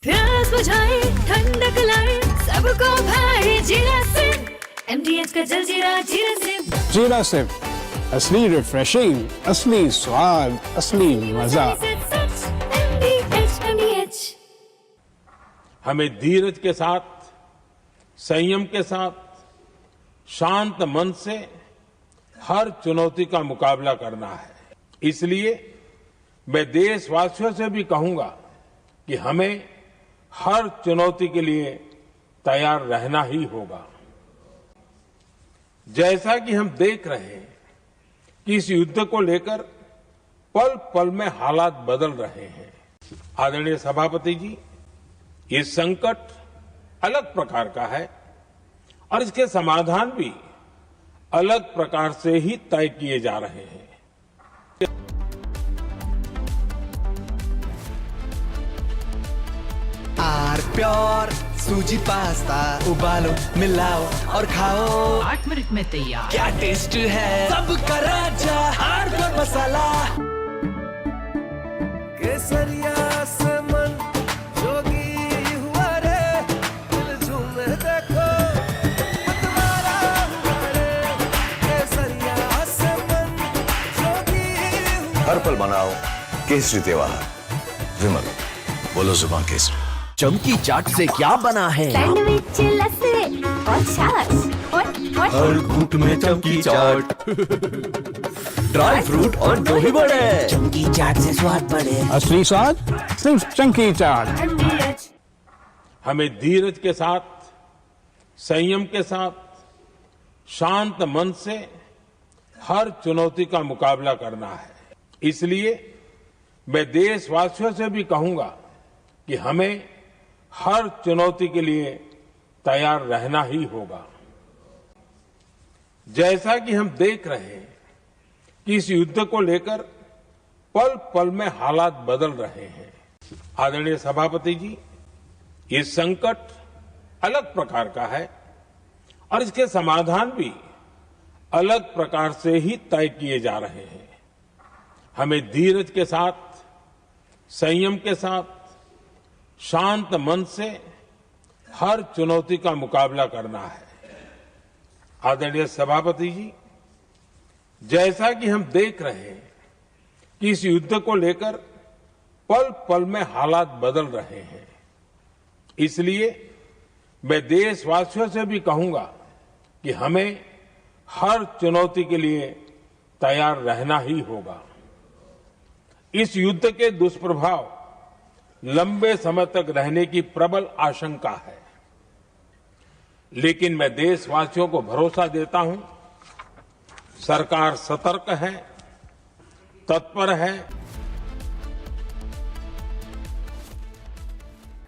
प्यास बुझाए, ठंडक लाए, सबको भाई जीरा सिंह। MDH का जलजीरा जीरा सिंह। जीरा सिर्फ असली रिफ्रेशिंग, असली स्वाद, असली मजा। MDH। हमें धीरज के साथ, संयम के साथ, शांत मन से हर चुनौती का मुकाबला करना है। इसलिए मैं देशवासियों से भी कहूंगा कि हमें हर चुनौती के लिए तैयार रहना ही होगा। जैसा कि हम देख रहे हैं कि इस युद्ध को लेकर पल पल में हालात बदल रहे हैं। आदरणीय सभापति जी, ये संकट अलग प्रकार का है और इसके समाधान भी अलग प्रकार से ही तय किए जा रहे हैं। आर प्योर सूजी पास्ता, उबालो मिलाओ और खाओ, 8 मिनट में तैयार। क्या टेस्ट है, सबका राजा आर प्योर मसाला। केसरिया से मन जोगी हुआ रे, दिल झूमे देखो मतवारा हुआ रे। केसरिया से मन जोगी हुआ। हर पल मनाओ केसरी त्योहार। विमल, बोलो जुबान केसरी। चमकी चाट से क्या बना है? सैंडविच, लस्सी और छाछ और हर घूंट में चमकी चाट। ड्राई फ्रूट और दही बड़े, चमकी चाट से स्वाद बढ़े। असली स्वाद सिर्फ चमकी चाट। हमें धीरज के साथ, संयम के साथ, शांत मन से हर चुनौती का मुकाबला करना है। इसलिए मैं देशवासियों से भी कहूंगा कि हमें हर चुनौती के लिए तैयार रहना ही होगा। जैसा कि हम देख रहे हैं कि इस युद्ध को लेकर पल पल में हालात बदल रहे हैं। आदरणीय सभापति जी, ये संकट अलग प्रकार का है और इसके समाधान भी अलग प्रकार से ही तय किए जा रहे हैं। हमें धीरज के साथ, संयम के साथ, शांत मन से हर चुनौती का मुकाबला करना है। आदरणीय सभापति जी, जैसा कि हम देख रहे हैं कि इस युद्ध को लेकर पल पल में हालात बदल रहे हैं। इसलिए मैं देशवासियों से भी कहूंगा कि हमें हर चुनौती के लिए तैयार रहना ही होगा। इस युद्ध के दुष्प्रभाव लंबे समय तक रहने की प्रबल आशंका है, लेकिन मैं देशवासियों को भरोसा देता हूं, सरकार सतर्क है, तत्पर है।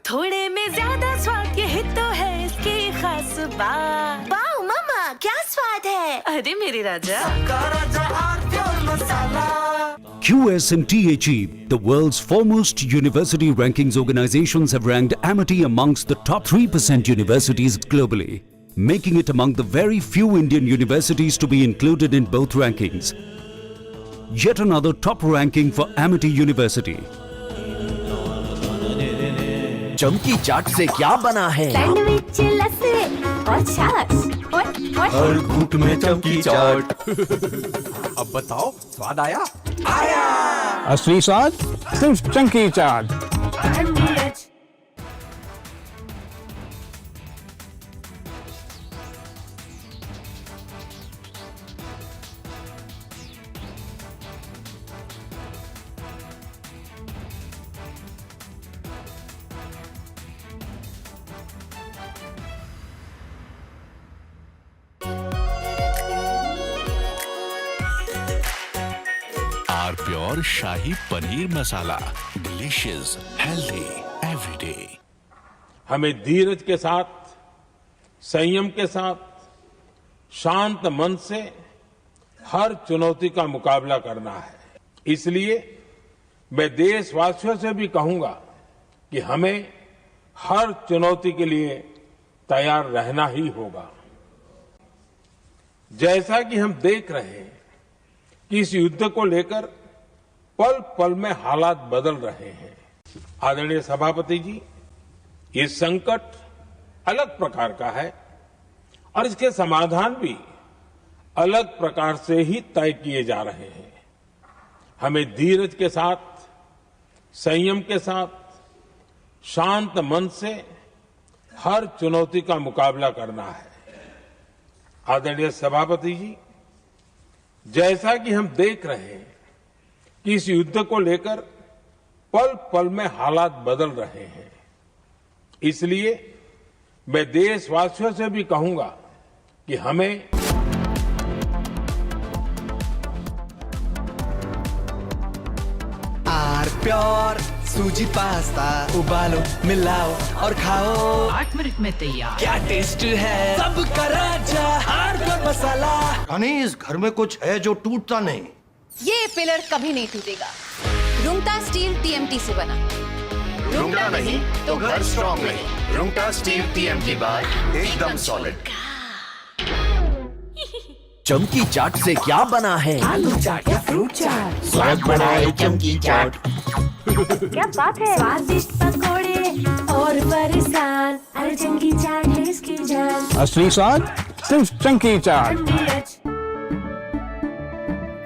थोड़े में ज्यादा स्वाद, यही तो है इसकी खास बात। वाओ मामा, क्या स्वाद है। अरे मेरे राजा, QS and THE, the world's foremost university rankings organizations, have ranked Amity amongst the top 3% universities globally, making it among the very few Indian universities to be included in both rankings. Yet another top ranking for Amity University. चमकी चाट से क्या बना है? Sandwich, लस्सी और छाछ। हर घूंट में चमकी चाट। अब बताओ, स्वाद आया? आया। असली स्वाद सिर्फ चमकी चाट। आर प्योर शाही paneer masala, delicious, healthy everyday. हमें धीरज के साथ, संयम के साथ, शांत मन से हर चुनौती का मुकाबला करना है। इसलिए मैं देशवासियों से भी कहूंगा कि हमें हर चुनौती के लिए तैयार रहना ही होगा। जैसा कि हम देख रहे हैं कि इस युद्ध को लेकर पल पल में हालात बदल रहे हैं। आदरणीय सभापति जी, ये संकट अलग प्रकार का है और इसके समाधान भी अलग प्रकार से ही तय किए जा रहे हैं। हमें धीरज के साथ, संयम के साथ, शांत मन से हर चुनौती का मुकाबला करना है। आदरणीय सभापति जी, जैसा कि हम देख रहे हैं कि इस युद्ध को लेकर पल पल में हालात बदल रहे हैं। इसलिए मैं देशवासियों से भी कहूंगा कि हमें आर प्योर सूजी पास्ता, उबालो, मिलाओ और खाओ। 8 मिनट में तैयार। क्या टेस्ट है, सबका राजा आर प्योर मसाला। इस घर में कुछ है जो टूटता नहीं। ये पिलर कभी नहीं टूटेगा। रुंगटा स्टील TMT से बना। रुंगटा नहीं तो घर स्ट्रॉन्ग नहीं। रुंगटा स्टील TMT बार एकदम सॉलिड। चमकी चाट से क्या बना है? आलू चाट या फ्रूट चाट। स्वाद बनाए चमकी चाट। क्या बात है। स्वादिष्ट पकोड़े और परेशान, अरे चमकी चाट है इसकी जान। असली स्वाद सिर्फ चमकी चाट।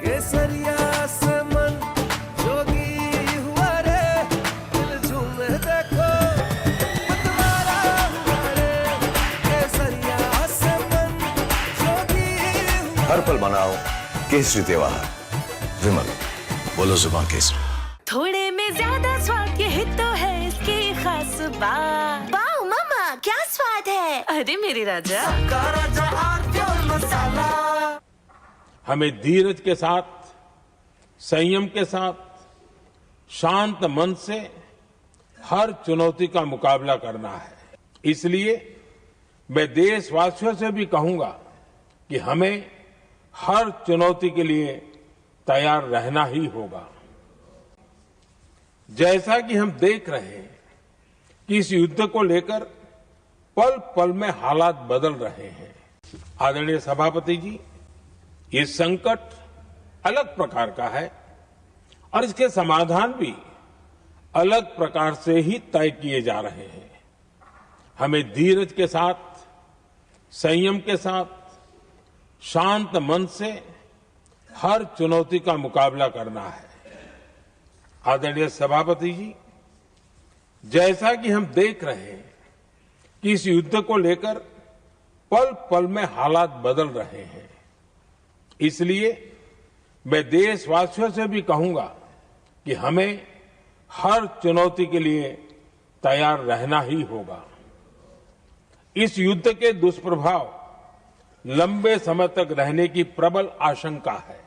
केसरिया से मन जोगी हुआ रे, दिल झूमे देखो मतवारा हुआ रे। केसरिया से मन जोगी हुआ। हर पल मनाओ केसरी त्योहार। विमल, बोलो जुबान केसरी। थोड़े में ज्यादा स्वाद, यही तो है इसकी खास बात। वाओ मामा, क्या स्वाद है। अरे मेरे राजा, मसाला। हमें धीरज के साथ, संयम के साथ, शांत मन से हर चुनौती का मुकाबला करना है। इसलिए मैं देशवासियों से भी कहूंगा कि हमें हर चुनौती के लिए तैयार रहना ही होगा। जैसा कि हम देख रहे हैं कि इस युद्ध को लेकर पल पल में हालात बदल रहे हैं। आदरणीय सभापति जी, ये संकट अलग प्रकार का है और इसके समाधान भी अलग प्रकार से ही तय किए जा रहे हैं। हमें धीरज के साथ, संयम के साथ, शांत मन से हर चुनौती का मुकाबला करना है। आदरणीय सभापति जी, जैसा कि हम देख रहे हैं कि इस युद्ध को लेकर पल पल में हालात बदल रहे हैं। इसलिए मैं देशवासियों से भी कहूंगा कि हमें हर चुनौती के लिए तैयार रहना ही होगा। इस युद्ध के दुष्प्रभाव लंबे समय तक रहने की प्रबल आशंका है।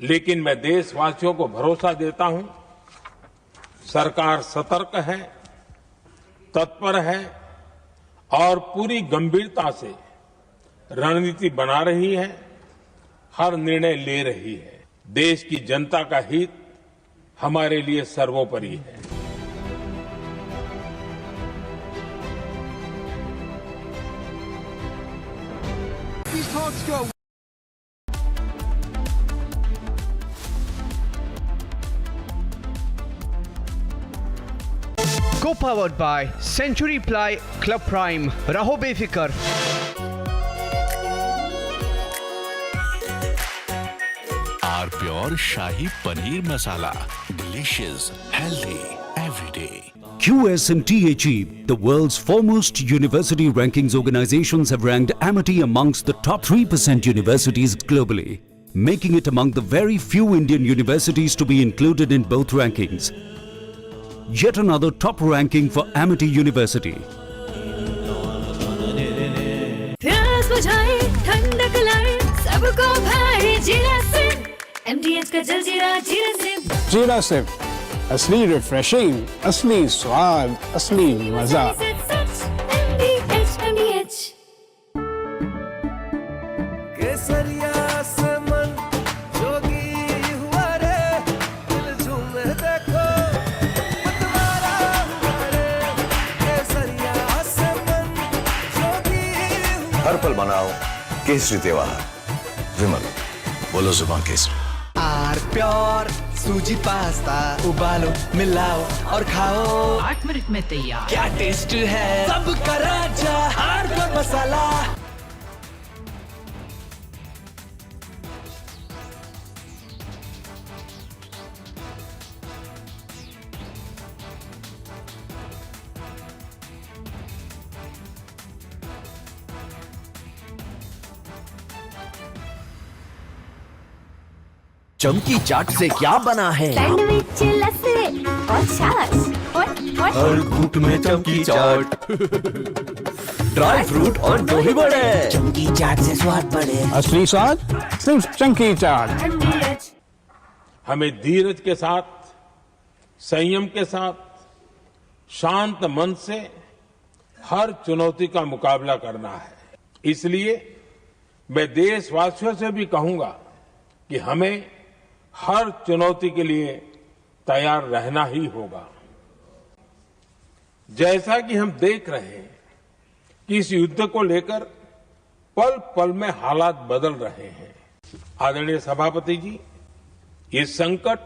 लेकिन मैं देशवासियों को भरोसा देता हूं, सरकार सतर्क है, तत्पर है और पूरी गंभीरता से रणनीति बना रही है, हर निर्णय ले रही है। देश की जनता का हित हमारे लिए सर्वोपरि है। Co-powered by Century Ply Club Prime. Raho befikar. Are pure shahi paneer masala, delicious, healthy everyday. QS and THE, the world's foremost university rankings organizations, have ranked Amity amongst the top 3% universities globally, making it among the very few Indian universities to be included in both rankings. Yet another top ranking for Amity University. प्यास बुझाए, ठंडक लाए, सबको भाए जीरा SIM. MTH का जलजीरा जीरा SIM. जीरा सिर्फ असली रिफ्रेशिंग, असली स्वाद, असली मजा। MTH। केसरिया से मन जोगी हुआ रे, दिल झूमे देखो मतवारा हुआ रे। केसरिया से मन जोगी हुआ। हर पल मनाओ केसरी त्योहार, विमल बोलो जुबान केसरी। आर प्योर सूजी पास्ता, उबालो मिलाओ और खाओ, 8 मिनट में तैयार। क्या टेस्ट है सबका राजा आर प्योर मसाला। चमकी चाट से क्या बना है? सैंडविच, लस्सी और छाछ और हर घूंट में चमकी चाट। ड्राई फ्रूट और दही बड़े, चमकी चाट से स्वाद बढ़े। असली स्वाद सिर्फ चमकी चाट। हमें धीरज के साथ, संयम के साथ, शांत मन से हर चुनौती का मुकाबला करना है। इसलिए मैं देशवासियों से भी कहूंगा कि हमें हर चुनौती के लिए तैयार रहना ही होगा। जैसा कि हम देख रहे हैं कि इस युद्ध को लेकर पल पल में हालात बदल रहे हैं। आदरणीय सभापति जी, ये संकट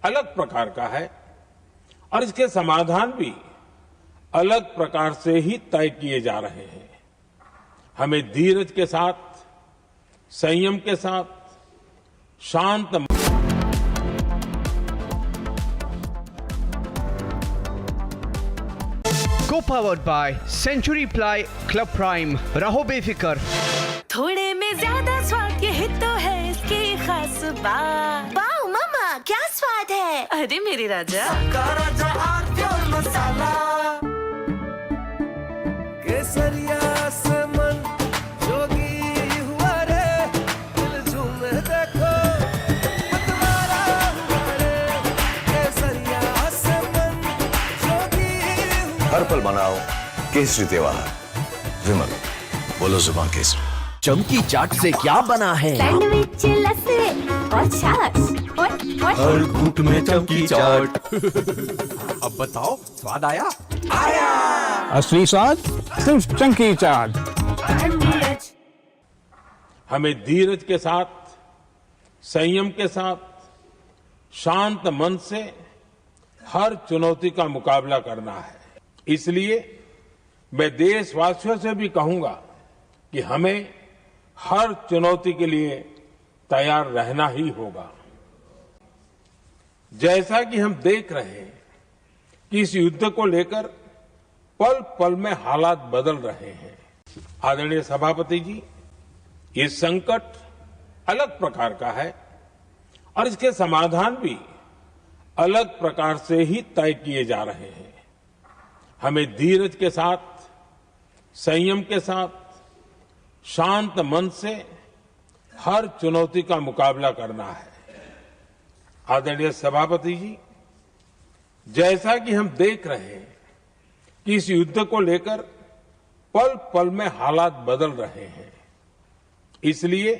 अलग प्रकार का है और इसके समाधान भी अलग प्रकार से ही तय किए जा रहे हैं। हमें धीरज के साथ, संयम के साथ, शांत Co-powered by Century Ply Club Prime. Raho befikar. थोड़े में ज्यादा स्वाद, ये तो है इसकी खास बात। वाओ मामा, क्या स्वाद है। अरे मेरे राजा, सबका राजा आर प्योर मसाला। केसरिया से मन जोगी हुआ रे, दिल झूमे देखो मतवारा हुआ रे। केसरिया से मन जोगी हुआ। हर पल मनाओ केसरी त्योहार, विमल बोलो जुबान केसरी। चमकी चाट से क्या बना है? सैंडविच, लस्सी और छाछ और हर घूंट में चमकी चाट। अब बताओ स्वाद आया? आया। असली स्वाद सिर्फ चमकी चाट। हमें धीरज के साथ, संयम के साथ, शांत मन से हर चुनौती का मुकाबला करना है। इसलिए मैं देशवासियों से भी कहूंगा कि हमें हर चुनौती के लिए तैयार रहना ही होगा। जैसा कि हम देख रहे हैं कि इस युद्ध को लेकर पल पल में हालात बदल रहे हैं। आदरणीय सभापति जी, ये संकट अलग प्रकार का है और इसके समाधान भी अलग प्रकार से ही तय किए जा रहे हैं। हमें धीरज के साथ, संयम के साथ, शांत मन से हर चुनौती का मुकाबला करना है। आदरणीय सभापति जी, जैसा कि हम देख रहे हैं कि इस युद्ध को लेकर पल पल में हालात बदल रहे हैं, इसलिए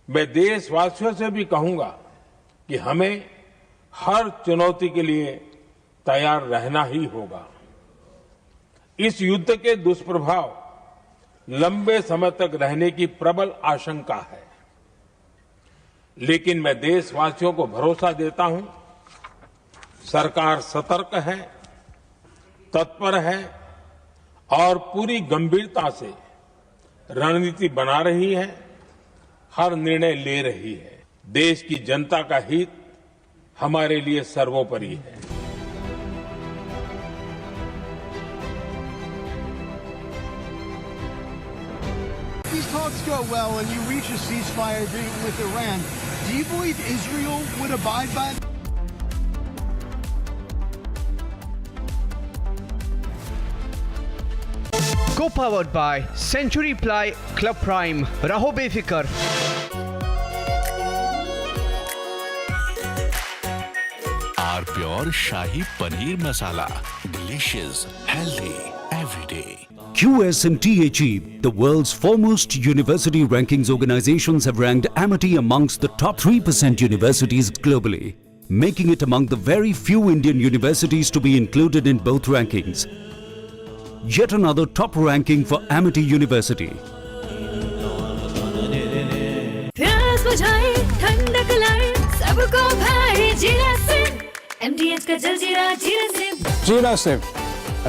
मैं देशवासियों से भी कहूंगा कि हमें हर चुनौती के लिए तैयार रहना ही होगा। इस युद्ध के दुष्प्रभाव लंबे समय तक रहने की प्रबल आशंका है, लेकिन मैं देशवासियों को भरोसा देता हूं, सरकार सतर्क है, तत्पर है और पूरी गंभीरता से रणनीति बना रही है, हर निर्णय ले रही है। देश की जनता का हित हमारे लिए सर्वोपरि है। These talks go well and you reach a ceasefire agreement with Iran. Do you believe Israel would abide by it? Co-powered by Century Ply Club Prime. Raho befikar. Are pure shahi paneer masala, delicious, healthy everyday. QS and THE, the world's foremost university rankings organizations, have ranked Amity amongst the top 3% universities globally, making it among the very few Indian universities to be included in both rankings. Yet another top ranking for Amity University. प्यास बुझाए, ठंडक लाए, सबको भाए जीरा से MDH का जलजीरा जीरा से। जीरा से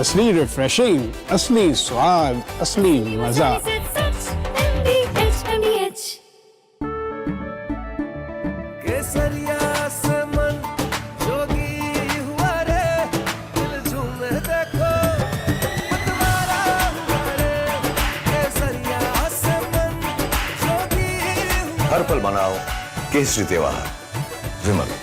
असली रिफ्रेशिंग, असली स्वाद, असली मजा। MDH केसरिया से मन जोगी हुआ रे, दिल झूमे देखो मतवारा हुआ रे। केसरिया से मन जोगी हुआ। हर पल मनाओ केसरी त्योहार। विमल,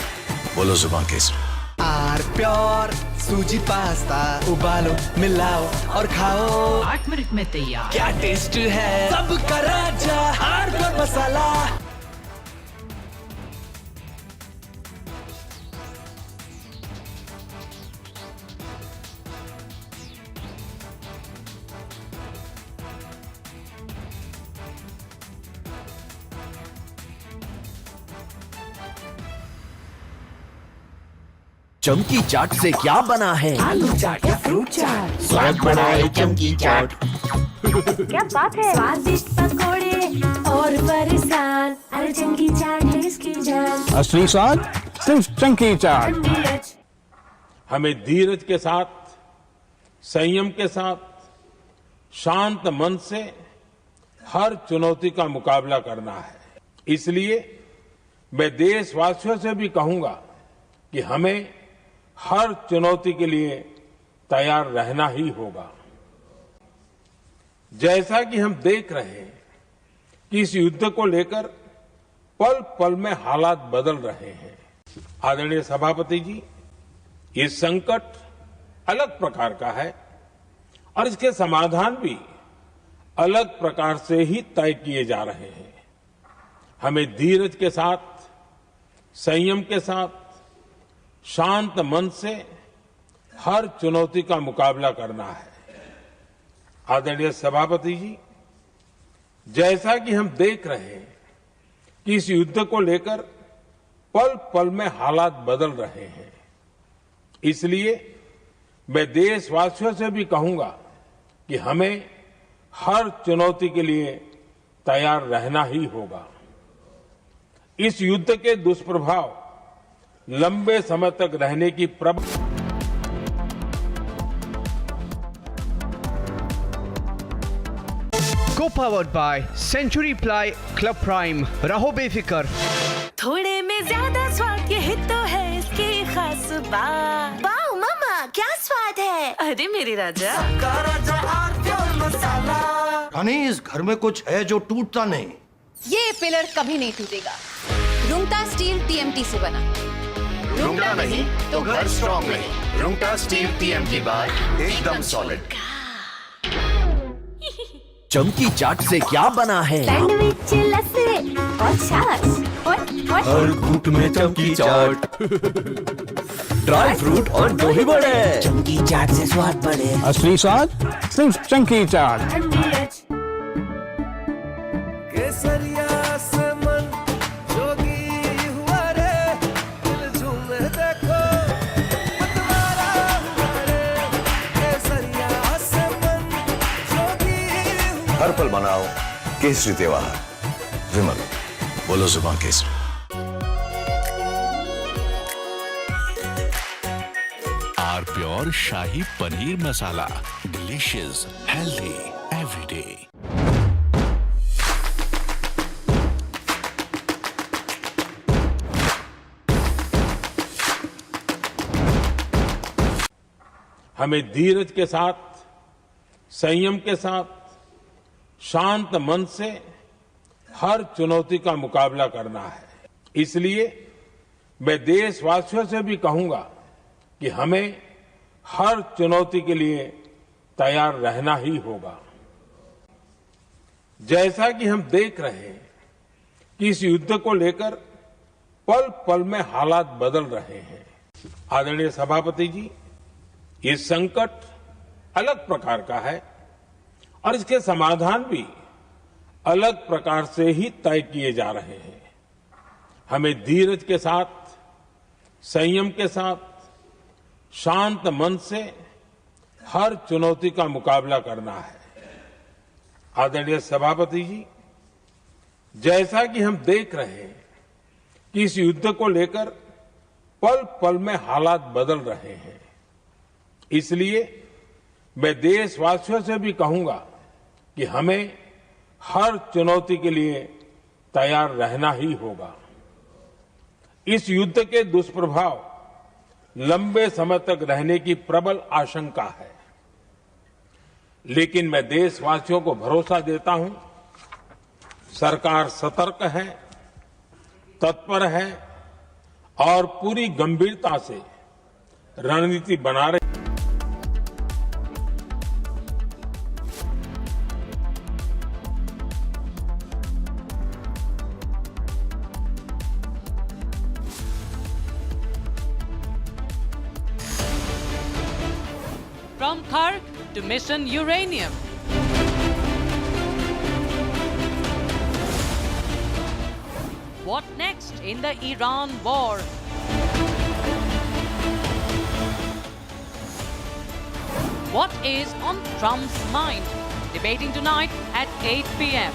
बोलो जुबान केसरी। आर प्योर सूजी पास्ता, उबालो, मिलाओ और खाओ। 8 मिनट में तैयार। क्या टेस्ट है सबका राजा, आर प्योर मसाला। चमकी चाट से क्या बना है? आलू चाट या फ्रूट चाट, स्वाद बनाए चमकी चाट। क्या बात है, स्वादिष्ट पकोड़े और फरसान, अरे चमकी चाट है इसकी जान। असली स्वाद सिर्फ चमकी चाट। हमें धीरज के साथ, संयम के साथ, शांत मन से हर चुनौती का मुकाबला करना है। इसलिए मैं देशवासियों से भी कहूंगा कि हमें हर चुनौती के लिए तैयार रहना ही होगा। जैसा कि हम देख रहे हैं कि इस युद्ध को लेकर पल पल में हालात बदल रहे हैं। आदरणीय सभापति जी, ये संकट अलग प्रकार का है और इसके समाधान भी अलग प्रकार से ही तय किए जा रहे हैं। हमें धीरज के साथ, संयम के साथ, शांत मन से हर चुनौती का मुकाबला करना है। आदरणीय सभापति जी, जैसा कि हम देख रहे हैं कि इस युद्ध को लेकर पल पल में हालात बदल रहे हैं, इसलिए मैं देशवासियों से भी कहूंगा कि हमें हर चुनौती के लिए तैयार रहना ही होगा। इस युद्ध के दुष्प्रभाव लंबे समय तक रहने की प्रबल Co-powered by Century Ply Club Prime. Raho befikar. थोड़े में ज्यादा स्वाद, ये तो है इसकी खास बात। वाओ मामा, क्या स्वाद है। अरे मेरे राजा, राजा आर प्योर मसाला। रानी, इस घर में कुछ है जो टूटता नहीं। ये पिलर कभी नहीं टूटेगा। रुंगटा स्टील TMT से बना। रुंगटा नहीं तो घर स्ट्रॉन्ग नहीं। रुंगटा स्टील TMT बार एकदम सॉलिड। चमकी चाट से क्या बना है? सैंडविच, लस्सी और छाछ और हर घूंट में चमकी चाट ड्राई फ्रूट और दही बड़े, चमकी चाट से स्वाद बढ़े। असली स्वाद सिर्फ चंकी चाट। केसरिया से मन जोगी हुआ रे, दिल झूमे देखो मतवारा हुआ रे। केसरिया से मन जोगी हुआ। हर पल मनाओ केसरी त्योहार। विमल, बोलो जुबान केसरी। Are pure shahi paneer masala, delicious, healthy everyday. हमें धीरज के साथ, संयम के साथ, शांत मन से हर चुनौती का मुकाबला करना है। इसलिए मैं देशवासियों से भी कहूंगा कि हमें हर चुनौती के लिए तैयार रहना ही होगा। जैसा कि हम देख रहे हैं कि इस युद्ध को लेकर पल पल में हालात बदल रहे हैं। आदरणीय सभापति जी, ये संकट अलग प्रकार का है और इसके समाधान भी अलग प्रकार से ही तय किए जा रहे हैं। हमें धीरज के साथ, संयम के साथ, शांत मन से हर चुनौती का मुकाबला करना है। आदरणीय सभापति जी, जैसा कि हम देख रहे हैं कि इस युद्ध को लेकर पल पल में हालात बदल रहे हैं। इसलिए मैं देशवासियों से भी कहूंगा कि हमें हर चुनौती के लिए तैयार रहना ही होगा। इस युद्ध के दुष्प्रभाव लंबे समय तक रहने की प्रबल आशंका है, लेकिन मैं देशवासियों को भरोसा देता हूं, सरकार सतर्क है, तत्पर है और पूरी गंभीरता से रणनीति बना रही। From Khark to Mission Uranium. What next in the Iran war? What is on Trump's mind? Debating tonight at 8 p.m.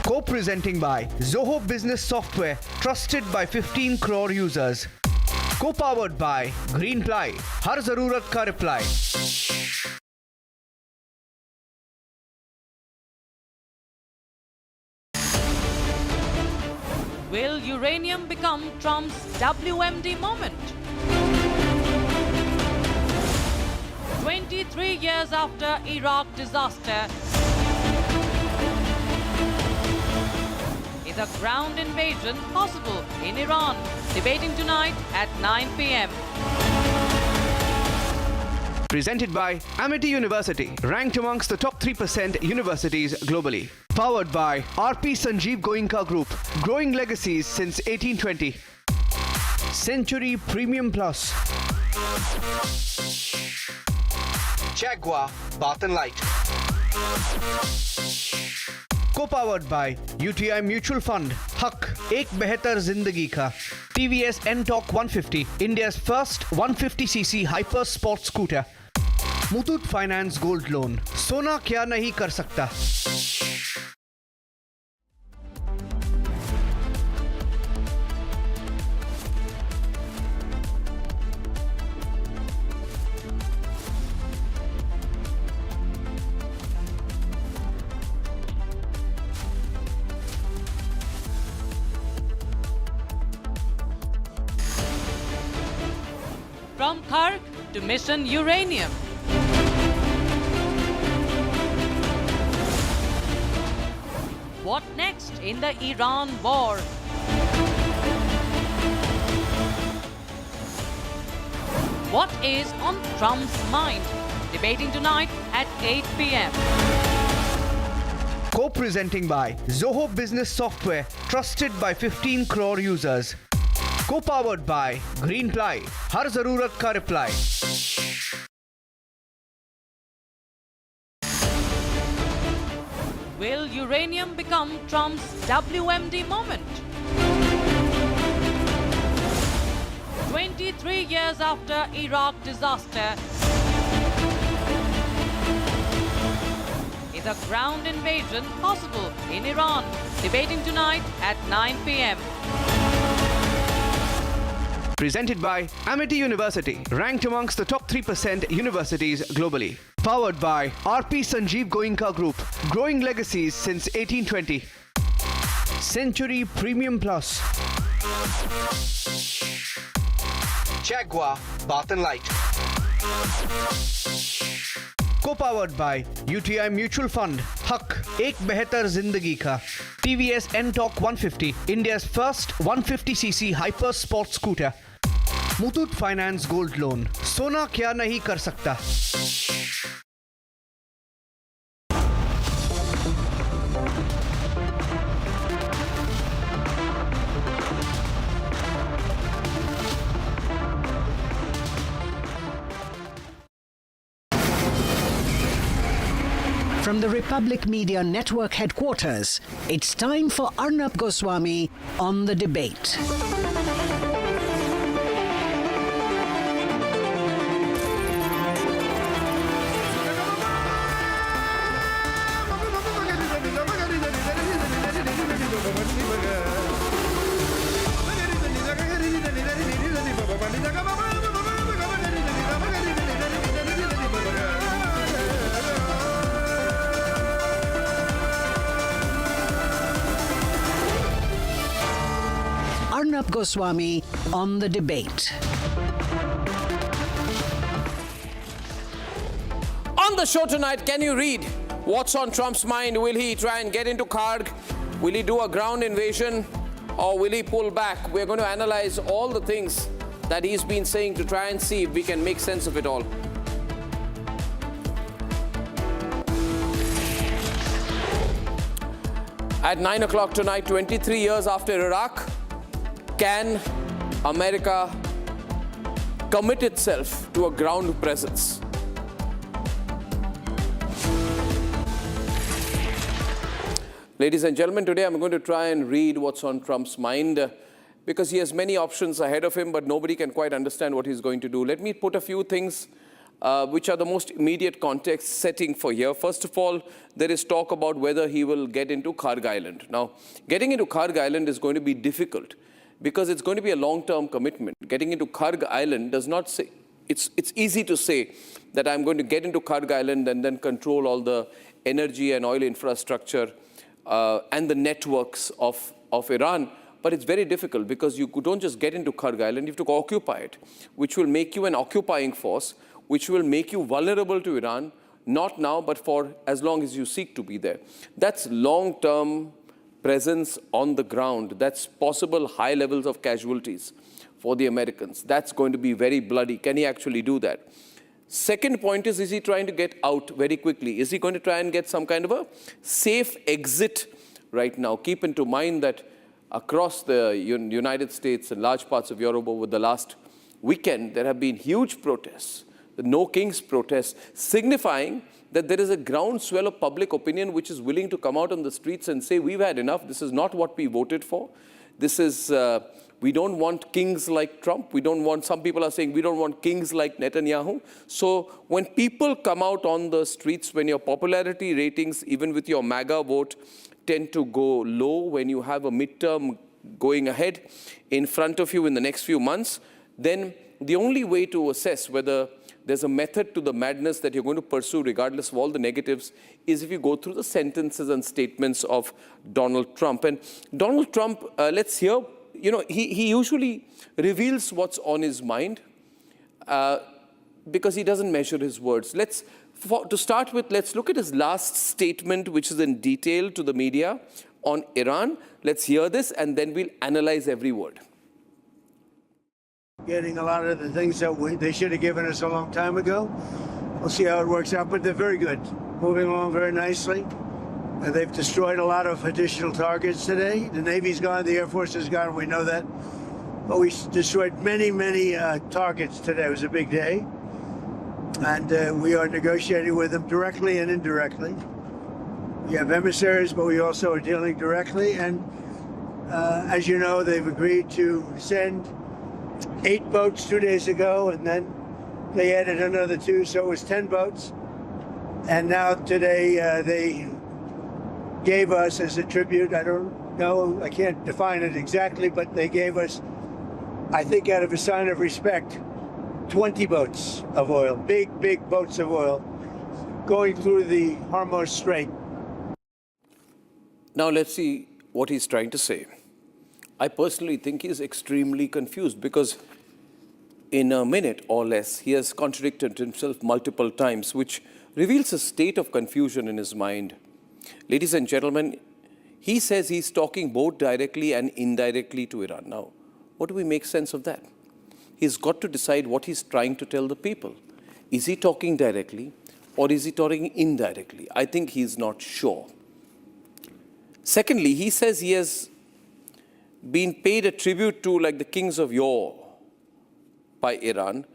Co-presenting by Zoho Business Software, trusted by 15 crore users. Co-powered by Greenply, हर जरूरत का reply. Will uranium become Trump's WMD moment? 23 years after Iraq disaster, is a ground invasion possible in Iran? Debating tonight at 9 p.m. Presented by Amity University, ranked amongst the top 3% universities globally. Powered by RP Sanjeev Goenka Group, growing legacies since 1820. Century Premium Plus. Jaguar Bath and Light. Co-powered by UTI Mutual Fund, हक एक बेहतर जिंदगी का। TVS N-Torq 150, India's first 150cc hyper sport scooter. Muthoot finance gold loan, सोना क्या नहीं कर सकता। From Khark to Mission Uranium. What next in the Iran war? What is on Trump's mind? Debating tonight at 8 p.m. Co-presenting by Zoho Business Software, trusted by 15 crore users. Co-powered by Green Ply, हर जरूरत का reply. Will uranium become Trump's WMD moment? 23 years after Iraq disaster, is a ground invasion possible in Iran? Debating tonight at 9 p.m. Presented by Amity University, ranked amongst the top 3% universities globally. Powered by RP Sanjeev Goenka Group, growing legacies since 1820. Century Premium Plus. Jaguar Bath and Light. Co-powered by UTI Mutual Fund, हक एक बेहतर जिंदगी का. TVS N-Torq 150, India's first 150cc hyper sport scooter. Muthoot finance gold loan, सोना क्या नहीं कर सकता. From the Republic Media Network headquarters, it's time for Arnab Goswami on the debate. Arnab Goswami on the debate. On the show tonight, can you read what's on Trump's mind? Will he try and get into Karg? Will he do a ground invasion? Or will he pull back? We're going to analyze all the things that he's been saying to try and see if we can make sense of it all. At 9 o'clock tonight, 23 years after Iraq, can America commit itself to a ground presence? Ladies and gentlemen, today I'm going to try and read what's on Trump's mind because he has many options ahead of him, but nobody can quite understand what he's going to do. Let me put a few things which are the most immediate context setting for here. First of all, there is talk about whether he will get into Karg Island. Now, getting into Karg Island is going to be difficult because it's going to be a long-term commitment. Getting into Karg Island does not say, it's easy to say that I'm going to get into Karg Island and then control all the energy and oil infrastructure and the networks of Iran. But it's very difficult because you don't just get into Karg Island, you have to occupy it, which will make you an occupying force, which will make you vulnerable to Iran, not now, but for as long as you seek to be there. That's long-term presence on the ground. That's possible high levels of casualties for the Americans. That's going to be very bloody. Can he actually do that? Second point is he trying to get out very quickly? Is he going to try and get some kind of a safe exit right now? Keep into mind that across the United States and large parts of Europe over the last weekend, there have been huge protests, the No Kings protests, signifying that there is a groundswell of public opinion which is willing to come out on the streets and say, we've had enough, this is not what we voted for. This is, we don't want kings like Trump. We don't want, some people are saying, we don't want kings like Netanyahu. So when people come out on the streets, when your popularity ratings, even with your MAGA vote, tend to go low, when you have a midterm going ahead in front of you in the next few months, then the only way to assess whether there's a method to the madness that you're going to pursue regardless of all the negatives is if you go through the sentences and statements of Donald Trump. And Donald Trump, let's hear, he usually reveals what's on his mind because he doesn't measure his words. To start with, let's look at his last statement, which is in detail to the media on Iran. Let's hear this and then we'll analyze every word. Getting a lot of the things that they should have given us a long time ago. We'll see how it works out, but they're very good. Moving along very nicely. They've destroyed a lot of additional targets today. The Navy's gone, the Air Force is gone, we know that. But we destroyed many, many targets today. It was a big day. And we are negotiating with them directly and indirectly. We have emissaries, but we also are dealing directly. And as you know, they've agreed to send 8 boats 2 days ago, and then they added another 2, so it was 10 boats. And now today they gave us as a tribute, I don't know, I can't define it exactly, but they gave us, I think out of a sign of respect, 20 boats of oil, big, big boats of oil, going through the Hormuz Strait. Now let's see what he's trying to say. I personally think he's extremely confused because in a minute or less, he has contradicted himself multiple times, which reveals a state of confusion in his mind. Ladies and gentlemen, he says he's talking both directly and indirectly to Iran. Now, what do we make sense of that? He's got to decide what he's trying to tell the people. Is he talking directly or is he talking indirectly? I think he's not sure. Secondly, he says he has been paid a tribute to like the kings of yore by Iran,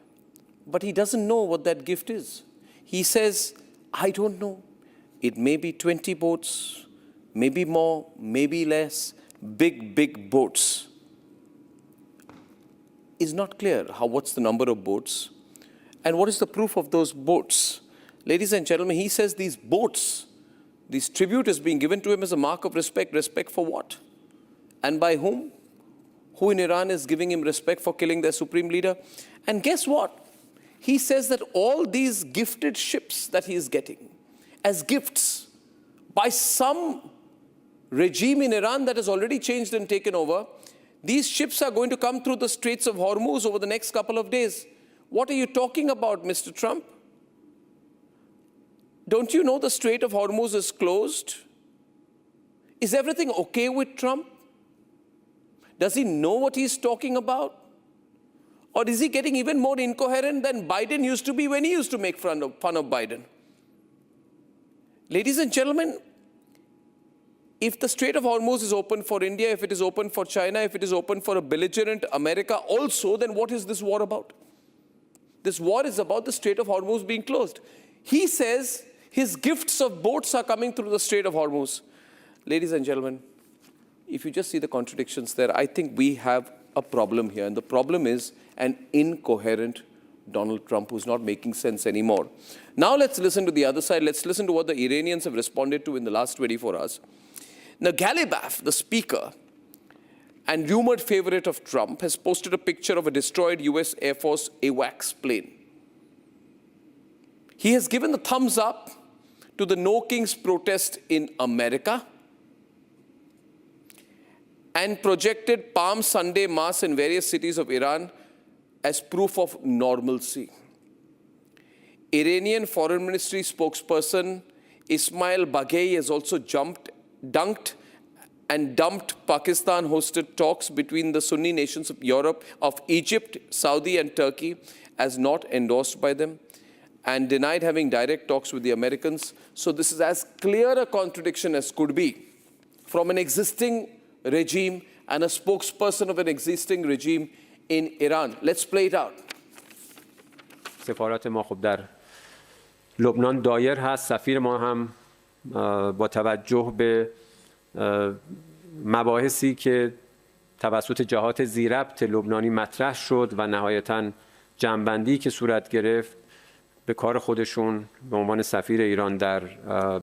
but he doesn't know what that gift is. He says, I don't know. It may be 20 boats, maybe more, maybe less, big, big boats. It's not clear what's the number of boats and what is the proof of those boats. Ladies and gentlemen, he says these boats, this tribute is being given to him as a mark of respect. Respect for what? And by whom? Who in Iran is giving him respect for killing their supreme leader? And guess what? He says that all these gifted ships that he is getting as gifts by some regime in Iran that has already changed and taken over, these ships are going to come through the Straits of Hormuz over the next couple of days. What are you talking about, Mr. Trump? Don't you know the Strait of Hormuz is closed? Is everything okay with Trump? Does he know what he's talking about? Or is he getting even more incoherent than Biden used to be when he used to make fun of Biden? Ladies and gentlemen, if the Strait of Hormuz is open for India, if it is open for China, if it is open for a belligerent America also, then what is this war about? This war is about the Strait of Hormuz being closed. He says his gifts of boats are coming through the Strait of Hormuz. Ladies and gentlemen, if you just see the contradictions there, I think we have a problem here. And the problem is an incoherent Donald Trump who's not making sense anymore. Now let's listen to the other side. Let's listen to what the Iranians have responded to in the last 24 hours. Now, Galibaf, the speaker and rumored favorite of Trump, has posted a picture of a destroyed US Air Force AWACS plane. He has given the thumbs up to the No Kings protest in America and projected Palm Sunday Mass in various cities of Iran as proof of normalcy. Iranian Foreign Ministry spokesperson Ismail Baghei has also dunked and dumped Pakistan-hosted talks between the Sunni nations of Europe, of Egypt, Saudi and Turkey as not endorsed by them, and denied having direct talks with the Americans. So this is as clear a contradiction as could be from an existing regime and a spokesperson of an existing regime in Iran. Let's play it out. سفارت ما خب در لبنان دایر هست. سفیر ما هم با توجه به مباحثی که توسط جهات ذی‌ربط لبنانی مطرح شد و نهایتاً جمع‌بندی که صورت گرفت به کار خودشون به عنوان سفیر ایران در